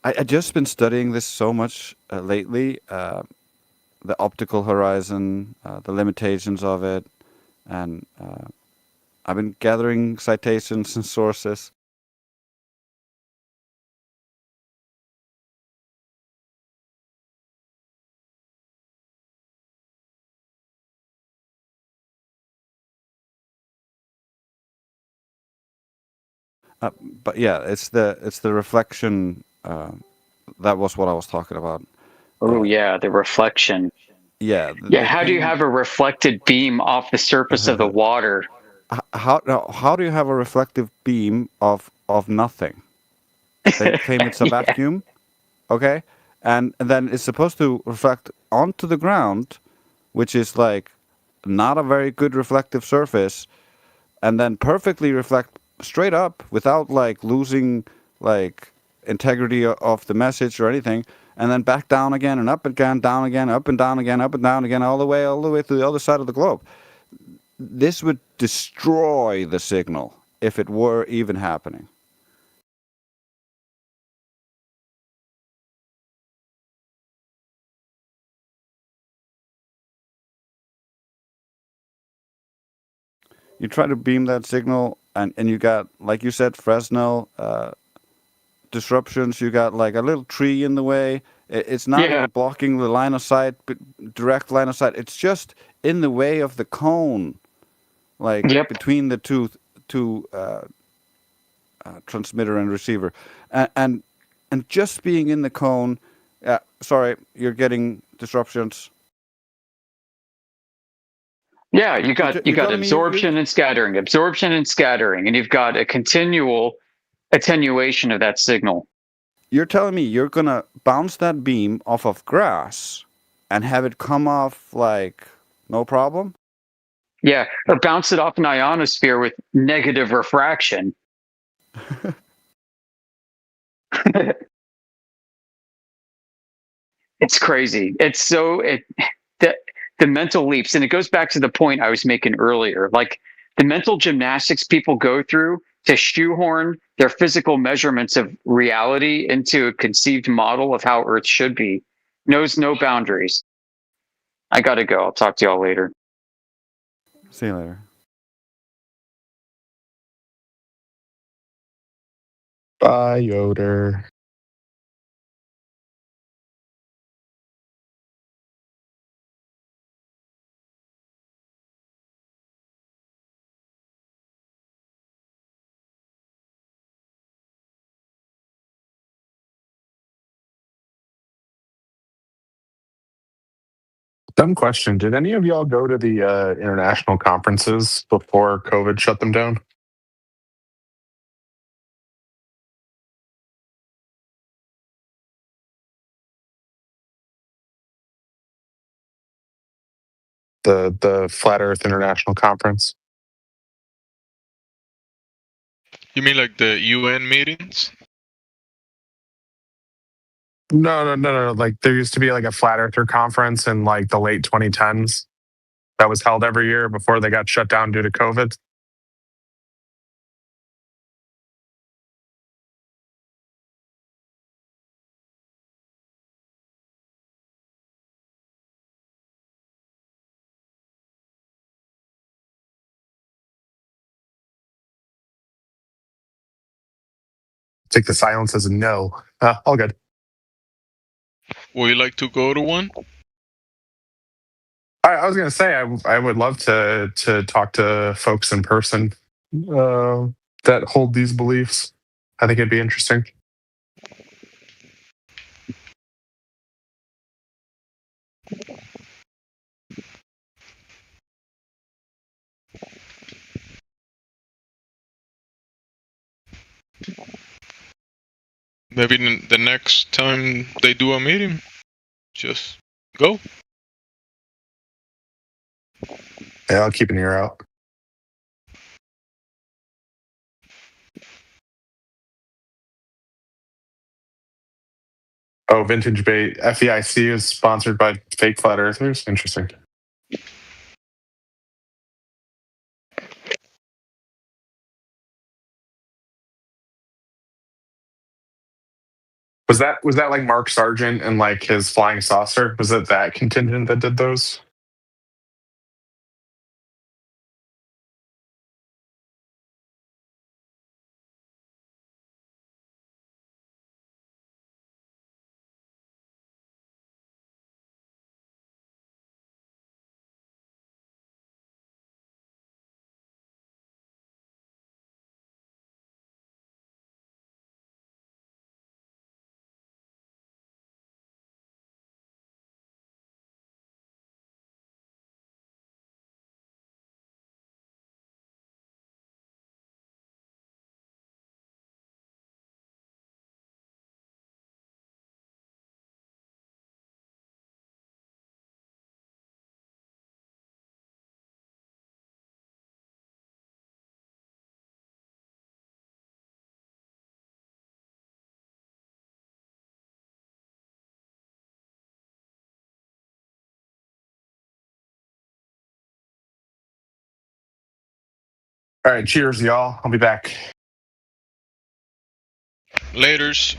I just been studying this so much lately. The optical horizon, the limitations of it, and I've been gathering citations and sources. But yeah, it's the reflection. That was what I was talking about. Oh yeah, the reflection. Yeah. Yeah. How do you have a reflected beam off the surface of the water? How do you have a reflective beam of nothing? They claim it's a vacuum, okay, and then it's supposed to reflect onto the ground, which is like not a very good reflective surface, and then perfectly reflect straight up without like losing like integrity of the message or anything. And then back down again and up again, down again, up and down again, up and down again, all the way to the other side of the globe. This would destroy the signal if it were even happening. You try to beam that signal, and you got, like you said, Fresnel disruptions. You got like a little tree in the way. It's not blocking the line of sight, direct line of sight. It's just in the way of the cone, like between the two transmitter and receiver, and just being in the cone. Sorry, you're getting disruptions. Yeah, you got absorption and scattering, and you've got a continual attenuation of that signal. You're telling me you're gonna bounce that beam off of grass and have it come off like no problem? Yeah, or bounce it off an ionosphere with negative refraction. It's crazy. It's the mental leaps, and it goes back to the point I was making earlier, like the mental gymnastics people go through to shoehorn their physical measurements of reality into a conceived model of how Earth should be. I knows no boundaries. I gotta go. I'll talk to y'all later. See you later. Bye, Yoder. Dumb question. Did any of y'all go to the international conferences before COVID shut them down? The Flat Earth International Conference? You mean like the UN meetings? No. Like there used to be like a Flat Earther conference in like the late 2010s that was held every year before they got shut down due to COVID. Take the silence as a no. All good. Would you like to go to one? I was gonna say I would love to talk to folks in person that hold these beliefs. I think it'd be interesting. Maybe the next time they do a meeting, just go. Yeah, I'll keep an ear out. Oh, Vintage Bait. FEIC is sponsored by fake flat earthers. Interesting. Was that like Mark Sargent and like his flying saucer? Was it that contingent that did those? All right, cheers, y'all. I'll be back. Laters.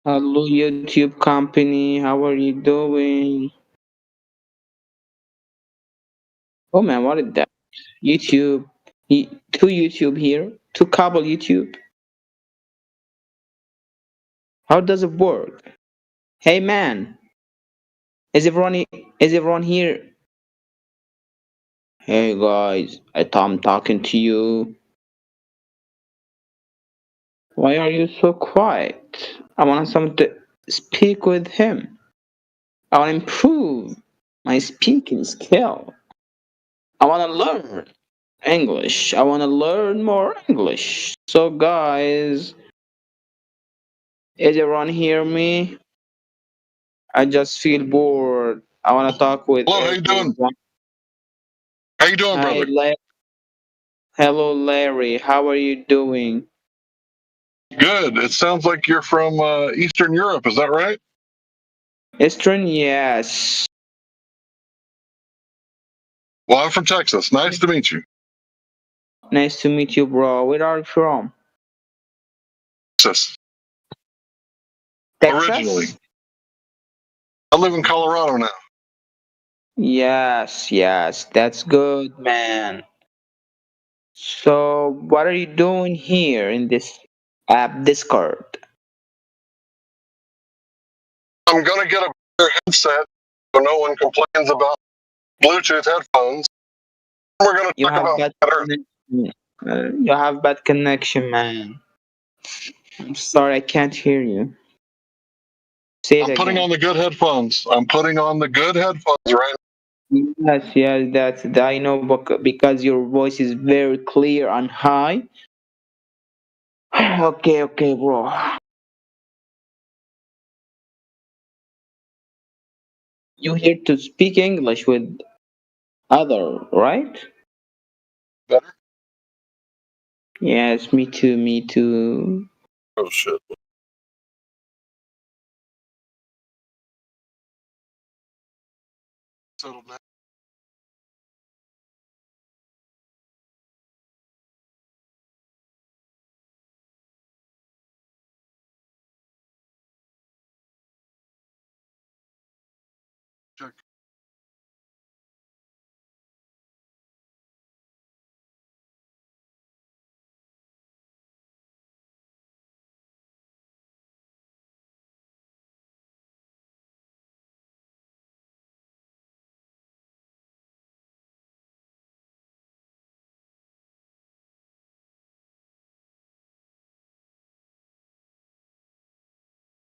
Hello, YouTube company. How are you doing? Oh man, what is that? YouTube. Two YouTube here. Two couple YouTube. How does it work? Hey man, is everyone here? Hey guys, I'm talking to you. Why are you so quiet? I want someone to speak with him. I want to improve my speaking skill. I want to learn English. I want to learn more English. So guys, is everyone hear me? I just feel bored. I want to talk with Hello, how you doing? everyone. How you doing, Hi, brother? Hello, Larry. How are you doing? Good. It sounds like you're from Eastern Europe. Is that right? Eastern, yes. Well, I'm from Texas. Nice to meet you. Nice to meet you, bro. Where are you from? Texas. Texas? Originally. I live in Colorado now. Yes, that's good, man. So, what are you doing here in this app Discord? I'm going to get a better headset so no one complains about Bluetooth headphones. We're going to talk about better. You have bad connection, man. I'm sorry, I can't hear you. Say it I'm putting again. on the good headphones. I'm putting on the good headphones right now. Yes, that's I know because your voice is very clear and high. Okay, bro. You here to speak English with other, right? Better? Yes, me too. Oh, shit. Settled now. Check.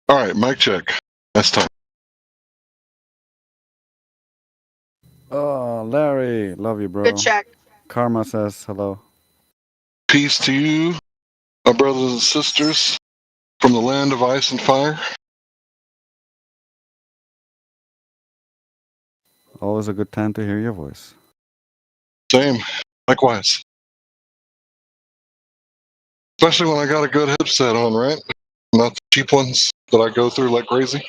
All right, mic check. That's time. Oh, Larry, love you, bro. Good check. Karma says hello. Peace to you, my brothers and sisters from the land of ice and fire. Always a good time to hear your voice. Same. Likewise. Especially when I got a good headset on, right? Not the cheap ones that I go through like crazy.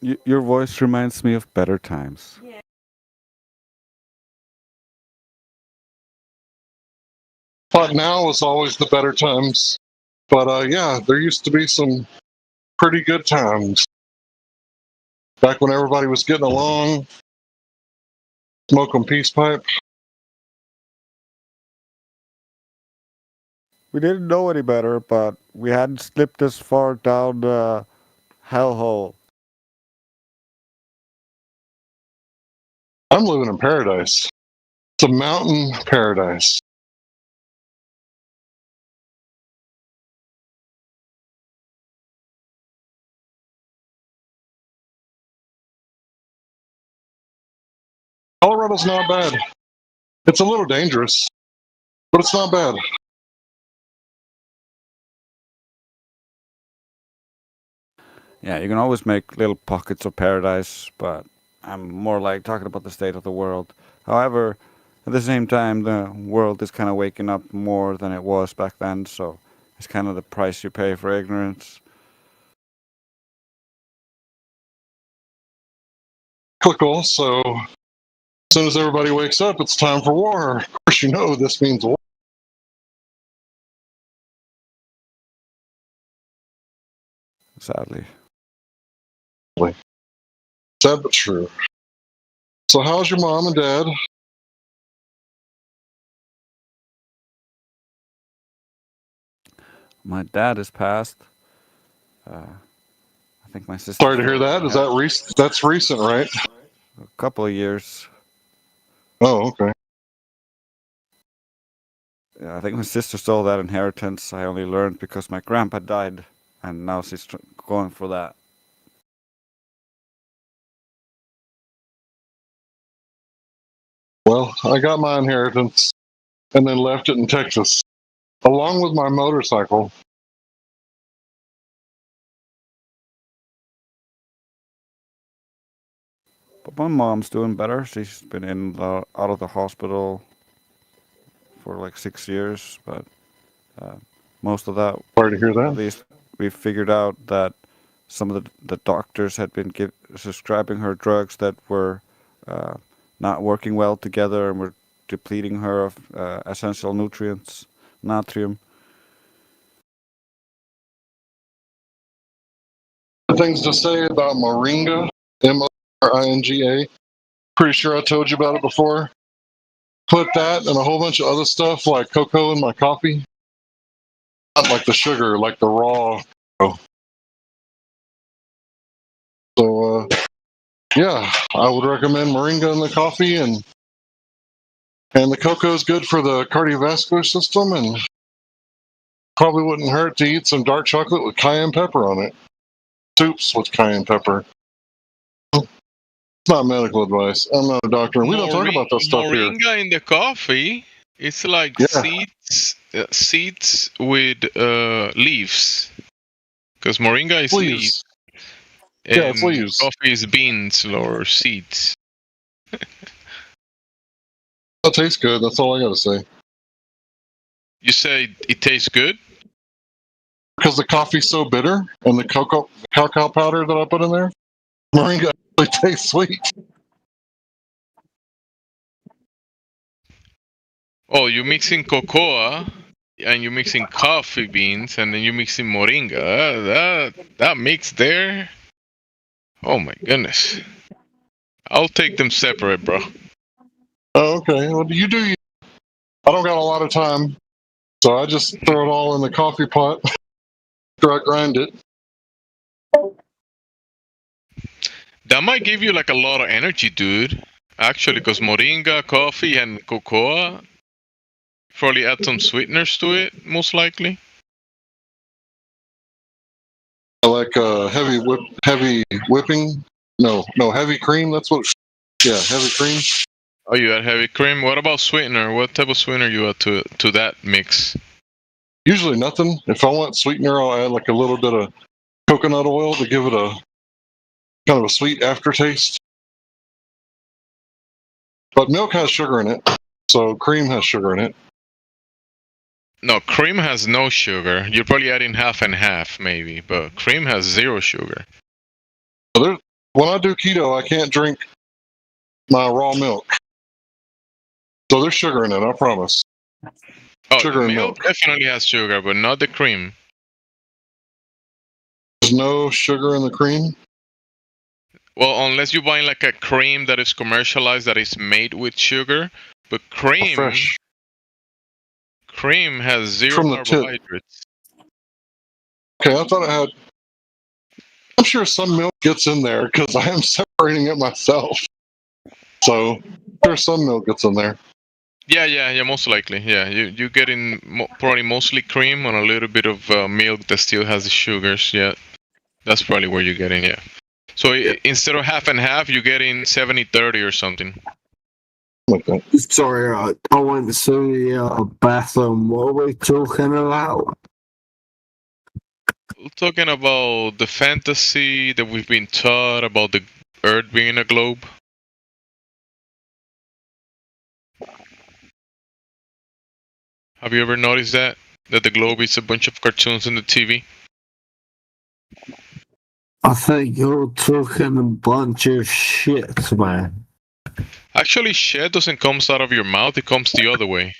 Your voice reminds me of better times. But now is always the better times. But yeah, there used to be some pretty good times. Back when everybody was getting along, smoking peace pipe. We didn't know any better, but we hadn't slipped as far down the hellhole. I'm living in paradise. It's a mountain paradise. Colorado's not bad. It's a little dangerous, but it's not bad. Yeah, you can always make little pockets of paradise, but I'm more like talking about the state of the world. However, at the same time, the world is kind of waking up more than it was back then, so it's kind of the price you pay for ignorance. Cool. So As soon as everybody wakes up, it's time for war. Of course, you know this means war. Sadly. Sad but true. So how's your mom and dad? My dad has passed. I think my sister. Sorry to hear that. Is that recent? That's recent, right? A couple of years. Oh, okay. Yeah, I think my sister stole that inheritance. I only learned because my grandpa died, and now she's going for that. Well, I got my inheritance and then left it in Texas, along with my motorcycle. But my mom's doing better. She's been out of the hospital for like 6 years, but most of that. Sorry to hear that. At least we figured out that some of the doctors had been prescribing her drugs that were not working well together and were depleting her of essential nutrients, natrium. Things to say about Moringa, Moringa. Pretty sure I told you about it before. Put that and a whole bunch of other stuff like cocoa in my coffee. Not like the sugar, like the raw. So, yeah, I would recommend Moringa in the coffee, and the cocoa is good for the cardiovascular system, and probably wouldn't hurt to eat some dark chocolate with cayenne pepper on it. Soups with cayenne pepper. It's not medical advice. I'm not a doctor. We don't talk about that stuff here. Moringa in the coffee, it's like seeds with leaves. Because moringa is leaves. Yeah, it's leaves. Coffee is beans or seeds. That tastes good. That's all I gotta say. You say it tastes good? Because the coffee's so bitter, and the cacao powder that I put in there, moringa actually tastes sweet. Oh, you're mixing cocoa, and you're mixing coffee beans, and then you're mixing moringa. That mix there. Oh my goodness. I'll take them separate, bro. Oh, okay. Well, you do. I don't got a lot of time, so I just throw it all in the coffee pot after I grind it. That might give you like a lot of energy, dude. Actually, because moringa, coffee, and cocoa probably add some sweeteners to it, most likely. I like heavy whipping. No, heavy cream. That's what. Yeah, heavy cream. Oh, you add heavy cream. What about sweetener? What type of sweetener you add to that mix? Usually nothing. If I want sweetener, I'll add like a little bit of coconut oil to give it a kind of a sweet aftertaste. But milk has sugar in it, so cream has sugar in it. No, cream has no sugar. You're probably adding half and half, maybe, but cream has 0 sugar. When I do keto, I can't drink my raw milk. So there's sugar in it, I promise. Oh, sugar and milk definitely has sugar, but not the cream. There's no sugar in the cream? Well, unless you're buying like a cream that is commercialized that is made with sugar, but cream has 0 From the carbohydrates. Okay, I thought it had. I'm sure some milk gets in there because I am separating it myself. So there's some milk gets in there. Yeah, most likely. Yeah, you getting probably mostly cream on a little bit of milk that still has the sugars. Yeah, that's probably where you're getting. Yeah. So instead of half and half, you're getting 70-30 or something. Okay. Sorry, I went to the bathroom. What are we talking about? We're talking about the fantasy that we've been taught about the Earth being a globe. Have you ever noticed that the globe is a bunch of cartoons on the TV? I think you're talking a bunch of shit, man. Actually, shit doesn't come out of your mouth; it comes the other way.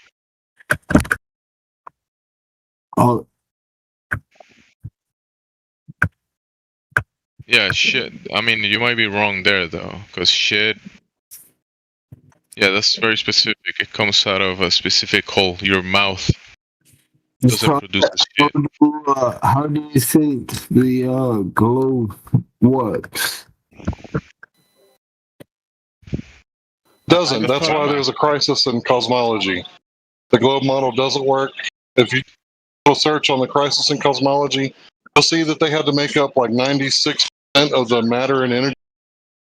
Oh, Yeah, shit. I mean, you might be wrong there though, because shit. Yeah, that's very specific. It comes out of a specific hole. Your mouth doesn't produce the shit. how do you think the globe works? Doesn't. That's why there's a crisis in cosmology. The globe model doesn't work. If you do a search on the crisis in cosmology, you'll see that they had to make up like 96% of the matter and energy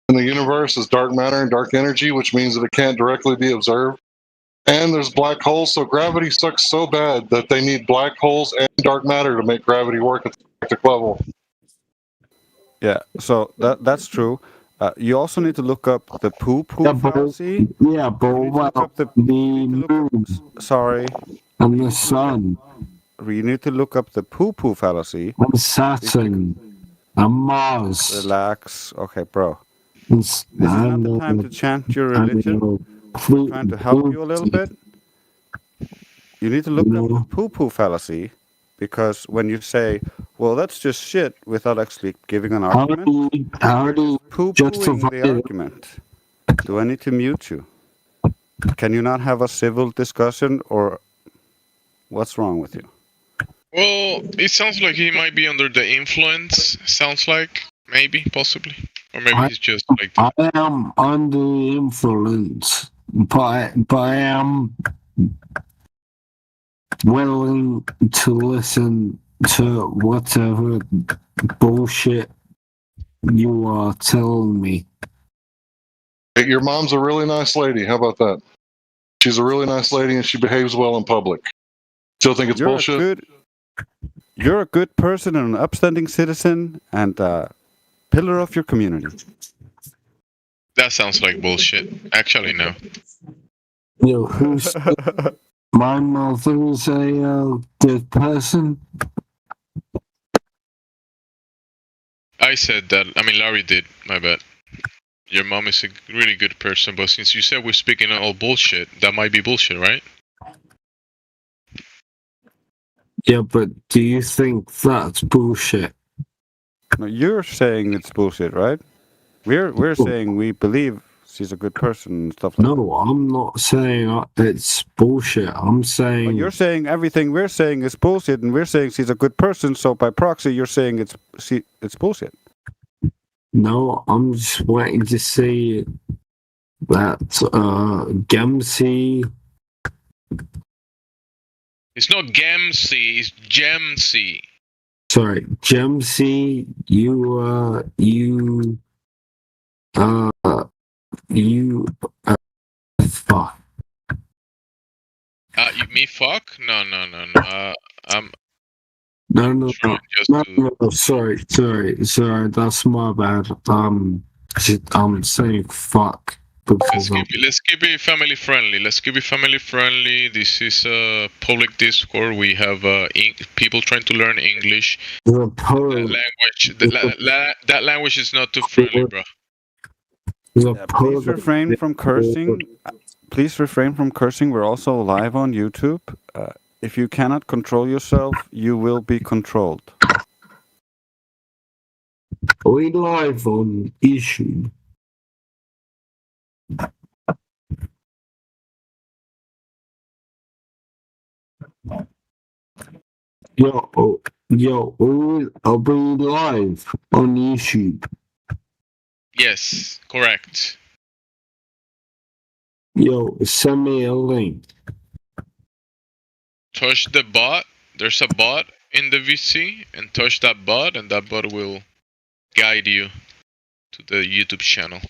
in the universe is dark matter and dark energy, which means that it can't directly be observed. And there's black holes, so gravity sucks so bad that they need black holes and dark matter to make gravity work at the galactic level. Yeah, so that's true. You also need to look up the poo-poo fallacy. Yeah, but what about the moon? Sorry. And the sun. You need to look up the poo-poo fallacy. And Saturn. And Mars. Relax. Okay, bro. This is not the time to chant your religion. I'm trying to help you a little bit. You need to look up the poo-poo fallacy, because when you say, well, that's just shit, without actually giving an argument, how do you poo-pooing the argument. Do I need to mute you? Can you not have a civil discussion, or what's wrong with you? Well, it sounds like he might be under the influence. Sounds like, maybe, possibly. Or maybe he's just like that. I am under the influence, but I am willing to listen to whatever bullshit you are telling me. Your mom's a really nice lady. How about that? She's a really nice lady and she behaves well in public. Still think it's bullshit? You're a good person and an upstanding citizen and a pillar of your community. That sounds like bullshit. Actually, no. You know, who's my mother is a good person. I said that. I mean, Larry did. My bad. Your mom is a really good person, but since you said we're speaking all bullshit, that might be bullshit, right? Yeah, but do you think that's bullshit? No, you're saying it's bullshit, right? We're saying we believe she's a good person and stuff like that. No, I'm not saying it's bullshit. I'm saying... But you're saying everything we're saying is bullshit, and we're saying she's a good person, so by proxy you're saying it's bullshit. No, I'm just waiting to see that Gemsey... It's not Gemsey, it's Gemsey. Sorry, Gemsey, fuck. Me fuck? No. No, sorry, that's my bad. I'm saying fuck. Let's keep it family friendly. This is a public Discord. We have people trying to learn English. That language is not too friendly, bro. Please refrain from cursing. Please refrain from cursing. We're also live on YouTube. If you cannot control yourself, you will be controlled. Are we live on YouTube? Yo, I'll be live on YouTube. Yes, correct. Yo, send me a link. Touch the bot. There's a bot in the VC, and touch that bot, and that bot will guide you to the YouTube channel.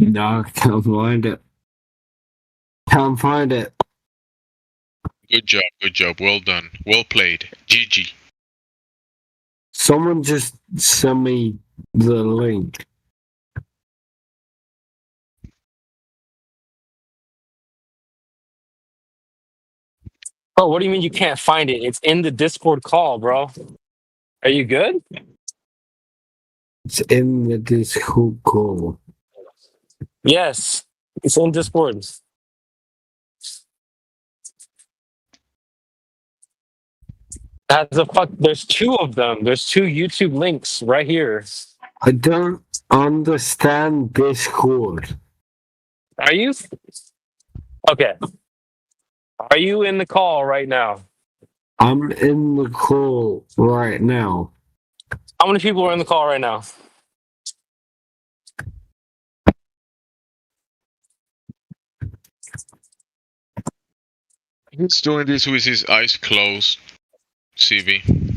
No, I can't find it. Good job. Well done. Well played. GG. Someone just send me the link. Oh, what do you mean you can't find it? It's in the Discord call, bro. Are you good? It's in the Discord call. Yes, it's in Discord. There's two of them. There's two YouTube links right here. I don't understand Discord. Are you? Okay. Are you in the call right now? I'm in the call right now. How many people are in the call right now? He's doing this with his eyes closed, CB.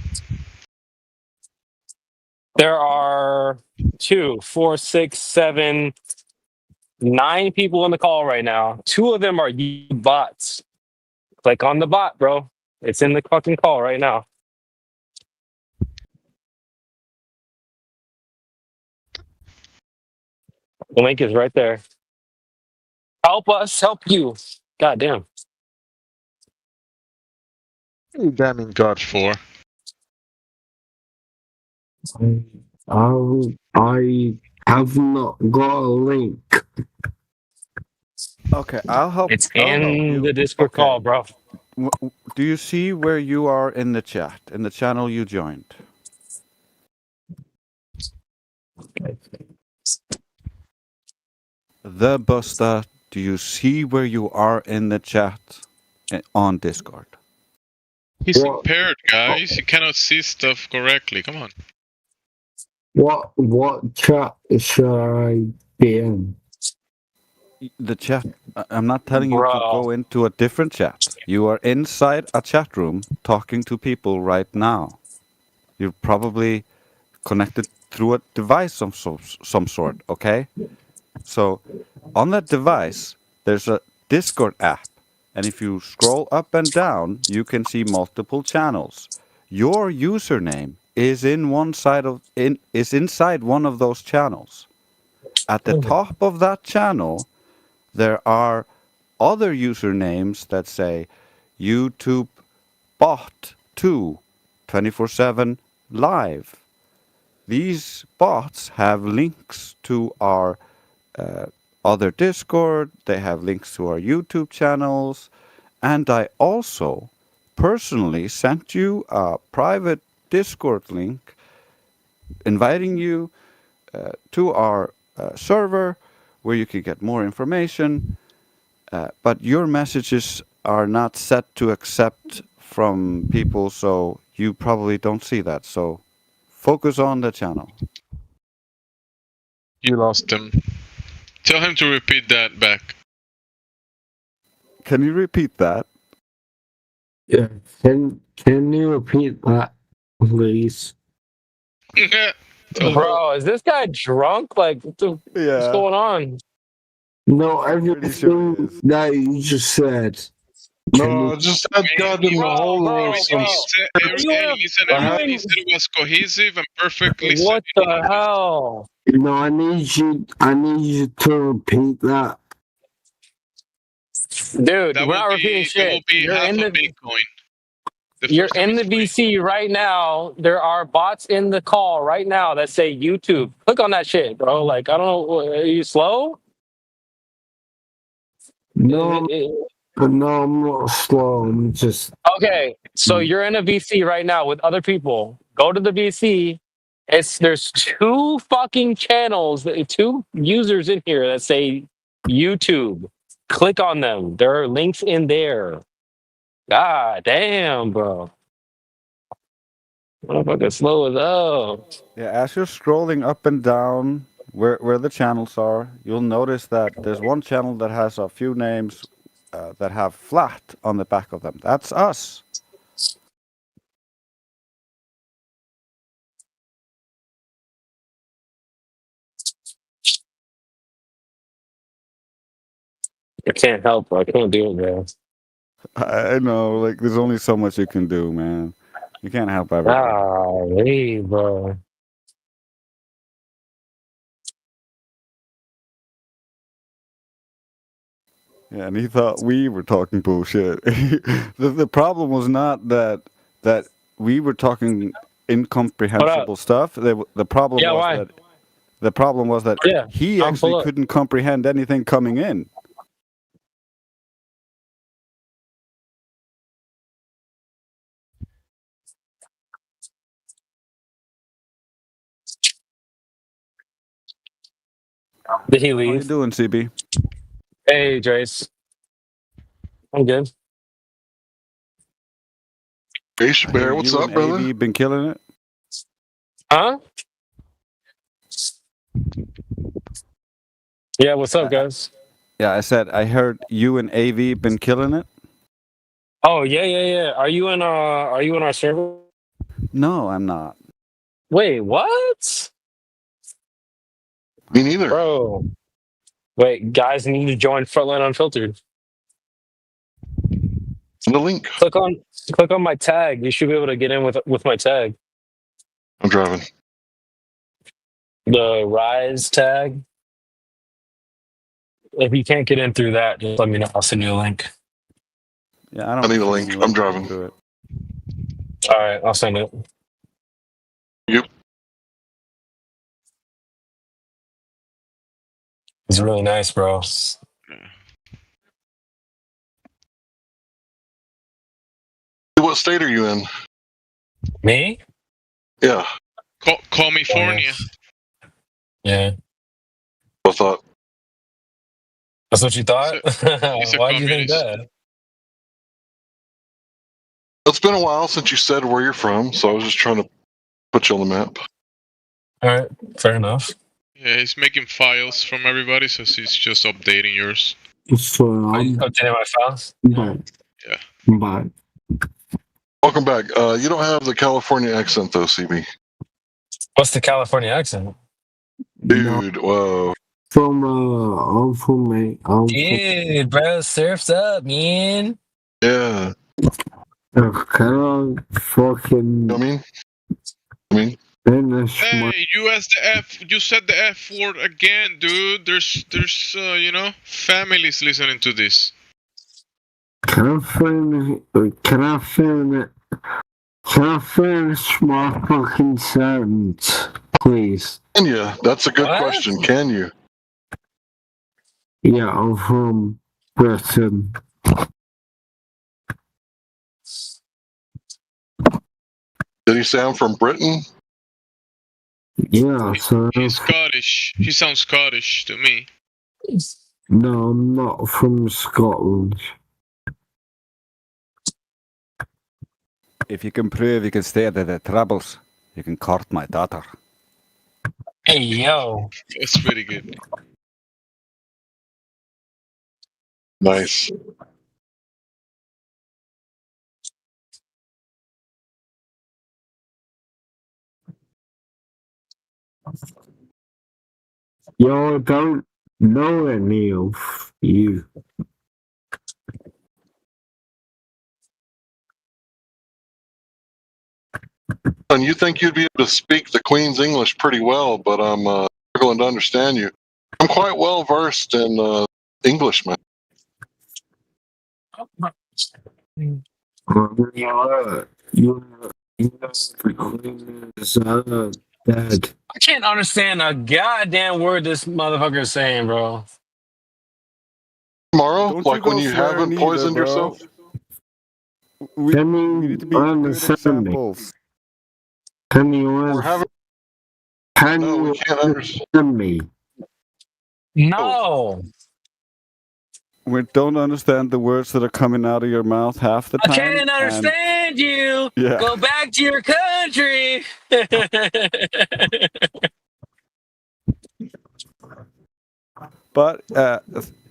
There are 2, 4, 6, 7, 9 people in the call right now. 2 of them are bots. Click on the bot, bro. It's in the fucking call right now. The link is right there. Help us help you. God damn. What are you damning God for? I have not got a link. Okay, I'll help. It's I'll help in you. the Discord call, bro. Do you see where you are in the chat, in the channel you joined? The Busta, do you see where you are in the chat on Discord? He's impaired, guys. He cannot see stuff correctly. Come on. What chat should I be in? The chat. I'm not telling you to go into a different chat. You are inside a chat room talking to people right now. You're probably connected through a device of some sort, okay? So on that device, there's a Discord app. And if you scroll up and down, you can see multiple channels. Your username is inside one of those channels. At the top of that channel, there are other usernames that say YouTube bot 2 24/7 live. These bots have links to our other Discord, they have links to our YouTube channels, and I also personally sent you a private Discord link inviting you to our server where you can get more information, but your messages are not set to accept from people, so you probably don't see that. So focus on the channel. You lost him. Tell him to repeat that back. Can you repeat that? Yeah. Can you repeat that, please? Bro, is this guy drunk? Like, what's going on? No, everything that you just said. No, I just had God in the whole room. He said it was cohesive and perfectly. What the hell? No, I need you to repeat that. Dude, we're not repeating shit. You're in the VC right now. There are bots in the call right now that say YouTube. Click on that shit, bro. Like, I don't know. Are you slow? No, I'm not slow. I'm just. Okay, so you're in a VC right now with other people. Go to the VC. There's 2 fucking channels, 2 users in here that say YouTube. Click on them. There are links in there. God damn, bro. Motherfucker slow as hell. Yeah, as you're scrolling up and down where the channels are, you'll notice that there's one channel that has a few names that have flat on the back of them. That's us. I can't help. I can't do it, man. I know, like, there's only so much you can do, man. You can't help everybody. Hey, bro. Yeah, and he thought we were talking bullshit. The problem was not that we were talking incomprehensible stuff. The problem Yeah, was why? that the problem was that Yeah, he I'm actually full up. couldn't comprehend anything coming in. Did he How you leave? doing, CB? Hey, Trace. I'm good. Hey, I hear Bear, what's you up, and brother? AV been killing it. Huh? Yeah, what's up, guys? Yeah, I said I heard you and AV been killing it. Oh, yeah. Are you in our server? No, I'm not. Wait, what? Me neither. Bro. Wait, guys need to join Frontline Unfiltered. The link. Click on my tag. You should be able to get in with my tag. I'm driving. The Rise tag. If you can't get in through that, just let me know. I'll send you a link. Yeah, I don't need a see link. any I'm way driving. through it. All right, I'll send it. Yep. It's really nice, bro. What state are you in? Me? Yeah. California. Yeah. I thought. That's what you thought? He's a Why do you think communist. that? It's been a while since you said where you're from, so I was just trying to put you on the map. All right, fair enough. Yeah, he's making files from everybody, so he's just updating yours. So Updating my files? Yeah. Bye. Welcome back. You don't have the California accent, though, CB. What's the California accent? Dude, whoa. I'm from Dude, bro, surf's up, man. Yeah. Can I fucking I mean, finish Hey, you said the F word again, dude. There's families listening to this. Can I finish my fucking sentence, please? Can you? That's a good question. Can you? Yeah, I'm from Britain. Did he sound from Britain? Yeah, so He's Scottish. He sounds Scottish to me. no, I'm not from Scotland. If you can prove you can stay out of the troubles, you can court my daughter. Hey, yo. That's pretty good. Nice. Yo, I don't know any of you. And you think you'd be able to speak the Queen's English pretty well, but I'm struggling to understand you. I'm quite well versed in English, man. Dead. I can't understand a goddamn word this motherfucker is saying, bro. Tomorrow, Don't like you when go you swearing haven't either, poisoned bro. yourself. We Can need to you be good understand me? examples. Can you We're having. Can No, we you can't understand me? No. We don't understand the words that are coming out of your mouth half the I time. can't and- understand you. Yeah. Go back to your country. But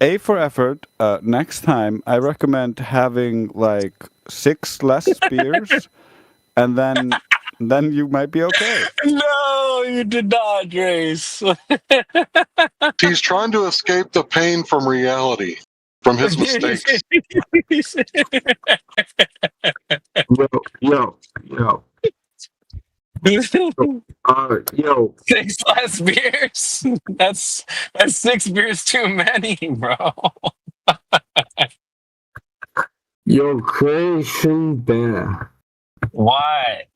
A for effort. Next time, I recommend having like 6 less beers, and then you might be okay. No, you did not, Grace. He's trying to escape the pain from reality, from his mistakes. Yo. Yo. 6 less beers. That's 6 beers too many, bro. Yo, Creation Bear. Why?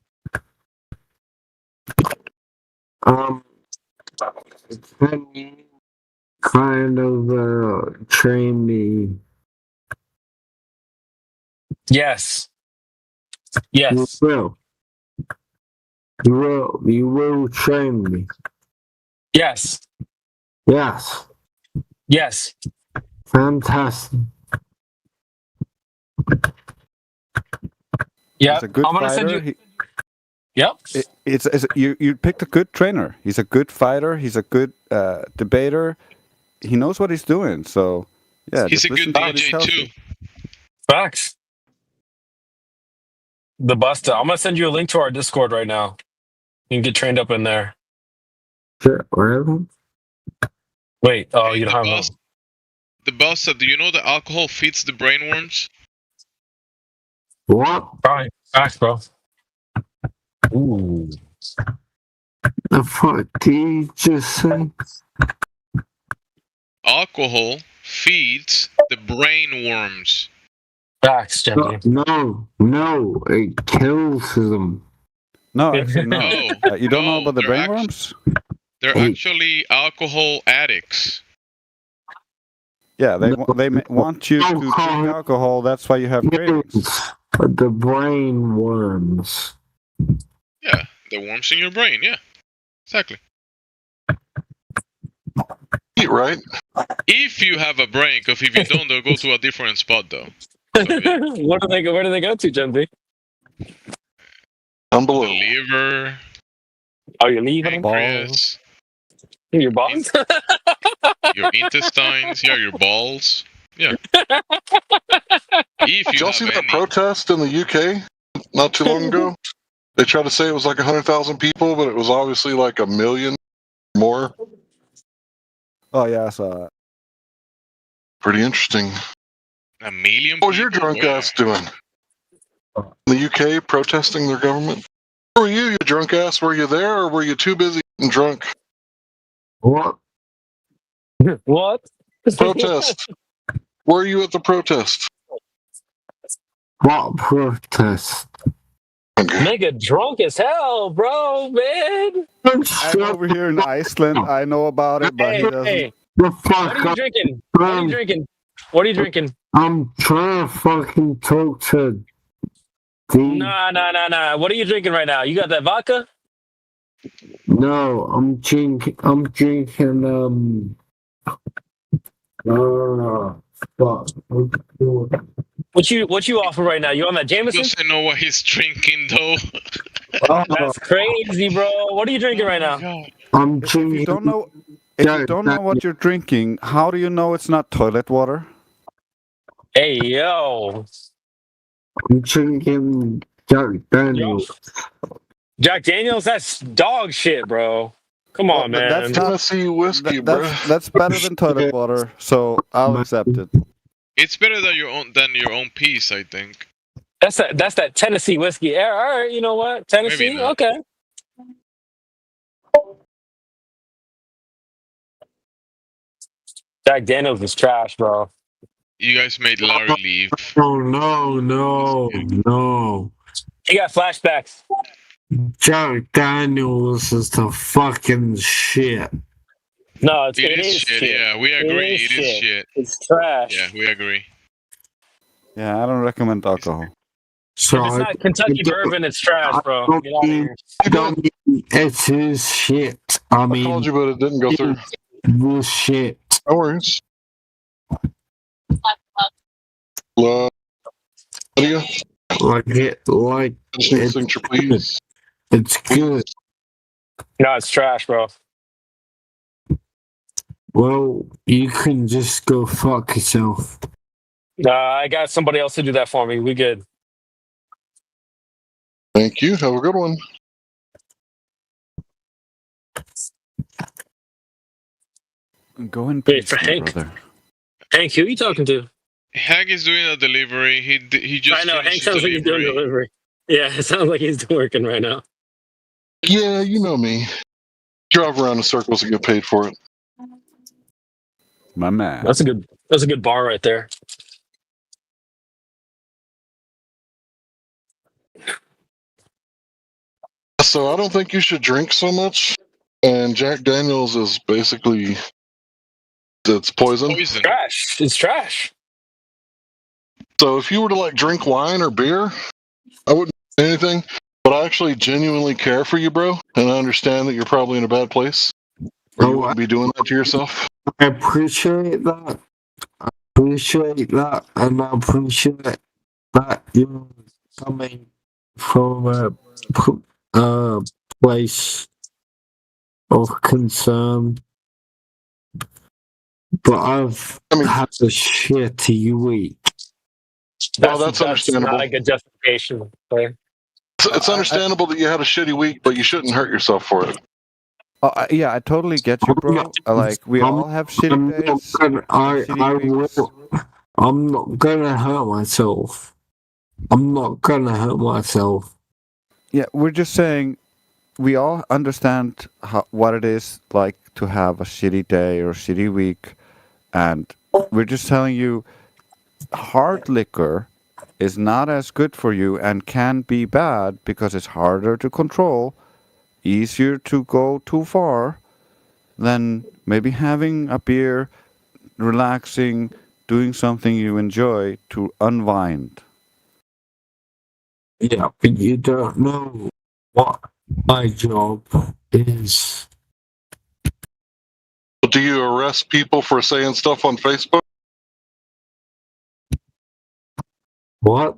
Can you kind of train me? Yes. Yes. You will train me. Yes. Yes. Yes. Fantastic. Yeah. He's a good I'm gonna fighter. send you. Yep. You picked a good trainer. He's a good fighter. He's a good debater. He knows what he's doing. So yeah, He's just a listen good to what he DJ tells too. you. Facts. The Busta. I'm gonna send you a link to our Discord right now. You can get trained up in there. Sure, whatever. Wait. Oh, Hey, you don't have boss. The boss said, "Do you know that alcohol feeds the brainworms?" What? Probably. Facts, bro. Ooh. The fuck did you just say? Alcohol feeds the brainworms. Facts, Jimmy. No, it kills them. No, actually, no. No, You don't know about the brainworms? They're actually alcohol addicts. Yeah, they want you to drink alcohol. That's why you have cravings. The brain worms. Yeah, the worms in your brain. Yeah, exactly. Eat right. If you have a brain, because if you don't, they'll go to a different spot though. Where do they go to, Jimmy? I'm below. The liver. Oh, your liver, pancreas, your balls, your intestines. Yeah, your balls. Yeah. Did y'all see that protest in the UK not too long ago? They tried to say it was like 100,000 people, but it was obviously like 1 million more. Oh yeah, I saw that. Pretty interesting. 1 million. What was your drunk ass doing? In the UK protesting their government? Where were you drunk ass? Were you there or were you too busy and drunk? What? What? Protest. Were you at the protest? What protest? Nigga, drunk as hell, bro, man. I'm over here in Iceland. I know about it, but he doesn't. Hey. The fuck What are you drinking? What are you drinking? What are you drinking? I'm trying to fucking talk to Nah. What are you drinking right now? You got that vodka? No, I'm drinking fuck. What you offer right now? You on that Jameson? He doesn't know what he's drinking though. That's crazy, bro. What are you drinking right now? I'm drinking. If you don't know what you're drinking, how do you know it's not toilet water? Hey, yo. I'm drinking Jack Daniels. Jack Daniels, that's dog shit, bro. Come on, man. That's Tennessee whiskey, bro. That's better than toilet water, so I'll accept it. It's better than your own piece, I think. That's that Tennessee whiskey. All right, you know what? Tennessee, okay. Jack Daniels is trash, bro. You guys made Larry leave. Oh no. He got flashbacks. Jack Daniels is the fucking shit. No, it is is shit. Yeah, we agree. It is shit. It's trash. Yeah, we agree. Yeah, I don't recommend alcohol. So if it's not Kentucky bourbon, it's trash, bro. Get out of here. It is shit. I mean, called you, but it didn't go through. Bullshit. No worries. Lydia? Signature, please. It's good. No, it's trash, bro. Well, you can just go fuck yourself. I got somebody else to do that for me. We good. Thank you. Have a good one. Go in Wait, peace, for my Hank. brother. Hank, who are you talking to? Hank is doing a delivery. He just I know. Hank finished sounds like he's doing delivery. Yeah, it sounds like he's working right now. Yeah, you know me. Drive around in circles and get paid for it. My man. That's a good bar right there. So I don't think you should drink so much. And Jack Daniels is basically it's poison. It's trash. It's trash. So if you were to like drink wine or beer, I wouldn't say anything. But I actually genuinely care for you, bro, and I understand that you're probably in a bad place, or you wouldn't be doing that to yourself. I appreciate that. I appreciate that, and I appreciate that you're coming from a place of concern. But I've had a shitty week. That's understandable. Not a good justification. Right? It's understandable that you had a shitty week, but you shouldn't hurt yourself for it. Yeah, I totally get you, bro. Like we all have shitty days. I'm not gonna hurt myself. I'm not gonna hurt myself. Yeah, we're just saying we all understand what it is like to have a shitty day or a shitty week, and we're just telling you hard liquor is not as good for you and can be bad because it's harder to control, easier to go too far than maybe having a beer, relaxing, doing something you enjoy to unwind. Yeah, but you don't know what my job is. Do you arrest people for saying stuff on Facebook? What?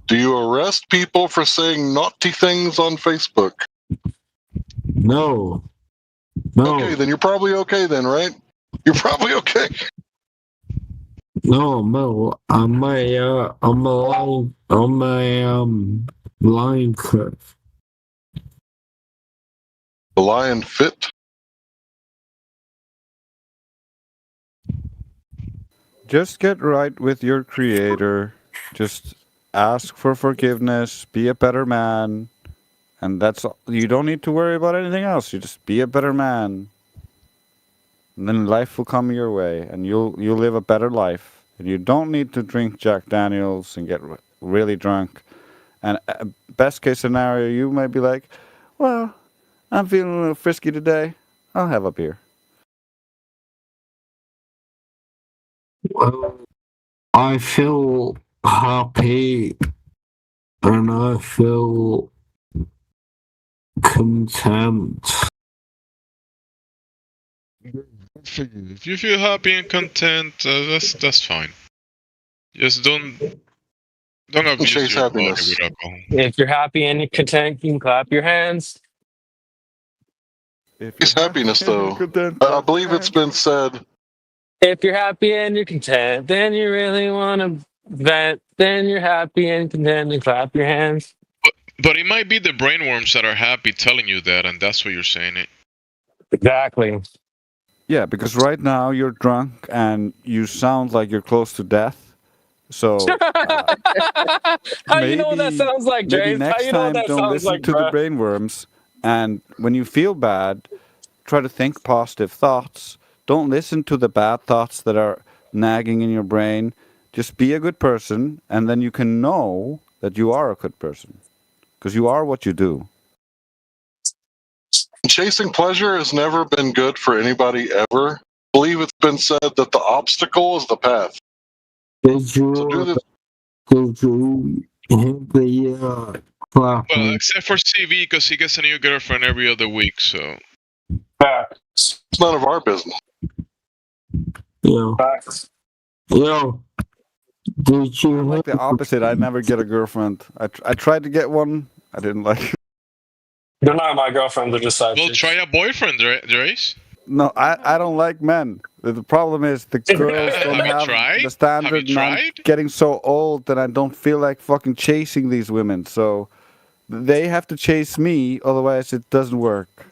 Do you arrest people for saying naughty things on Facebook? No. Okay, then you're probably okay then, right? You're probably okay. No, I'm a lion cook. The lion fit? Just get right with your creator. Just ask for forgiveness. Be a better man. And that's all. You don't need to worry about anything else. You just be a better man. And then life will come your way and you'll live a better life. And you don't need to drink Jack Daniels and get really drunk. And best case scenario, you might be like, well, I'm feeling a little frisky today. I'll have a beer. Well, I feel happy and I feel content. If you feel happy and content, that's fine. Just don't abuse your body with alcohol. If you're happy and you're content, you can clap your hands. It's happiness, though. I believe it's been said. If you're happy and you're content, then you really want to vent. Then you're happy and content and clap your hands. But it might be the brainworms that are happy telling you that, and that's what you're saying it. Exactly. Yeah, because right now you're drunk and you sound like you're close to death. So how you know what that sounds like, maybe James? How next you know time what that don't sounds listen like, to bruh? the brainworms. And when you feel bad, try to think positive thoughts. Don't listen to the bad thoughts that are nagging in your brain. Just be a good person, and then you can know that you are a good person. Because you are what you do. Chasing pleasure has never been good for anybody ever. I believe it's been said that the obstacle is the path. Did you hit the clap? Well, except for CV, because he gets a new girlfriend every other week, so. It's none of our business. Yeah. Did you I'm like the opposite. I never get a girlfriend. I tried to get one. I didn't like it. They're not my girlfriend. They're just side Well, chicks. try a boyfriend, Drace. No, I don't like men. The problem is the girls don't Have you have tried? the standard. Have you And I'm tried? getting so old that I don't feel like fucking chasing these women. So they have to chase me, otherwise it doesn't work.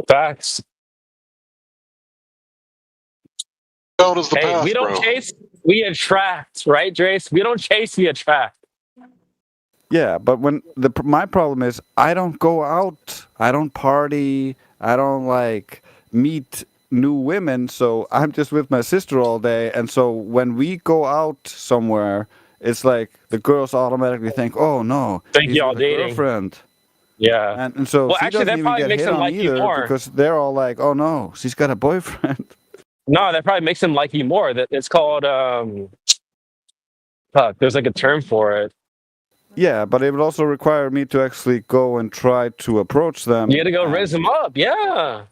Facts. How does the Hey, path, we don't bro? chase, we attract, right, Drace? We don't chase, we attract. Yeah, but when my problem is I don't go out, I don't party, I don't like meet new women, so I'm just with my sister all day, and so when we go out somewhere, it's like the girls automatically think, "Oh no, Think he's y'all with a dating. girlfriend," Yeah. and so Well, she actually, doesn't that even probably get makes hit them on like you either more. because they're all like, "Oh no, she's got a boyfriend." No, that probably makes them like you more. That it's called fuck. There's like a term for it. Yeah, but it would also require me to actually go and try to approach them. You got to go raise them up. Yeah.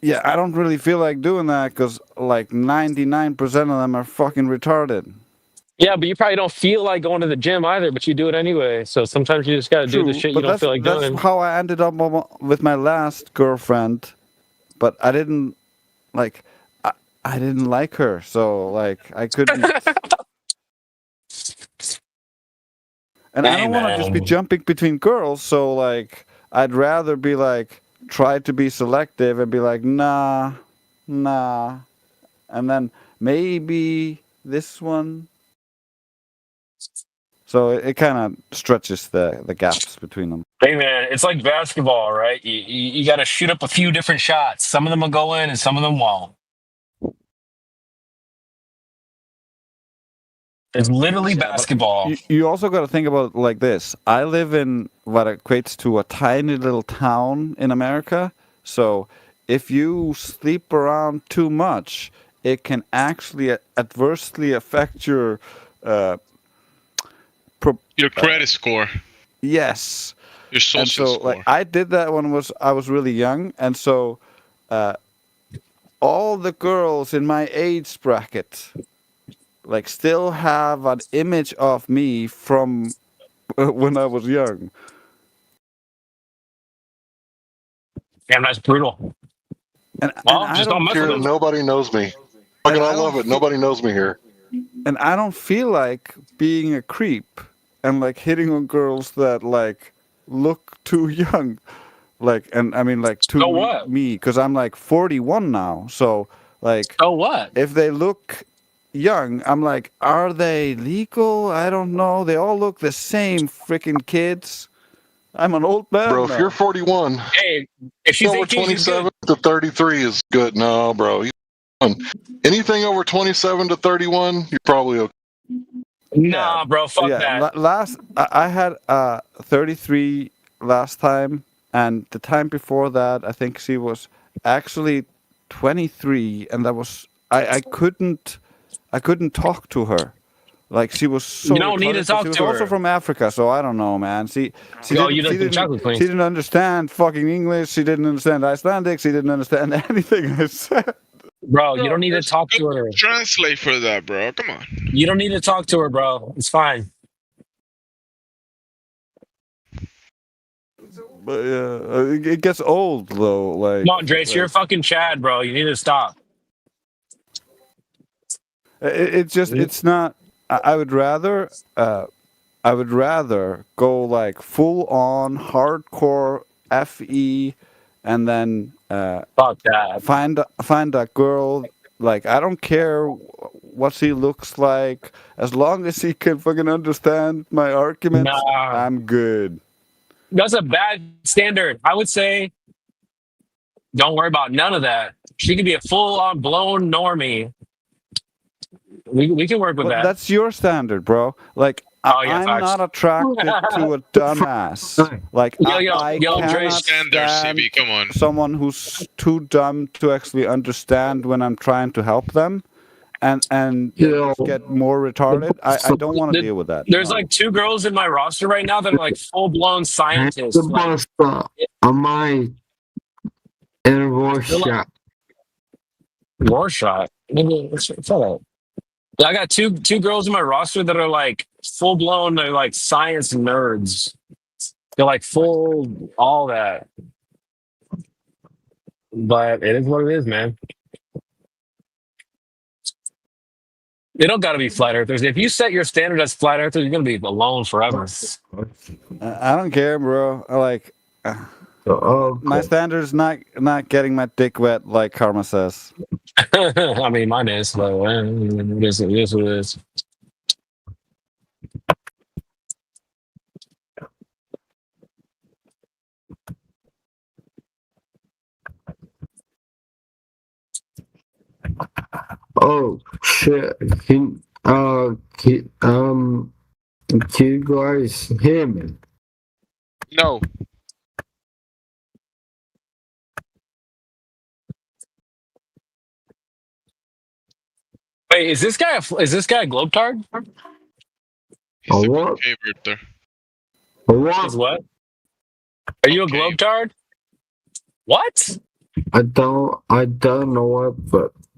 Yeah, I don't really feel like doing that because like 99% of them are fucking retarded. Yeah, but you probably don't feel like going to the gym either, but you do it anyway. So sometimes you just got to do the True, shit you but don't feel like that's doing. how I ended up with my last girlfriend. But I didn't like, I didn't like her, so like I couldn't. And I Hey, don't want to just be man. jumping between girls, so like I'd rather be like try to be selective and be like nah, and then maybe this one. So it kind of stretches the gaps between them. Hey, man, it's like basketball, right? You got to shoot up a few different shots. Some of them will go in and some of them won't. It's literally basketball. You also got to think about it like this. I live in what equates to a tiny little town in America. So if you sleep around too much, it can actually adversely affect your Your credit score. Yes. Your social and so, score. like, I did that when I was really young, and so all the girls in my age bracket, like, still have an image of me from when I was young. Damn, that's brutal. And Just don't mess with them. Nobody knows me. Fucking, I love it. Nobody knows me here. And I don't feel like being a creep and like hitting on girls that like look too young. Like, and I mean, like, to me, because I'm like 41 now. So, like, if they look young, I'm like, are they legal? I don't know. They all look the same, freaking kids. I'm an old man. Bro, if now. you're 41, hey, if she's over 18, she's 27 to 33 is good. No, bro. Anything over 27 to 31, you're probably okay. Nah, bro, fuck that. I had 33 last time, and the time before that, I think she was actually 23, and that was I couldn't talk to her. Like, she was so. You don't need to retarded, but talk she was to also her. from Africa, so I don't know, man. She didn't understand fucking English. She didn't understand Icelandic. She didn't understand anything I said. Bro, you don't need to talk to her. Translate for that, bro. Come on. You don't need to talk to her, bro. It's fine. But yeah, it gets old though. Like, Come on, Drace, you're fucking Chad, bro. You need to stop. It's not. I would rather go like full on hardcore FE, and then fuck that. Find a girl. Like, I don't care what she looks like, as long as she can fucking understand my arguments. Nah. I'm good. That's a bad standard. I would say don't worry about none of that. She could be a full-on blown normie. We can work with that. That's your standard, bro. Like, I'm not attracted to a dumbass. Like, I cannot stand CB, come on. someone who's too dumb to actually understand when I'm trying to help them, and just get more retarded. I don't want to deal with that. There's like 2 girls in my roster right now that are like full-blown scientists. Like, on my inner Rorschach. Rorschach? It's all right. I got two girls in my roster that are like full blown. They're like science nerds. They're like full all that. But it is what it is, man. They don't got to be flat earthers. If you set your standard as flat earthers, you're gonna be alone forever. I don't care, bro. Like, my standard is not getting my dick wet, like Karma says. I mean, mine is, but it is what it is. Oh shit! Can you guys hear me? No. Wait, is this guy a globetard? He's a what? concave riptor. He's what? Are you a globetard? What? I don't know what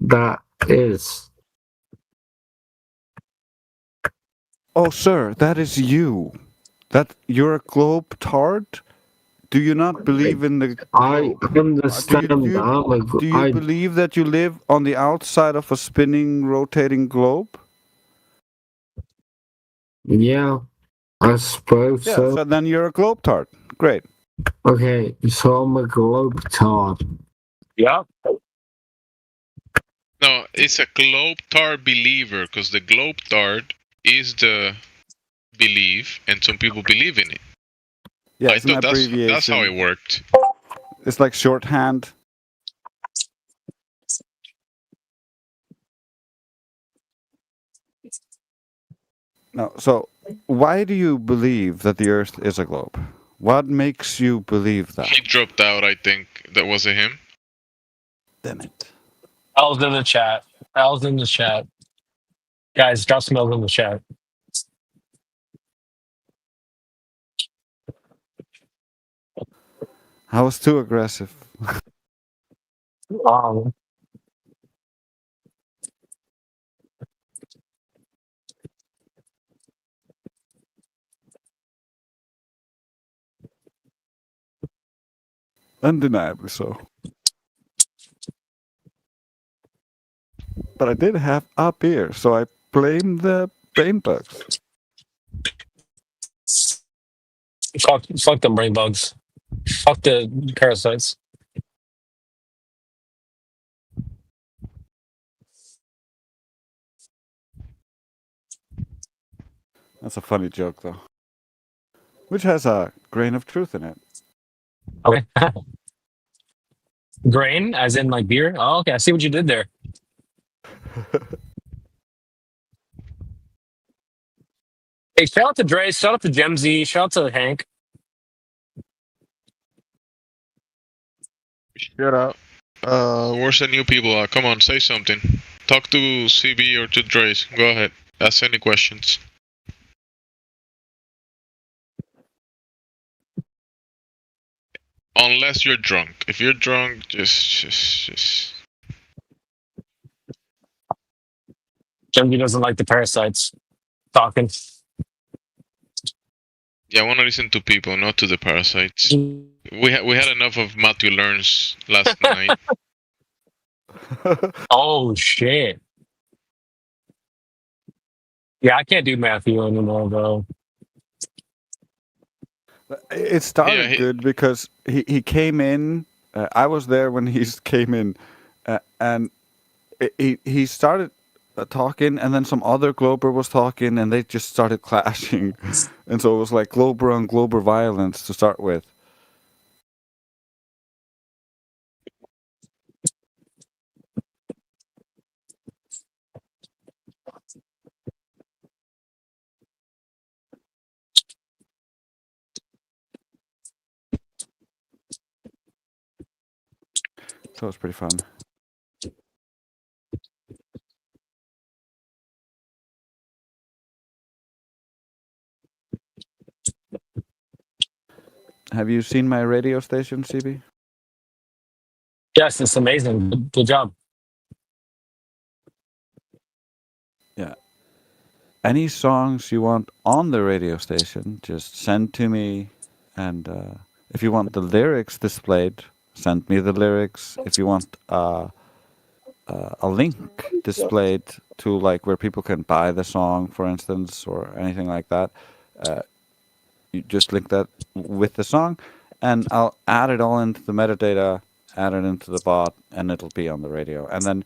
that is. Oh, sir, that is you. That you're a globe tard? Do you not believe in the? I understand Do you that. believe that you live on the outside of a spinning, rotating globe? Yeah, I suppose Yeah. so. So then you're a globe tard. Great. Okay, so I'm a globetard. Yeah. No, it's a globe-tard believer because the globe-tard is the belief, and some people believe in it. Yeah, I it's an thought that's how it abbreviation. worked. It's like shorthand. No, so why do you believe that the Earth is a globe? What makes you believe that? He dropped out, I think. That was it him? Damn it. Al's in the chat. Al's in the chat. Guys, drop some L's in the chat. I was too aggressive. Undeniably so. But I did have up here, so I blame the brain bugs. Fuck them brain bugs. Fuck the parasites. That's a funny joke, though. Which has a grain of truth in it. Okay. Grain, as in like beer? Oh, okay. I see what you did there. Hey, shout out to Dre, shout out to Gemzy, shout out to Hank. Shut up. Where's the new people at? Come on, say something. Talk to CB or to Drace. Go ahead. Ask any questions. Unless you're drunk. If you're drunk, just. Gemzy doesn't like the parasites talking. Yeah, I want to listen to people, not to the parasites. We had enough of Matthew Learns last night. Oh shit. Yeah, I can't do Matthew anymore, though. It started good because he came in. I was there when he came in, and he started talking, and then some other Glober was talking, and they just started clashing, and so it was like Glober on Glober violence to start with. So it was pretty fun. Have you seen my radio station, CB? Yes, it's amazing. Good job. Yeah. Any songs you want on the radio station, just send to me. And if you want the lyrics displayed, send me the lyrics. If you want a link displayed to like where people can buy the song, for instance, or anything like that, you just link that with the song, and I'll add it all into the metadata, add it into the bot, and it'll be on the radio. And then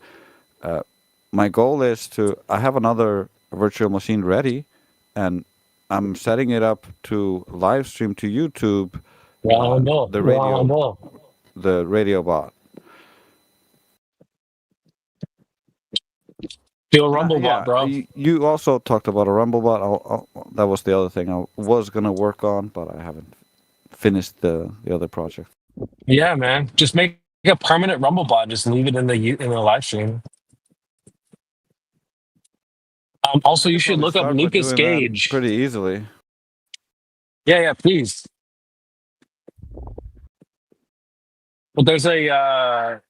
my goal is I have another virtual machine ready, and I'm setting it up to live stream to YouTube the radio bot. Do a rumble bot, bro. You also talked about a rumble bot. That was the other thing I was gonna work on, but I haven't finished the other project. Yeah, man. Just make a permanent rumble bot. Just leave it in the live stream. Also, you should look up Lucas Gage. Pretty easily. Yeah, please. But there's a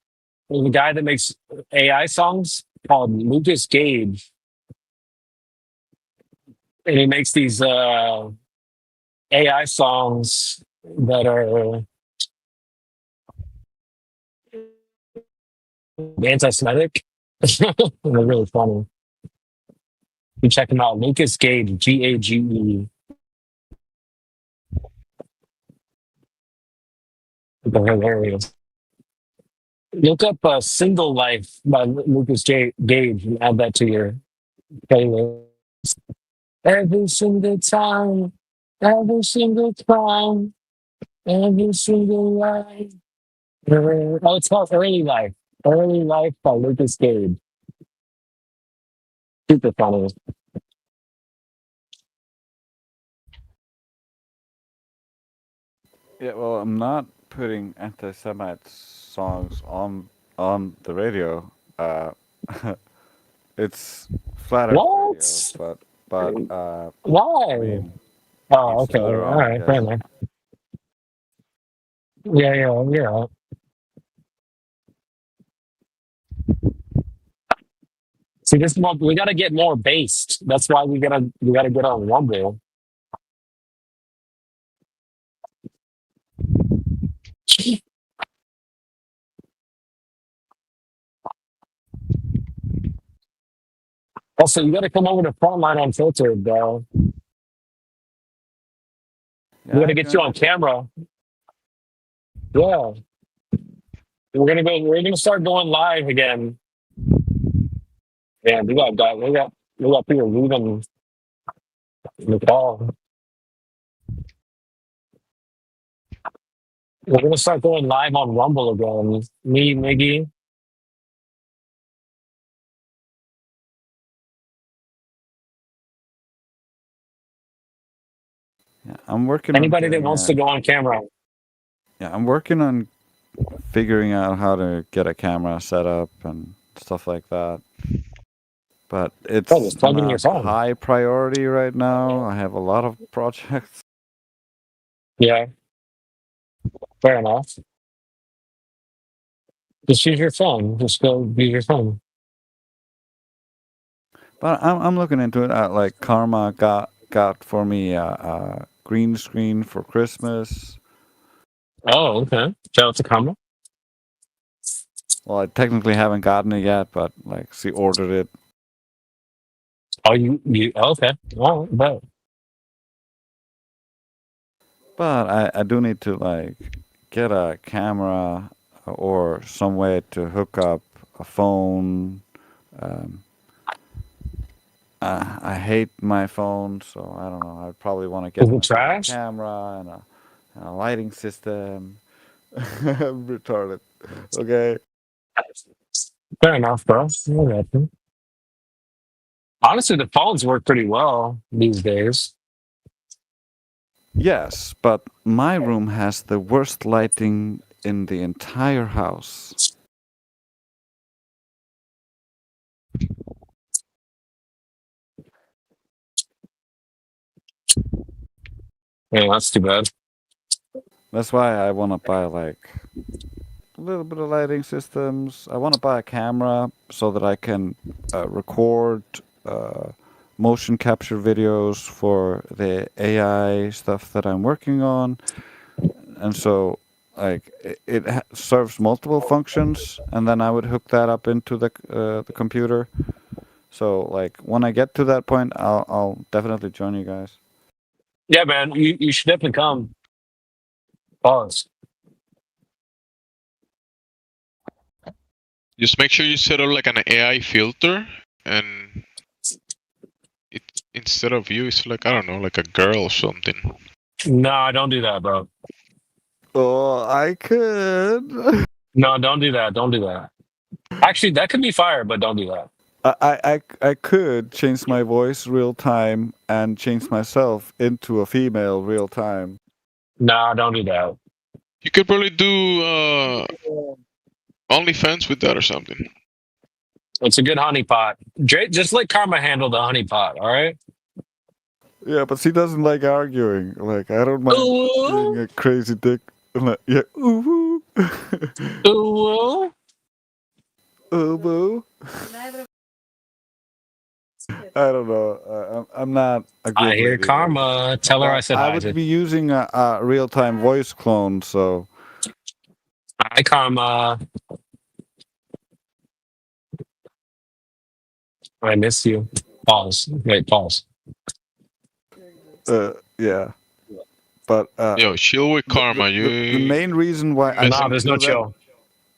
guy that makes AI songs called Lucas Gage, and he makes these AI songs that are anti-Semitic. They're really funny. You check him out, Lucas Gage, Gage. They're hilarious. Look up "Single Life" by Lucas Gage and add that to your playlist. Every single time, every single time, every single life. Oh, it's called "Early Life." "Early Life" by Lucas Gage. Super funny. Yeah, well, I'm not putting anti-Semite songs on the radio. It's flat Earth radio, but why? I mean, Oh, each okay. to their All own, I right, guess. fair enough. Yeah. See, this is what we got to get more based. That's why we gotta get on Rumble. Also, you got to come over to Frontline Unfiltered, bro. We got to get you on camera. Yeah, we're gonna start going live again. Yeah, we got people leaving the call. We're gonna start going live on Rumble again. Me, Miggy. Yeah, I'm working. Anybody that wants to go on camera. Yeah, I'm working on figuring out how to get a camera set up and stuff like that. But it's just plug in your not phone. high priority right now. I have a lot of projects. Yeah. Fair enough. Just use your phone. Just go use your phone. But I'm looking into it. Like Karma got for me a green screen for Christmas. Oh, okay. Shout out to Karma. Well, I technically haven't gotten it yet, but like she ordered it. Oh, you okay? Oh, bet. But I do need to like get a camera or some way to hook up a phone. I hate my phone, so I don't know. I'd probably want to get Is it trash? a camera and a lighting system. I'm retarded. Okay. Fair enough, bro. I got you. Honestly, the phones work pretty well these days. Yes, but my room has the worst lighting in the entire house. Yeah, that's too bad. That's why I want to buy like a little bit of lighting systems. I want to buy a camera so that I can record motion capture videos for the AI stuff that I'm working on. And so like it serves multiple functions, and then I would hook that up into the computer. So like when I get to that point, I'll definitely join you guys. Yeah, man. You should definitely come. Pause. Just make sure you set up like an AI filter, and it instead of you, it's like I don't know, like a girl or something. No, don't do that, bro. Oh, I could. No, don't do that. Don't do that. Actually, that could be fire, but don't do that. I could change my voice real time and change myself into a female real time. No, don't do that. You could probably do OnlyFans with that or something. It's a good honeypot. Just let Karma handle the honeypot, all right? Yeah, but she doesn't like arguing. Like, I don't mind being a crazy dick. I'm like, yeah, ooh, ooh, ooh. I don't know. I'm not a good I hear lady. Karma. Tell her I said I hi. would be using a real-time voice clone, so. Hi, Karma. I miss you. Pause. Wait, pause. Yeah. But Yo, chill with Karma. The main reason why there's no chill.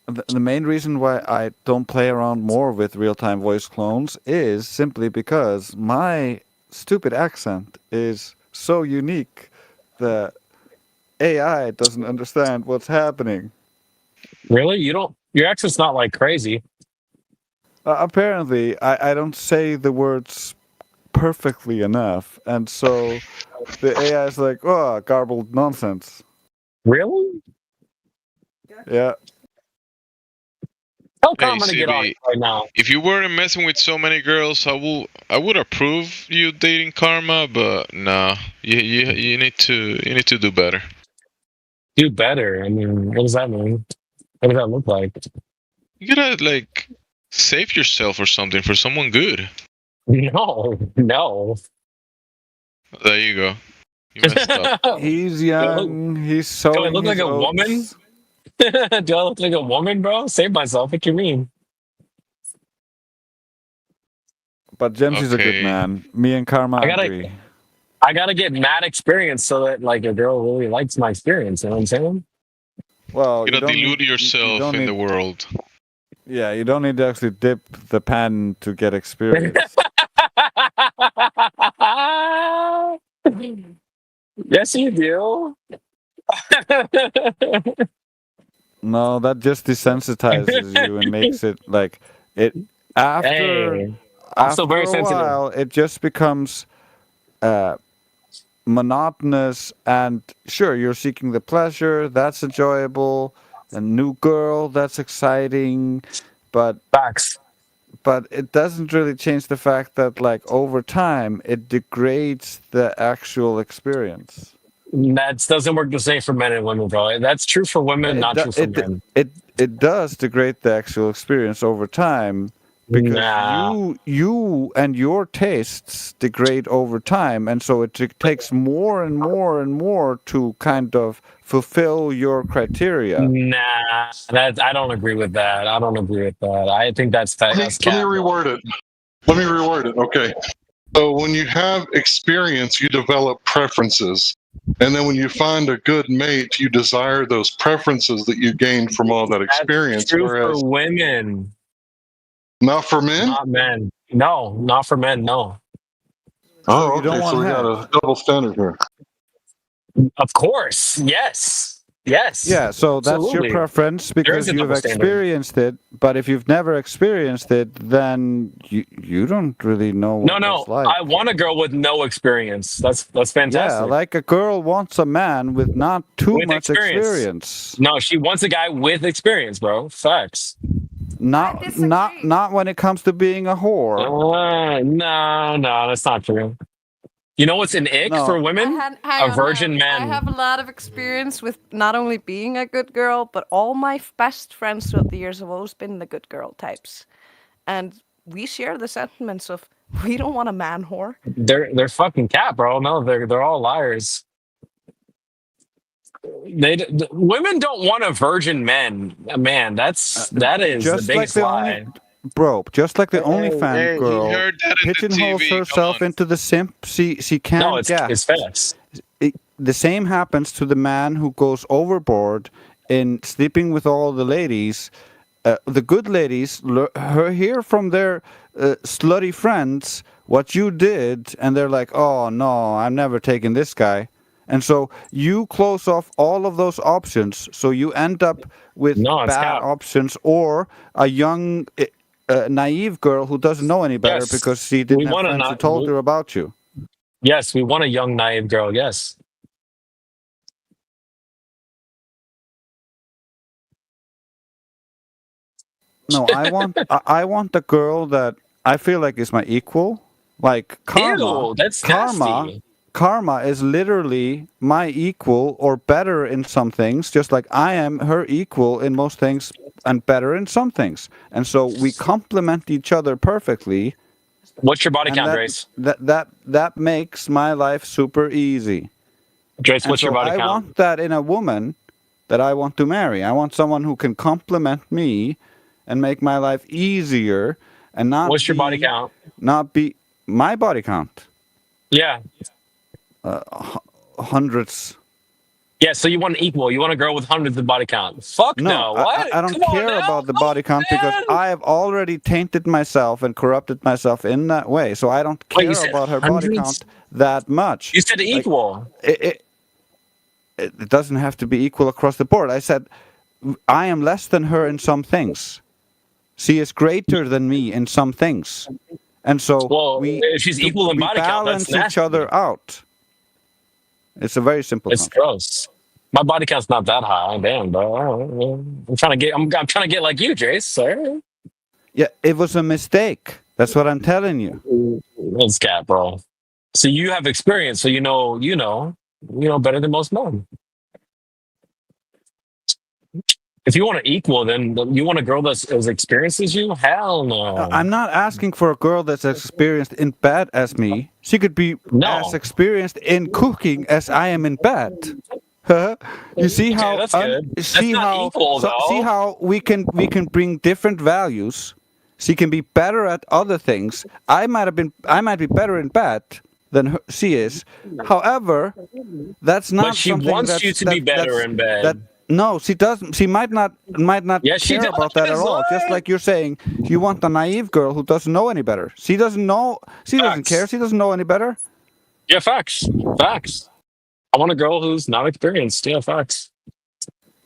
The main reason why I don't play around more with real-time voice clones is simply because my stupid accent is so unique that AI doesn't understand what's happening. Really? Your accent's not like crazy. Apparently, I don't say the words perfectly enough, and so the AI is like, oh, garbled nonsense. Really? Yeah. Tell Hey, Karma to get on CB, right now. if you weren't messing with so many girls, I would approve you dating Karma, but nah, you need to do better. Do better. I mean, what does that mean? What does that look like? You gotta like save yourself or something for someone good. No. There you go. You messed up. He's young. He's so. Do I look like a woman? Do I look like a woman, bro? Save myself. What you mean? But James is a good man. Me and Karma agree. I gotta get mad experience so that like a girl really likes my experience. You know what I'm saying? Well, You gotta delude yourself in the world. Yeah, you don't need to actually dip the pan to get experience. Yes, you do. No, that just desensitizes you and makes it like it after I'm still very a sensitive. while it just becomes monotonous, and sure, you're seeking the pleasure, that's enjoyable, a new girl, that's exciting, but it doesn't really change the fact that like over time it degrades the actual experience. That doesn't work the same for men and women, bro. That's true for women, not true for men. It does degrade the actual experience over time because you and your tastes degrade over time, and so it takes more and more and more to kind of fulfill your criteria. Nah, I don't agree with that. I don't agree with that. I think that's Let me reword it. Okay. So when you have experience, you develop preferences. And then when you find a good mate, you desire those preferences that you gained from all that experience. That's true for women. Not for men? Not men. No, not for men, no. Oh, okay. So we got a double standard here. Of course. Yes. Yes. Yeah, so that's Absolutely. your preference because a you've double standard. experienced it. But if you've never experienced it, then you don't really know what No. it's like. I want a girl with no experience. That's fantastic. Yeah, like a girl wants a man with not too much experience. No, she wants a guy with experience, bro. Facts. Not when it comes to being a whore. No, that's not true. You know what's an ick for women? A virgin man. I have a lot of experience with not only being a good girl, but all my best friends throughout the years have always been the good girl types. And we share the sentiments of we don't want a man whore. They're fucking cat, bro. No, they're all liars. Women don't want a virgin man. That is the biggest lie. Bro, just like the OnlyFans girl you heard that in the pigeonholes TV, herself into the simp, she can't. No, it's facts. The same happens to the man who goes overboard in sleeping with all the ladies. The good ladies hear from their slutty friends what you did, and they're like, "Oh no, I'm never taking this guy." And so you close off all of those options, so you end up with bad options or a young naive girl who doesn't know any better Yes. because she didn't We have want a friends who na- told we- her about you. Yes, we want a young, naive girl. Yes. No, I want a girl that I feel like is my equal. Like karma. Ew, that's nasty. Karma is literally my equal or better in some things, just like I am her equal in most things and better in some things. And so we complement each other perfectly. What's your body and count, that, Grace? That makes my life super easy. Grace, what's your body I count? want that in a woman that I want to marry. I want someone who can complement me and make my life easier and not What's your body count? Not be my body count. Yeah. Hundreds. Yeah, so you want an equal. You want a girl with hundreds of body count. Fuck no. What? I don't Come on care now. about the body count because I have already tainted myself and corrupted myself in that way. So I don't Wait, care you said about her body hundreds? count that much. You said Like, equal. It doesn't have to be equal across the board. I said I am less than her in some things. She is greater than me in some things. And so if she's equal in we body count, that's balance each other out. It's a very simple It's concept. gross. My body count's not that high. Damn, bro. I'm trying to get like you, Jace. Sir. Yeah, it was a mistake. That's what I'm telling you. It's cat, bro. So you have experience, so you know better than most men. If you want an equal, then you want a girl that's as experienced as you? Hell no. I'm not asking for a girl that's as experienced in bed as me. She could be as experienced in cooking as I am in bed. You see how that's good. see That's not how equal, though. see how we can bring different values. She can be better at other things. I might be better in bed than she is. However, that's not But she something wants you to be better in bed. No, she doesn't. She might not Yes, she care about that at does, all. Just like- like you're saying, you want a naive girl who doesn't know any better. She doesn't know. She doesn't care. She doesn't know any better. Yeah, facts. Facts. I want a girl who's not experienced. Yeah, facts.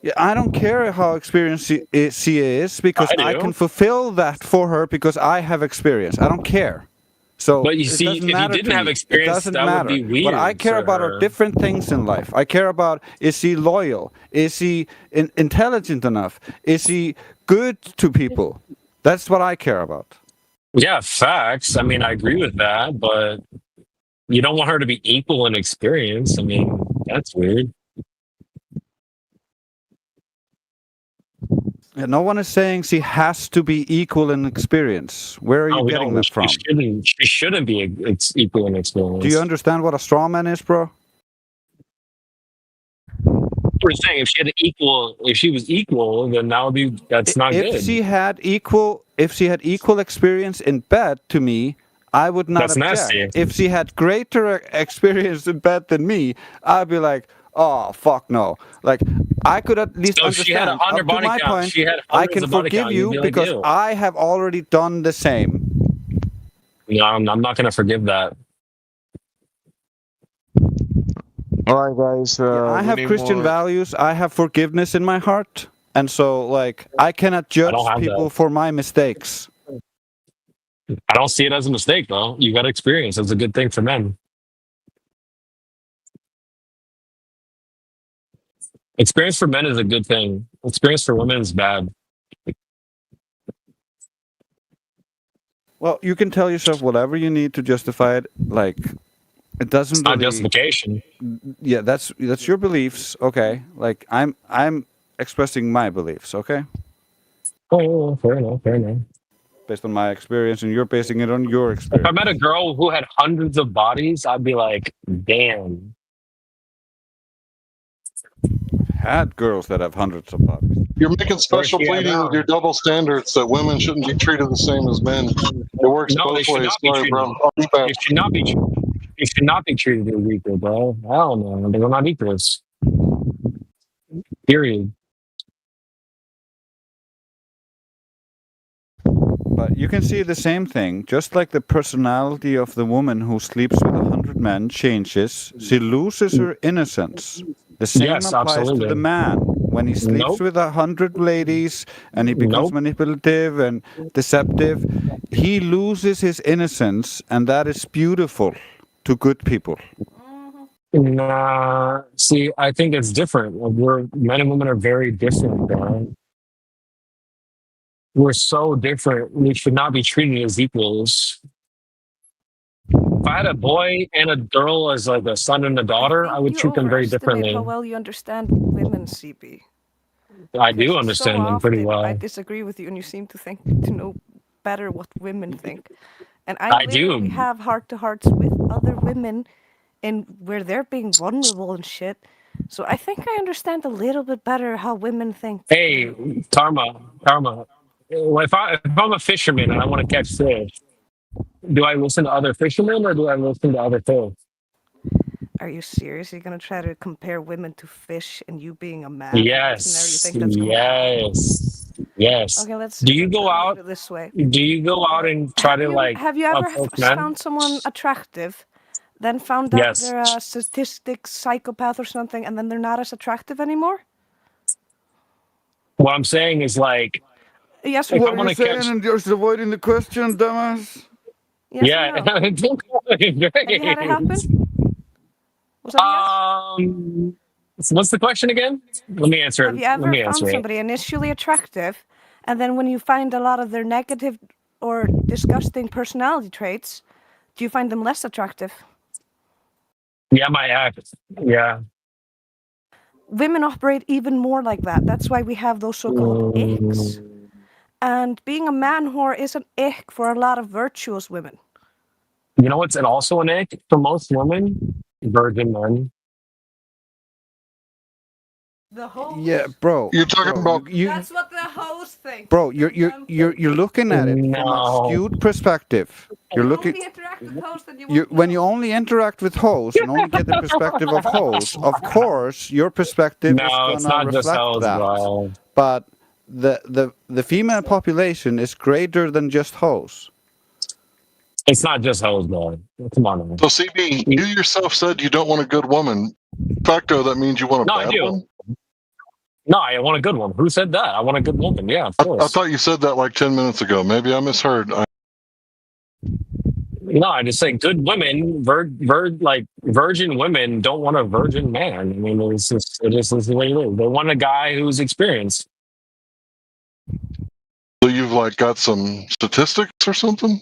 Yeah, I don't care how experienced she is because I I do. can fulfill that for her because I have experience. I don't care. So, But you it see, doesn't if you matter didn't to have me. experience, it doesn't that would matter. be weird What I care for about her. are different things in life. I care about, is she loyal? Is she intelligent enough? Is she good to people? That's what I care about. Yeah, facts. I mean, I agree with that, but you don't want her to be equal in experience. I mean, that's weird. Yeah, no one is saying she has to be equal in experience. Where are you No, we getting don't- that from? She shouldn't be equal in experience. Do you understand what a straw man is, bro? We're saying if she was equal, then that's not If good. she had equal experience in bed to me, I would not That's object. nasty. If she had greater experience in bed than me, I'd be like, oh fuck no. Like I could at least So if she had understand. 100 Up to body my count, point, she had I hundreds can of body forgive count, you'd you be like, because ew. I have already done the same. No, I'm not going to forgive that. All right, guys. I we have need Christian more- values. I have forgiveness in my heart, and so like I cannot judge don't have people that. for my mistakes. I don't see it as a mistake, though. You got experience. It's a good thing for men. Experience for men is a good thing. Experience for women is bad. Well, you can tell yourself whatever you need to justify it. Like, it doesn't. It's not really- justification. Yeah, that's your beliefs. Okay, like I'm expressing my beliefs. Okay, Oh, fair enough. Fair enough. based on my experience, and you're basing it on your If experience. I met a girl who had hundreds of bodies, I'd be like, damn. Had girls that have hundreds of bodies. You're making special Yeah, pleading no. with your double standards that women shouldn't be treated the same as men. It works No, they both should ways. not be Sorry, treated. bro. I'll be back. They should not be treated as equal, bro. Hell no. They're not equals. Period. But you can see the same thing. Just like the personality of the woman who sleeps with 100 men changes, she loses her innocence. The same Yes, applies absolutely. to the man. when he sleeps with 100 ladies and he becomes manipulative and deceptive, he loses his innocence, and that is beautiful to good people. Nah, see, I think it's different. Men and women are very different, man. We're so different. We should not be treated as equals. If I had a boy and a girl as like a son and a daughter, I would treat them very differently. How well you understand women, CB. I do understand them pretty well. I disagree with you, and you seem to think to know better what women think. And I do. We have heart-to-hearts with other women, and where they're being vulnerable and shit. So I think I understand a little bit better how women think. Hey, Karma. Well, if I'm a fisherman and I want to catch fish, do I listen to other fishermen or do I listen to other fish? Are you serious? You're gonna try to compare women to fish, and you being a man? Yes. Yes. Okay, let's. Do you go out it this way? Do you go out and try to like? Have you ever approach men? found someone attractive, then found out Yes. they're a statistic psychopath or something, and then they're not as attractive anymore? What I'm saying is like. Yes. What are you saying? And you're avoiding the question, dumbass. Yes, yeah. no. Have you had it happen? Was that So what's the question again? Let me answer it. Have you ever Let me found answer it. somebody initially attractive, and then when you find a lot of their negative or disgusting personality traits, do you find them less attractive? Yeah, my ex. Yeah. Women operate even more like that. That's why we have those so-called icks. And being a man whore is an ick for a lot of virtuous women. You know what's also an ick for most women? Virgin men. The hoes. Yeah, bro. You're talking about you. That's what the hoes think. Bro, you're looking at it from a skewed perspective. You're looking. When you only interact with hoes and only get the perspective of hoes, of course your perspective is gonna reflect that. Bro. But the female population is greater than just hoes. It's not just hoes, bro. Come on, man. So, CB, you yourself said you don't want a good woman. Facto, that means you want a bad one? No, I want a good one. Who said that? I want a good woman. Yeah, of course. I thought you said that like 10 minutes ago. Maybe I misheard. No, I just say good women, virgin women don't want a virgin man. I mean, it is the way it is. They want a guy who's experienced. So you've like got some statistics or something?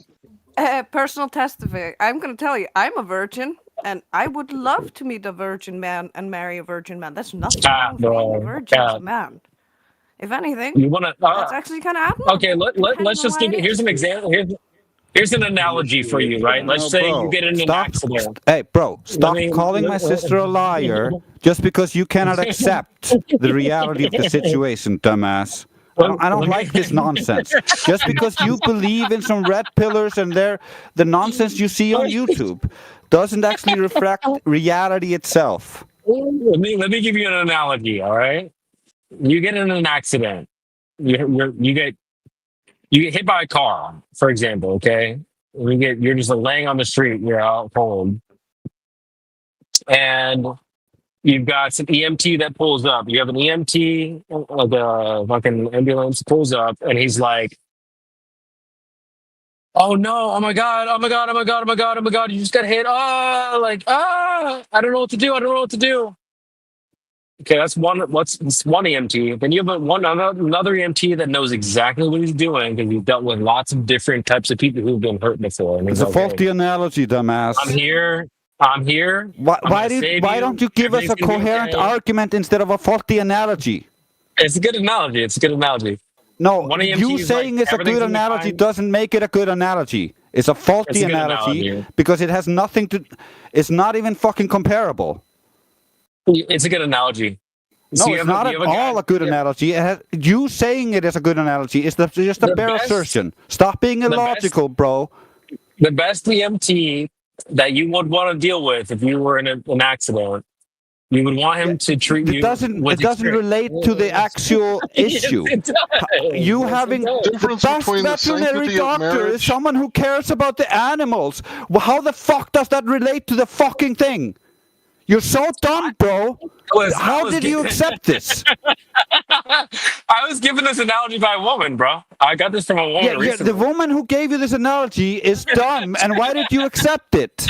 Personal testify. I'm going to tell you, I'm a virgin, and I would love to meet a virgin man and marry a virgin man. That's nothing wrong with being a virgin as a man. If anything, you want to? That's actually kind of admirable. Okay, let's just give it. Here's an example. Here's an analogy for you, right? Let's say you get in an accident. Hey, bro, stop calling my sister a liar just because you cannot accept the reality of the situation, dumbass. I don't like this nonsense. Just because you believe in some red pillars and the nonsense you see on YouTube doesn't actually reflect reality itself. Let me give you an analogy. All right, you get in an accident. You get hit by a car, for example. Okay, you're just laying on the street. You're out home, and you've got some EMT that pulls up. You have an EMT, the fucking ambulance pulls up, and he's like, "Oh no! Oh my god! Oh my god! Oh my god! Oh my god! Oh my god! You just got hit! I don't know what to do! I don't know what to do." Okay, that's one. It's one EMT. Then you have another EMT that knows exactly what he's doing because he's dealt with lots of different types of people who've been hurt before. And it's a faulty analogy, dumbass. I'm here. Why don't you give us a coherent argument instead of a faulty analogy? It's a good analogy. No, you saying it's a good analogy doesn't make it a good analogy. It's a faulty analogy because it has nothing to. It's not even fucking comparable. It's a good analogy. No, it's not at all a good analogy. You saying it is a good analogy is just a bare assertion. Stop being illogical, bro. The best EMT that you would want to deal with if you were in an accident, you would want him to treat you. It doesn't relate to the actual issue. You having the best veterinary doctor is someone who cares about the animals. Well, how the fuck does that relate to the fucking thing? You're so dumb, bro. How did you accept this? I was given this analogy by a woman, bro. I got this from a woman Yeah, recently. the woman who gave you this analogy is dumb, and why did you accept it?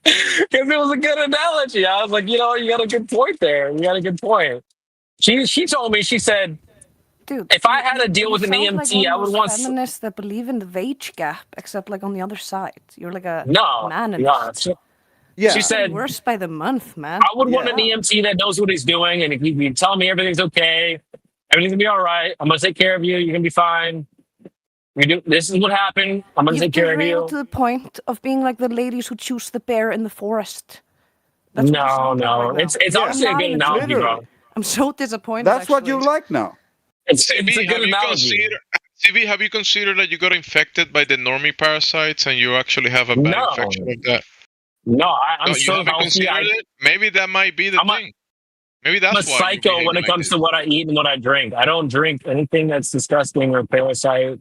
Because it was a good analogy. I was like, you know, you got a good point there. You got a good point. She told me, she said, Dude, if I had to deal with an sound like EMT, one I of would those want. feminists that believe in the wage gap, except like on the other side. You're like a No, manist. no. Yeah. She said, worse by the month, man. I would want an EMT that knows what he's doing, and if you tell me everything's okay, everything's gonna be all right. I'm gonna take care of you. You're gonna be fine. This is what happened. I'm gonna take care of you. To the point of being like the ladies who choose the bear in the forest. That's what you No, sound like no, right it's now. honestly a good analogy, bro. I'm so disappointed. That's what actually. you like now. It's a CB, good have you analogy. considered? CB, have you considered that you got infected by the normie parasites and you actually have a bad No. infection of that? No, I'm No, so you haven't healthy. considered it? Maybe that might be the thing. Maybe I'm that's a why. you're psycho when behaving it like comes this. to what I eat and what I drink. I don't drink anything that's disgusting or parasite.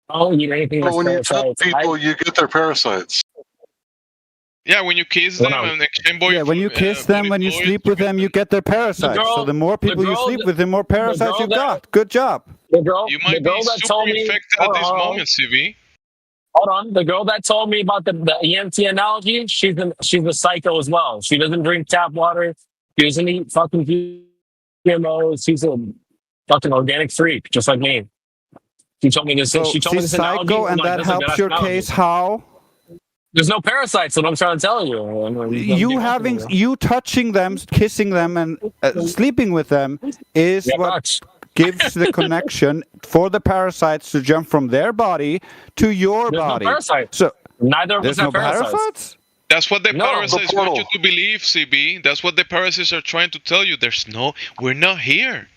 I don't eat anything But that's when you touch parasites. people, you get their parasites. Yeah, when you kiss them and exchange Yeah, when you kiss them, when you sleep with them, you get their parasites. So the more people you sleep with, the more parasites you got. Good job. The girl, You might the girl be that super told me, infected hold at this on, moment, CB. Hold on, the girl that told me about the EMT analogy, she's a psycho as well. She doesn't drink tap water. She doesn't eat fucking GMOs. She's a fucking organic freak, just like me. She told me this. So she told me she's this analogy. psycho, I'm and like, that that's a good helps your analogy. case. How? There's no parasites. What I'm trying to tell you. You touching them, kissing them, and sleeping with them is what gives the connection for the parasites to jump from their body to your There's body. no parasites. So Neither of there's us have no parasites. That's what the No, parasites the want portal. you to believe, CB. That's what the parasites are trying to tell you. We're not here.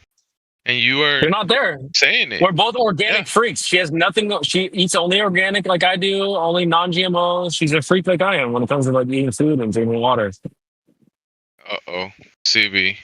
And you are You're not there. saying it. We're both organic freaks. She has nothing. She eats only organic like I do, only non-GMOs. She's a freak like I am when it comes to like eating food and drinking water. Uh-oh. CB.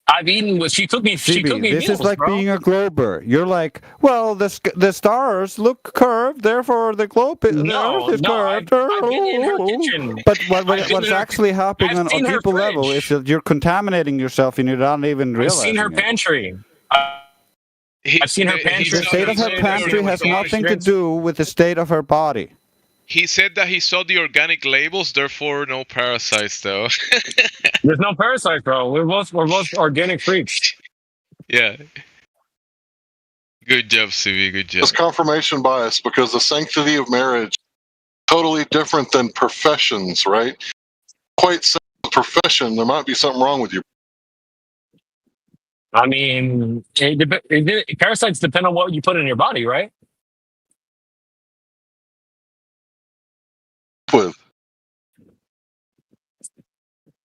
I've eaten with. She took me. She took me. This meals, is like bro. being a glober. You're like, well, the stars look curved, therefore the globe, the Earth is curved. I've been in her kitchen. But I've been what's in her- actually happening I've on seen her people level is that you're contaminating yourself and you're not even I've realizing seen her it. pantry. I've seen her pantry. The state of her pantry has nothing to do with the state of her body. He said that he saw the organic labels, therefore no parasites, though. There's no parasites, bro. We're both organic freaks. Yeah. Good job, CB. Good job. It's confirmation bias because the sanctity of marriage totally different than professions, right? Quite simple profession, there might be something wrong with you. I mean, parasites depend on what you put in your body, right? With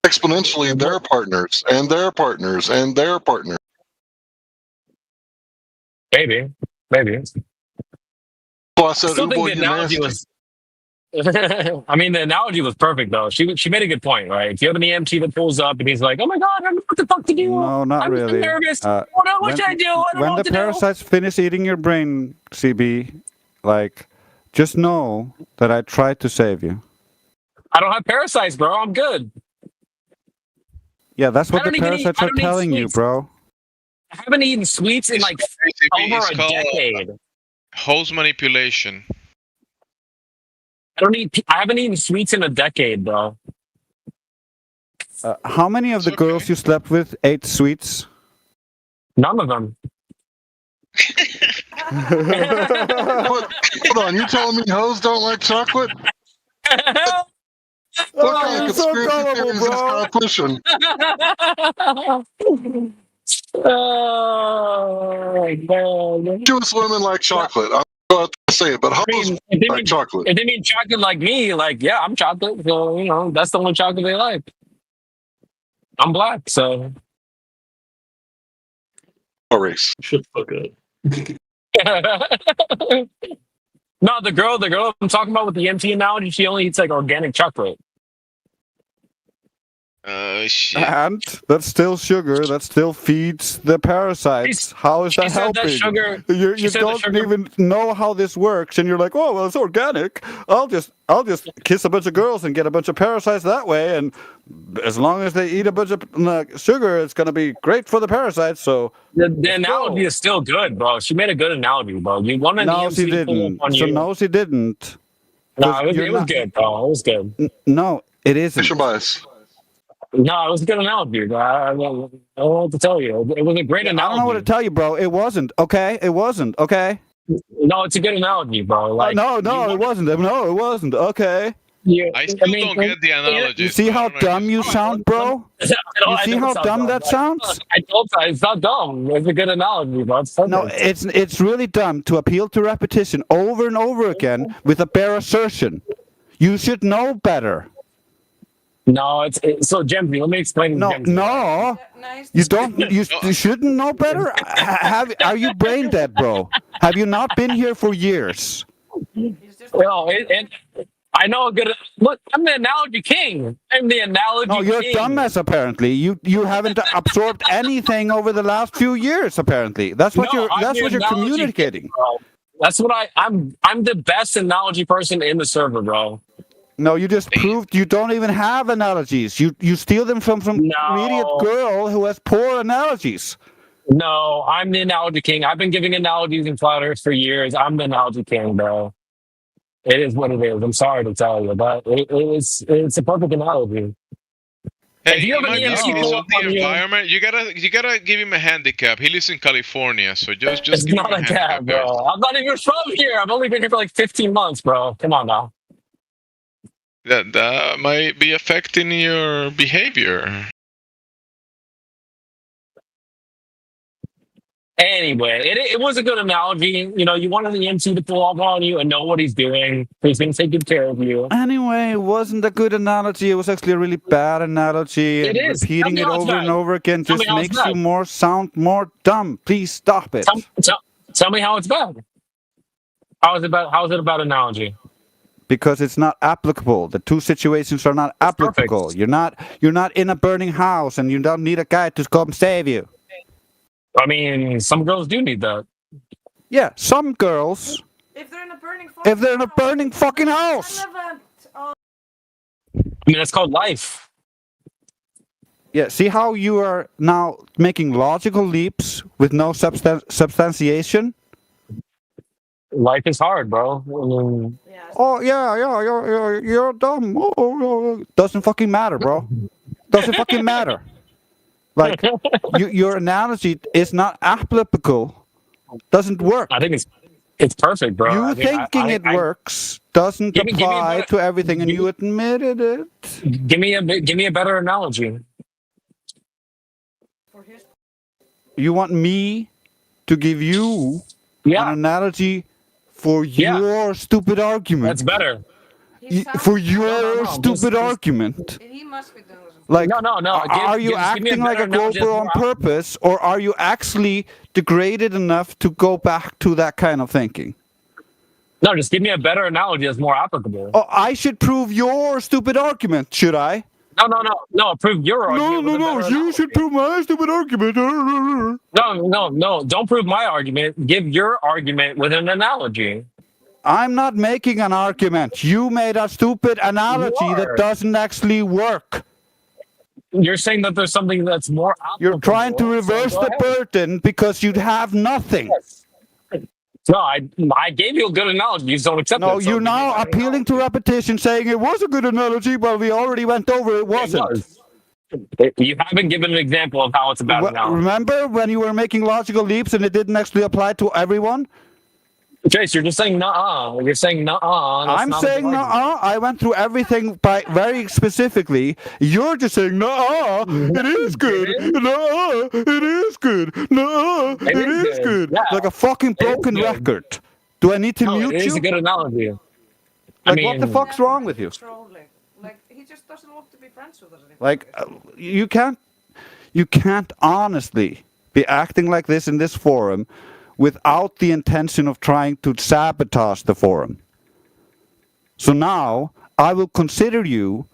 exponentially their partners and their partners and their partners. Maybe. So I said, I still "Ooh, think boy, the you analogy nasty." was. I mean, the analogy was perfect, though. She made a good point, right? If you have an EMT that pulls up and he's like, "Oh my god, I don't know what the fuck to do. No, not I'm really. nervous. I don't know what should I do. I don't know When what the to do." parasites finish eating your brain, CB, like, just know that I tried to save you. I don't have parasites, bro. I'm good. Yeah, that's what I the don't even eat- parasites I are don't eat telling you, sweets. bro. I haven't eaten sweets in like over It's a called decade. Hose manipulation. I haven't eaten sweets in a decade, bro. How many of the girls you slept with ate sweets? None of them. Hold on, you telling me hoes don't like chocolate? What kind of you're so conspiracy gullible, theory is this bro. guy pushing? Oh, man. Jewish women like chocolate. I'm about to say it, but hoes like chocolate. If they mean chocolate like me, like, yeah, I'm chocolate. So, you know, that's the only chocolate they like. I'm black, so. Race. Shut the fuck up. No, the girl I'm talking about with the MT analogy, she only eats like organic chocolate. Shit. And that's still sugar. That still feeds the parasites. How is that She said that helping? sugar- You she said the don't sugar- even know how this works, and you're like, oh well, it's organic. I'll just kiss a bunch of girls and get a bunch of parasites that way, and as long as they eat a bunch of sugar, it's gonna be great for the parasites. So The analogy is still good, bro. She made a good analogy, bro. You want an no, EMC she to pull didn't. up on So you. no, she didn't. No, it was You're not- good, bro. It was good. No, it isn't. Fisher bias. No, it was a good analogy, bro. I don't know what to tell you. It was a great I analogy. don't know what to tell you, bro. It wasn't. Okay, it wasn't. Okay. No, it's a good analogy, bro. Like no, it wasn't. No, it wasn't. Okay. I still don't get the analogy. You see how dumb you sound, bro? You see how dumb that sounds? I told you, it's not dumb. It's a good analogy, bro. No, it's really dumb to appeal to repetition over and over again with a bare assertion. You should know better. No, it's so Jemsy. Let me explain. No, you don't. You shouldn't know better. Are you brain dead, bro? Have you not been here for years? Well, I know a good. Look, I'm the analogy king. I'm the analogy. No, you're king. a dumbass. Apparently, you haven't absorbed anything over the last few years. Apparently, that's what No, I'm the you're analogy communicating. king, bro. That's what I'm the best analogy person in the server, bro. No, you just proved you don't even have analogies. You steal them from some idiot girl who has poor analogies. No, I'm the analogy king. I've been giving analogies in Flat Earth for years. I'm the analogy king, bro. It is what it is. I'm sorry to tell you, but it's a perfect analogy. Hey, If you have an might be EMC because pull of up the on you- environment. You gotta give him a handicap. He lives in California, so just It's give not him a a handicap. gap, bro. I'm not even from here. I've only been here for like 15 months, bro. Come on now. That might be affecting your behavior. Anyway, it was a good analogy. You know, you wanted the MC to pull up on you and know what he's doing. He's going to take good care of you. Anyway, it wasn't a good analogy. It was actually a really bad analogy. It and is. Repeating Tell it me how it's over and bad. over again Tell me just how it's makes you bad. sound more dumb. Please stop it. Tell me how it's bad. How is it about analogy? Because it's not applicable. The two situations are not applicable. You're not in a burning house and you don't need a guy to come save you. I mean, some girls do need that. Yeah, some girls. If they're in a burning fucking house. I mean, that's called life. Yeah, see how you are now making logical leaps with no substantiation? Life is hard, bro. I mean, Oh yeah, you're dumb. Oh. Doesn't fucking matter, bro. Doesn't fucking matter. Like your analogy is not applicable. Doesn't work. I think it's perfect, bro. You I mean, thinking it works doesn't Give me a apply better- to everything, and you admitted it. Give me a better analogy. You want me to give you an analogy for your stupid argument? That's better. For your No, stupid argument. He must be doing Like, No. are you give me a acting like better a analogy Groper that's on more purpose, or are you actually degraded enough to go back to that kind of thinking? No, just give me a better analogy that's more applicable. Oh, I should prove your stupid argument, should I? No. Prove your argument. No. You should prove my stupid argument. No. Don't prove my argument. Give your argument with an analogy. I'm not making an argument. You made a stupid analogy that doesn't actually work. You're saying that there's something that's more applicable. You're trying to reverse so go the ahead. burden because you'd have nothing. No, I gave you a good analogy. You just don't accept No, it. so you're give me a now better appealing to repetition, saying it was a good analogy, but we already went over it wasn't. analogy. You haven't given an example of how it's about analogy. Remember when you were making logical leaps and it didn't actually apply to everyone? Chase, you're just saying nuh-uh. You're saying nuh-uh. That's I'm not a saying good nuh-uh. I went through everything by very specifically. You're just saying nuh-uh. It is good. Nuh-uh. It is good. Nuh-uh. It is good. Yeah. Like a fucking broken good. record. Do I need to No, mute it is you? a good analogy. Like, what the fuck's wrong with you? trolling. Like he just doesn't want to be friends with us anymore. Like, you can't honestly be acting like this in this forum without the intention of trying to sabotage the forum. So now I will consider you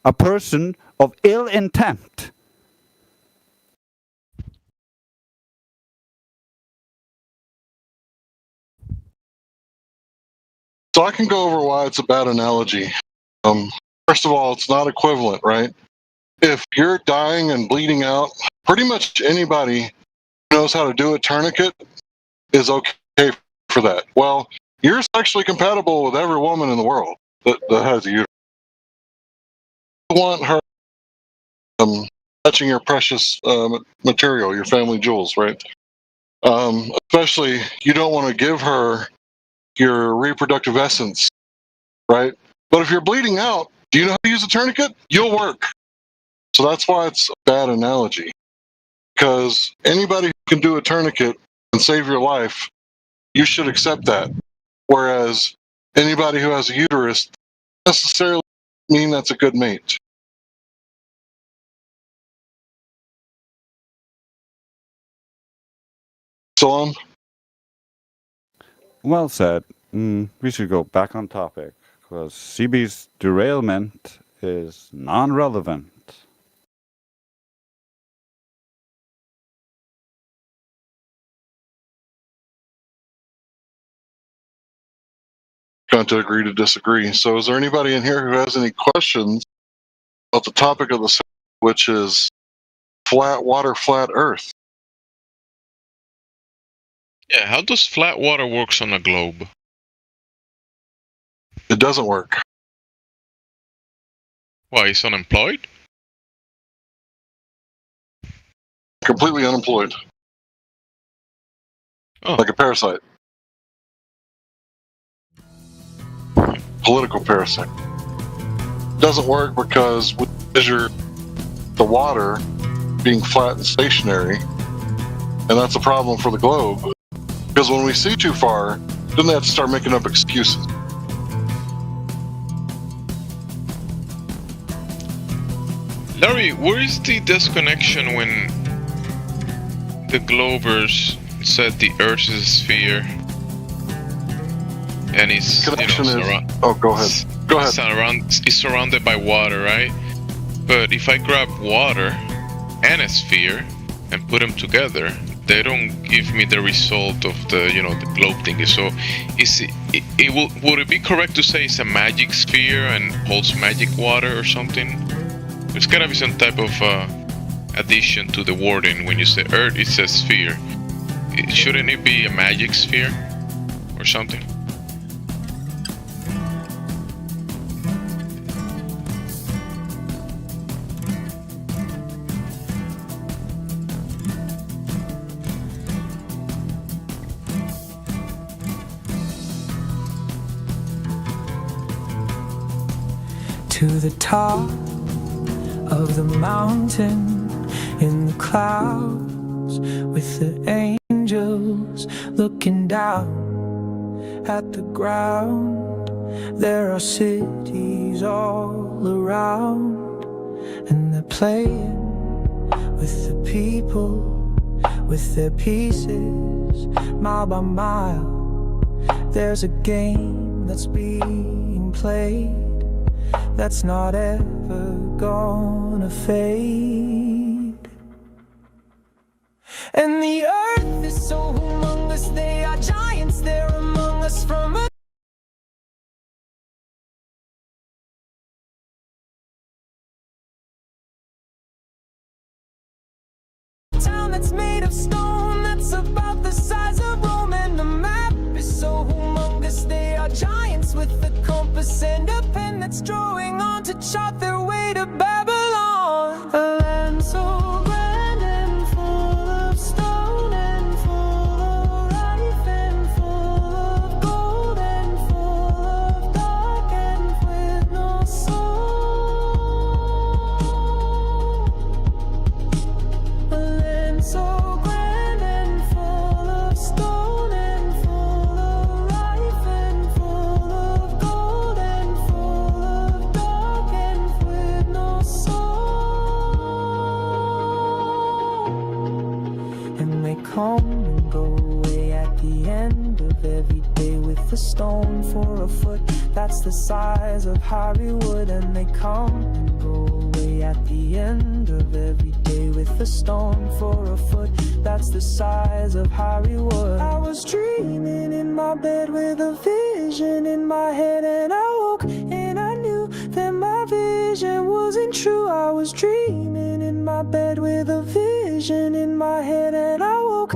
a person of ill intent. So I can go over why it's a bad analogy. First of all, it's not equivalent, right? If you're dying and bleeding out, pretty much anybody who knows how to do a tourniquet is okay for that. Well, you're sexually compatible with every woman in the world that has a uterus. You want her touching your precious material, your family jewels, right? Especially, you don't want to give her your reproductive essence, right? But if you're bleeding out, do you know how to use a tourniquet? You'll work. So that's why it's a bad analogy. Because anybody who can do a tourniquet and save your life, you should accept that. Whereas anybody who has a uterus doesn't necessarily mean that's a good mate. Still on? Well said. We should go back on topic, because CB's derailment is non-relevant. Going to agree to disagree. So is there anybody in here who has any questions about the topic of the session, which is flat water, flat earth? Yeah, how does flat water works on a globe? It doesn't work. Why, he's unemployed? Completely unemployed. Like a parasite. Political parasite. Doesn't work because we measure the water being flat and stationary, and that's a problem for the globe. Because when we see too far, then they have to start making up excuses. Larry, where is the disconnection when the Globers said the Earth is a sphere? And it's, Connection is... Oh, go ahead. Go ahead. It's surrounded by water, right? But if I grab water and a sphere and put them together, they don't give me the result of the, the globe thingy. So, would it be correct to say it's a magic sphere and holds magic water or something? There's gotta be some type of addition to the wording when you say Earth. It says sphere. Shouldn't it be a magic sphere or something? To the top of the mountain in the clouds, with the angels looking down at the ground. There are cities all around, and they're playing with the people, with their pieces, mile by mile. There's a game that's being played that's not ever gonna fade. And the earth is so humongous, they are giants, they're among us from a town that's made of stone, that's about the size of Rome. And the map is so humongous, they are giants with a compass and a pen that's drawing on to chart their way to Babylon. A land so grand and full of stone and full of life and full of gold and full of dark and with no soul. A land so grand and full of stone and full of life and full of gold and full of dark and with no soul. And they come and go away at the end of every day with a stone for a foot that's the size of Hollywood. And they come and go away at the end of every day with a stone for a foot that's the size of Hollywood. I was dreaming in my bed with a vision in my head, and I woke and I knew that my vision wasn't true. I was dreaming in my bed with a vision in my head, and I woke